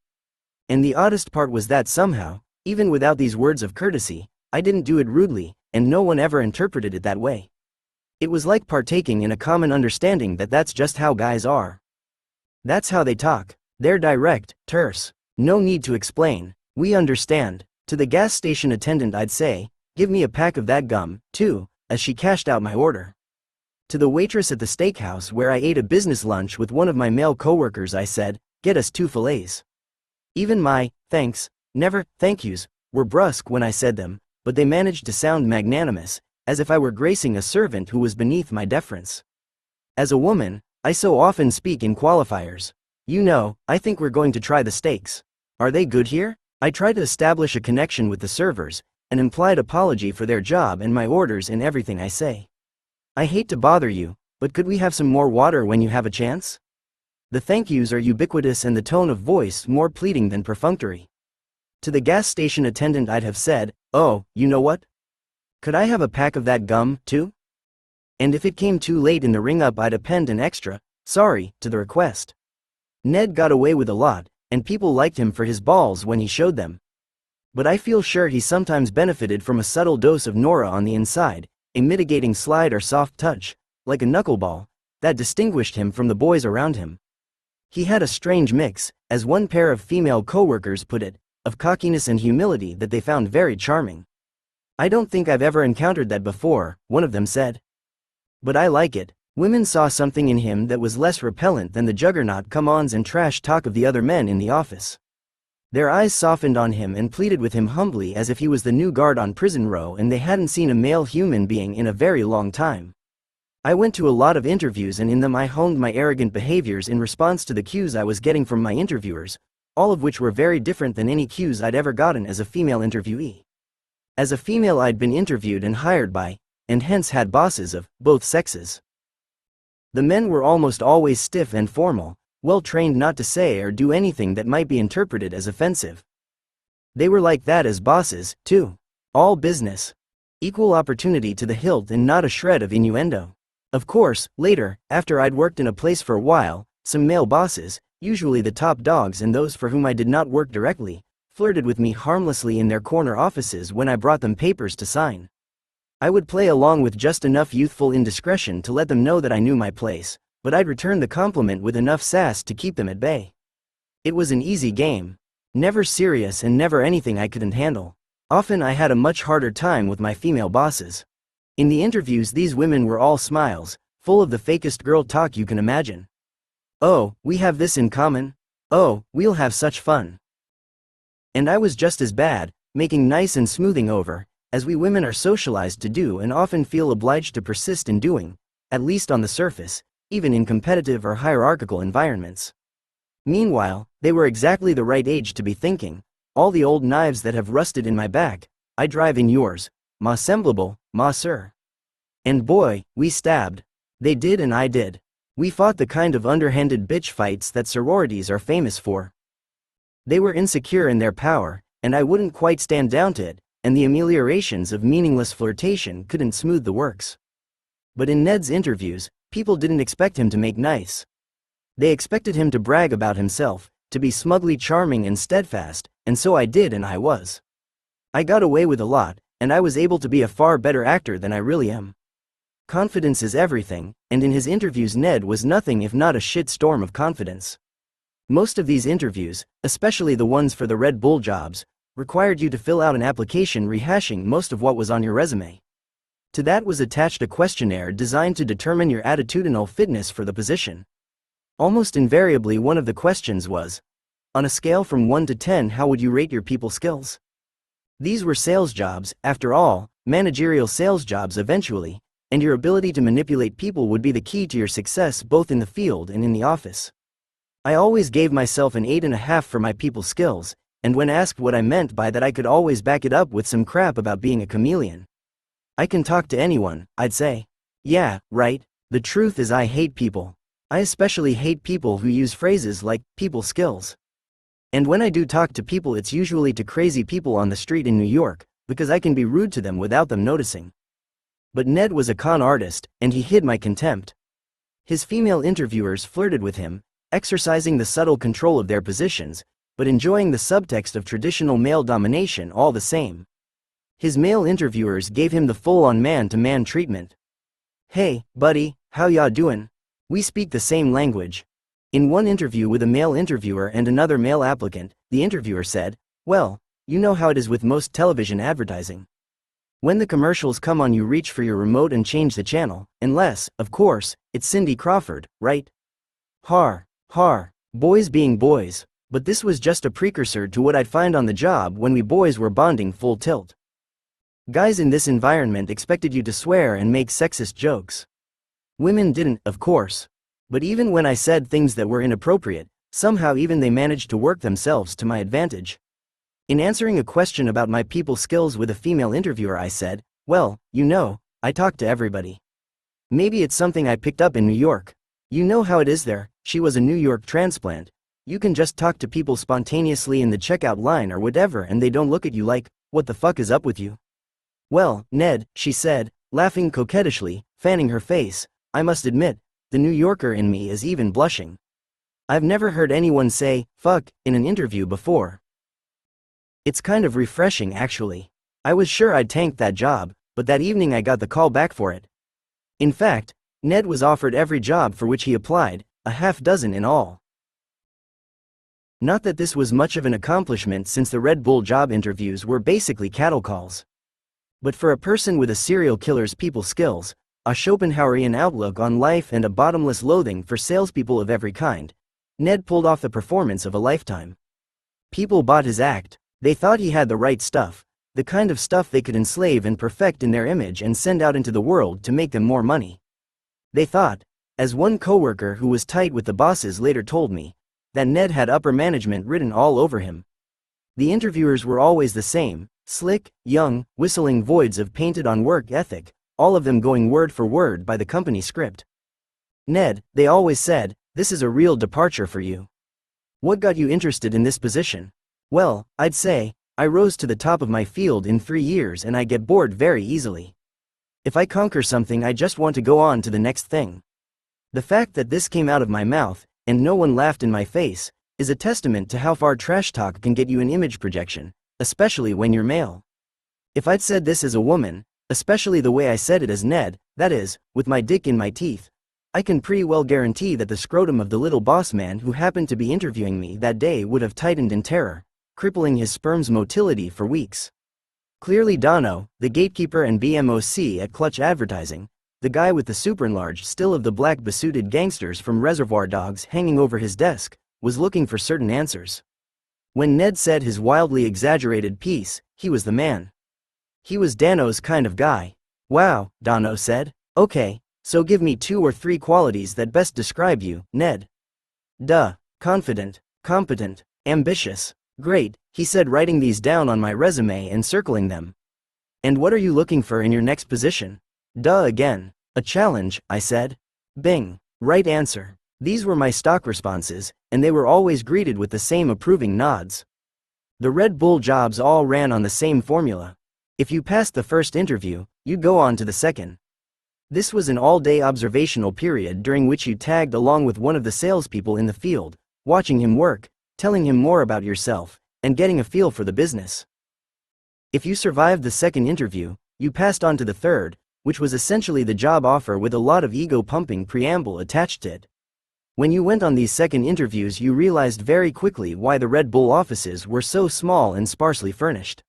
And the oddest part was that somehow, even without these words of courtesy, I didn't do it rudely, and no one ever interpreted it that way. It was like partaking in a common understanding that that's just how guys are. That's how they talk. They're direct, terse. No need to explain. We understand. To the gas station attendant I'd say, give me a pack of that gum, too, as she cashed out my order. To the waitress at the steakhouse where I ate a business lunch with one of my male coworkers I said, get us 2 fillets. Even my, thanks, never, thank yous, were brusque when I said them, but they managed to sound magnanimous, as if I were gracing a servant who was beneath my deference. As a woman, I so often speak in qualifiers. You know, I think we're going to try the steaks. Are they good here? I try to establish a connection with the servers, an implied apology for their job and my orders in everything I say. I hate to bother you, but could we have some more water when you have a chance? The thank yous are ubiquitous and the tone of voice more pleading than perfunctory. To the gas station attendant I'd have said, oh, you know what? Could I have a pack of that gum, too? And if it came too late in the ring-up I'd append an extra, sorry, to the request. Ned got away with a lot, and people liked him for his balls when he showed them. But I feel sure he sometimes benefited from a subtle dose of Nora on the inside, a mitigating slide or soft touch, like a knuckleball, that distinguished him from the boys around him. He had a strange mix, as one pair of female coworkers put it, of cockiness and humility that they found very charming. I don't think I've ever encountered that before, one of them said. But I like it. Women saw something in him that was less repellent than the juggernaut come-ons and trash talk of the other men in the office. Their eyes softened on him and pleaded with him humbly as if he was the new guard on Prison Row and they hadn't seen a male human being in a very long time. I went to a lot of interviews and in them I honed my arrogant behaviors in response to the cues I was getting from my interviewers, all of which were very different than any cues I'd ever gotten as a female interviewee. As a female I'd been interviewed and hired by, and hence had bosses of, both sexes. The men were almost always stiff and formal, well trained not to say or do anything that might be interpreted as offensive. They were like that as bosses, too. All business. Equal opportunity to the hilt and not a shred of innuendo. Of course, later, after I'd worked in a place for a while, some male bosses, usually the top dogs and those for whom I did not work directly, flirted with me harmlessly in their corner offices when I brought them papers to sign. I would play along with just enough youthful indiscretion to let them know that I knew my place, but I'd return the compliment with enough sass to keep them at bay. It was an easy game. Never serious and never anything I couldn't handle. Often I had a much harder time with my female bosses. In the interviews these women were all smiles, full of the fakest girl talk you can imagine. Oh, we have this in common. Oh, we'll have such fun. And I was just as bad, making nice and smoothing over, as we women are socialized to do and often feel obliged to persist in doing, at least on the surface, even in competitive or hierarchical environments. Meanwhile, they were exactly the right age to be thinking, all the old knives that have rusted in my back, I drive in yours, ma semblable, ma sir. And boy, we stabbed. They did and I did. We fought the kind of underhanded bitch fights that sororities are famous for. They were insecure in their power, and I wouldn't quite stand down to it, and the ameliorations of meaningless flirtation couldn't smooth the works. But in Ned's interviews, people didn't expect him to make nice. They expected him to brag about himself, to be smugly charming and steadfast, and so I did, and I was. I got away with a lot, and I was able to be a far better actor than I really am. Confidence is everything, and in his interviews Ned was nothing if not a shit storm of confidence. Most of these interviews, especially the ones for the Red Bull jobs, required you to fill out an application rehashing most of what was on your resume. To that was attached a questionnaire designed to determine your attitudinal fitness for the position. Almost invariably one of the questions was, on a scale from 1 to 10, how would you rate your people skills? These were sales jobs, after all, managerial sales jobs eventually, and your ability to manipulate people would be the key to your success both in the field and in the office. I always gave myself an 8.5 for my people skills, and when asked what I meant by that I could always back it up with some crap about being a chameleon. I can talk to anyone, I'd say. Yeah, right, the truth is I hate people. I especially hate people who use phrases like, people skills. And when I do talk to people it's usually to crazy people on the street in New York, because I can be rude to them without them noticing. But Ned was a con artist, and he hid my contempt. His female interviewers flirted with him, exercising the subtle control of their positions, but enjoying the subtext of traditional male domination all the same. His male interviewers gave him the full-on man-to-man treatment. Hey, buddy, how ya doin'? We speak the same language. In one interview with a male interviewer and another male applicant, the interviewer said, well, you know how it is with most television advertising. When the commercials come on you reach for your remote and change the channel, unless, of course, it's Cindy Crawford, right? Har, boys being boys, but this was just a precursor to what I'd find on the job when we boys were bonding full tilt. Guys in this environment expected you to swear and make sexist jokes. Women didn't, of course. But even when I said things that were inappropriate, somehow even they managed to work themselves to my advantage. In answering a question about my people skills with a female interviewer I said, well, you know, I talk to everybody. Maybe it's something I picked up in New York. You know how it is there, she was a New York transplant. You can just talk to people spontaneously in the checkout line or whatever and they don't look at you like, what the fuck is up with you? Well, Ned, she said, laughing coquettishly, fanning her face, I must admit, the New Yorker in me is even blushing. I've never heard anyone say, fuck, in an interview before. It's kind of refreshing actually. I was sure I'd tanked that job, but that evening I got the call back for it. In fact, Ned was offered every job for which he applied, a half dozen in all. Not that this was much of an accomplishment since the Red Bull job interviews were basically cattle calls. But for a person with a serial killer's people skills, a Schopenhauerian outlook on life and a bottomless loathing for salespeople of every kind, Ned pulled off the performance of a lifetime. People bought his act. They thought he had the right stuff, the kind of stuff they could enslave and perfect in their image and send out into the world to make them more money. They thought, as one coworker who was tight with the bosses later told me, that Ned had upper management written all over him. The interviewers were always the same, slick, young, whistling voids of painted-on work ethic, all of them going word for word by the company script. Ned, they always said, this is a real departure for you. What got you interested in this position? Well, I'd say, I rose to the top of my field in 3 years and I get bored very easily. If I conquer something I just want to go on to the next thing. The fact that this came out of my mouth, and no one laughed in my face, is a testament to how far trash talk can get you an image projection, especially when you're male. If I'd said this as a woman, especially the way I said it as Ned, that is, with my dick in my teeth, I can pretty well guarantee that the scrotum of the little boss man who happened to be interviewing me that day would have tightened in terror, crippling his sperm's motility for weeks. Clearly Dono, the gatekeeper and BMOC at Clutch Advertising, the guy with the super-enlarged still of the black besuited gangsters from Reservoir Dogs hanging over his desk, was looking for certain answers. When Ned said his wildly exaggerated piece, he was the man. He was Dano's kind of guy. Wow, Dano said. Okay, so give me 2 or 3 qualities that best describe you, Ned. Duh. Confident, competent, ambitious. Great, he said, writing these down on my resume and circling them. And what are you looking for in your next position? Duh again. A challenge, I said. Bing. Right answer. These were my stock responses, and they were always greeted with the same approving nods. The Red Bull jobs all ran on the same formula. If you passed the first interview, you'd go on to the second. This was an all-day observational period during which you tagged along with one of the salespeople in the field, watching him work, telling him more about yourself, and getting a feel for the business. If you survived the second interview, you passed on to the third, which was essentially the job offer with a lot of ego-pumping preamble attached to it. When you went on these second interviews, you realized very quickly why the Red Bull offices were so small and sparsely furnished.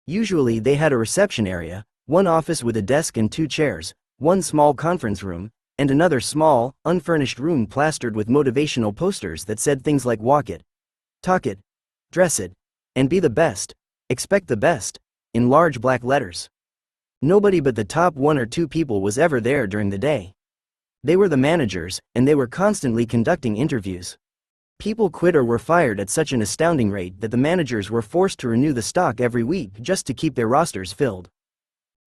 Usually they had a reception area, one office with a desk and 2 chairs, one small conference room, and another small, unfurnished room plastered with motivational posters that said things like walk it, talk it, dress it, and be the best, expect the best, in large black letters. Nobody but the top 1 or 2 people was ever there during the day. They were the managers, and they were constantly conducting interviews. People quit or were fired at such an astounding rate that the managers were forced to renew the stock every week just to keep their rosters filled.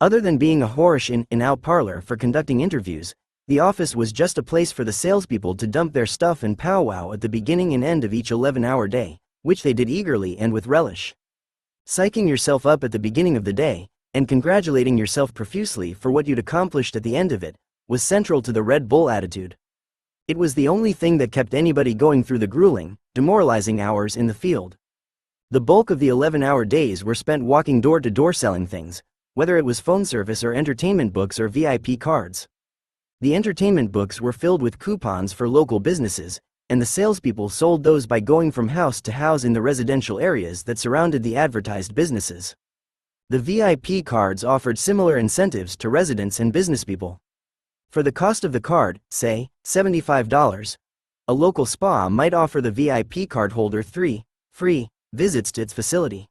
Other than being a whorish in-and-out parlor for conducting interviews, the office was just a place for the salespeople to dump their stuff and powwow at the beginning and end of each 11-hour day, which they did eagerly and with relish. Psyching yourself up at the beginning of the day, and congratulating yourself profusely for what you'd accomplished at the end of it, was central to the Red Bull attitude. It was the only thing that kept anybody going through the grueling, demoralizing hours in the field. The bulk of the 11-hour days were spent walking door to door selling things, whether it was phone service or entertainment books or VIP cards. The entertainment books were filled with coupons for local businesses, and the salespeople sold those by going from house to house in the residential areas that surrounded the advertised businesses. The VIP cards offered similar incentives to residents and businesspeople. For the cost of the card, say, $75, a local spa might offer the VIP card holder 3 free visits to its facility.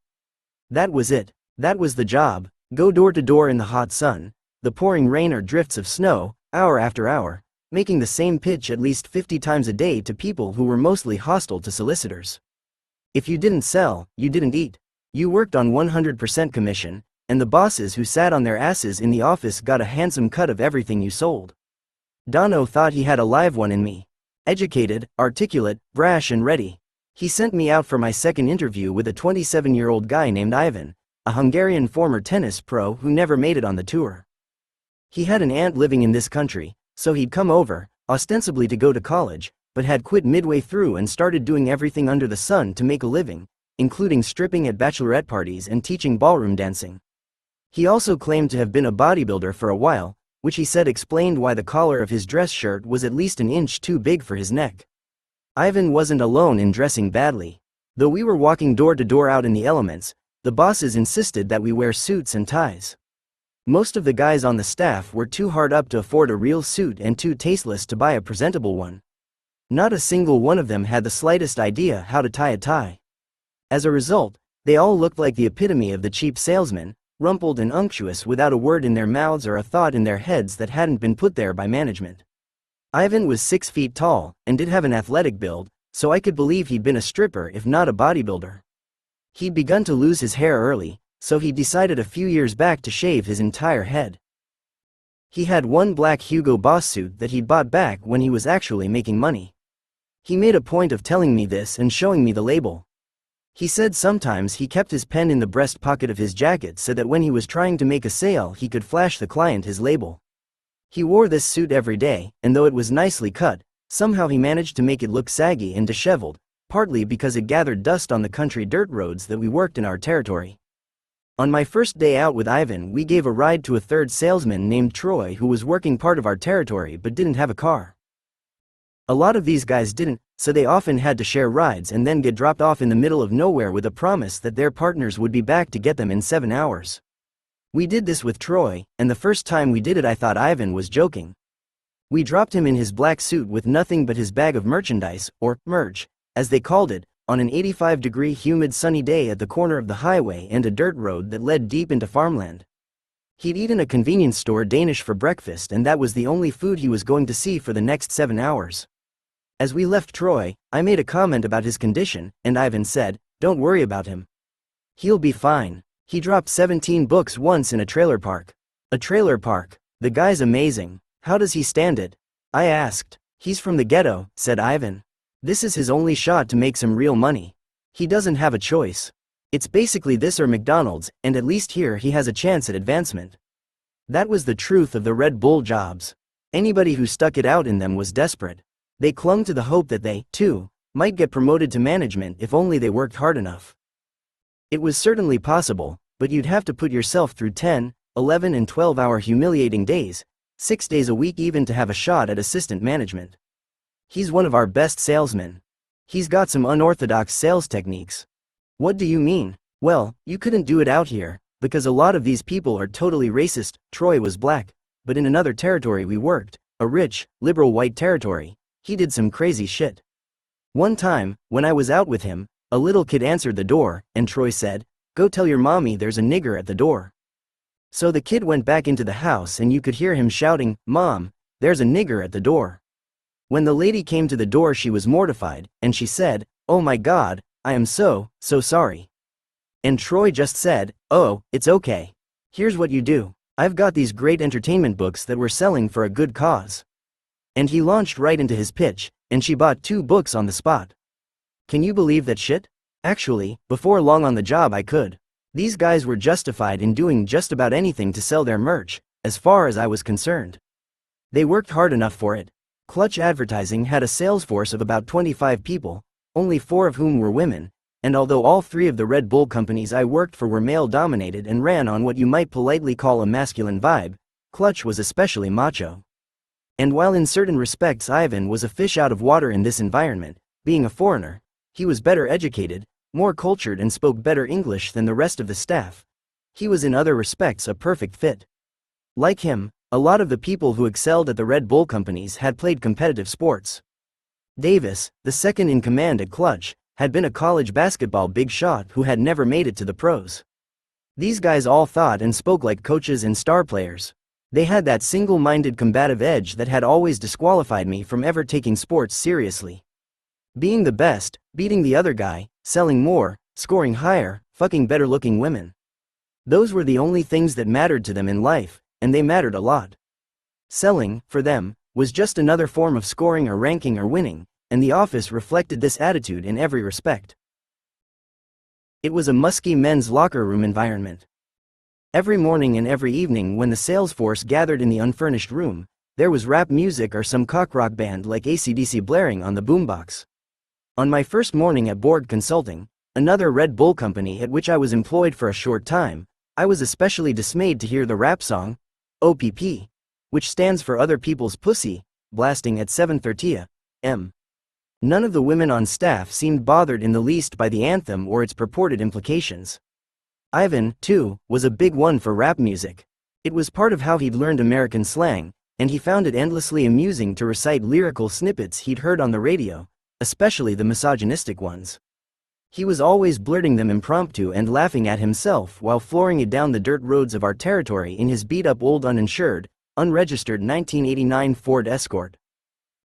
That was it. That was the job. Go door to door in the hot sun, the pouring rain or drifts of snow, hour after hour, making the same pitch at least 50 times a day to people who were mostly hostile to solicitors. If you didn't sell, you didn't eat. You worked on 100% commission, and the bosses who sat on their asses in the office got a handsome cut of everything you sold. Dono thought he had a live one in me. Educated, articulate, brash and ready. He sent me out for my second interview with a 27-year-old guy named Ivan, a Hungarian former tennis pro who never made it on the tour. He had an aunt living in this country, so he'd come over, ostensibly to go to college, but had quit midway through and started doing everything under the sun to make a living, including stripping at bachelorette parties and teaching ballroom dancing. He also claimed to have been a bodybuilder for a while, which he said explained why the collar of his dress shirt was at least an inch too big for his neck. Ivan wasn't alone in dressing badly. Though we were walking door to door out in the elements, the bosses insisted that we wear suits and ties. Most of the guys on the staff were too hard up to afford a real suit and too tasteless to buy a presentable one. Not a single one of them had the slightest idea how to tie a tie. As a result, they all looked like the epitome of the cheap salesman, rumpled and unctuous without a word in their mouths or a thought in their heads that hadn't been put there by management. Ivan was 6 feet tall, and did have an athletic build, so I could believe he'd been a stripper if not a bodybuilder. He'd begun to lose his hair early, so he decided a few years back to shave his entire head. He had one black Hugo Boss suit that he'd bought back when he was actually making money. He made a point of telling me this and showing me the label. He said sometimes he kept his pen in the breast pocket of his jacket so that when he was trying to make a sale he could flash the client his label. He wore this suit every day, and though it was nicely cut, somehow he managed to make it look saggy and disheveled, partly because it gathered dust on the country dirt roads that we worked in our territory. On my first day out with Ivan, we gave a ride to a third salesman named Troy who was working part of our territory but didn't have a car. A lot of these guys didn't, so they often had to share rides and then get dropped off in the middle of nowhere with a promise that their partners would be back to get them in 7 hours. We did this with Troy, and the first time we did it I thought Ivan was joking. We dropped him in his black suit with nothing but his bag of merchandise, or merch, as they called it, on an 85-degree humid sunny day at the corner of the highway and a dirt road that led deep into farmland. He'd eaten a convenience store Danish for breakfast, and that was the only food he was going to see for the next 7 hours. As we left Troy, I made a comment about his condition, and Ivan said, "Don't worry about him. He'll be fine. He dropped 17 books once in a trailer park." A trailer park. The guy's amazing. How does he stand it? I asked. He's from the ghetto, said Ivan. This is his only shot to make some real money. He doesn't have a choice. It's basically this or McDonald's, and at least here he has a chance at advancement. That was the truth of the Red Bull jobs. Anybody who stuck it out in them was desperate. They clung to the hope that they, too, might get promoted to management if only they worked hard enough. It was certainly possible, but you'd have to put yourself through 10, 11 and 12-hour humiliating days, 6 days a week even to have a shot at assistant management. He's one of our best salesmen. He's got some unorthodox sales techniques. What do you mean? Well, you couldn't do it out here, because a lot of these people are totally racist. Troy was black, but in another territory we worked, a rich, liberal white territory, he did some crazy shit. One time, when I was out with him, a little kid answered the door, and Troy said, "Go tell your mommy there's a nigger at the door." So the kid went back into the house and you could hear him shouting, "Mom, there's a nigger at the door." When the lady came to the door she was mortified, and she said, "Oh my God, I am so sorry." And Troy just said, "Oh, it's okay. Here's what you do. I've got these great entertainment books that we're selling for a good cause." And he launched right into his pitch, and she bought 2 books on the spot. Can you believe that shit? Actually, before long on the job I could. These guys were justified in doing just about anything to sell their merch, as far as I was concerned. They worked hard enough for it. Clutch Advertising had a sales force of about 25 people, only 4 of whom were women, and although all 3 of the Red Bull companies I worked for were male-dominated and ran on what you might politely call a masculine vibe, Clutch was especially macho. And while in certain respects Ivan was a fish out of water in this environment, being a foreigner, he was better educated, more cultured and spoke better English than the rest of the staff. He was in other respects a perfect fit. Like him, a lot of the people who excelled at the Red Bull companies had played competitive sports. Davis, the second in command at Clutch, had been a college basketball big shot who had never made it to the pros. These guys all thought and spoke like coaches and star players. They had that single-minded combative edge that had always disqualified me from ever taking sports seriously. Being the best, beating the other guy, selling more, scoring higher, fucking better-looking women. Those were the only things that mattered to them in life, and they mattered a lot. Selling, for them, was just another form of scoring or ranking or winning, and the office reflected this attitude in every respect. It was a musky men's locker room environment. Every morning and every evening when the sales force gathered in the unfurnished room, there was rap music or some cock rock band like AC/DC blaring on the boombox. On my first morning at Borg Consulting, another Red Bull company at which I was employed for a short time, I was especially dismayed to hear the rap song, OPP, which stands for Other People's Pussy, blasting at 7:30 a.m. None of the women on staff seemed bothered in the least by the anthem or its purported implications. Ivan, too, was a big one for rap music. It was part of how he'd learned American slang, and he found it endlessly amusing to recite lyrical snippets he'd heard on the radio, especially the misogynistic ones. He was always blurting them impromptu and laughing at himself while flooring it down the dirt roads of our territory in his beat-up old uninsured, unregistered 1989 Ford Escort.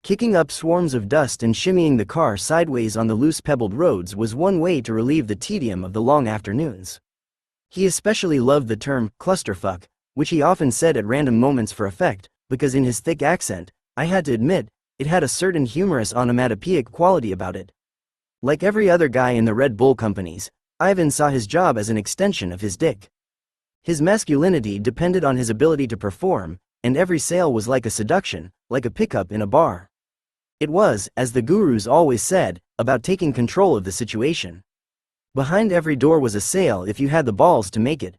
Kicking up swarms of dust and shimmying the car sideways on the loose pebbled roads was one way to relieve the tedium of the long afternoons. He especially loved the term clusterfuck, which he often said at random moments for effect, because in his thick accent, I had to admit, it had a certain humorous onomatopoeic quality about it. Like every other guy in the Red Bull companies, Ivan saw his job as an extension of his dick. His masculinity depended on his ability to perform, and every sale was like a seduction, like a pickup in a bar. It was, as the gurus always said, about taking control of the situation. Behind every door was a sale if you had the balls to make it.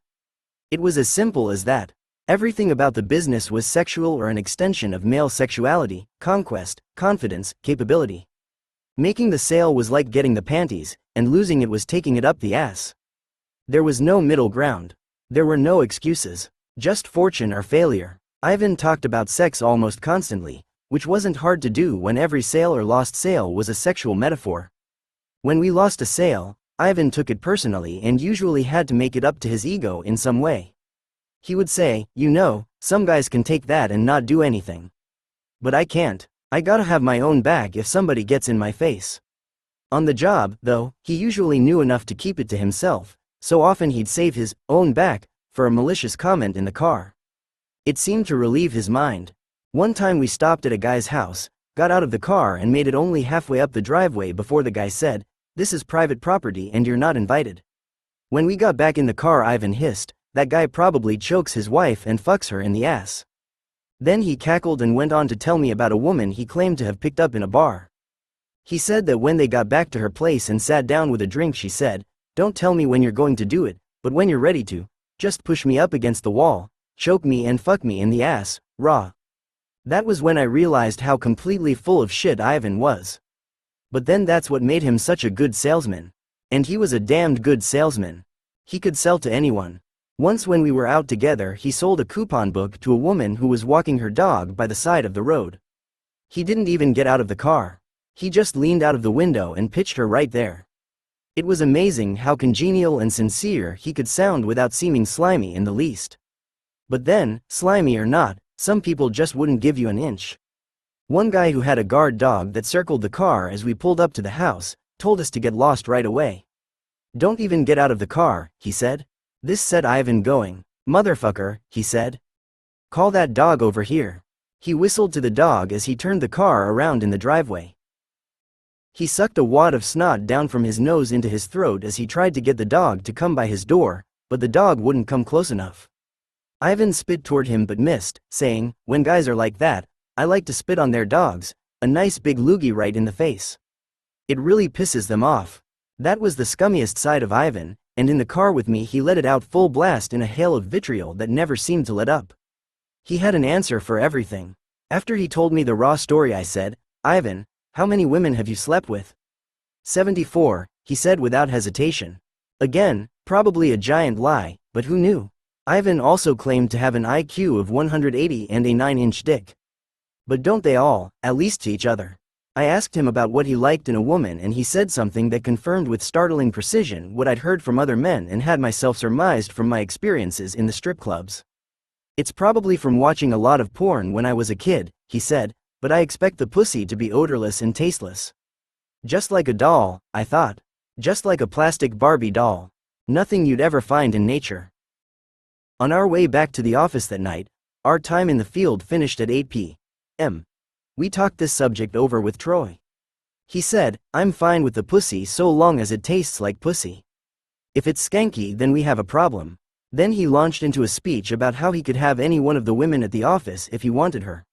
It was as simple as that. Everything about the business was sexual or an extension of male sexuality, conquest, confidence, capability. Making the sale was like getting the panties, and losing it was taking it up the ass. There was no middle ground. There were no excuses. Just fortune or failure. Ivan talked about sex almost constantly, which wasn't hard to do when every sale or lost sale was a sexual metaphor. When we lost a sale, Ivan took it personally and usually had to make it up to his ego in some way. He would say, "You know, some guys can take that and not do anything. But I can't. I gotta have my own back if somebody gets in my face." On the job, though, he usually knew enough to keep it to himself, so often he'd save his own back for a malicious comment in the car. It seemed to relieve his mind. One time we stopped at a guy's house, got out of the car and made it only halfway up the driveway before the guy said, "This is private property and you're not invited." When we got back in the car, Ivan hissed, "That guy probably chokes his wife and fucks her in the ass." Then he cackled and went on to tell me about a woman he claimed to have picked up in a bar. He said that when they got back to her place and sat down with a drink, she said, "Don't tell me when you're going to do it, but when you're ready to, just push me up against the wall, choke me and fuck me in the ass, raw." That was when I realized how completely full of shit Ivan was. But then that's what made him such a good salesman. And he was a damned good salesman. He could sell to anyone. Once when we were out together, he sold a coupon book to a woman who was walking her dog by the side of the road. He didn't even get out of the car. He just leaned out of the window and pitched her right there. It was amazing how congenial and sincere he could sound without seeming slimy in the least. But then, slimy or not, some people just wouldn't give you an inch. One guy who had a guard dog that circled the car as we pulled up to the house, told us to get lost right away. "Don't even get out of the car," he said. This set Ivan going. "Motherfucker," he said. "Call that dog over here." He whistled to the dog as he turned the car around in the driveway. He sucked a wad of snot down from his nose into his throat as he tried to get the dog to come by his door, but the dog wouldn't come close enough. Ivan spit toward him but missed, saying, "When guys are like that, I like to spit on their dogs, a nice big loogie right in the face. It really pisses them off." That was the scummiest side of Ivan, and in the car with me he let it out full blast in a hail of vitriol that never seemed to let up. He had an answer for everything. After he told me the raw story, I said, "Ivan, how many women have you slept with?" 74, he said without hesitation. Again, probably a giant lie, but who knew? Ivan also claimed to have an IQ of 180 and a 9-inch dick. But don't they all, at least to each other? I asked him about what he liked in a woman and he said something that confirmed with startling precision what I'd heard from other men and had myself surmised from my experiences in the strip clubs. "It's probably from watching a lot of porn when I was a kid," he said, "but I expect the pussy to be odorless and tasteless. Just like a doll," I thought. Just like a plastic Barbie doll. Nothing you'd ever find in nature. On our way back to the office that night, our time in the field finished at 8 p.m. We talked this subject over with Troy. He said, "I'm fine with the pussy so long as it tastes like pussy. If it's skanky, then we have a problem." Then he launched into a speech about how he could have any one of the women at the office if he wanted her.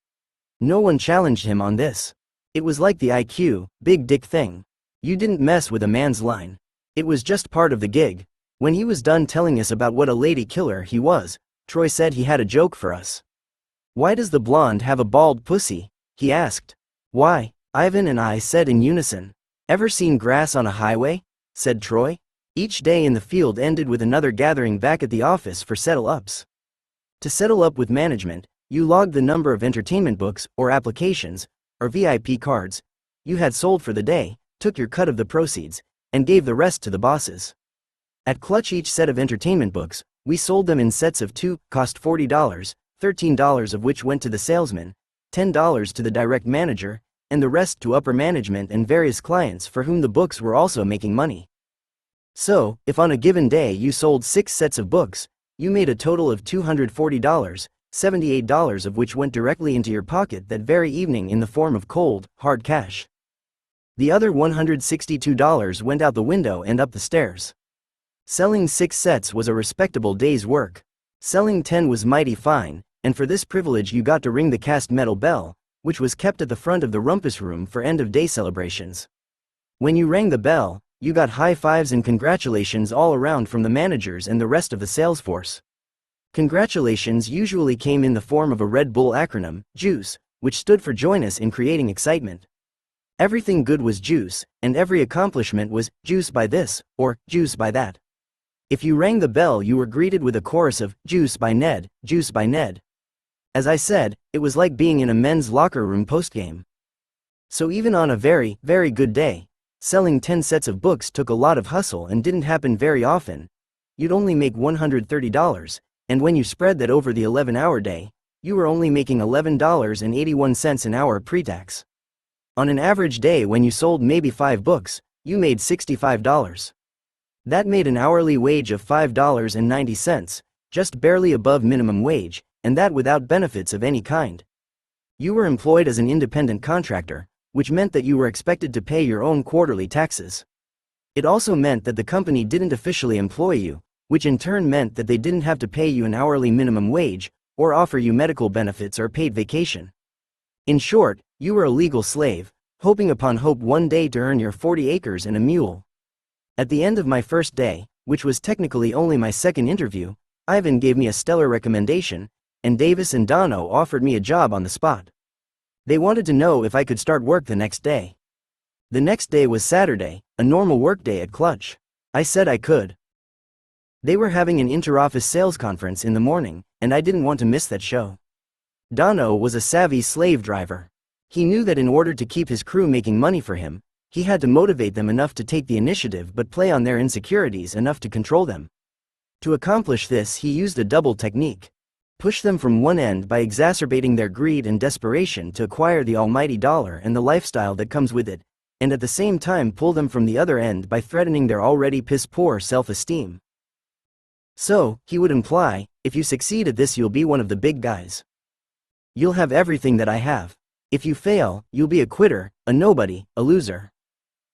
No one challenged him on this. It was like the IQ, big dick thing. You didn't mess with a man's line. It was just part of the gig. When he was done telling us about what a lady killer he was, Troy said he had a joke for us. "Why does the blonde have a bald pussy?" he asked. "Why?" Ivan and I said in unison. "Ever seen grass on a highway?" said Troy. Each day in the field ended with another gathering back at the office for settle-ups. To settle up with management, you logged the number of entertainment books, or applications, or VIP cards, you had sold for the day, took your cut of the proceeds, and gave the rest to the bosses. At Clutch, each set of entertainment books, we sold them in sets of 2, cost $40, $13 of which went to the salesman, $10 to the direct manager, and the rest to upper management and various clients for whom the books were also making money. So, if on a given day you sold 6 sets of books, you made a total of $240, $78 of which went directly into your pocket that very evening in the form of cold, hard cash. The other $162 went out the window and up the stairs. Selling 6 sets was a respectable day's work. Selling 10 was mighty fine, and for this privilege you got to ring the cast metal bell, which was kept at the front of the rumpus room for end-of-day celebrations. When you rang the bell, you got high fives and congratulations all around from the managers and the rest of the sales force. Congratulations usually came in the form of a Red Bull acronym, JUICE, which stood for Join Us in Creating Excitement. Everything good was juice, and every accomplishment was juice by this, or juice by that. If you rang the bell, you were greeted with a chorus of juice by Ned, juice by Ned. As I said, it was like being in a men's locker room postgame. So even on a very, very good day, selling 10 sets of books took a lot of hustle and didn't happen very often. You'd only make $130, and when you spread that over the 11-hour day, you were only making $11.81 an hour pre-tax. On an average day when you sold maybe 5 books, you made $65. That made an hourly wage of $5.90, just barely above minimum wage, and that without benefits of any kind. You were employed as an independent contractor, which meant that you were expected to pay your own quarterly taxes. It also meant that the company didn't officially employ you, which in turn meant that they didn't have to pay you an hourly minimum wage, or offer you medical benefits or paid vacation. In short, you were a legal slave, hoping upon hope one day to earn your 40 acres and a mule. At the end of my first day, which was technically only my second interview, Ivan gave me a stellar recommendation, and Davis and Dono offered me a job on the spot. They wanted to know if I could start work the next day. The next day was Saturday, a normal work day at Clutch. I said I could. They were having an inter-office sales conference in the morning, and I didn't want to miss that show. Dono was a savvy slave driver. He knew that in order to keep his crew making money for him, he had to motivate them enough to take the initiative but play on their insecurities enough to control them. To accomplish this, he used a double technique. Push them from one end by exacerbating their greed and desperation to acquire the almighty dollar and the lifestyle that comes with it, and at the same time pull them from the other end by threatening their already piss-poor self-esteem. So, he would imply, if you succeed at this, you'll be one of the big guys. You'll have everything that I have. If you fail, you'll be a quitter, a nobody, a loser.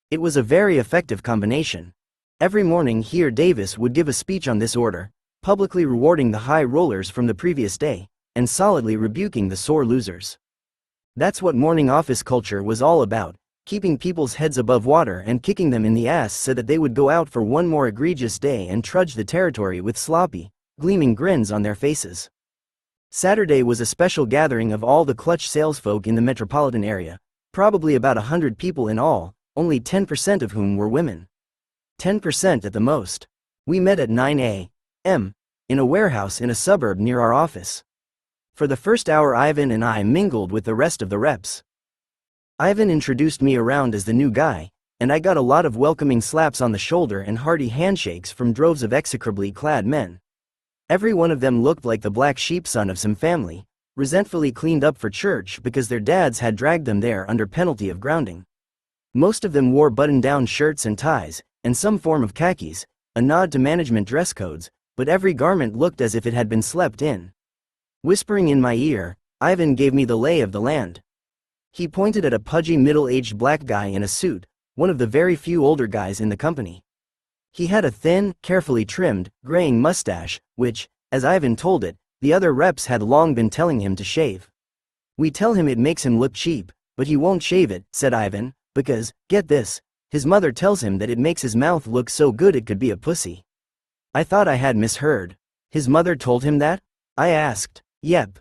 It was a very effective combination. Every morning he or Davis would give a speech on this order, publicly rewarding the high rollers from the previous day, and solidly rebuking the sore losers. That's what morning office culture was all about, keeping people's heads above water and kicking them in the ass so that they would go out for one more egregious day and trudge the territory with sloppy, gleaming grins on their faces. Saturday was a special gathering of all the Clutch salesfolk in the metropolitan area, probably about 100 people in all, only 10% of whom were women. 10% at the most. We met at 9 a.m. in a warehouse in a suburb near our office. For the first hour, Ivan and I mingled with the rest of the reps. Ivan introduced me around as the new guy, and I got a lot of welcoming slaps on the shoulder and hearty handshakes from droves of execrably clad men. Every one of them looked like the black sheep son of some family, resentfully cleaned up for church because their dads had dragged them there under penalty of grounding. Most of them wore button-down shirts and ties, and some form of khakis, a nod to management dress codes, but every garment looked as if it had been slept in. Whispering in my ear, Ivan gave me the lay of the land. He pointed at a pudgy middle-aged black guy in a suit, one of the very few older guys in the company. He had a thin, carefully trimmed, graying mustache, which, as Ivan told it, the other reps had long been telling him to shave. We tell him it makes him look cheap, but he won't shave it, said Ivan, because, get this, his mother tells him that it makes his mouth look so good it could be a pussy. I thought I had misheard. His mother told him that? I asked. Yep.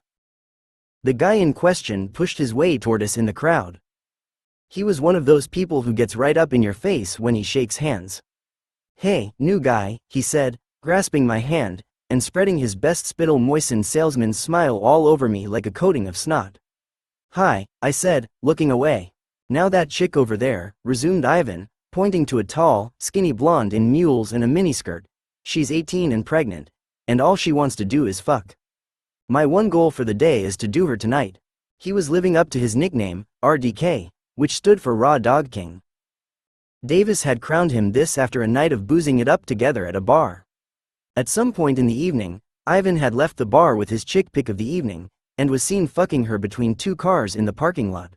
The guy in question pushed his way toward us in the crowd. He was one of those people who gets right up in your face when he shakes hands. Hey, new guy, he said, grasping my hand, and spreading his best spittle-moistened salesman's smile all over me like a coating of snot. Hi, I said, looking away. Now that chick over there, resumed Ivan, pointing to a tall, skinny blonde in mules and a miniskirt. She's 18 and pregnant, and all she wants to do is fuck. My one goal for the day is to do her tonight. He was living up to his nickname, RDK, which stood for Raw Dog King. Davis had crowned him this after a night of boozing it up together at a bar. At some point in the evening, Ivan had left the bar with his chick pick of the evening, and was seen fucking her between two cars in the parking lot.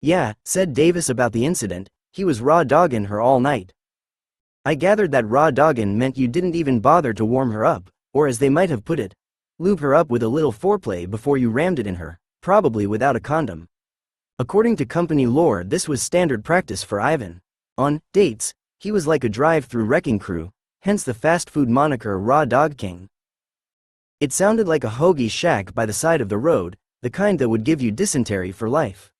Yeah, said Davis about the incident, he was raw dogging her all night. I gathered that raw dogging meant you didn't even bother to warm her up, or as they might have put it, lube her up with a little foreplay before you rammed it in her, probably without a condom. According to company lore, this was standard practice for Ivan. On dates, he was like a drive-through wrecking crew, hence the fast food moniker Raw Dog King. It sounded like a hoagie shack by the side of the road, the kind that would give you dysentery for life.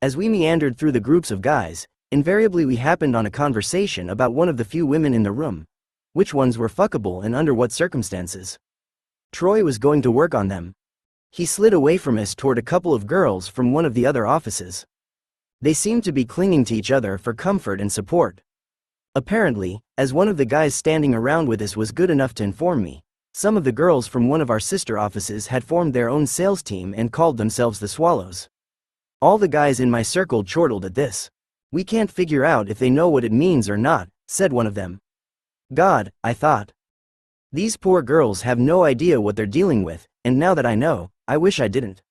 As we meandered through the groups of guys, invariably we happened on a conversation about one of the few women in the room. Which ones were fuckable and under what circumstances. Troy was going to work on them. He slid away from us toward a couple of girls from one of the other offices. They seemed to be clinging to each other for comfort and support. Apparently, as one of the guys standing around with us was good enough to inform me, some of the girls from one of our sister offices had formed their own sales team and called themselves the Swallows. All the guys in my circle chortled at this. We can't figure out if they know what it means or not, said one of them. God, I thought. These poor girls have no idea what they're dealing with, and now that I know, I wish I didn't.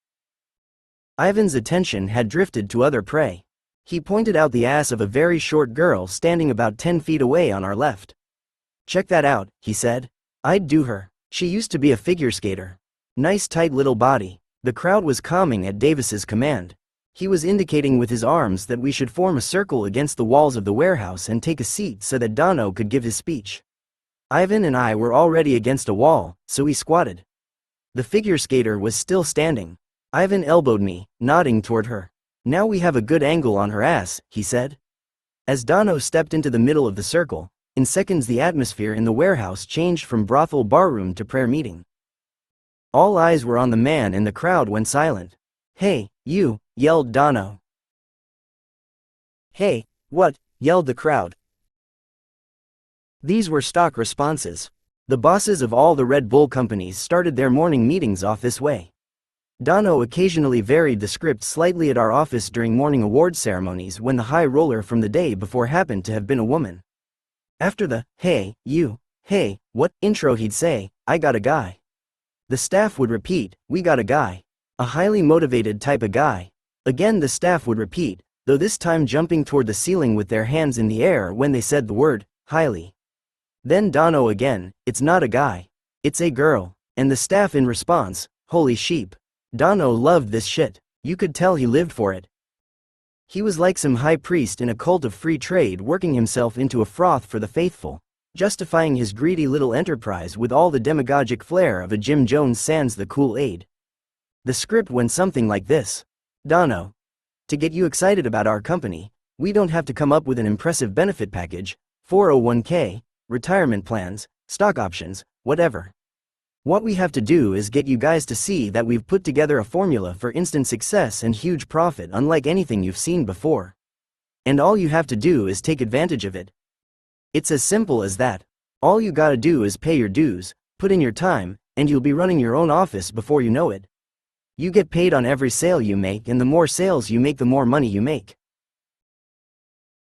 Ivan's attention had drifted to other prey. He pointed out the ass of a very short girl standing about 10 feet away on our left. Check that out, he said. I'd do her. She used to be a figure skater. Nice tight little body. The crowd was calming at Davis's command. He was indicating with his arms that we should form a circle against the walls of the warehouse and take a seat so that Dano could give his speech. Ivan and I were already against a wall, so we squatted. The figure skater was still standing. Ivan elbowed me, nodding toward her. Now we have a good angle on her ass, he said. As Dano stepped into the middle of the circle, in seconds the atmosphere in the warehouse changed from brothel barroom to prayer meeting. All eyes were on the man and the crowd went silent. "Hey, you," yelled Dano. "Hey, what?" yelled the crowd. These were stock responses. The bosses of all the Red Bull companies started their morning meetings off this way. Dano occasionally varied the script slightly at our office during morning award ceremonies when the high roller from the day before happened to have been a woman. After the, "Hey, you, hey, what?" intro he'd say, "I got a guy." The staff would repeat, "We got a guy." A highly motivated type of guy. Again the staff would repeat, though this time jumping toward the ceiling with their hands in the air when they said the word, highly. Then Dano again, "It's not a guy. It's a girl." And the staff in response, "Holy sheep." Dano loved this shit. You could tell he lived for it. He was like some high priest in a cult of free trade working himself into a froth for the faithful, justifying his greedy little enterprise with all the demagogic flair of a Jim Jones sans the Kool-Aid. The script went something like this. "Dano. To get you excited about our company, we don't have to come up with an impressive benefit package, 401k, retirement plans, stock options, whatever. What we have to do is get you guys to see that we've put together a formula for instant success and huge profit unlike anything you've seen before. And all you have to do is take advantage of it. It's as simple as that. All you gotta do is pay your dues, put in your time, and you'll be running your own office before you know it. You get paid on every sale you make, and the more sales you make, the more money you make.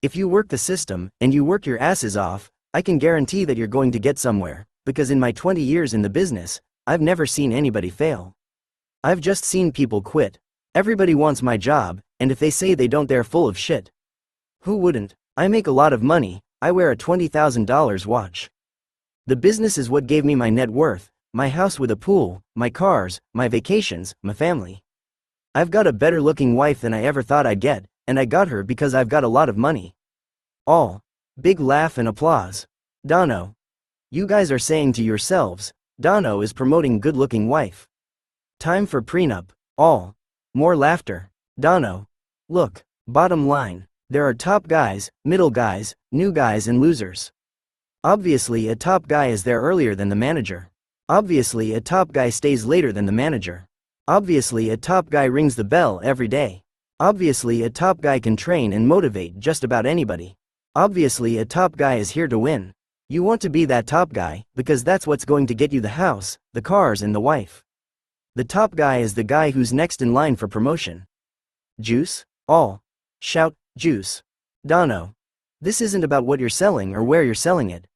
If you work the system, and you work your asses off, I can guarantee that you're going to get somewhere, because in my 20 years in the business, I've never seen anybody fail. I've just seen people quit. Everybody wants my job, and if they say they don't, they're full of shit. Who wouldn't? I make a lot of money, I wear a $20,000 watch. The business is what gave me my net worth, my house with a pool, my cars, my vacations, my family. I've got a better looking wife than I ever thought I'd get, and I got her because I've got a lot of money. All. Big laugh and applause. Dano. You guys are saying to yourselves, Dano is promoting good looking wife. Time for prenup. All. More laughter. Dano. Look, bottom line, there are top guys, middle guys, new guys and losers. Obviously a top guy is there earlier than the manager. Obviously a top guy stays later than the manager. Obviously a top guy rings the bell every day. Obviously a top guy can train and motivate just about anybody. Obviously a top guy is here to win. You want to be that top guy, because that's what's going to get you the house, the cars and the wife. The top guy is the guy who's next in line for promotion. Juice? All. Shout, juice. Dano. This isn't about what you're selling or where you're selling it.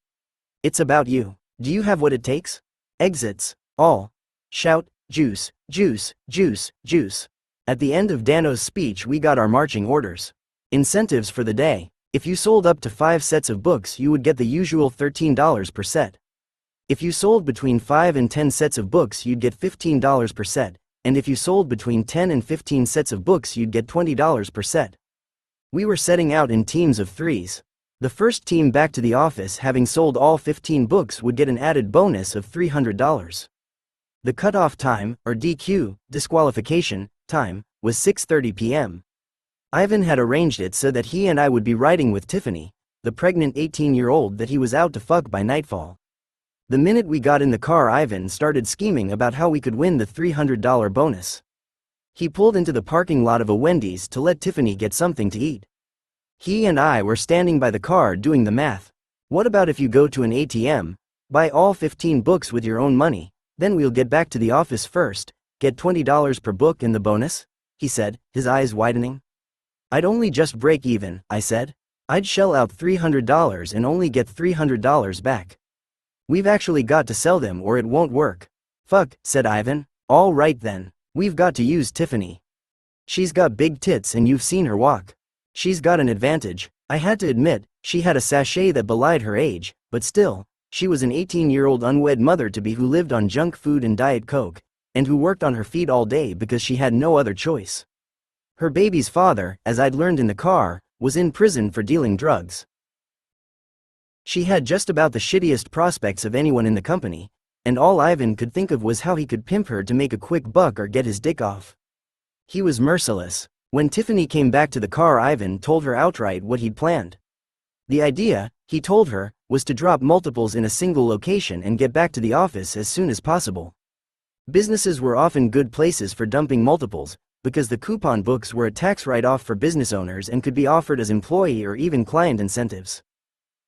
It's about you. Do you have what it takes? Exits. All. Shout, juice, juice, juice, juice. At the end of Dano's speech we got our marching orders. Incentives for the day. If you sold up to 5 sets of books you would get the usual $13 per set. If you sold between 5 and 10 sets of books you'd get $15 per set, and if you sold between 10 and 15 sets of books you'd get $20 per set. We were setting out in teams of 3s. The first team back to the office having sold all 15 books would get an added bonus of $300. The cutoff time, or DQ, disqualification, time, was 6:30 p.m. Ivan had arranged it so that he and I would be riding with Tiffany, the pregnant 18-year-old that he was out to fuck by nightfall. The minute we got in the car Ivan started scheming about how we could win the $300 bonus. He pulled into the parking lot of a Wendy's to let Tiffany get something to eat. He and I were standing by the car doing the math. What about if you go to an ATM, buy all 15 books with your own money, then we'll get back to the office first, get $20 per book and the bonus? He said, his eyes widening. I'd only just break even, I said. I'd shell out $300 and only get $300 back. We've actually got to sell them or it won't work. Fuck, said Ivan. All right then. We've got to use Tiffany. She's got big tits and you've seen her walk. She's got an advantage. I had to admit, she had a sachet that belied her age, but still, she was an 18-year-old unwed mother-to-be who lived on junk food and Diet Coke, and who worked on her feet all day because she had no other choice. Her baby's father, as I'd learned in the car, was in prison for dealing drugs. She had just about the shittiest prospects of anyone in the company, and all Ivan could think of was how he could pimp her to make a quick buck or get his dick off. He was merciless. When Tiffany came back to the car, Ivan told her outright what he'd planned. The idea, he told her, was to drop multiples in a single location and get back to the office as soon as possible. Businesses were often good places for dumping multiples, because the coupon books were a tax write-off for business owners and could be offered as employee or even client incentives.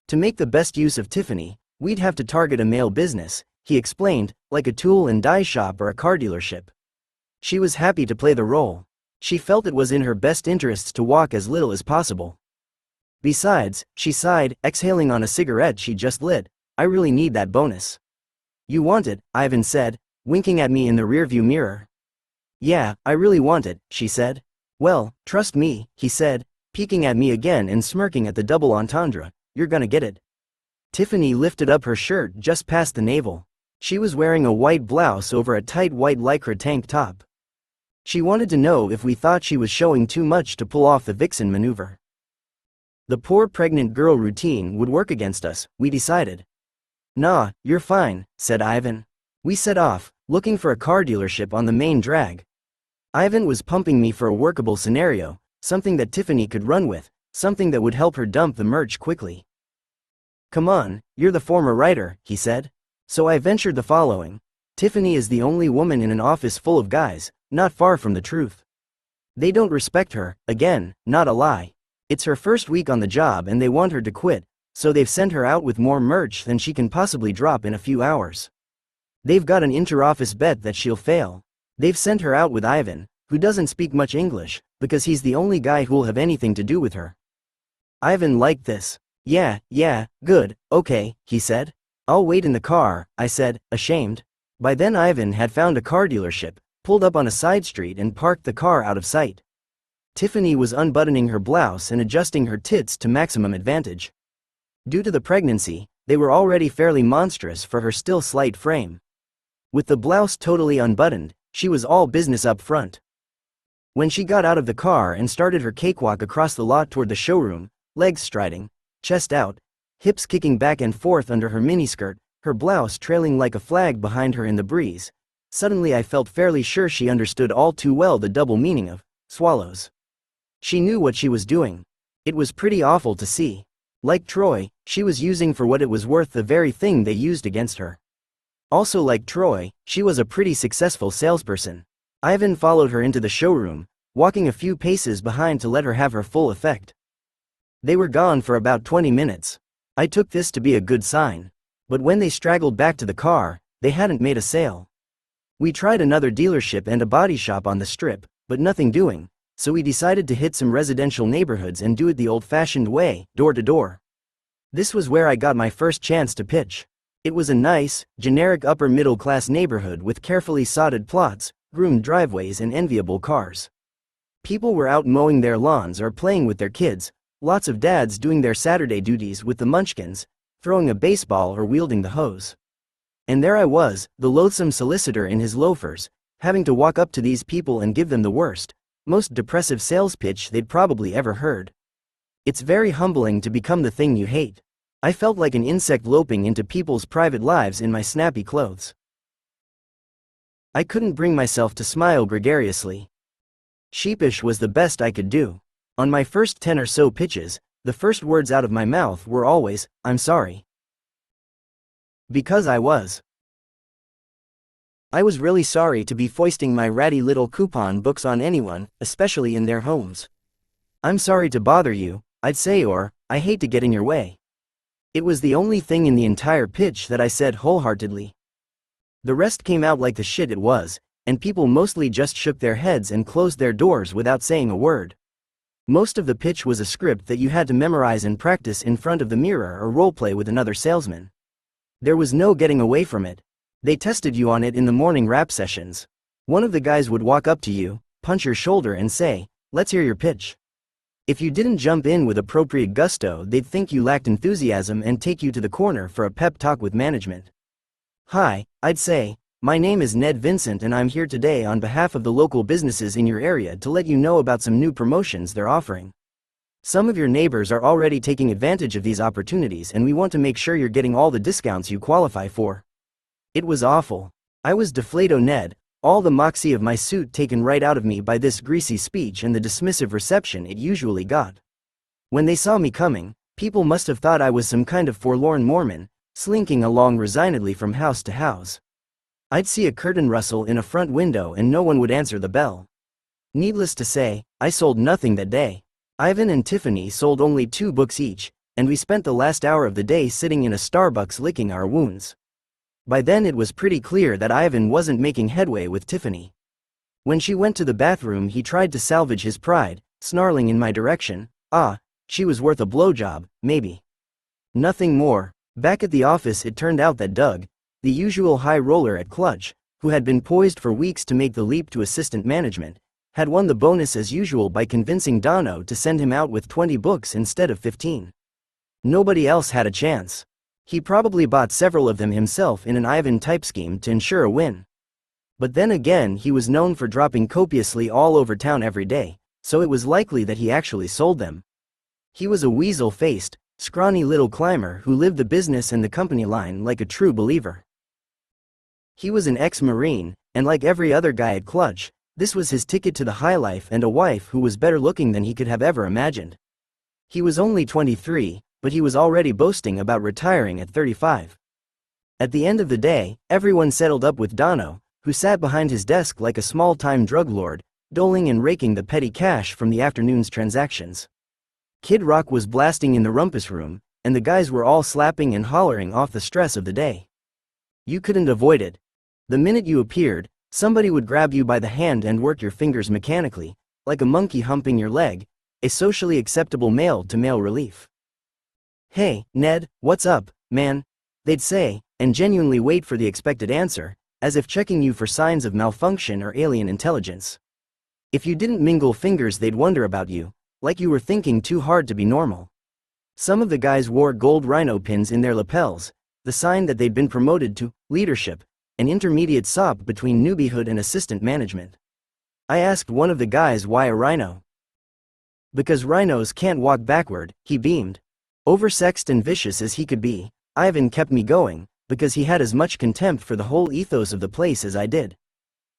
To make the best use of Tiffany, we'd have to target a male business, he explained, like a tool and die shop or a car dealership. She was happy to play the role. She felt it was in her best interests to walk as little as possible. Besides, she sighed, exhaling on a cigarette she just lit, I really need that bonus. You want it, Ivan said, winking at me in the rearview mirror. Yeah, I really want it, she said. Well, trust me, he said, peeking at me again and smirking at the double entendre, you're gonna get it. Tiffany lifted up her shirt just past the navel. She was wearing a white blouse over a tight white lycra tank top. She wanted to know if we thought she was showing too much to pull off the vixen maneuver. The poor pregnant girl routine would work against us, we decided. Nah, you're fine, said Ivan. We set off, looking for a car dealership on the main drag. Ivan was pumping me for a workable scenario, something that Tiffany could run with, something that would help her dump the merch quickly. Come on, you're the former writer, he said. So I ventured the following. Tiffany is the only woman in an office full of guys, not far from the truth. They don't respect her, again, not a lie. It's her first week on the job and they want her to quit, so they've sent her out with more merch than she can possibly drop in a few hours. They've got an inter-office bet that she'll fail. They've sent her out with Ivan, who doesn't speak much English, because he's the only guy who'll have anything to do with her. Ivan liked this. Yeah, good, okay, he said. I'll wait in the car, I said, ashamed. By then Ivan had found a car dealership, pulled up on a side street and parked the car out of sight. Tiffany was unbuttoning her blouse and adjusting her tits to maximum advantage. Due to the pregnancy, they were already fairly monstrous for her still slight frame. With the blouse totally unbuttoned, she was all business up front. When she got out of the car and started her cakewalk across the lot toward the showroom, legs striding, chest out, hips kicking back and forth under her miniskirt, her blouse trailing like a flag behind her in the breeze, suddenly I felt fairly sure she understood all too well the double meaning of swallows. She knew what she was doing. It was pretty awful to see. Like Troy, she was using for what it was worth the very thing they used against her. Also like Troy, she was a pretty successful salesperson. Ivan followed her into the showroom, walking a few paces behind to let her have her full effect. They were gone for about 20 minutes. I took this to be a good sign. But when they straggled back to the car, they hadn't made a sale. We tried another dealership and a body shop on the strip, but nothing doing. So we decided to hit some residential neighborhoods and do it the old-fashioned way, door to door. This was where I got my first chance to pitch. It was a nice, generic upper-middle-class neighborhood with carefully sodded plots, groomed driveways and enviable cars. People were out mowing their lawns or playing with their kids, lots of dads doing their Saturday duties with the munchkins, throwing a baseball or wielding the hose. And there I was, the loathsome solicitor in his loafers, having to walk up to these people and give them the worst, most depressive sales pitch they'd probably ever heard. It's very humbling to become the thing you hate. I felt like an insect loping into people's private lives in my snappy clothes. I couldn't bring myself to smile gregariously. Sheepish was the best I could do. On my first 10 or so pitches, the first words out of my mouth were always, I'm sorry. Because I was really sorry to be foisting my ratty little coupon books on anyone, especially in their homes. I'm sorry to bother you, I'd say, or, I hate to get in your way. It was the only thing in the entire pitch that I said wholeheartedly. The rest came out like the shit it was, and people mostly just shook their heads and closed their doors without saying a word. Most of the pitch was a script that you had to memorize and practice in front of the mirror or roleplay with another salesman. There was no getting away from it. They tested you on it in the morning rap sessions. One of the guys would walk up to you, punch your shoulder and say, let's hear your pitch. If you didn't jump in with appropriate gusto, they'd think you lacked enthusiasm and take you to the corner for a pep talk with management. Hi, I'd say, My name is Ned Vincent and I'm here today on behalf of the local businesses in your area to let you know about some new promotions they're offering. Some of your neighbors are already taking advantage of these opportunities and we want to make sure you're getting all the discounts you qualify for. It was awful. I was deflato Ned, all the moxie of my suit taken right out of me by this greasy speech and the dismissive reception it usually got. When they saw me coming, people must have thought I was some kind of forlorn Mormon, slinking along resignedly from house to house. I'd see a curtain rustle in a front window and no one would answer the bell. Needless to say, I sold nothing that day. Ivan and Tiffany sold only 2 books each, and we spent the last hour of the day sitting in a Starbucks licking our wounds. By then it was pretty clear that Ivan wasn't making headway with Tiffany. When she went to the bathroom he tried to salvage his pride, snarling in my direction, she was worth a blowjob, maybe. Nothing more. Back at the office it turned out that Doug, the usual high roller at Clutch, who had been poised for weeks to make the leap to assistant management, had won the bonus as usual by convincing Dono to send him out with 20 books instead of 15. Nobody else had a chance. He probably bought several of them himself in an Ivan type scheme to ensure a win. But then again he was known for dropping copiously all over town every day, so it was likely that he actually sold them. He was a weasel-faced, scrawny little climber who lived the business and the company line like a true believer. He was an ex-Marine, and like every other guy at Clutch, this was his ticket to the high life and a wife who was better looking than he could have ever imagined. He was only 23, but he was already boasting about retiring at 35. At the end of the day, everyone settled up with Dono, who sat behind his desk like a small-time drug lord, doling and raking the petty cash from the afternoon's transactions. Kid Rock was blasting in the rumpus room, and the guys were all slapping and hollering off the stress of the day. You couldn't avoid it. The minute you appeared, somebody would grab you by the hand and work your fingers mechanically, like a monkey humping your leg, a socially acceptable male-to-male relief. Hey, Ned, what's up, man? They'd say, and genuinely wait for the expected answer, as if checking you for signs of malfunction or alien intelligence. If you didn't mingle fingers they'd wonder about you, like you were thinking too hard to be normal. Some of the guys wore gold rhino pins in their lapels, the sign that they'd been promoted to leadership, an intermediate SOP between newbiehood and assistant management. I asked one of the guys why a rhino. Because rhinos can't walk backward, he beamed. Oversexed and vicious as he could be, Ivan kept me going, because he had as much contempt for the whole ethos of the place as I did.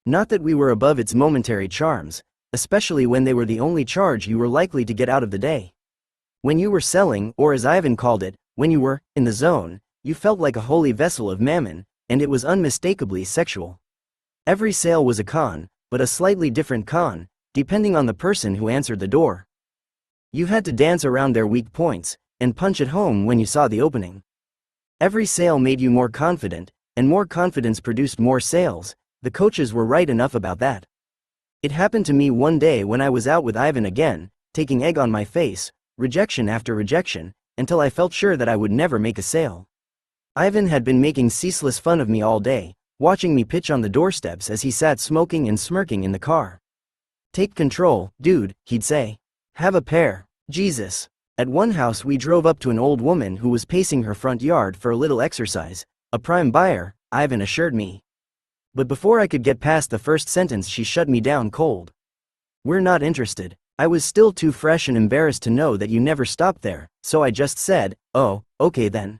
Not that we were above its momentary charms, especially when they were the only charge you were likely to get out of the day. When you were selling, or as Ivan called it, when you were in the zone, you felt like a holy vessel of mammon, and it was unmistakably sexual. Every sale was a con, but a slightly different con, depending on the person who answered the door. You had to dance around their weak points, and punch it home when you saw the opening. Every sale made you more confident, and more confidence produced more sales. The coaches were right enough about that. It happened to me one day when I was out with Ivan again, taking egg on my face, rejection after rejection, until I felt sure that I would never make a sale. Ivan had been making ceaseless fun of me all day, watching me pitch on the doorsteps as he sat smoking and smirking in the car. Take control, dude, he'd say. Have a pair. Jesus. At one house we drove up to an old woman who was pacing her front yard for a little exercise, a prime buyer, Ivan assured me. But before I could get past the first sentence she shut me down cold. We're not interested. I was still too fresh and embarrassed to know that you never stopped there, so I just said, oh, okay then.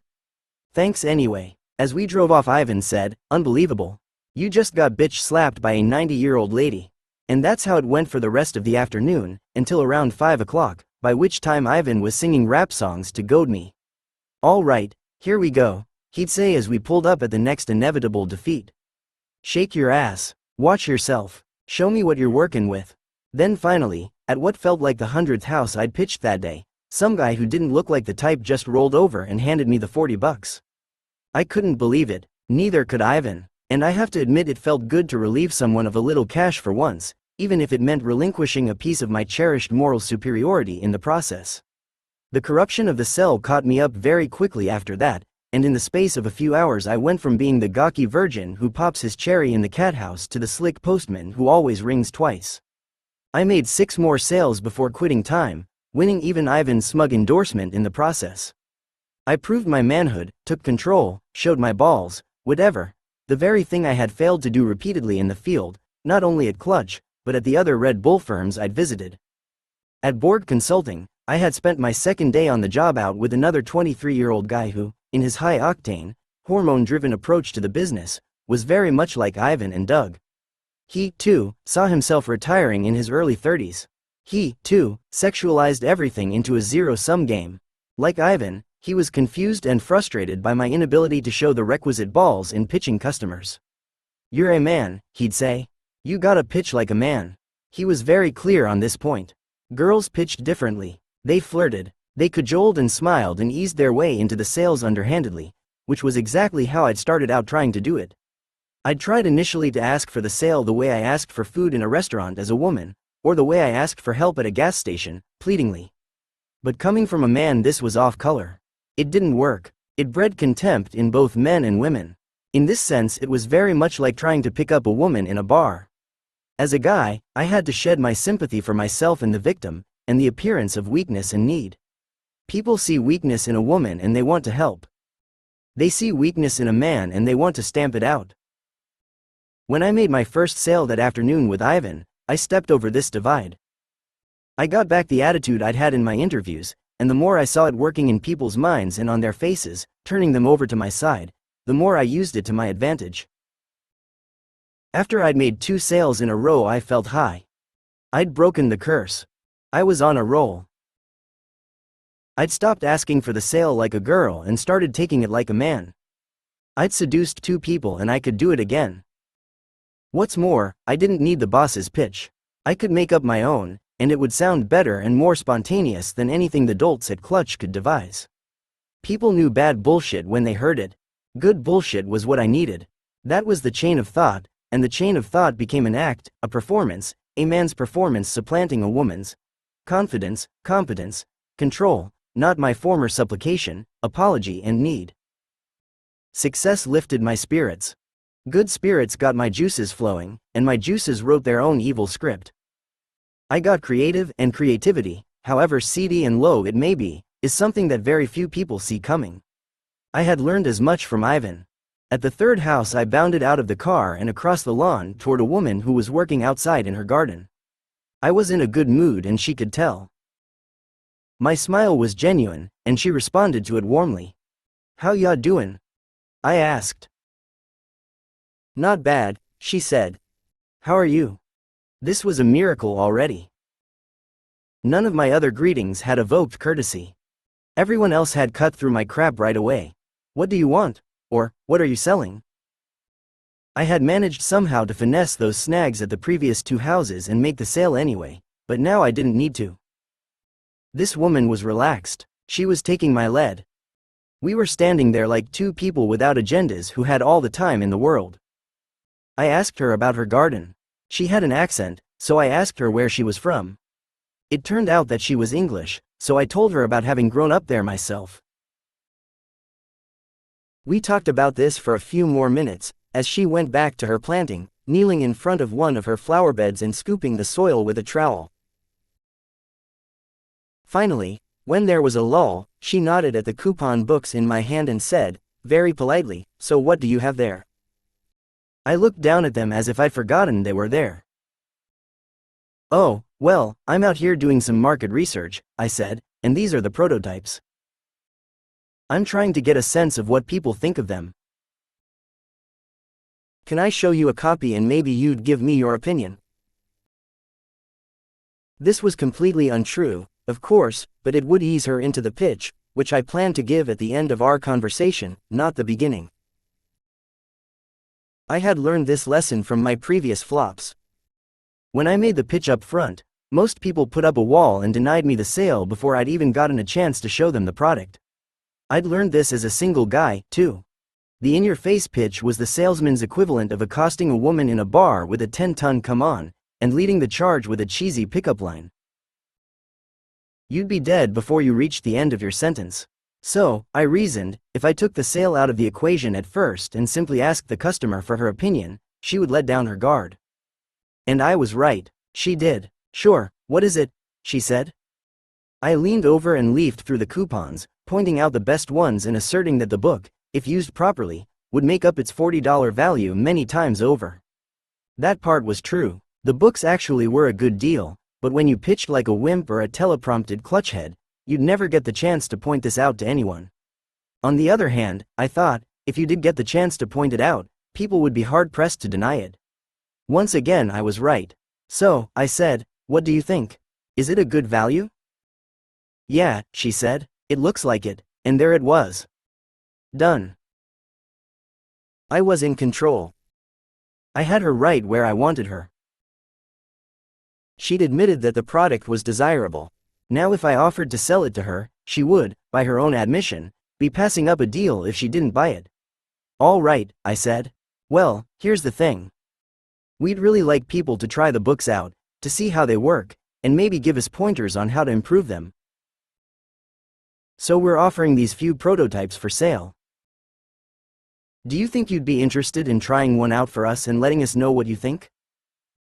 Thanks anyway. As we drove off Ivan said, unbelievable. You just got bitch slapped by a 90-year-old lady. And that's how it went for the rest of the afternoon, until around 5 o'clock, by which time Ivan was singing rap songs to goad me. All right, here we go, he'd say as we pulled up at the next inevitable defeat. Shake your ass. Watch yourself. Show me what you're working with. Then finally, at what felt like the 100th house I'd pitched that day, some guy who didn't look like the type just rolled over and handed me the 40 bucks. I couldn't believe it, neither could Ivan, and I have to admit it felt good to relieve someone of a little cash for once, even if it meant relinquishing a piece of my cherished moral superiority in the process. The corruption of the cell caught me up very quickly after that, and in the space of a few hours I went from being the gawky virgin who pops his cherry in the cat house to the slick postman who always rings twice. I made 6 more sales before quitting time, winning even Ivan's smug endorsement in the process. I proved my manhood, took control, showed my balls, whatever. The very thing I had failed to do repeatedly in the field, not only at Clutch, but at the other Red Bull firms I'd visited. At Borg Consulting, I had spent my second day on the job out with another 23-year-old guy who, in his high-octane, hormone-driven approach to the business, was very much like Ivan and Doug. He, too, saw himself retiring in his early 30s. He, too, sexualized everything into a zero-sum game. Like Ivan, he was confused and frustrated by my inability to show the requisite balls in pitching customers. "You're a man," he'd say. "You gotta pitch like a man." He was very clear on this point. Girls pitched differently. They flirted, they cajoled and smiled and eased their way into the sales underhandedly, which was exactly how I'd started out trying to do it. I'd tried initially to ask for the sale the way I asked for food in a restaurant as a woman, or the way I asked for help at a gas station, pleadingly. But coming from a man, this was off color. It didn't work. It bred contempt in both men and women. In this sense, it was very much like trying to pick up a woman in a bar. As a guy, I had to shed my sympathy for myself and the victim, and the appearance of weakness and need. People see weakness in a woman and they want to help. They see weakness in a man and they want to stamp it out. When I made my first sale that afternoon with Ivan, I stepped over this divide. I got back the attitude I'd had in my interviews, and the more I saw it working in people's minds and on their faces, turning them over to my side, the more I used it to my advantage. After I'd made 2 sales in a row, I felt high. I'd broken the curse. I was on a roll. I'd stopped asking for the sale like a girl and started taking it like a man. I'd seduced 2 people and I could do it again. What's more, I didn't need the boss's pitch. I could make up my own, and it would sound better and more spontaneous than anything the dolts at Clutch could devise. People knew bad bullshit when they heard it. Good bullshit was what I needed. That was the chain of thought, and the chain of thought became an act, a performance, a man's performance supplanting a woman's. Confidence, competence, control, not my former supplication, apology and need. Success lifted my spirits. Good spirits got my juices flowing, and my juices wrote their own evil script. I got creative, and creativity, however seedy and low it may be, is something that very few people see coming. I had learned as much from Ivan. At the 3rd house, I bounded out of the car and across the lawn toward a woman who was working outside in her garden. I was in a good mood and she could tell. My smile was genuine, and she responded to it warmly. "How ya doin'?" I asked. "Not bad," she said. "How are you?" This was a miracle already. None of my other greetings had evoked courtesy. Everyone else had cut through my crap right away. "What do you want?" Or, "What are you selling?" I had managed somehow to finesse those snags at the previous 2 houses and make the sale anyway, but now I didn't need to. This woman was relaxed. She was taking my lead. We were standing there like 2 people without agendas who had all the time in the world. I asked her about her garden. She had an accent, so I asked her where she was from. It turned out that she was English, so I told her about having grown up there myself. We talked about this for a few more minutes, as she went back to her planting, kneeling in front of one of her flower beds and scooping the soil with a trowel. Finally, when there was a lull, she nodded at the coupon books in my hand and said, very politely, "So what do you have there?" I looked down at them as if I'd forgotten they were there. "Oh, well, I'm out here doing some market research," I said, "and these are the prototypes. I'm trying to get a sense of what people think of them. Can I show you a copy and maybe you'd give me your opinion?" This was completely untrue, of course, but it would ease her into the pitch, which I planned to give at the end of our conversation, not the beginning. I had learned this lesson from my previous flops. When I made the pitch up front, most people put up a wall and denied me the sale before I'd even gotten a chance to show them the product. I'd learned this as a single guy, too. The in-your-face pitch was the salesman's equivalent of accosting a woman in a bar with a 10-ton "come on," and leading the charge with a cheesy pickup line. You'd be dead before you reached the end of your sentence. So, I reasoned, if I took the sale out of the equation at first and simply asked the customer for her opinion, she would let down her guard. And I was right. She did. "Sure, what is it?" she said. I leaned over and leafed through the coupons, pointing out the best ones and asserting that the book, if used properly, would make up its $40 value many times over. That part was true. The books actually were a good deal, but when you pitched like a wimp or a teleprompted clutchhead, you'd never get the chance to point this out to anyone. On the other hand, I thought, if you did get the chance to point it out, people would be hard-pressed to deny it. Once again I was right. So, I said, what do you think? Is it a good value? Yeah, she said, it looks like it, and there it was. Done. I was in control. I had her right where I wanted her. She'd admitted that the product was desirable. Now if I offered to sell it to her, she would, by her own admission, be passing up a deal if she didn't buy it. All right, I said. Well, here's the thing. We'd really like people to try the books out, to see how they work, and maybe give us pointers on how to improve them. So we're offering these few prototypes for sale. Do you think you'd be interested in trying one out for us and letting us know what you think?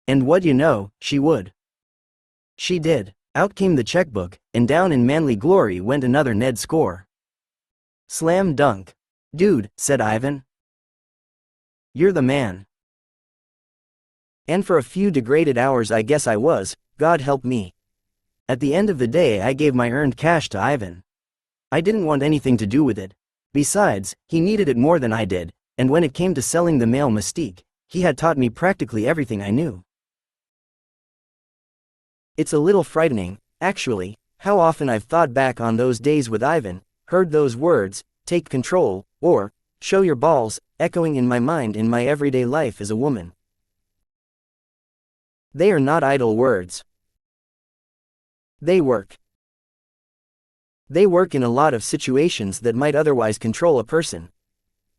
And what you know, she would. She did. Out came the checkbook, and down in manly glory went another Ned score. Slam dunk. Dude, said Ivan. You're the man. And for a few degraded hours I guess I was, God help me. At the end of the day I gave my earned cash to Ivan. I didn't want anything to do with it. Besides, he needed it more than I did, and when it came to selling the male mystique, he had taught me practically everything I knew. It's a little frightening, actually, how often I've thought back on those days with Ivan, heard those words, take control, or, show your balls, echoing in my mind in my everyday life as a woman. They are not idle words. They work. They work in a lot of situations that might otherwise control a person.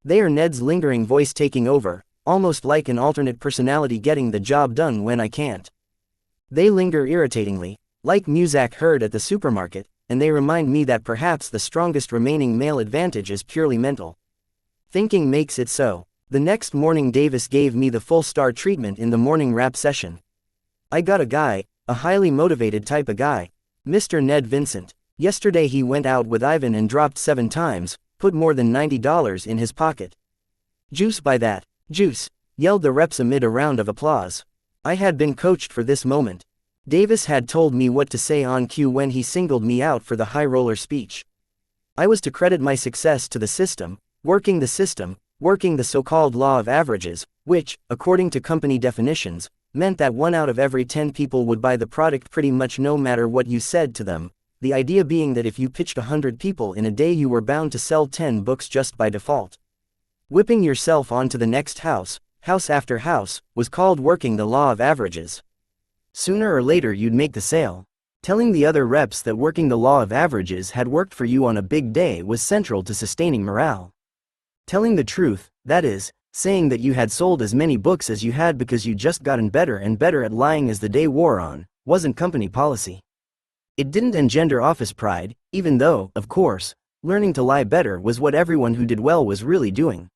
They are Ned's lingering voice taking over, almost like an alternate personality getting the job done when I can't. They linger irritatingly, like Muzak heard at the supermarket, and they remind me that perhaps the strongest remaining male advantage is purely mental. Thinking makes it so. The next morning Davis gave me the full star treatment in the morning rap session. I got a guy, a highly motivated type of guy, Mr. Ned Vincent. Yesterday he went out with Ivan and dropped 7 times, put more than $90 in his pocket. Juice by that. Juice, yelled the reps amid a round of applause. I had been coached for this moment. Davis had told me what to say on cue when he singled me out for the high roller speech. I was to credit my success to the system, working the so-called law of averages, which, according to company definitions, meant that 1 out of every 10 people would buy the product pretty much no matter what you said to them, the idea being that if you pitched 100 people in a day you were bound to sell 10 books just by default. Whipping yourself onto the next house after house, was called working the law of averages. Sooner or later you'd make the sale. Telling the other reps that working the law of averages had worked for you on a big day was central to sustaining morale. Telling the truth, that is, saying that you had sold as many books as you had because you just gotten better and better at lying as the day wore on, wasn't company policy. It didn't engender office pride, even though, of course, learning to lie better was what everyone who did well was really doing.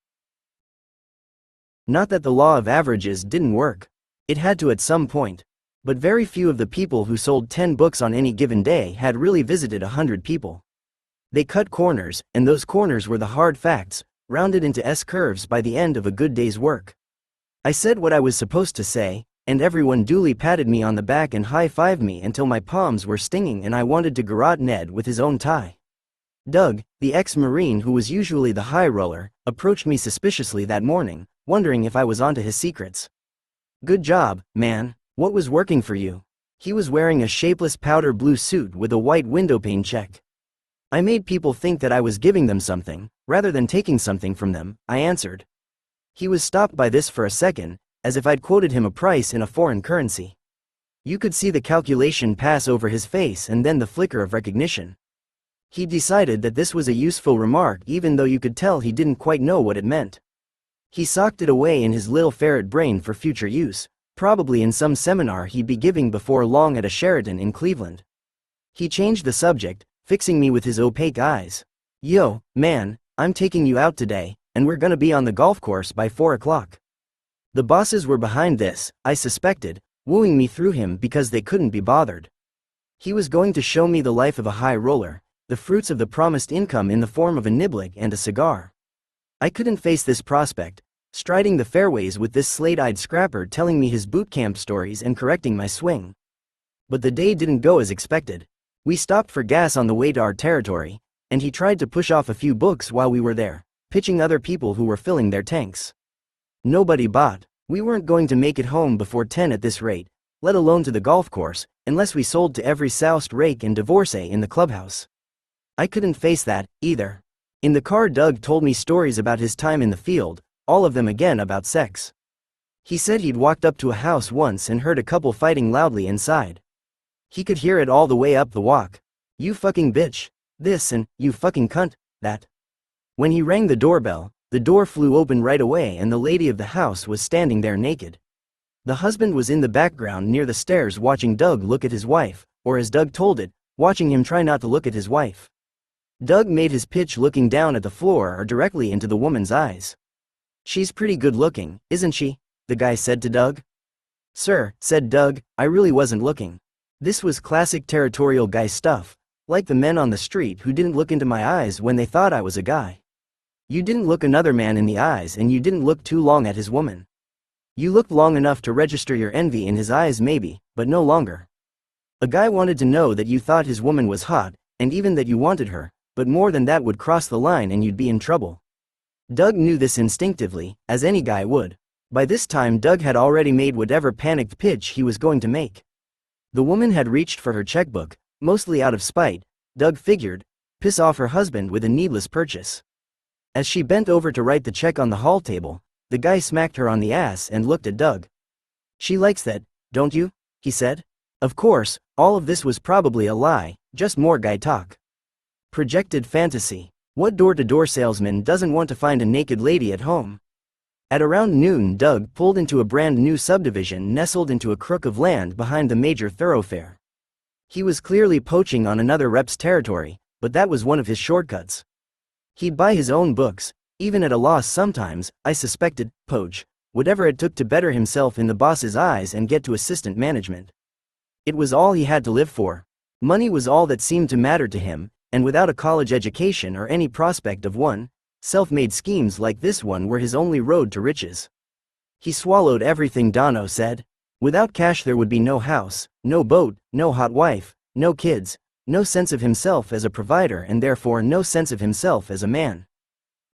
Not that the law of averages didn't work. It had to at some point. But very few of the people who sold 10 books on any given day had really visited 100 people. They cut corners, and those corners were the hard facts, rounded into S-curves by the end of a good day's work. I said what I was supposed to say, and everyone duly patted me on the back and high-fived me until my palms were stinging and I wanted to garrote Ned with his own tie. Doug, the ex-Marine who was usually the high roller, approached me suspiciously that morning, wondering if I was onto his secrets. Good job, man. What was working for you? He was wearing a shapeless powder blue suit with a white windowpane check. I made people think that I was giving them something, rather than taking something from them, I answered. He was stopped by this for a second, as if I'd quoted him a price in a foreign currency. You could see the calculation pass over his face and then the flicker of recognition. He decided that this was a useful remark even though you could tell he didn't quite know what it meant. He socked it away in his little ferret brain for future use, probably in some seminar he'd be giving before long at a Sheraton in Cleveland. He changed the subject, fixing me with his opaque eyes. Yo, man, I'm taking you out today, and we're gonna be on the golf course by 4 o'clock. The bosses were behind this, I suspected, wooing me through him because they couldn't be bothered. He was going to show me the life of a high roller, the fruits of the promised income in the form of a niblick and a cigar. I couldn't face this prospect, striding the fairways with this slate-eyed scrapper telling me his boot camp stories and correcting my swing. But the day didn't go as expected. We stopped for gas on the way to our territory, and he tried to push off a few books while we were there, pitching other people who were filling their tanks. Nobody bought. We weren't going to make it home before 10 at this rate, let alone to the golf course, unless we sold to every soused rake and divorcee in the clubhouse. I couldn't face that, either. In the car, Doug told me stories about his time in the field, all of them again about sex. He said he'd walked up to a house once and heard a couple fighting loudly inside. He could hear it all the way up the walk. "You fucking bitch. This," and "You fucking cunt," that. When he rang the doorbell, the door flew open right away and the lady of the house was standing there naked. The husband was in the background near the stairs watching Doug look at his wife, or as Doug told it, watching him try not to look at his wife. Doug made his pitch looking down at the floor or directly into the woman's eyes. "She's pretty good looking, isn't she?" the guy said to Doug. "Sir," said Doug, "I really wasn't looking." This was classic territorial guy stuff, like the men on the street who didn't look into my eyes when they thought I was a guy. You didn't look another man in the eyes and you didn't look too long at his woman. You looked long enough to register your envy in his eyes maybe, but no longer. A guy wanted to know that you thought his woman was hot, and even that you wanted her, but more than that would cross the line and you'd be in trouble. Doug knew this instinctively, as any guy would. By this time Doug had already made whatever panicked pitch he was going to make. The woman had reached for her checkbook, mostly out of spite, Doug figured, piss off her husband with a needless purchase. As she bent over to write the check on the hall table, the guy smacked her on the ass and looked at Doug. "She likes that, don't you?" he said. Of course, all of this was probably a lie, just more guy talk. Projected fantasy. What door-to-door salesman doesn't want to find a naked lady at home? At around noon, Doug pulled into a brand new subdivision nestled into a crook of land behind the major thoroughfare. He was clearly poaching on another rep's territory, but that was one of his shortcuts. He'd buy his own books, even at a loss sometimes, I suspected, poach, whatever it took to better himself in the boss's eyes and get to assistant management. It was all he had to live for. Money was all that seemed to matter to him, and without a college education or any prospect of one, self-made schemes like this one were his only road to riches. He swallowed everything Dono said. Without cash there would be no house, no boat, no hot wife, no kids, no sense of himself as a provider and therefore no sense of himself as a man.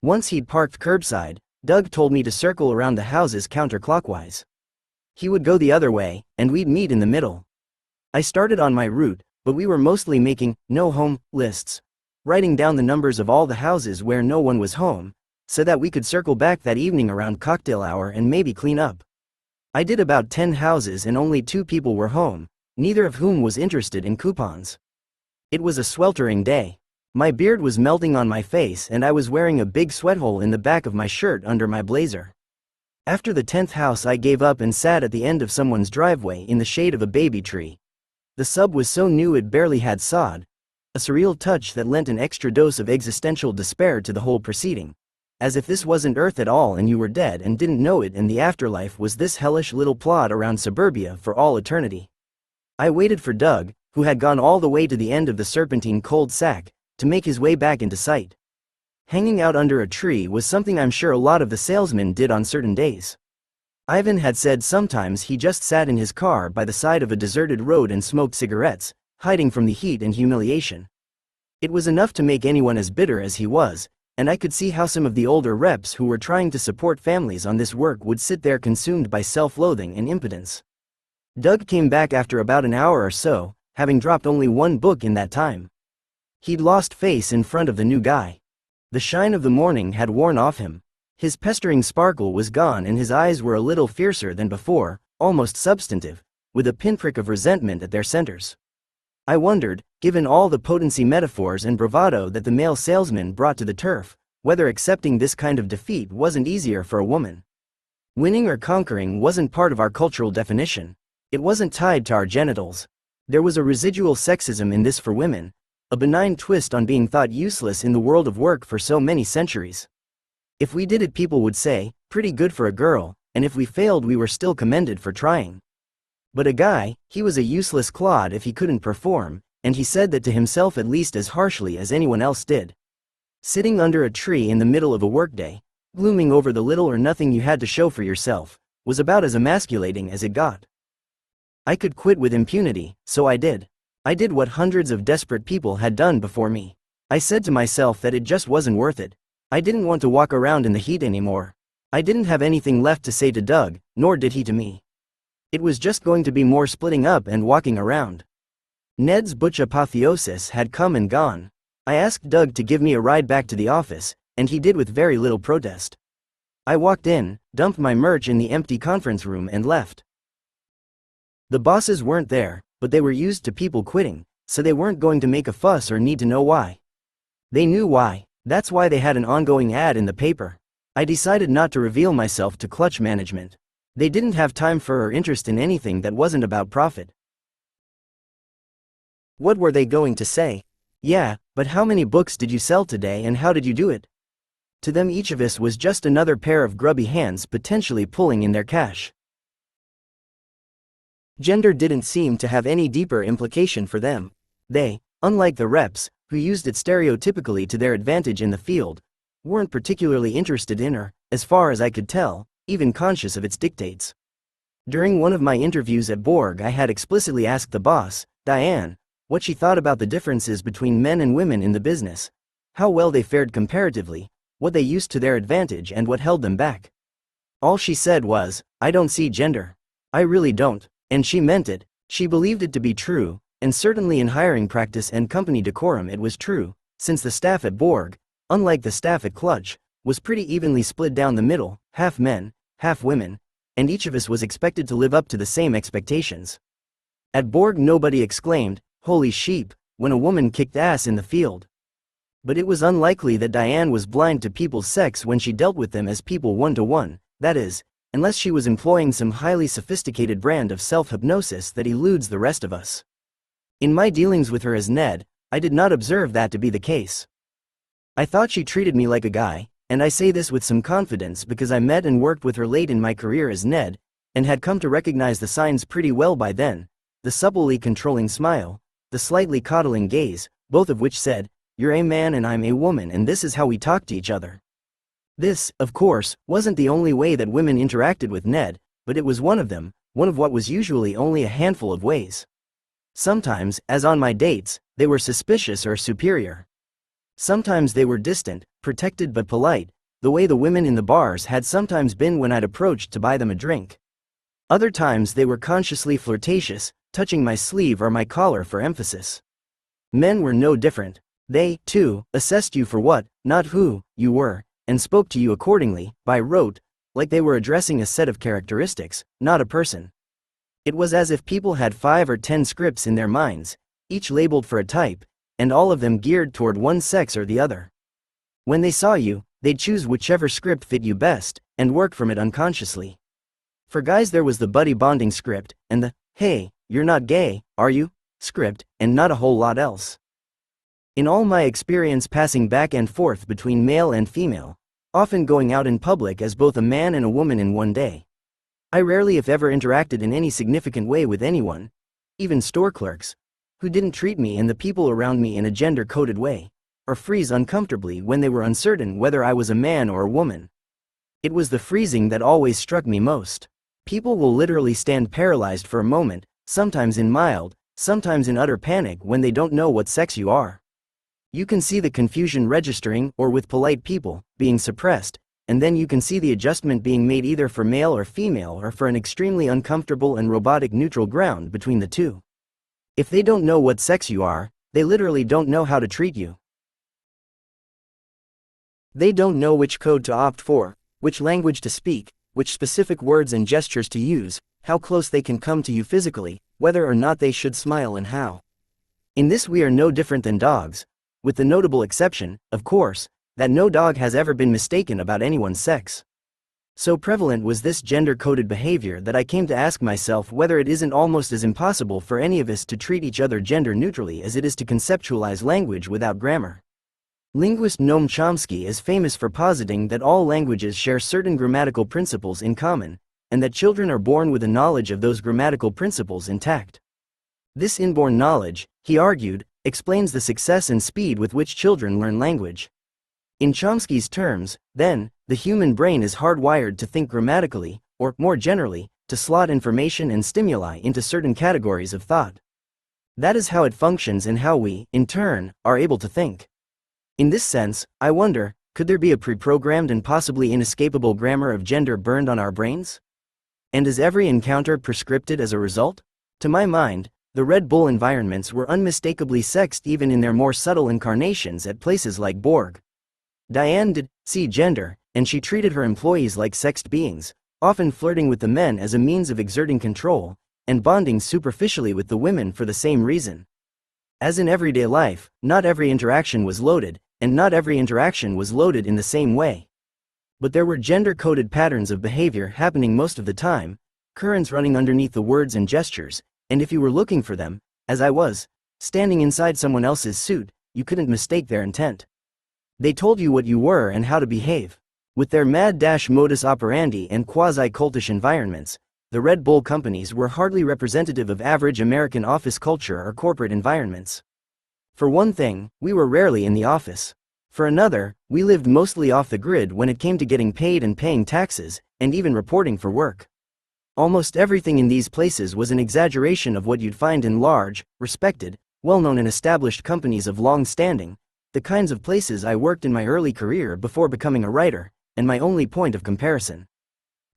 Once he'd parked curbside, Doug told me to circle around the houses counterclockwise. He would go the other way, and we'd meet in the middle. I started on my route, but we were mostly making no-home lists, writing down the numbers of all the houses where no one was home, so that we could circle back that evening around cocktail hour and maybe clean up. I did about 10 houses and only 2 people were home, neither of whom was interested in coupons. It was a sweltering day. My beard was melting on my face and I was wearing a big sweat hole in the back of my shirt under my blazer. After the 10th house I gave up and sat at the end of someone's driveway in the shade of a baby tree. The sub was so new it barely had sod, a surreal touch that lent an extra dose of existential despair to the whole proceeding. As if this wasn't Earth at all and you were dead and didn't know it and the afterlife was this hellish little plot around suburbia for all eternity. I waited for Doug, who had gone all the way to the end of the serpentine cul-de-sac, to make his way back into sight. Hanging out under a tree was something I'm sure a lot of the salesmen did on certain days. Ivan had said sometimes he just sat in his car by the side of a deserted road and smoked cigarettes, hiding from the heat and humiliation. It was enough to make anyone as bitter as he was, and I could see how some of the older reps who were trying to support families on this work would sit there consumed by self-loathing and impotence. Doug came back after about an hour or so, having dropped only 1 book in that time. He'd lost face in front of the new guy. The shine of the morning had worn off him. His pestering sparkle was gone and his eyes were a little fiercer than before, almost substantive, with a pinprick of resentment at their centers. I wondered, given all the potency metaphors and bravado that the male salesman brought to the turf, whether accepting this kind of defeat wasn't easier for a woman. Winning or conquering wasn't part of our cultural definition. It wasn't tied to our genitals. There was a residual sexism in this for women, a benign twist on being thought useless in the world of work for so many centuries. If we did it, people would say, pretty good for a girl, and if we failed we were still commended for trying. But a guy, he was a useless clod if he couldn't perform, and he said that to himself at least as harshly as anyone else did. Sitting under a tree in the middle of a workday, Glooming over the little or nothing you had to show for yourself was about as emasculating as it got. I could quit with impunity, so I did. I did what hundreds of desperate people had done before me. I said to myself that it just wasn't worth it. I didn't want to walk around in the heat anymore. I didn't have anything left to say to Doug, nor did he to me. It was just going to be more splitting up and walking around. Ned's butch apotheosis had come and gone. I asked Doug to give me a ride back to the office, and he did with very little protest. I walked in, dumped my merch in the empty conference room and left. The bosses weren't there, but they were used to people quitting, so they weren't going to make a fuss or need to know why. They knew why. That's why they had an ongoing ad in the paper. I decided not to reveal myself to Clutch management. They didn't have time for or interest in anything that wasn't about profit. What were they going to say? Yeah, but how many books did you sell today and how did you do it? To them each of us was just another pair of grubby hands potentially pulling in their cash. Gender didn't seem to have any deeper implication for them. They, unlike the reps, who used it stereotypically to their advantage in the field, weren't particularly interested in or, as far as I could tell, even conscious of its dictates. During one of my interviews at Borg, I had explicitly asked the boss, Diane, what she thought about the differences between men and women in the business, how well they fared comparatively, what they used to their advantage and what held them back. All she said was, I don't see gender. I really don't, and she meant it. She believed it to be true, and certainly in hiring practice and company decorum it was true, since the staff at Borg, unlike the staff at Clutch, was pretty evenly split down the middle, half men, half women, and each of us was expected to live up to the same expectations. At Borg nobody exclaimed, holy sheep, when a woman kicked ass in the field. But it was unlikely that Diane was blind to people's sex when she dealt with them as people one-to-one, that is, unless she was employing some highly sophisticated brand of self-hypnosis that eludes the rest of us. In my dealings with her as Ned, I did not observe that to be the case. I thought she treated me like a guy, and I say this with some confidence because I met and worked with her late in my career as Ned, and had come to recognize the signs pretty well by then, the subtly controlling smile, the slightly coddling gaze, both of which said, you're a man and I'm a woman and this is how we talk to each other. This, of course, wasn't the only way that women interacted with Ned, but it was one of them, one of what was usually only a handful of ways. Sometimes, as on my dates, they were suspicious or superior. Sometimes they were distant, protected but polite, the way the women in the bars had sometimes been when I'd approached to buy them a drink. Other times they were consciously flirtatious, touching my sleeve or my collar for emphasis. Men were no different. They, too, assessed you for what, not who, you were, and spoke to you accordingly, by rote, like they were addressing a set of characteristics, not a person. It was as if people had 5 or 10 scripts in their minds, each labeled for a type, and all of them geared toward one sex or the other. When they saw you, they'd choose whichever script fit you best, and work from it unconsciously. For guys there was the buddy bonding script, and the, hey, you're not gay, are you, script, and not a whole lot else. In all my experience passing back and forth between male and female, often going out in public as both a man and a woman in one day, I rarely if ever interacted in any significant way with anyone, even store clerks, who didn't treat me and the people around me in a gender-coded way, or freeze uncomfortably when they were uncertain whether I was a man or a woman. It was the freezing that always struck me most. People will literally stand paralyzed for a moment, sometimes in mild, sometimes in utter panic when they don't know what sex you are. You can see the confusion registering, or with polite people, being suppressed, and then you can see the adjustment being made either for male or female or for an extremely uncomfortable and robotic neutral ground between the two. If they don't know what sex you are, they literally don't know how to treat you. They don't know which code to opt for, which language to speak, which specific words and gestures to use, how close they can come to you physically, whether or not they should smile and how. In this we are no different than dogs, with the notable exception, of course, that no dog has ever been mistaken about anyone's sex. So prevalent was this gender-coded behavior that I came to ask myself whether it isn't almost as impossible for any of us to treat each other gender-neutrally as it is to conceptualize language without grammar. Linguist Noam Chomsky is famous for positing that all languages share certain grammatical principles in common, and that children are born with a knowledge of those grammatical principles intact. This inborn knowledge, he argued, explains the success and speed with which children learn language. In Chomsky's terms, then, The human brain is hardwired to think grammatically, or, more generally, to slot information and stimuli into certain categories of thought. That is how it functions and how we, in turn, are able to think. In this sense, I wonder, could there be a pre-programmed and possibly inescapable grammar of gender burned on our brains? And is every encounter prescripted as a result? To my mind, the Red Bull environments were unmistakably sexed even in their more subtle incarnations at places like Borg. Diane did see gender, and she treated her employees like sexed beings, often flirting with the men as a means of exerting control, and bonding superficially with the women for the same reason. As in everyday life, not every interaction was loaded, and not every interaction was loaded in the same way. But there were gender-coded patterns of behavior happening most of the time, currents running underneath the words and gestures, and if you were looking for them, as I was, standing inside someone else's suit, you couldn't mistake their intent. They told you what you were and how to behave. With their mad modus operandi and quasi-cultish environments, the Red Bull companies were hardly representative of average American office culture or corporate environments. For one thing, we were rarely in the office. For another, we lived mostly off the grid when it came to getting paid and paying taxes, and even reporting for work. Almost everything in these places was an exaggeration of what you'd find in large, respected, well-known and established companies of long standing, the kinds of places I worked in my early career before becoming a writer, and my only point of comparison.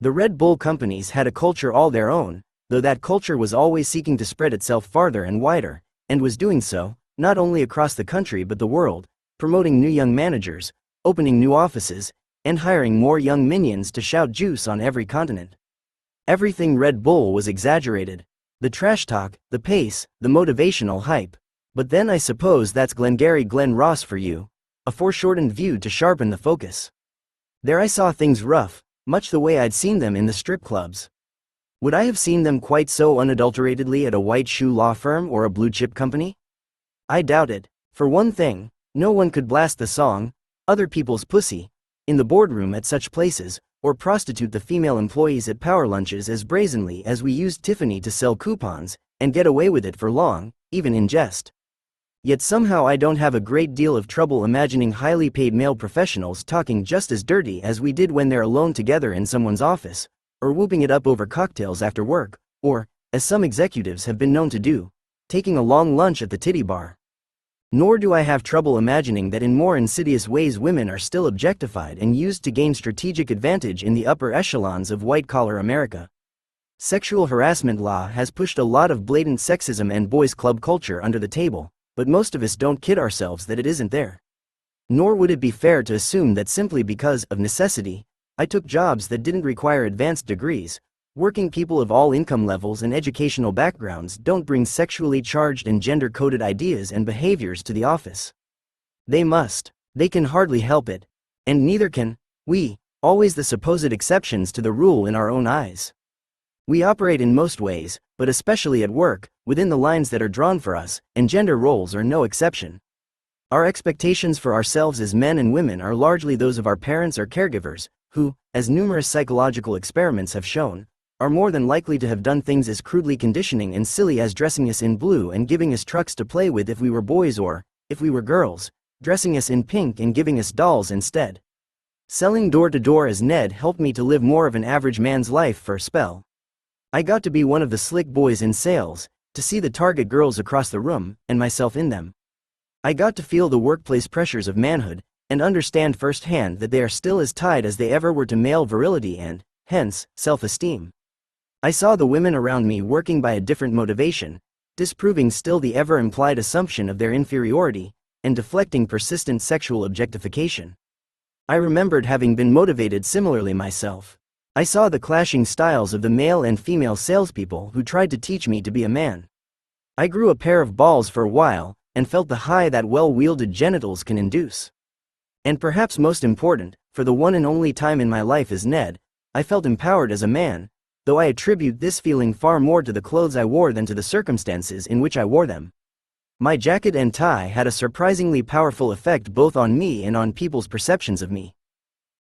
The Red Bull companies had a culture all their own, though that culture was always seeking to spread itself farther and wider, and was doing so, not only across the country but the world, promoting new young managers, opening new offices, and hiring more young minions to shout juice on every continent. Everything Red Bull was exaggerated. The trash talk, the pace, the motivational hype. But then I suppose that's Glengarry Glen Ross for you, a foreshortened view to sharpen the focus. There I saw things rough, much the way I'd seen them in the strip clubs. Would I have seen them quite so unadulteratedly at a white shoe law firm or a blue chip company? I doubt it. For one thing, no one could blast the song, "Other People's Pussy," in the boardroom at such places, or prostitute the female employees at power lunches as brazenly as we used Tiffany to sell coupons, and get away with it for long, even in jest. Yet somehow I don't have a great deal of trouble imagining highly paid male professionals talking just as dirty as we did when they're alone together in someone's office, or whooping it up over cocktails after work, or, as some executives have been known to do, taking a long lunch at the titty bar. Nor do I have trouble imagining that in more insidious ways women are still objectified and used to gain strategic advantage in the upper echelons of white-collar America. Sexual harassment law has pushed a lot of blatant sexism and boys' club culture under the table, but most of us don't kid ourselves that it isn't there. Nor would it be fair to assume that simply because, of necessity, I took jobs that didn't require advanced degrees, working people of all income levels and educational backgrounds don't bring sexually charged and gender-coded ideas and behaviors to the office. They must. They can hardly help it. And neither can we, always the supposed exceptions to the rule in our own eyes. We operate in most ways, but especially at work, within the lines that are drawn for us, and gender roles are no exception. Our expectations for ourselves as men and women are largely those of our parents or caregivers, who, as numerous psychological experiments have shown, are more than likely to have done things as crudely conditioning and silly as dressing us in blue and giving us trucks to play with if we were boys or, if we were girls, dressing us in pink and giving us dolls instead. Selling door to door as Ned helped me to live more of an average man's life for a spell. I got to be one of the slick boys in sales, to see the target girls across the room, and myself in them. I got to feel the workplace pressures of manhood, and understand firsthand that they are still as tied as they ever were to male virility and, hence, self-esteem. I saw the women around me working by a different motivation, disproving still the ever-implied assumption of their inferiority, and deflecting persistent sexual objectification. I remembered having been motivated similarly myself. I saw the clashing styles of the male and female salespeople who tried to teach me to be a man. I grew a pair of balls for a while, and felt the high that well-wielded genitals can induce. And perhaps most important, for the one and only time in my life as Ned, I felt empowered as a man, though I attribute this feeling far more to the clothes I wore than to the circumstances in which I wore them. My jacket and tie had a surprisingly powerful effect both on me and on people's perceptions of me.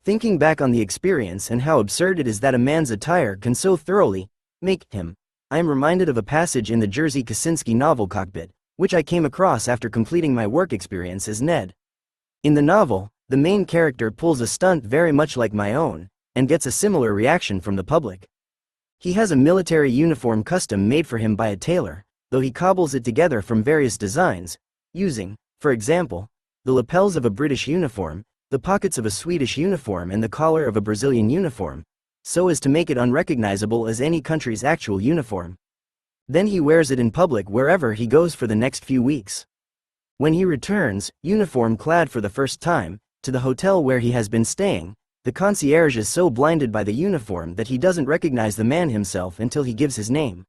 Thinking back on the experience and how absurd it is that a man's attire can so thoroughly make him, I am reminded of a passage in the Jerzy Kosinski novel Cockpit, which I came across after completing my work experience as Ned. In the novel, The main character pulls a stunt very much like my own, and gets a similar reaction from the public. He has a military uniform custom made for him by a tailor, though he cobbles it together from various designs, using, for example, the lapels of a British uniform, the pockets of a Swedish uniform and the collar of a Brazilian uniform, so as to make it unrecognizable as any country's actual uniform. Then he wears it in public wherever he goes for the next few weeks. When he returns, uniform-clad for the first time, to the hotel where he has been staying, the concierge is so blinded by the uniform that he doesn't recognize the man himself until he gives his name.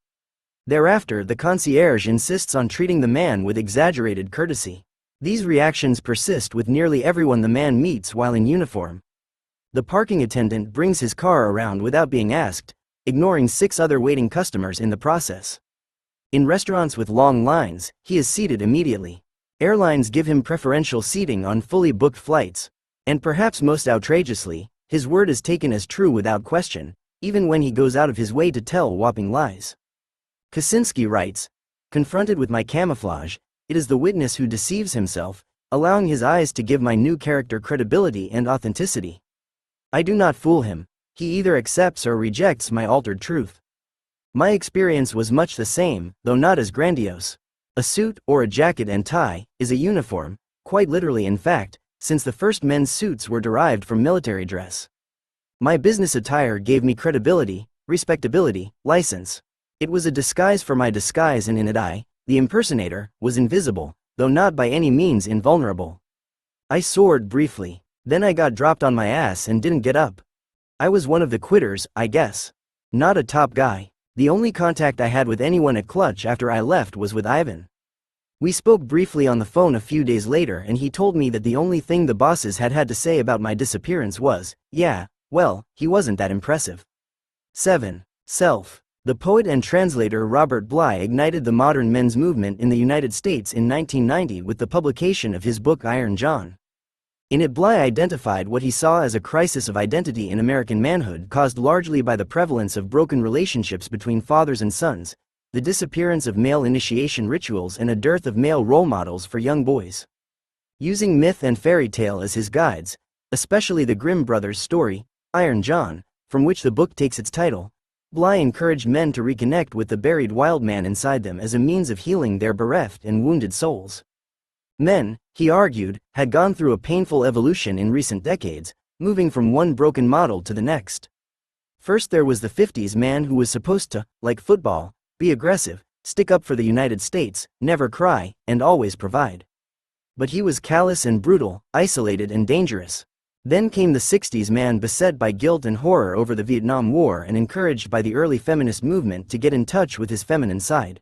Thereafter, the concierge insists on treating the man with exaggerated courtesy. These reactions persist with nearly everyone the man meets while in uniform. The parking attendant brings his car around without being asked, ignoring 6 other waiting customers in the process. In restaurants with long lines, he is seated immediately. Airlines give him preferential seating on fully booked flights, and perhaps most outrageously, his word is taken as true without question, even when he goes out of his way to tell whopping lies. Kaczynski writes, "Confronted with my camouflage, it is the witness who deceives himself, allowing his eyes to give my new character credibility and authenticity. I do not fool him, he either accepts or rejects my altered truth." My experience was much the same, though not as grandiose. A suit, or a jacket and tie, is a uniform, quite literally in fact, since the first men's suits were derived from military dress. My business attire gave me credibility, respectability, license. It was a disguise for my disguise, and in it I, the impersonator, was invisible, though not by any means invulnerable. I soared briefly, then I got dropped on my ass and didn't get up. I was one of the quitters, I guess. Not a top guy. The only contact I had with anyone at Clutch after I left was with Ivan. We spoke briefly on the phone a few days later, and he told me that the only thing the bosses had to say about my disappearance was, yeah, well, he wasn't that impressive. 7. Self. The poet and translator Robert Bly ignited the modern men's movement in the United States in 1990 with the publication of his book Iron John. In it, Bly identified what he saw as a crisis of identity in American manhood caused largely by the prevalence of broken relationships between fathers and sons, the disappearance of male initiation rituals, and a dearth of male role models for young boys. Using myth and fairy tale as his guides, especially the Grimm brothers' story, Iron John, from which the book takes its title, Bly encouraged men to reconnect with the buried wild man inside them as a means of healing their bereft and wounded souls. Men, he argued, had gone through a painful evolution in recent decades, moving from one broken model to the next. First there was the 50s man who was supposed to, like football, be aggressive, stick up for the United States, never cry, and always provide. But he was callous and brutal, isolated and dangerous. Then came the 60s man beset by guilt and horror over the Vietnam War and encouraged by the early feminist movement to get in touch with his feminine side.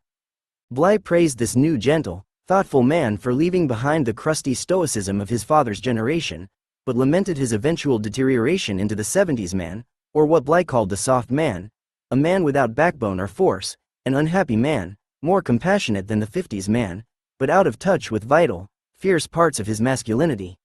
Bly praised this new gentle, thoughtful man for leaving behind the crusty stoicism of his father's generation, but lamented his eventual deterioration into the 70s man, or what Bly called the soft man, a man without backbone or force, an unhappy man, more compassionate than the 50s man, but out of touch with vital, fierce parts of his masculinity.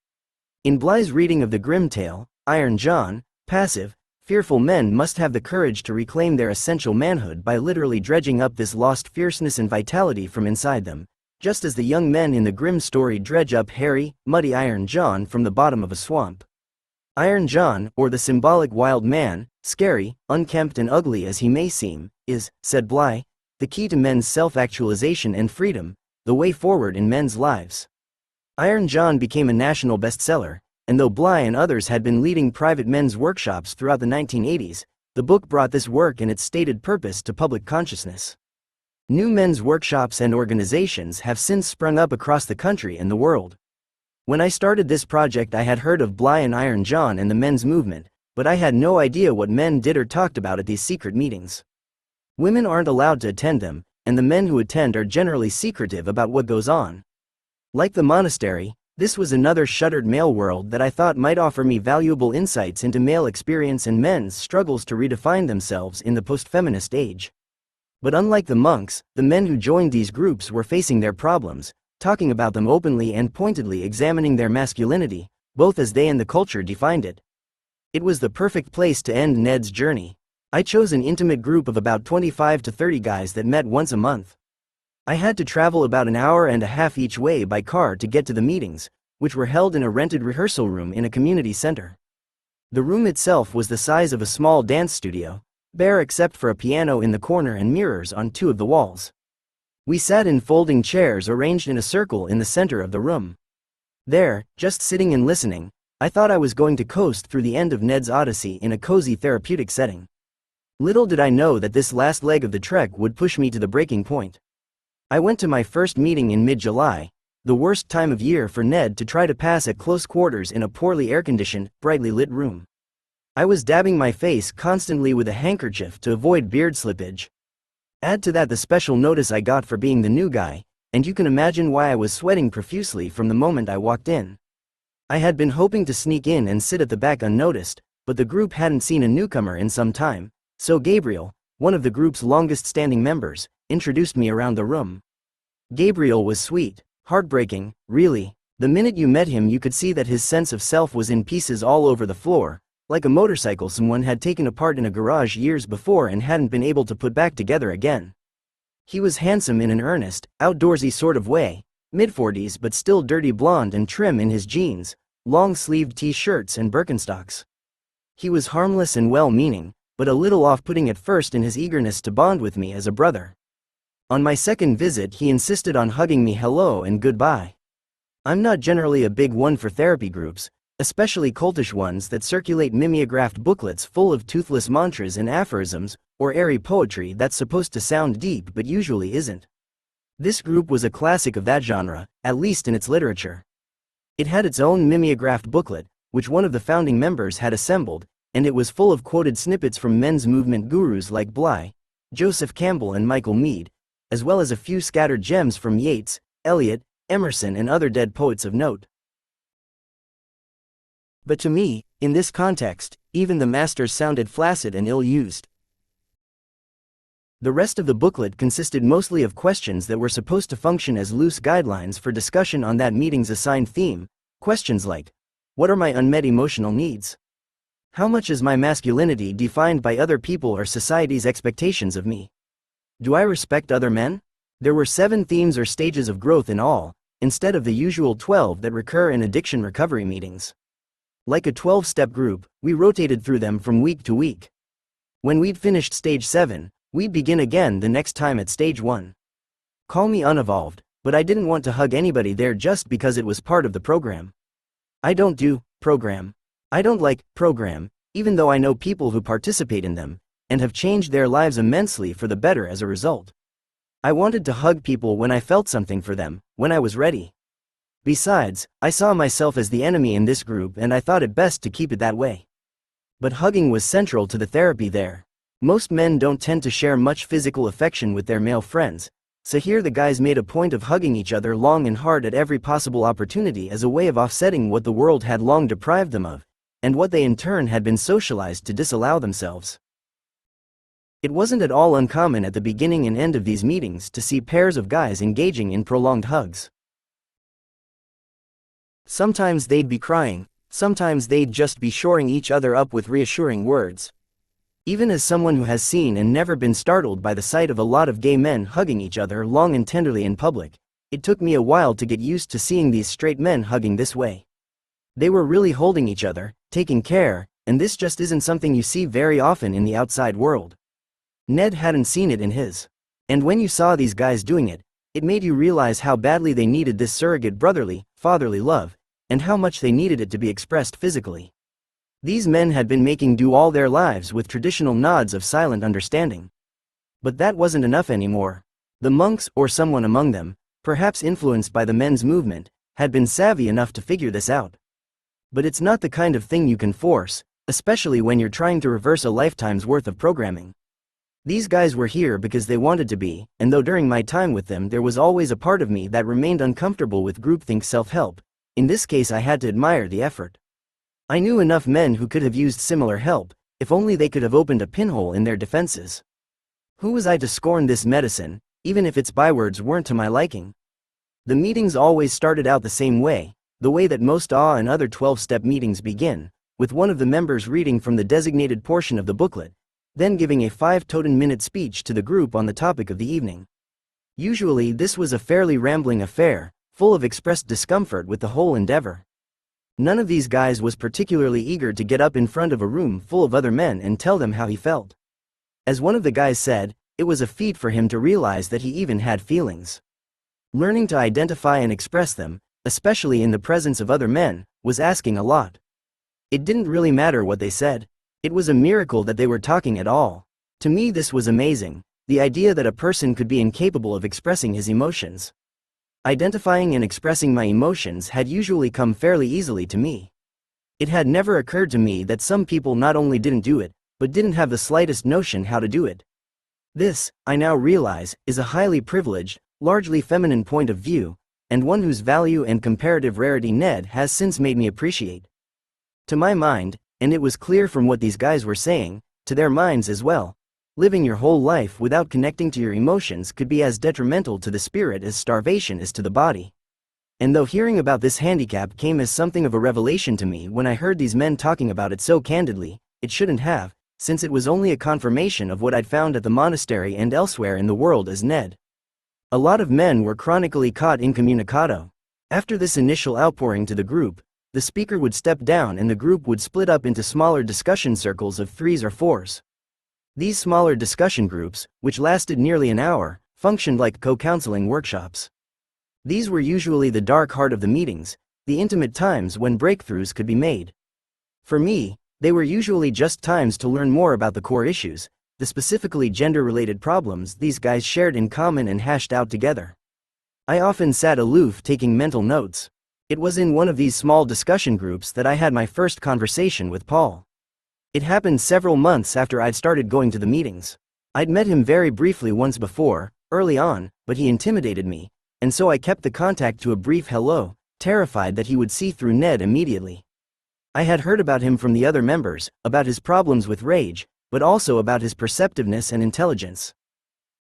In Bly's reading of the Grimm tale, Iron John, passive, fearful men must have the courage to reclaim their essential manhood by literally dredging up this lost fierceness and vitality from inside them, just as the young men in the Grimm story dredge up hairy, muddy Iron John from the bottom of a swamp. Iron John, or the symbolic wild man, scary, unkempt and ugly as he may seem, is, said Bly, the key to men's self-actualization and freedom, the way forward in men's lives. Iron John became a national bestseller, and though Bly and others had been leading private men's workshops throughout the 1980s, the book brought this work and its stated purpose to public consciousness. New men's workshops and organizations have since sprung up across the country and the world. When I started this project, I had heard of Bly and Iron John and the men's movement, but I had no idea what men did or talked about at these secret meetings. Women aren't allowed to attend them, and the men who attend are generally secretive about what goes on. Like the monastery, this was another shuttered male world that I thought might offer me valuable insights into male experience and men's struggles to redefine themselves in the post-feminist age. But unlike the monks, the men who joined these groups were facing their problems, talking about them openly and pointedly, examining their masculinity, both as they and the culture defined it. It was the perfect place to end Ned's journey. I chose an intimate group of about 25 to 30 guys that met once a month. I had to travel about an hour and a half each way by car to get to the meetings, which were held in a rented rehearsal room in a community center. The room itself was the size of a small dance studio, bare except for a piano in the corner and mirrors on two of the walls. We sat in folding chairs arranged in a circle in the center of the room. There, just sitting and listening, I thought I was going to coast through the end of Ned's Odyssey in a cozy therapeutic setting. Little did I know that this last leg of the trek would push me to the breaking point. I went to my first meeting in mid-July, the worst time of year for Ned to try to pass at close quarters in a poorly air-conditioned, brightly lit room. I was dabbing my face constantly with a handkerchief to avoid beard slippage. Add to that the special notice I got for being the new guy, and you can imagine why I was sweating profusely from the moment I walked in. I had been hoping to sneak in and sit at the back unnoticed, but the group hadn't seen a newcomer in some time, so Gabriel, one of the group's longest-standing members, introduced me around the room. Gabriel was sweet, heartbreaking, really. The minute you met him you could see that his sense of self was in pieces all over the floor, like a motorcycle someone had taken apart in a garage years before and hadn't been able to put back together again. He was handsome in an earnest, outdoorsy sort of way, mid-40s but still dirty blonde and trim in his jeans, long-sleeved t-shirts and Birkenstocks. He was harmless and well-meaning, but a little off-putting at first in his eagerness to bond with me as a brother. On my second visit he insisted on hugging me hello and goodbye. I'm not generally a big one for therapy groups, especially cultish ones that circulate mimeographed booklets full of toothless mantras and aphorisms, or airy poetry that's supposed to sound deep but usually isn't. This group was a classic of that genre, at least in its literature. It had its own mimeographed booklet, which one of the founding members had assembled, and it was full of quoted snippets from men's movement gurus like Bly, Joseph Campbell and Michael Meade, as well as a few scattered gems from Yeats, Eliot, Emerson and other dead poets of note. But to me, in this context, even the masters sounded flaccid and ill-used. The rest of the booklet consisted mostly of questions that were supposed to function as loose guidelines for discussion on that meeting's assigned theme, questions like, what are my unmet emotional needs? How much is my masculinity defined by other people or society's expectations of me? Do I respect other men? There were 7 themes or stages of growth in all, instead of the usual 12 that recur in addiction recovery meetings. Like a 12-step group, we rotated through them from week to week. When we'd finished stage 7, we'd begin again the next time at stage 1. Call me unevolved, but I didn't want to hug anybody there just because it was part of the program. I don't do program. I don't like program, even though I know people who participate in them, and have changed their lives immensely for the better as a result. I wanted to hug people when I felt something for them, when I was ready. Besides, I saw myself as the enemy in this group and I thought it best to keep it that way. But hugging was central to the therapy there. Most men don't tend to share much physical affection with their male friends, so here the guys made a point of hugging each other long and hard at every possible opportunity as a way of offsetting what the world had long deprived them of, and what they in turn had been socialized to disallow themselves. It wasn't at all uncommon at the beginning and end of these meetings to see pairs of guys engaging in prolonged hugs. Sometimes they'd be crying, sometimes they'd just be shoring each other up with reassuring words. Even as someone who has seen and never been startled by the sight of a lot of gay men hugging each other long and tenderly in public, it took me a while to get used to seeing these straight men hugging this way. They were really holding each other, taking care, and this just isn't something you see very often in the outside world. Ned hadn't seen it in his. And when you saw these guys doing it, it made you realize how badly they needed this surrogate brotherly, fatherly love, and how much they needed it to be expressed physically. These men had been making do all their lives with traditional nods of silent understanding. But that wasn't enough anymore. The monks, or someone among them, perhaps influenced by the men's movement, had been savvy enough to figure this out. But it's not the kind of thing you can force, especially when you're trying to reverse a lifetime's worth of programming. These guys were here because they wanted to be, and though during my time with them there was always a part of me that remained uncomfortable with groupthink self-help, in this case I had to admire the effort. I knew enough men who could have used similar help, if only they could have opened a pinhole in their defenses. Who was I to scorn this medicine, even if its bywords weren't to my liking? The meetings always started out the same way, the way that most AA and other 12-step meetings begin, with one of the members reading from the designated portion of the booklet, then giving a 5-total-minute speech to the group on the topic of the evening. Usually this was a fairly rambling affair, full of expressed discomfort with the whole endeavor. None of these guys was particularly eager to get up in front of a room full of other men and tell them how he felt. As one of the guys said, it was a feat for him to realize that he even had feelings. Learning to identify and express them, especially in the presence of other men, was asking a lot. It didn't really matter what they said. It was a miracle that they were talking at all. To me this was amazing, the idea that a person could be incapable of expressing his emotions. Identifying and expressing my emotions had usually come fairly easily to me. It had never occurred to me that some people not only didn't do it, but didn't have the slightest notion how to do it. This, I now realize, is a highly privileged, largely feminine point of view, and one whose value and comparative rarity Ned has since made me appreciate. To my mind, and it was clear from what these guys were saying, to their minds as well, living your whole life without connecting to your emotions could be as detrimental to the spirit as starvation is to the body. And though hearing about this handicap came as something of a revelation to me when I heard these men talking about it so candidly, it shouldn't have, since it was only a confirmation of what I'd found at the monastery and elsewhere in the world as Ned. A lot of men were chronically caught incommunicado. After this initial outpouring to the group, the speaker would step down and the group would split up into smaller discussion circles of 3s or 4s. These smaller discussion groups, which lasted nearly an hour, functioned like co-counseling workshops. These were usually the dark heart of the meetings, the intimate times when breakthroughs could be made. For me, they were usually just times to learn more about the core issues, the specifically gender-related problems these guys shared in common and hashed out together. I often sat aloof taking mental notes. It was in one of these small discussion groups that I had my first conversation with Paul. It happened several months after I'd started going to the meetings. I'd met him very briefly once before, early on, but he intimidated me, and so I kept the contact to a brief hello, terrified that he would see through Ned immediately. I had heard about him from the other members, about his problems with rage, but also about his perceptiveness and intelligence.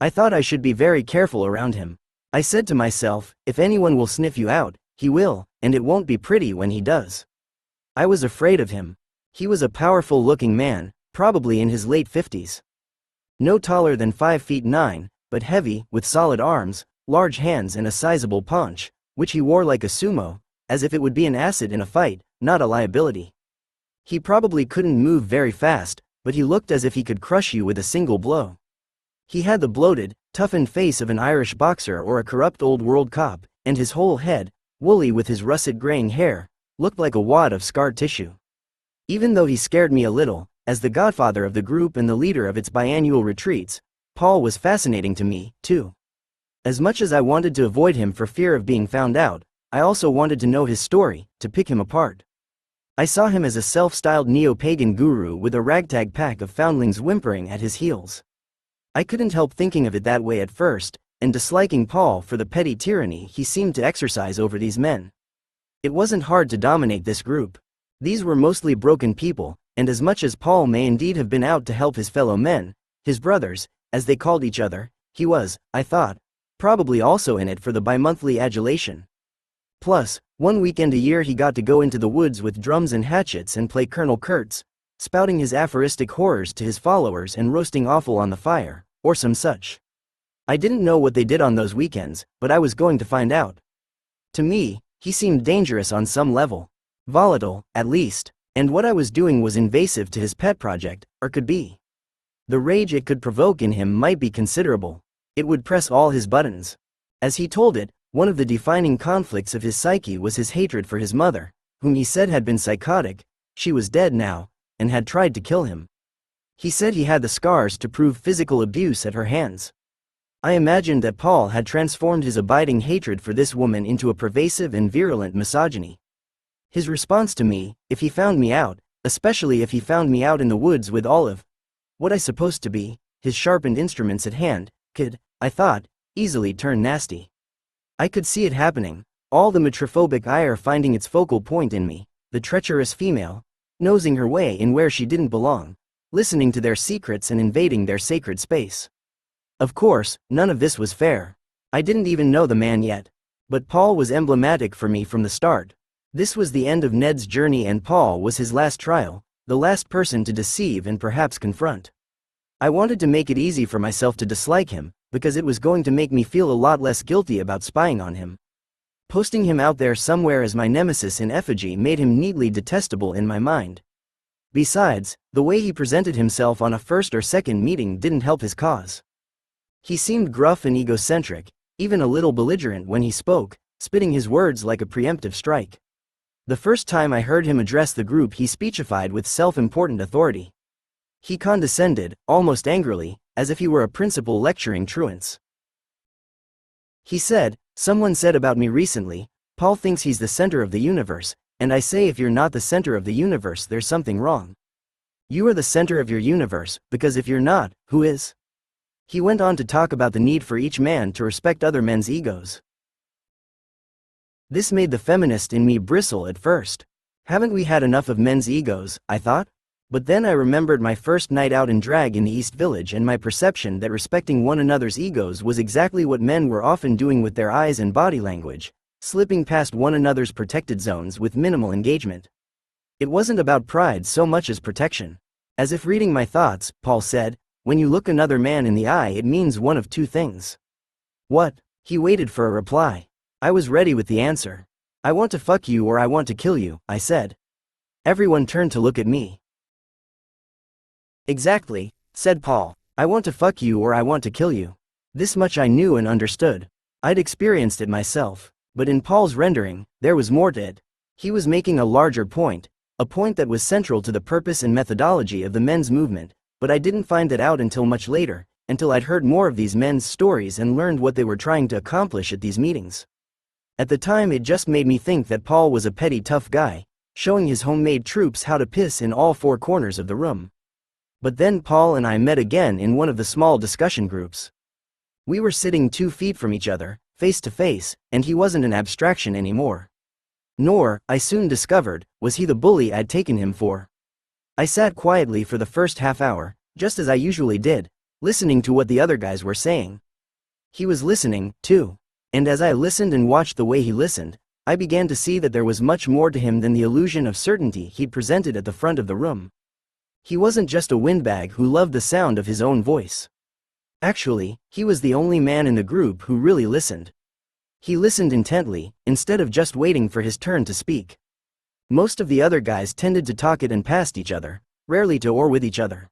I thought I should be very careful around him. I said to myself, if anyone will sniff you out, he will, and it won't be pretty when he does. I was afraid of him. He was a powerful-looking man, probably in his late 50s. No taller than 5 feet 9, but heavy, with solid arms, large hands and a sizable paunch, which he wore like a sumo, as if it would be an asset in a fight, not a liability. He probably couldn't move very fast, but he looked as if he could crush you with a single blow. He had the bloated, toughened face of an Irish boxer or a corrupt old-world cop, and his whole head, woolly with his russet graying hair, looked like a wad of scarred tissue. Even though he scared me a little, as the godfather of the group and the leader of its biannual retreats, Paul was fascinating to me, too. As much as I wanted to avoid him for fear of being found out, I also wanted to know his story, to pick him apart. I saw him as a self-styled neo-pagan guru with a ragtag pack of foundlings whimpering at his heels. I couldn't help thinking of it that way at first, and disliking Paul for the petty tyranny he seemed to exercise over these men. It wasn't hard to dominate this group. These were mostly broken people, and as much as Paul may indeed have been out to help his fellow men, his brothers, as they called each other, he was, I thought, probably also in it for the bi-monthly adulation. Plus, one weekend a year he got to go into the woods with drums and hatchets and play Colonel Kurtz, spouting his aphoristic horrors to his followers and roasting offal on the fire, or some such. I didn't know what they did on those weekends, but I was going to find out. To me, he seemed dangerous on some level. Volatile, at least, and what I was doing was invasive to his pet project, or could be. The rage it could provoke in him might be considerable. It would press all his buttons. As he told it, one of the defining conflicts of his psyche was his hatred for his mother, whom he said had been psychotic. She was dead now, and had tried to kill him. He said he had the scars to prove physical abuse at her hands. I imagined that Paul had transformed his abiding hatred for this woman into a pervasive and virulent misogyny. His response to me, if he found me out, especially if he found me out in the woods with all of what I supposed to be, his sharpened instruments at hand, could, I thought, easily turn nasty. I could see it happening, all the matrophobic ire finding its focal point in me, the treacherous female, nosing her way in where she didn't belong, listening to their secrets and invading their sacred space. Of course, none of this was fair. I didn't even know the man yet. But Paul was emblematic for me from the start. This was the end of Ned's journey and Paul was his last trial, the last person to deceive and perhaps confront. I wanted to make it easy for myself to dislike him, because it was going to make me feel a lot less guilty about spying on him. Posting him out there somewhere as my nemesis in effigy made him neatly detestable in my mind. Besides, the way he presented himself on a first or second meeting didn't help his cause. He seemed gruff and egocentric, even a little belligerent when he spoke, spitting his words like a preemptive strike. The first time I heard him address the group, he speechified with self-important authority. He condescended, almost angrily, as if he were a principal lecturing truants. He said, "Someone said about me recently, Paul thinks he's the center of the universe, and I say if you're not the center of the universe, there's something wrong. You are the center of your universe, because if you're not, who is?" He went on to talk about the need for each man to respect other men's egos. This made the feminist in me bristle at first. Haven't we had enough of men's egos, I thought? But then I remembered my first night out in drag in the East Village and my perception that respecting one another's egos was exactly what men were often doing with their eyes and body language, slipping past one another's protected zones with minimal engagement. It wasn't about pride so much as protection. As if reading my thoughts, Paul said, "When you look another man in the eye, it means one of two things." What? He waited for a reply. I was ready with the answer. "I want to fuck you or I want to kill you," I said. Everyone turned to look at me. "Exactly," said Paul. "I want to fuck you or I want to kill you." This much I knew and understood. I'd experienced it myself. But in Paul's rendering, there was more to it. He was making a larger point, a point that was central to the purpose and methodology of the men's movement, but I didn't find that out until much later, until I'd heard more of these men's stories and learned what they were trying to accomplish at these meetings. At the time it just made me think that Paul was a petty tough guy, showing his homemade troops how to piss in all four corners of the room. But then Paul and I met again in one of the small discussion groups. We were sitting 2 feet from each other, face to face, and he wasn't an abstraction anymore. Nor, I soon discovered, was he the bully I'd taken him for. I sat quietly for the first half hour, just as I usually did, listening to what the other guys were saying. He was listening, too. And as I listened and watched the way he listened, I began to see that there was much more to him than the illusion of certainty he'd presented at the front of the room. He wasn't just a windbag who loved the sound of his own voice. Actually, he was the only man in the group who really listened. He listened intently, instead of just waiting for his turn to speak. Most of the other guys tended to talk at and past each other, rarely to or with each other.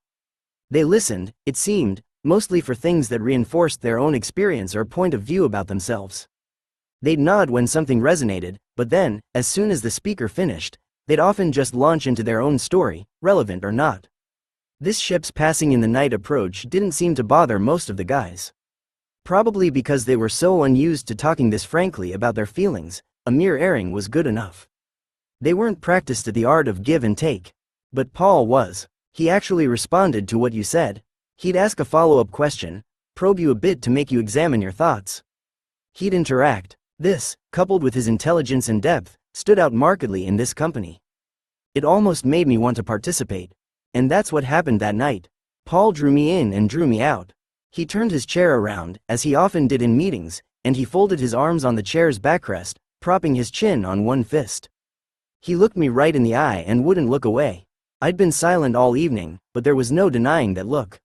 They listened, it seemed, mostly for things that reinforced their own experience or point of view about themselves. They'd nod when something resonated, but then, as soon as the speaker finished, they'd often just launch into their own story, relevant or not. This ship's passing in the night approach didn't seem to bother most of the guys. Probably because they were so unused to talking this frankly about their feelings, a mere airing was good enough. They weren't practiced at the art of give and take. But Paul was. He actually responded to what you said. He'd ask a follow-up question, probe you a bit to make you examine your thoughts. He'd interact. This, coupled with his intelligence and depth, stood out markedly in this company. It almost made me want to participate. And that's what happened that night. Paul drew me in and drew me out. He turned his chair around, as he often did in meetings, and he folded his arms on the chair's backrest, propping his chin on one fist. He looked me right in the eye and wouldn't look away. I'd been silent all evening, but there was no denying that look.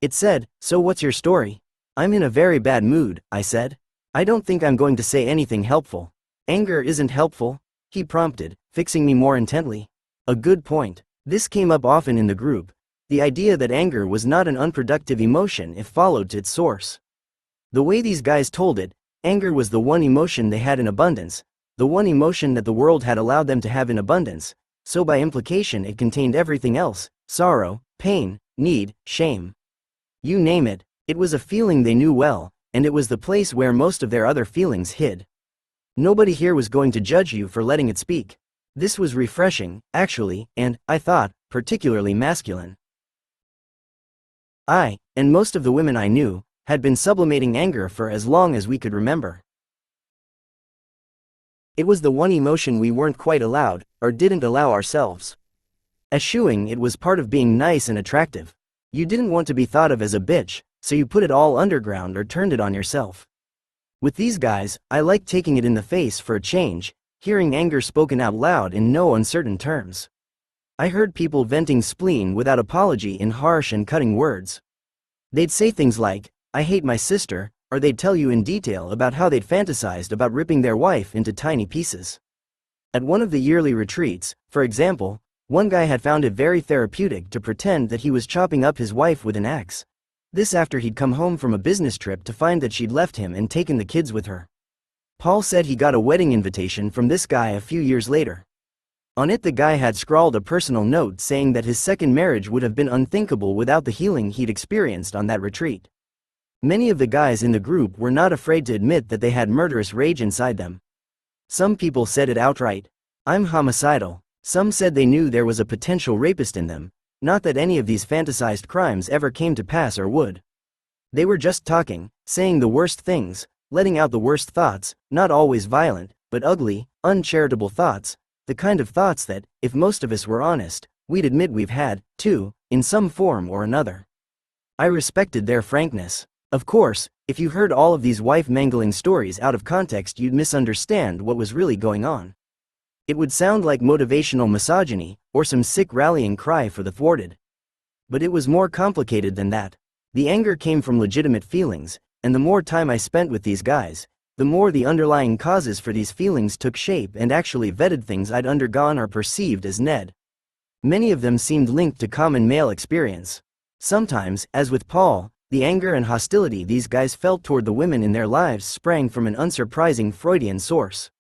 It said, "So what's your story?" "I'm in a very bad mood," I said. "I don't think I'm going to say anything helpful." "Anger isn't helpful?" he prompted, fixing me more intently. A good point. This came up often in the group. The idea that anger was not an unproductive emotion if followed to its source. The way these guys told it, anger was the one emotion they had in abundance, the one emotion that the world had allowed them to have in abundance, so by implication it contained everything else: sorrow, pain, need, shame. You name it, it was a feeling they knew well, and it was the place where most of their other feelings hid. Nobody here was going to judge you for letting it speak. This was refreshing, actually, and, I thought, particularly masculine. I, and most of the women I knew, had been sublimating anger for as long as we could remember. It was the one emotion we weren't quite allowed, or didn't allow ourselves. Eschewing it was part of being nice and attractive. You didn't want to be thought of as a bitch, so you put it all underground or turned it on yourself. With these guys, I liked taking it in the face for a change, hearing anger spoken out loud in no uncertain terms. I heard people venting spleen without apology in harsh and cutting words. They'd say things like, "I hate my sister," or they'd tell you in detail about how they'd fantasized about ripping their wife into tiny pieces. At one of the yearly retreats, for example, one guy had found it very therapeutic to pretend that he was chopping up his wife with an axe. This after he'd come home from a business trip to find that she'd left him and taken the kids with her. Paul said he got a wedding invitation from this guy a few years later. On it the guy had scrawled a personal note saying that his second marriage would have been unthinkable without the healing he'd experienced on that retreat. Many of the guys in the group were not afraid to admit that they had murderous rage inside them. Some people said it outright. I'm homicidal. Some said they knew there was a potential rapist in them, not that any of these fantasized crimes ever came to pass or would. They were just talking, saying the worst things, letting out the worst thoughts, not always violent, but ugly, uncharitable thoughts, the kind of thoughts that, if most of us were honest, we'd admit we've had, too, in some form or another. I respected their frankness. Of course, if you heard all of these wife-mangling stories out of context you'd misunderstand what was really going on. It would sound like motivational misogyny, or some sick rallying cry for the thwarted. But it was more complicated than that. The anger came from legitimate feelings, and the more time I spent with these guys, the more the underlying causes for these feelings took shape and actually vetted things I'd undergone or perceived as Ned. Many of them seemed linked to common male experience. Sometimes, as with Paul, the anger and hostility these guys felt toward the women in their lives sprang from an unsurprising Freudian source.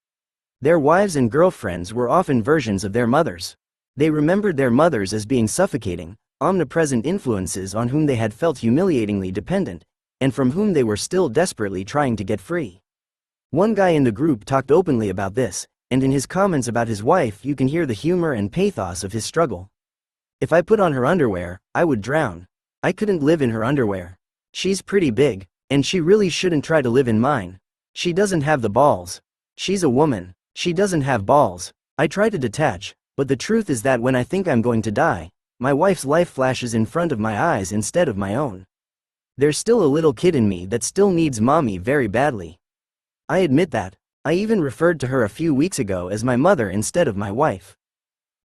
Their wives and girlfriends were often versions of their mothers. They remembered their mothers as being suffocating, omnipresent influences on whom they had felt humiliatingly dependent, and from whom they were still desperately trying to get free. One guy in the group talked openly about this, and in his comments about his wife you can hear the humor and pathos of his struggle. If I put on her underwear, I would drown. I couldn't live in her underwear. She's pretty big, and she really shouldn't try to live in mine. She doesn't have the balls. She's a woman. She doesn't have balls. I try to detach, but the truth is that when I think I'm going to die, my wife's life flashes in front of my eyes instead of my own. There's still a little kid in me that still needs mommy very badly. I admit that. I even referred to her a few weeks ago as my mother instead of my wife.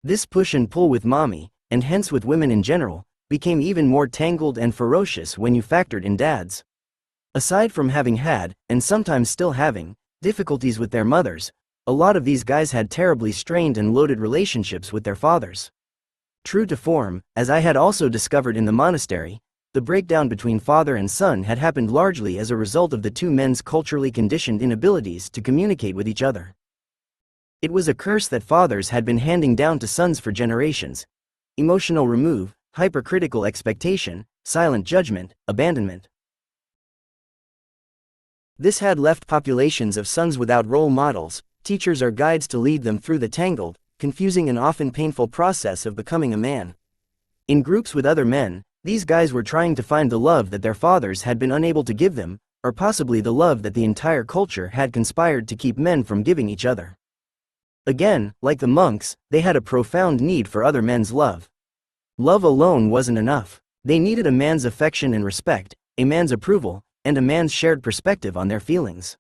This push and pull with mommy, and hence with women in general, became even more tangled and ferocious when you factored in dads. Aside from having had, and sometimes still having, difficulties with their mothers, a lot of these guys had terribly strained and loaded relationships with their fathers. True to form, as I had also discovered in the monastery, the breakdown between father and son had happened largely as a result of the two men's culturally conditioned inabilities to communicate with each other. It was a curse that fathers had been handing down to sons for generations: emotional remove, hypercritical expectation, silent judgment, abandonment. This had left populations of sons without role models, teachers or guides to lead them through the tangled, confusing and often painful process of becoming a man. In groups with other men, these guys were trying to find the love that their fathers had been unable to give them, or possibly the love that the entire culture had conspired to keep men from giving each other. Again, like the monks, they had a profound need for other men's love. Love alone wasn't enough. They needed a man's affection and respect, a man's approval, and a man's shared perspective on their feelings.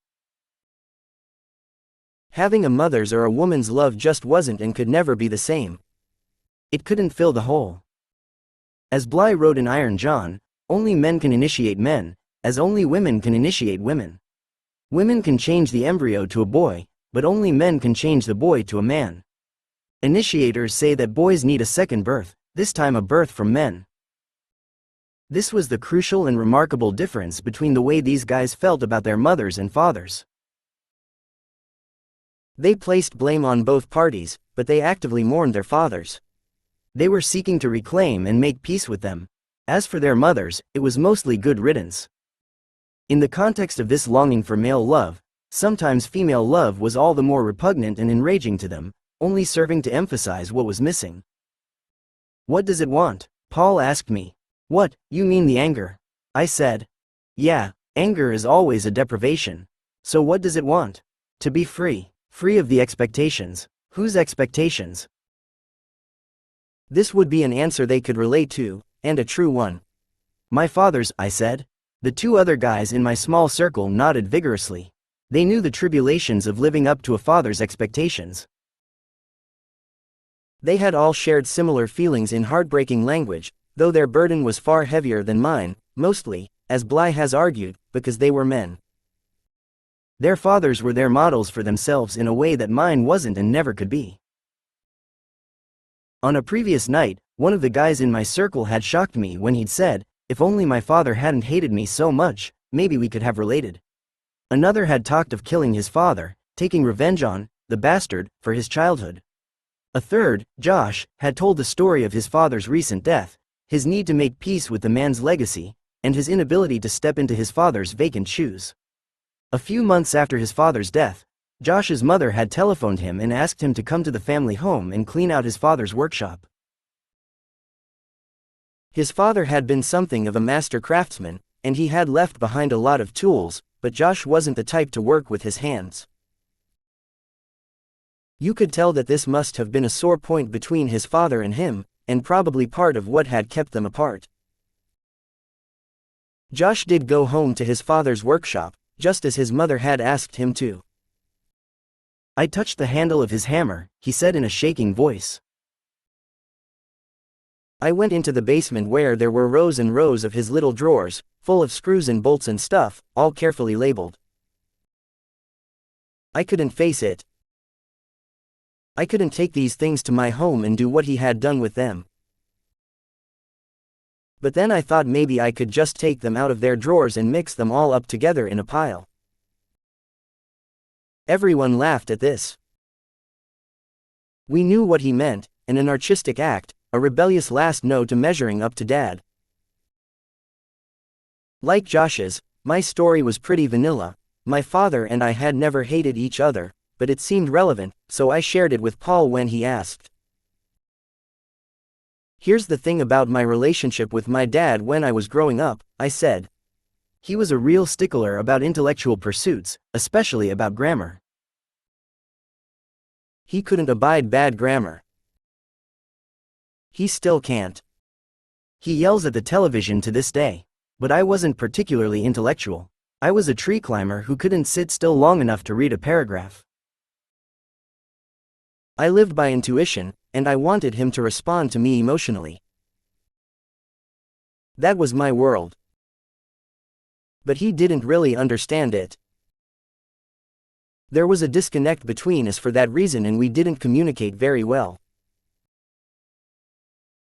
Having a mother's or a woman's love just wasn't and could never be the same. It couldn't fill the hole. As Bly wrote in Iron John, only men can initiate men, as only women can initiate women. Women can change the embryo to a boy, but only men can change the boy to a man. Initiators say that boys need a second birth, this time a birth from men. This was the crucial and remarkable difference between the way these guys felt about their mothers and fathers. They placed blame on both parties, but they actively mourned their fathers. They were seeking to reclaim and make peace with them. As for their mothers, it was mostly good riddance. In the context of this longing for male love, sometimes female love was all the more repugnant and enraging to them, only serving to emphasize what was missing. "What does it want?" Paul asked me. "What, you mean the anger?" I said. "Yeah, anger is always a deprivation. So what does it want?" "To be free. Free of the expectations." "Whose expectations?" This would be an answer they could relate to, and a true one. "My father's," I said. The two other guys in my small circle nodded vigorously. They knew the tribulations of living up to a father's expectations. They had all shared similar feelings in heartbreaking language, though their burden was far heavier than mine. Mostly, as Bly has argued, because they were men. Their fathers were their models for themselves in a way that mine wasn't and never could be. On a previous night, one of the guys in my circle had shocked me when he'd said, "If only my father hadn't hated me so much, maybe we could have related." Another had talked of killing his father, taking revenge on the bastard for his childhood. A third, Josh, had told the story of his father's recent death, his need to make peace with the man's legacy, and his inability to step into his father's vacant shoes. A few months after his father's death, Josh's mother had telephoned him and asked him to come to the family home and clean out his father's workshop. His father had been something of a master craftsman, and he had left behind a lot of tools, but Josh wasn't the type to work with his hands. You could tell that this must have been a sore point between his father and him, and probably part of what had kept them apart. Josh did go home to his father's workshop, just as his mother had asked him to. "I touched the handle of his hammer," he said in a shaking voice. "I went into the basement where there were rows and rows of his little drawers, full of screws and bolts and stuff, all carefully labeled. I couldn't face it. I couldn't take these things to my home and do what he had done with them. But then I thought maybe I could just take them out of their drawers and mix them all up together in a pile." Everyone laughed at this. We knew what he meant, an anarchistic act, a rebellious last no to measuring up to Dad. Like Josh's, my story was pretty vanilla. My father and I had never hated each other, but it seemed relevant, so I shared it with Paul when he asked. "Here's the thing about my relationship with my dad when I was growing up," I said. "He was a real stickler about intellectual pursuits, especially about grammar. He couldn't abide bad grammar. He still can't. He yells at the television to this day. But I wasn't particularly intellectual. I was a tree climber who couldn't sit still long enough to read a paragraph. I lived by intuition, and I wanted him to respond to me emotionally. That was my world. But he didn't really understand it. There was a disconnect between us for that reason, and we didn't communicate very well.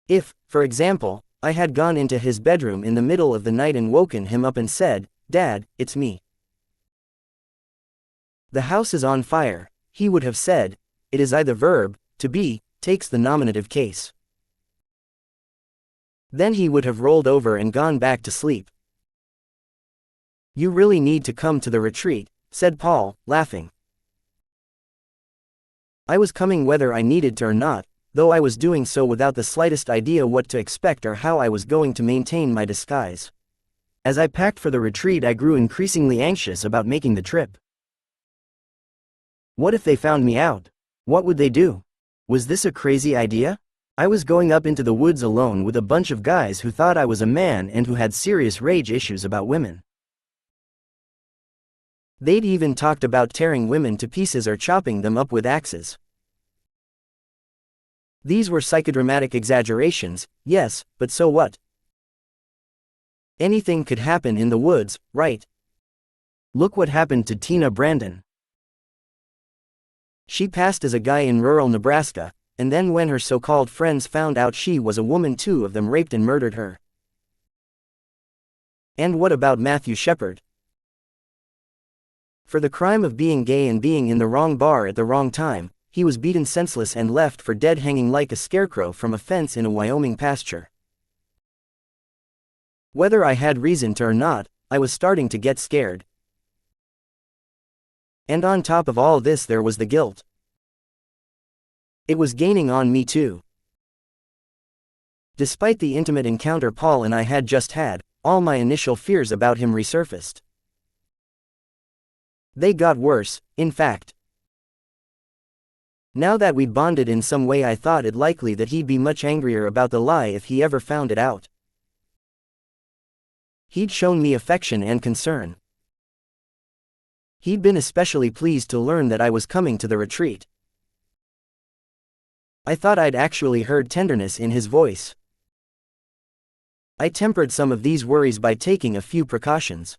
If, for example, I had gone into his bedroom in the middle of the night and woken him up and said, 'Dad, it's me. The house is on fire,' he would have said, 'It is I.' The verb, to be, takes the nominative case. Then he would have rolled over and gone back to sleep. 'You really need to come to the retreat,' said Paul, laughing. I was coming whether I needed to or not, though I was doing so without the slightest idea what to expect or how I was going to maintain my disguise. As I packed for the retreat, I grew increasingly anxious about making the trip. What if they found me out? What would they do? Was this a crazy idea? I was going up into the woods alone with a bunch of guys who thought I was a man and who had serious rage issues about women. They'd even talked about tearing women to pieces or chopping them up with axes. These were psychodramatic exaggerations, yes, but so what? Anything could happen in the woods, right? Look what happened to Tina Brandon. She passed as a guy in rural Nebraska, and then when her so-called friends found out she was a woman, 2 of them raped and murdered her. And what about Matthew Shepard? For the crime of being gay and being in the wrong bar at the wrong time, he was beaten senseless and left for dead hanging like a scarecrow from a fence in a Wyoming pasture. Whether I had reason to or not, I was starting to get scared. And on top of all this there was the guilt. It was gaining on me too. Despite the intimate encounter Paul and I had just had, all my initial fears about him resurfaced. They got worse, in fact. Now that we'd bonded in some way, I thought it likely that he'd be much angrier about the lie if he ever found it out. He'd shown me affection and concern. He'd been especially pleased to learn that I was coming to the retreat. I thought I'd actually heard tenderness in his voice. I tempered some of these worries by taking a few precautions.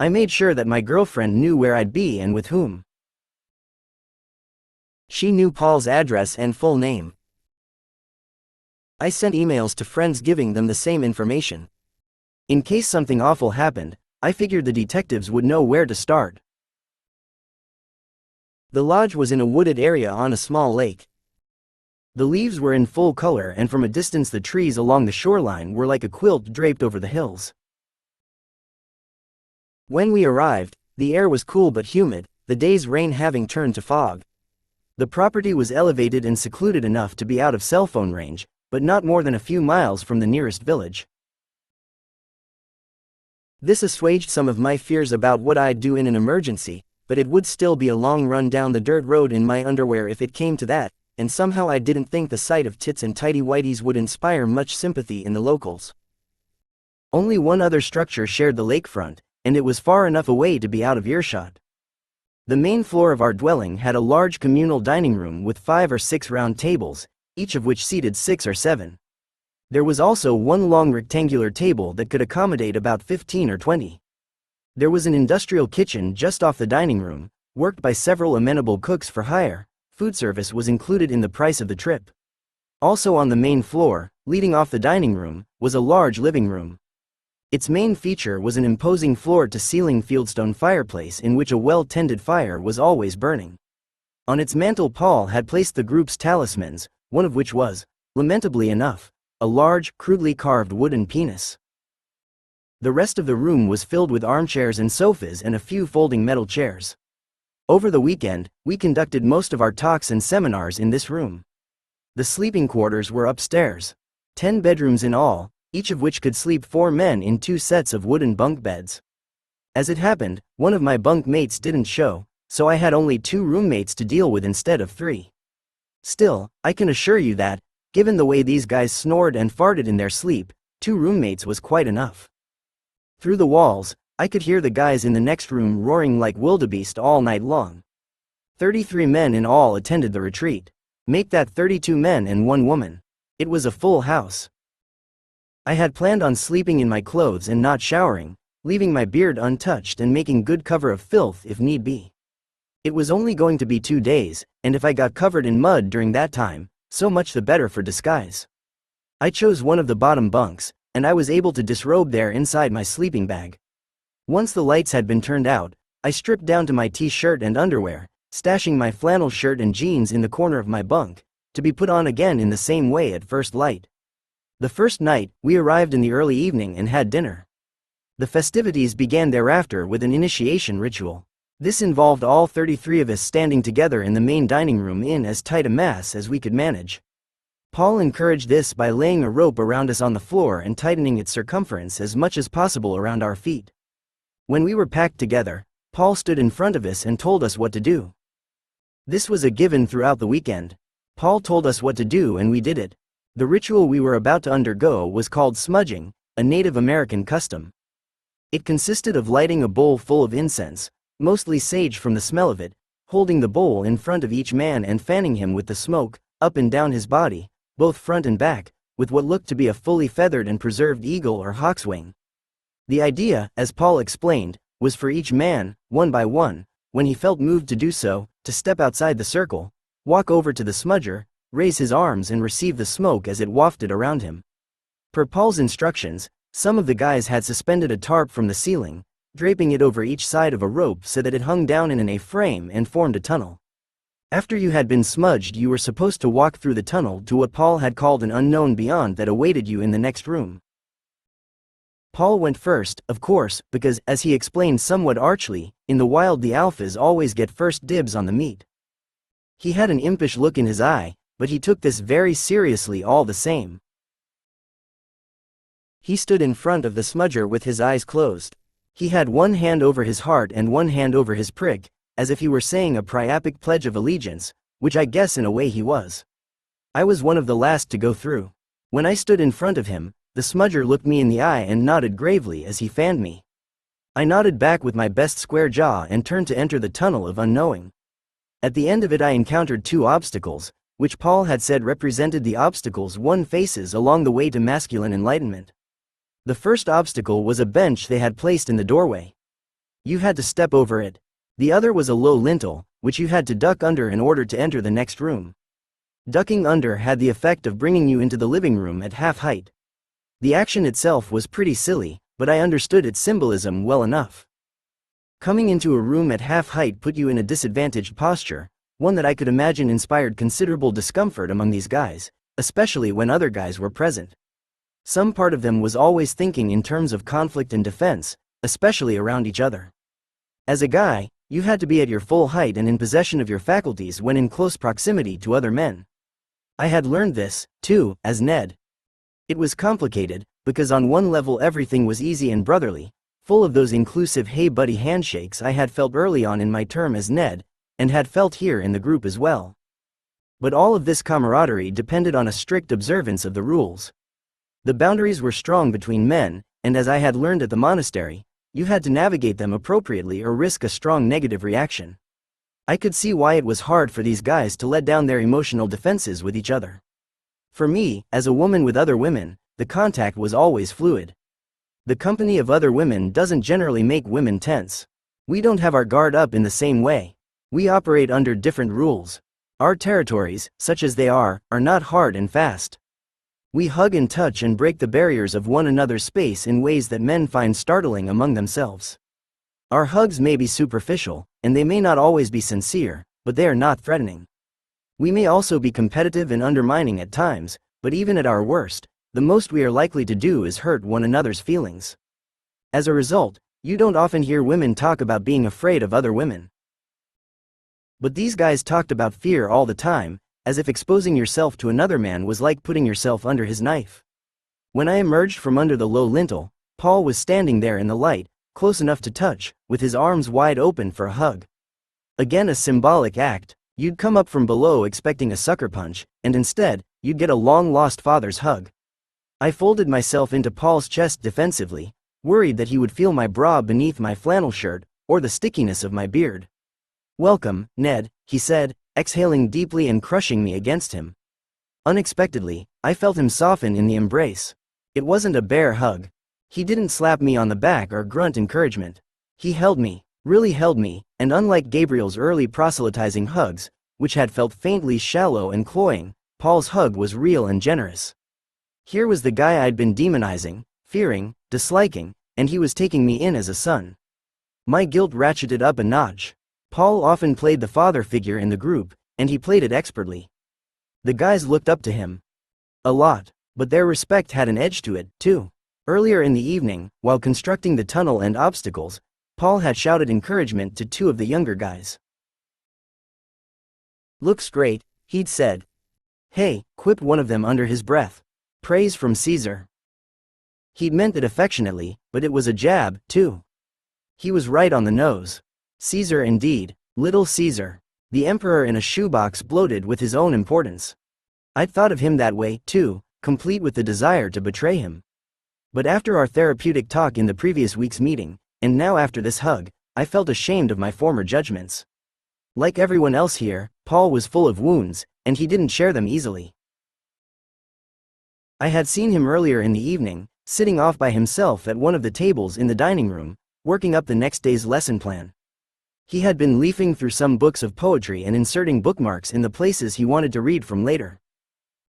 I made sure that my girlfriend knew where I'd be and with whom. She knew Paul's address and full name. I sent emails to friends giving them the same information. In case something awful happened, I figured the detectives would know where to start. The lodge was in a wooded area on a small lake. The leaves were in full color, and from a distance the trees along the shoreline were like a quilt draped over the hills. When we arrived, the air was cool but humid, the day's rain having turned to fog. The property was elevated and secluded enough to be out of cell phone range, but not more than a few miles from the nearest village. This assuaged some of my fears about what I'd do in an emergency, but it would still be a long run down the dirt road in my underwear if it came to that, and somehow I didn't think the sight of tits and tighty-whities would inspire much sympathy in the locals. Only one other structure shared the lakefront, and it was far enough away to be out of earshot. The main floor of our dwelling had a large communal dining room with 5 or 6 round tables, each of which seated 6 or 7. There was also one long rectangular table that could accommodate about 15 or 20. There was an industrial kitchen just off the dining room, worked by several amenable cooks for hire. Food service was included in the price of the trip. Also on the main floor, leading off the dining room, was a large living room. Its main feature was an imposing floor-to-ceiling fieldstone fireplace in which a well-tended fire was always burning. On its mantel Paul had placed the group's talismans, one of which was, lamentably enough, a large, crudely carved wooden penis. The rest of the room was filled with armchairs and sofas and a few folding metal chairs. Over the weekend, we conducted most of our talks and seminars in this room. The sleeping quarters were upstairs. 10 bedrooms in all, each of which could sleep 4 men in 2 sets of wooden bunk beds. As it happened, one of my bunk mates didn't show, so I had only 2 roommates to deal with instead of 3. Still, I can assure you that, given the way these guys snored and farted in their sleep, 2 roommates was quite enough. Through the walls, I could hear the guys in the next room roaring like wildebeest all night long. 33 men in all attended the retreat. Make that 32 men and 1 woman. It was a full house. I had planned on sleeping in my clothes and not showering, leaving my beard untouched and making good cover of filth if need be. It was only going to be 2 days, and if I got covered in mud during that time, so much the better for disguise. I chose one of the bottom bunks, and I was able to disrobe there inside my sleeping bag. Once the lights had been turned out, I stripped down to my t-shirt and underwear, stashing my flannel shirt and jeans in the corner of my bunk, to be put on again in the same way at first light. The first night, we arrived in the early evening and had dinner. The festivities began thereafter with an initiation ritual. This involved all 33 of us standing together in the main dining room in as tight a mass as we could manage. Paul encouraged this by laying a rope around us on the floor and tightening its circumference as much as possible around our feet. When we were packed together, Paul stood in front of us and told us what to do. This was a given throughout the weekend. Paul told us what to do and we did it. The ritual we were about to undergo was called smudging, a Native American custom. It consisted of lighting a bowl full of incense, mostly sage from the smell of it, holding the bowl in front of each man and fanning him with the smoke, up and down his body, both front and back, with what looked to be a fully feathered and preserved eagle or hawk's wing. The idea, as Paul explained, was for each man, one by one, when he felt moved to do so, to step outside the circle, walk over to the smudger, raise his arms and receive the smoke as it wafted around him. Per Paul's instructions, some of the guys had suspended a tarp from the ceiling, draping it over each side of a rope so that it hung down in an A-frame and formed a tunnel. After you had been smudged, you were supposed to walk through the tunnel to what Paul had called an unknown beyond that awaited you in the next room. Paul went first, of course, because, as he explained somewhat archly, in the wild the alphas always get first dibs on the meat. He had an impish look in his eye, but he took this very seriously all the same. He stood in front of the smudger with his eyes closed. He had one hand over his heart and one hand over his prick, as if he were saying a priapic pledge of allegiance, which I guess in a way he was. I was one of the last to go through. When I stood in front of him, the smudger looked me in the eye and nodded gravely as he fanned me. I nodded back with my best square jaw and turned to enter the tunnel of unknowing. At the end of it I encountered 2 obstacles, which Paul had said represented the obstacles one faces along the way to masculine enlightenment. The first obstacle was a bench they had placed in the doorway. You had to step over it. The other was a low lintel, which you had to duck under in order to enter the next room. Ducking under had the effect of bringing you into the living room at half height. The action itself was pretty silly, but I understood its symbolism well enough. Coming into a room at half height put you in a disadvantaged posture, one that I could imagine inspired considerable discomfort among these guys, especially when other guys were present. Some part of them was always thinking in terms of conflict and defense, especially around each other. As a guy, you had to be at your full height and in possession of your faculties when in close proximity to other men. I had learned this, too, as Ned. It was complicated, because on one level everything was easy and brotherly, full of those inclusive hey buddy handshakes I had felt early on in my term as Ned, and had felt here in the group as well. But all of this camaraderie depended on a strict observance of the rules. The boundaries were strong between men, and as I had learned at the monastery, you had to navigate them appropriately or risk a strong negative reaction. I could see why it was hard for these guys to let down their emotional defenses with each other. For me, as a woman with other women, the contact was always fluid. The company of other women doesn't generally make women tense. We don't have our guard up in the same way. We operate under different rules. Our territories, such as they are not hard and fast. We hug and touch and break the barriers of one another's space in ways that men find startling among themselves. Our hugs may be superficial, and they may not always be sincere, but they are not threatening. We may also be competitive and undermining at times, but even at our worst, the most we are likely to do is hurt one another's feelings. As a result, you don't often hear women talk about being afraid of other women. But these guys talked about fear all the time, as if exposing yourself to another man was like putting yourself under his knife. When I emerged from under the low lintel, Paul was standing there in the light, close enough to touch, with his arms wide open for a hug. Again a symbolic act. You'd come up from below expecting a sucker punch, and instead, you'd get a long-lost father's hug. I folded myself into Paul's chest defensively, worried that he would feel my bra beneath my flannel shirt, or the stickiness of my beard. "Welcome, Ned," he said, exhaling deeply and crushing me against him. Unexpectedly, I felt him soften in the embrace. It wasn't a bear hug. He didn't slap me on the back or grunt encouragement. He held me, really held me, and unlike Gabriel's early proselytizing hugs, which had felt faintly shallow and cloying, Paul's hug was real and generous. Here was the guy I'd been demonizing, fearing, disliking, and he was taking me in as a son. My guilt ratcheted up a notch. Paul often played the father figure in the group, and he played it expertly. The guys looked up to him. A lot, but their respect had an edge to it, too. Earlier in the evening, while constructing the tunnel and obstacles, Paul had shouted encouragement to two of the younger guys. "Looks great," he'd said. "Hey," quipped one of them under his breath. "Praise from Caesar." He'd meant it affectionately, but it was a jab, too. He was right on the nose. Caesar indeed, little Caesar. The emperor in a shoebox bloated with his own importance. I'd thought of him that way, too, complete with the desire to betray him. But after our therapeutic talk in the previous week's meeting, and now after this hug, I felt ashamed of my former judgments. Like everyone else here, Paul was full of wounds, and he didn't share them easily. I had seen him earlier in the evening, sitting off by himself at one of the tables in the dining room, working up the next day's lesson plan. He had been leafing through some books of poetry and inserting bookmarks in the places he wanted to read from later.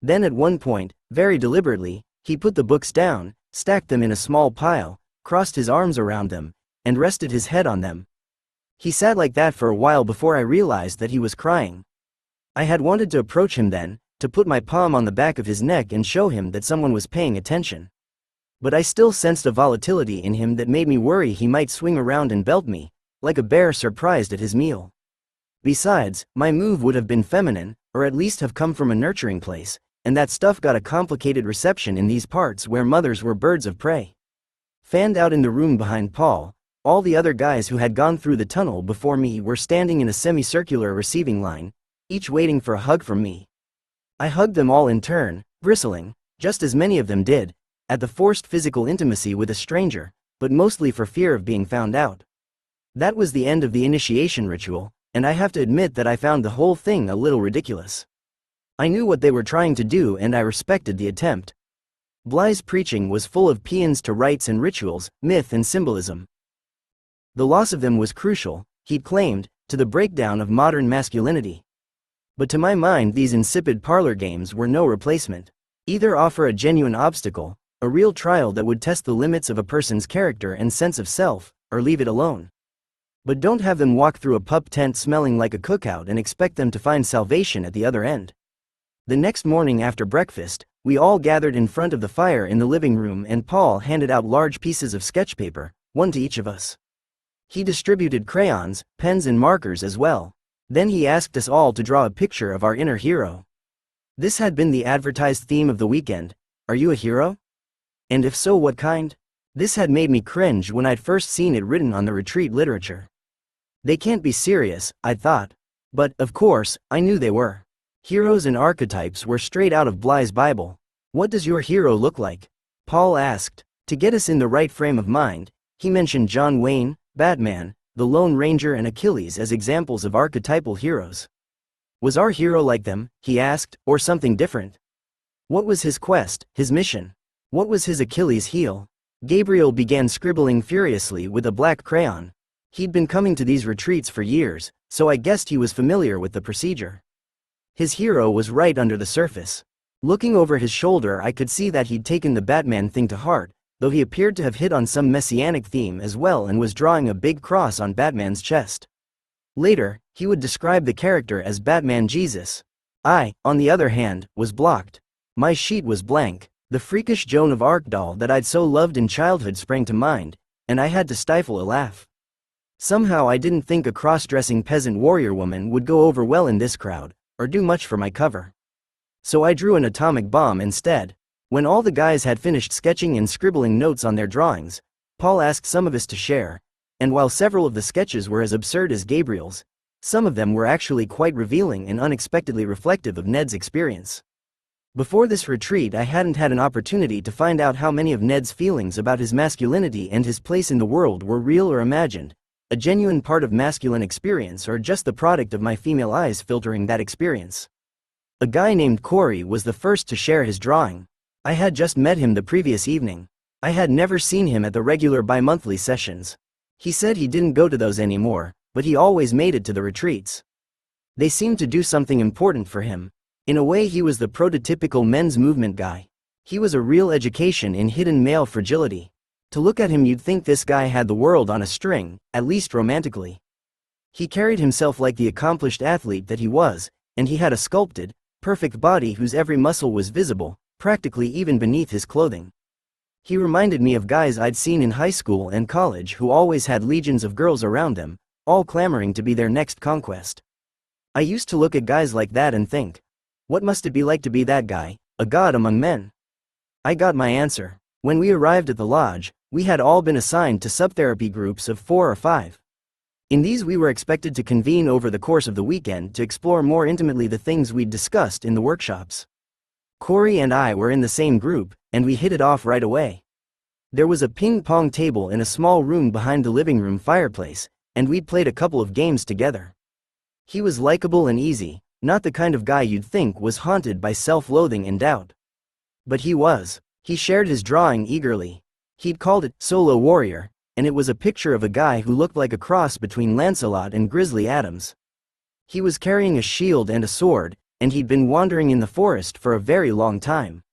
Then at one point, very deliberately, he put the books down, stacked them in a small pile, crossed his arms around them, and rested his head on them. He sat like that for a while before I realized that he was crying. I had wanted to approach him then, to put my palm on the back of his neck and show him that someone was paying attention. But I still sensed a volatility in him that made me worry he might swing around and belt me, like a bear surprised at his meal. Besides, my move would have been feminine, or at least have come from a nurturing place, and that stuff got a complicated reception in these parts where mothers were birds of prey. Fanned out in the room behind Paul, all the other guys who had gone through the tunnel before me were standing in a semicircular receiving line, each waiting for a hug from me. I hugged them all in turn, bristling, just as many of them did, at the forced physical intimacy with a stranger, but mostly for fear of being found out. That was the end of the initiation ritual, and I have to admit that I found the whole thing a little ridiculous. I knew what they were trying to do and I respected the attempt. Bly's preaching was full of paeans to rites and rituals, myth and symbolism. The loss of them was crucial, he claimed, to the breakdown of modern masculinity. But to my mind, these insipid parlor games were no replacement. Either offer a genuine obstacle, a real trial that would test the limits of a person's character and sense of self, or leave it alone. But don't have them walk through a pup tent smelling like a cookout and expect them to find salvation at the other end. The next morning after breakfast, we all gathered in front of the fire in the living room and Paul handed out large pieces of sketch paper, one to each of us. He distributed crayons, pens and markers as well. Then he asked us all to draw a picture of our inner hero. This had been the advertised theme of the weekend. Are you a hero? And if so, what kind? This had made me cringe when I'd first seen it written on the retreat literature. They can't be serious, I thought. But, of course, I knew they were. Heroes and archetypes were straight out of Bly's Bible. What does your hero look like? Paul asked. To get us in the right frame of mind, he mentioned John Wayne, Batman, the Lone Ranger and Achilles as examples of archetypal heroes. Was our hero like them, he asked, or something different? What was his quest, his mission? What was his Achilles heel? Gabriel began scribbling furiously with a black crayon. He'd been coming to these retreats for years, so I guessed he was familiar with the procedure. His hero was right under the surface. Looking over his shoulder, I could see that he'd taken the Batman thing to heart, though he appeared to have hit on some messianic theme as well and was drawing a big cross on Batman's chest. Later, he would describe the character as Batman Jesus. I, on the other hand, was blocked. My sheet was blank. The freakish Joan of Arc doll that I'd so loved in childhood sprang to mind, and I had to stifle a laugh. Somehow I didn't think a cross-dressing peasant warrior woman would go over well in this crowd, or do much for my cover. So I drew an atomic bomb instead. When all the guys had finished sketching and scribbling notes on their drawings, Paul asked some of us to share, and while several of the sketches were as absurd as Gabriel's, some of them were actually quite revealing and unexpectedly reflective of Ned's experience. Before this retreat, I hadn't had an opportunity to find out how many of Ned's feelings about his masculinity and his place in the world were real or imagined, a genuine part of masculine experience or just the product of my female eyes filtering that experience. A guy named Corey was the first to share his drawing. I had just met him the previous evening. I had never seen him at the regular bi-monthly sessions. He said he didn't go to those anymore, but he always made it to the retreats. They seemed to do something important for him. In a way, he was the prototypical men's movement guy. He was a real education in hidden male fragility. To look at him, you'd think this guy had the world on a string, at least romantically. He carried himself like the accomplished athlete that he was, and he had a sculpted, perfect body whose every muscle was visible, practically even beneath his clothing. He reminded me of guys I'd seen in high school and college who always had legions of girls around them, all clamoring to be their next conquest. I used to look at guys like that and think, what must it be like to be that guy, a god among men? I got my answer. When we arrived at the lodge, we had all been assigned to subtherapy groups of 4 or 5. In these we were expected to convene over the course of the weekend to explore more intimately the things we'd discussed in the workshops. Corey and I were in the same group, and we hit it off right away. There was a ping-pong table in a small room behind the living room fireplace, and we'd played a couple of games together. He was likable and easy, not the kind of guy you'd think was haunted by self-loathing and doubt. But he was. He shared his drawing eagerly. He'd called it Solo Warrior, and it was a picture of a guy who looked like a cross between Lancelot and Grizzly Adams. He was carrying a shield and a sword, and he'd been wandering in the forest for a very long time.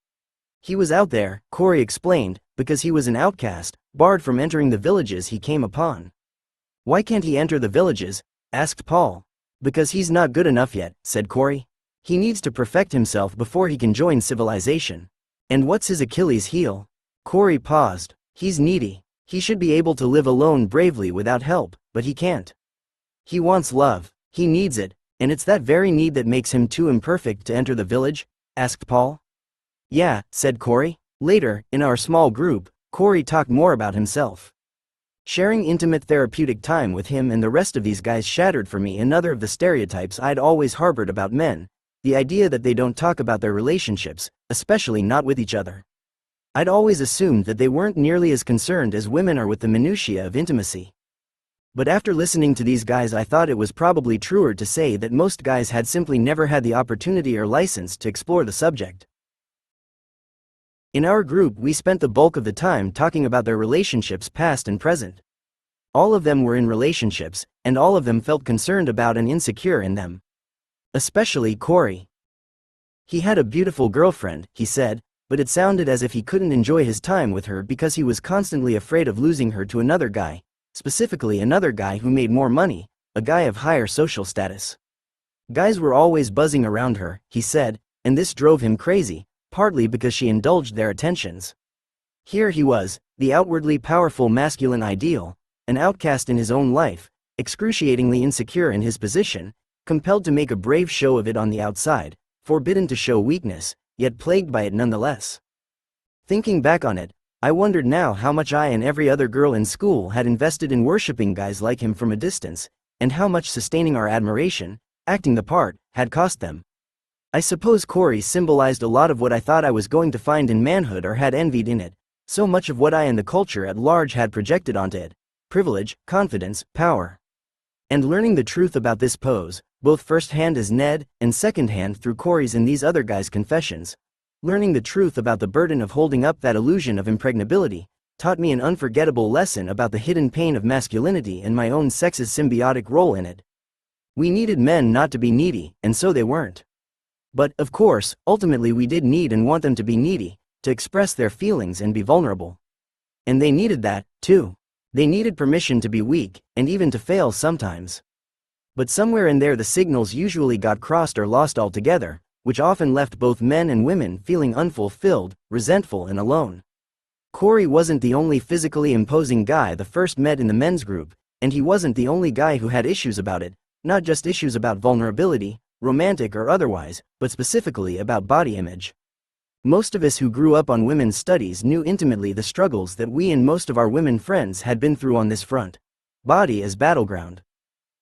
He was out there, Corey explained, because he was an outcast, barred from entering the villages he came upon. Why can't he enter the villages? Asked Paul. Because he's not good enough yet, said Corey. He needs to perfect himself before he can join civilization. And what's his Achilles heel? Corey paused. He's needy. He should be able to live alone bravely without help, but he can't. He wants love. He needs it, and it's that very need that makes him too imperfect to enter the village? Asked Paul. Yeah, said Corey. Later, in our small group, Corey talked more about himself. Sharing intimate therapeutic time with him and the rest of these guys shattered for me another of the stereotypes I'd always harbored about men, the idea that they don't talk about their relationships, especially not with each other. I'd always assumed that they weren't nearly as concerned as women are with the minutiae of intimacy. But after listening to these guys, I thought it was probably truer to say that most guys had simply never had the opportunity or license to explore the subject. In our group we spent the bulk of the time talking about their relationships past and present. All of them were in relationships, and all of them felt concerned about and insecure in them. Especially Corey. He had a beautiful girlfriend, he said, but it sounded as if he couldn't enjoy his time with her because he was constantly afraid of losing her to another guy, specifically another guy who made more money, a guy of higher social status. Guys were always buzzing around her, he said, and this drove him crazy, partly because she indulged their attentions. Here he was, the outwardly powerful masculine ideal, an outcast in his own life, excruciatingly insecure in his position, compelled to make a brave show of it on the outside, forbidden to show weakness, yet plagued by it nonetheless. Thinking back on it, I wondered now how much I and every other girl in school had invested in worshipping guys like him from a distance, and how much sustaining our admiration, acting the part, had cost them. I suppose Corey symbolized a lot of what I thought I was going to find in manhood or had envied in it, so much of what I and the culture at large had projected onto it: privilege, confidence, power. And learning the truth about this pose, both first-hand as Ned, and second-hand through Corey's and these other guys' confessions, learning the truth about the burden of holding up that illusion of impregnability, taught me an unforgettable lesson about the hidden pain of masculinity and my own sex's symbiotic role in it. We needed men not to be needy, and so they weren't. But, of course, ultimately we did need and want them to be needy, to express their feelings and be vulnerable. And they needed that, too. They needed permission to be weak, and even to fail sometimes. But somewhere in there the signals usually got crossed or lost altogether, which often left both men and women feeling unfulfilled, resentful and alone. Corey wasn't the only physically imposing guy the first met in the men's group, and he wasn't the only guy who had issues about it, not just issues about vulnerability, romantic or otherwise, but specifically about body image. Most of us who grew up on women's studies knew intimately the struggles that we and most of our women friends had been through on this front. Body as battleground.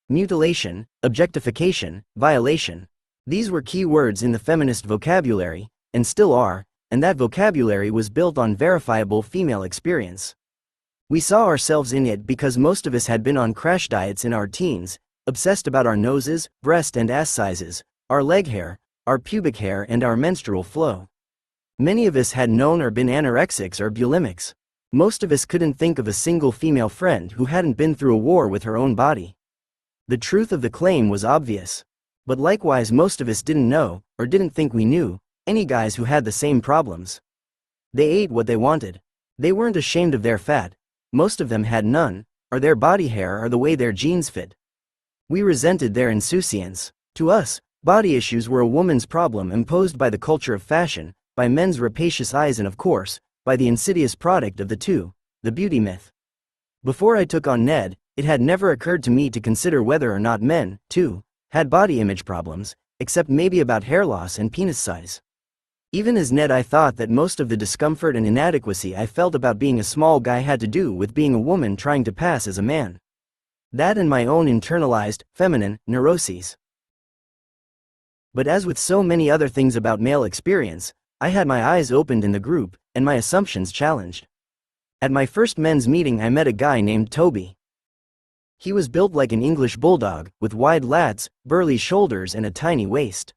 Mutilation, objectification, violation. These were key words in the feminist vocabulary, and still are, and that vocabulary was built on verifiable female experience. We saw ourselves in it because most of us had been on crash diets in our teens, obsessed about our noses, breast and ass sizes, our leg hair, our pubic hair and our menstrual flow. Many of us had known or been anorexics or bulimics. Most of us couldn't think of a single female friend who hadn't been through a war with her own body. The truth of the claim was obvious. But likewise most of us didn't know, or didn't think we knew, any guys who had the same problems. They ate what they wanted. They weren't ashamed of their fat. Most of them had none, or their body hair or the way their jeans fit. We resented their insouciance. To us, body issues were a woman's problem imposed by the culture of fashion, by men's rapacious eyes and of course, by the insidious product of the two, the beauty myth. Before I took on Ned, it had never occurred to me to consider whether or not men, too, had body image problems, except maybe about hair loss and penis size. Even as Ned, I thought that most of the discomfort and inadequacy I felt about being a small guy had to do with being a woman trying to pass as a man. That and my own internalized, feminine, neuroses. But as with so many other things about male experience, I had my eyes opened in the group, and my assumptions challenged. At my first men's meeting I met a guy named Toby. He was built like an English bulldog, with wide lats, burly shoulders and a tiny waist.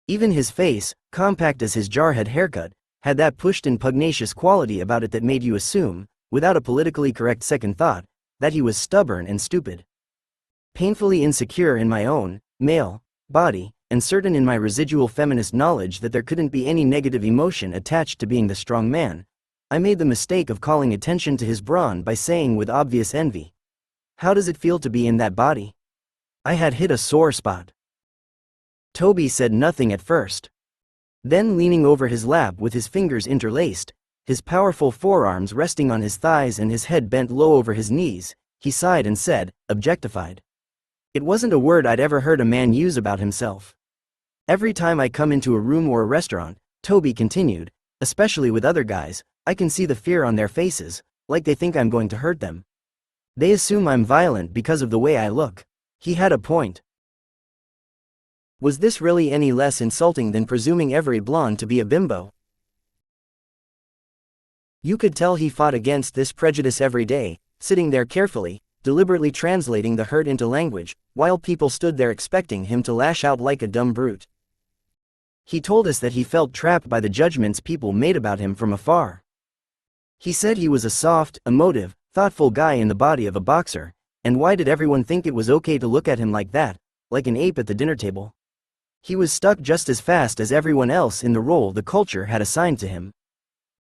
Even his face, compact as his jarhead haircut, had that pushed-in pugnacious quality about it that made you assume, without a politically correct second thought, that he was stubborn and stupid. Painfully insecure in my own, male, body, and certain in my residual feminist knowledge that there couldn't be any negative emotion attached to being the strong man, I made the mistake of calling attention to his brawn by saying with obvious envy, "How does it feel to be in that body?" I had hit a sore spot. Toby said nothing at first. Then leaning over his lap with his fingers interlaced, his powerful forearms resting on his thighs and his head bent low over his knees, he sighed and said, "Objectified." It wasn't a word I'd ever heard a man use about himself. Every time I come into a room or a restaurant, Toby continued, especially with other guys, I can see the fear on their faces, like they think I'm going to hurt them. They assume I'm violent because of the way I look. He had a point. Was this really any less insulting than presuming every blonde to be a bimbo? You could tell he fought against this prejudice every day, sitting there carefully, deliberately translating the hurt into language, while people stood there expecting him to lash out like a dumb brute. He told us that he felt trapped by the judgments people made about him from afar. He said he was a soft, emotive, thoughtful guy in the body of a boxer, and why did everyone think it was okay to look at him like that, like an ape at the dinner table? He was stuck just as fast as everyone else in the role the culture had assigned to him.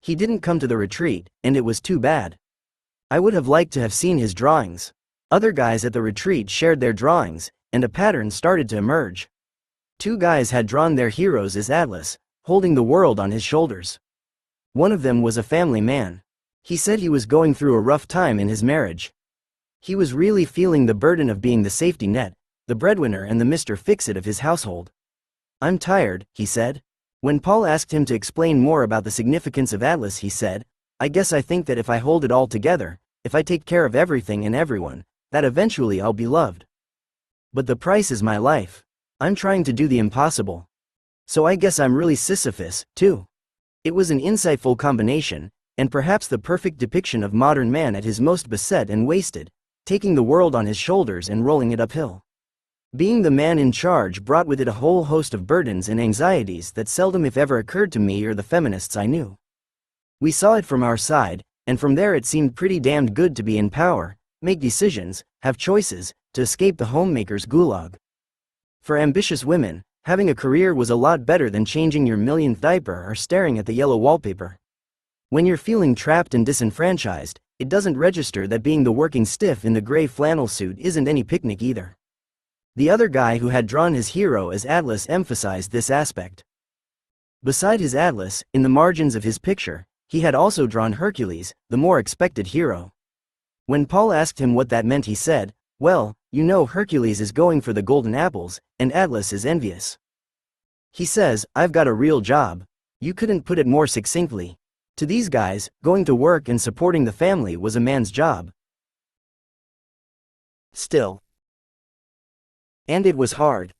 He didn't come to the retreat, and it was too bad. I would have liked to have seen his drawings. Other guys at the retreat shared their drawings, and a pattern started to emerge. 2 guys had drawn their heroes as Atlas, holding the world on his shoulders. One of them was a family man. He said he was going through a rough time in his marriage. He was really feeling the burden of being the safety net, the breadwinner and the Mr. Fix-It of his household. I'm tired, he said. When Paul asked him to explain more about the significance of Atlas, he said, I guess I think that if I hold it all together, if I take care of everything and everyone, that eventually I'll be loved. But the price is my life. I'm trying to do the impossible. So I guess I'm really Sisyphus, too. It was an insightful combination, and perhaps the perfect depiction of modern man at his most beset and wasted, taking the world on his shoulders and rolling it uphill. Being the man in charge brought with it a whole host of burdens and anxieties that seldom if ever occurred to me or the feminists I knew. We saw it from our side, and from there it seemed pretty damned good to be in power, make decisions, have choices, to escape the homemaker's gulag. For ambitious women, having a career was a lot better than changing your millionth diaper or staring at the yellow wallpaper. When you're feeling trapped and disenfranchised, it doesn't register that being the working stiff in the gray flannel suit isn't any picnic either. The other guy who had drawn his hero as Atlas emphasized this aspect. Beside his Atlas, in the margins of his picture, he had also drawn Hercules, the more expected hero. When Paul asked him what that meant, he said, well, you know, Hercules is going for the golden apples, and Atlas is envious. He says, I've got a real job. You couldn't put it more succinctly. To these guys, going to work and supporting the family was a man's job. Still. And it was hard.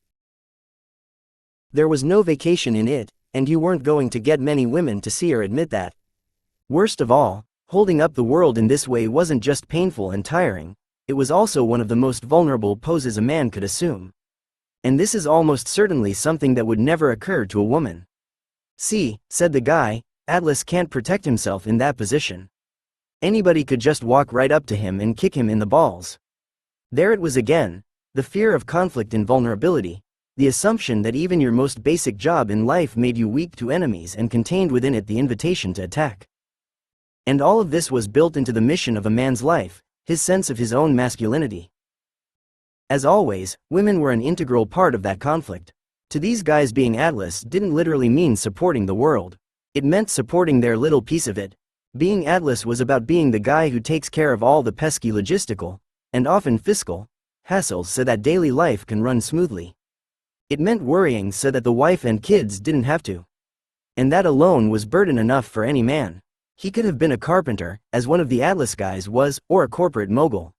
There was no vacation in it, and you weren't going to get many women to see or admit that. Worst of all, holding up the world in this way wasn't just painful and tiring, it was also one of the most vulnerable poses a man could assume. And this is almost certainly something that would never occur to a woman. See, said the guy, Atlas can't protect himself in that position. Anybody could just walk right up to him and kick him in the balls. There it was again. The fear of conflict and vulnerability, the assumption that even your most basic job in life made you weak to enemies and contained within it the invitation to attack. And all of this was built into the mission of a man's life, his sense of his own masculinity. As always, women were an integral part of that conflict. To these guys, being Atlas didn't literally mean supporting the world. It meant supporting their little piece of it. Being Atlas was about being the guy who takes care of all the pesky logistical, and often fiscal, hassles so that daily life can run smoothly. It meant worrying so that the wife and kids didn't have to. And that alone was burden enough for any man. He could have been a carpenter, as one of the Atlas guys was, or a corporate mogul.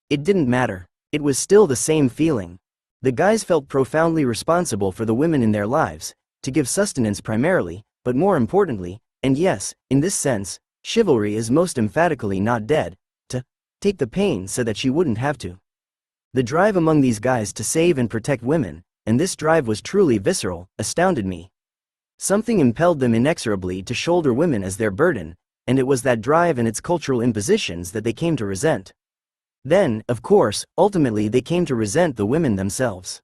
It didn't matter. It was still the same feeling. The guys felt profoundly responsible for the women in their lives, to give sustenance primarily, but more importantly, and yes, in this sense, chivalry is most emphatically not dead, to take the pain so that she wouldn't have to. The drive among these guys to save and protect women, and this drive was truly visceral, astounded me. Something impelled them inexorably to shoulder women as their burden, and it was that drive and its cultural impositions that they came to resent. Then, of course, ultimately they came to resent the women themselves.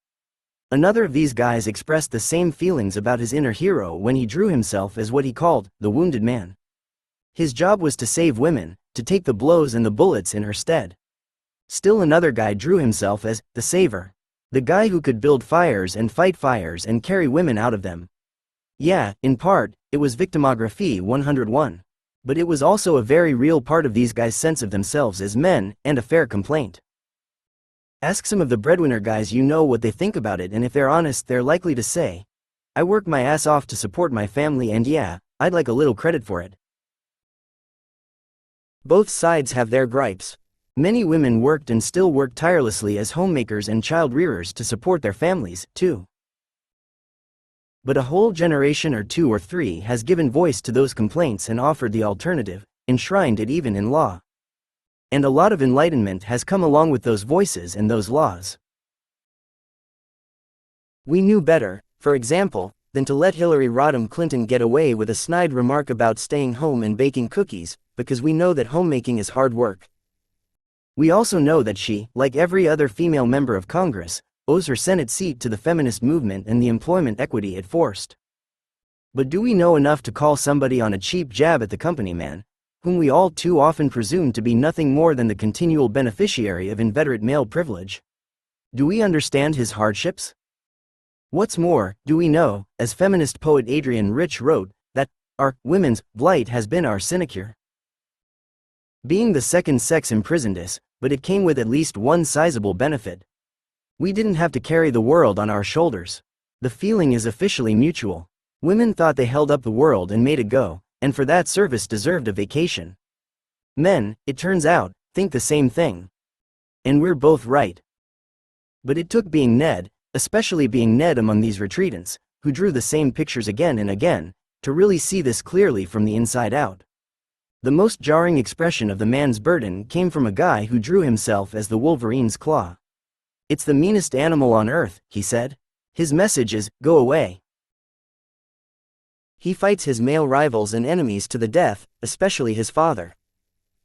Another of these guys expressed the same feelings about his inner hero when he drew himself as what he called the wounded man. His job was to save women, to take the blows and the bullets in her stead. Still another guy drew himself as the saver. The guy who could build fires and fight fires and carry women out of them. Yeah, in part, it was victimography 101. But it was also a very real part of these guys' sense of themselves as men, and a fair complaint. Ask some of the breadwinner guys you know what they think about it, and if they're honest, they're likely to say, I work my ass off to support my family, and yeah, I'd like a little credit for it. Both sides have their gripes. Many women worked and still work tirelessly as homemakers and child rearers to support their families, too. But a whole generation or two or three has given voice to those complaints and offered the alternative, enshrined it even in law. And a lot of enlightenment has come along with those voices and those laws. We knew better. For example, than to let Hillary Rodham Clinton get away with a snide remark about staying home and baking cookies, because we know that homemaking is hard work. We also know that she, like every other female member of Congress, owes her Senate seat to the feminist movement and the employment equity it forced. But do we know enough to call somebody on a cheap jab at the company man, whom we all too often presume to be nothing more than the continual beneficiary of inveterate male privilege? Do we understand his hardships? What's more, do we know, as feminist poet Adrienne Rich wrote, that our women's blight has been our sinecure? Being the second sex imprisoned us, but it came with at least one sizable benefit. We didn't have to carry the world on our shoulders. The feeling is officially mutual. Women thought they held up the world and made it go, and for that service deserved a vacation. Men, it turns out, think the same thing. And we're both right. But it took being Ned, especially being Ned among these retreatants, who drew the same pictures again and again, to really see this clearly from the inside out. The most jarring expression of the man's burden came from a guy who drew himself as the Wolverine's claw. "It's the meanest animal on earth," he said. His message is, go away. He fights his male rivals and enemies to the death, especially his father.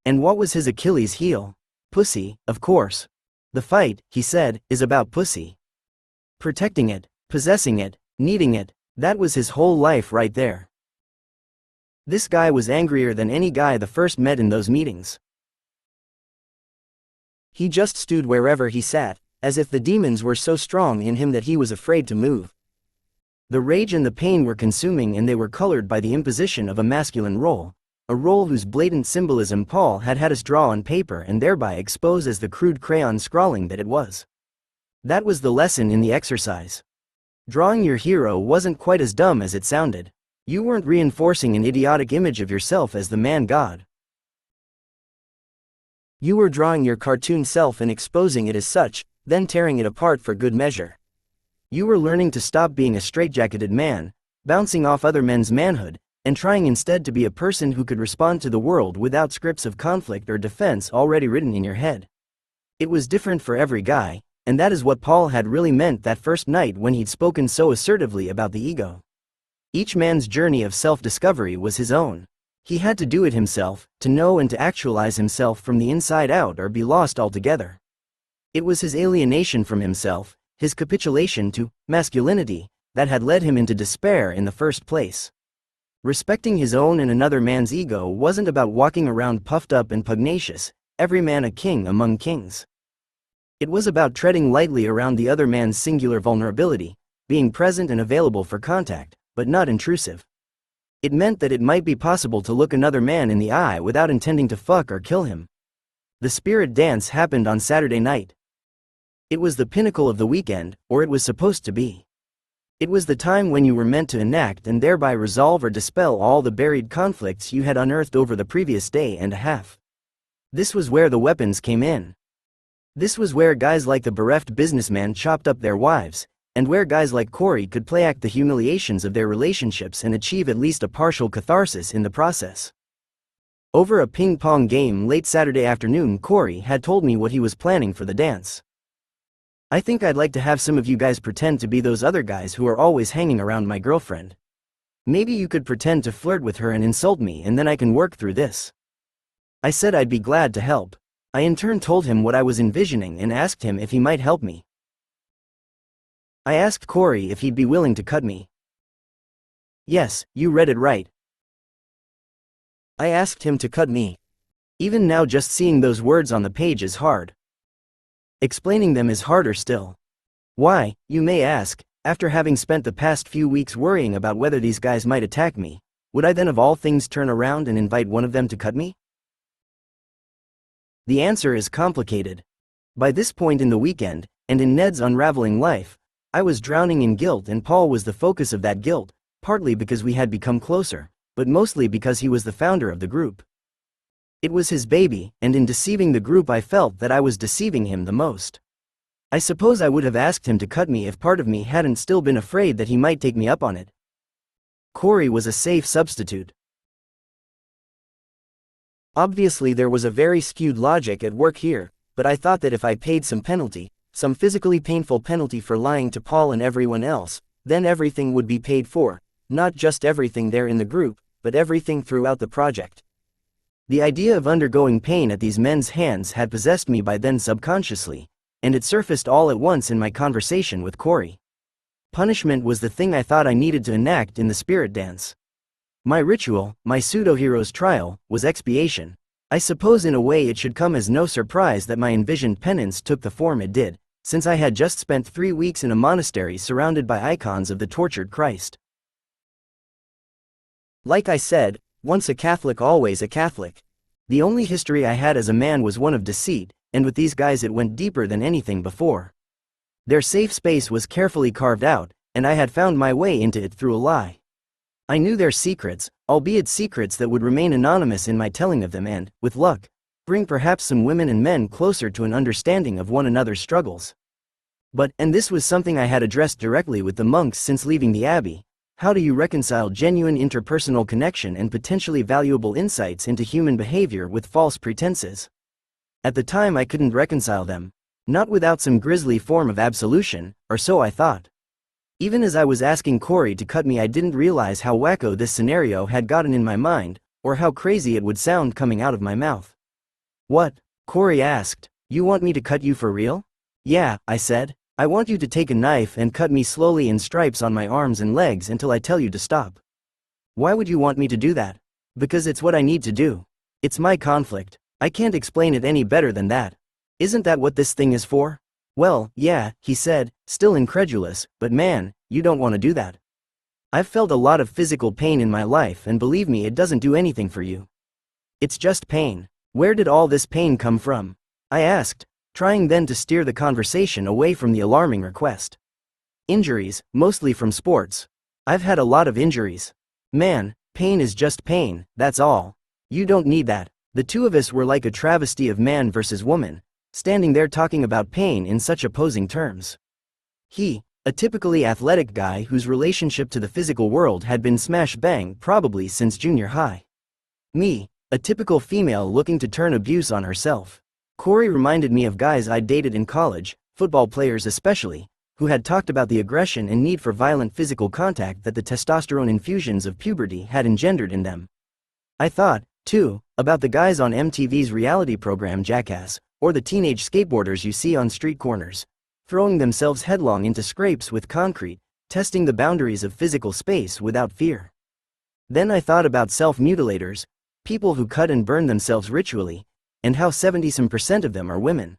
And what was his Achilles heel? Pussy, of course. The fight, he said, is about pussy. Protecting it, possessing it, needing it, that was his whole life right there. This guy was angrier than any guy the first met in those meetings. He just stewed wherever he sat, as if the demons were so strong in him that he was afraid to move. The rage and the pain were consuming, and they were colored by the imposition of a masculine role, a role whose blatant symbolism Paul had had us draw on paper and thereby expose as the crude crayon scrawling that it was. That was the lesson in the exercise. Drawing your hero wasn't quite as dumb as it sounded. You weren't reinforcing an idiotic image of yourself as the man-god. You were drawing your cartoon self and exposing it as such, then tearing it apart for good measure. You were learning to stop being a straitjacketed man, bouncing off other men's manhood, and trying instead to be a person who could respond to the world without scripts of conflict or defense already written in your head. It was different for every guy, and that is what Paul had really meant that first night when he'd spoken so assertively about the ego. Each man's journey of self-discovery was his own. He had to do it himself, to know and to actualize himself from the inside out or be lost altogether. It was his alienation from himself, his capitulation to masculinity, that had led him into despair in the first place. Respecting his own and another man's ego wasn't about walking around puffed up and pugnacious, every man a king among kings. It was about treading lightly around the other man's singular vulnerability, being present and available for contact, but not intrusive. It meant that it might be possible to look another man in the eye without intending to fuck or kill him. The spirit dance happened on Saturday night. It was the pinnacle of the weekend, or it was supposed to be. It was the time when you were meant to enact and thereby resolve or dispel all the buried conflicts you had unearthed over the previous day and a half. This was where the weapons came in. This was where guys like the bereft businessman chopped up their wives, and where guys like Corey could play act the humiliations of their relationships and achieve at least a partial catharsis in the process. Over a ping-pong game late Saturday afternoon, Corey had told me what he was planning for the dance. "I think I'd like to have some of you guys pretend to be those other guys who are always hanging around my girlfriend. Maybe you could pretend to flirt with her and insult me, and then I can work through this." I said I'd be glad to help. I in turn told him what I was envisioning and asked him if he might help me. I asked Corey if he'd be willing to cut me. Yes, you read it right. I asked him to cut me. Even now, just seeing those words on the page is hard. Explaining them is harder still. Why, you may ask, after having spent the past few weeks worrying about whether these guys might attack me, would I then of all things turn around and invite one of them to cut me? The answer is complicated. By this point in the weekend, and in Ned's unraveling life, I was drowning in guilt, and Paul was the focus of that guilt, partly because we had become closer, but mostly because he was the founder of the group. It was his baby, and in deceiving the group I felt that I was deceiving him the most. I suppose I would have asked him to cut me if part of me hadn't still been afraid that he might take me up on it. Corey was a safe substitute. Obviously there was a very skewed logic at work here, but I thought that if I paid some penalty, some physically painful penalty for lying to Paul and everyone else, Then everything would be paid for, not just everything there in the group, but everything throughout the project. The idea of undergoing pain at these men's hands had possessed me by then subconsciously, and it surfaced all at once in my conversation with Corey. Punishment was the thing I thought I needed to enact in the spirit dance. My ritual, my pseudo-hero's trial, was expiation. I suppose in a way it should come as no surprise that my envisioned penance took the form it did, since I had just spent 3 weeks in a monastery surrounded by icons of the tortured Christ. Like I said, once a Catholic always a Catholic. The only history I had as a man was one of deceit, and with these guys it went deeper than anything before. Their safe space was carefully carved out, and I had found my way into it through a lie. I knew their secrets, albeit secrets that would remain anonymous in my telling of them and, with luck, bring perhaps some women and men closer to an understanding of one another's struggles. But, and this was something I had addressed directly with the monks since leaving the abbey, how do you reconcile genuine interpersonal connection and potentially valuable insights into human behavior with false pretenses? At the time I couldn't reconcile them, not without some grisly form of absolution, or so I thought. Even as I was asking Corey to cut me, I didn't realize how wacko this scenario had gotten in my mind, or how crazy it would sound coming out of my mouth. What? Corey asked. You want me to cut you for real? Yeah, I said. I want you to take a knife and cut me slowly in stripes on my arms and legs until I tell you to stop. Why would you want me to do that? Because it's what I need to do. It's my conflict. I can't explain it any better than that. Isn't that what this thing is for? Well, yeah, he said, still incredulous, but man, you don't want to do that. I've felt a lot of physical pain in my life, and believe me, it doesn't do anything for you. It's just pain. Where did all this pain come from? I asked, trying then to steer the conversation away from the alarming request. Injuries, mostly from sports. I've had a lot of injuries. Man, pain is just pain, that's all. You don't need that. The two of us were like a travesty of man versus woman, standing there talking about pain in such opposing terms. He, a typically athletic guy whose relationship to the physical world had been smash-bang probably since junior high. Me, a typical female looking to turn abuse on herself. Corey reminded me of guys I'd dated in college, football players especially, who had talked about the aggression and need for violent physical contact that the testosterone infusions of puberty had engendered in them. I thought, too, about the guys on MTV's reality program Jackass, or the teenage skateboarders you see on street corners, throwing themselves headlong into scrapes with concrete, testing the boundaries of physical space without fear. Then I thought about self-mutilators, people who cut and burn themselves ritually, and how 70% of them are women.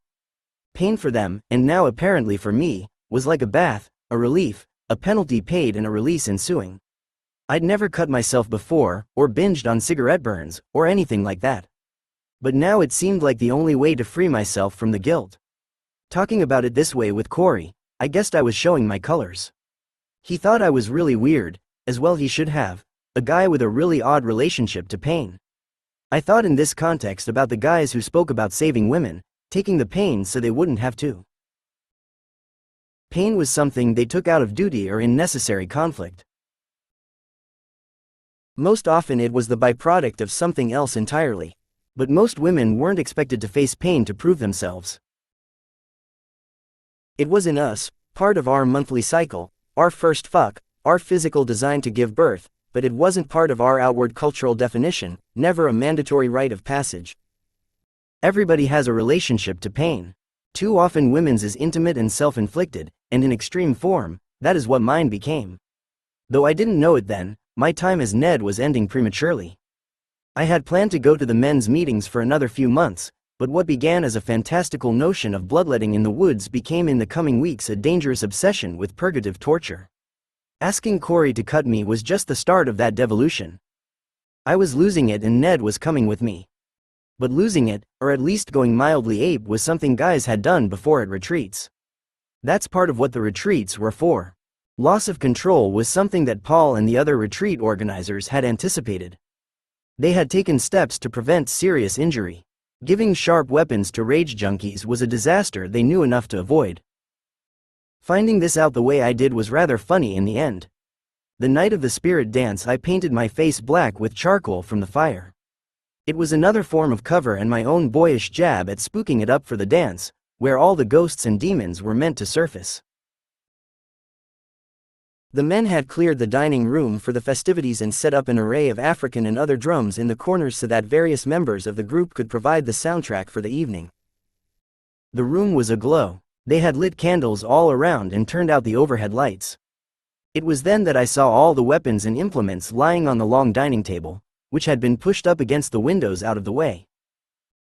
Pain for them, and now apparently for me, was like a bath, a relief, a penalty paid and a release ensuing. I'd never cut myself before, or binged on cigarette burns, or anything like that. But now it seemed like the only way to free myself from the guilt. Talking about it this way with Corey, I guessed I was showing my colors. He thought I was really weird, as well he should have, a guy with a really odd relationship to pain. I thought in this context about the guys who spoke about saving women, taking the pain so they wouldn't have to. Pain was something they took out of duty or in necessary conflict. Most often it was the byproduct of something else entirely. But most women weren't expected to face pain to prove themselves. It was in us, part of our monthly cycle, our first fuck, our physical design to give birth, but it wasn't part of our outward cultural definition, never a mandatory rite of passage. Everybody has a relationship to pain. Too often women's is intimate and self-inflicted, and in extreme form, that is what mine became. Though I didn't know it then, my time as Ned was ending prematurely. I had planned to go to the men's meetings for another few months, but what began as a fantastical notion of bloodletting in the woods became in the coming weeks a dangerous obsession with purgative torture. Asking Corey to cut me was just the start of that devolution. I was losing it and Ned was coming with me. But losing it, or at least going mildly ape, was something guys had done before at retreats. That's part of what the retreats were for. Loss of control was something that Paul and the other retreat organizers had anticipated. They had taken steps to prevent serious injury. Giving sharp weapons to rage junkies was a disaster they knew enough to avoid. Finding this out the way I did was rather funny in the end. The night of the spirit dance I painted my face black with charcoal from the fire. It was another form of cover and my own boyish jab at spooking it up for the dance, where all the ghosts and demons were meant to surface. The men had cleared the dining room for the festivities and set up an array of African and other drums in the corners so that various members of the group could provide the soundtrack for the evening. The room was aglow. They had lit candles all around and turned out the overhead lights. It was then that I saw all the weapons and implements lying on the long dining table, which had been pushed up against the windows out of the way.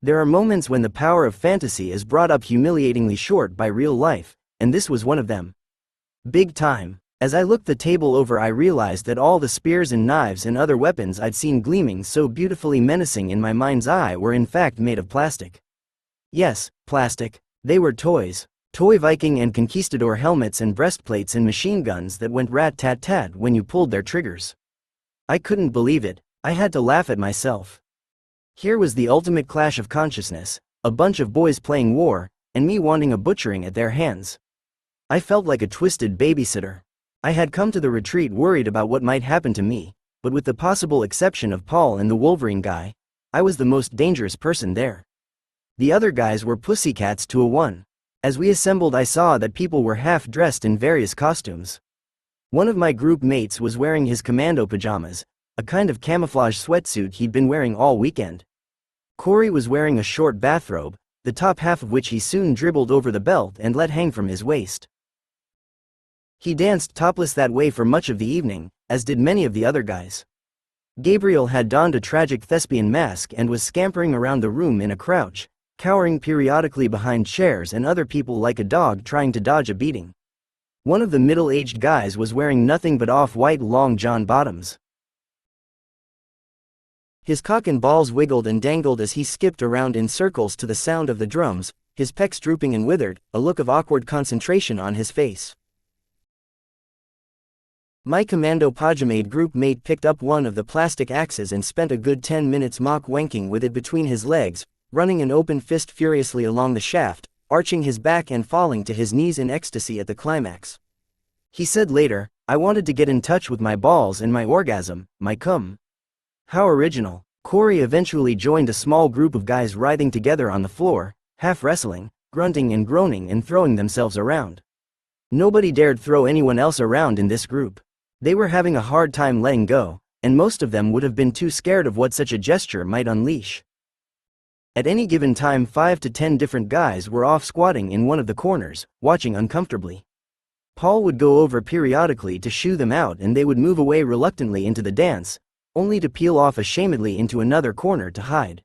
There are moments when the power of fantasy is brought up humiliatingly short by real life, and this was one of them. Big time. As I looked the table over, I realized that all the spears and knives and other weapons I'd seen gleaming so beautifully menacing in my mind's eye were in fact made of plastic. Yes, plastic. They were toys. Toy Viking and conquistador helmets and breastplates and machine guns that went rat-tat-tat when you pulled their triggers. I couldn't believe it. I had to laugh at myself. Here was the ultimate clash of consciousness, a bunch of boys playing war, and me wanting a butchering at their hands. I felt like a twisted babysitter. I had come to the retreat worried about what might happen to me, but with the possible exception of Paul and the Wolverine guy, I was the most dangerous person there. The other guys were pussycats to a one. As we assembled, I saw that people were half dressed in various costumes. One of my group mates was wearing his commando pajamas, a kind of camouflage sweatsuit he'd been wearing all weekend. Corey was wearing a short bathrobe, the top half of which he soon dribbled over the belt and let hang from his waist. He danced topless that way for much of the evening, as did many of the other guys. Gabriel had donned a tragic thespian mask and was scampering around the room in a crouch, cowering periodically behind chairs and other people like a dog trying to dodge a beating. One of the middle-aged guys was wearing nothing but off-white long john bottoms. His cock and balls wiggled and dangled as he skipped around in circles to the sound of the drums, his pecs drooping and withered, a look of awkward concentration on his face. My commando pajamade group mate picked up one of the plastic axes and spent a good 10 minutes mock wanking with it between his legs, running an open fist furiously along the shaft, arching his back and falling to his knees in ecstasy at the climax. He said later, "I wanted to get in touch with my balls and my orgasm, my cum." How original. Corey eventually joined a small group of guys writhing together on the floor, half wrestling, grunting and groaning and throwing themselves around. Nobody dared throw anyone else around in this group. They were having a hard time letting go, and most of them would have been too scared of what such a gesture might unleash. At any given time 5 to 10 different guys were off squatting in one of the corners, watching uncomfortably. Paul would go over periodically to shoo them out and they would move away reluctantly into the dance, only to peel off ashamedly into another corner to hide.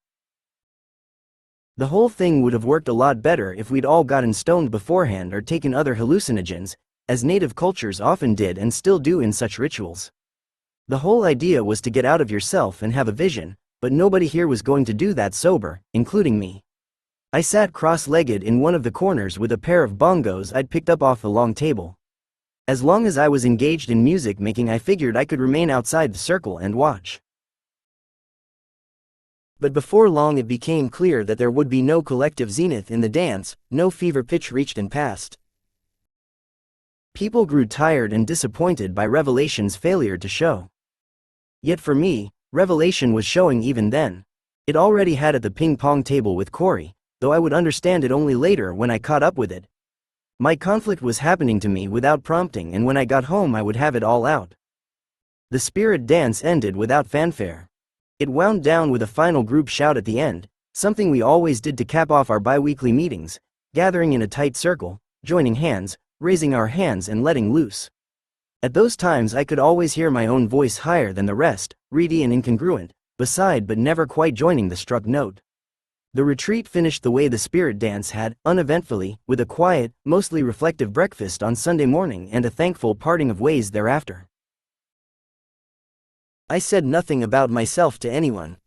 The whole thing would have worked a lot better if we'd all gotten stoned beforehand or taken other hallucinogens, as native cultures often did and still do in such rituals. The whole idea was to get out of yourself and have a vision, but nobody here was going to do that sober, including me. I sat cross-legged in one of the corners with a pair of bongos I'd picked up off the long table. As long as I was engaged in music making, I figured I could remain outside the circle and watch. But before long it became clear that there would be no collective zenith in the dance, no fever pitch reached and passed. People grew tired and disappointed by Revelation's failure to show. Yet for me, Revelation was showing even then. It already had at the ping-pong table with Corey, though I would understand it only later when I caught up with it. My conflict was happening to me without prompting, and when I got home I would have it all out. The spirit dance ended without fanfare. It wound down with a final group shout at the end, something we always did to cap off our bi-weekly meetings, gathering in a tight circle, joining hands, raising our hands and letting loose. At those times I could always hear my own voice higher than the rest, reedy and incongruent, beside but never quite joining the struck note. The retreat finished the way the spirit dance had, uneventfully, with a quiet, mostly reflective breakfast on Sunday morning and a thankful parting of ways thereafter. I said nothing about myself to anyone.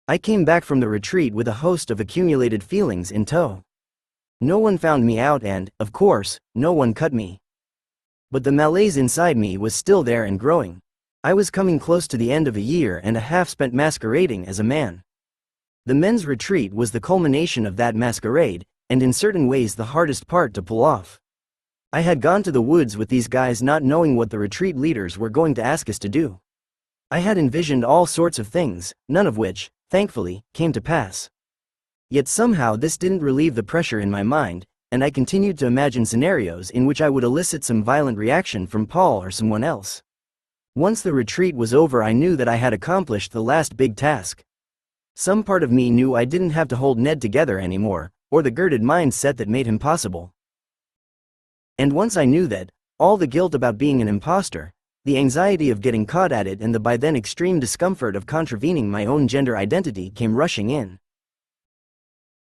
I came back from the retreat with a host of accumulated feelings in tow. No one found me out and, of course, no one cut me. But the malaise inside me was still there and growing. I was coming close to the end of a year and a half spent masquerading as a man. The men's retreat was the culmination of that masquerade, and in certain ways the hardest part to pull off. I had gone to the woods with these guys not knowing what the retreat leaders were going to ask us to do. I had envisioned all sorts of things, none of which, thankfully, came to pass. Yet somehow this didn't relieve the pressure in my mind, and I continued to imagine scenarios in which I would elicit some violent reaction from Paul or someone else. Once the retreat was over, I knew that I had accomplished the last big task. Some part of me knew I didn't have to hold Ned together anymore, or the girded mindset that made him possible. And once I knew that, all the guilt about being an imposter, the anxiety of getting caught at it, and the by then extreme discomfort of contravening my own gender identity came rushing in.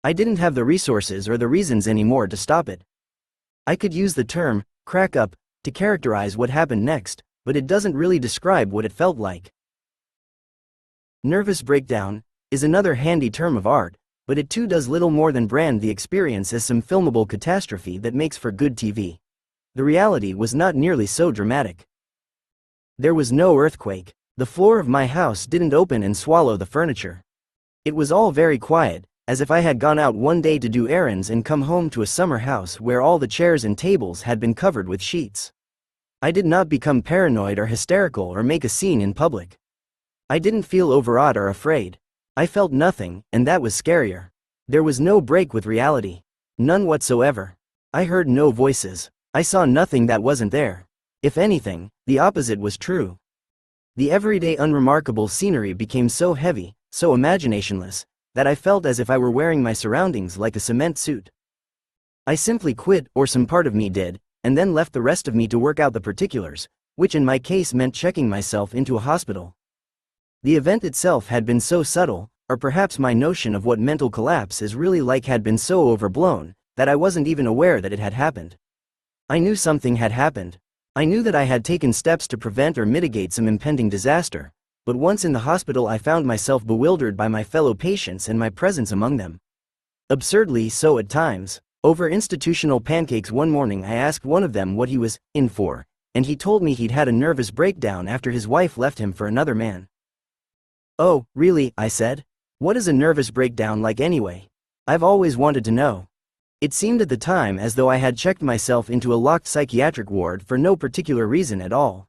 I didn't have the resources or the reasons anymore to stop it. I could use the term, crack up, to characterize what happened next, but it doesn't really describe what it felt like. Nervous breakdown is another handy term of art, but it too does little more than brand the experience as some filmable catastrophe that makes for good TV. The reality was not nearly so dramatic. There was no earthquake. The floor of my house didn't open and swallow the furniture. It was all very quiet, as if I had gone out one day to do errands and come home to a summer house where all the chairs and tables had been covered with sheets. I did not become paranoid or hysterical or make a scene in public. I didn't feel overawed or afraid. I felt nothing, and that was scarier. There was no break with reality. None whatsoever. I heard no voices. I saw nothing that wasn't there. If anything, the opposite was true. The everyday unremarkable scenery became so heavy, so imaginationless, that I felt as if I were wearing my surroundings like a cement suit. I simply quit, or some part of me did, and then left the rest of me to work out the particulars, which in my case meant checking myself into a hospital. The event itself had been so subtle, or perhaps my notion of what mental collapse is really like had been so overblown, that I wasn't even aware that it had happened. I knew something had happened. I knew that I had taken steps to prevent or mitigate some impending disaster, but once in the hospital I found myself bewildered by my fellow patients and my presence among them. Absurdly so at times. Over institutional pancakes one morning I asked one of them what he was in for, and he told me he'd had a nervous breakdown after his wife left him for another man. "Oh, really?" I said. "What is a nervous breakdown like anyway? I've always wanted to know." It seemed at the time as though I had checked myself into a locked psychiatric ward for no particular reason at all.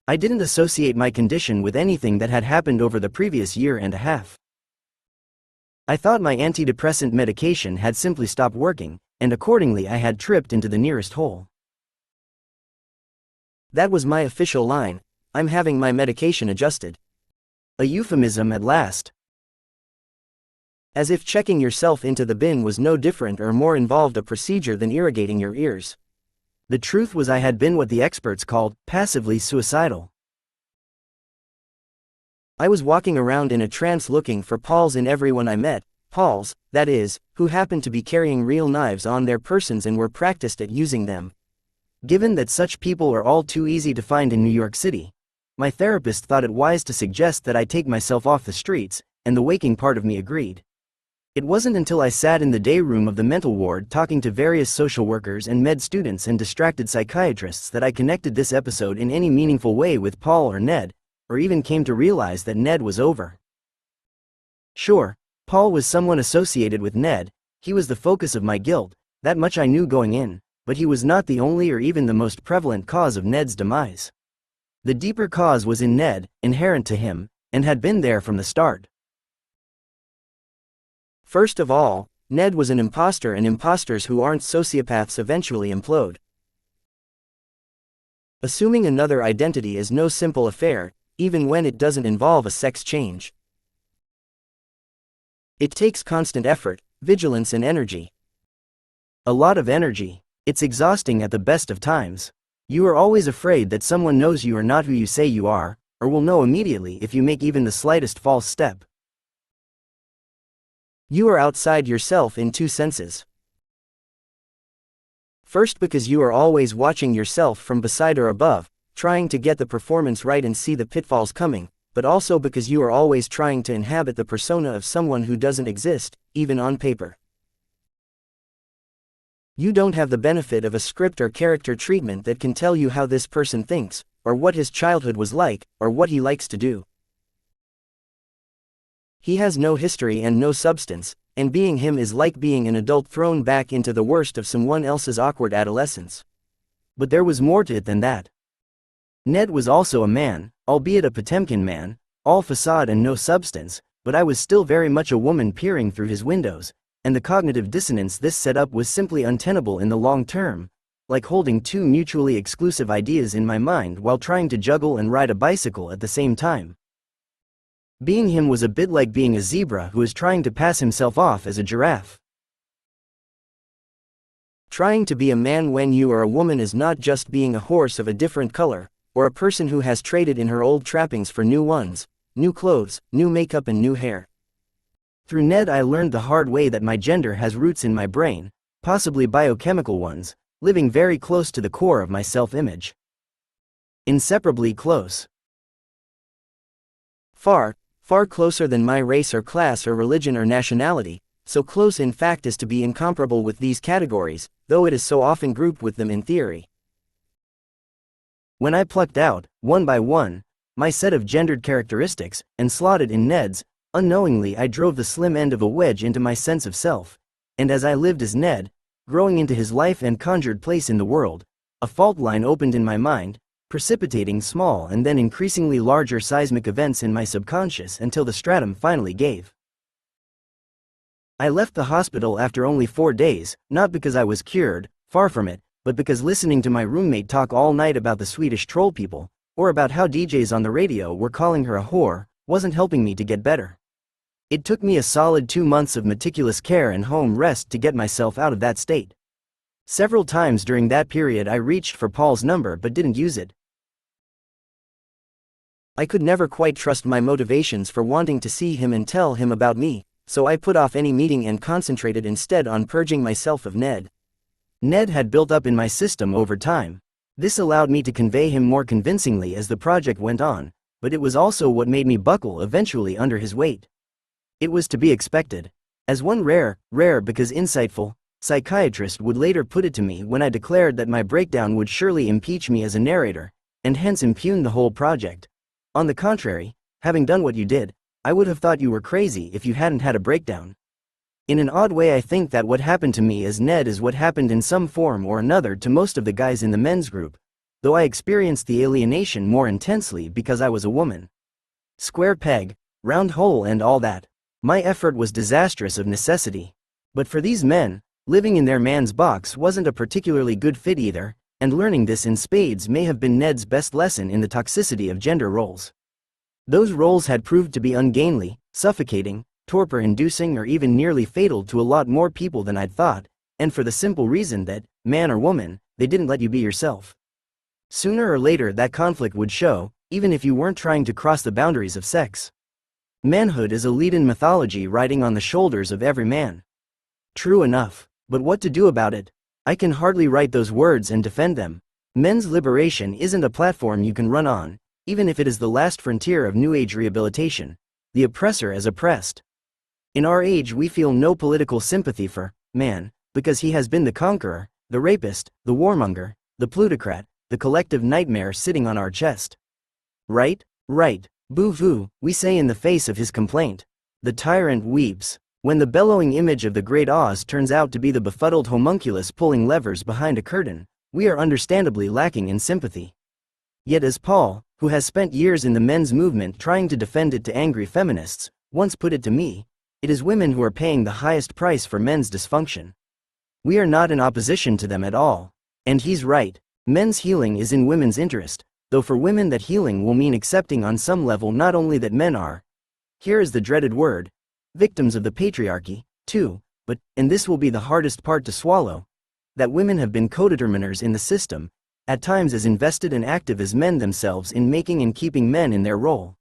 I didn't associate my condition with anything that had happened over the previous year and a half. I thought my antidepressant medication had simply stopped working, and accordingly I had tripped into the nearest hole. That was my official line: "I'm having my medication adjusted." A euphemism at last. As if checking yourself into the bin was no different or more involved a procedure than irrigating your ears. The truth was I had been what the experts called passively suicidal. I was walking around in a trance looking for Pauls in everyone I met, Pauls, that is, who happened to be carrying real knives on their persons and were practiced at using them. Given that such people are all too easy to find in New York City, my therapist thought it wise to suggest that I take myself off the streets, and the waking part of me agreed. It wasn't until I sat in the day room of the mental ward talking to various social workers and med students and distracted psychiatrists that I connected this episode in any meaningful way with Paul or Ned, or even came to realize that Ned was over. Sure, Paul was someone associated with Ned, he was the focus of my guilt, that much I knew going in, but he was not the only or even the most prevalent cause of Ned's demise. The deeper cause was in Ned, inherent to him, and had been there from the start. First of all, Ned was an imposter, and imposters who aren't sociopaths eventually implode. Assuming another identity is no simple affair, even when it doesn't involve a sex change. It takes constant effort, vigilance and energy. A lot of energy. It's exhausting at the best of times. You are always afraid that someone knows you are not who you say you are, or will know immediately if you make even the slightest false step. You are outside yourself in two senses. First, because you are always watching yourself from beside or above, trying to get the performance right and see the pitfalls coming, but also because you are always trying to inhabit the persona of someone who doesn't exist, even on paper. You don't have the benefit of a script or character treatment that can tell you how this person thinks, or what his childhood was like, or what he likes to do. He has no history and no substance, and being him is like being an adult thrown back into the worst of someone else's awkward adolescence. But there was more to it than that. Ned was also a man, albeit a Potemkin man, all facade and no substance, but I was still very much a woman peering through his windows, and the cognitive dissonance this setup was simply untenable in the long term, like holding two mutually exclusive ideas in my mind while trying to juggle and ride a bicycle at the same time. Being him was a bit like being a zebra who is trying to pass himself off as a giraffe. Trying to be a man when you are a woman is not just being a horse of a different color, or a person who has traded in her old trappings for new ones, new clothes, new makeup and new hair. Through Ned I learned the hard way that my gender has roots in my brain, possibly biochemical ones, living very close to the core of my self-image. Inseparably close. Far, far closer than my race or class or religion or nationality, so close in fact as to be incomparable with these categories, though it is so often grouped with them in theory. When I plucked out, one by one, my set of gendered characteristics, and slotted in Ned's, unknowingly I drove the slim end of a wedge into my sense of self, and as I lived as Ned, growing into his life and conjured place in the world, a fault line opened in my mind, precipitating small and then increasingly larger seismic events in my subconscious until the stratum finally gave. I left the hospital after only 4 days, not because I was cured, far from it, but because listening to my roommate talk all night about the Swedish troll people, or about how DJs on the radio were calling her a whore, wasn't helping me to get better. It took me a solid 2 months of meticulous care and home rest to get myself out of that state. Several times during that period I reached for Paul's number but didn't use it. I could never quite trust my motivations for wanting to see him and tell him about me, so I put off any meeting and concentrated instead on purging myself of Ned. Ned had built up in my system over time. This allowed me to convey him more convincingly as the project went on, but it was also what made me buckle eventually under his weight. It was to be expected. As one rare because insightful, psychiatrist would later put it to me when I declared that my breakdown would surely impeach me as a narrator, and hence impugn the whole project. On the contrary, having done what you did, I would have thought you were crazy if you hadn't had a breakdown. In an odd way I think that what happened to me as Ned is what happened in some form or another to most of the guys in the men's group, though I experienced the alienation more intensely because I was a woman. Square peg, round hole and all that. My effort was disastrous of necessity. But for these men, living in their man's box wasn't a particularly good fit either, and learning this in spades may have been Ned's best lesson in the toxicity of gender roles. Those roles had proved to be ungainly, suffocating, torpor-inducing or even nearly fatal to a lot more people than I'd thought, and for the simple reason that, man or woman, they didn't let you be yourself. Sooner or later that conflict would show, even if you weren't trying to cross the boundaries of sex. Manhood is a lead-in mythology riding on the shoulders of every man. True enough, but what to do about it? I can hardly write those words and defend them. Men's liberation isn't a platform you can run on, even if it is the last frontier of New Age rehabilitation, the oppressor as oppressed. In our age we feel no political sympathy for man, because he has been the conqueror, the rapist, the warmonger, the plutocrat, the collective nightmare sitting on our chest. Right, boo-hoo, we say in the face of his complaint. The tyrant weeps. When the bellowing image of the Great Oz turns out to be the befuddled homunculus pulling levers behind a curtain, we are understandably lacking in sympathy. Yet as Paul, who has spent years in the men's movement trying to defend it to angry feminists, once put it to me, it is women who are paying the highest price for men's dysfunction. We are not in opposition to them at all. And he's right. Men's healing is in women's interest, though for women that healing will mean accepting on some level not only that men are, here is the dreaded word, victims of the patriarchy, too, but, and this will be the hardest part to swallow, that women have been co-determiners in the system, at times as invested and active as men themselves in making and keeping men in their role.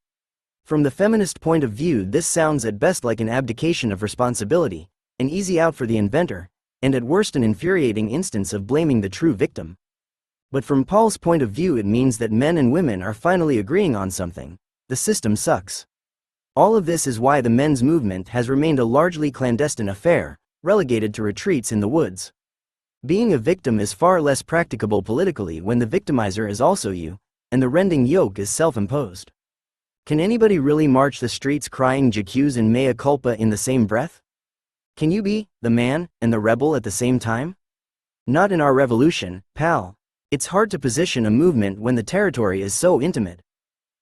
From the feminist point of view this sounds at best like an abdication of responsibility, an easy out for the inventor, and at worst an infuriating instance of blaming the true victim. But from Paul's point of view it means that men and women are finally agreeing on something. The system sucks. All of this is why the men's movement has remained a largely clandestine affair, relegated to retreats in the woods. Being a victim is far less practicable politically when the victimizer is also you, and the rending yoke is self-imposed. Can anybody really march the streets crying j'accuse and mea culpa in the same breath? Can you be the man and the rebel at the same time? Not in our revolution, pal. It's hard to position a movement when the territory is so intimate.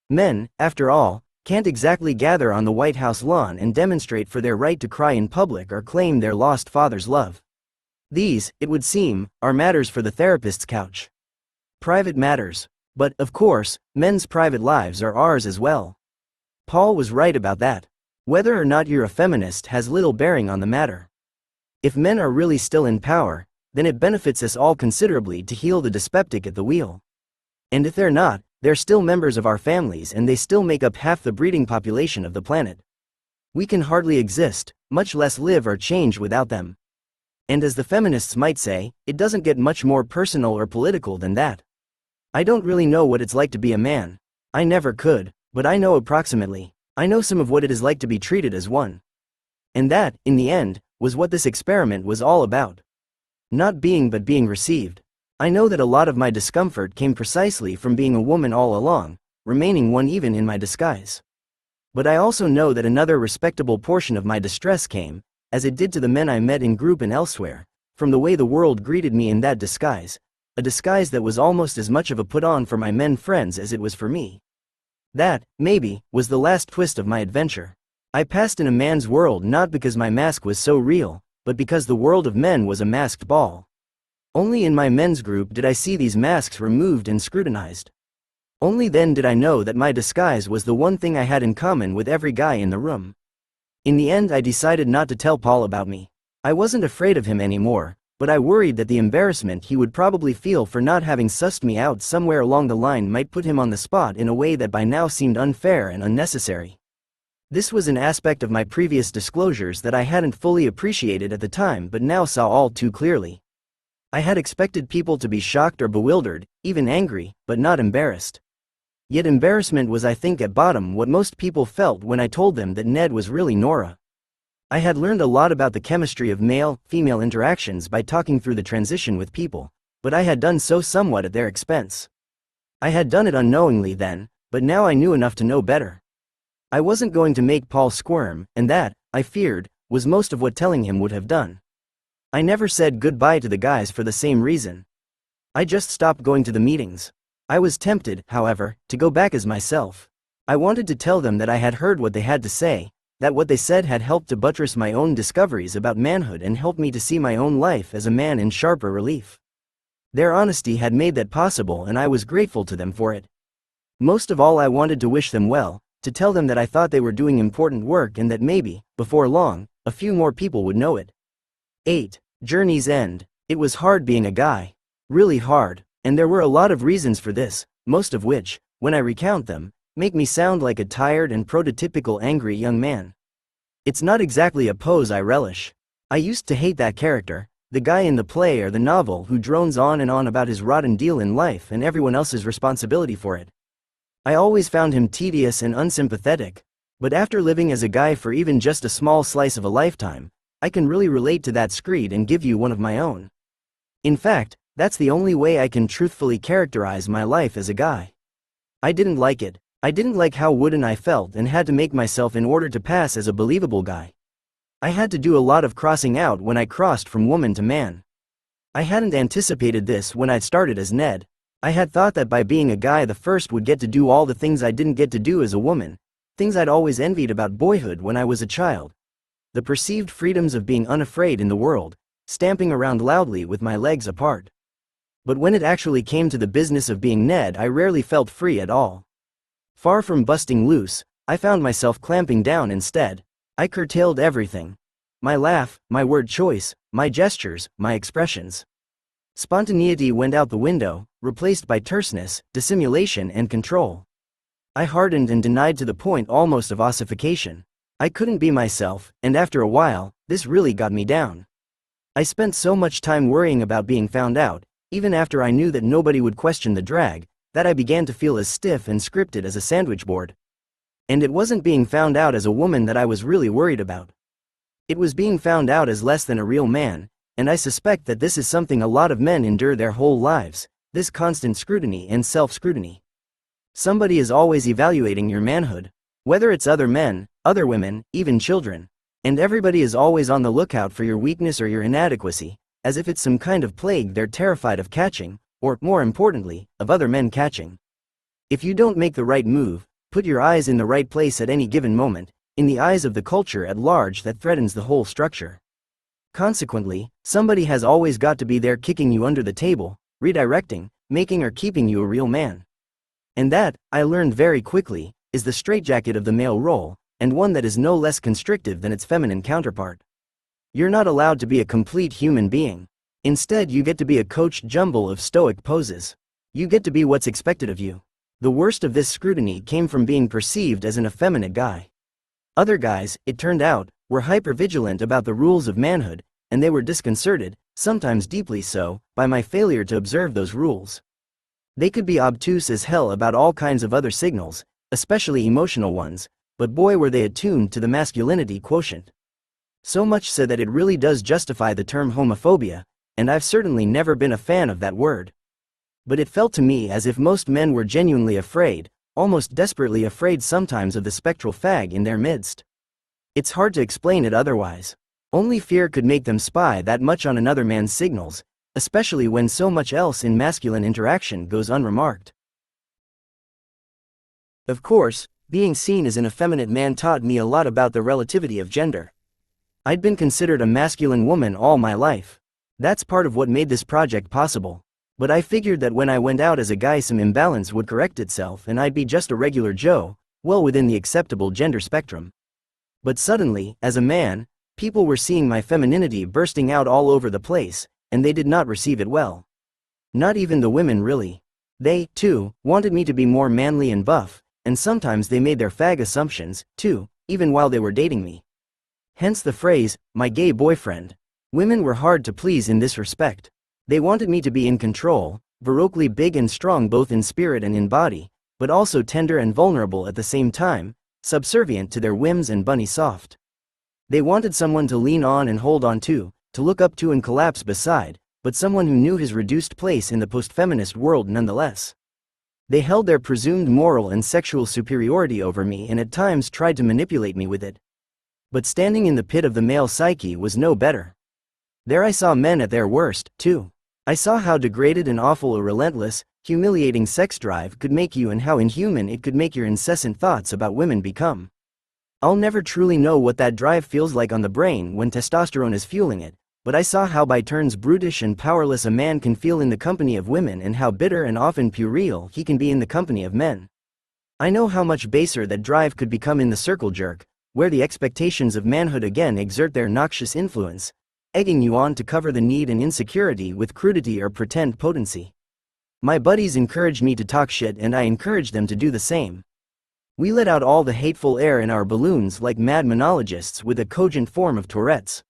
Men, after all, can't exactly gather on the White House lawn and demonstrate for their right to cry in public or claim their lost father's love. These, it would seem, are matters for the therapist's couch. Private matters. But, of course, men's private lives are ours as well. Paul was right about that. Whether or not you're a feminist has little bearing on the matter. If men are really still in power, then it benefits us all considerably to heal the dyspeptic at the wheel. And if they're not, they're still members of our families and they still make up half the breeding population of the planet. We can hardly exist, much less live or change without them. And as the feminists might say, it doesn't get much more personal or political than that. I don't really know what it's like to be a man. I never could, but I know approximately. I know some of what it is like to be treated as one. And that, in the end, was what this experiment was all about. Not being but being received. I know that a lot of my discomfort came precisely from being a woman all along, remaining one even in my disguise. But I also know that another respectable portion of my distress came, as it did to the men I met in group and elsewhere, from the way the world greeted me in that disguise, a disguise that was almost as much of a put-on for my men friends as it was for me. That, maybe, was the last twist of my adventure. I passed in a man's world not because my mask was so real, but because the world of men was a masked ball. Only in my men's group did I see these masks removed and scrutinized. Only then did I know that my disguise was the one thing I had in common with every guy in the room. In the end I decided not to tell Paul about me. I wasn't afraid of him anymore, but I worried that the embarrassment he would probably feel for not having sussed me out somewhere along the line might put him on the spot in a way that by now seemed unfair and unnecessary. This was an aspect of my previous disclosures that I hadn't fully appreciated at the time but now saw all too clearly. I had expected people to be shocked or bewildered, even angry, but not embarrassed. Yet embarrassment was, I think, at bottom what most people felt when I told them that Ned was really Nora. I had learned a lot about the chemistry of male-female interactions by talking through the transition with people, but I had done so somewhat at their expense. I had done it unknowingly then, but now I knew enough to know better. I wasn't going to make Paul squirm, and that, I feared, was most of what telling him would have done. I never said goodbye to the guys for the same reason. I just stopped going to the meetings. I was tempted, however, to go back as myself. I wanted to tell them that I had heard what they had to say, that what they said had helped to buttress my own discoveries about manhood and helped me to see my own life as a man in sharper relief. Their honesty had made that possible and I was grateful to them for it. Most of all I wanted to wish them well, to tell them that I thought they were doing important work and that maybe, before long, a few more people would know it. 8. Journey's End. It was hard being a guy. Really hard, and there were a lot of reasons for this, most of which, when I recount them, make me sound like a tired and prototypical angry young man. It's not exactly a pose I relish. I used to hate that character, the guy in the play or the novel who drones on and on about his rotten deal in life and everyone else's responsibility for it. I always found him tedious and unsympathetic, but after living as a guy for even just a small slice of a lifetime, I can really relate to that screed and give you one of my own. In fact, that's the only way I can truthfully characterize my life as a guy. I didn't like it. I didn't like how wooden I felt and had to make myself in order to pass as a believable guy. I had to do a lot of crossing out when I crossed from woman to man. I hadn't anticipated this when I'd started as Ned. I had thought that by being a guy the first would get to do all the things I didn't get to do as a woman, things I'd always envied about boyhood when I was a child. The perceived freedoms of being unafraid in the world, stamping around loudly with my legs apart. But when it actually came to the business of being Ned, I rarely felt free at all. Far from busting loose, I found myself clamping down instead. I curtailed everything. My laugh, my word choice, my gestures, my expressions. Spontaneity went out the window, replaced by terseness, dissimulation and control. I hardened and denied to the point almost of ossification. I couldn't be myself, and after a while, this really got me down. I spent so much time worrying about being found out, even after I knew that nobody would question the drag, that I began to feel as stiff and scripted as a sandwich board. And it wasn't being found out as a woman that I was really worried about. It was being found out as less than a real man, and I suspect that this is something a lot of men endure their whole lives, this constant scrutiny and self-scrutiny. Somebody is always evaluating your manhood, whether it's other men, other women, even children, and everybody is always on the lookout for your weakness or your inadequacy, as if it's some kind of plague they're terrified of catching, or, more importantly, of other men catching. If you don't make the right move, Put your eyes in the right place at any given moment, in the eyes of the culture at large that threatens the whole structure. Consequently, somebody has always got to be there kicking you under the table, redirecting, making or keeping you a real man. And that, I learned very quickly, is the straitjacket of the male role, and one that is no less constrictive than its feminine counterpart. You're not allowed to be a complete human being. Instead, you get to be a coached jumble of stoic poses. You get to be what's expected of you. The worst of this scrutiny came from being perceived as an effeminate guy. Other guys, it turned out, were hyper-vigilant about the rules of manhood, and they were disconcerted, sometimes deeply so, by my failure to observe those rules. They could be obtuse as hell about all kinds of other signals, especially emotional ones, but boy were they attuned to the masculinity quotient. So much so that it really does justify the term homophobia, and I've certainly never been a fan of that word. But it felt to me as if most men were genuinely afraid, almost desperately afraid sometimes of the spectral fag in their midst. It's hard to explain it otherwise. Only fear could make them spy that much on another man's signals, especially when so much else in masculine interaction goes unremarked. Of course, being seen as an effeminate man taught me a lot about the relativity of gender. I'd been considered a masculine woman all my life. That's part of what made this project possible. But I figured that when I went out as a guy some imbalance would correct itself and I'd be just a regular Joe, well within the acceptable gender spectrum. But suddenly, as a man, people were seeing my femininity bursting out all over the place, and they did not receive it well. Not even the women really. They, too, wanted me to be more manly and buff, and sometimes they made their fag assumptions, too, even while they were dating me. Hence the phrase, my gay boyfriend. Women were hard to please in this respect. They wanted me to be in control, baroquely big and strong both in spirit and in body, but also tender and vulnerable at the same time, subservient to their whims and bunny soft. They wanted someone to lean on and hold on to look up to and collapse beside, but someone who knew his reduced place in the post-feminist world nonetheless. They held their presumed moral and sexual superiority over me and at times tried to manipulate me with it. But standing in the pit of the male psyche was no better. There I saw men at their worst, too. I saw how degraded and awful a relentless, humiliating sex drive could make you and how inhuman it could make your incessant thoughts about women become. I'll never truly know what that drive feels like on the brain when testosterone is fueling it, but I saw how by turns brutish and powerless a man can feel in the company of women and how bitter and often puerile he can be in the company of men. I know how much baser that drive could become in the circle jerk, where the expectations of manhood again exert their noxious influence, egging you on to cover the need and insecurity with crudity or pretend potency. My buddies encouraged me to talk shit and I encouraged them to do the same. We let out all the hateful air in our balloons like mad monologists with a cogent form of Tourette's.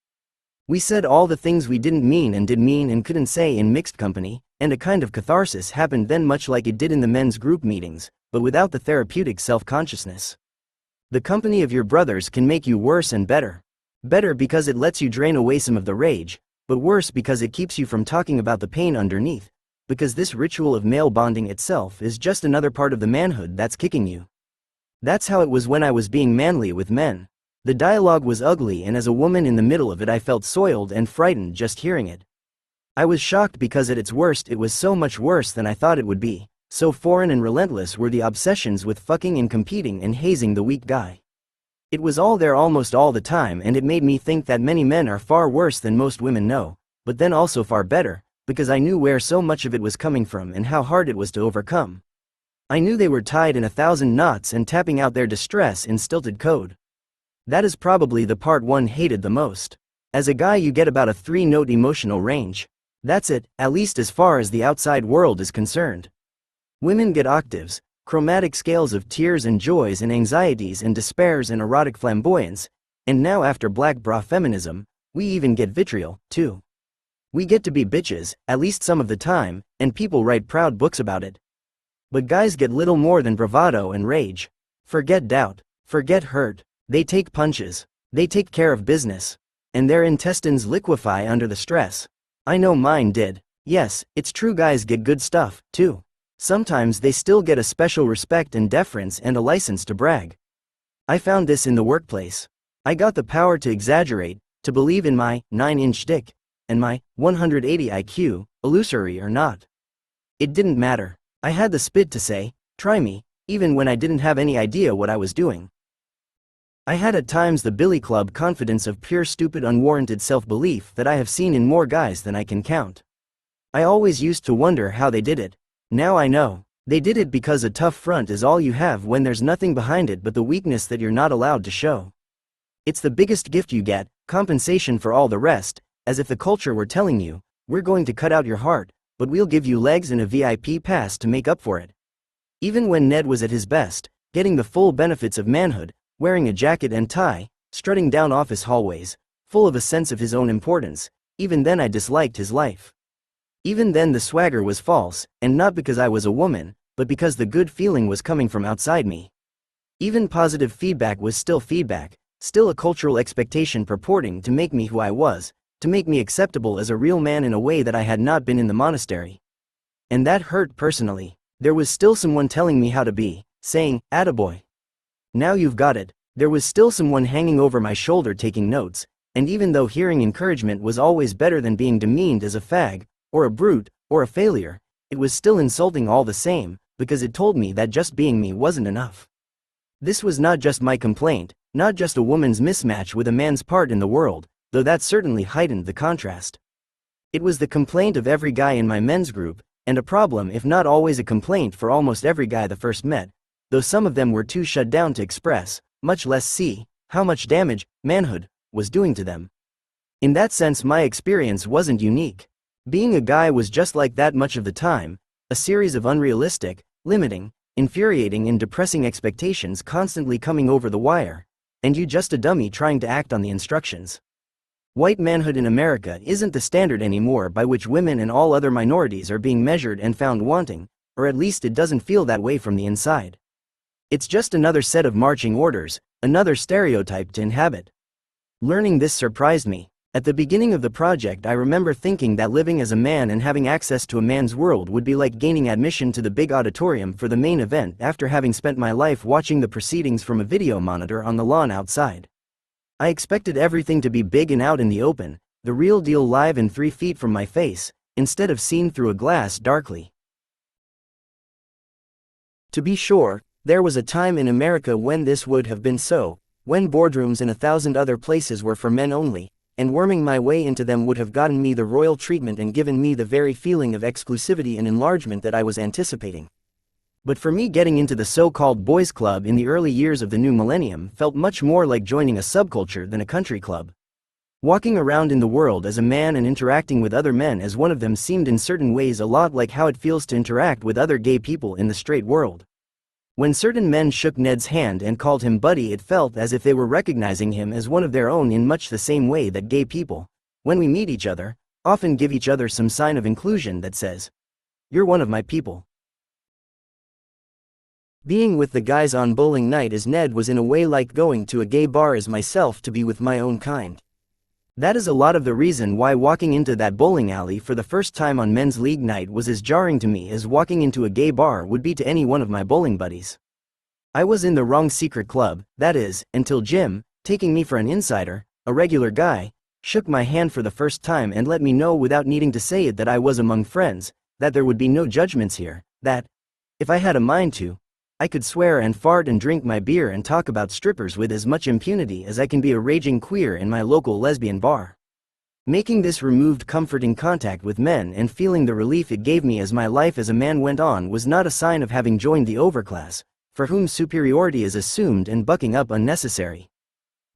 We said all the things we didn't mean and did mean and couldn't say in mixed company, and a kind of catharsis happened then much like it did in the men's group meetings, but without the therapeutic self-consciousness. The company of your brothers can make you worse and better. Better because it lets you drain away some of the rage, but worse because it keeps you from talking about the pain underneath, because this ritual of male bonding itself is just another part of the manhood that's kicking you. That's how it was when I was being manly with men. The dialogue was ugly and as a woman in the middle of it I felt soiled and frightened just hearing it. I was shocked because at its worst it was so much worse than I thought it would be, so foreign and relentless were the obsessions with fucking and competing and hazing the weak guy. It was all there almost all the time and it made me think that many men are far worse than most women know, but then also far better, because I knew where so much of it was coming from and how hard it was to overcome. I knew they were tied in 1,000 knots and tapping out their distress in stilted code. That is probably the part one hated the most. As a guy you get about a 3-note emotional range. That's it, at least as far as the outside world is concerned. Women get octaves, chromatic scales of tears and joys and anxieties and despairs and erotic flamboyance, and now after black bra feminism, we even get vitriol, too. We get to be bitches, at least some of the time, and people write proud books about it. But guys get little more than bravado and rage. Forget doubt, forget hurt, they take punches, they take care of business, and their intestines liquefy under the stress. I know mine did. Yes, it's true guys get good stuff, too. Sometimes they still get a special respect and deference and a license to brag. I found this in the workplace. I got the power to exaggerate, to believe in my 9-inch dick, and my 180 IQ, illusory or not. It didn't matter. I had the spit to say, try me, even when I didn't have any idea what I was doing. I had at times the Billy Club confidence of pure stupid unwarranted self-belief that I have seen in more guys than I can count. I always used to wonder how they did it. Now I know. They did it because a tough front is all you have when there's nothing behind it but the weakness that you're not allowed to show. It's the biggest gift you get, compensation for all the rest, as if the culture were telling you, we're going to cut out your heart, but we'll give you legs and a VIP pass to make up for it. Even when Ned was at his best, getting the full benefits of manhood, wearing a jacket and tie, strutting down office hallways, full of a sense of his own importance, even then I disliked his life. Even then the swagger was false, and not because I was a woman, but because the good feeling was coming from outside me. Even positive feedback was still feedback, still a cultural expectation purporting to make me who I was, to make me acceptable as a real man in a way that I had not been in the monastery. And that hurt personally. There was still someone telling me how to be, saying, "Attaboy. Now you've got it." There was still someone hanging over my shoulder taking notes, and even though hearing encouragement was always better than being demeaned as a fag, or a brute, or a failure, it was still insulting all the same, because it told me that just being me wasn't enough. This was not just my complaint, not just a woman's mismatch with a man's part in the world, though that certainly heightened the contrast. It was the complaint of every guy in my men's group, and a problem if not always a complaint for almost every guy that first met, though some of them were too shut down to express, much less see, how much damage manhood was doing to them. In that sense my experience wasn't unique. Being a guy was just like that much of the time, a series of unrealistic, limiting, infuriating and depressing expectations constantly coming over the wire, and you just a dummy trying to act on the instructions. White manhood in America isn't the standard anymore by which women and all other minorities are being measured and found wanting, or at least it doesn't feel that way from the inside. It's just another set of marching orders, another stereotype to inhabit. Learning this surprised me. At the beginning of the project I remember thinking that living as a man and having access to a man's world would be like gaining admission to the big auditorium for the main event after having spent my life watching the proceedings from a video monitor on the lawn outside. I expected everything to be big and out in the open, the real deal live and 3 feet from my face, instead of seen through a glass darkly. To be sure, there was a time in America when this would have been so, when boardrooms and 1,000 other places were for men only, and worming my way into them would have gotten me the royal treatment and given me the very feeling of exclusivity and enlargement that I was anticipating. But for me, getting into the so-called boys' club in the early years of the new millennium felt much more like joining a subculture than a country club. Walking around in the world as a man and interacting with other men as one of them seemed in certain ways a lot like how it feels to interact with other gay people in the straight world. When certain men shook Ned's hand and called him buddy, it felt as if they were recognizing him as one of their own in much the same way that gay people, when we meet each other, often give each other some sign of inclusion that says, "You're one of my people." Being with the guys on bowling night as Ned was in a way like going to a gay bar as myself to be with my own kind. That is a lot of the reason why walking into that bowling alley for the first time on men's league night was as jarring to me as walking into a gay bar would be to any one of my bowling buddies. I was in the wrong secret club, that is, until Jim, taking me for an insider, a regular guy, shook my hand for the first time and let me know without needing to say it that I was among friends, that there would be no judgments here, that, if I had a mind to, I could swear and fart and drink my beer and talk about strippers with as much impunity as I can be a raging queer in my local lesbian bar. Making this removed comforting contact with men and feeling the relief it gave me as my life as a man went on was not a sign of having joined the overclass, for whom superiority is assumed and bucking up unnecessary.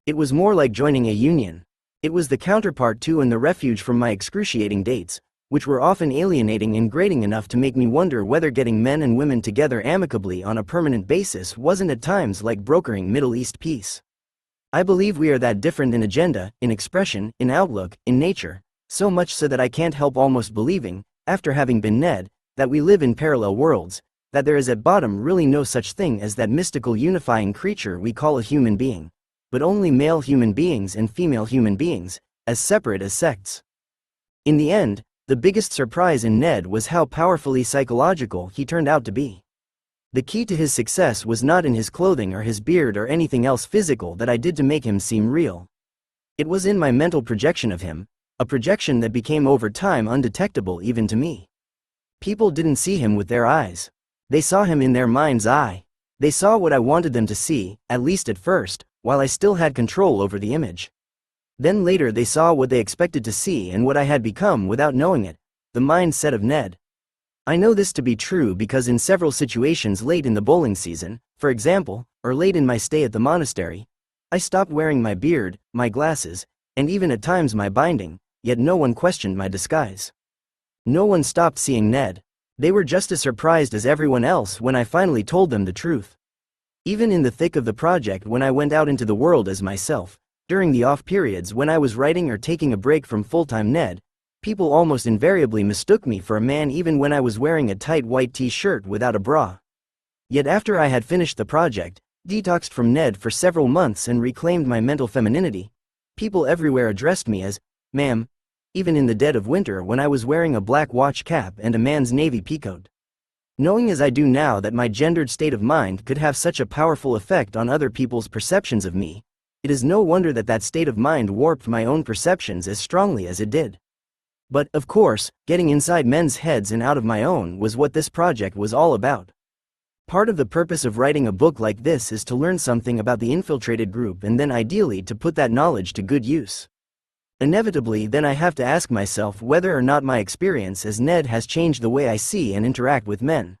It was more like joining a union. It was the counterpart to and the refuge from my excruciating dates, which were often alienating and grating enough to make me wonder whether getting men and women together amicably on a permanent basis wasn't at times like brokering Middle East peace. I believe we are that different in agenda, in expression, in outlook, in nature, so much so that I can't help almost believing, after having been Ned, that we live in parallel worlds, that there is at bottom really no such thing as that mystical unifying creature we call a human being, but only male human beings and female human beings, as separate as sects. In the end, the biggest surprise in Ned was how powerfully psychological he turned out to be. The key to his success was not in his clothing or his beard or anything else physical that I did to make him seem real. It was in my mental projection of him, a projection that became over time undetectable even to me. People didn't see him with their eyes. They saw him in their mind's eye. They saw what I wanted them to see, at least at first, while I still had control over the image. Then later they saw what they expected to see and what I had become without knowing it, the mindset of Ned. I know this to be true because in several situations late in the bowling season, for example, or late in my stay at the monastery, I stopped wearing my beard, my glasses, and even at times my binding, yet no one questioned my disguise. No one stopped seeing Ned. They were just as surprised as everyone else when I finally told them the truth. Even in the thick of the project, when I went out into the world as myself, during the off periods when I was writing or taking a break from full-time Ned, people almost invariably mistook me for a man even when I was wearing a tight white t-shirt without a bra. Yet after I had finished the project, detoxed from Ned for several months and reclaimed my mental femininity, people everywhere addressed me as, "Ma'am," even in the dead of winter when I was wearing a black watch cap and a man's navy peacoat. Knowing as I do now that my gendered state of mind could have such a powerful effect on other people's perceptions of me, it is no wonder that that state of mind warped my own perceptions as strongly as it did. But, of course, getting inside men's heads and out of my own was what this project was all about. Part of the purpose of writing a book like this is to learn something about the infiltrated group and then ideally to put that knowledge to good use. Inevitably, then I have to ask myself whether or not my experience as Ned has changed the way I see and interact with men.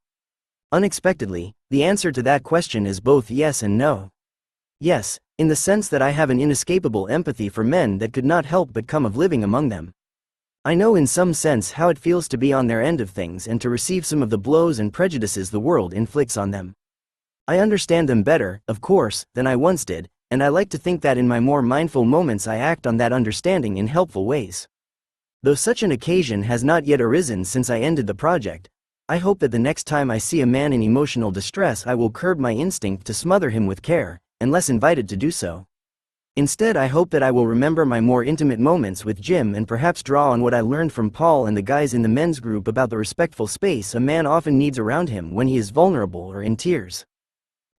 Unexpectedly, the answer to that question is both yes and no. Yes, in the sense that I have an inescapable empathy for men that could not help but come of living among them. I know in some sense how it feels to be on their end of things and to receive some of the blows and prejudices the world inflicts on them. I understand them better, of course, than I once did, and I like to think that in my more mindful moments I act on that understanding in helpful ways. Though such an occasion has not yet arisen since I ended the project, I hope that the next time I see a man in emotional distress I will curb my instinct to smother him with care, unless invited to do so. Instead, I hope that I will remember my more intimate moments with Jim and perhaps draw on what I learned from Paul and the guys in the men's group about the respectful space a man often needs around him when he is vulnerable or in tears.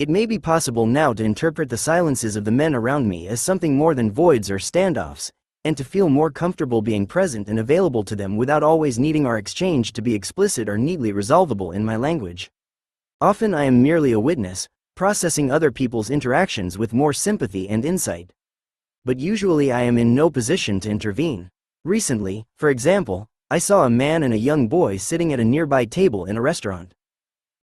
It may be possible now to interpret the silences of the men around me as something more than voids or standoffs, and to feel more comfortable being present and available to them without always needing our exchange to be explicit or neatly resolvable in my language. Often I am merely a witness, processing other people's interactions with more sympathy and insight. But usually I am in no position to intervene. Recently, for example, I saw a man and a young boy sitting at a nearby table in a restaurant.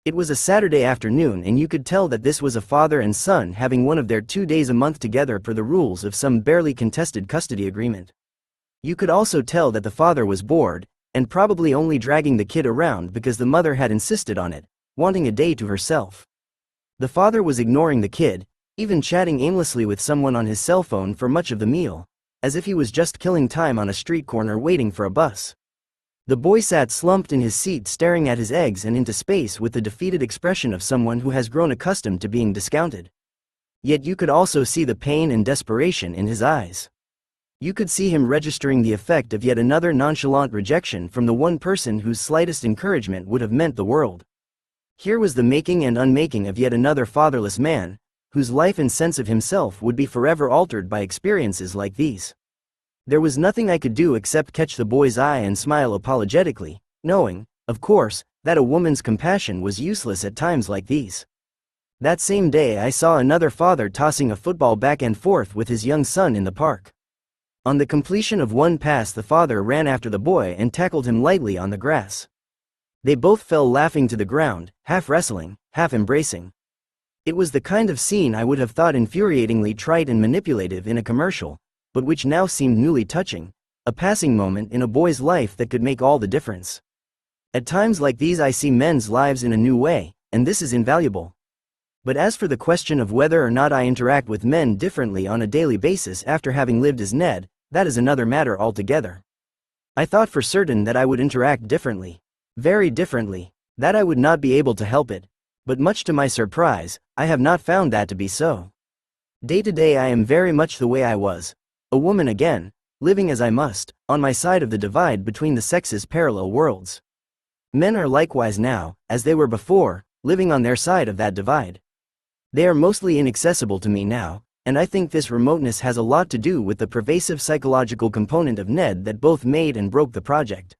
It was a Saturday afternoon and you could tell that this was a father and son having one of their 2 days a month together per the rules of some barely contested custody agreement. You could also tell that the father was bored, and probably only dragging the kid around because the mother had insisted on it, wanting a day to herself. The father was ignoring the kid, even chatting aimlessly with someone on his cell phone for much of the meal, as if he was just killing time on a street corner waiting for a bus. The boy sat slumped in his seat staring at his eggs and into space with the defeated expression of someone who has grown accustomed to being discounted. Yet you could also see the pain and desperation in his eyes. You could see him registering the effect of yet another nonchalant rejection from the one person whose slightest encouragement would have meant the world. Here was the making and unmaking of yet another fatherless man, whose life and sense of himself would be forever altered by experiences like these. There was nothing I could do except catch the boy's eye and smile apologetically, knowing, of course, that a woman's compassion was useless at times like these. That same day I saw another father tossing a football back and forth with his young son in the park. On the completion of one pass, the father ran after the boy and tackled him lightly on the grass. They both fell laughing to the ground, half wrestling, half embracing. It was the kind of scene I would have thought infuriatingly trite and manipulative in a commercial, but which now seemed newly touching, a passing moment in a boy's life that could make all the difference. At times like these I see men's lives in a new way, and this is invaluable. But as for the question of whether or not I interact with men differently on a daily basis after having lived as Ned, that is another matter altogether. I thought for certain that I would interact differently. Very differently. That I would not be able to help it. But much to my surprise, I have not found that to be so. Day to day I am very much the way I was, a woman again, living as I must, on my side of the divide between the sexes' parallel worlds. Men are likewise now, as they were before, living on their side of that divide. They are mostly inaccessible to me now, and I think this remoteness has a lot to do with the pervasive psychological component of Ned that both made and broke the project.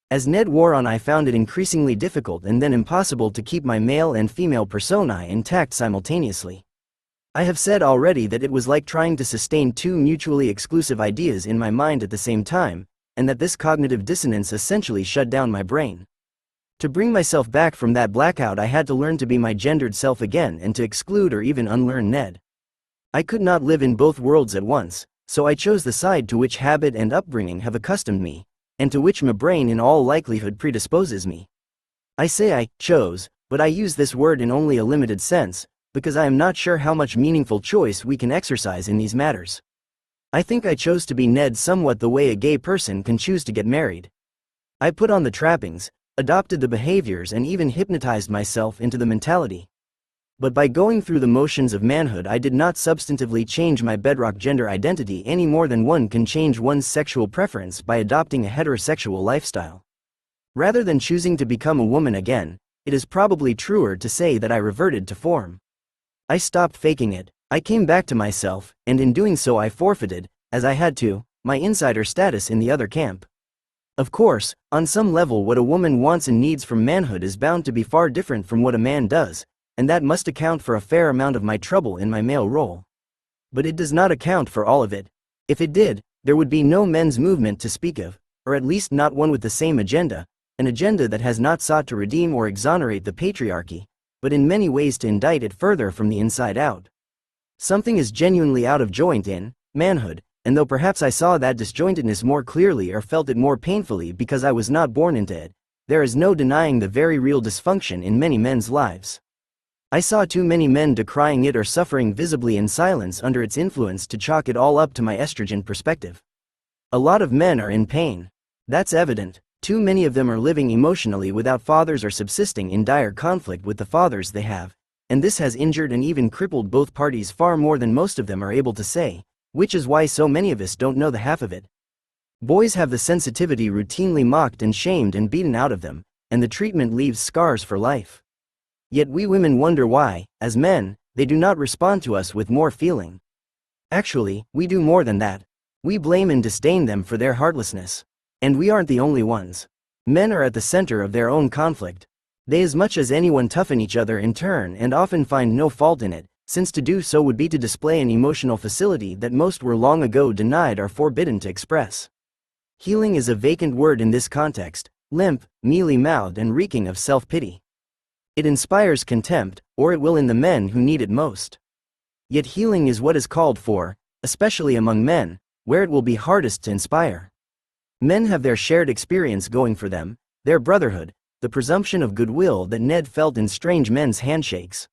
As Ned wore on, I found it increasingly difficult and then impossible to keep my male and female personae intact simultaneously. I have said already that it was like trying to sustain two mutually exclusive ideas in my mind at the same time, and that this cognitive dissonance essentially shut down my brain. To bring myself back from that blackout, I had to learn to be my gendered self again and to exclude or even unlearn Ned. I could not live in both worlds at once, so I chose the side to which habit and upbringing have accustomed me, and to which my brain in all likelihood predisposes me. I say I chose, but I use this word in only a limited sense, because I am not sure how much meaningful choice we can exercise in these matters. I think I chose to be Ned somewhat the way a gay person can choose to get married. I put on the trappings, adopted the behaviors, and even hypnotized myself into the mentality. But by going through the motions of manhood, I did not substantively change my bedrock gender identity any more than one can change one's sexual preference by adopting a heterosexual lifestyle. Rather than choosing to become a woman again, it is probably truer to say that I reverted to form. I stopped faking it, I came back to myself, and in doing so I forfeited, as I had to, my insider status in the other camp. Of course, on some level what a woman wants and needs from manhood is bound to be far different from what a man does, and that must account for a fair amount of my trouble in my male role. But it does not account for all of it. If it did, there would be no men's movement to speak of, or at least not one with the same agenda, an agenda that has not sought to redeem or exonerate the patriarchy, but in many ways to indict it further from the inside out. Something is genuinely out of joint in manhood, and though perhaps I saw that disjointedness more clearly or felt it more painfully because I was not born into it, there is no denying the very real dysfunction in many men's lives. I saw too many men decrying it or suffering visibly in silence under its influence to chalk it all up to my estrogen perspective. A lot of men are in pain. That's evident. Too many of them are living emotionally without fathers or subsisting in dire conflict with the fathers they have, and this has injured and even crippled both parties far more than most of them are able to say, which is why so many of us don't know the half of it. Boys have the sensitivity routinely mocked and shamed and beaten out of them, and the treatment leaves scars for life. Yet we women wonder why, as men, they do not respond to us with more feeling. Actually, we do more than that. We blame and disdain them for their heartlessness. And we aren't the only ones. Men are at the center of their own conflict. They as much as anyone toughen each other in turn and often find no fault in it, since to do so would be to display an emotional facility that most were long ago denied or forbidden to express. Healing is a vacant word in this context, limp, mealy-mouthed and reeking of self-pity. It inspires contempt, or it will in the men who need it most. Yet healing is what is called for, especially among men, where it will be hardest to inspire. Men have their shared experience going for them, their brotherhood, the presumption of goodwill that Ned felt in strange men's handshakes.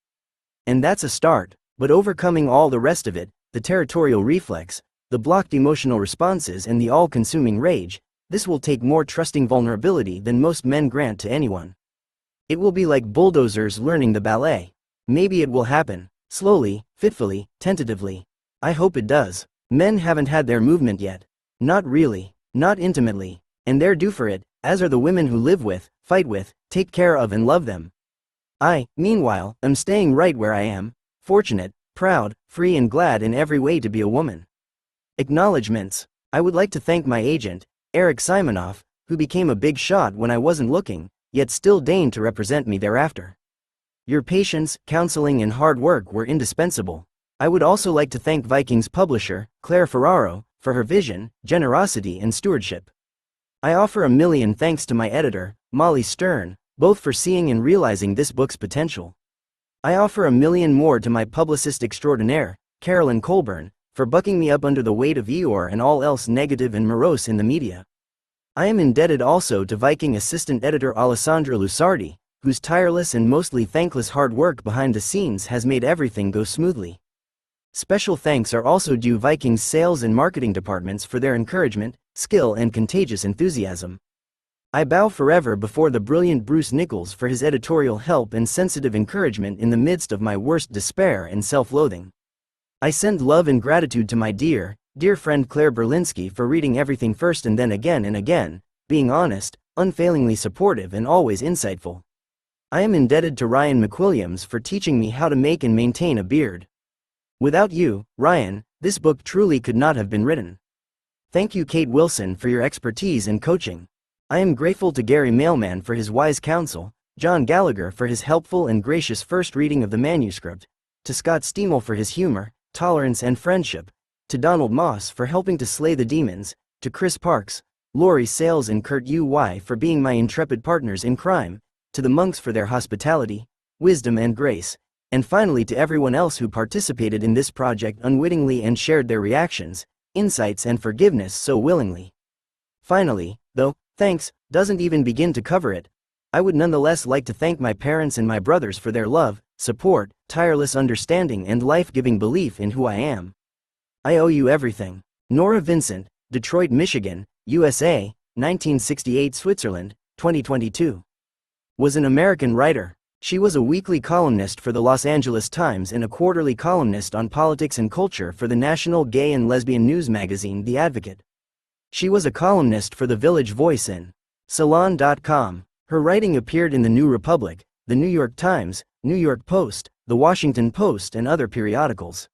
And that's a start, but overcoming all the rest of it, the territorial reflex, the blocked emotional responses and the all-consuming rage, this will take more trusting vulnerability than most men grant to anyone. It will be like bulldozers learning the ballet. Maybe it will happen, slowly, fitfully, tentatively. I hope it does. Men haven't had their movement yet. Not really. Not intimately, and they're due for it, as are the women who live with, fight with, take care of and love them. I, meanwhile, am staying right where I am, fortunate, proud, free and glad in every way to be a woman. Acknowledgements. I would like to thank my agent, Eric Simonoff, who became a big shot when I wasn't looking, yet still deigned to represent me thereafter. Your patience, counseling and hard work were indispensable. I would also like to thank Viking's publisher, Claire Ferraro, for her vision, generosity and stewardship. I offer a million thanks to my editor, Molly Stern, both for seeing and realizing this book's potential. I offer a million more to my publicist extraordinaire, Carolyn Colburn, for bucking me up under the weight of Eeyore and all else negative and morose in the media. I am indebted also to Viking assistant editor Alessandra Lusardi, whose tireless and mostly thankless hard work behind the scenes has made everything go smoothly. Special thanks are also due Viking's sales and marketing departments for their encouragement, skill and contagious enthusiasm. I bow forever before the brilliant Bruce Nichols for his editorial help and sensitive encouragement in the midst of my worst despair and self-loathing. I send love and gratitude to my dear friend Claire Berlinski for reading everything first and then again and again, being honest, unfailingly supportive and always insightful. I am indebted to Ryan McWilliams for teaching me how to make and maintain a beard. Without you, Ryan, this book truly could not have been written. Thank you, Kate Wilson, for your expertise and coaching. I am grateful to Gary Mailman for his wise counsel, John Gallagher for his helpful and gracious first reading of the manuscript, to Scott Stiemel for his humor, tolerance and friendship, to Donald Moss for helping to slay the demons, to Chris Parks, Laurie Sales and Kurt Uy for being my intrepid partners in crime, to the monks for their hospitality, wisdom and grace, and finally to everyone else who participated in this project unwittingly and shared their reactions, insights and forgiveness so willingly. Finally, though thanks doesn't even begin to cover it, I would nonetheless like to thank my parents and my brothers for their love, support, tireless understanding and life-giving belief in who I am. I owe you everything. Nora Vincent, Detroit, Michigan, USA, 1968, Switzerland, 2022. Was an American writer. She was a weekly columnist for the Los Angeles Times and a quarterly columnist on politics and culture for the national gay and lesbian news magazine The Advocate. She was a columnist for The Village Voice and Salon.com. Her writing appeared in The New Republic, The New York Times, New York Post, The Washington Post and other periodicals.